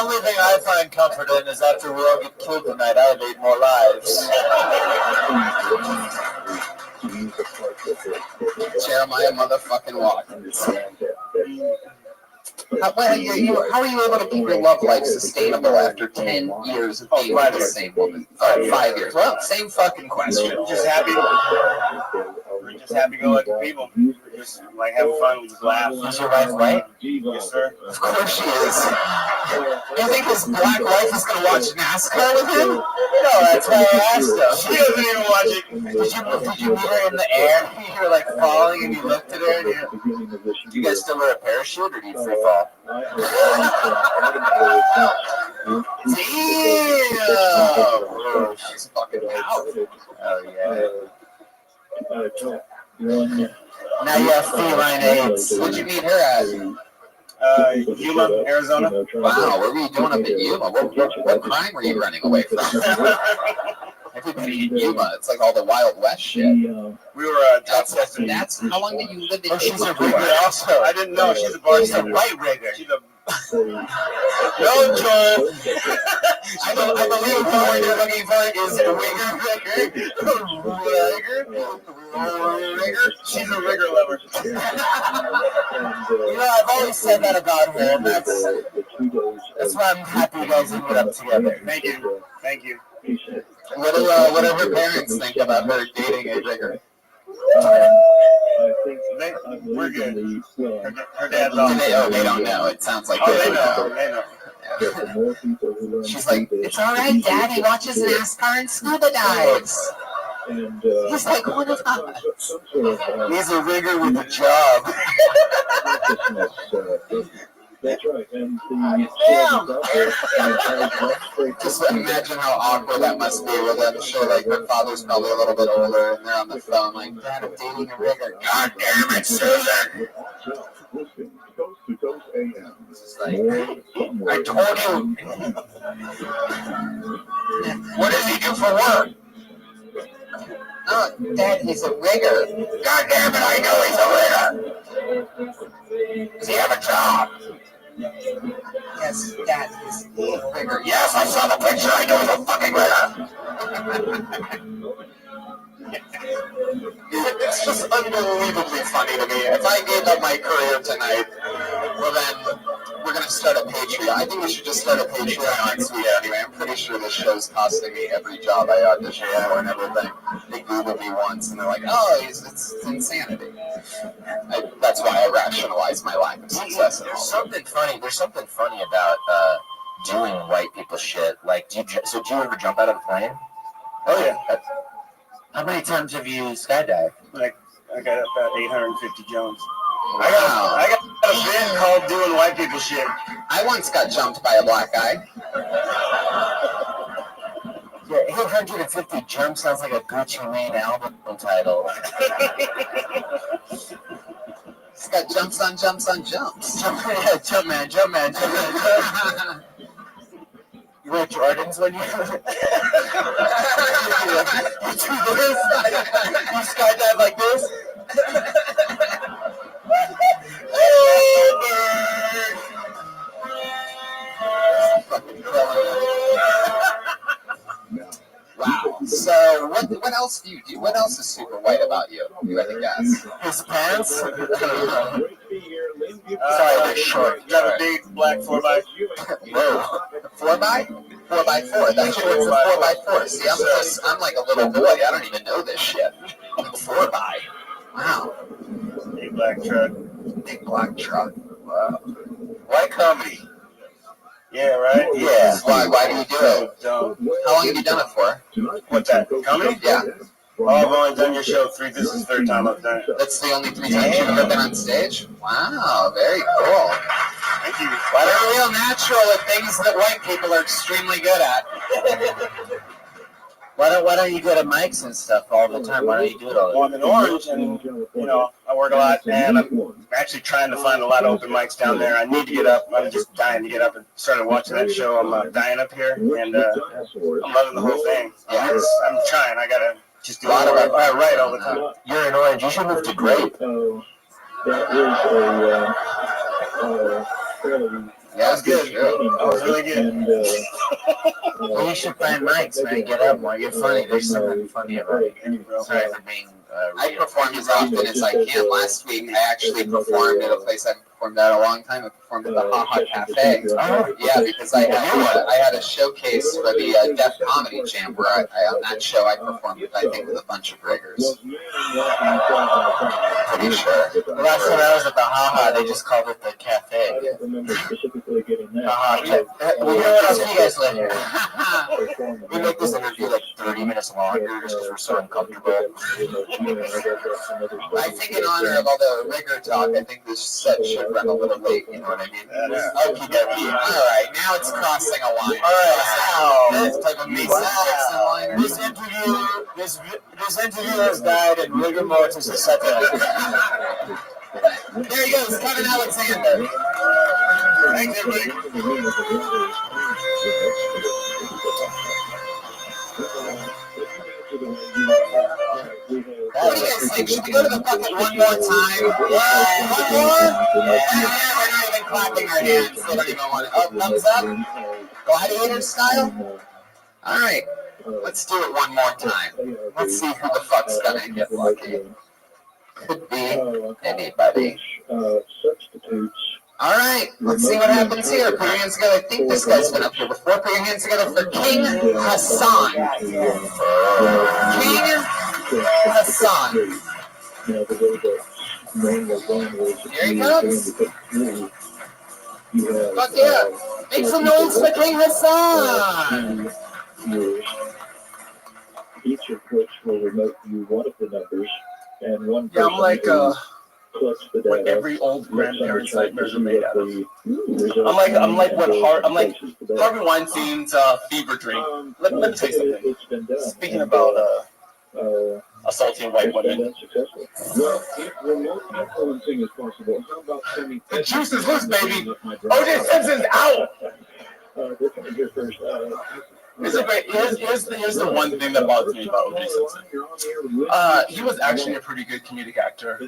only thing I find comfort in is after we all get killed tonight, I have 8 more lives. Jeremiah motherfucking Watkins. How are you able to keep your love life sustainable after 10 years of being with the same woman? 5 years. Well, same fucking question. Just happy. We're just happy-go-lucky people. We're just like having fun. We just laugh. Is your wife white? Yes, sir. Of course she is. You think his black wife is going to watch NASCAR with him? No, that's why I asked him. She doesn't even watch it. Did you meet her in the air? You were like falling and you looked at her and do you guys still wear a parachute or do you free fall? Damn! She's fucking powerful. Oh, yeah. Now you have feline AIDS. Where'd you meet her at? Yuma, Arizona. Wow, what were you doing up in Yuma? What crime were you running away from? Everybody living in Yuma. It's like all the Wild West shit. We were That's how long did you live in Oh, she's Yuma? a rigger also. I didn't know she's a She's a bartender. white rigger. She's a no, Joel. I believe the word you're looking for is rigger. She's a rigger lover. You know, I've always said that about her, and that's why I'm happy you guys ended up together. Thank you. Thank you. What do her parents think about her dating a rigger? We're good. Her dad's Do off. they don't know. It sounds like Oh, they they don't know. know. They know. She's like, it's all right, Dad. He watches NASCAR and scuba dives. He's like, what is that? He's a rigger with a job. That's right. And Just imagine how awkward that must be with them. Sure, like her father's probably a little bit older, and they're on the phone like, Dad, I'm dating a rigger. God damn it, Susan! It's like, I told you. What does he do for work? Oh, Dad, he's a rigger. God damn it, I know he's a rigger. Does he have a job? Yes, Dad, he's a rigger. Yes, I saw the picture. I know he's a fucking rigger. It's just unbelievably funny to me. If I gave up my career tonight, well then, we're going to start a Patreon. I think we should just start a Patreon next week anyway. I'm pretty sure this show's costing me every job I audition for and everything. They Googled me once and they're like, oh, it's insanity. That's why I rationalize my lack of success. There's something funny about doing white people shit. Like, do you ever jump out of a plane? Oh, yeah. How many times have you skydived? Like, I got about 850 jumps. Wow. I got a bit called doing white people shit. I once got jumped by a black guy. Yeah, 850 jumps sounds like a Gucci Mane album title. It's got jumps on jumps on jumps. Yeah, jump man. You wear Jordans when you do this? You skydive like this? Wow. So what else do you do? What else is super white about you? You had to guess. His pants? Sorry, they're short. You have a big black 4x. Whoa. 4x? 4x4. That's short for 4x4. See, I'm like a little boy. I don't even know this shit. 4x. Wow. Big black truck. Big black truck. Wow. White comedy. Yeah, right? Yeah. Why do you do it? How long have you done it for? What's that? Comedy? Yeah. Oh, I've only done your show this is the third time I've done it. That's the only 3 times you've ever been on stage? Wow, very cool. Thank you. They're real natural at things that white people are extremely good at. Why don't you go to mics and stuff all the time? Why don't you do it all the time? Well, I'm in Orange, and I work a lot, and I'm actually trying to find a lot of open mics down there. I need to get up. I'm just dying to get up and started watching that show. I'm dying up here, and I'm loving the whole thing. I'm trying. I gotta just do a lot of it. I write all the time. You're in Orange. You should move to Grape. Yeah, that's good. That was really good. Well, you should find mics, man. Get up more. You're funny. There's something funny about you. Sorry for being. I perform as often as I can. Last week, I actually performed at a place I haven't performed at a long time. I performed at the Ha Ha Cafe. Yeah, because I had a showcase for the Deaf Comedy Jam where on that show I performed, I think, with a bunch of riggers. Pretty sure. The last time I was at the Ha Ha, they just called it the cafe. Well, you know what else you guys live here? We make this interview like 30 minutes longer just because we're so uncomfortable. I think in honor of all the rigor talk, I think this set should run a little late, you know what I mean? Okie dokie. Alright, now it's crossing a line. Alright, this type of Mason Dixon line. This interview has died in rigor mortis, etc. There he goes, Kevin Alexander. Thanks, everybody. What do you guys think? Should we go to the bucket one more time? Yeah, one more? Yeah, we're not even clapping our hands. They don't even want it. Oh, thumbs up? Gladiator style? All right, let's do it one more time. Let's see who the fuck's gonna get lucky. Could be anybody. All right, let's see what happens here. Put your hands together. I think this guy's been up here before. Put your hands together for King Hassan. King Hassan. Here he comes. Fuck yeah. Make some noise for King Hassan. Each of which will remote you one of the numbers, and one Yeah, I'm like collects the what data. every old grandparent's nightmares are made out of. I'm like what Harvey Weinstein's fever dream. Let me tell you something. Speaking about assaulting white women. Well, if remote influencing is possible, how about sending The juice is loose, baby. O.J. Simpson's out. Here's the one thing that bothers me about O.J. Simpson. He was actually a pretty good comedic actor,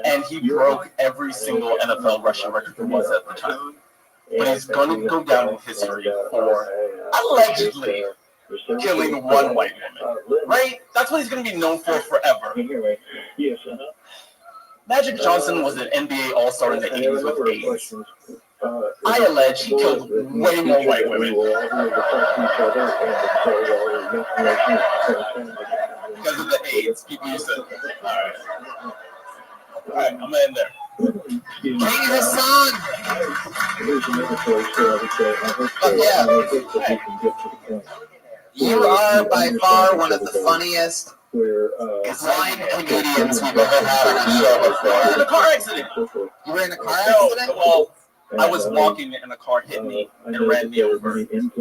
and he broke every single NFL rushing record there was at the time. But he's going to go down in history for allegedly killing one white woman. Right? That's what he's going to be known for forever. Magic Johnson was an NBA All-Star in the 80s with AIDS. I allege he killed way more white women. Because of the AIDS, people used to. Alright, I'm gonna end there. King Hassan! But yeah, you are by far one of the funniest blind comedians we've ever had on a show before. In a car accident! You were in a car accident? Well, I was walking and a car hit me and ran me over, and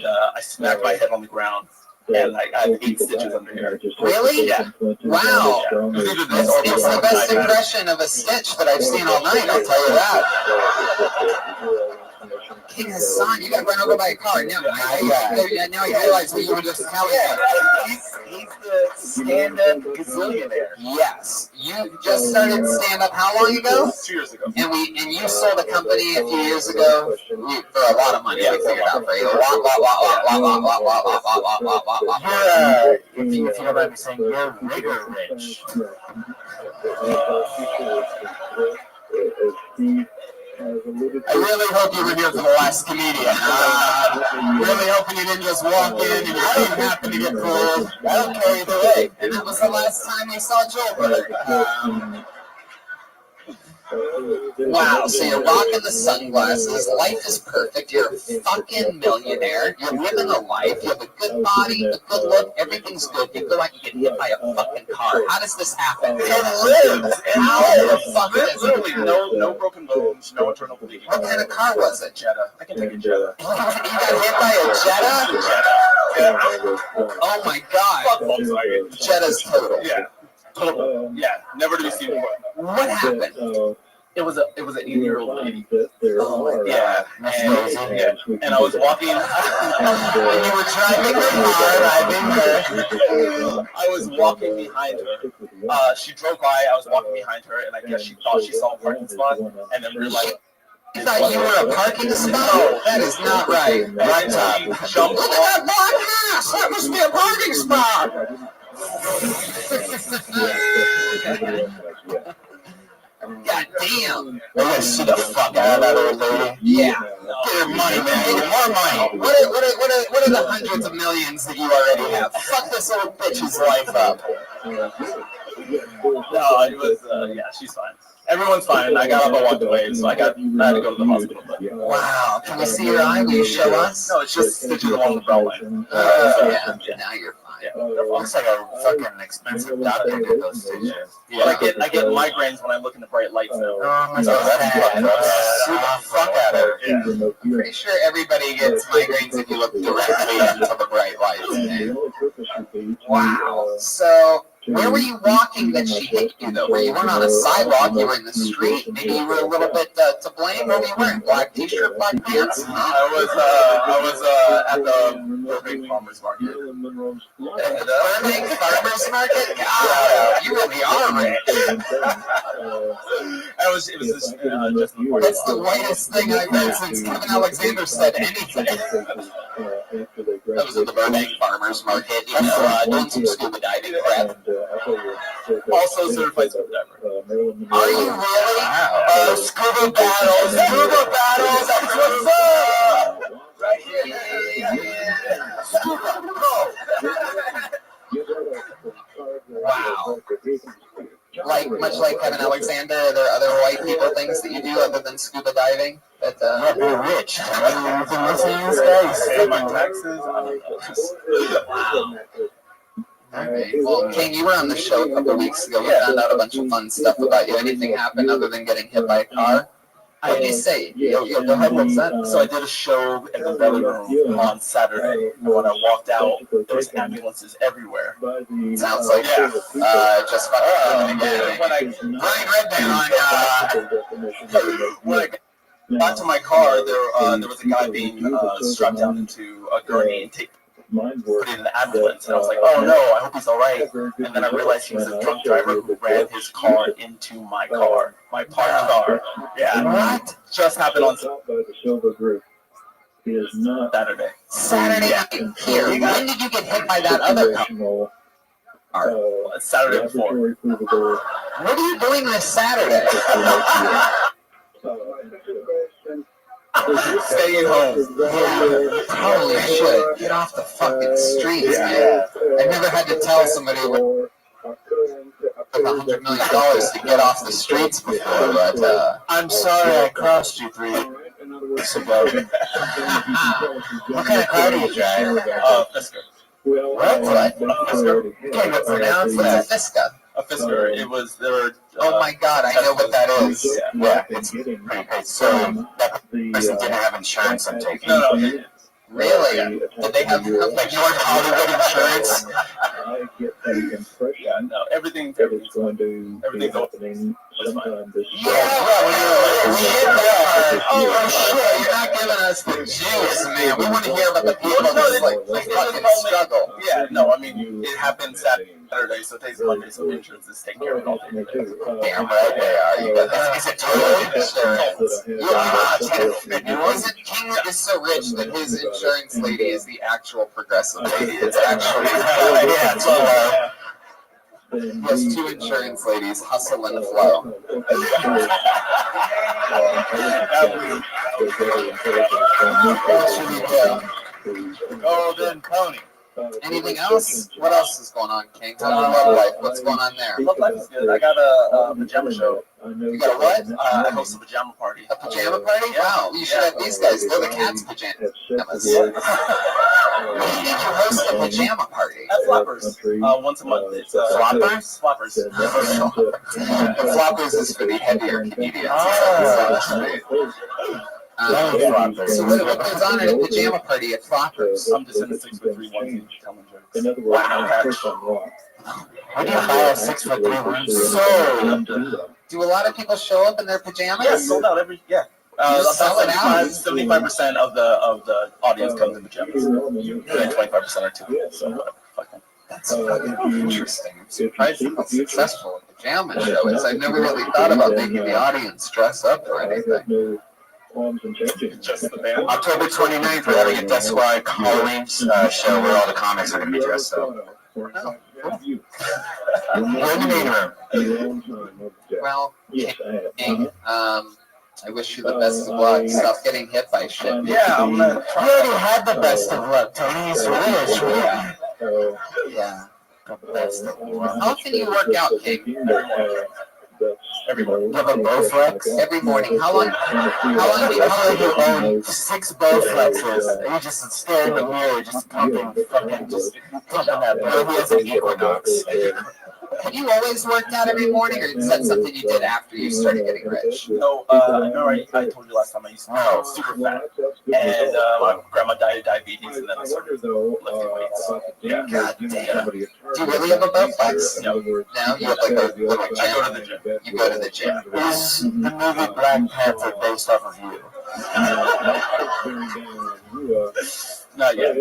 I smacked my head on the ground. And like I have 8 stitches under here. Really? Yeah. Wow. It's the best impression of a stitch that I've seen all night, I'll tell you that. King Hassan, you got run over by a car. Now you realize what you were just telling me. He's the stand-up gazillionaire. Yes. You just started stand-up how long ago? 2 years ago. And you sold a company a few years ago for a lot of money. We figured out for you. If you don't mind me saying, you're rigor rich. I really hope you were here for the last comedian. Really hoping you didn't just walk in and your feet happened to get pulled. I don't care either way. And that was the last time we saw Joel. Wow, so you're rocking the sunglasses, life is perfect, you're a fucking millionaire, you're living a life, you have a good body, a good look, everything's good, you feel like you get hit by a fucking car. How does this happen? How the fuck does it Literally no broken bones, no internal bleeding. What kind of car was it? Jetta. I can take a Jetta. You got hit by a Jetta? Oh my god. Fuck Volkswagen. Jetta's total. Yeah. Total. Yeah. Never to be seen before. What happened? It was an 80-year-old lady. Oh my Yeah. And I was walking. And you were driving her car, I was walking behind her. She drove by. I was walking behind her, and I guess she thought she saw a parking spot, and then realized. You thought you were a parking spot? No, that is not right. Right top. Jumped Look at that black mass! That must be a parking spot! God damn. We're gonna see the fuck out of that old lady. Yeah. Get her money, man. Get her more money. What are the hundreds of millions that you already have? Fuck this old bitch's life up. No, it was, yeah, she's fine. Everyone's fine. I got up and walked away, so I had to go to the hospital. But, wow. Can we see your eye? Will you show us? No, it's just stitches along the brow line. Yeah. Now you're fine. Yeah. Looks like a fucking expensive doctor did those stitches. Yeah. I get migraines when I look into bright lights now. Fuck out of her. Yeah. I'm pretty sure everybody gets migraines if you look directly into the bright lights. Wow. So Where were you walking that she hit you, though? Where you weren't on a sidewalk, you were in the street. Maybe you were a little bit to blame. What were you wearing? Black t-shirt, black pants? I was at the Burbank Farmers Market. Burbank Farmers Market? God, you really are rich. It was just before. That's the whitest thing I've heard since Kevin Alexander said anything. That was at the Burbank Farmers Market, you know, doing some scuba diving crap. Also certified scuba diver. Are you really? Wow. Scuba battles, that's what's up! Right here, yeah. Scuba, go! Wow. Much like Kevin Alexander, are there other white people things that you do other than scuba diving? That, You're rich. You've been listening to these guys. Pay my taxes. Wow. Alright. Well, King, you were on the show a couple weeks ago. We found out a bunch of fun stuff about you. Anything happen other than getting hit by a car? What did you say? Go ahead, what's that? So I did a show in the belly room on Saturday. And when I walked out, there was ambulances everywhere. Sounds like just fucking again. When I got to my car, there was a guy being strapped down into a gurney and put in an ambulance, and I was like, oh no, I hope he's all right. And then I realized he was a drunk driver who ran his car into my car, my parked car. Yeah. What? Just happened on Saturday. Saturday here. When did you get hit by that other car? Saturday before. What are you doing this Saturday? Staying home. Yeah, probably should. Get off the fucking streets, man. I never had to tell somebody with $100 million to get off the streets before, but I'm sorry I crossed you 3 weeks ago. What kind of car do you drive? Fisker. What? Can you pronounce that? Fisker. A Fisker. It was there. Oh my God, I know what that is. Yeah, it's pretty great. So that person didn't have insurance, I'm taking. No. Really? Did they have like North Hollywood insurance? Yeah, no, everything's happening sometime this year. Oh shit, you're not giving us the juice, man. We want to hear about the people that like fucking struggle. Yeah, no, I mean, it happened Saturday, so today's Monday, so insurance is taking care of it all day. Damn right they are. You got that. Is it total insurance? Yeah. Is it King is so rich that his insurance lady is the actual progressive lady? It's actually, yeah, it's he has 2 insurance ladies, Hustle and Flow. Golden Pony. Anything else? What else is going on, King? How's your love life? What's going on there? Love life is good. I got a pajama show. You got a what? I host a pajama party. A pajama party? Wow, you should have these guys. They're the cat's pajamas. When do you host a pajama party? At Floppers. Once a month. It's Floppers? Floppers. The Floppers is for the heavier comedians. So what goes on at a pajama party at Floppers? I'm just in the 6'3" onesie telling jokes. Wow. How do you buy a 6'3" onesie? So, do a lot of people show up in their pajamas? Yeah, sold out every, yeah. Sell it out? 75% of the audience comes in pajamas. And 25% are too. So, fuck them. That's fucking interesting. I'm surprised how successful a pajama show is. I've never really thought about making the audience dress up or anything. Just the band. October 29th, we're having a Death Squad Halloween show where all the comics are going to be dressed up. Oh, cool. We're in the main room. Well, King, I wish you the best of luck. Stop getting hit by shit. Yeah, I'm gonna You already had the best of luck, Tony. He's rich, right? Yeah. The best of luck. How often do you work out, King? Every morning. You have a Bowflex? Every morning. How long do you own 6 Bowflexes? And you just stare in the mirror, just pumping that blood. He has an Equinox. Had you always worked out every morning, or is that something you did after you started getting rich? No, remember I told you last time I used to be super fat, and my grandma died of diabetes, and then I started lifting weights. Yeah. God damn. Do you really have a Bowflex? No. No? You have like a little I gym? go to the gym. You go to the gym. Is the movie Black Panther based off of you? Not yet.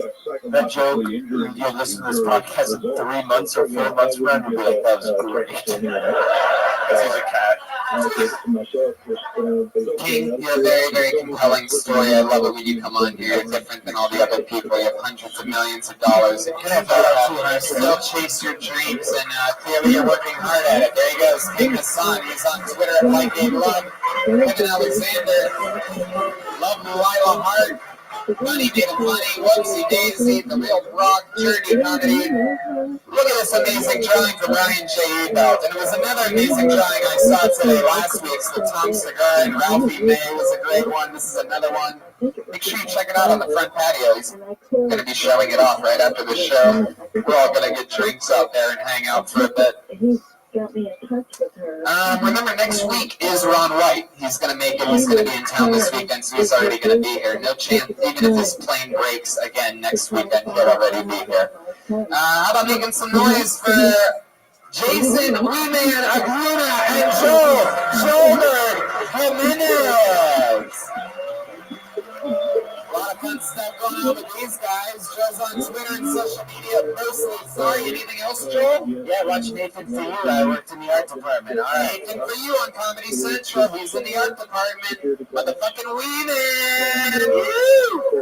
That joke, you'll listen to this podcast in 3 months or 4 months from now, and you'll be like, that was great. Because he's a cat. King, you have a very, very compelling story. I love it when you come on here. You're different than all the other people. You have hundreds of millions of dollars, and you still chase your dreams, and clearly you're working hard at it. There he goes, King Hassan. He's on Twitter at Like Game Love. Kevin Alexander. Love Lila Hart. Money made of money, whoopsie daisy, the real Brock journey comedy. Look at this amazing drawing from Ryan J. Ebelt. And it was another amazing drawing I saw today last week. So Tom Segura and Ralphie May was a great one. This is another one. Make sure you check it out on the front patio. He's going to be showing it off right after the show. We're all going to get drinks out there and hang out for a bit. Got me in touch with her. Remember, next week is Ron White. He's going to make it. He's going to be in town this weekend, so he's already going to be here. No chance, even if this plane breaks again next weekend, he'll already be here. How about making some noise for Jason, Weeman, Agruna, and Joe Jimenez? A lot of fun stuff going on with these guys. Joe's on Twitter and social media mostly. Sorry, anything else, Joe? Yeah, watch Nathan for you. I worked in the art department. All right. Nathan for you on Comedy Central. He's in the art department. Motherfucking Weeman!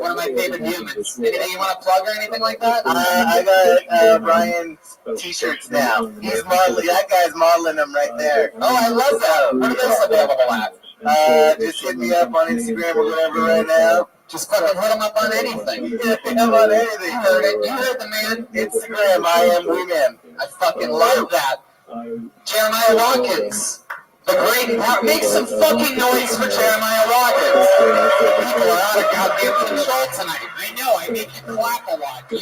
One of my favorite humans. Anything you want to plug or anything like that? I got Brian's t-shirts now. He's modeling. That guy's modeling them right there. Oh, I love that. What are those available at? Just hit me up on Instagram or whatever right now. Just fucking hit him up on anything. Hit him on anything. You heard it. You heard the man. Instagram, I am Weeman. I fucking love that. Jeremiah Watkins. The great part. Make some fucking noise for Jeremiah Watkins. People are out of goddamn control tonight. I know. I make you clap a lot. You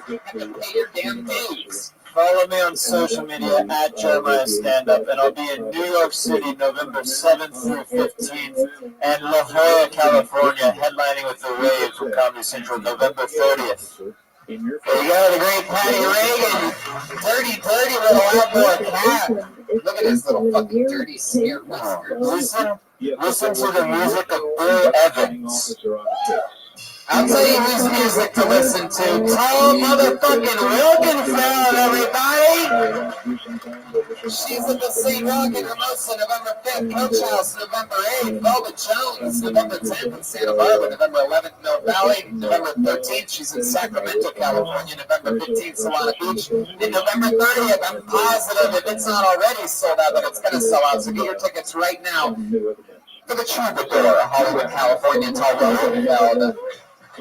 have to pay your damn dues. Follow me on social media at Jeremiah Stand Up, and I'll be in New York City November 7th through 15th, and La Jolla, California, headlining with The Rave from Comedy Central November 30th. There you go, the great Patty Reagan. Dirty little outdoor cat. Look at his little fucking dirty smear whiskers. Listen to the music of Bill Evans. I'll tell you whose music to listen to. Tom motherfucking Wilkenfeld, everybody! She's at the St. Rock in Hermosa, November 5th. Coach House, November 8th. Velvet Jones, November 10th in Santa Barbara. November 11th, Mill Valley. November 13th, she's in Sacramento, California. November 15th, Solana Beach. And November 30th, I'm positive if it's not already sold out, that it's going to sell out. So get your tickets right now for the Troubadour, Hollywood, California, Tom Wilkenfeld.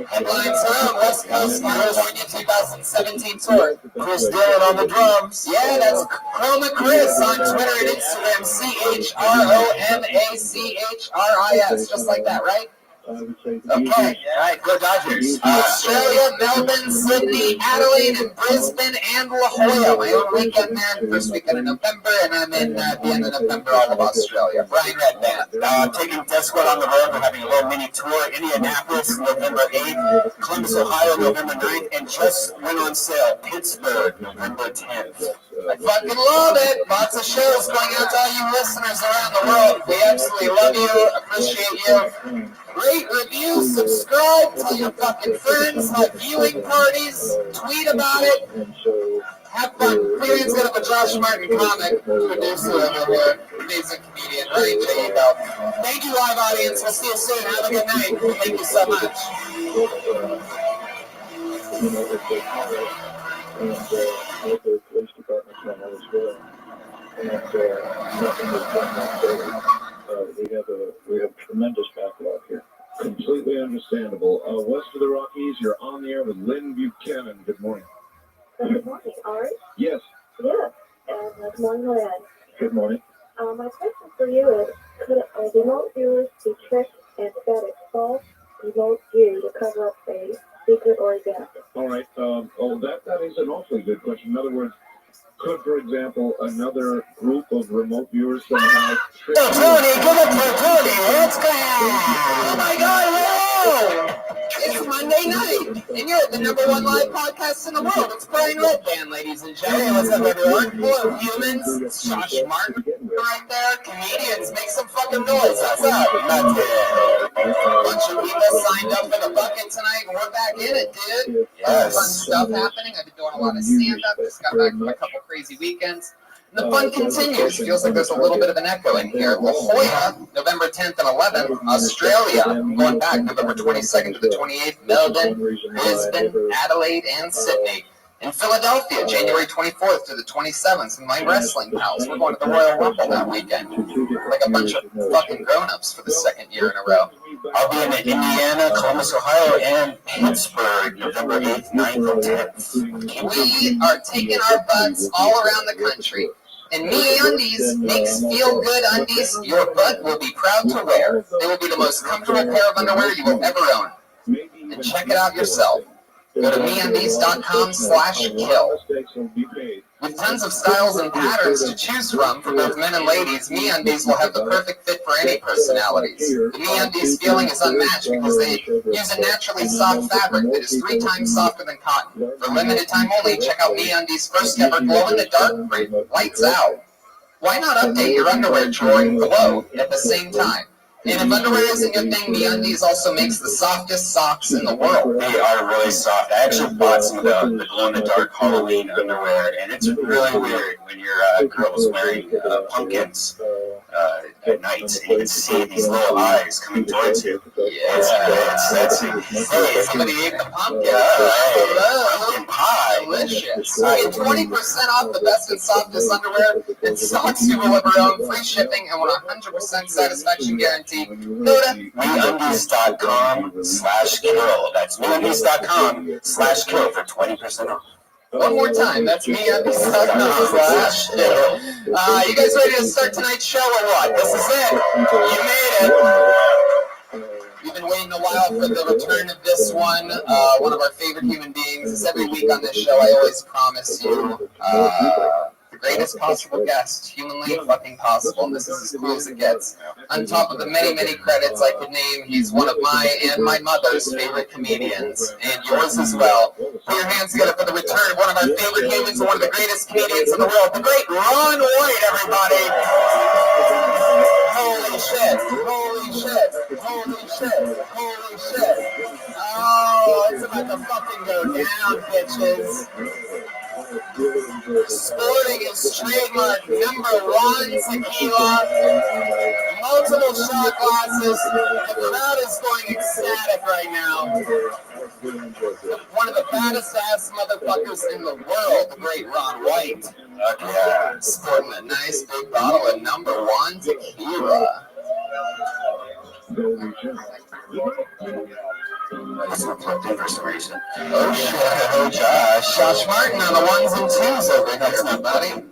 Headlines around West Coast, California 2017 tour. Chris Dillon on the drums. Yeah, that's Chroma Chris on Twitter and Instagram. CHROMACHRIS. Just like that, right? Okay. All right, go Dodgers. Australia, Melbourne, Sydney, Adelaide, and Brisbane, and La Jolla. My own weekend there, first weekend in November, and I'm in the end of November, all of Australia. Brian Red Band. Taking Death Squad on the road. We're having a little mini tour. Indianapolis, November 8th. Columbus, Ohio, November 9th. And just went on sale, Pittsburgh, November 10th. I fucking love it. Lots of shows going out to all you listeners around the world. We absolutely love you, appreciate you. Rate, review, subscribe, tell your fucking friends, have viewing parties, tweet about it. Have fun. Clearing's gonna have a Josh Martin comic, producer over here, amazing comedian, Ryan J. Ebelt. Thank you, live audience. We'll see you soon. Have a good night. Thank you so much. Local police departments on as well. And nothing is done on daily. We have tremendous backlog here. Completely understandable. West of the Rockies, you're on the air with Lynn Buchanan. Good morning. Good morning, Art. Yes. Yes, and good morning, Lynn. Good morning. My question for you is, could remote viewers be tricked and fed a false remote view to cover up a secret or a death? All right. That is an awfully good question. In other words, Could, for example, another group of remote viewers somehow... Oh, Tony, give it to Tony. Let's go. Oh, my God, hello. It's Monday night, and you're at the #1 live podcast in the world. It's Brian Red Band, ladies and gentlemen. Hey, what's up, everyone? Hello, humans. It's Josh Martin right there. Comedians, make some fucking noise. What's up? A bunch of people signed up for the bucket tonight, and we're back in it, dude. Yes. Fun stuff happening. I've been doing a lot of stand-up. Just got back from a couple crazy weekends. The fun continues. Feels like there's a little bit of an echo in here. La Jolla, November 10th and 11th. Australia, I'm going back November 22nd to the 28th. Melbourne, Brisbane, Adelaide, and Sydney. In Philadelphia, January 24th to the 27th. Some of my wrestling pals. We're going to the Royal Rumble that weekend. Like a bunch of fucking grown-ups for the second year in a row. I'll be in Indiana, Columbus, Ohio, and Pittsburgh, November 8th, 9th, and 10th. We are taking our butts all around the country. And MeUndies makes feel-good undies your butt will be proud to wear. They will be the most comfortable pair of underwear you will ever own. And check it out yourself. Go to MeUndies.com/kill. With tons of styles and patterns to choose from for both men and ladies, MeUndies will have the perfect fit for any personalities. The MeUndies feeling is unmatched because they use a naturally soft fabric that is 3 times softer than cotton. For limited time only, check out MeUndies' first ever glow-in-the-dark print, Lights Out. Why not update your underwear drawer and glow at the same time? And if underwear isn't your thing, MeUndies also makes the softest socks in the world. They are really soft. I actually bought some of the glow-in-the-dark Halloween underwear, and it's really weird when your girl is wearing pumpkins at night, and you can see these little eyes coming towards you. Yeah, it's sexy. Hey, somebody ate the pumpkin. Pumpkin pie. Delicious. Get 20% off the best and softest underwear and socks you will ever own. Free shipping and 100% satisfaction guarantee. Go to MeUndies.com/kill. That's MeUndies.com/kill for 20% off. One more time. That's MeUndies.com/kill. You guys ready to start tonight's show or what? This is it. You made it. We've been waiting a while for the return of this one. One of our favorite human beings. As every week on this show, I always promise you the greatest possible guest, humanly fucking possible, and this is as cool as it gets. On top of the many, many credits I could name, he's one of my and my mother's favorite comedians, and yours as well. Put your hands together for the return of one of our favorite humans and one of the greatest comedians in the world, the great Ron White, everybody! Holy shit! Holy shit! Holy shit! Holy shit! Oh, it's about to fucking go down, bitches! Sporting his trademark #1 tequila, multiple shot glasses. The crowd is going ecstatic right now. One of the baddest ass motherfuckers in the world, the great Ron White. Yeah, sporting a nice big bottle of #1 tequila. That's not plugged in for some reason. Oh shit, oh Josh. Josh Martin on the 1s and 2s over here, buddy.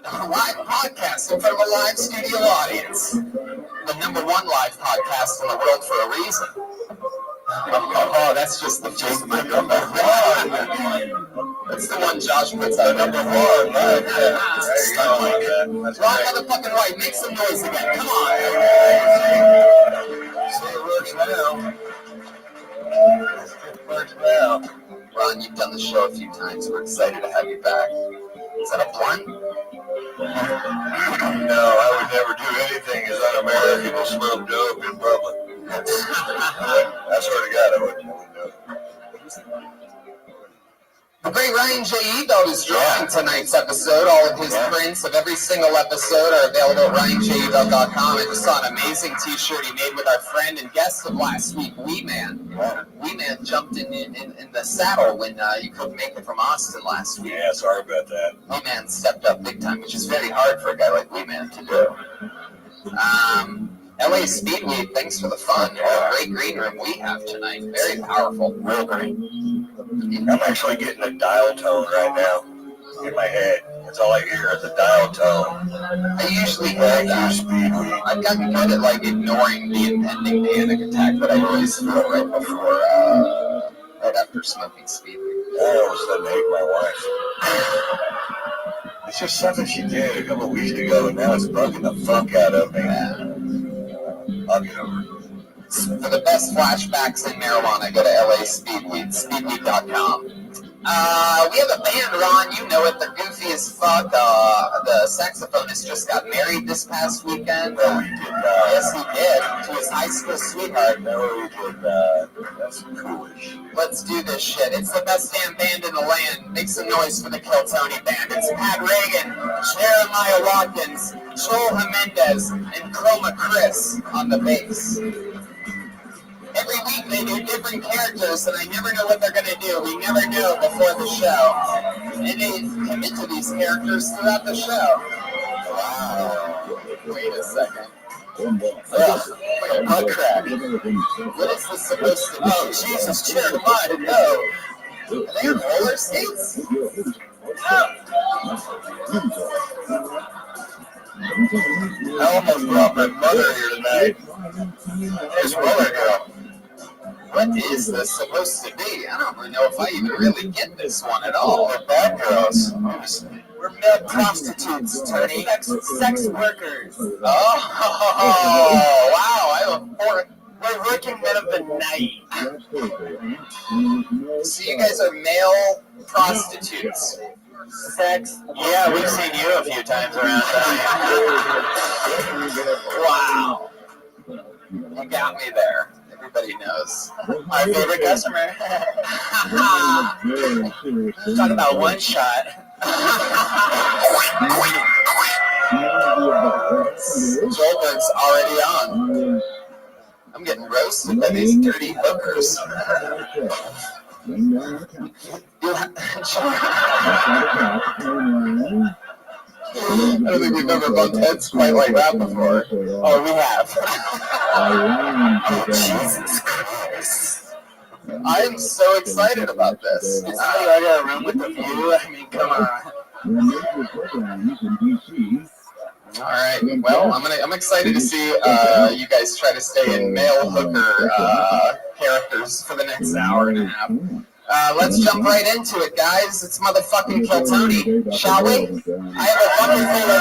On a live podcast in front of a live studio audience. The #1 live podcast in the world for a reason. Oh, that's just the #1. That's the one Josh puts out. #1, right? Yeah. That's Ron motherfucking White, make some noise again. Come on. See, it works now. It works now. Ron, you've done the show a few times. We're excited to have you back. Is that a blunt? No, I would never do anything as un-American as smoke dope in public. I swear to God, I wouldn't do it. The great Ryan J. Ebelt is drawing tonight's episode. All of his prints of every single episode are available at RyanJebelt.com. I just saw an amazing t-shirt he made with our friend and guest of last week, Wee Man. Wee Man jumped in the saddle when you couldn't make it from Austin last week. Yeah, sorry about that. Wee Man stepped up big time, which is very hard for a guy like Wee Man to do. LA Speedway, thanks for the fun. What a great green room we have tonight. Very powerful. Real great. I'm actually getting a dial tone right now in my head. That's all I hear is a dial tone. I usually hear that. I've gotten good at like ignoring the impending panic attack that I always feel right before, right after smoking Speedway. I all of a sudden hate my wife. It's just something she did a couple weeks ago, and now it's bugging the fuck out of me. I'll get over it. For the best flashbacks in marijuana, go to LA Speedweed, speedweed.com. We have a band, Ron. You know it. They're goofy as fuck. The saxophonist just got married this past weekend. No, he did not. Yes, he did. To his high school sweetheart. No, he did not. That's coolish. Let's do this shit. It's the best damn band in the land. Make some noise for the Kill Tony band. It's Pat Reagan, Jeremiah Watkins, Joel Jimenez, and Chroma Chris on the bass. Every week they do different characters, and I never know what they're going to do. We never know before the show. And they commit to these characters throughout the show. Wow. Wait a second. Ugh, like a butt crack. What is this supposed to be? Oh, Jesus, Jeremiah, no. Are they on roller skates? I almost brought my mother here tonight. There's Roller Girl. What is this supposed to be? I don't really know if I even really get this one at all. We're bad girls. We're male prostitutes, Tony. Sex workers. Oh, wow. We're working men of the night. So you guys are male prostitutes. Sex? Yeah, we've seen you a few times around town. Wow. You got me there. Everybody knows. Our favorite customer. Talk about one shot. Joelberg's already on. I'm getting roasted by these dirty hookers. I don't think we've ever bumped heads quite like that before. Oh, we have. Oh, Jesus Christ. I am so excited about this. It's like I got a room with the view. I mean, come on. All right. Well, I'm excited to see you guys try to stay in male hooker characters for the next hour and a half. Let's jump right into it, guys. It's motherfucking Kill Tony, shall we? I have a wonderful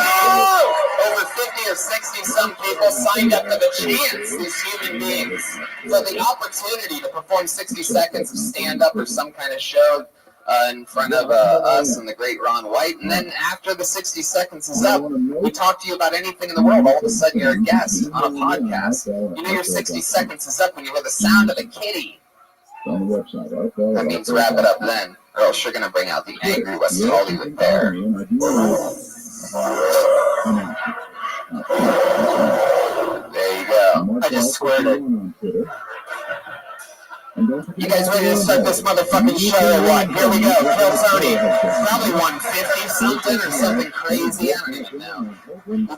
over 50 or 60 some people signed up for the chance, these human beings, for the opportunity to perform 60 seconds of stand-up or some kind of show in front of us and the great Ron White. And then after the 60 seconds is up, we talk to you about anything in the world. All of a sudden, you're a guest on a podcast. You know your 60 seconds is up when you hear the sound of a kitty. That means wrap it up then, or else you're going to bring out the angry West Hollywood bear. There you go. I just squirted. You guys ready to start this motherfucking show or what? Here we go. Kill Tony. Probably 150 something or something crazy. I don't even know.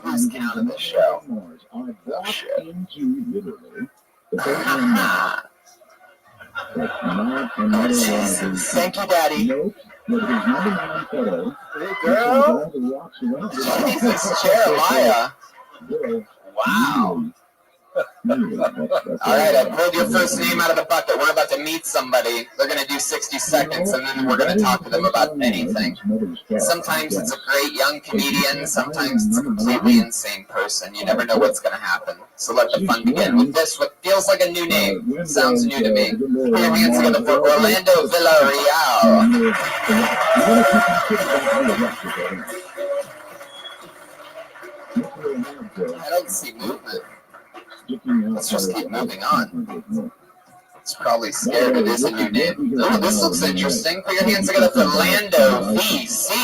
Who's counting this show? Oh, shit. Thank you, Daddy. Hey, girl. Jesus, Jeremiah. Wow. All right, I pulled your first name out of the bucket. We're about to meet somebody. They're going to do 60 seconds, and then we're going to talk to them about anything. Sometimes it's a great young comedian. Sometimes it's a completely insane person. You never know what's going to happen. So let the fun begin with this, what feels like a new name. Sounds new to me. Put your hands together for Orlando Villarreal. I don't see movement. Let's just keep moving on. It's probably scared. It is a new name. Oh, this looks interesting. Put your hands together for Lando VC.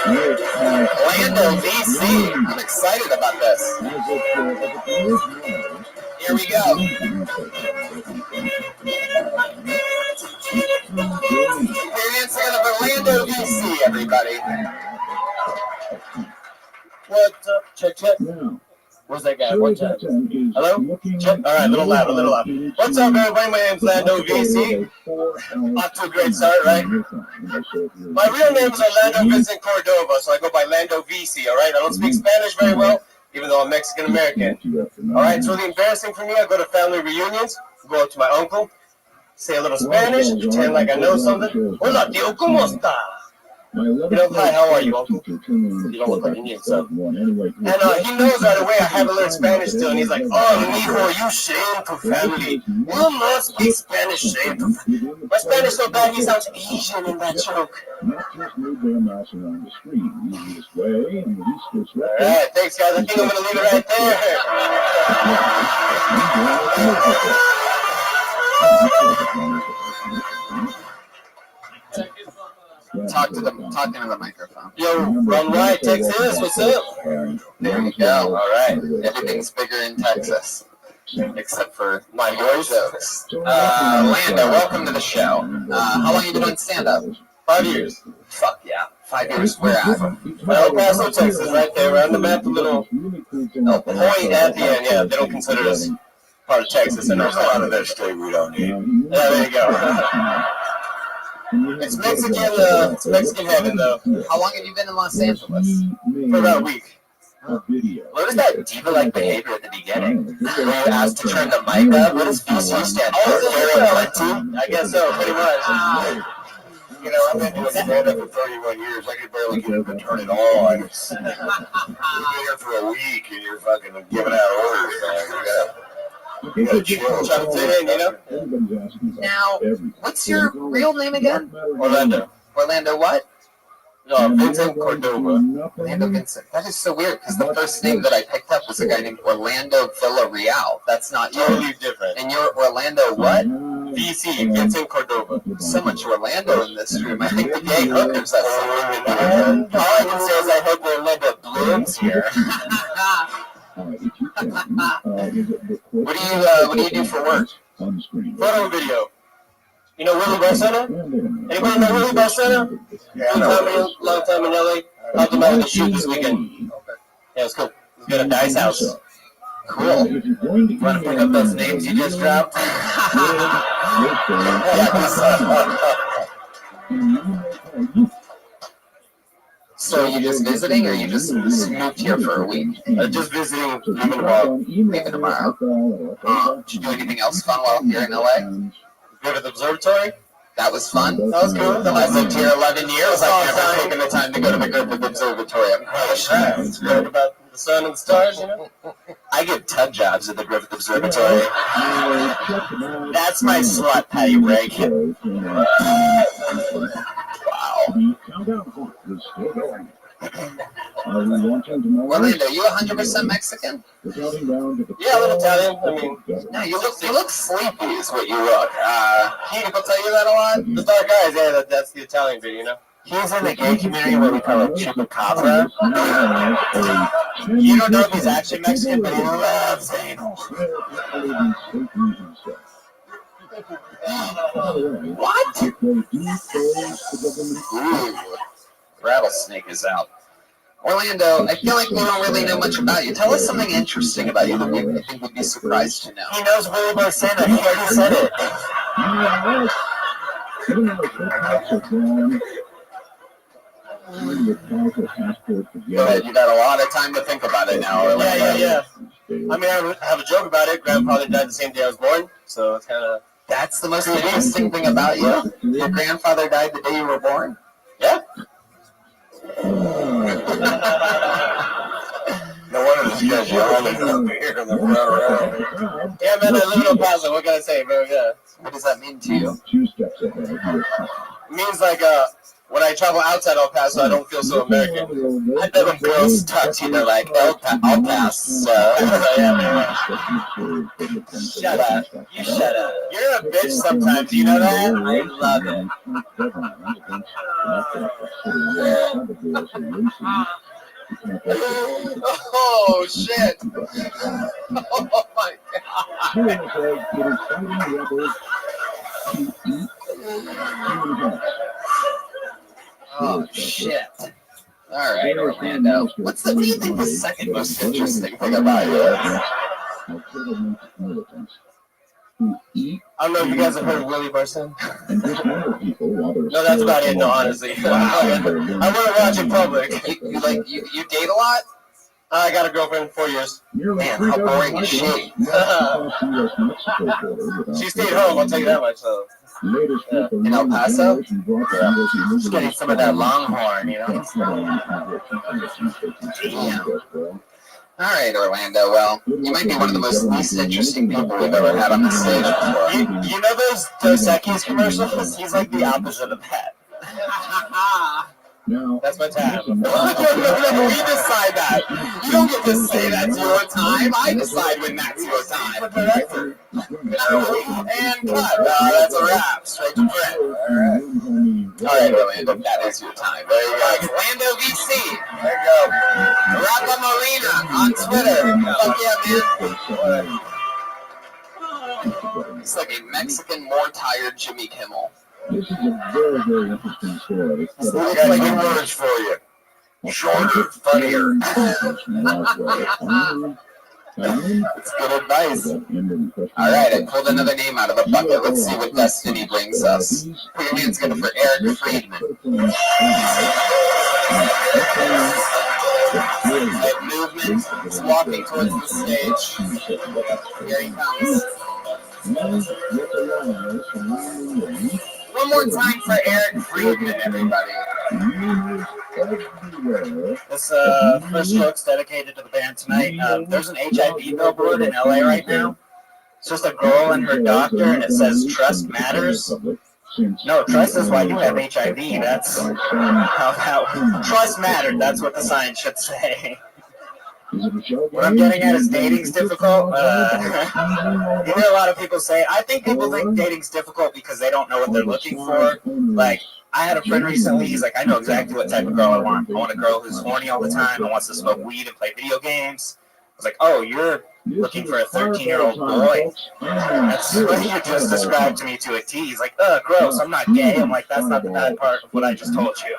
Lando VC. I'm excited about this. Here we go. Put your hands together for Lando VC, everybody. What's up? Check, check. Where's that guy? What's up? Hello? Check. All right, a little loud, a little loud. What's up, everybody? My name's Lando VC. Off to a great start, right? My real name is Orlando Vincent Cordova, so I go by Lando VC, all right? I don't speak Spanish very well, even though I'm Mexican-American. All right, it's really embarrassing for me. I go to family reunions, go up to my uncle, say a little Spanish, pretend like I know something. Hola, tío, ¿cómo está? hi, how are you, uncle? You don't look like Indian, so. And he knows right away I haven't learned Spanish still, and he's like, oh, mijo, you shame to family. You must speak Spanish, shame to family. My Spanish so bad he sounds Asian in that joke. Alright, thanks guys. I think I'm going to leave it right there. Talking to the microphone. Yo, Run Right, Texas, what's up? There you go. All right. Everything's bigger in Texas, except for my jokes. Lando, welcome to the show. How long have you been doing stand-up? 5 years. Fuck yeah. 5 years. Where at? El Paso, Texas, right there. We're on the map, a little point at the end. Yeah, they don't consider us part of Texas, and there's a lot of their state we don't need. Yeah, there you go. It's Mexican heaven, though. How long have you been in Los Angeles? For about a week. What was that diva-like behavior at the beginning? Were you asked to turn the mic up? What does VC stand for? I guess so, pretty much. You know, I've been doing stand-up for 31 years. I could barely get him to turn it on. You've been here for a week and you're fucking giving out orders, man. You gotta chill. Try to fit in, you know? Now, what's your real name again? Orlando. Orlando what? No, Vincent Cordova. Orlando Vincent. That is so weird because the first name that I picked up was a guy named Orlando Villarreal. That's not you. Totally different. And you're Orlando what? VC, Vincent Cordova. So much Orlando in this room. I think the gay hookers have something in there. All I can say is I hope Orlando blooms here. What do you do for work? Photo and video. You know Willie Barcena? Anybody know Willie Barcena? Long time in LA. Helped him out with the shoot this weekend. Yeah, it was cool. It was good at the Ice House. Cool. You want to pick up those names you just dropped? So are you just visiting, or you just moved here for a week? Just visiting, leaving tomorrow. Leaving tomorrow. Did you do anything else fun while here in LA? Go to the observatory. That was fun. That was cool. I lived here 11 years. I've never taken the time to go to the Griffith Observatory. I'm It's great about the sun and the stars, you know? I get tub jobs at the Griffith Observatory. That's my slut patty rig. Wow. Orlando, you 100% Mexican? Yeah, a little Italian. I mean, no, you look sleepy is what you look. People tell you that a lot. The dark eyes, yeah, that's the Italian bit, you know? He's in the gay community what we call a chupacabra. You don't know if he's actually Mexican, but he loves anal. What? Ooh, rattlesnake is out. Orlando, I feel like we don't really know much about you. Tell us something interesting about you that we think would be surprised to know. He knows Willie Barcena. He already said it. Go ahead, you got a lot of time to think about it now, Orlando. Yeah. I mean, I have a joke about it. Grandfather died the same day I was born, so it's kind of... That's the most interesting thing about you? Your grandfather died the day you were born? Yeah. No wonder this guy's yawning up here in the front row. Yeah, man, I live in El Paso. What can I say, bro? Yeah. What does that mean to you? It means like, when I travel outside El Paso, I don't feel so American. I bet when girls talk to you, they're like, I'll pass. Shut up. You shut up. You're a bitch sometimes. You know that? I love it. Oh, shit. Oh, my God. Oh, shit. All right, Orlando. What do you think the second most interesting thing about you is? I don't know if you guys have heard of Willie Barcena. No, that's about it. No, honestly. I wouldn't watch in public. You date a lot? I got a girlfriend 4 years. Man, how boring is she? She stayed home, I'll tell you that much, though. In El Paso? Just getting some of that Longhorn, you know? Damn. All right, Orlando. Well, you might be one of the most least interesting people we've ever had on the stage before. You know those Dos Equis commercials? He's like the opposite of that. That's my time. No, we decide that. You don't get to say that's your time. I decide when that's your time. And cut. That's a wrap. Straight to print. All right, Orlando, that is your time. There you go. Orlando, VC. There you go. Rabbi Marina on Twitter. Fuck yeah, man. It's like a Mexican, more tired Jimmy Kimmel. This is a very, very interesting story. I got good words for you. Shorter, funnier. It's good advice. All right, I pulled another name out of the bucket. Let's see what destiny brings us. Put your hands together for Eric Friedman. That movement is walking towards the stage. Here he comes. One more time for Eric Friedman, everybody. This first joke's dedicated to the band tonight. There's an HIV billboard in LA right now. It's just a girl and her doctor, and it says "Trust Matters." No, trust is why you have HIV. That's how that. Trust matters. That's what the sign should say. What I'm getting at is dating's difficult. You hear a lot of people say, I think people think dating's difficult because they don't know what they're looking for. Like, I had a friend recently, he's like, I know exactly what type of girl I want. I want a girl who's horny all the time and wants to smoke weed and play video games. I was like, oh, you're looking for a 13-year-old boy? That's what you just described to me to a T. He's like, gross, I'm not gay. I'm like, that's not the bad part of what I just told you.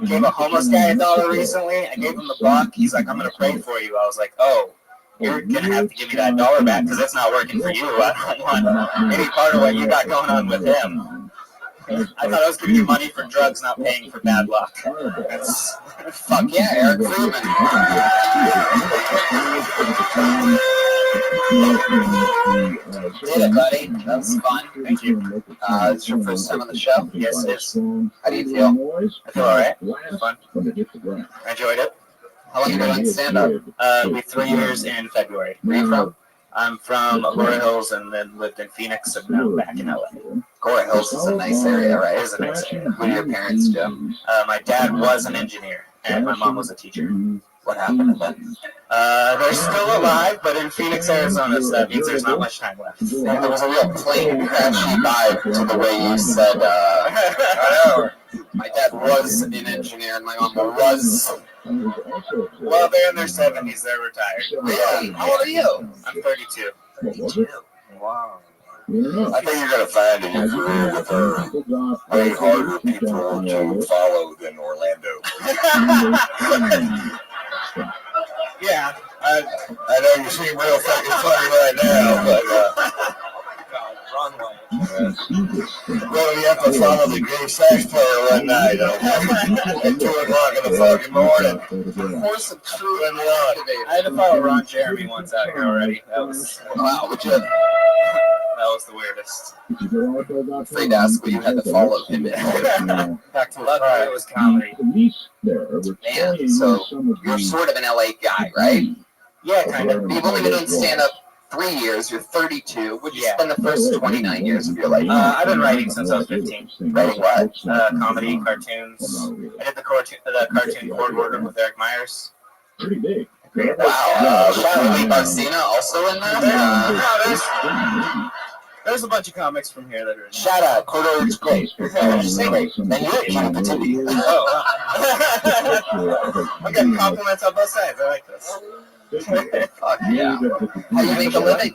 Gave a homeless guy $1 recently. I gave him the buck. He's like, I'm going to pray for you. I was like, oh, you're going to have to give me that $1 back because it's not working for you. I don't want any part of what you got going on with him. I thought I was giving you money for drugs, not paying for bad luck. That's, fuck yeah, Eric Friedman. Did it, buddy. That was fun. Thank you. It's your first time on the show? Yes, it is. How do you feel? I feel all right. Fun. I enjoyed it. How long have you been doing stand-up? It'll be 3 years in February. Where are you from? I'm from Aurora Hills and then lived in Phoenix and now back in LA. Aurora Hills is a nice area, right? It is a nice area. What do your parents do? My dad was an engineer and my mom was a teacher. What happened to them? They're still alive, but in Phoenix, Arizona, so that means there's not much time left. There was a real plane crashy vibe to the way you said, my dad was an engineer and my mom was. Well, they're in their 70s. They're retired. Really? How old are you? I'm 32. 32. Wow. I think you're going to find in your career with her way harder people to follow than Orlando. Yeah. I know you seem real fucking funny right now, but well, you have to follow the great sax player one night at 2 o'clock in the fucking morning. Horse of true and I had to follow Ron Jeremy once out here already. That was wow. That was the weirdest. Afraid to ask what you had to follow him in. Back to luckily it was comedy. Man, so you're sort of an LA guy, right? Yeah, kind of. You've only been doing stand-up 3 years. You're 32. Would you spend the first 29 years of your life? I've been writing since I was 15. Writing what? Comedy, cartoons. I did the cartoon chord work with Eric Myers. Pretty big. Wow. Charlie Barcena also in that? There's a bunch of comics from here that are in. Shout out, Cordo is great. Then you're Jimmy Patiti. Oh, wow. I'm getting compliments on both sides. I like this. Fuck yeah. How do you make a living?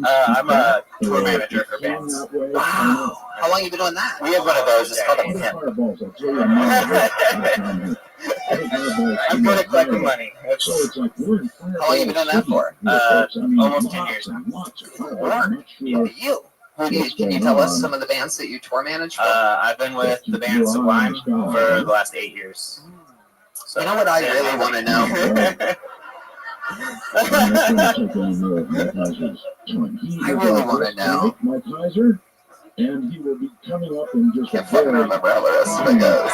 I'm a tour manager for bands. Wow. How long have you been doing that? We have one of those. It's called a pimp. I'm good at collecting money. How long have you been doing that for? Almost 10 years now. You? Can you tell us some of the bands that you tour manage for? I've been with the band Sublime for the last 8 years. So, you know what I really want to know? I really want to know. And he will be coming up in just Can't fucking remember how the rest of it goes.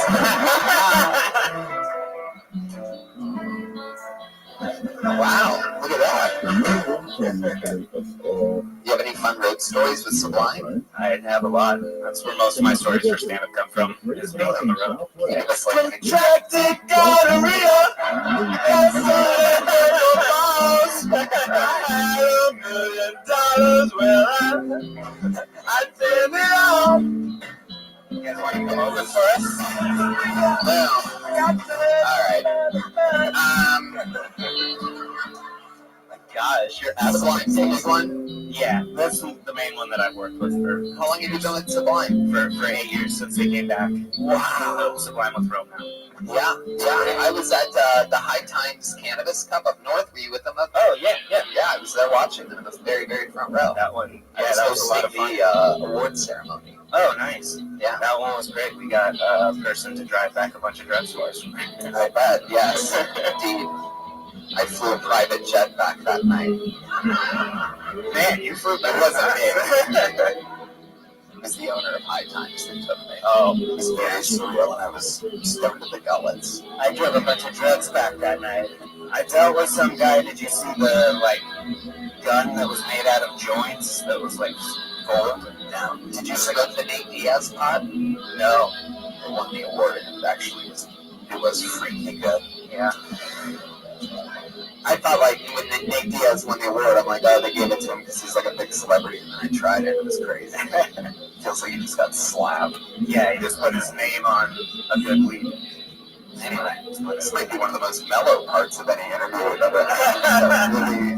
Wow, look at that. You have any fun road stories with Sublime? I have a lot. That's where most of my stories for stand-up come from, is being on the road. Give us like an Contracted gonorrhea. That's I had $1 million where I did it all. You guys want to come over for us? Well, Gosh, you're Sublime's the big one. Yeah, that's the main one that I've worked with for. How long have you been with Sublime? For 8 years since they came back. Wow. Sublime with Rome now. Yeah. I was at the High Times Cannabis Cup up north. Were you with them up there? Oh, yeah. Yeah, I was there watching them in the very, very front row. That one. I Yeah, was that was a lot of hosting fun. the award ceremony. Oh, nice. Yeah. That one was great. We got a person to drive back a bunch of drugstores. I bet, yes. Indeed. I flew a private jet back that night. Man, you flew back. It wasn't me. It was the owner of High Times that took me. Oh, it was very surreal, and I was stoned to the gullets. I drove a bunch of drugs back that night. I dealt with some guy. Did you see the gun that was made out of joints that was gold? No. Did you see the Nate Diaz pod? No. They won the award, and it actually was freaking good. Yeah. I thought when Nate Diaz won the award, I'm like, oh, they gave it to him because he's like a big celebrity, and then I tried it. It was crazy. Feels like he just got slapped. Yeah, he just put his name on a good weed. Anyway, this might be one of the most mellow parts of any interview we've ever had. Really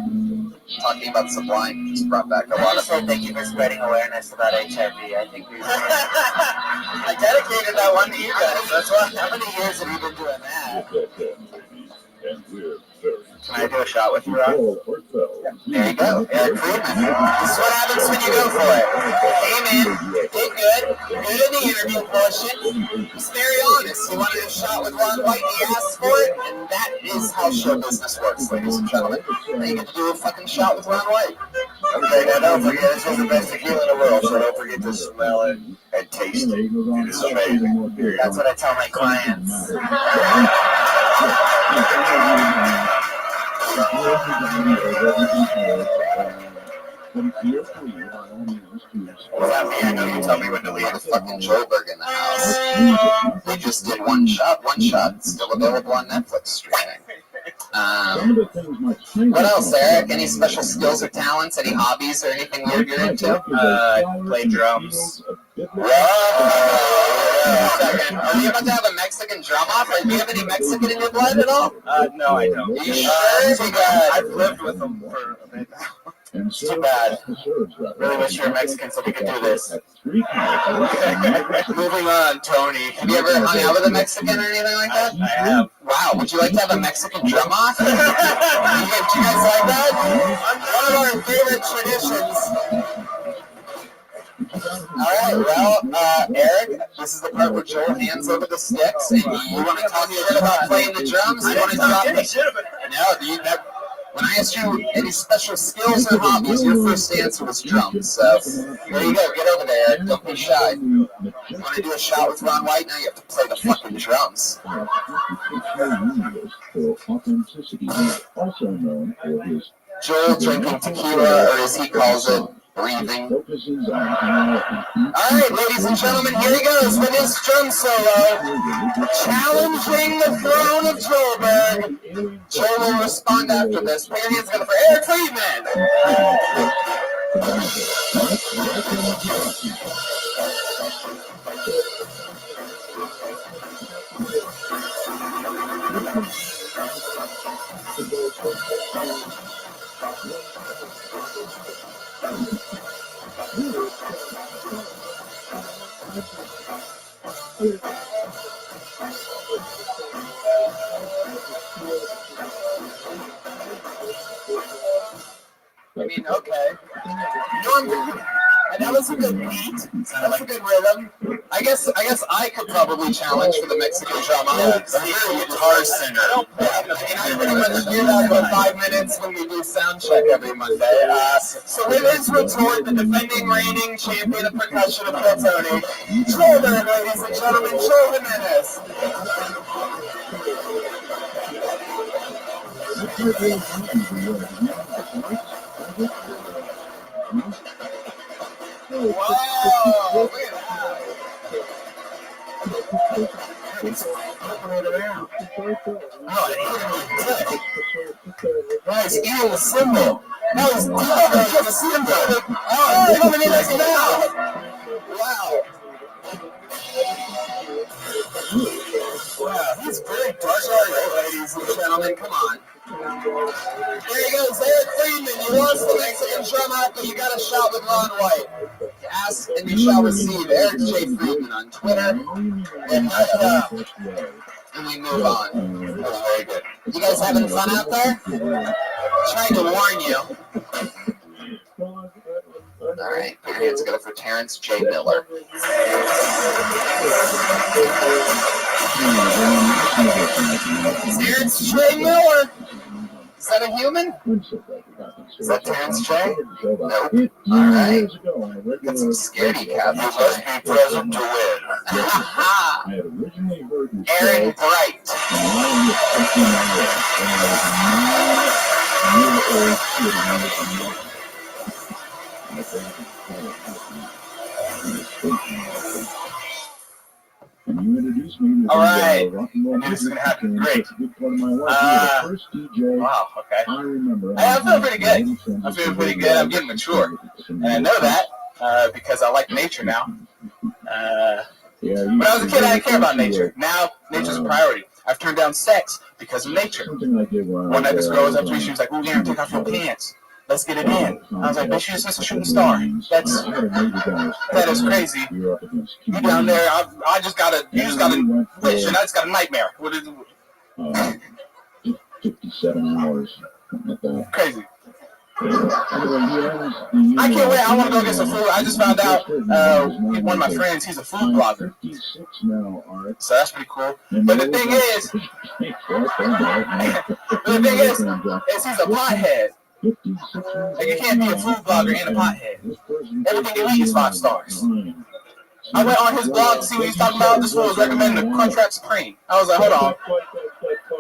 talking about Sublime just brought back a lot of. Thank you for spreading awareness about HIV. I think we. I dedicated that one to you guys. That's why. How many years have you been doing that? Can I do a shot with you, Rob? There you go. Eric Friedman. This is what happens when you go for it. Hey, man, did good. Good in the interview portion. He's very honest. He wanted a shot with Ron White, he asked for it, and that is how show business works, ladies and gentlemen. Now you get to do a fucking shot with Ron White. Okay, now don't forget, this is the best tequila in the world, so don't forget to smell it and taste it. It is amazing. That's what I tell my clients. What's happening? I know you tell me when to leave. There's fucking Joelberg in the house. They just did one shot, still available on Netflix streaming. What else, Eric? Any special skills or talents? Any hobbies or anything weird you're into? I play drums. Second. Are we about to have a Mexican drum off? Or do you have any Mexican in your blood at all? No, I don't. Are you sure? I've lived with them for a bit now. It's too bad. Really wish you were Mexican so we could do this. Moving on, Tony. Have you ever hung out with a Mexican or anything like that? I have. Wow, would you like to have a Mexican drum off? Do you guys like that? One of our favorite traditions. Alright, well, Eric, this is the part where Joel hands over the sticks, and you want to talk shit about playing the drums? You want to talk shit about it? No, when I asked you any special skills or hobbies, your first answer was drums. So there you go. Get over there, Eric. Don't be shy. You want to do a shot with Ron White? Now you have to play the fucking drums. Joel drinking tequila, or as he calls it, breathing. Alright, ladies and gentlemen, here he goes with his drum solo, challenging the throne of Joelberg. Joel will respond after this. Put your hands together for Eric Friedman. I mean, okay. That was a good beat. That was a good rhythm. I guess I could probably challenge for the Mexican drama. Yeah, you're a guitar singer. And I pretty much do that for 5 minutes when we do sound check every Monday. So with his retort, the defending reigning champion of percussion of Kill Tony, Shoulder, ladies and gentlemen, Shoulder Menace. Whoa! Look at that. He's eating the symbol. No, he's eating the symbol. Oh, it's coming in his mouth. Wow. Wow, he's very dark, ladies and gentlemen. Come on. There he goes, Eric Friedman. You lost the Mexican drum out, but you got a shot with Ron White. Ask and you shall receive. Eric J. Friedman on Twitter. And we move on. That was very good. You guys having fun out there? Trying to warn you. All right, your hands together for Terrence J. Miller. Terrence J. Miller. Is that a human? Is that Terrence J? Nope. All right. Got some scaredy cats. You must be present to win. Aaron Bright. All right. This is going to happen. Great. Wow, okay. I feel pretty good. I'm feeling pretty good. I'm getting mature. And I know that because I like nature now. When I was a kid, I didn't care about nature. Now, nature's a priority. I've turned down sex because of nature. One night this girl was up to me. She was like, "Oh, Aaron, take off your pants. Let's get it in." I was like, "Bitch, you're supposed to shoot a star. That is crazy. You down there, you just got a wish, and I just got a nightmare." What is it? 57 hours. Crazy. I can't wait. I want to go get some food. I just found out one of my friends, he's a food blogger. So that's pretty cool. But the thing is he's a pothead. Like, you can't be a food blogger and a pothead. Everything you eat is 5 stars. I went on his blog to see what he's talking about. This one was recommending the Crunchwrap Supreme. I was like, hold on.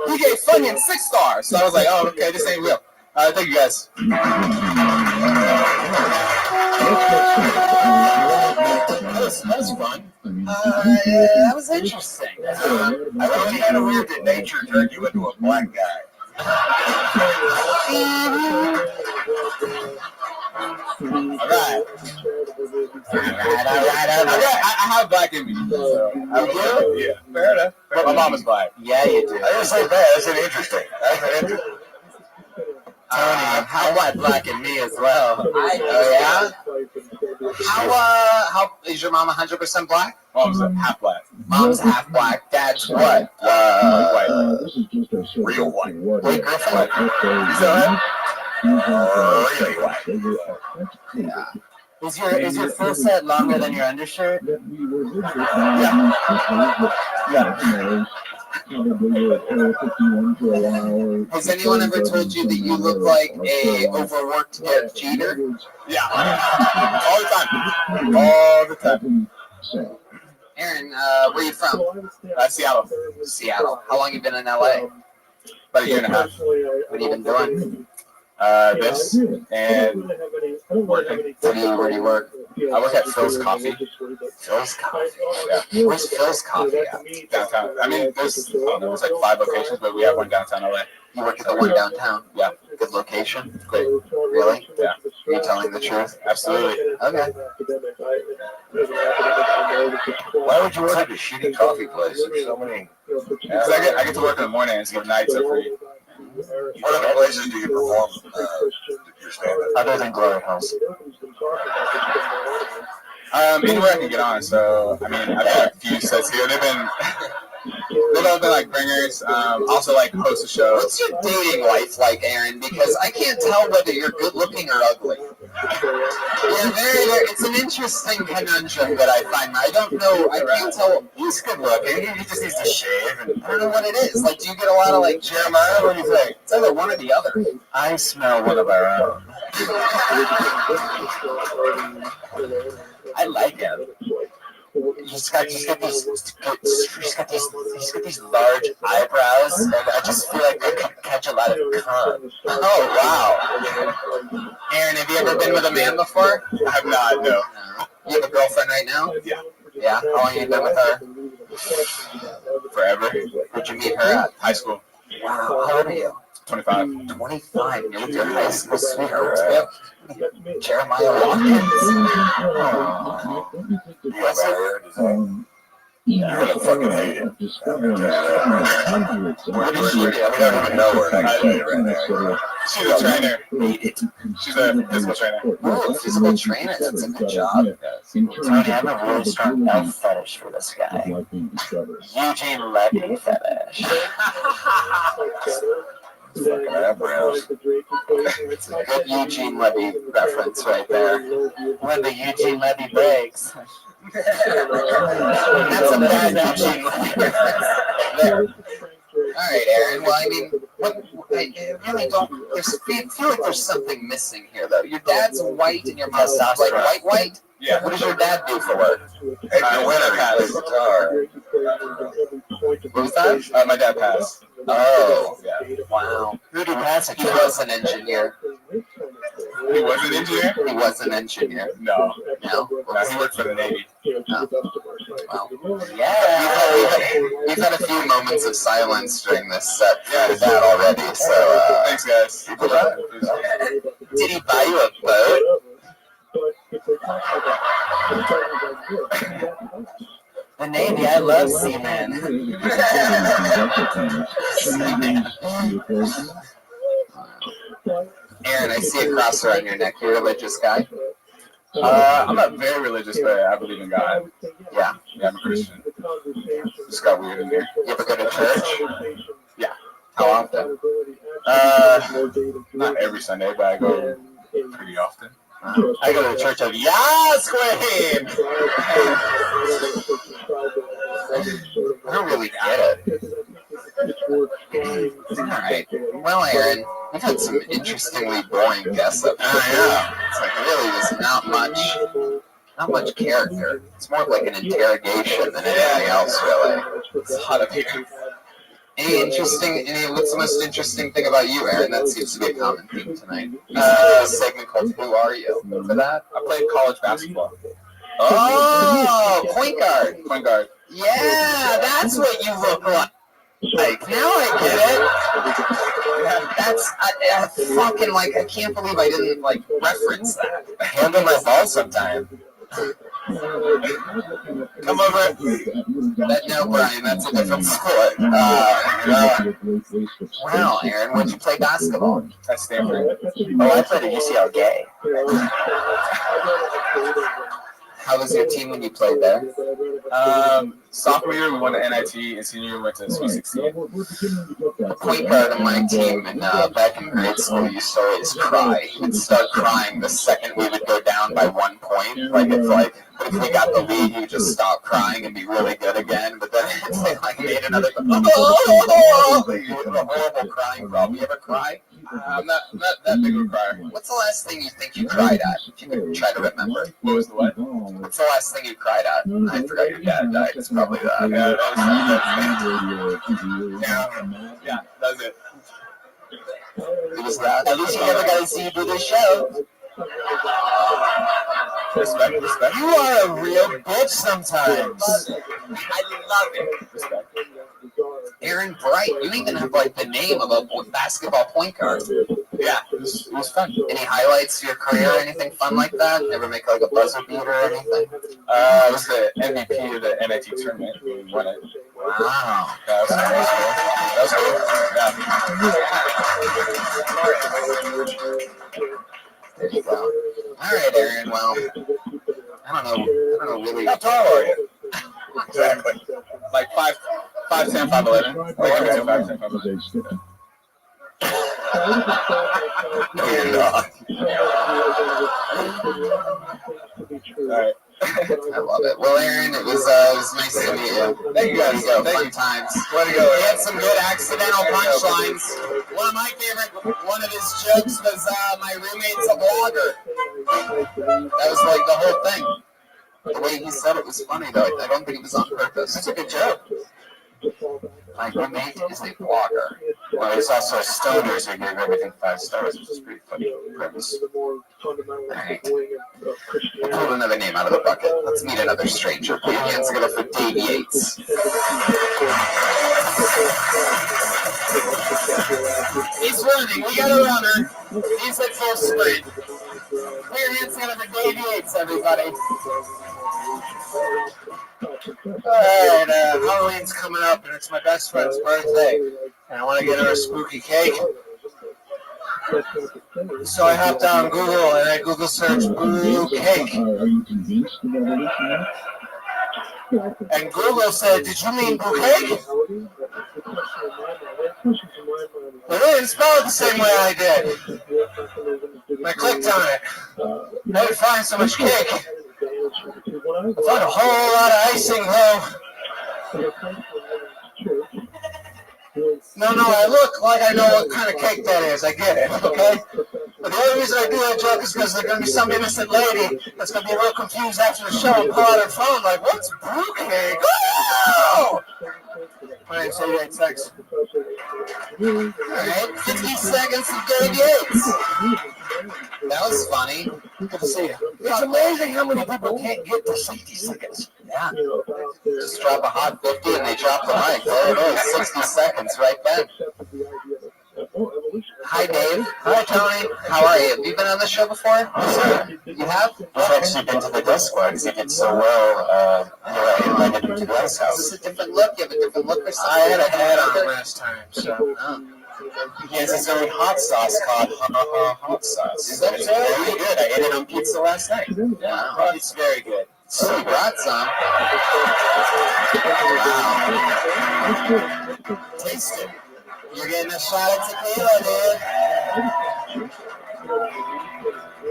He gave Funyuns 6 stars. So I was like, oh, okay, this ain't real. All right, thank you guys. That was fun. That was interesting. I really kind of weird that nature turned you into a black guy. All right. I have black in me. So I do? Yeah. Fair enough. But my mom is black. Yeah, you do. I didn't say bad. I said interesting. Tony, how black in me as well. Oh, yeah? How is your mom 100% black? Mom's half black. Mom's half black. Dad's what? White. Real white. Blake Griffin? Is that really white. Yeah. Is your full set longer than your undershirt? Yeah. Yeah. Has anyone ever told you that you look like a overworked Derek Jeter? Yeah. All the time. All the time. Aaron, where are you from? Seattle. Seattle. How long have you been in LA? About a year and a half. What have you been doing? This and working. Where do you work? I work at Phil's Coffee. Phil's Coffee? Yeah. Where's Phil's Coffee at? Downtown. I mean, there's 5 locations, but we have one downtown LA. You work at the one downtown? Yeah. Good location? Great. Really? Yeah. Are you telling the truth? Absolutely. Okay. Why would you work at a shitty coffee place? There's so many. Because I get to work in the morning and skip nights are free. What other places do you perform your stand-up? Other than Glory House. Anywhere I can get on. So, I mean, I've got a few sets here. They've all been like bringers. Also, like host a show. What's your dating life like, Aaron? Because I can't tell whether you're good looking or ugly. Yeah, it's an interesting conundrum that I find. I don't know. I can't tell. He's good looking. He just needs to shave. And I don't know what it is. Like, do you get a lot of like Jeremiah? What do you think? It's either one or the other. I smell one of our own. I like him. He's got these large eyebrows, and I just feel like I could catch a lot of cum. Oh wow! Aaron, have you ever been with a man before? I have not, no. You have a girlfriend right now? Yeah. Yeah. How long have you been with her? Forever. Where'd you meet her at? High school. Wow. How old are you? 25. 25. You're with your high school sweetheart. Yep. Jeremiah Watkins. Oh. You're gonna fucking hate it. We don't even know her. I can tell you right there. She's a trainer. She's a physical trainer. Oh, physical trainer. That's a good job. Tony, I have a really strong elf fetish for this guy. Eugene Levy fetish. Fucking eyebrows. It's a good Eugene Levy reference right there. When the Eugene Levy breaks. That's a bad Eugene Levy reference. There. All right, Aaron. Well, I mean, I really don't. I feel like there's something missing here, though. Your dad's white and your mom's like white. Yeah. What does your dad do for work? Hey, the winner plays guitar. What was that? My dad passed. Oh, Yeah. wow. Who did he pass it? He was an engineer. He was an engineer? He was an engineer. No. No? No, he worked for the Navy. No. Wow. Yeah. We've had a few moments of silence during this set for that already, so... Thanks, guys. Did he buy you a boat? The Navy, I love seamen. Aaron, I see a crosser on your neck. You're a religious guy? I'm not very religious, but I believe in God. Yeah. Yeah, I'm a Christian. Just got weird in here. You ever go to church? Yeah. How often? Not every Sunday, but I go pretty often. I go to the church of Yas Queen. I don't really get it. All right. Well, Aaron, we've had some interestingly boring guests up here. I know. It's like really there's not much character. It's more of like an interrogation than anything else, really. It's hot up here. What's the most interesting thing about you, Aaron? That seems to be a common theme tonight. A segment called Who Are You? For that? I played college basketball. Oh, point guard. Point guard. Yeah, that's what you look like. Now I get it. That's I fucking like. I can't believe I didn't like reference that. Handle my ball sometime. Come over. No, Brian, that's a different sport. Wow, Aaron, where'd you play basketball? At Stanford. Oh, I played at UCLA. How was your team when you played there? Sophomore year, we won the NIT, and senior year, we went to Sweet 16. The point guard on my team back in grade school used to always cry. He would start crying the second we would go down by 1 point. But if we got the lead, he would just stop crying and be really good again. But then they made another. You have a horrible crying problem. You ever cry? I'm not that big of a crier. What's the last thing you think you cried at? If you could try to remember. What was the what? What's the last thing you cried at? I forgot your dad died. It's probably that. Yeah, that's it. It was that. At least you never got to see you do this show. Respect. You are a real bitch sometimes. I love it. Respect. Aaron Bright, you even have like the name of a basketball point guard. Yeah, it was fun. Any highlights to your career or anything fun like that? Ever make like a buzzer beater or anything? I was the MVP of the NIT tournament. We won it. Wow. That was cool. There you go. All right, Aaron. Well, I don't know really. How tall are you? Exactly. Like 5'10", 5'11". Like 5'10", 5'11". No, you're not. Alright. I love it. Well, Aaron, it was nice to meet you. Thank you guys. There you go. Thank Fun you. times. Way to go. He had some good accidental punchlines. One of my favorite, one of his jokes was, my roommate's a blogger. That was like the whole thing. The way he said it was funny, though. I don't think it was on purpose. That's a good joke. My roommate is a blogger. Well, he's also a stoner, so he gave everything 5 stars, which is pretty funny premise. Alright. I pulled another name out of the bucket. Let's meet another stranger. Put your hands together for Dave Yates. He's running. We got a runner. He's at full sprint. Put your hands together for Dave Yates, everybody. Alright, Halloween's coming up, and it's my best friend's birthday, and I want to get her a spooky cake. So I hopped on Google, and I Google searched boo cake. And Google said, "Did you mean bouquet?" But they didn't spell it the same way I did. I clicked on it. I didn't find so much cake. I found a whole lot of icing, though. No, I look like I know what kind of cake that is. I get it, okay? But the only reason I do that joke is because there's going to be some innocent lady that's going to be real confused after the show and pull out her phone like, what's brew cake? Oh! My name's 88 Alright, 50 seconds of Dave Yates. That was funny. Good to see you. It's amazing how many people can't get to 60 seconds. Yeah. Just drop a hot 50 and they drop the mic. There it is. 60 seconds right then. Hi, Dave. Hi, Tony. How are you? Have you been on the show before? You have? I've actually been to the Death Squad because he did so well. I invited him to the Ice House. Is this a different look? You have a different look or something? I had a hat on last time, so. He has his own hot sauce called hot sauce. Is that very good? I ate it on pizza last night. Wow. It's very good. So you brought some. Wow. Taste it. You're getting a shot of tequila, dude.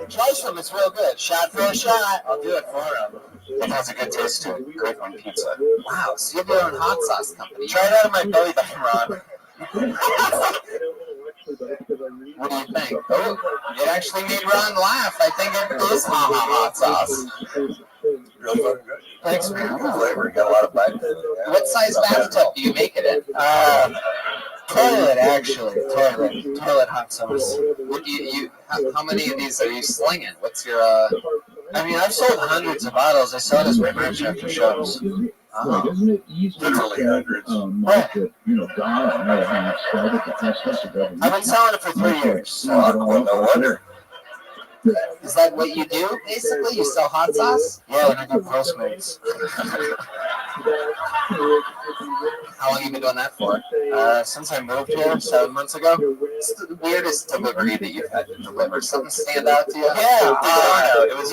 Try some. It's real good. Shot for a shot. I'll do it for him. It has a good taste to it. Great on pizza. Wow. So you have your own hot sauce company. Try it out of my belly button, Ron. What do you think? Oh, it actually made Ron laugh. I think it is hot sauce. Really fucking good. Thanks, man. Good flavor. You got a lot of bite. What size bathtub do you make it in? Toilet, actually. Toilet hot sauce. What do how many of these are you slinging? What's your, I mean, I've sold hundreds of bottles. I sell it as my merch after shows. Oh. Literally hundreds. I've been selling it for 3 years. So. Well, no wonder. Is that what you do, basically? You sell hot sauce? Yeah, when I do Postmates. How long have you been doing that for? Since I moved here 7 months ago. What's the weirdest delivery that you've had to deliver? Something stand out to you? Yeah, it was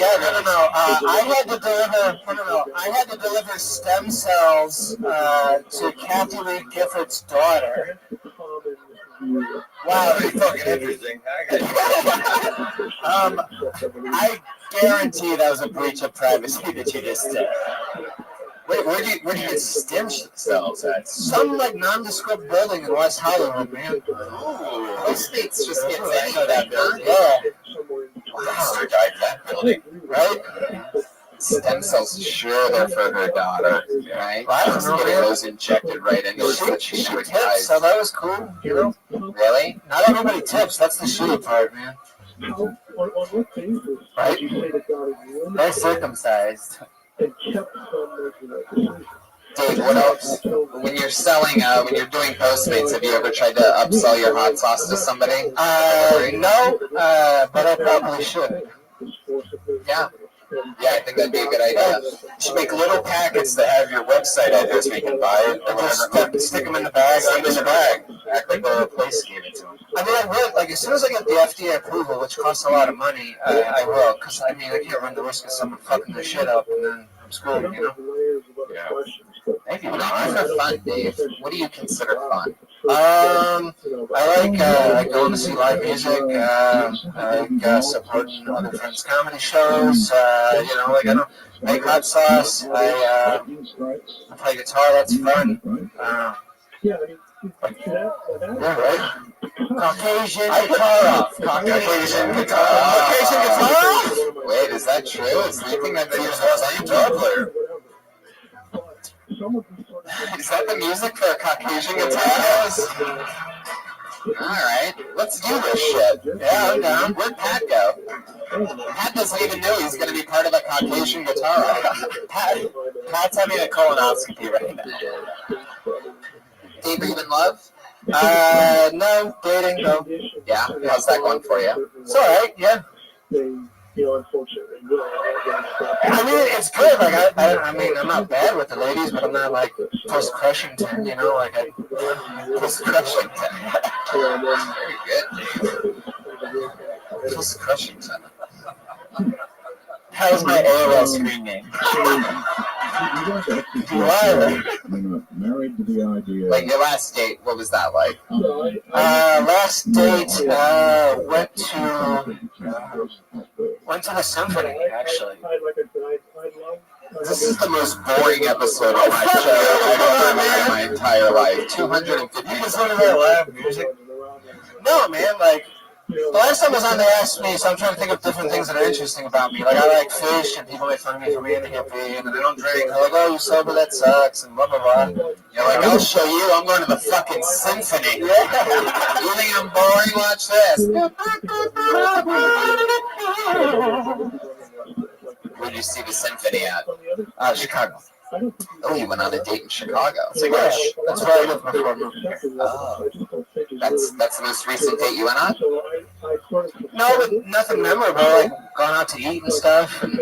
I had to deliver stem cells to Kathy Lee Gifford's daughter. Wow, pretty fucking interesting. I guarantee that was a breach of privacy that you just did. Wait, where do you get stem cells at? Some nondescript building in West Hollywood, man. Postmates just gets any of that, huh? Yeah. Monster died in that building. Right? Stem cells, sure, they're for her daughter, right? Well, I don't Just know, getting man. those injected right into her so that she She would tips, die. so that was cool, you know? Really? Not everybody tips, that's the shitty part, man. Right? They're circumcised. Dave, what else? When you're selling, when you're doing Postmates, have you ever tried to upsell your hot sauce to somebody? No, but I probably should. Yeah. Yeah, I think that'd be a good idea. You should make little packets that have your website address where you can buy it. Or Just whatever. stick them in the bag. Stick them in the bag. Act like the place gave it to them. I mean, I would, as soon as I get the FDA approval, which costs a lot of money, I will, because, I mean, I can't run the risk of someone fucking their shit up and then I'm screwed, you know? Yeah. Maybe not. For fun, Dave. What do you consider fun? I like going to see live music. I like supporting other friends' comedy shows. I don't make hot sauce. I play guitar. That's fun. Yeah, right. Caucasian guitar. Caucasian guitar. Wait, is that true? Is the thing that they use as a guitar player? Is that the music for Caucasian guitars? Alright, let's do this shit. Yeah, I'm down. Where'd Pat go? Pat doesn't even know he's going to be part of a Caucasian guitar. Pat's having a colonoscopy right now. Dave, are you in love? No, dating, no. Yeah? How's that going for you? It's alright, yeah. I mean, it's good. Like, I mean, I'm not bad with the ladies, but I'm not like Post Crushington, you know, like Post Crushington. Very good, Dave. Post Crushington. How's my AOL screen name? Like your last date, what was that like? Last date, went to the symphony, actually. This is the most boring episode of my show I've ever made in my entire life. 250 minutes. Live music? No, man, like, the last time I was on, they asked me, so I'm trying to think of different things that are interesting about me. Like, I like fish, and people make fun of me for being a hippie, and I don't drink. They're like, oh, you sober, that sucks, and blah, blah, blah. You're like, I'll show you, I'm going to the fucking symphony. You think I'm boring? Watch this. Where'd you see the symphony at? Chicago. Oh, you went on a date in Chicago. Yeah, that's where I lived before I moved here. Oh. That's the most recent date you went on? No, but nothing memorable, like gone out to eat and stuff. And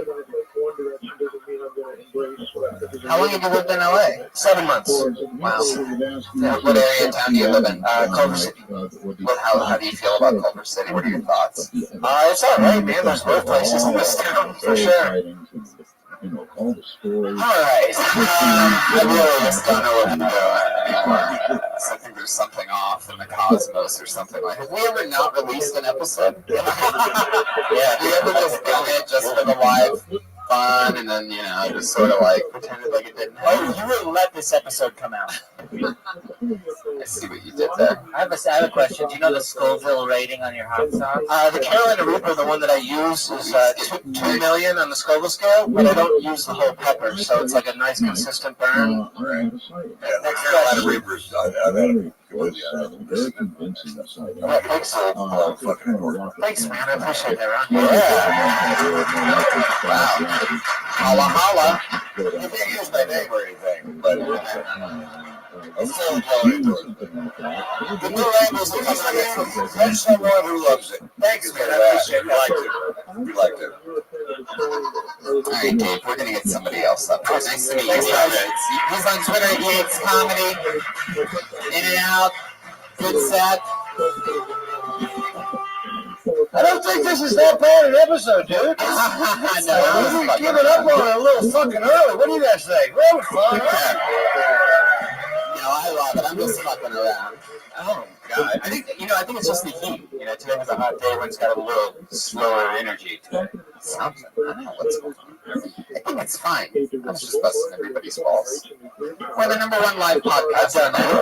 how long have you lived in LA? 7 months. Wow. Yeah, what area of town do you live in? Culver City. How do you feel about Culver City? What are your thoughts? It's all right, man. There's worse places in this town, for sure. All right. I really just don't know what to do anymore. I think there's something off in the cosmos or something like that. Have we ever not released an episode? Yeah. Have we ever just done it just for the live fun and then, just sort of like pretended like it didn't happen? Oh, you wouldn't let this episode come out. I see what you did there. I have a question. Do you know the Scoville rating on your hot sauce? The Carolina Reaper, the one that I use, is 2 million on the Scoville scale, but I don't use the whole pepper, so it's like a nice consistent burn. Right. Yeah, the Carolina Reapers, I've had it. Very convincing. Thanks, Thanks, man. I appreciate that, Ron. Yeah. Wow. Holla, holla. You can't use my name or anything, but I'm still going into it. The new labels are coming in. There's someone who loves it. Thanks, man. I appreciate it. We liked it. All right, Dave, we're going to get somebody else up. Nice to meet you. He's on Twitter at Yates Comedy. In and out. Good set. I don't think this is that bad an episode, dude. No, we're giving up on it a little fucking early. What do you guys think? That was fun. I love it. I'm just fucking around. Oh, God. I think it's just the heat. Today was a hot day when it's got a little slower energy to it. Something. I don't know what's going on. I think it's fine. I was just busting everybody's balls. We're the #1 live podcast on that.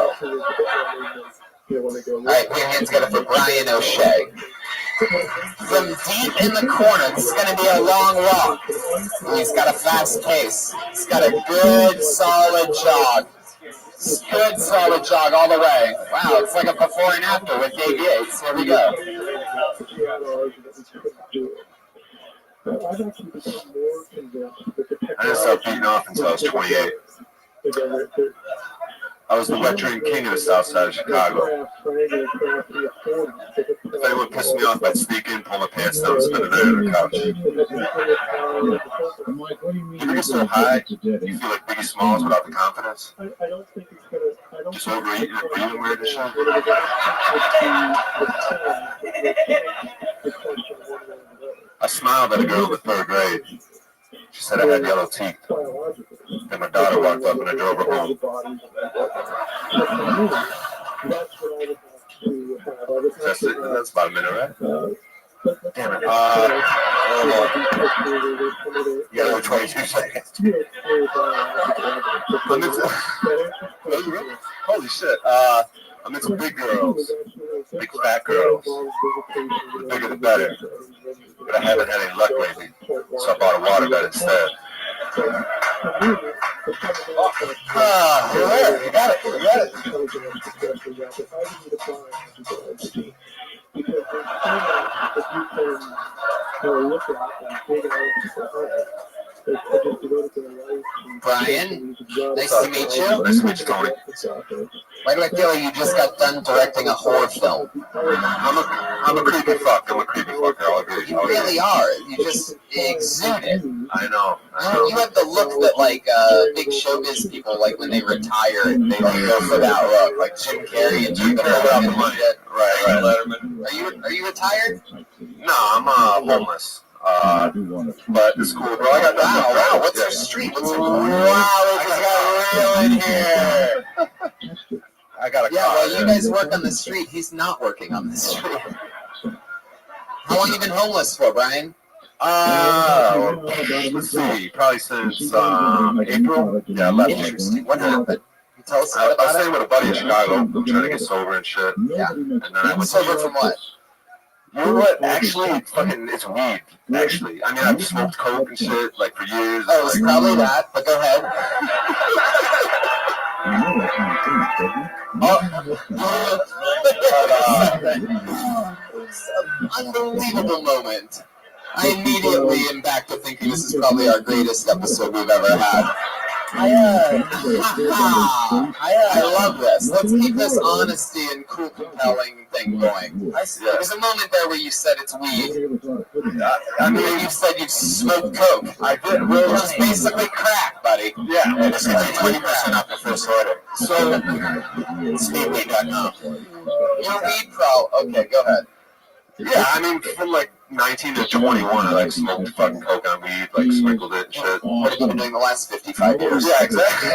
All right, put your hands together for Brian O'Shea. From deep in the corner, this is going to be a long walk. He's got a fast pace. He's got a good, solid jog. Good, solid jog all the way. Wow, it's like a before and after with Dave Yates. Here we go. I didn't stop beating off until I was 28. I was the lecturing king of the south side of Chicago. If anyone pissed me off, I'd sneak in, pull my pants down, and spend the night on the couch. You think it's so high? You feel like Biggie Smalls without the confidence? Just overeating and breathing weird and shit? I smiled at a girl in the 3rd grade. She said I had yellow teeth. And my daughter walked up and I drove her home. That's it. That's about a minute, right? Damn it. You got 22 seconds. Holy shit. I'm into big girls. Big fat girls. The bigger the better. But I haven't had any luck lately. So I bought a waterbed instead. You're there. You got it. You got it. Brian, nice to meet you. Nice to meet you, Tony. Why do I feel like you just got done directing a horror film? I'm a creepy fuck. I'll agree. You really are. You just exude it. I know. You have the look that like big showbiz people like when they retire and they like go for that look, like Jim Carrey and Jim Carrey and shit. Right. Letterman. Are you retired? No, I'm homeless. But it's cool, bro. I got that. Wow. What's your street? What's your Wow, it just got real in here. I got a car. Yeah, well, you guys work on the street. He's not working on the street. How long you been homeless for, Brian? Let's see. Probably since April. Yeah, I left. Interesting. What happened? Tell us I was about staying it. with a buddy in Chicago. I'm trying to get sober and shit. Yeah. And then I went Sober from what? You know what? Actually, it's weed. Actually, I mean, I've smoked coke and shit like for years. Oh, it's probably that. But go ahead. Unbelievable moment. I immediately am back to thinking this is probably our greatest episode we've ever had. I love this. Let's keep this honesty and cool, compelling thing going. There's a moment there where you said it's weed. I mean, you said you smoked coke. I did. Which is basically crack, buddy. Yeah. And it's 20% off the first order. So, speedweed.com. Your weed pro. Okay, go ahead. Yeah, I mean, from like 19 to 21, I like smoked fucking coke on weed, like sprinkled it and shit. What have you been doing the last 55 years? Yeah, exactly.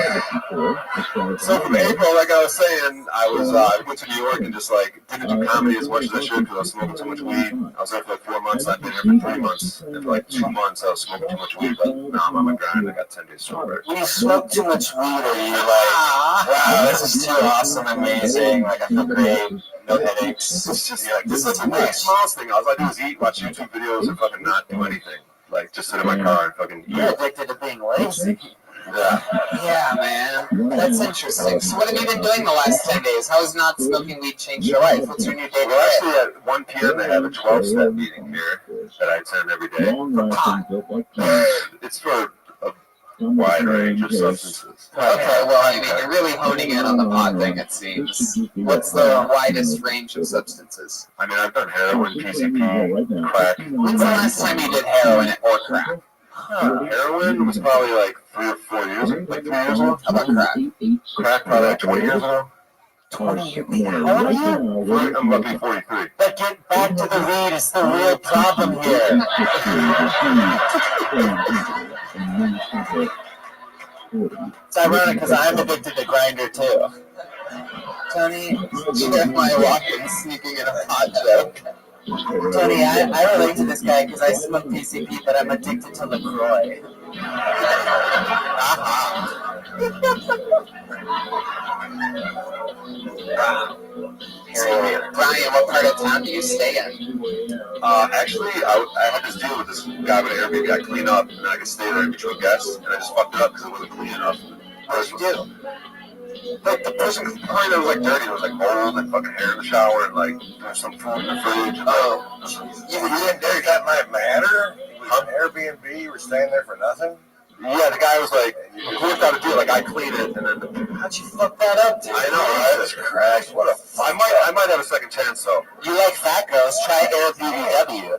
So from April, like I was saying, I went to New York and just like didn't do comedy as much as I should because I was smoking too much weed. I was there for like 4 months. I've been here for 3 months. And for like 2 months, I was smoking too much weed. But now I'm on my grind. I got 10 days sober. When you smoke too much weed, are you like, wow, this is too awesome, amazing, like I feel great, no headaches? It's just like, this is the very smallest thing. All I do is eat, watch YouTube videos, and fucking not do anything. Like, just sit in my car and fucking eat. You're addicted to being lazy. Yeah. Yeah, man. That's interesting. So what have you been doing the last 10 days? How has not smoking weed changed your life? What's your new day? Well, actually, at 1 p.m. they have a 12-step meeting here that I attend every day. For pot. It's for a wide range of substances. Okay, well, I mean, you're really honing in on the pot thing, it seems. What's the widest range of substances? I mean, I've done heroin, PCP, crack. When's the last time you did heroin or crack? Heroin was probably like 3 or 4 years ago. Like 3 years ago. How about crack? Crack probably like 20 years ago. 20 years ago? How old are you? I'm about to be 43. But get back to the weed. It's the real problem here. It's ironic because I'm addicted to grinder too. Tony, Jeremiah Watkins sneaking in a pot joke. Tony, I relate to this guy because I smoke PCP, but I'm addicted to LaCroix. Brian, what part of town do you stay in? Actually, I had this deal with this guy with an Airbnb. I clean up, and then I could stay there in between guests, and I just fucked it up because it wasn't clean enough. What did you do? Like, the person complained that it was like dirty. There was like mold and fucking hair in the shower, and like there's some food in the fridge. And, You didn't do that might matter? It was an Airbnb, you were staying there for nothing? Yeah, the guy was like, we worked out a deal, like I clean it, and then how'd you fuck that up, dude? I know, right? Jesus Christ, what a I might have a second chance though. You like fat girls? Try Airbnb.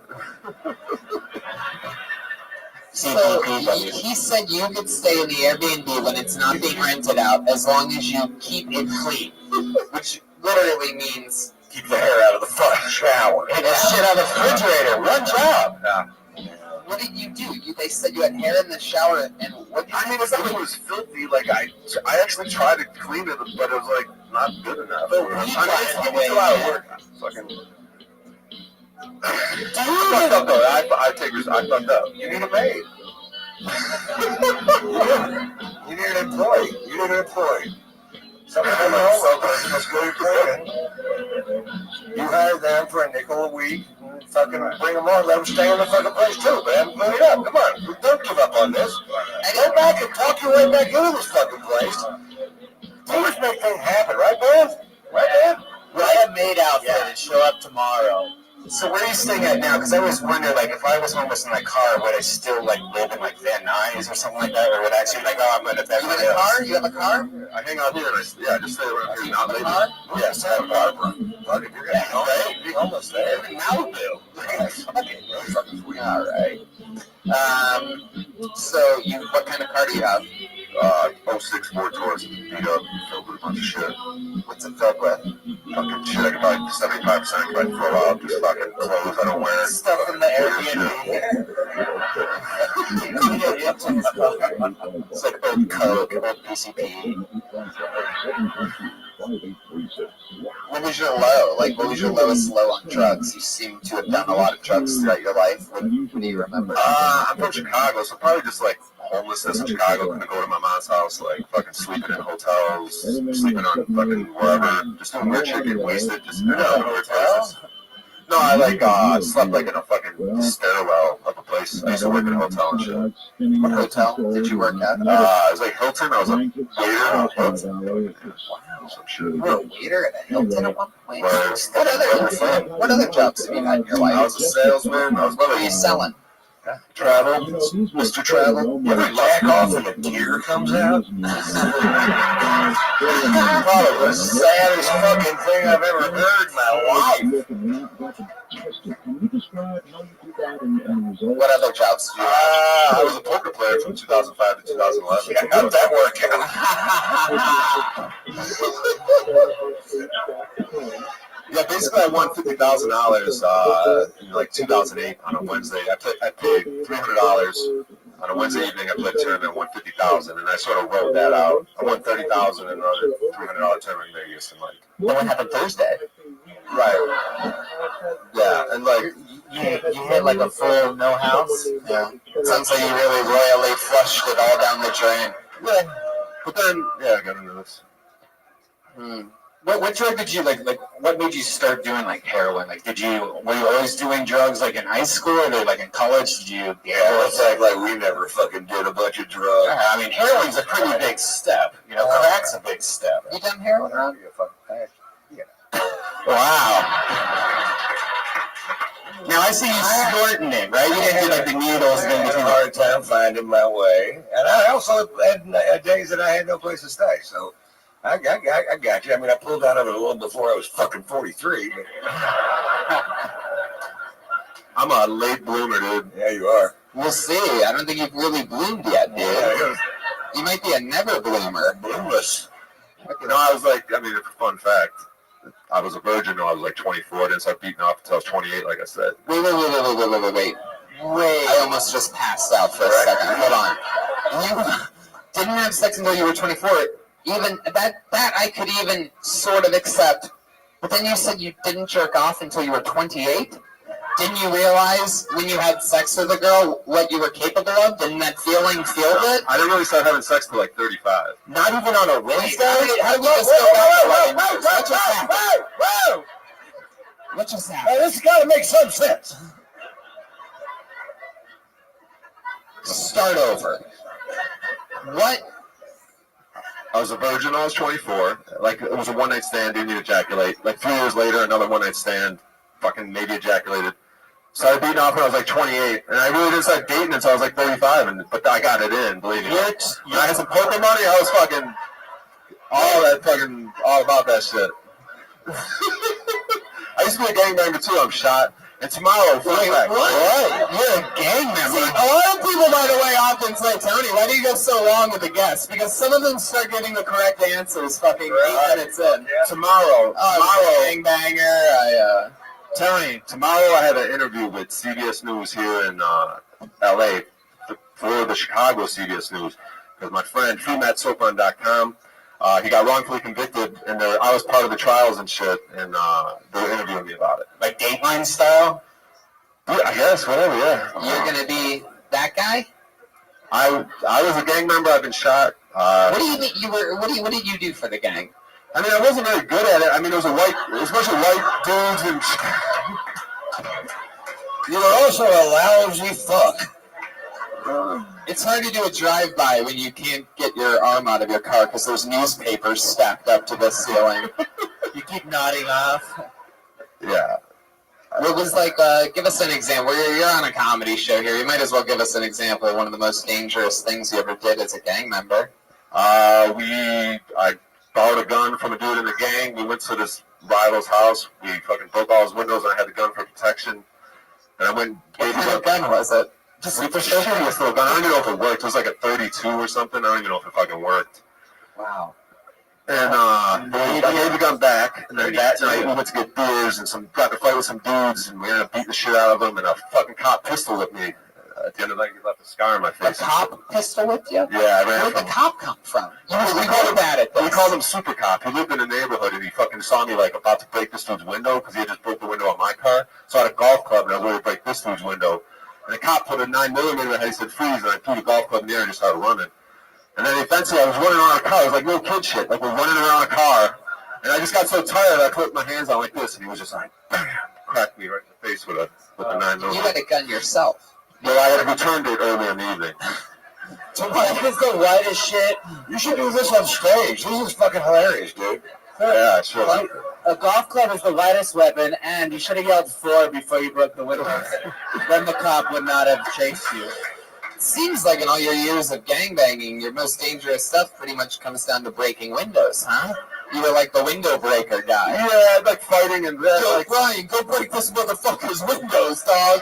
So he said you could stay in the Airbnb when it's not being rented out as long as you keep it clean, which literally means keep the hair out of the fucking shower. Get the shit out of the refrigerator. One job. Yeah. What did you do? They said you had hair in the shower, and what? I mean, it's not like it was filthy. Like I actually tried to clean it, but it was like not good enough. I mean, it's a lot of work. Fucking. I fucked up though. I fucked up. You need a maid. You need an employee. Somebody in the home that's good at cleaning. You hire them for a nickel a week. And fucking bring them on. Let them stay in the fucking place too, man. Clean it up. Come on. Don't give up on this. And go back and talk your way back into this fucking place. You just make things happen, right, man? Right, man? Right, a maid outfit and show up tomorrow. So where are you staying at now? Because I always wonder, like, if I was homeless in my car, would I still, like, live in, like, Van Nuys or something like that? Or would I actually, like, oh, I'm going to Beverly Hills? You have a car? I hang out here and I just stay around here. Not lately. Yes, I have a car, bro. Fuck it, you're going to be homeless. Be homeless there. In Malibu. Fucking sweet. All right. So, what kind of car do you have? 06 Ford Taurus, beat up, filled with a bunch of shit. What's it filled with? Fucking shit. I can buy 75%. I can buy throw out. Just fucking clothes I don't wear. Stuff from the Airbnb. It's like old Coke, old PCP. What was your low? Like, what was your lowest low on drugs? You seem to have done a lot of drugs throughout your life. What do you remember? I'm from Chicago, so probably just like homelessness in Chicago. Gonna go to my mom's house, like fucking sleeping in hotels, sleeping on fucking wherever, just doing weird shit, getting wasted, just weird places. No, I slept like in a fucking stairwell of a place. I used to work in a hotel and shit. What hotel did you work at? It was like Hilton. I was a waiter. Wow. Some shit. You were a waiter at a Hilton at one point? What other jobs have you had in your life? I was a salesman. What were you selling? Travel, Mr. Travel. You ever jack off and a tear comes out? Probably the saddest fucking thing I've ever heard in my life. What other jobs did you have? I was a poker player from 2005 to 2011. How did that work out? Yeah, basically I won $50,000 in like 2008 on a Wednesday. I paid $300 on a Wednesday evening. I played a tournament, won $50,000, and I sort of wrote that out. I won $30,000 in another $300 tournament in Vegas, and like. What happened Thursday? Right. Yeah, and like you hit like a full no house. Yeah. It sounds like you really royally flushed it all down the drain. Yeah. But then, I got into this. What drug did you like? What made you start doing like heroin? Like, were you always doing drugs like in high school or like in college? Did you? Yeah, it's like we never fucking did a bunch of drugs. I mean, heroin's a pretty big step. You know, crack's a big step. You done heroin, Rob? Wow. Now I see you snorting it, right? You didn't do like the needles and I had a hard time finding my way, and I also had days that I had no place to stay. So. I got you. I mean, I pulled out of it a little before I was fucking 43. But I'm a late bloomer, dude. Yeah, you are. We'll see. I don't think you've really bloomed yet, dude. Yeah, you might be a never bloomer. Bloomless. I was like, a fun fact. I was a virgin until I was like 24. I didn't start beating off until I was 28, like I said. Wait. I almost just passed out for a second. Hold on. You didn't have sex until you were 24. Even that I could even sort of accept. But then you said you didn't jerk off until you were 28? Didn't you realize when you had sex with a girl what you were capable of? Didn't that feeling feel good? I didn't really start having sex till like 35. Not even on a Wednesday? How did you just go back? Whoa! What just happened? This has got to make some sense. Start over. What? I was a virgin when I was 24. Like, it was a one-night stand, didn't ejaculate. Like, 3 years later, another one-night stand, fucking maybe ejaculated. Started beating off when I was like 28. And I really didn't start dating until I was like 35. But I got it in, believe me. When I had some poker money, I was fucking all about that shit. I used to be a gangbanger too. I'm shot. And tomorrow, what? You're a gang member. See, a lot of people, by the way, often say, Tony, why do you go so long with the guests? Because some of them start getting the correct answers 8 minutes in. Yeah. Tomorrow, gangbanger. Tony, tomorrow I had an interview with CBS News here in L.A. for the Chicago CBS News because my friend FreeMattSopan.com, he got wrongfully convicted, and I was part of the trials and shit, and they were interviewing me about it. Like Dateline style? Yeah, I guess, whatever, yeah. You're going to be that guy? I was a gang member. I've been shot. What do you mean you were? What did you do for the gang? I mean, I wasn't very good at it. I mean, it was a bunch of white dudes, and you were also a lousy fuck. It's hard to do a drive-by when you can't get your arm out of your car because there's newspapers stacked up to the ceiling. You keep nodding off. Yeah. What was like? Give us an example. You're on a comedy show here. You might as well give us an example of one of the most dangerous things you ever did as a gang member. I borrowed a gun from a dude in the gang. We went to this rival's house. We fucking broke all his windows, and I had the gun for protection. And I went. What kind of gun was it? Just super shitty little gun. I don't even know if it worked. It was like a 32 or something. I don't even know if it fucking worked. Wow. And I gave the gun back, and then that night we went to get beers and got to fight with some dudes, and we ended up beating the shit out of them, and a fucking cop pistol whipped me. At the end of the night, he left a scar on my face. A cop pistol whipped you? Yeah, I ran. Where'd the cop come from? We called him Super Cop. He lived in the neighborhood, and he fucking saw me like about to break this dude's window because he had just broke the window on my car. So I had a golf club, and I was ready to break this dude's window. And the cop put a 9mm in my head. He said, freeze, and I threw the golf club in the air and just started running. And then eventually I was running around a car. It was like little kid shit. Like we're running around a car. And I just got so tired I put my hands on like this. And he was just like, bam, cracked me right in the face with a 9mm. You had a gun yourself. Well, I had returned it earlier in the evening. It's the whitest shit. You should do this on stage. This is fucking hilarious, dude. Yeah, sure. A golf club is the lightest weapon, and you should have yelled 4 before you broke the window. Then the cop would not have chased you. Seems like in all your years of gangbanging, your most dangerous stuff pretty much comes down to breaking windows, huh? You were like the window breaker guy. Yeah, like fighting and that. Yo, like, Brian, go break this motherfucker's windows, dog.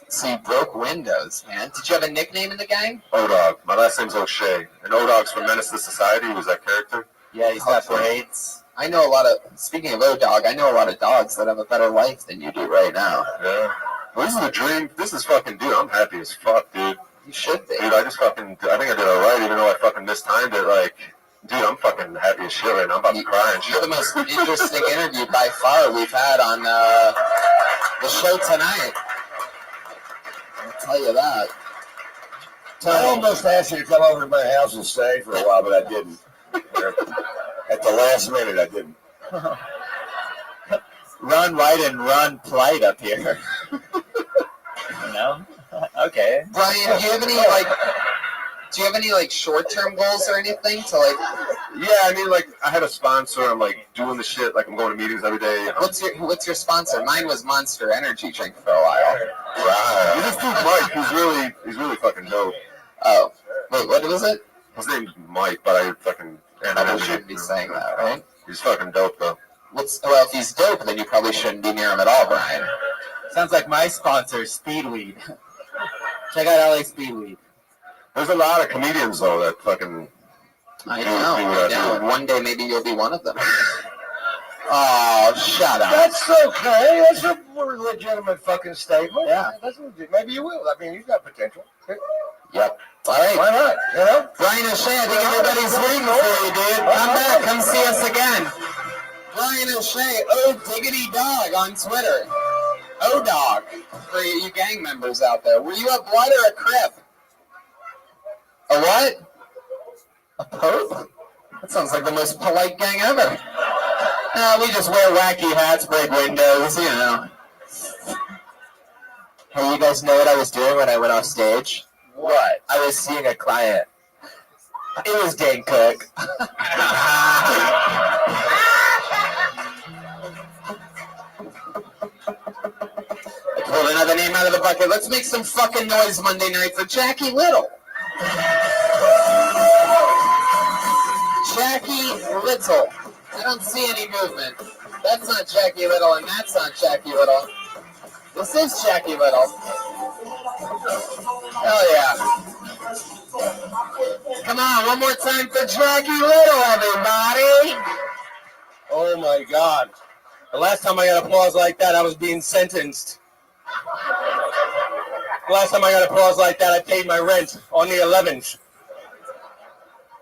So you broke windows, man. Did you have a nickname in the gang? O-Dog. My last name's O'Shea. And O-Dog's from Menace to Society. He was that character. Yeah, he's got braids. I know a lot of, speaking of O-Dog, I know a lot of dogs that have a better life than you do right now. Yeah. Well, this is a dream. This is fucking, dude, I'm happy as fuck, dude. You should be. Dude, I think I did alright, even though I fucking mistimed it. Like, dude, I'm fucking happy as shit right now. I'm about to cry and shit. You're the most interesting interview by far we've had on the show tonight. I'll tell you that. I almost asked you to come over to my house and stay for a while, but I didn't. At the last minute, I didn't. Run white and run plight up here. No? Okay. Brian, do you have any short-term goals or anything to like? Yeah, I mean, like, I had a sponsor. I'm like doing the shit. Like, I'm going to meetings every day. What's your sponsor? Mine was Monster Energy drink for a while. Right. This dude Mike, he's really fucking dope. Oh, wait, what was it? His name's Mike, but I fucking. I shouldn't be saying that, right? He's fucking dope, though. Well, if he's dope, then you probably shouldn't be near him at all, Brian. Sounds like my sponsor, Speedweed. Check out LA Speedweed. There's a lot of comedians, though, that fucking. I know. One day maybe you'll be one of them. Oh, shut up. That's okay. That's a legitimate fucking statement. Yeah. That's legit. Maybe you will. I mean, you've got potential. Yep. All right. Why not? You know? Brian O'Shea, I think everybody's waiting for you, dude. Come back. Come see us again. Brian O'Shea, Diggity Dog on Twitter. O-Dog for you gang members out there. Were you a blood or a crip? A what? A Pope? That sounds like the most polite gang ever. We just wear wacky hats, break windows, you know. Hey, you guys know what I was doing when I went off stage? What? I was seeing a client. It was Dane Cook. I pulled another name out of the bucket. Let's make some fucking noise Monday night for Jackie Little. Jackie Little. I don't see any movement. That's not Jackie Little, and that's not Jackie Little. This is Jackie Little. Hell yeah. Come on, one more time for Jackie Little, everybody. Oh my God. The last time I got applause like that, I was being sentenced. The last time I got applause like that, I paid my rent on the 11th.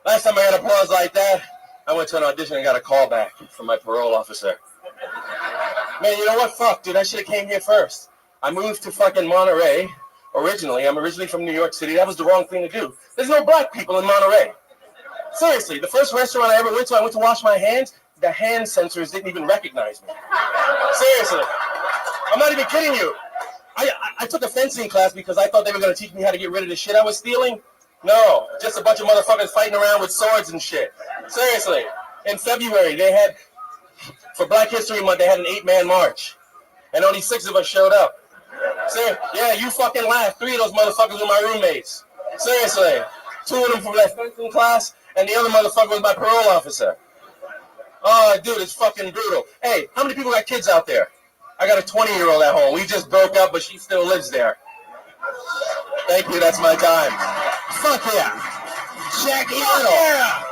Last time I got applause like that, I went to an audition and got a call back from my parole officer. Man, you know what? Fuck, dude, I should have came here first. I moved to fucking Monterey originally. I'm originally from New York City. That was the wrong thing to do. There's no black people in Monterey. Seriously, the first restaurant I ever went to wash my hands. The hand sensors didn't even recognize me. Seriously. I'm not even kidding you. I took a fencing class because I thought they were going to teach me how to get rid of the shit I was stealing. No, just a bunch of motherfuckers fighting around with swords and shit. Seriously. In February, they had, for Black History Month, they had an 8-man march. And only 6 of us showed up. Yeah, you fucking laughed. 3 of those motherfuckers were my roommates. Seriously. 2 of them from that fencing class, and the other motherfucker was my parole officer. Oh, dude, it's fucking brutal. Hey, how many people got kids out there? I got a 20-year-old at home. We just broke up, but she still lives there. Thank you, that's my time. Fuck yeah. Jackie Little. Yeah.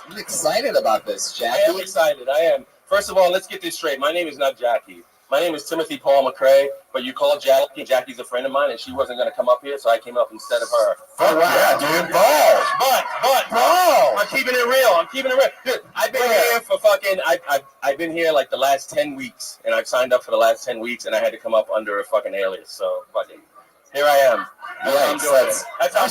I'm excited about this, Jackie. I am excited, I am. First of all, let's get this straight. My name is not Jackie. My name is Timothy Paul McCrae, but you called Jackie. Jackie's a friend of mine, and she wasn't going to come up here, so I came up instead of her. Oh, wow. Yeah, dude, balls. But, I'm keeping it real. Dude, I've been here for fucking, I've been here like the last 10 weeks, and I've signed up for the last 10 weeks, and I had to come up under a fucking alias, so fucking, here I am. That's how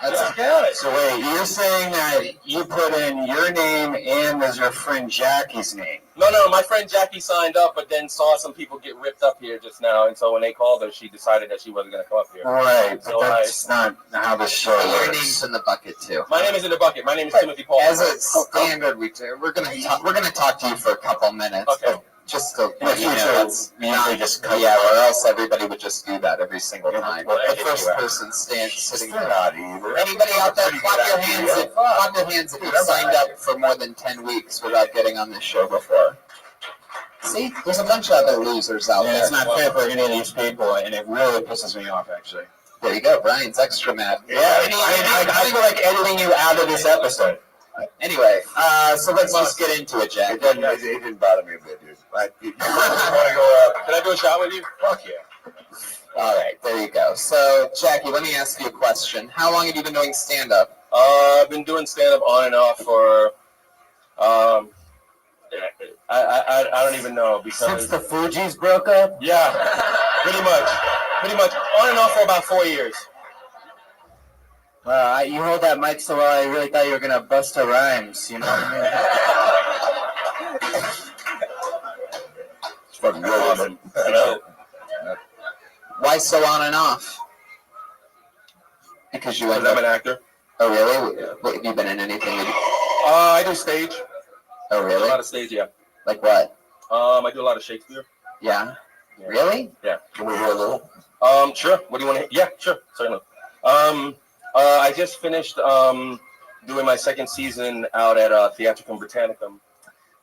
let's count it. So wait, you're saying that you put in your name and there's your friend Jackie's name? No, my friend Jackie signed up, but then saw some people get ripped up here just now, and so when they called her, she decided that she wasn't going to come up here. Right, so that's not how the show works. Your name's in the bucket too. My name is in the bucket. My name is Timothy Paul. As a standard, we're gonna talk to you for a couple minutes. Okay. Just to let you know, it's just or else everybody would just do that every single time. The first person sitting there. Anybody out there, clap your hands if you signed up for more than 10 weeks without getting on this show before. See, there's a bunch of other losers out there. It's not fair for any of these people, and it really pisses me off, actually. There you go, Brian's extra mad. Yeah, I feel like editing you out of this episode. Anyway, so let's just get into it, Jack. It didn't bother me a bit, dude. You want to go can I do a shot with you? Fuck yeah. All right, there you go. So, Jackie, let me ask you a question. How long have you been doing stand-up? I've been doing stand-up on and off for, I don't even know, because... Since the Fugees broke up? Yeah, pretty much. On and off for about 4 years. You hold that mic so well, I really thought you were going to bust a rhymes, you know what I mean? It's fucking good, man. Why so on and off? Because I'm an actor. Oh, really? What, have you been in anything? I do stage. Oh, really? I do a lot of stage, yeah. Like what? I do a lot of Shakespeare. Yeah? Really? Yeah. Can we hear a little? Sure. What do you want to hear? Yeah, sure. Certainly. I just finished doing my second season out at Theatricum Britannicum.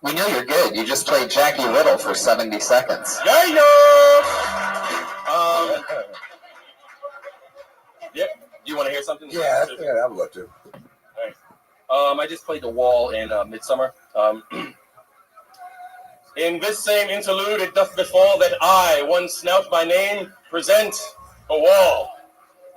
We know you're good. You just played Jackie Little for 70 seconds. Yeah. Yep. Do you want to hear something? Yeah, I would love to. All right. I just played the Wall in Midsummer. In this same interlude, it doth befall that I, one snout by name, present a wall.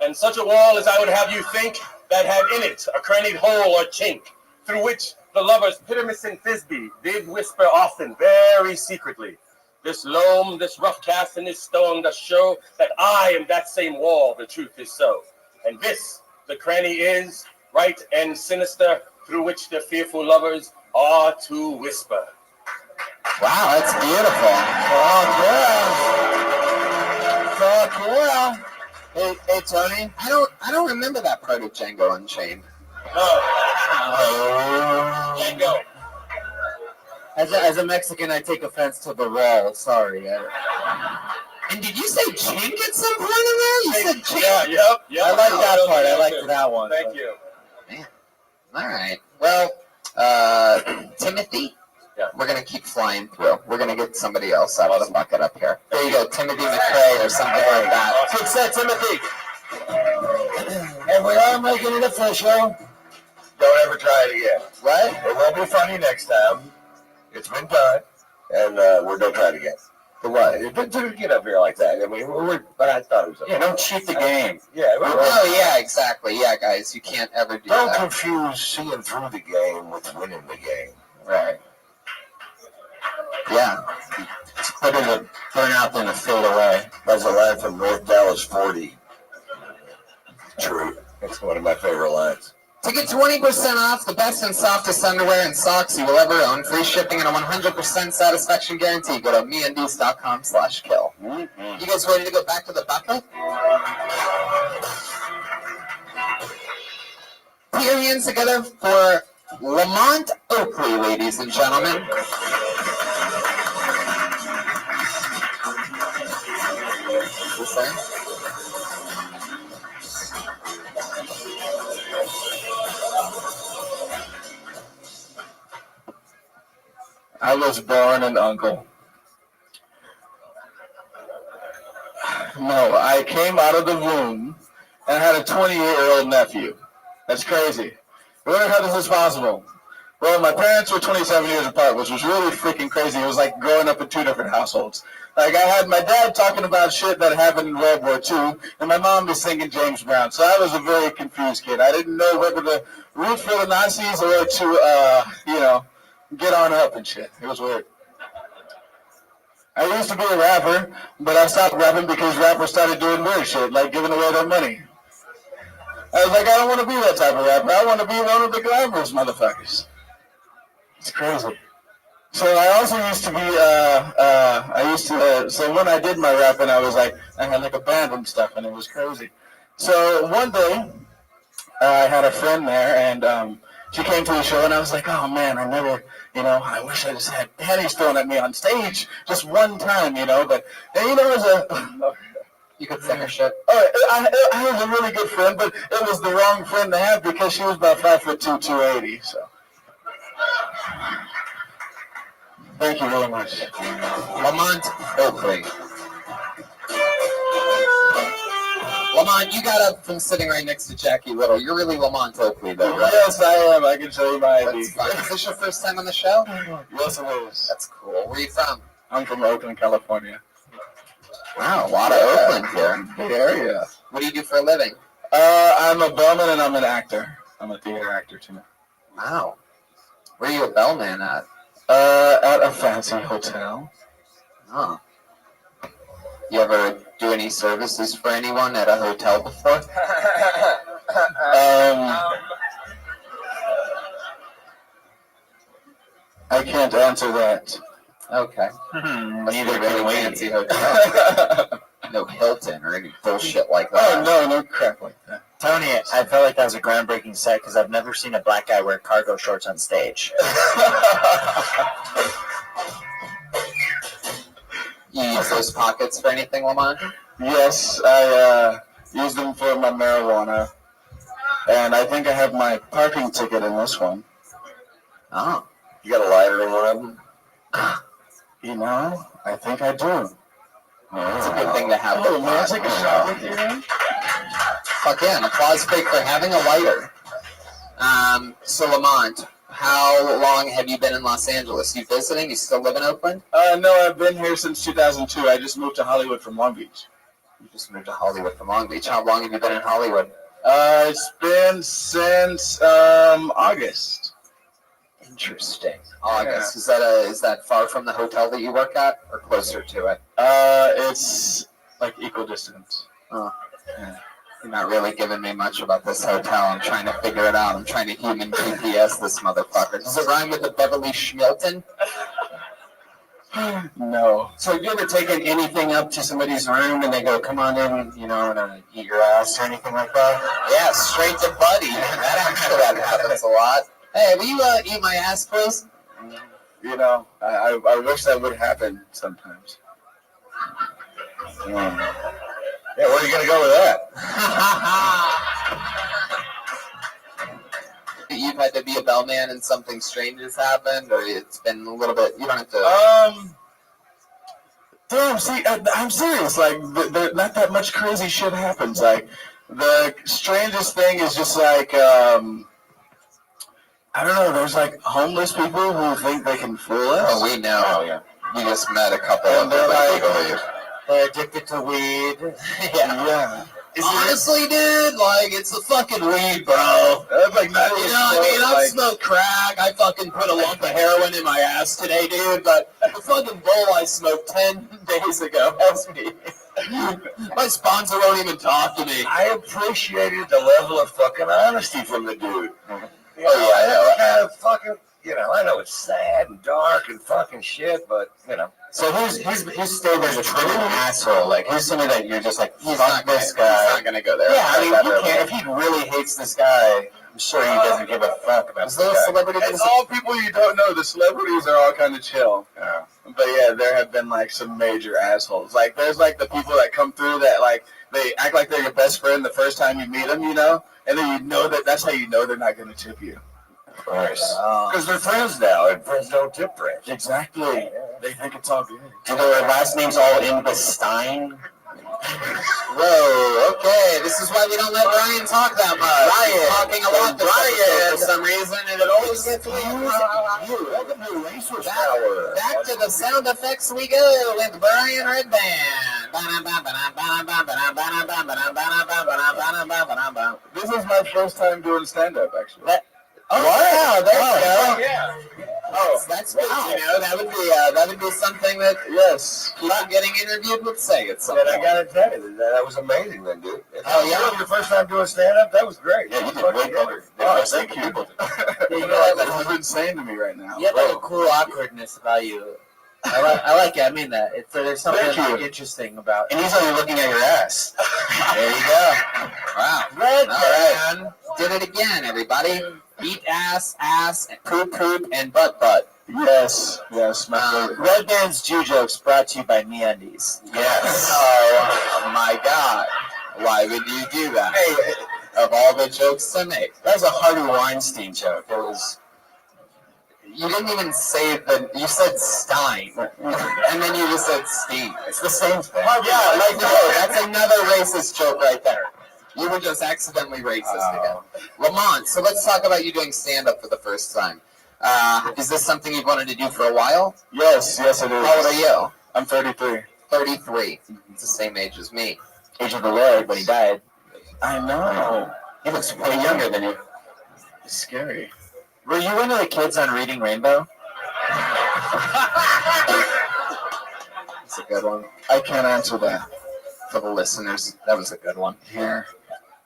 And such a wall as I would have you think, that had in it a crannied hole or chink, through which the lovers Pyramus and Thisbe did whisper often, very secretly. This loam, this rough cast, and this stone does show that I am that same wall, the truth is so. And this, the cranny is, right and sinister, through which the fearful lovers are to whisper. Wow, that's beautiful. Fuck yeah. Hey, Tony. I don't remember that part of Django Unchained. Django. As a Mexican, I take offense to the wall. Sorry. And did you say chink at some point in there? You said chink. Yeah, yep. I like that part. I liked that one. Thank you. Man. All right. Well, Timothy. Yeah. We're gonna keep flying through. We're gonna get somebody else out of the bucket up here. There you go, Timothy McRae or something like that. Fix that, Timothy. And we are making it official. Don't ever try it again. What? It won't be funny next time. It's been done, and we're don't try it again. But what? To get up here like that. I mean, but I thought it was. Yeah, don't cheat the game. Yeah. Oh yeah, exactly. Yeah, guys, you can't ever do Don't that. confuse seeing through the game with winning the game. Right. Yeah. It's better to burn out than to fade away. That's a line from North Dallas 40. True. That's one of my favorite lines. To get 20% off the best and softest underwear and socks you will ever own, free shipping and a 100% satisfaction guarantee, go to meandies.com/kill. You guys ready to go back to the buffet? Put your hands together for Lamont Oakley, ladies and gentlemen. This thing? I was born an uncle. No, I came out of the womb and had a 28-year-old nephew. That's crazy. I wonder how this is possible. Well, my parents were 27 years apart, which was really freaking crazy. It was like growing up in two different households. Like, I had my dad talking about shit that happened in World War II, and my mom was singing James Brown. So I was a very confused kid. I didn't know whether to root for the Nazis or to, get on up and shit. It was weird. I used to be a rapper, but I stopped rapping because rappers started doing weird shit, like giving away their money. I was like, I don't want to be that type of rapper. I want to be one of the glamorous motherfuckers. It's crazy. So I also used to be, so when I did my rapping, I had like a band and stuff, and it was crazy. So one day, I had a friend there, and she came to the show, and I was like, oh man, I wish I just had pennies thrown at me on stage just one time, but, you could sing her shit. I was a really good friend, but it was the wrong friend to have because she was about 5'2", 280, so. Thank you very much. Lamont Oakley. Lamont, you got up from sitting right next to Jackie Little. You're really Lamont Oakley, though, right? Yes, I am. I can show you my ID. That's fine. Is this your first time on the show? Yes, it is. That's cool. Where are you from? I'm from Oakland, California. Wow, a lot of Oakland here. Good area. What do you do for a living? I'm a bellman and I'm an actor. I'm a theater actor, too. Wow. Where are you a bellman at? At a fancy hotel. Oh. You ever do any services for anyone at a hotel before? I can't answer that. Okay. Neither really can we. fancy hotel. No Hilton or any bullshit like that. Oh, no crap like that. Tony, I felt like that was a groundbreaking set because I've never seen a black guy wear cargo shorts on stage. You use those pockets for anything, Lamont? Yes, I use them for my marijuana. And I think I have my parking ticket in this one. Oh. You got a lighter in one of them? I think I do. It's a good thing to have. Oh, man, take a shot with you. Fuck yeah, an applause break for having a lighter. So Lamont, how long have you been in Los Angeles? You visiting? You still live in Oakland? No, I've been here since 2002. I just moved to Hollywood from Long Beach. You just moved to Hollywood from Long Beach. How long have you been in Hollywood? It's been since August. Interesting. August. Yeah. Is that far from the hotel that you work at, or closer to it? It's like equal distance. Oh. Yeah. You're not really giving me much about this hotel. I'm trying to figure it out. I'm trying to human GPS this motherfucker. Does it rhyme with the Beverly Schmilton? No. So have you ever taken anything up to somebody's room and they go, come on in, and eat your ass or anything like that? Yeah, straight to Buddy. That happens a lot. Hey, will you eat my ass, please? I wish that would happen sometimes. Yeah, where are you going to go with that? You've had to be a bellman and something strange has happened, or it's been a little bit, you don't have to... Damn, see, I'm serious. Like, not that much crazy shit happens. Like, the strangest thing is just like, I don't know, there's like homeless people who think they can fool us. Oh, we know. Oh, yeah. We just met a couple And of them. They're addicted to weed. Yeah. Honestly, dude, like, it's the fucking weed, bro. That's like not You know what I mean? I've smoked crack. I fucking put a lump of heroin in my ass today, dude. But the fucking bowl I smoked 10 days ago helps me. My sponsor won't even talk to me. I appreciated the level of fucking honesty from the dude. You know, Oh, yeah, I know. kind of fucking, you know, I know it's sad and dark and fucking shit, but, you know. So who's stayed as a true asshole? Like, who's somebody that you're just like, He's fuck not this gonna, guy? he's not gonna go there. Yeah, I mean, you can't. If he really hates this guy, I'm sure he doesn't give a fuck about this guy. It's all people you don't know. The celebrities are all kind of chill. Yeah. But yeah, there have been like some major assholes. Like, there's like the people that come through that like they act like they're your best friend the first time you meet them, you know, and then you know that's how you know they're not going to tip you. Of course. Because they're friends now, and friends don't tip friends. Exactly. They think it's all good. Do their last names all end with Stein? Whoa, okay. This is why we don't let Brian talk that much. He's talking a lot this episode for some reason, and it always gets me. Welcome to Racers Power. Back to the sound effects we go with Brian Redband. This is my first time doing stand-up, actually. Wow, there you go. Yeah. Oh, that's good. You know, that would be something that people getting interviewed would say at some And point. I gotta tell you, that was amazing then, dude. Oh, yeah? Your first time doing stand-up, that was great. Yeah, you did way better. Oh, Thank you. You know, This is insane to me right now. you have like a cool awkwardness about you. I like it. I mean that. There's something Thank you. interesting about it. And he's only looking at your ass. There you go. Wow. Red All right. Did it again, everybody. Eat ass, poop, and butt. Yes, Red Band's Jew Jokes brought to you by MeUndies. Yes. Oh, my God. Why would you do that? Hey, of all the jokes to make. that was a Harvey Weinstein joke. It was. You didn't even say you said Stein. And then you just said Steve. It's the same thing. Yeah, like, no, that's another racist joke right there. You were just accidentally racist again. Lamont, so let's talk about you doing stand-up for the first time. Is this something you've wanted to do for a while? Yes, it is. How old are you? I'm 33. 33. It's the same age as me. Age of the Lord when he died. I know. He looks way younger than you. It's scary. Were you one of the kids on Reading Rainbow? That's a good one. I can't answer that. For the listeners, that was a good one. Here.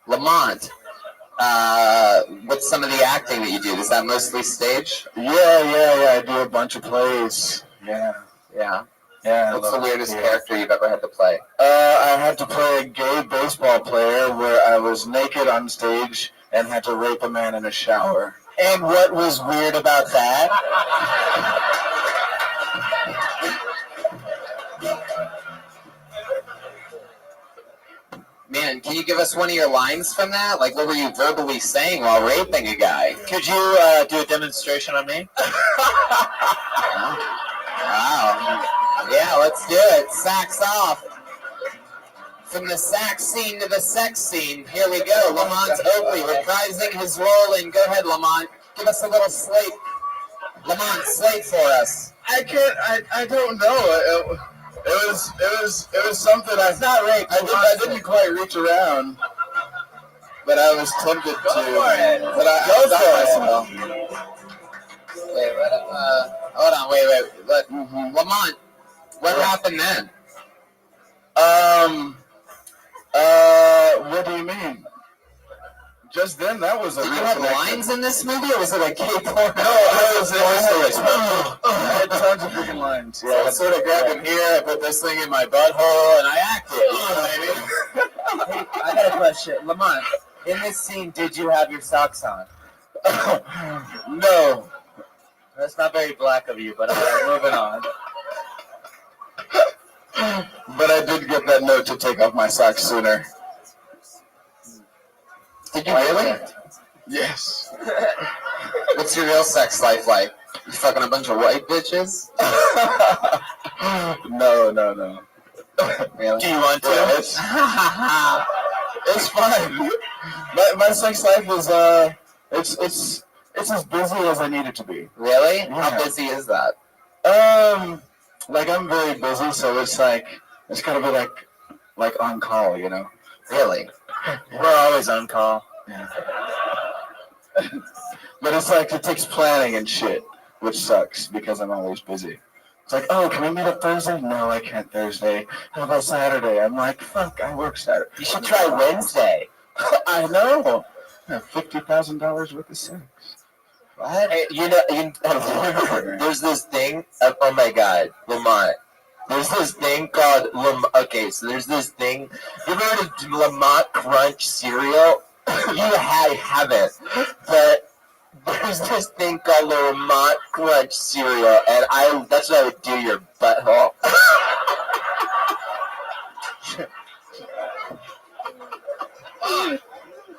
Lamont, what's some of the acting that you do? Is that mostly stage? Yeah. I do a bunch of plays. Yeah. What's the weirdest character you've ever had to play? I had to play a gay baseball player where I was naked on stage and had to rape a man in a shower. And what was weird about that? Man, can you give us one of your lines from that? Like, what were you verbally saying while raping a guy? Could you do a demonstration on me? Wow. Yeah, let's do it. Sax off. From the sax scene to the sex scene. Here we go. Lamont Oakley reprising his role in. Go ahead, Lamont. Give us a little slate. Lamont, slate for us. I don't know. It was something I thought rape. I didn't quite reach around, but I was tempted to. But I Go for it. Wait, hold on. Wait. Lamont, what happened then? What do you mean? Just then, that was a Did real you have connection. lines in this movie, or was it a gay porn? No, I had tons of freaking lines. So I sort of grabbed him here, I put this thing in my butthole, and I acted. You know what I mean? Hey, I got a question. Lamont, in this scene, did you have your socks on? No. That's not very black of you, but all right, moving on. But I did get that note to take off my socks sooner. Did you really? Yes. What's your real sex life like? You fucking a bunch of white bitches? No. Really? Do you want to? Yeah, it's fine. My sex life is it's as busy as I need it to be. Really? Yeah. How busy is that? Like I'm very busy, so it's gotta be like on call, you know. Really? We're always on call. Yeah. But it's like it takes planning and shit, which sucks because I'm always busy. It's like, oh, can we meet up Thursday? No, I can't Thursday. How about Saturday? I'm like, fuck, I work Saturday. You should try Wednesday. I know. $50,000 worth of sex. What? Hey, there's this thing. Oh my God, Lamont. There's this thing called okay, so there's this thing. You ever heard of Lamont Crunch cereal? You haven't, but there's this thing called the Lamont Crunch cereal, and that's what I would do your butthole.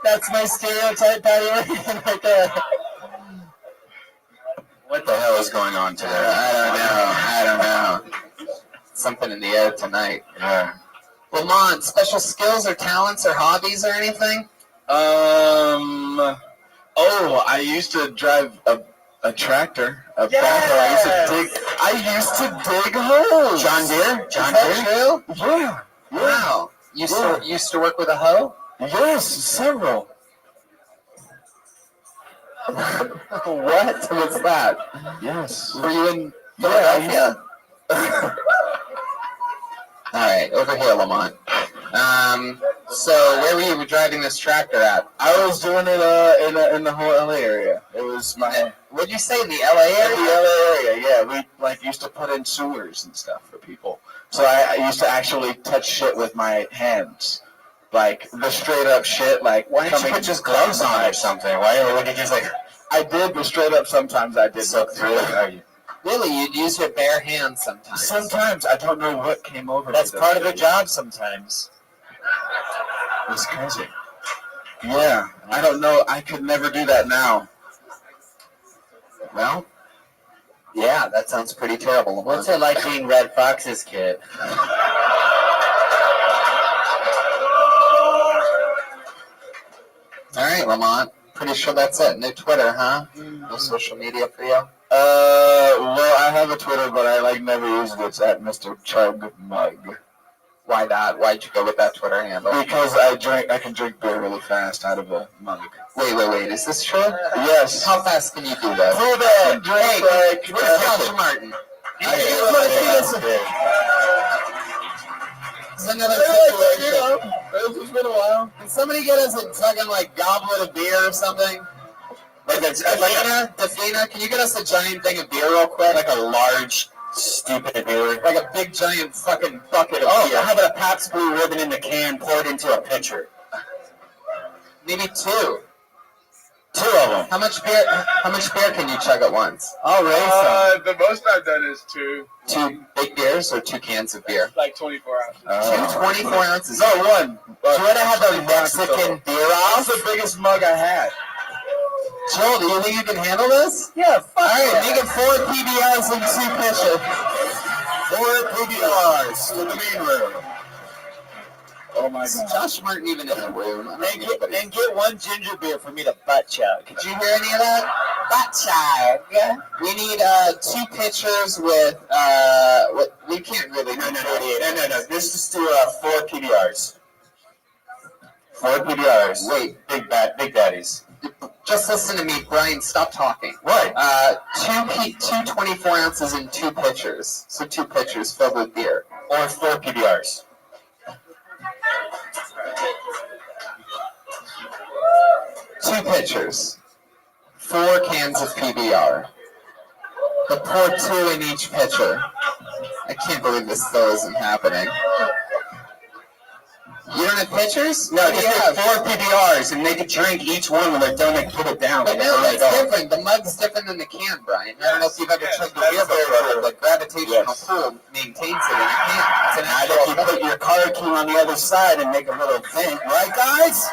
That's my stereotype, Patty, right there. What the hell is going on today? I don't know. Something in the air tonight. Yeah. Lamont, special skills or talents or hobbies or anything? Oh, I used to drive a tractor, a backhoe. I used to dig holes. John Deere? John Deere? True? Yeah. Wow. Used to work with a hoe? Yes, several. What? What's that? Yes. Were you in Philadelphia? All right, over here, Lamont. So where were you driving this tractor at? I was doing it in the whole LA area. It was my. What'd you say, in the LA area? In the LA area, yeah. We used to put in sewers and stuff for people. So I used to actually touch shit with my hands. Like the straight up shit, like why didn't you put just gloves on or something? Why would you just like? I did, but straight up sometimes I did. So really, you'd use your bare hands sometimes. Sometimes I don't know what came over. That's part of the job sometimes. It's crazy. Yeah, I don't know. I could never do that now. Well, yeah, that sounds pretty terrible. What's it like being Red Fox's kid? All right, Lamont. Pretty sure that's it. No Twitter, huh? No social media for you? Well, I have a Twitter, but I never use it. It's at Mr. Chug Mug. Why that? Why'd you go with that Twitter handle? Because I can drink beer really fast out of a mug. Wait. Is this true? Yes. How fast can you do that? Hold on. Hey, where's Josh Martin? It's another situation. It's been a while. Can somebody get us a fucking goblet of beer or something? Defina, can you get us a giant thing of beer real quick? Like a large, stupid beer. Like a big giant fucking bucket of beer. How about a Pabst Blue Ribbon in the can poured into a pitcher? Maybe two. Two of them. How much beer can you chug at once? I'll raise some. The most I've done is two. 2 big beers or 2 cans of beer? Like 24 ounces. 2 24 ounces. No, one. Do you want to have a Mexican beer off? That's the biggest mug I had. Joel, do you think you can handle this? Yeah, fuck. All right, make it 4 PBRs and 2 pitches. 4 PBRs to the main room. Oh my Is God. Josh Martin even in the room? And get 1 ginger beer for me to butt chug. Did you hear any of that? Butt chug. We need 2 pitchers with we can't really. No. This is to 4 PBRs. 4 PBRs. Wait, Big daddies. just listen to me, Brian. Stop talking. What? 2 24 ounces and 2 pitchers. So 2 pitchers filled with beer. Or 4 PBRs. 2 pitchers. 4 cans of PBR. But pour 2 in each pitcher. I can't believe this still isn't happening. You don't have pitchers? No, just get 4 PBRs and make a drink each one when they're done and put it down. But no, that's different. The mug's different than the can, Brian. I don't know if you've ever chugged a beer before, but gravitational pull maintains it in a can. It's an If you put your car key on the other side and make a little thing, right, guys?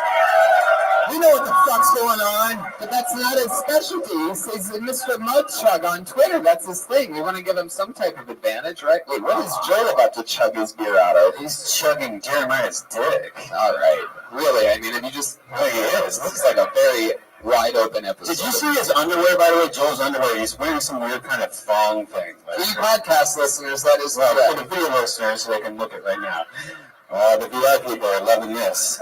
We know what the fuck's going on, but that's not his specialty. He's Mr. Mud Chug on Twitter. That's his thing. You want to give him some type of advantage, right? Wait, what is Joel about to chug his beer out of? He's chugging Jeremiah's dick. All right. Really? I mean, if you just... Oh, he is. This looks like a very wide open episode. Did you see his underwear, by the way? Joel's underwear. He's wearing some weird kind of thong thing. For you podcast listeners, that is well, correct. for the video listeners, so they can look at right now. The VR people are loving this.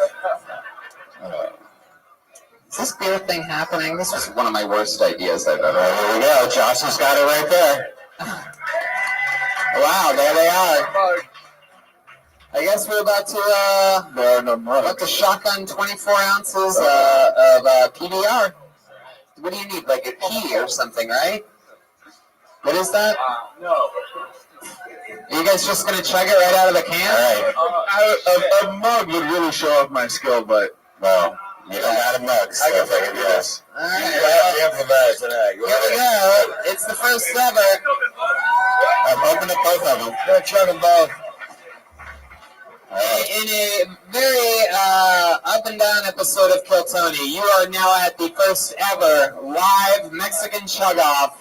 Is this beer thing happening? This was one of my worst ideas I've ever had. Here we go. Josh has got it right there. Wow, there they are. I guess we're about to shotgun 24 ounces of PBR. What do you need? Like a key or something, right? What is that? No. Are you guys just gonna chug it right out of the can? All right. A mug would really show off my skill, but well, you don't got a mug. So I can figure this. All right. You have improvise tonight. Here we go. It's the first ever. I've opened up both of them. They're chugging both. In a very up and down episode of Kill Tony, you are now at the first ever live Mexican chug off.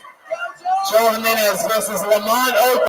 Joel Jimenez versus Lamont Oak.